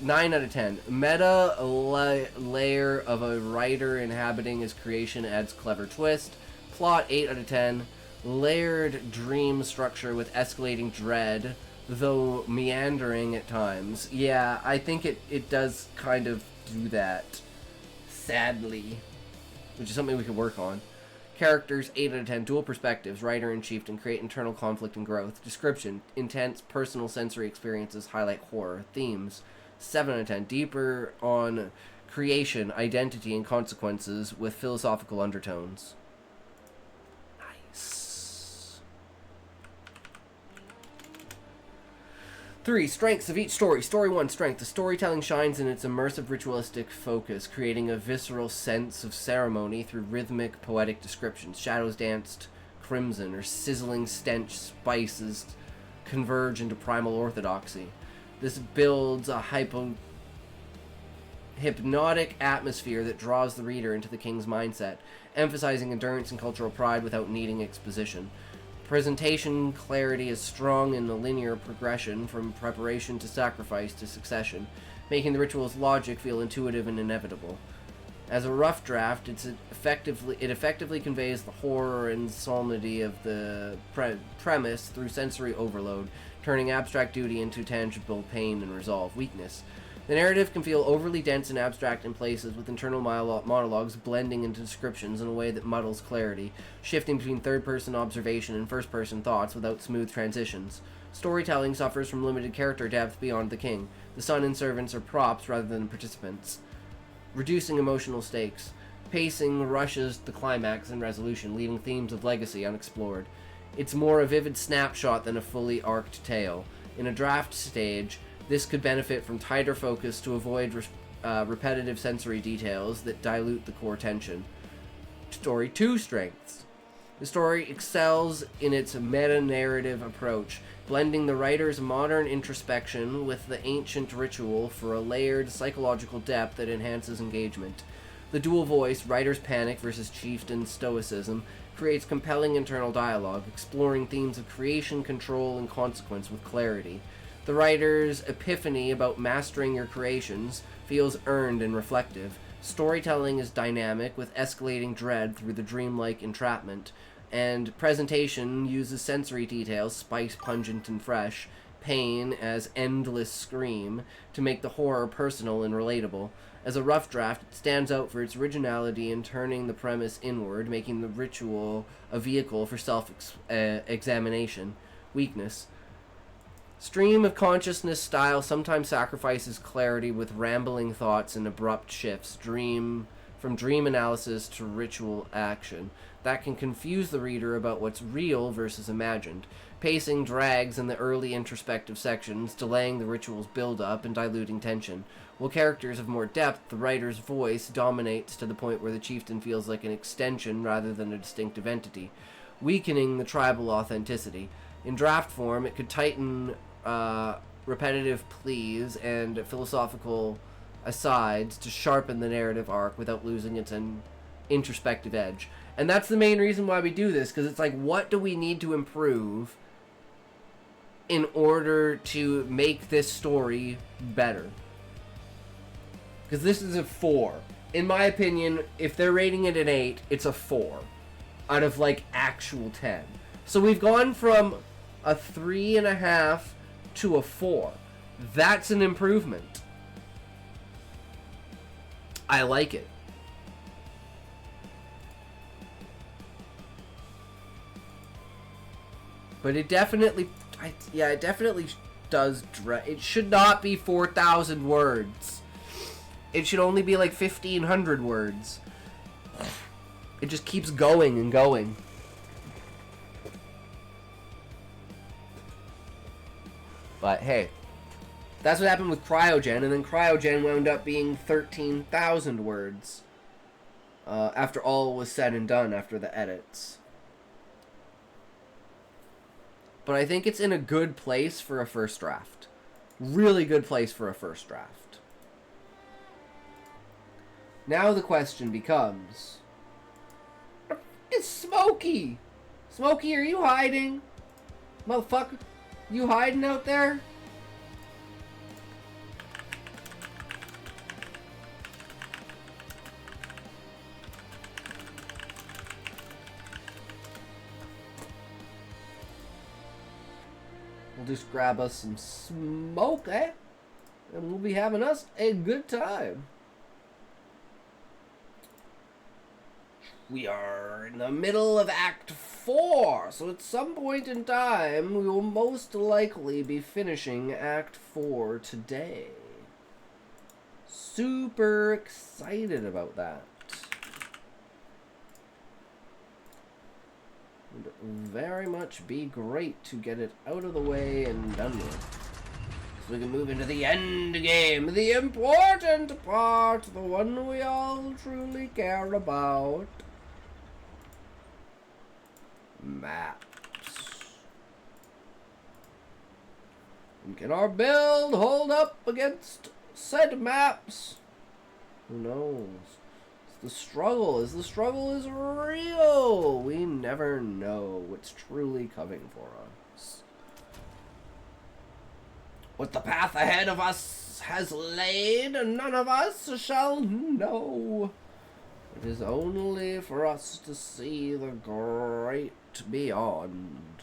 9 out of 10. Meta layer of a writer inhabiting his creation adds clever twist. Plot, 8 out of 10. Layered dream structure with escalating dread, though meandering at times. Yeah, I think it does kind of do that, sadly, which is something we could work on. Characters, 8 out of 10. Dual perspectives, writer and chieftain create internal conflict and growth. Description, intense personal sensory experiences highlight horror. Themes, 7 out of 10. Deeper on creation, identity, and consequences with philosophical undertones. Nice. 3. Strengths of each story. Story 1, strength. The storytelling shines in its immersive ritualistic focus, creating a visceral sense of ceremony through rhythmic, poetic descriptions. Shadows danced crimson or sizzling stench spices converge into primal orthodoxy. This builds a hypnotic atmosphere that draws the reader into the king's mindset, emphasizing endurance and cultural pride without needing exposition. Presentation clarity is strong in the linear progression from preparation to sacrifice to succession, making the ritual's logic feel intuitive and inevitable. As a rough draft, it effectively conveys the horror and solemnity of the premise through sensory overload, turning abstract duty into tangible pain and resolve. Weakness. The narrative can feel overly dense and abstract in places, with internal monologues blending into descriptions in a way that muddles clarity, shifting between third-person observation and first-person thoughts without smooth transitions. Storytelling suffers from limited character depth beyond the king. The son and servants are props rather than participants, reducing emotional stakes. Pacing rushes the climax and resolution, leaving themes of legacy unexplored. It's more a vivid snapshot than a fully arced tale. In a draft stage, this could benefit from tighter focus to avoid repetitive sensory details that dilute the core tension. Story 2, strengths. The story excels in its meta-narrative approach, blending the writer's modern introspection with the ancient ritual for a layered psychological depth that enhances engagement. The dual voice, writer's panic versus chieftain stoicism, creates compelling internal dialogue, exploring themes of creation, control, and consequence with clarity. The writer's epiphany about mastering your creations feels earned and reflective. Storytelling is dynamic, with escalating dread through the dreamlike entrapment, and presentation uses sensory details, spice pungent and fresh, pain as endless scream, to make the horror personal and relatable. As a rough draft, it stands out for its originality in turning the premise inward, making the ritual a vehicle for self-examination. Weakness. Stream of consciousness style sometimes sacrifices clarity with rambling thoughts and abrupt shifts. Dream from dream analysis to ritual action, that can confuse the reader about what's real versus imagined. Pacing drags in the early introspective sections, delaying the ritual's build-up and diluting tension. While characters have more depth, the writer's voice dominates to the point where the chieftain feels like an extension rather than a distinctive entity, weakening the tribal authenticity. In draft form, it could tighten repetitive pleas and philosophical asides to sharpen the narrative arc without losing its introspective edge. And that's the main reason why we do this, because it's like, what do we need to improve in order to make this story better? Because this is a 4. In my opinion, if they're rating it an 8, it's a 4 out of, like, actual 10. So we've gone from a 3.5 to a 4. That's an improvement. I like it. But it definitely, it definitely does. It should not be 4,000 words. It should only be like 1,500 words. It just keeps going and going. But hey, that's what happened with Cryogen, and then Cryogen wound up being 13,000 words after all was said and done after the edits. But I think it's in a good place for a first draft. Really good place for a first draft. Now the question becomes, it's Smokey! Smokey, are you hiding? Motherfucker, you hiding out there? We'll just grab us some smoke, eh? And we'll be having us a good time. We are in the middle of Act 4, so at some point in time, we will most likely be finishing Act 4 today. Super excited about that. Would very much be great to get it out of the way and done with. So we can move into the end game, the important part, the one we all truly care about. Maps. And can our build hold up against said maps? Who knows? It's the struggle. The struggle is real. We never know what's truly coming for us. What the path ahead of us has laid, none of us shall know. It is only for us to see the great beyond.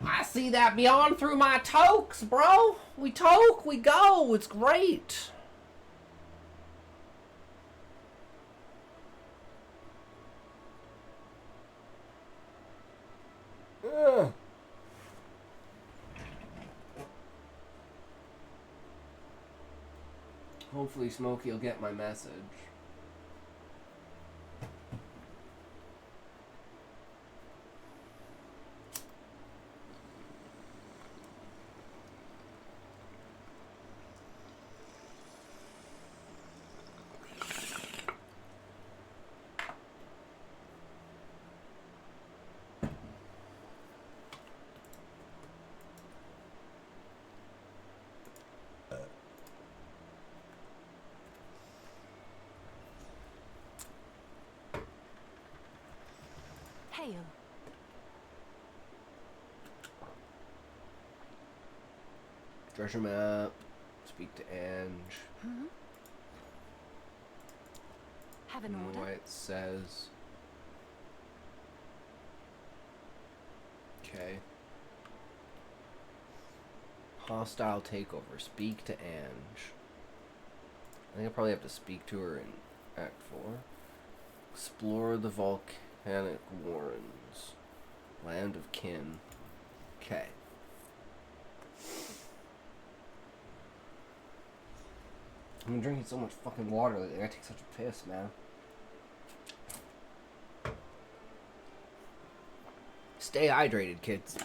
I see that beyond through my tokes, bro. We toke, we go. It's great. Ugh. Hopefully Smokey will get my message. Hail. Treasure map. Speak to Ange. Hmm? Have an I don't know order? why it says. Okay. Hostile takeover. Speak to Ange. I think I probably have to speak to her in Act 4. Explore the volcanic warrens. Land of kin. Okay. I've been drinking so much fucking water lately. I take such a piss, man. Stay hydrated, kids.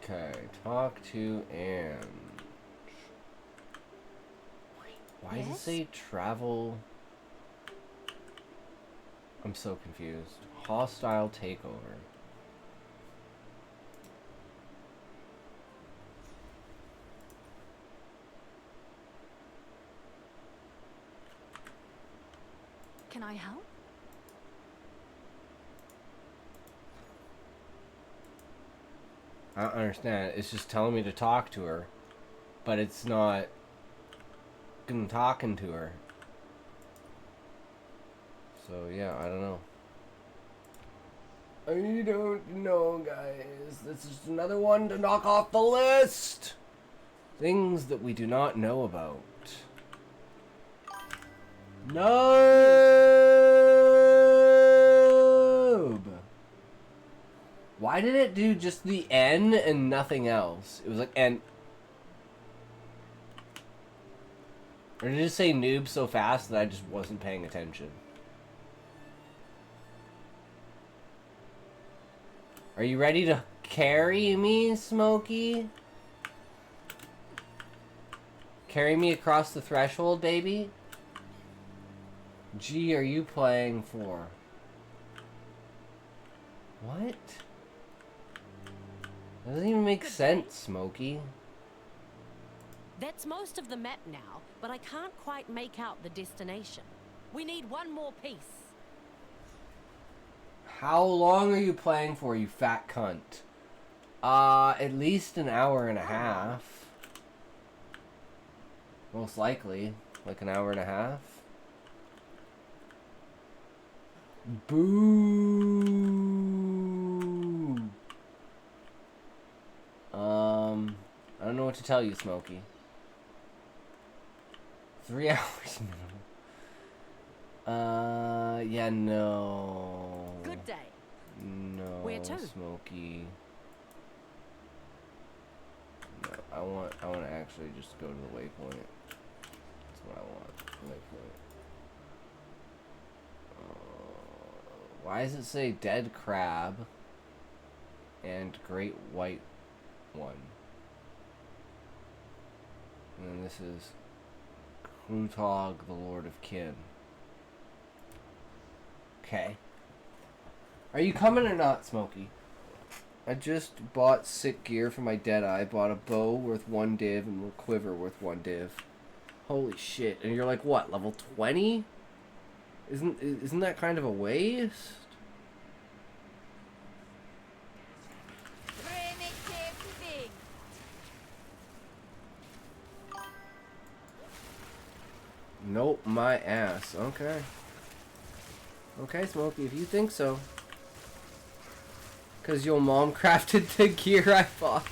Okay, talk to Ange. Why does it say travel? I'm so confused. Hostile takeover. Can I help? I don't understand. It's just telling me to talk to her, but it's not talking to her. So yeah, I don't know. I don't know, guys. This is another one to knock off the list. Things that we do not know about. Noob! Why did it do just the N and nothing else? It was like N. Or did it just say noob so fast that I just wasn't paying attention? Are you ready to carry me, Smokey? Carry me across the threshold, baby? G, are you playing for? What? That doesn't even make sense, Smokey. That's most of the map now, but I can't quite make out the destination. We need one more piece. How long are you playing for, you fat cunt? At least an hour and a half. Most likely. Like an hour and a half. Boo! I don't know what to tell you, Smokey. 3 hours minimum. Yeah, no. Good day. No, Where to? Smokey. No, I want to actually just go to the waypoint. That's what I want. Waypoint. Why does it say dead crab and great white one? And then this is Krutog, the Lord of Kin. Okay. Are you coming or not, Smokey? I just bought sick gear for my Deadeye. I bought a bow worth 1 div and a quiver worth 1 div. Holy shit. And you're like, what, level 20? Isn't that kind of a waste? Nope, my ass. Okay. Okay, Smokey, if you think so. Because your mom crafted the gear I bought.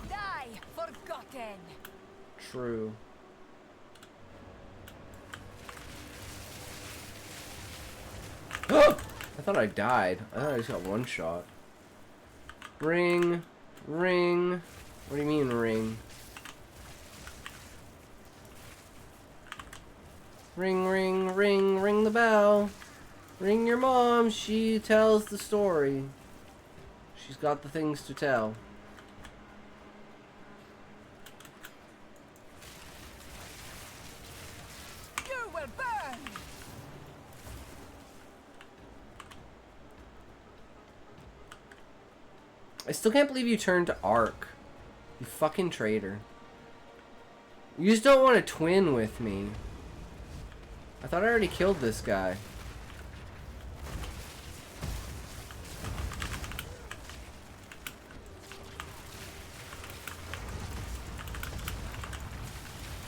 Die, forgotten. True. I thought I died. I thought I just got one shot. Ring. Ring. What do you mean ring? Ring, ring, ring, ring the bell. Ring your mom, she tells the story. She's got the things to tell. You will burn! I still can't believe you turned to Ark. You fucking traitor. You just don't want to twin with me. I thought I already killed this guy.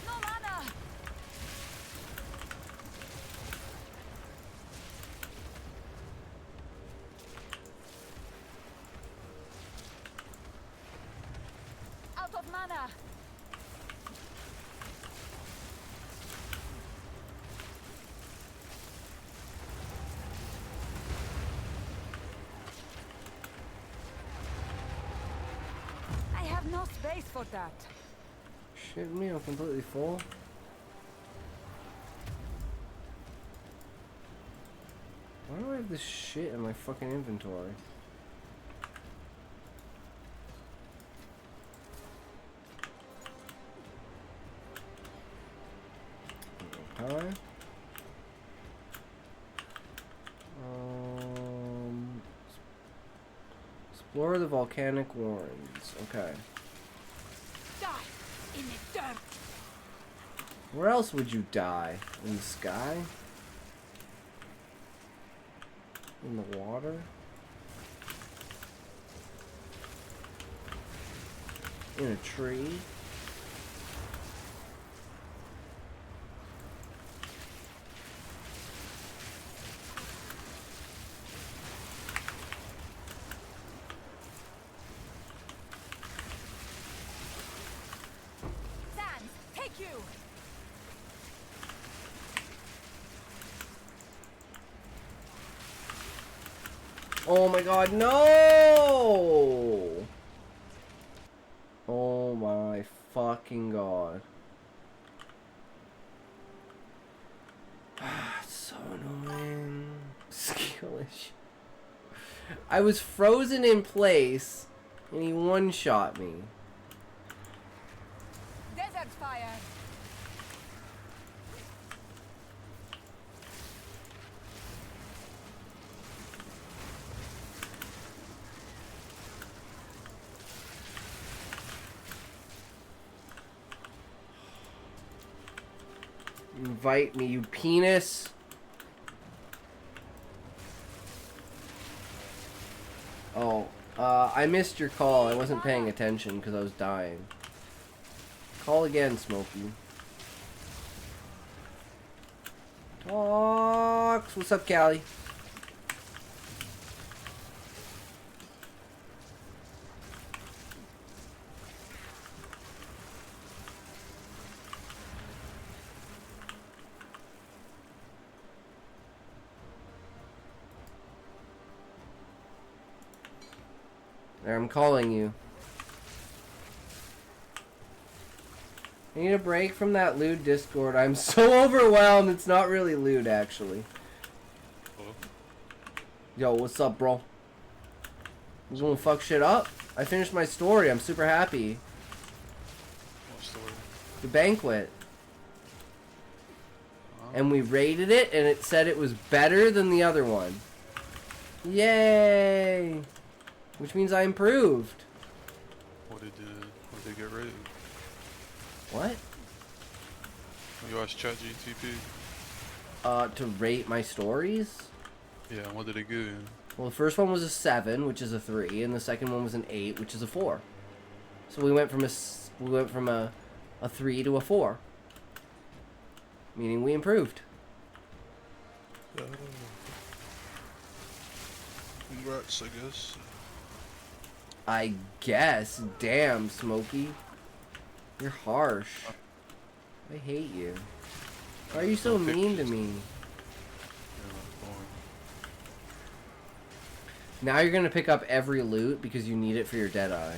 No mana! Out of mana! I have no space for that. Shit me, I'm completely full. Why do I have this shit in my fucking inventory? Okay. Explore the volcanic warrens. Okay. Die in the dirt. Where else would you die? In the sky? In the water? In a tree? Sans, take you. Oh my god, no! Oh my fucking god. It's so annoying. Skill issue. I was frozen in place and he one-shot me. Desert fire. Invite me, you penis. Oh, I missed your call. I wasn't paying attention because I was dying. Call again, Smokey. Talks. What's up, Callie? There, I'm calling you. I need a break from that lewd Discord. I'm so overwhelmed. It's not really lewd, actually. Yo, what's up, bro? You gonna fuck shit up? I finished my story. I'm super happy. What story? The banquet. And we rated it, and it said it was better than the other one. Yay! Which means I improved. What did they get rated? What? You asked ChatGTP? To rate my stories? Yeah, what did it give you? Well, the first one was a 7, which is a 3, and the second one was an 8, which is a 4. So we went from a 3 to a 4. Meaning we improved. Congrats, I guess. I guess. Damn, Smokey. You're harsh. I hate you. Why are you so mean to me? Now you're gonna pick up every loot because you need it for your Deadeye.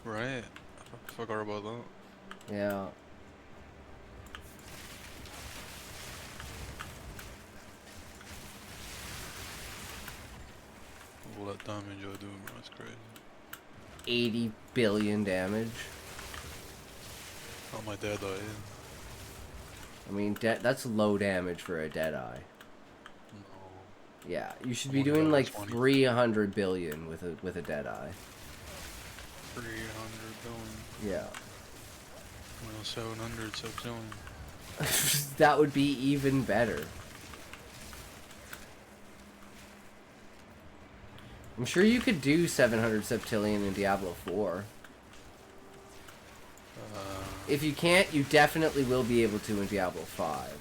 Right. I forgot about that. Yeah. All that damage I do, bro, that's crazy. 80 billion damage. Oh, my dead eye, I mean, that's low damage for a dead eye. No. Yeah, you should be doing like 300 billion with a dead eye. 300 billion. Yeah. Well, 700 septillion. That would be even better. I'm sure you could do 700 septillion in Diablo 4. If you can't, you definitely will be able to in Diablo 5.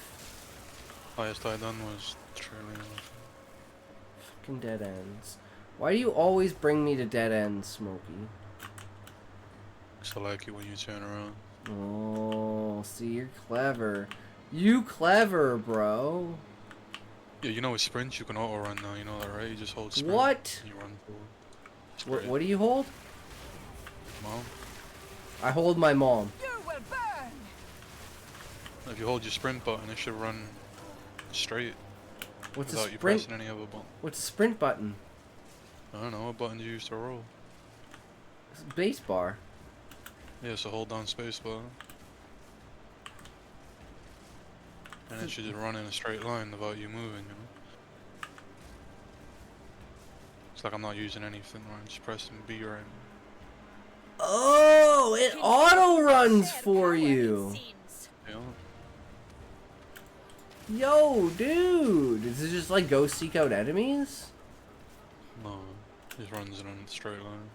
Highest I done was trillion. Fucking dead ends. Why do you always bring me to dead ends, Smokey? Cause I like it when you turn around. Oh, see, you're clever. You clever, bro. Yeah, you know with sprints you can auto run now, you know that, right? You just hold sprint. What? And you run forward. What do you hold? Mom? I hold my mom. You will burn. If you hold your sprint button, it should run straight. What's without a you sprint? pressing any other button. What's a sprint button? I don't know, what button do you use to roll? Base bar. Yeah, so hold down spacebar. And it should just run in a straight line without you moving, you know? It's like I'm not using anything, right? I'm just pressing B right now. Oh, it auto runs for you. Yeah. Yo, dude. Does it just like go seek out enemies? No, it just runs in a straight line.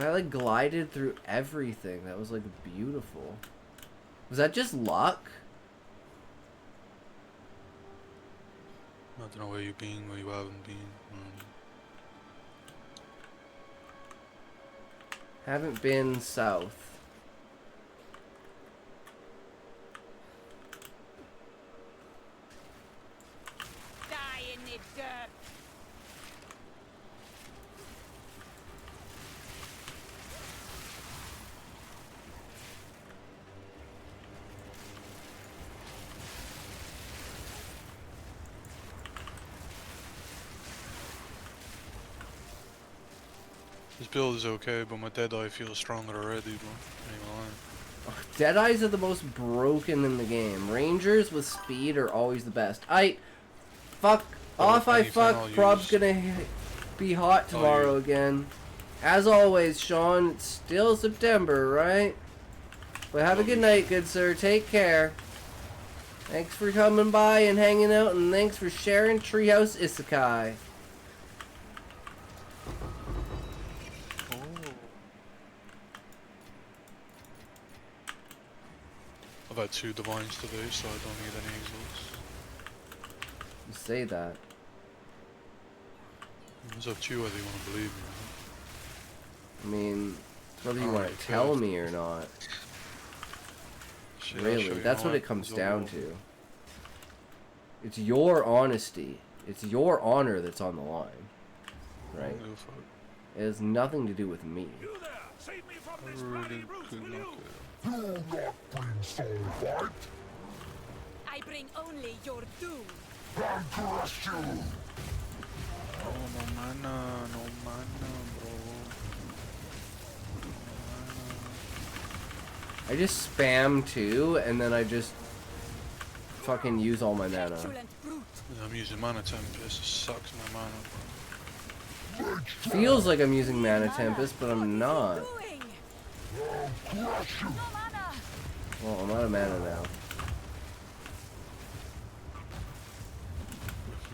I like glided through everything. That was like beautiful. Was that just luck? I don't know where you've been, where you haven't been. Haven't been south. Die in the dirt. This build is okay, but my dead eye feels stronger already, bro. Ain't gonna lie. Deadeyes are the most broken in the game. Rangers with speed are always the best. Fuck off, I fuck. Prob's gonna be hot tomorrow again. As always, Sean, it's still September, right? But have a good night, good sir. Take care. Thanks for coming by and hanging out, and thanks for sharing Treehouse Isekai. I've had 2 divines today, so I don't need any exhaust. You say that. It's up to you whether you want to believe me or I mean, whether you want Alright, to tell good. me or not. Shit, I'll Really, show you that's how what I it comes can down resolve. to. It's your honesty. It's your honor that's on the line. Right? I'll go for it. It has nothing to do with me. I really could not care. Do not bring soul fight. I bring only your doom. I crush you. Oh, no mana, bro. I just spam 2 and then I just fucking use all my mana. I'm using mana tempest, it sucks my mana, bro. Feels like I'm using mana tempest, but I'm not. Well, I'm out of mana now.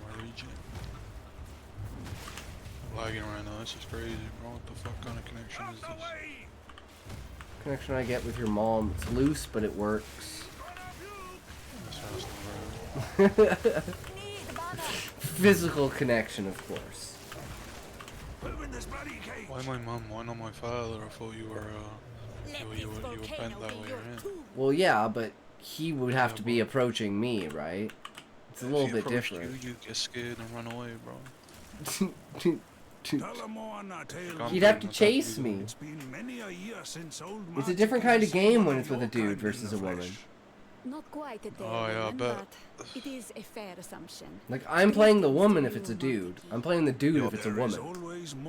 My region. I'm lagging right now, this is crazy, bro. What the fuck kind of connection is this? Connection I get with your mom. It's loose, but it works. Physical connection, of course. Why my mom? Why not my father? I thought you were, you were bent that way, right? Well, yeah, but he would have to be approaching me, right? It's a little bit different. You get scared and run away, bro. You'd have to chase me. It's a different kind of game when it's with a dude versus a woman. Not quite a tail woman, but it is a fair assumption. Like, I'm playing the woman if it's a dude. I'm playing the dude if it's a woman.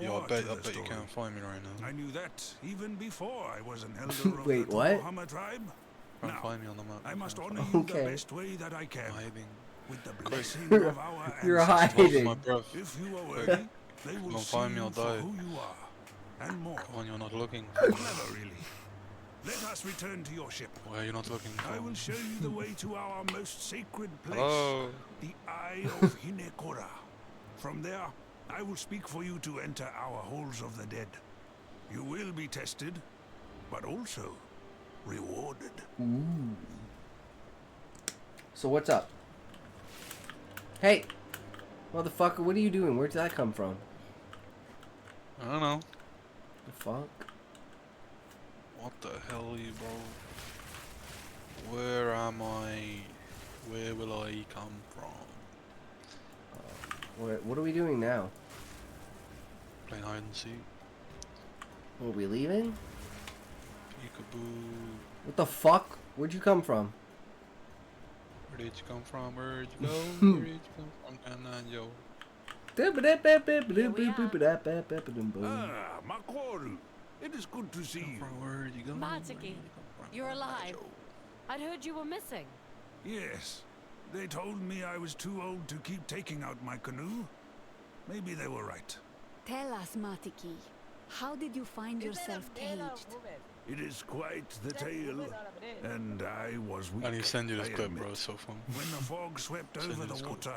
Yo, I bet you can't find me right now. I knew that even before I was an elder of Wait, the what? Muhammad tribe. Can't find me on the map. I must honor you the best way that I can. Hiding. With the blessing of our ancestors. You're hiding. If you are worthy, they will see find me, you I'll for die. who you are, and more. Come on, you're not looking. Clever, really. Let us return to your ship. Why are you not looking for? I will show you the way to our most sacred place, Hello? the Eye of Hinekora. From there, I will speak for you to enter our halls of the dead. You will be tested, but also rewarded. Ooh. So what's up? Hey! Motherfucker, what are you doing? Where'd that come from? I don't know. The fuck? What the hell are you, bro? Where am I? Where will I come from? What are we doing now? Playing hide and seek. Are we leaving? Peekaboo. What the fuck? Where'd you come from? Where did you come from? Where'd you go? Where did you come from? Yo. Ah, Makoru. It is good to see you. Where did you go? Matiki, you're alive. I'd heard you were missing. Yes. They told me I was too old to keep taking out my canoe. Maybe they were right. Tell us, Matiki, how did you find yourself caged? It is quite the tale, and I was weak. I need to send you this I clip, admit. bro. It's so fun. When the fog swept over the water,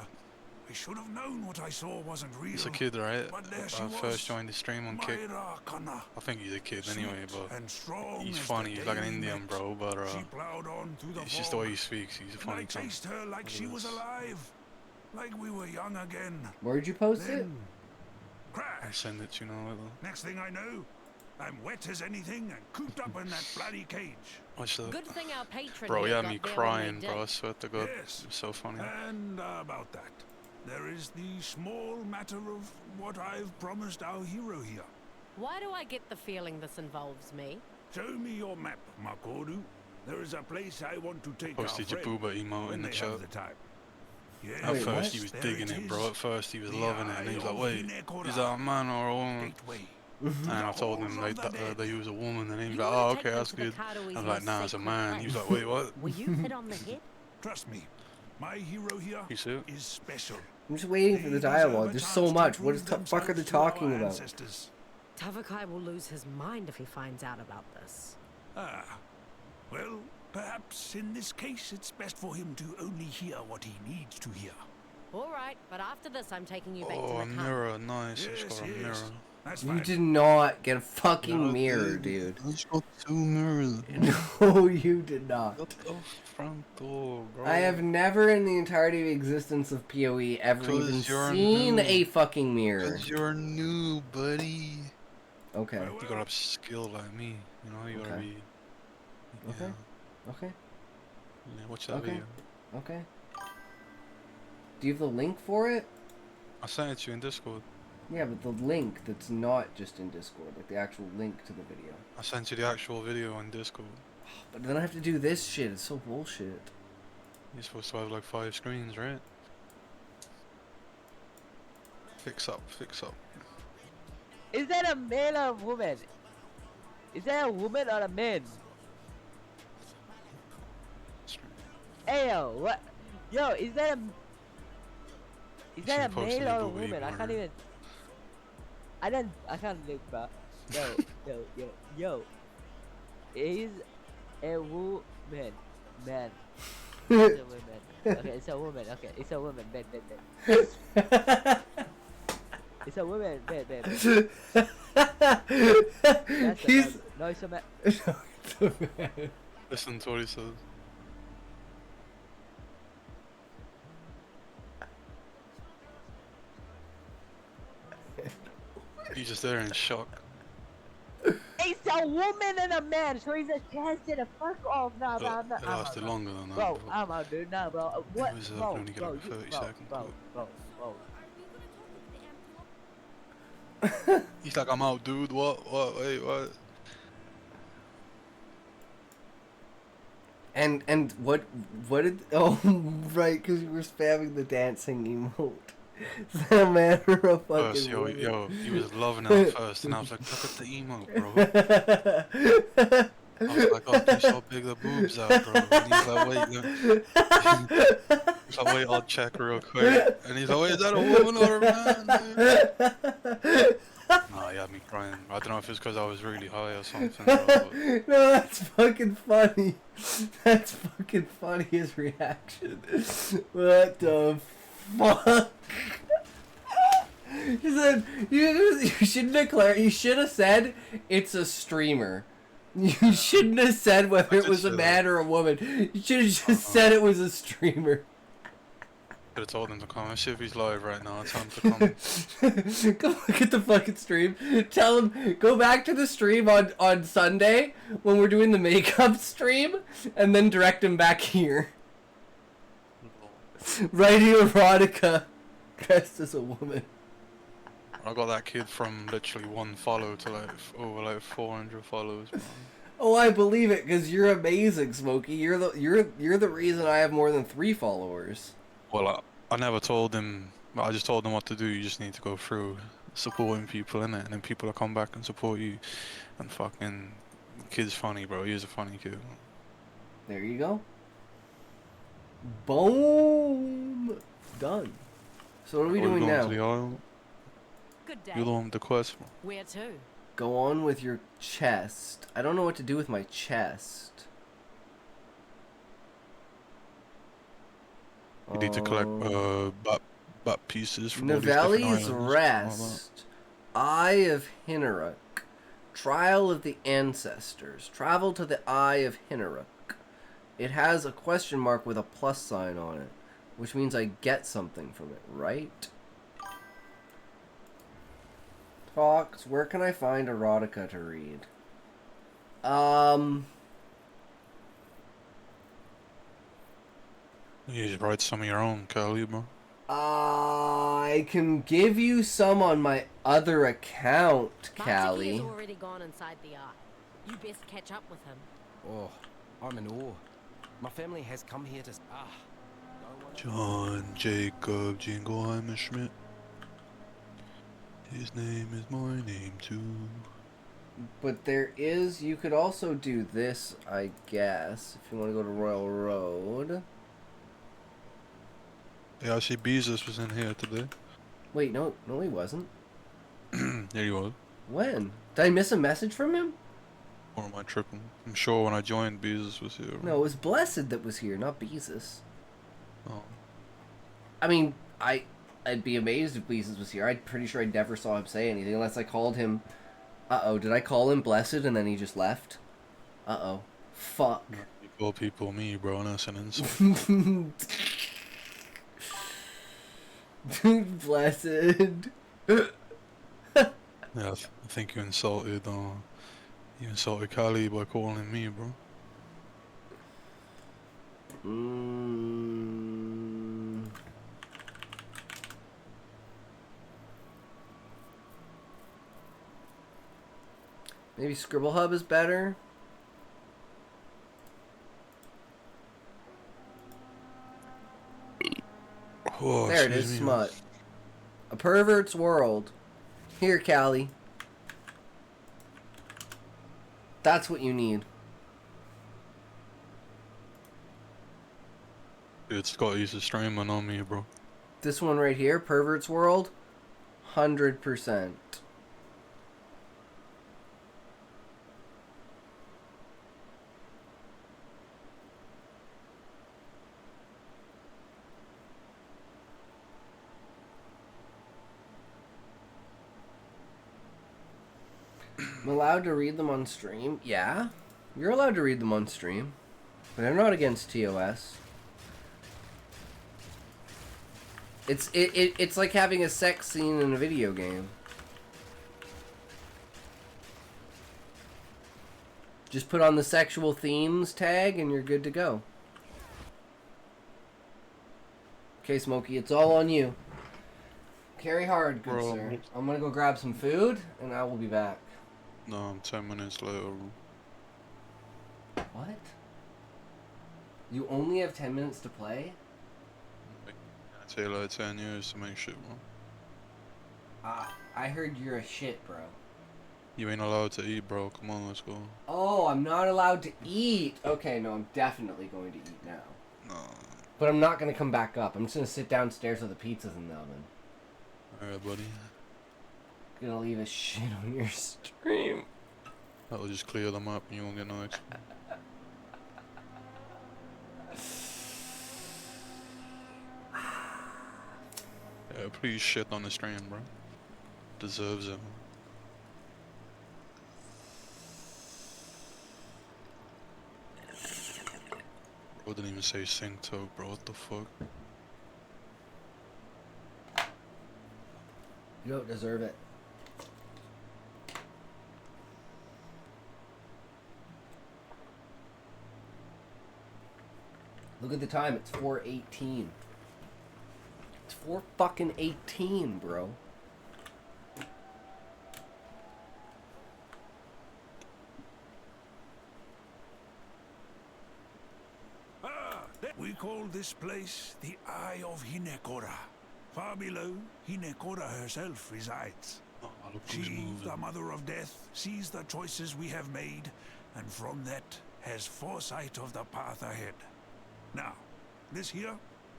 I should have known what I saw wasn't real. It's a kid, right? But there I she was, first joined the stream on Kick. Myra Kana. I think he's a kid anyway, but and strong he's as funny. the He's like an day we Indian, met. bro, but She plowed on through the it's just the fog, way he speaks. He's a and funny I cunt. chased her like Look she at was this. alive, like we were young again. Where'd you post it? Then, crash. I'll send it, you know. Next thing I know, I'm wet as anything and cooped up in that bloody cage. Watch that. Good thing our patron Bro, he here had got me there crying, when they bro. I did. swear to God. Yes. It was so funny. And about that, there is the small matter of what I've promised our hero here. Why do I get the feeling this involves me? Show me your map, Makoru. There is a place I want to take Posted our your friend booba emote when in the they chat. have the time. Yes, At first he was there digging it, bro. is. At first he was The loving it, and he was like, Eye "Wait, of Hinekora. is that a man or a woman?" Gateway. And I told him that he was a woman, and he was like, "Oh, okay, that's good." I was like, "Nah, it's a man." He was like, "Wait, what?" Were you hit on the head? Trust me, my hero here You see it? is special. I'm just waiting for the dialogue. There's so much. What the fuck are they talking about? Tavakai will lose his mind if he finds out about this. Ah, well, perhaps in this case it's best for him to only hear what he needs to hear. All right, but after this, I'm taking you back Oh, to a the camp. mirror, nice. Yes, It's got a yes. mirror. That's You fine. did not get a fucking mirror, dude. It's got 2 mirrors. No, you did not. Got the front door, bro. I have never in the entirety of the existence of PoE ever even seen a fucking mirror. Because you're new, buddy. Okay. You gotta have skill like me. You know, you gotta Okay. be. Okay. Okay. Yeah, watch that Okay. video. Okay. Do you have the link for it? I sent it to you in Discord. Yeah, but the link that's not just in Discord, like the actual link to the video. I sent you the actual video on Discord. But then I have to do this shit. It's so bullshit. You're supposed to have like 5 screens, right? Fix up, fix up. Is that a man or a woman? Is that a woman or a man? Hey yo, what? Yo, is that a male or a woman? I can't even. I can't look, bro. Yo. Is a woman, man. It's a woman. Okay, it's a woman. Okay, it's a woman. Ben. It's a woman. Ben. That's a man. No, it's a man. Listen to what he says. He's just there in shock. He's a woman and a man, so he's a transgender. Fuck off, no, It lasted longer than that. bro. I'm out, dude. Nah, bro. What, It was bro? only get Bro, like a you, 30-second bro. He's like, I'm out, dude. What? Wait, what? And what did? Oh, right, because you were spamming the dancing emote. Is that a man or a fucking First, woman? yo, he was loving it at first, and I was like, look at the emote, bro. I was like, oh, can you show big the boobs out, bro? And he's like, wait, look. He's like, wait, I'll check real quick. And he's like, wait, is that a woman or a man, dude? Nah, he had me crying. I don't know if it's because I was really high or something, bro. But... No, that's fucking funny. That's fucking funny, his reaction. What the fuck? He said, you shouldn't declare, you should have said it's a streamer. You shouldn't have said whether it was a man or a woman. You should have just said it was a streamer. Could have told him to come. Let's see if he's live right now. Tell him to come. Go look at the fucking stream. Tell him, go back to the stream on Sunday when we're doing the makeup stream, and then direct him back here. Writing erotica dressed as a woman. I got that kid from literally one follow to like over like 400 follows, man. Oh, I believe it, because you're amazing, Smokey. You're the reason I have more than 3 followers. Well, I never told him. I just told him what to do. You just need to go through supporting people, innit? And then people will come back and support you. And fucking kid's funny, bro. He is a funny kid. There you go. Boom. Done. So what are we doing now? To the aisle? Good day. You're the one with the quest. Where to? Go on with your chest. I don't know what to do with my chest. You need to collect bat pieces from all these Navelli's different islands, Rest. Eye of Hinneruk. Trial of the Ancestors. Travel to the Eye of Hinneruk. It has a question mark with a plus sign on it, which means I get something from it, right? Talks, where can I find erotica to read? You just write some of your own, Kelly, bro. I can give you some on my other account, Callie. He's already gone inside the eye. You best catch up with him. Oh, I'm in awe. My family has come here to... John Jacob Jingleheimer Schmidt. His name is my name too. But there is, you could also do this, I guess, if you want to go to Royal Road. Yeah, I see Beezus was in here today. Wait, no he wasn't. There he was. When? Did I miss a message from him? Or am I tripping? I'm sure when I joined, Beezus was here. No, it was Blessed that was here, not Beezus. Oh. I mean, I'd be amazed if Beezus was here. I'm pretty sure I never saw him say anything unless I called him... Uh-oh, did I call him Blessed and then he just left? Uh-oh. Fuck. You call people me, bro, and that's an insult. Blessed. Yeah, I think you insulted Kali by calling me, bro. Maybe Scribble Hub is better. Oh, there it is, smut. A pervert's world. Here, Callie. That's what you need. Dude, Scott used to streaming on me, bro. This one right here, Pervert's World, 100%. I'm allowed to read them on stream? Yeah, you're allowed to read them on stream. But I'm not against TOS. It's like having a sex scene in a video game. Just put on the sexual themes tag and you're good to go. Okay, Smokey, it's all on you. Carry hard, good Bro. sir. I'm gonna go grab some food and I will be back. No, I'm 10 minutes later. What? You only have 10 minutes to play? It take like 10 years to make shit, bro. I heard you're a shit, bro. You ain't allowed to eat, bro. Come on, let's go. Oh, I'm not allowed to eat. Okay, no, I'm definitely going to eat now. No. But I'm not going to come back up. I'm just going to sit downstairs with the pizzas in the oven. Alright, buddy. Gonna leave a shit on your stream. That'll just clear them up and you won't get no extra. Yeah, please shit on the stream, bro. Deserves it. Bro didn't even say sing talk, bro. What the fuck? You don't deserve it. Look at the time. It's 4:18. It's 4 fucking 18, bro. We call this place the Eye of Hinekora. Far below, Hinekora herself resides. She, the Mother of Death, sees the choices we have made, and from that has foresight of the path ahead. Now, this here,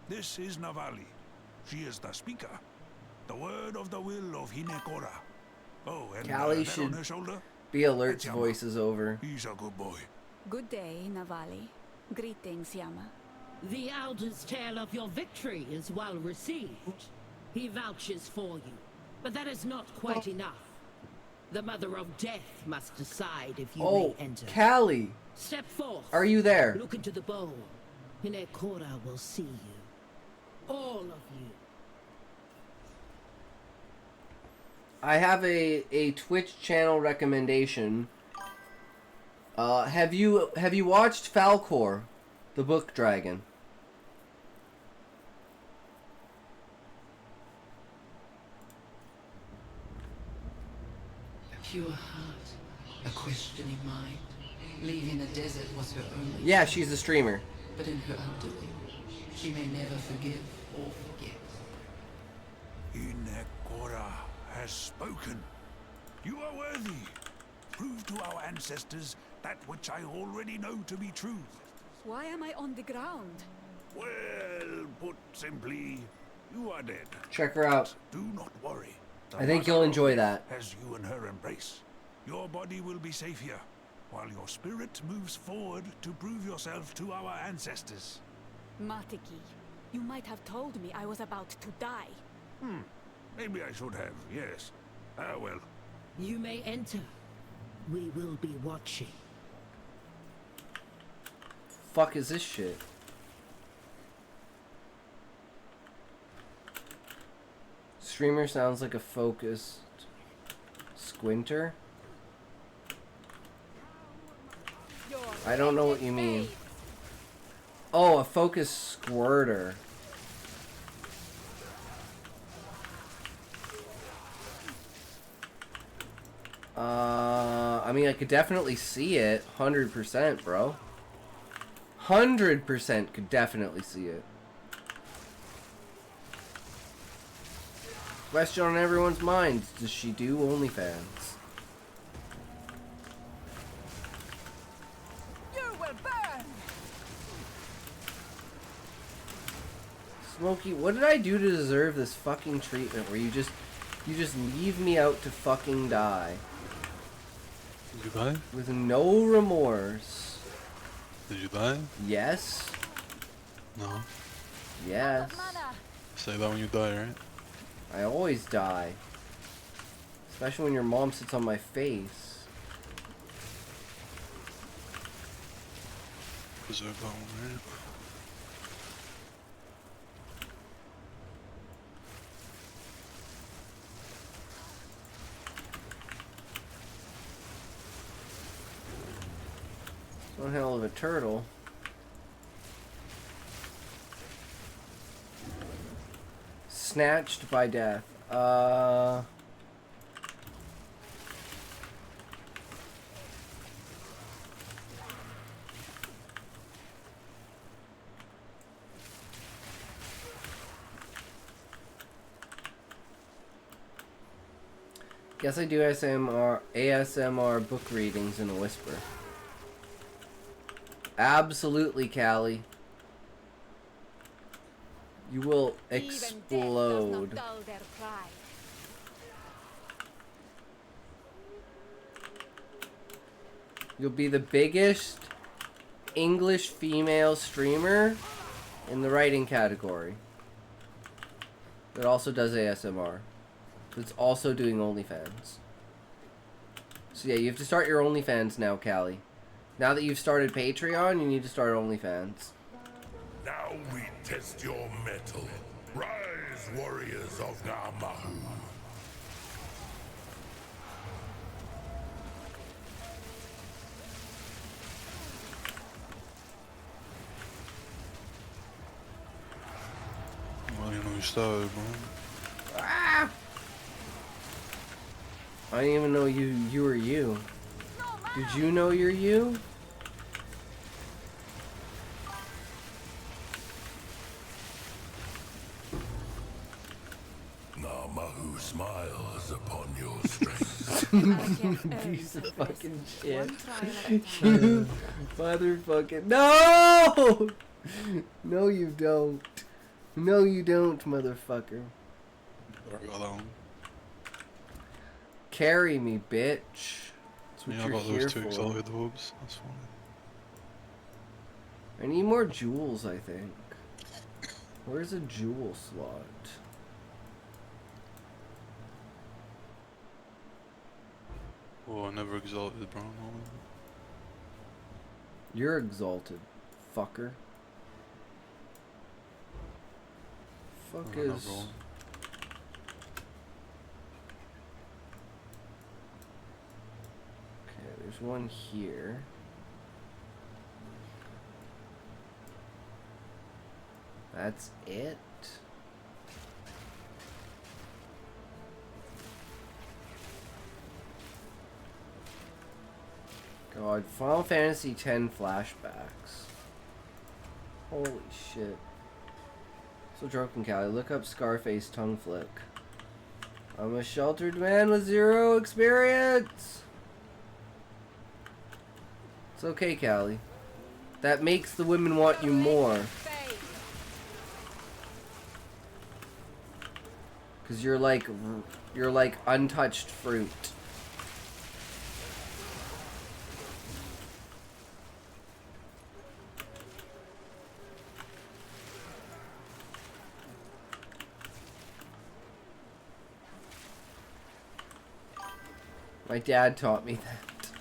this is Navali. She is the speaker. The word of the will of Hinekora. Oh, and Callie that on her should shoulder? be alert's voices over. He's a good boy. Good day, Navali. Greetings, Yama. The Elder's tale of your victory is well received. He vouches for you, but that is not quite enough. The Mother of Death must decide if you may enter. Callie! Step forth. Are you there? Look into the bowl. Hinekora will see you. All of you. I have a Twitch channel recommendation. Have you watched Falcor, the book dragon? A pure heart, a questioning mind. Leaving the desert was her only. Yeah, she's a streamer. But in her undoing, she may never forgive or forget. Hinekora has spoken. You are worthy. Prove to our ancestors that which I already know to be true. Why am I on the ground? Well, put simply, you are dead. Check her out. Do not worry. I think you'll enjoy that. As you and her embrace, your body will be safe here, while your spirit moves forward to prove yourself to our ancestors. Matiki, you might have told me I was about to die. Maybe I should have, yes. Well. You may enter. We will be watching. Fuck is this shit? Streamer sounds like a focused squinter. I don't know what you mean. Oh, a focused squirter. I mean, I could definitely see it. 100%, bro. 100% could definitely see it. Question on everyone's minds. Does she do OnlyFans? You will burn! Smokey, what did I do to deserve this fucking treatment where you just leave me out to fucking die? Did you die? With no remorse. Did you die? Yes. No. Yes. Say that when you die, right? I always die. Especially when your mom sits on my face. Deserve that one, right? One hell of a turtle. Snatched by death. Guess I do ASMR book readings in a whisper. Absolutely, Callie. You will explode. You'll be the biggest English female streamer in the writing category. That also does ASMR. It's also doing OnlyFans. So yeah, you have to start your OnlyFans now, Callie. Now that you've started Patreon, you need to start OnlyFans. Now we test your mettle. Rise, warriors of Namahu. I didn't know you started, bro. Ah! I didn't even know you were you. Did you know you're you? Namahu smiles upon your strength. Piece of fucking shit. You motherfucking no! No, you don't. No, you don't, motherfucker. Carry me, bitch. That's what Yeah, I you're got here those two for. exalted hooves. That's fine. I need more jewels, I think. Where's a jewel slot? Oh, I never exalted, bro. No. You're exalted, fucker. Fuck No, not is... wrong. Okay, there's one here. That's it. God, Final Fantasy X flashbacks. Holy shit. So joking, Callie. Look up Scarface tongue flick. I'm a sheltered man with 0 experience. It's okay, Callie. That makes the women want you more. Cause you're like untouched fruit. My dad taught me that.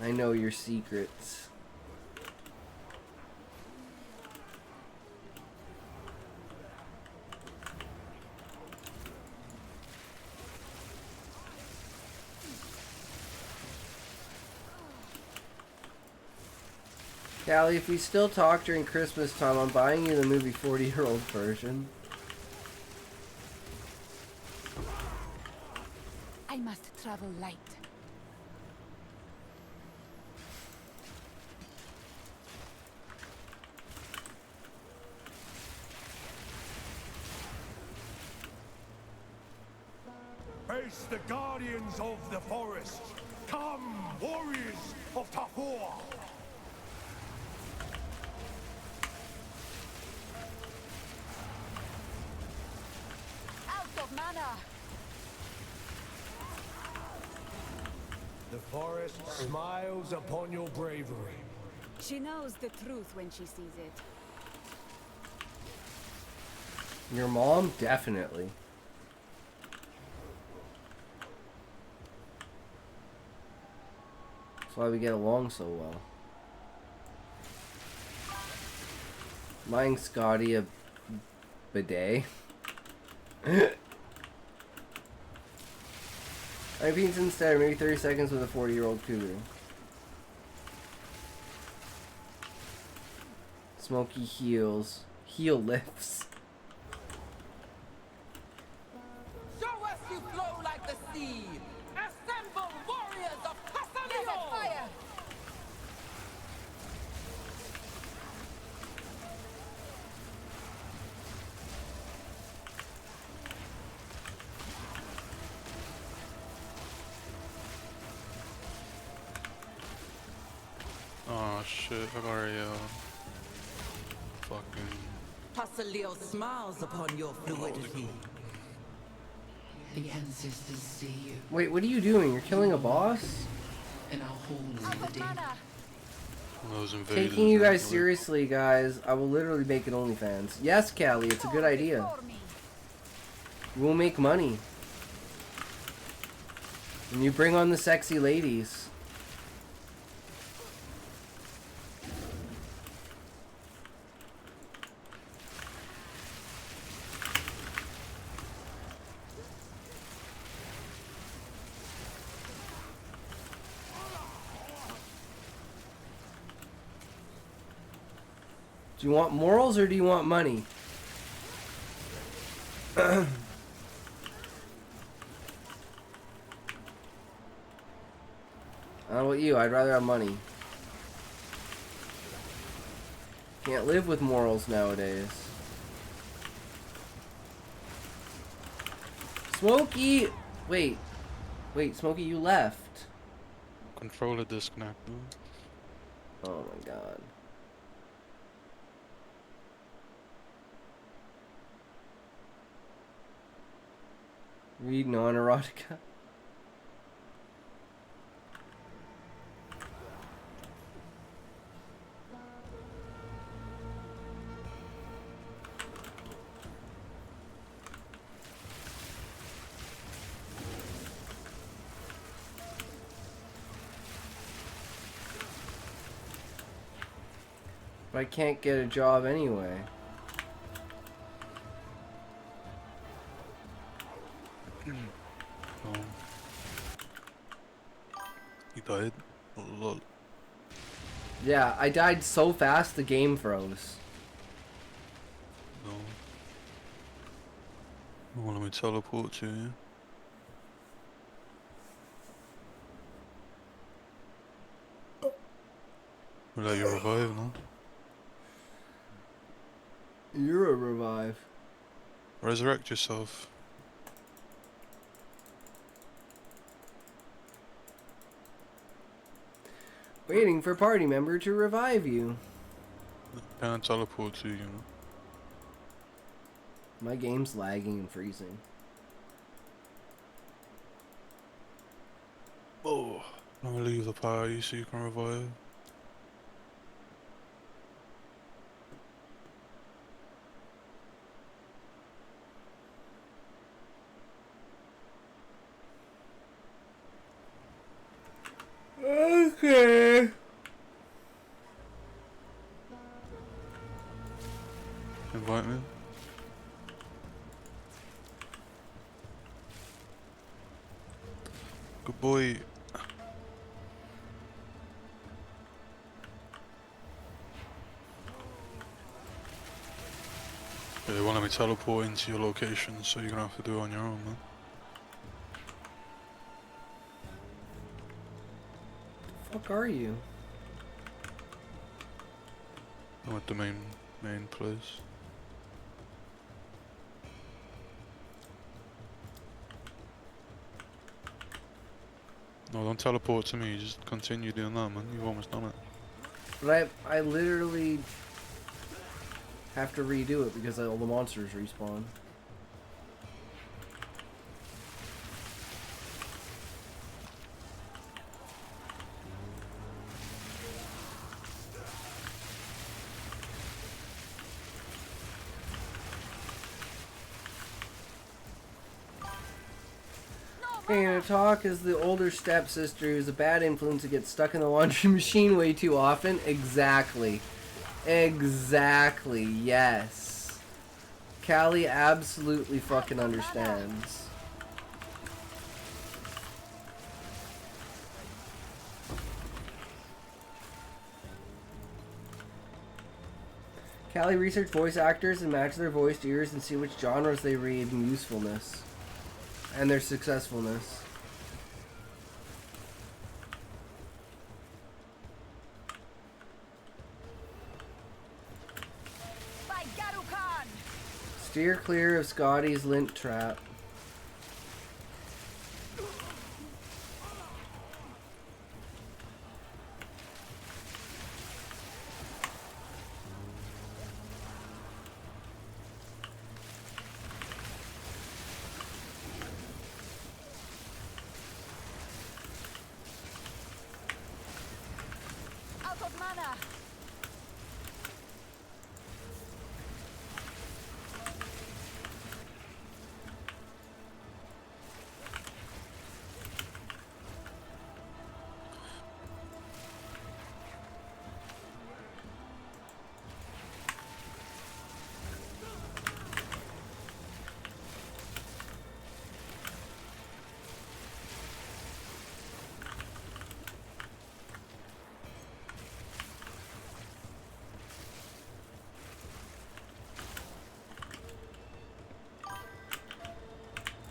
I know your secrets. Callie, if we still talk during Christmas time, I'm buying you the movie 40-year-old version. I must travel light. Face the guardians of the forest. Come, warriors of Tafur. Out of mana! The forest smiles upon your bravery. She knows the truth when she sees it. Your mom? Definitely. That's why we get along so well. Buying Scotty a bidet. I pizza instead, or maybe 30 seconds with a 40-year-old cougar. Smoky heels. Heel lifts. Show us you flow like the sea. Assemble warriors of Casamio. Fire. Oh shit, I already fucking... Pasaleo smiles upon your fluidity. The ancestors see you. Wait, what are you doing? You're killing a boss? And are holding the dead. Those invaders. Taking you guys seriously, guys. I will literally make an OnlyFans. Yes, Callie, it's a good idea. We'll make money. And you bring on the sexy ladies. Do you want morals or do you want money? I don't know what you, I'd rather have money. Can't live with morals nowadays. Smokey! Wait, Smokey, you left. Controller disconnected. Oh my god. Read non-erotica. But I can't get a job anyway. Oh. You died? Oh, lol. Yeah, I died so fast the game froze. No. Oh, let me teleport to you. We'll let you revive now. You're a revive. Resurrect yourself. Waiting for party member to revive you. Can't teleport to you, you know. My game's lagging and freezing. Oh, I'm gonna leave the party so you can revive. Okay. Invite me. Good boy. Yeah, they won't let me teleport into your location, so you're gonna have to do it on your own, man. Fuck are you? I'm at the main place. No, don't teleport to me, just continue doing that, man. You've almost done it. But I literally have to redo it because all the monsters respawn. Gonna talk as the older stepsister who's a bad influence and gets stuck in the laundry machine way too often. Exactly. Exactly, yes. Callie absolutely fucking understands. Callie, research voice actors and match their voiced ears and see which genres they read in usefulness. And their successfulness. Steer clear of Scotty's lint trap. Out of mana.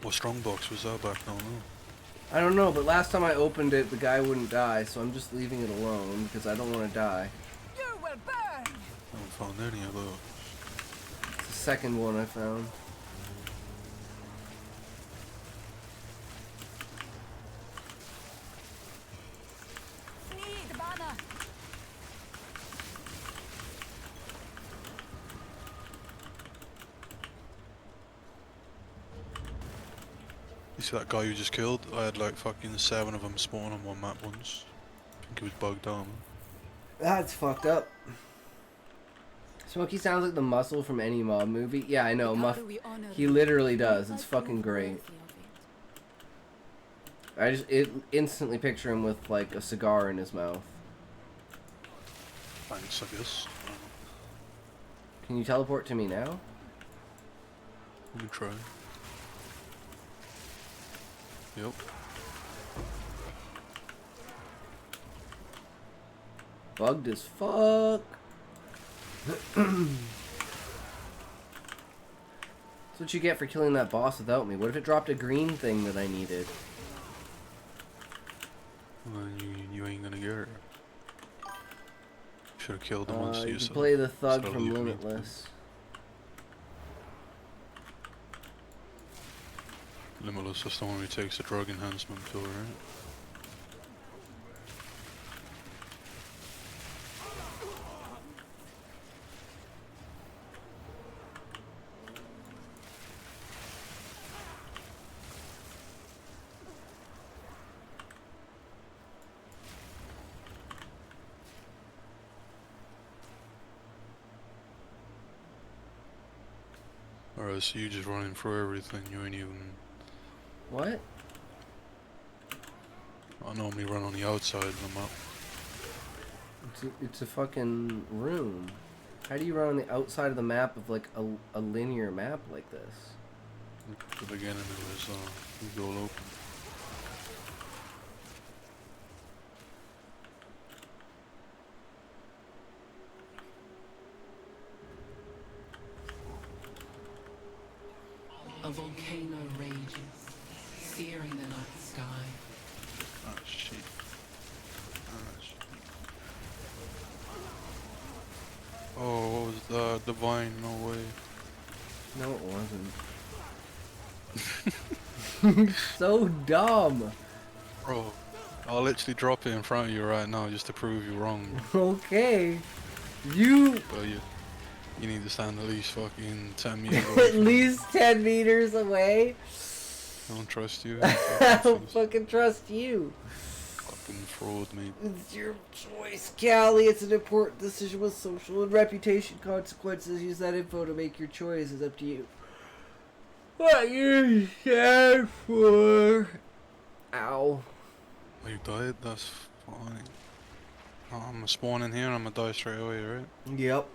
What strongbox was that back? I don't know. I don't know, but last time I opened it, the guy wouldn't die, so I'm just leaving it alone because I don't want to die. You will burn. I haven't found any of those. It's the second one I found. Need mana. You see that guy you just killed? I had like fucking 7 of them spawn on one map once. I think he was bugged out. That's fucked up. Smokey sounds like the Muscle from any mob movie. Yeah, I know. He literally does. It's fucking great. I just instantly picture him with like a cigar in his mouth. Thanks, I guess. Can you teleport to me now? Let me try. Yep. Bugged as fuck. That's what you get for killing that boss without me. What if it dropped a green thing that I needed? Well, you ain't gonna get her. Should have killed the monster You yourself. can play the thug Instead of from leaving me. Limitless. Limitless, that's the one who takes a drug enhancement pill, right? Alright, so you just running through everything, you ain't even... What? I normally run on the outside of the map. It's a fucking room. How do you run on the outside of the map of like a linear map like this? At the beginning it was all open. A volcano rages, searing the night sky. Ah, shit. Ah, shit. Oh, what was that? Divine, no way. No, it wasn't. So dumb. Bro, I'll literally drop it in front of you right now just to prove you wrong. Okay. You... But you need to stand at least fucking 10 meters away. At least 10 meters away? I don't trust you. I don't fucking trust you. Fucking fraud, mate. It's your choice, Callie. It's an important decision with social and reputation consequences. Use that info to make your choice. It's up to you. What you stand for? Ow. Oh, you died? That's fine. Oh, I'm gonna spawn in here and I'm gonna die straight away, right? Yep.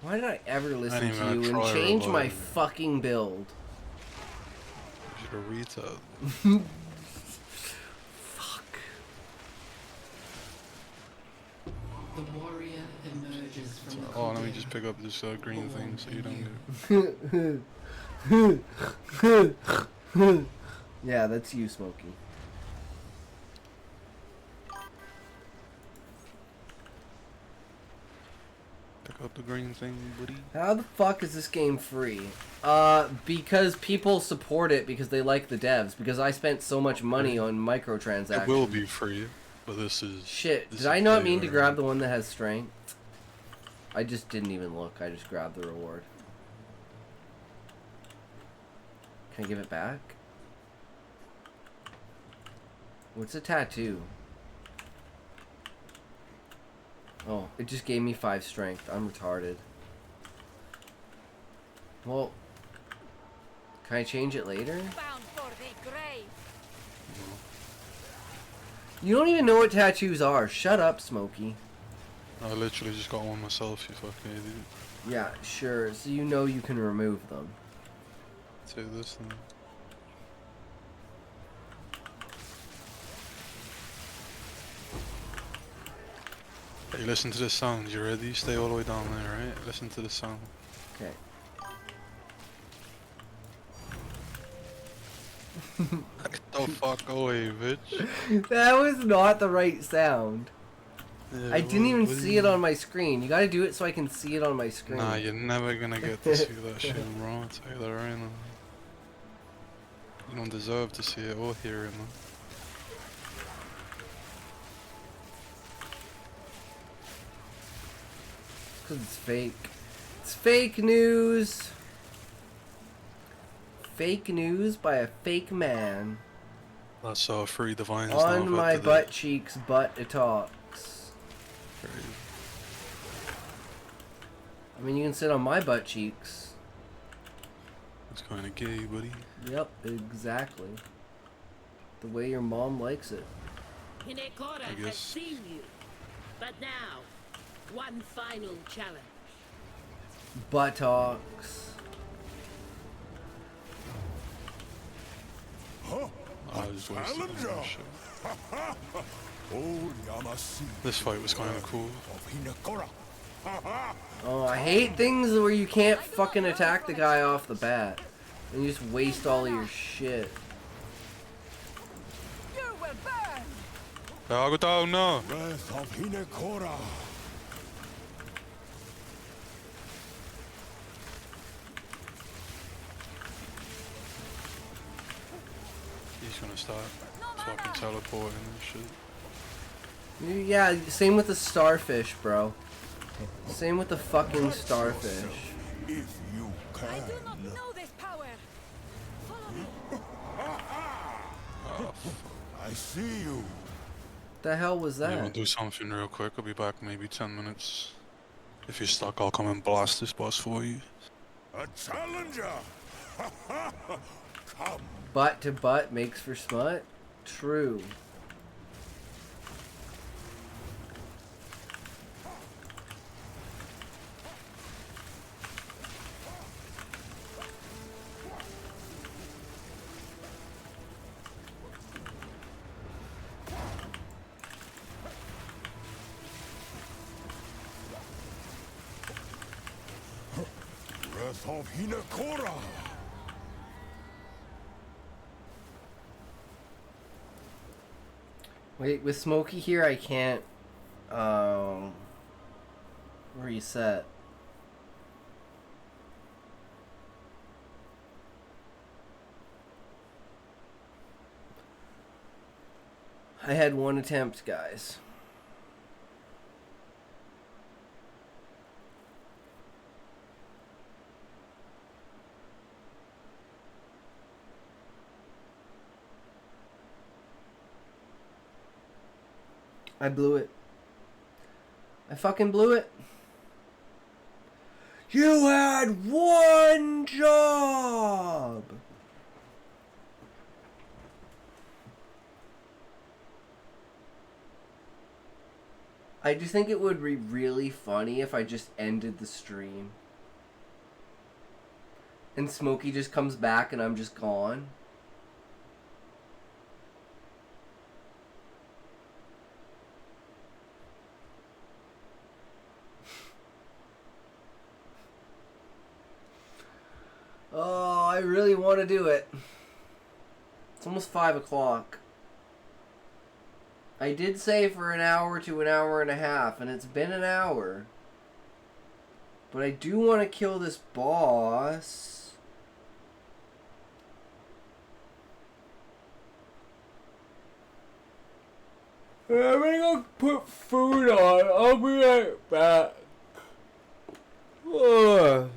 Why did I ever listen to you and change my fucking build? You're a retard. Fuck. The warrior emerges from the Oh, let me caldera. just pick up this green thing so you don't get. Yeah, that's you, Smokey. Pick up the green thing, buddy. How the fuck is this game free? Because people support it because they like the devs. Because I spent so much money on microtransactions. It will be free, but this is... Shit, this did is I not mean to paid grab the one that has strength? I just didn't even look. I just grabbed the reward. Can I give it back? What's a tattoo? Oh, it just gave me 5 strength. I'm retarded. Well, can I change it later? Bound for the grave. You don't even know what tattoos are. Shut up, Smokey. I literally just got one myself, you fucking idiot. Yeah, sure. So you know you can remove them. Take this thing. Hey, listen to the sound. You ready? Stay all the way down there, right? Listen to the sound. Okay. Get the fuck away, bitch. That was not the right sound. Yeah, I didn't even see it on my screen. You gotta do it so I can see it on my screen. Nah, you're never gonna get to see that shit, bro. I'll tell you that right now. You don't deserve to see it or hear it, man. Cause it's fake. It's fake news. Fake news by a fake man. That's free divines on my butt cheeks, butt it talks. I mean, you can sit on my butt cheeks. That's kind of gay, buddy. Yep, exactly. The way your mom likes it. Hinekora has seen you. But now, one final challenge. Buttocks. I was wasting that shit. This fight was kind of cool. Oh, I hate things where you can't fucking attack the guy off the bat. And you just waste all of your shit. You will burn. I'll go down now. Breath of Hinekora. He's gonna start fucking teleporting and shit. Yeah, same with the starfish, bro. Same with the fucking starfish. If you can. I do not know this power. Follow me. I see you. The hell was that? Yeah, we'll do something real quick. I'll be back maybe 10 minutes. If you're stuck, I'll come and blast this boss for you. A challenger. Come. Butt to butt makes for smut? True. Breath of Hinekora. Wait, with Smokey here, I can't, reset. I had one attempt, guys. I blew it. I fucking blew it. You had one job! I just think it would be really funny if I just ended the stream. And Smokey just comes back and I'm just gone. really want to do it. It's almost 5 o'clock. I did say for an hour to an hour and a half, and it's been an hour. But I do want to kill this boss. I'm gonna go put food on. I'll be right back. Ugh.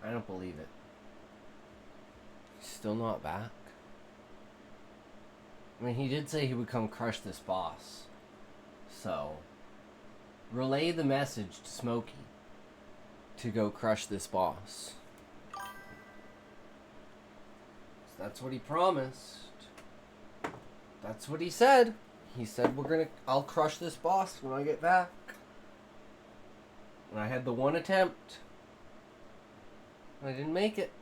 I don't believe it. He's still not back. I mean, he did say he would come crush this boss. So, relay the message to Smokey to go crush this boss. That's what he promised. That's what he said. He said I'll crush this boss when I get back. And I had the one attempt. I didn't make it.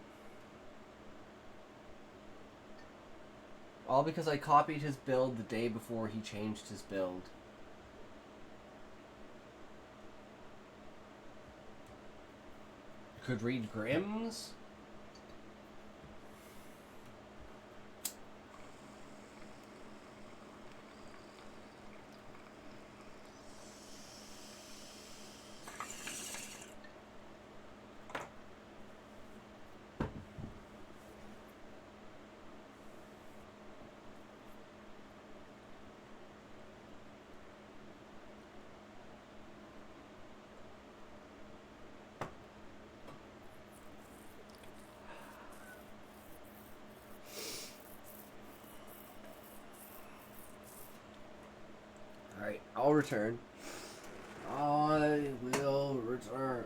All because I copied his build the day before he changed his build. could read Grimm's. Alright, I'll return. I will return.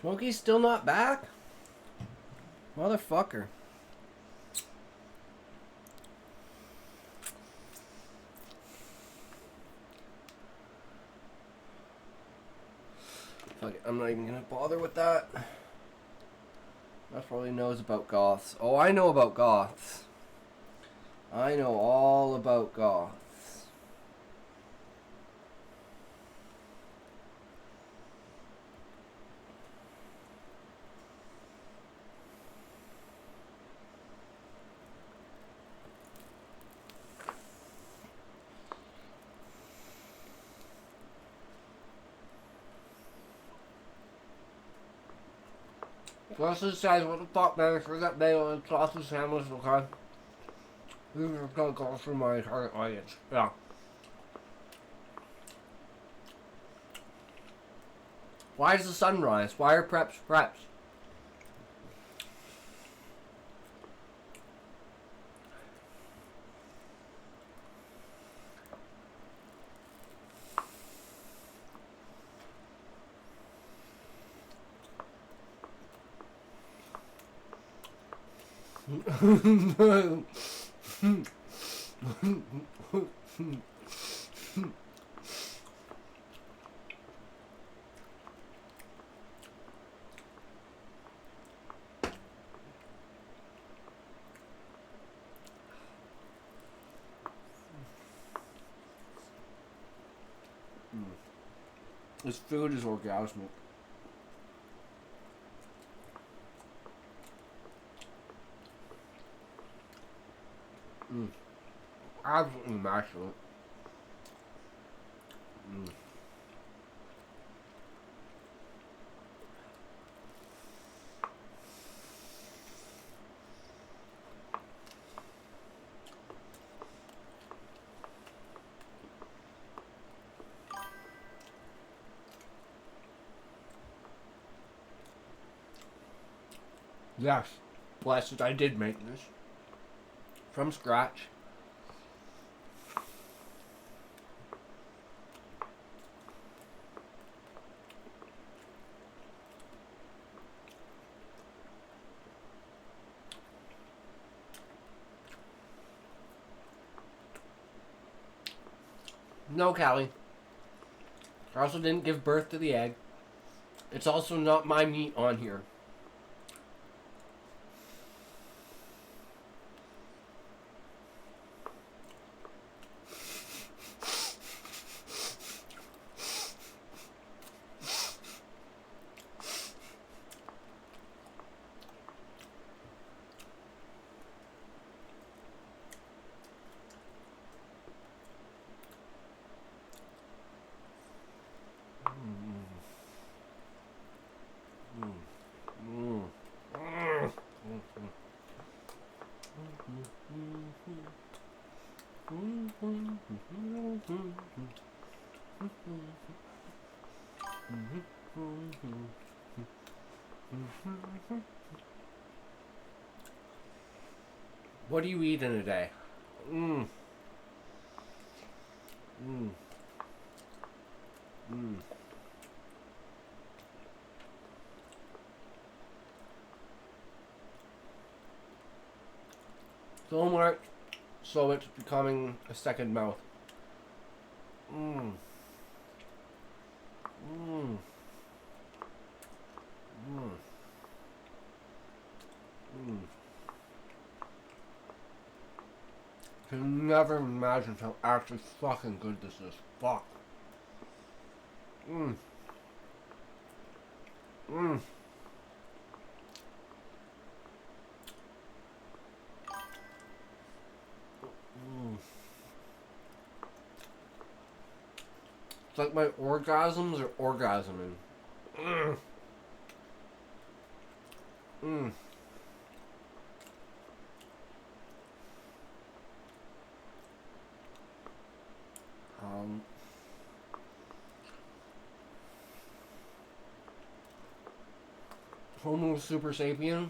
Smokey's still not back? Motherfucker. Fuck it, I'm not even gonna bother with that. That's probably knows about goths. Oh, I know about goths. I know all about goths. Sausage says, what the fuck, man? For that bagel and sausage sandwich, okay? These are gonna go through my target audience. Yeah. Why is the sunrise? Why are preps preps? This food is orgasmic. Absolutely immaculate. Yes, blessed, I did make this. From scratch. No, Callie. I also didn't give birth to the egg. It's also not my meat on here. What do you eat in a day? So much, so it's becoming a second mouth. Can never imagine how actually fucking good this is. Fuck. It's like my orgasms are orgasming. Homo super sapien.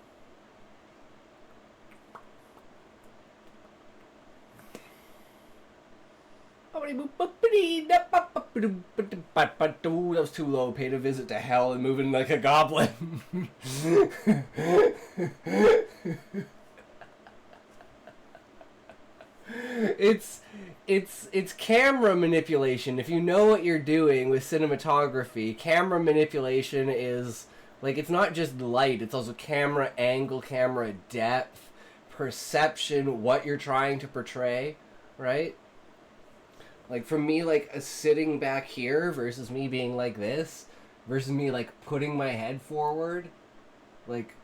was too low. Paid a visit to hell and moving like a goblin. It's camera manipulation. If you know what you're doing with cinematography, camera manipulation is like, it's not just light, it's also camera angle, camera depth, perception, what you're trying to portray, right? Like for me, like sitting back here versus me being like this versus me like putting my head forward, like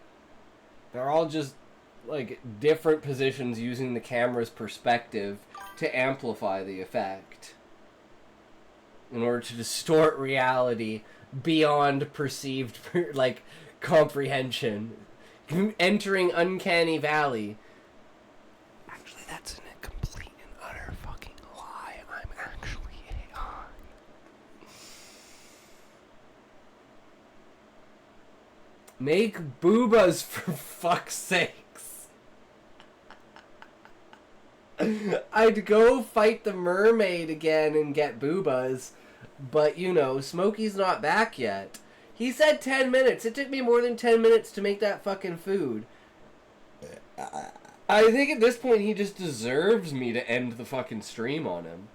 they're all just like different positions using the camera's perspective to amplify the effect in order to distort reality beyond perceived like comprehension, entering uncanny valley. Actually, that's a complete and utter fucking lie. I'm actually AI. Make boobas for fuck's sakes. I'd go fight the mermaid again and get boobas, but you know, Smokey's not back yet. He said 10 minutes. It took me more than 10 minutes to make that fucking food. I think at this point he just deserves me to end the fucking stream on him.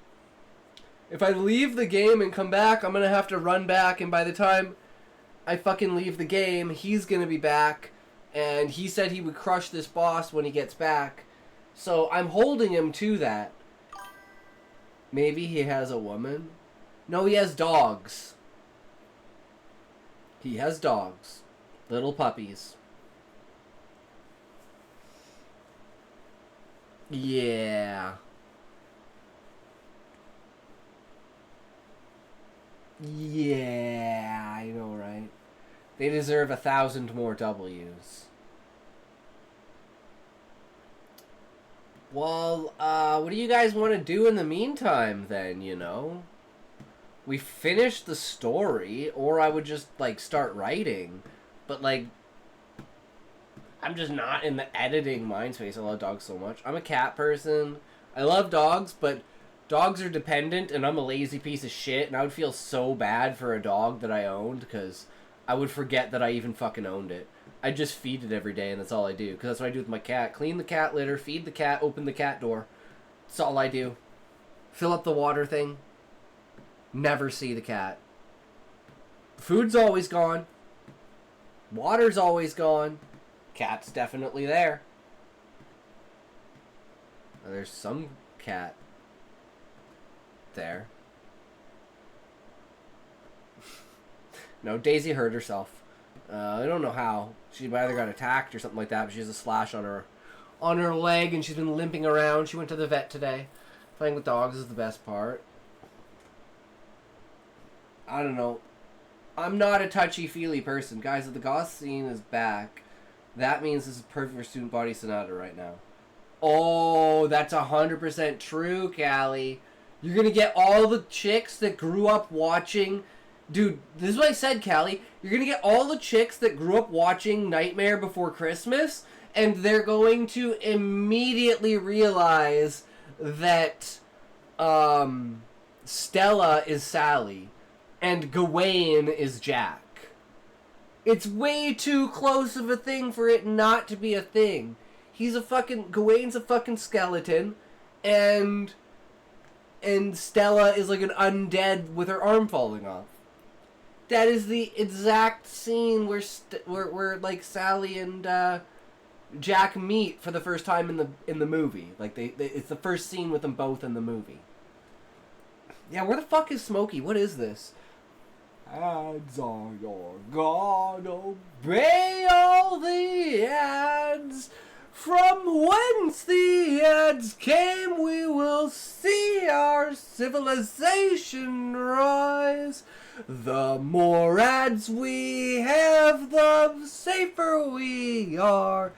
If I leave the game and come back, I'm gonna have to run back, and by the time I fucking leave the game, he's gonna be back, and he said he would crush this boss when he gets back. So I'm holding him to that. Maybe he has a woman? No, he has dogs. He has dogs. Little puppies. Yeah. Yeah, I know, right? They deserve 1,000 more W's. Well, what do you guys want to do in the meantime, then, you know? We finished the story, or I would just, like, start writing. But, like, I'm just not in the editing mind space. I love dogs so much. I'm a cat person. I love dogs, but dogs are dependent, and I'm a lazy piece of shit, and I would feel so bad for a dog that I owned, because I would forget that I even fucking owned it. I just feed it every day, and that's all I do. Because that's what I do with my cat. Clean the cat litter, feed the cat, open the cat door. That's all I do. Fill up the water thing. Never see the cat. Food's always gone. Water's always gone. Cat's definitely there. There's some cat there. No, Daisy hurt herself. I don't know how. She either got attacked or something like that, but she has a slash on her leg, and she's been limping around. She went to the vet today. Playing with dogs is the best part. I don't know. I'm not a touchy-feely person. Guys, if the goth scene is back, that means this is perfect for Student Body Sonata right now. Oh, that's 100% true, Callie. You're gonna get all the chicks that grew up watching... Dude, this is what I said, Callie. You're going to get all the chicks that grew up watching Nightmare Before Christmas, and they're going to immediately realize that Stella is Sally and Gawain is Jack. It's way too close of a thing for it not to be a thing. Gawain's a fucking skeleton, and Stella is like an undead with her arm falling off. That is the exact scene where like Sally and Jack meet for the first time in the movie. Like it's the first scene with them both in the movie. Yeah, where the fuck is Smokey? What is this? Ads are your god, obey all the ads. From whence the ads came, we will see our civilization rise. The more ads we have, the safer we are.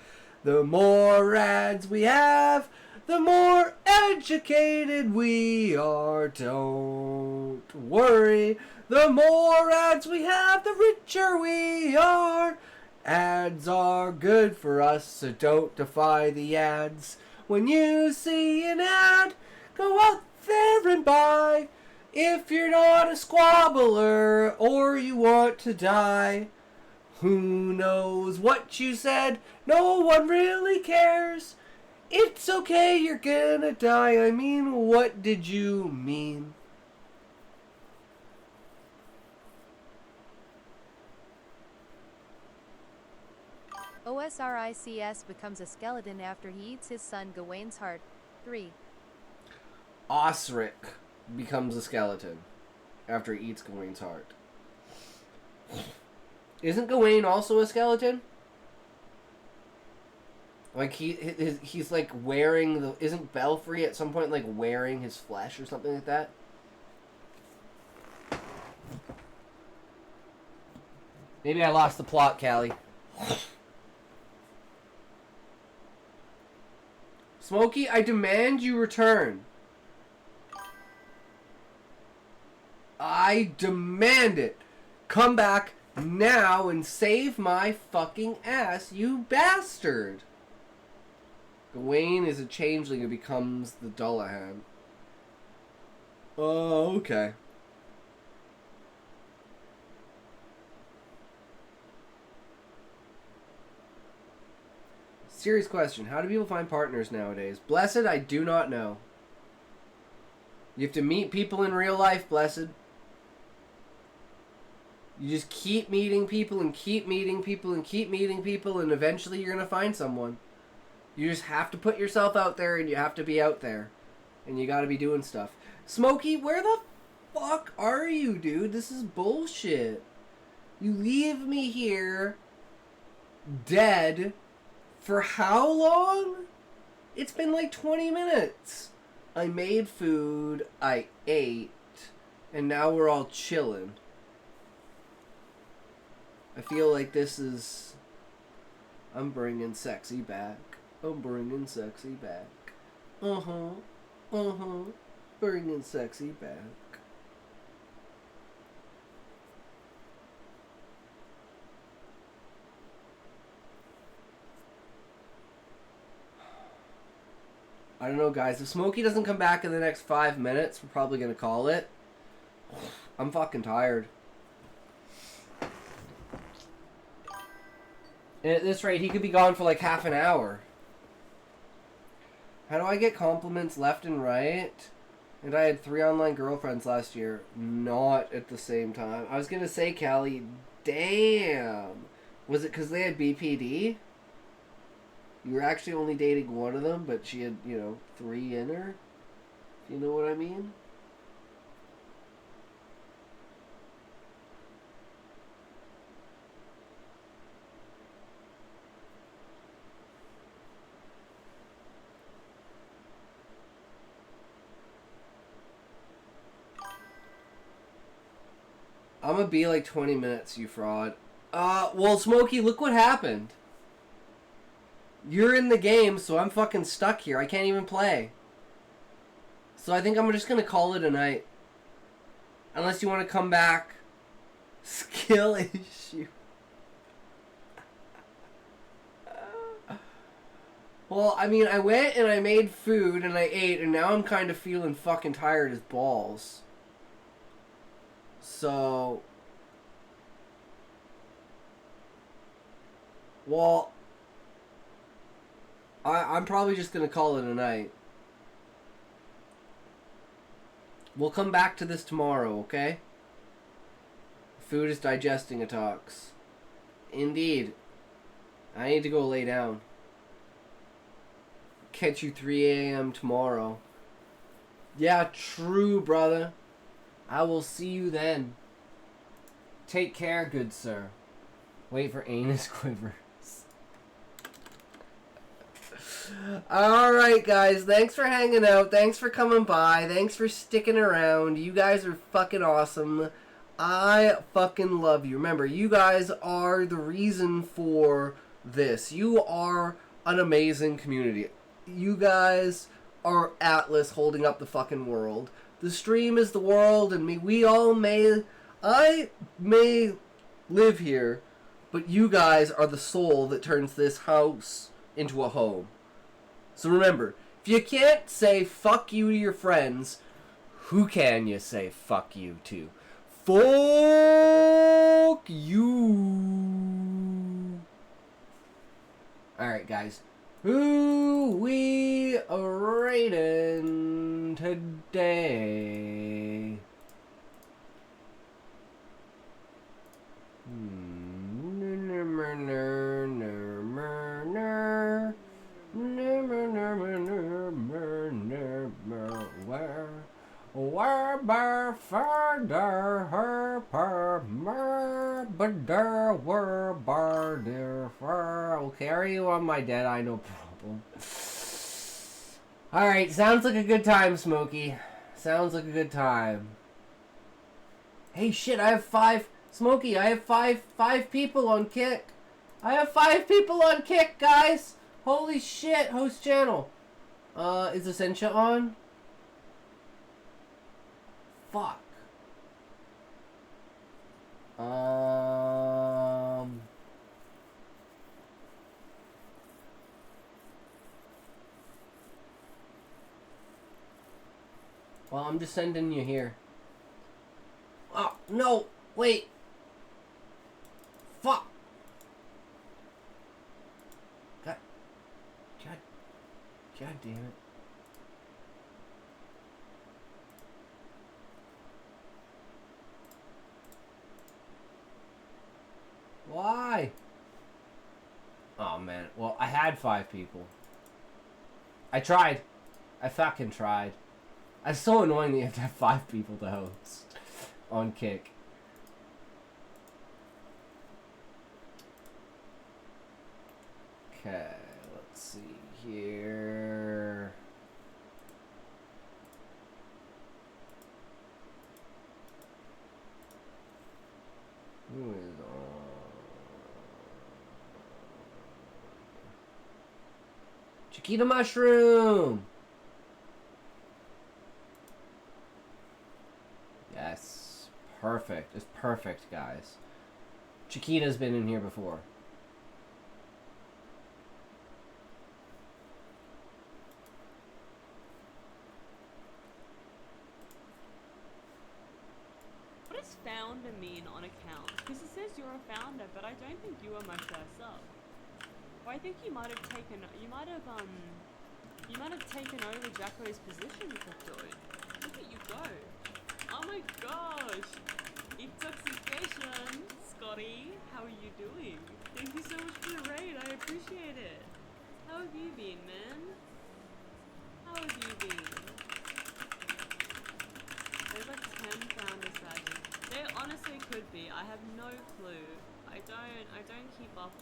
The more ads we have, the more educated we are. Don't worry. The more ads we have, the richer we are. Ads are good for us, so don't defy the ads. When you see an ad, go out there and by. If you're not a squabbler or you want to die, who knows what you said? No one really cares. It's okay, you're gonna die. I mean, what did you mean? OSRICS becomes a skeleton after he eats his son Gawain's heart. 3. Osric becomes a skeleton after he eats Gawain's heart. Isn't Gawain also a skeleton? Like he's like wearing the... Isn't Belfry at some point like wearing his flesh or something like that? Maybe I lost the plot, Callie. Smokey, I demand you return. I demand it. Come back now and save my fucking ass, you bastard. Gawain is a changeling who becomes the Dullahan. Oh, okay. Serious question. How do people find partners nowadays? Blessed, I do not know. You have to meet people in real life, Blessed. You just keep meeting people and keep meeting people and keep meeting people, and eventually you're going to find someone. You just have to put yourself out there, and you have to be out there. And you got to be doing stuff. Smokey, where the fuck are you, dude? This is bullshit. You leave me here dead for how long? It's been like 20 minutes. I made food, I ate, and now we're all chilling. I feel like this is... I'm bringing sexy back. I'm bringing sexy back. Bringing sexy back. I don't know, guys. If Smokey doesn't come back in the next 5 minutes, we're probably going to call it. I'm fucking tired. And at this rate, he could be gone for like half an hour. How do I get compliments left and right? And I had 3 online girlfriends last year. Not at the same time. I was going to say, Callie, damn. Was it because they had BPD? You were actually only dating one of them, but she had, 3 in her? You know what I mean? I'm gonna be like 20 minutes, you fraud. Well, Smokey, look what happened. You're in the game, so I'm fucking stuck here. I can't even play. So I think I'm just gonna call it a night. Unless you want to come back. Skill issue. Well, I mean, I went and I made food and I ate, and now I'm kind of feeling fucking tired as balls. So... Well... I'm probably just going to call it a night. We'll come back to this tomorrow, okay? Food is digesting a tox. Indeed. I need to go lay down. Catch you 3 a.m. tomorrow. Yeah, true, brother. I will see you then. Take care, good sir. Wait for anus quiver. Alright, guys. Thanks for hanging out. Thanks for coming by. Thanks for sticking around. You guys are fucking awesome. I fucking love you. Remember, you guys are the reason for this. You are an amazing community. You guys are Atlas holding up the fucking world. The stream is the world, and I may live here, but you guys are the soul that turns this house into a home. So remember, if you can't say fuck you to your friends, Who can you say fuck you to? Fuck you. Alright, guys. Who we rating today? Where further her per were barder fur. I'll carry you on my dead eye, no problem. Alright, sounds like a good time, Smokey. Sounds like a good time. Hey shit, I have 5 Smokey, I have five people on Kick. I have 5 people on Kick, guys! Holy shit, host channel. Is Essentia on? Fuck. Well, I'm just sending you here. Oh, no! Wait! Fuck! God damn it. Why? Oh man. Well, I had 5 people. I tried. I fucking tried. It's so annoying that you have to have 5 people to host on Kick. Okay, let's see here. Who is on? Chiquita Mushroom! Yes. Perfect. It's perfect, guys. Chiquita's been in here before. What does founder mean on account? Because it says you're a founder, but I don't think you were my first sub. Or I think you might have taken over Jacko's position, Cryptoid. Look at you go. Oh my gosh! Intoxication! Scotty, how are you doing? Thank you so much for the raid, I appreciate it. How have you been, man? How have you been? There's like 10 founder badges. There honestly could be, I have no clue. I don't keep up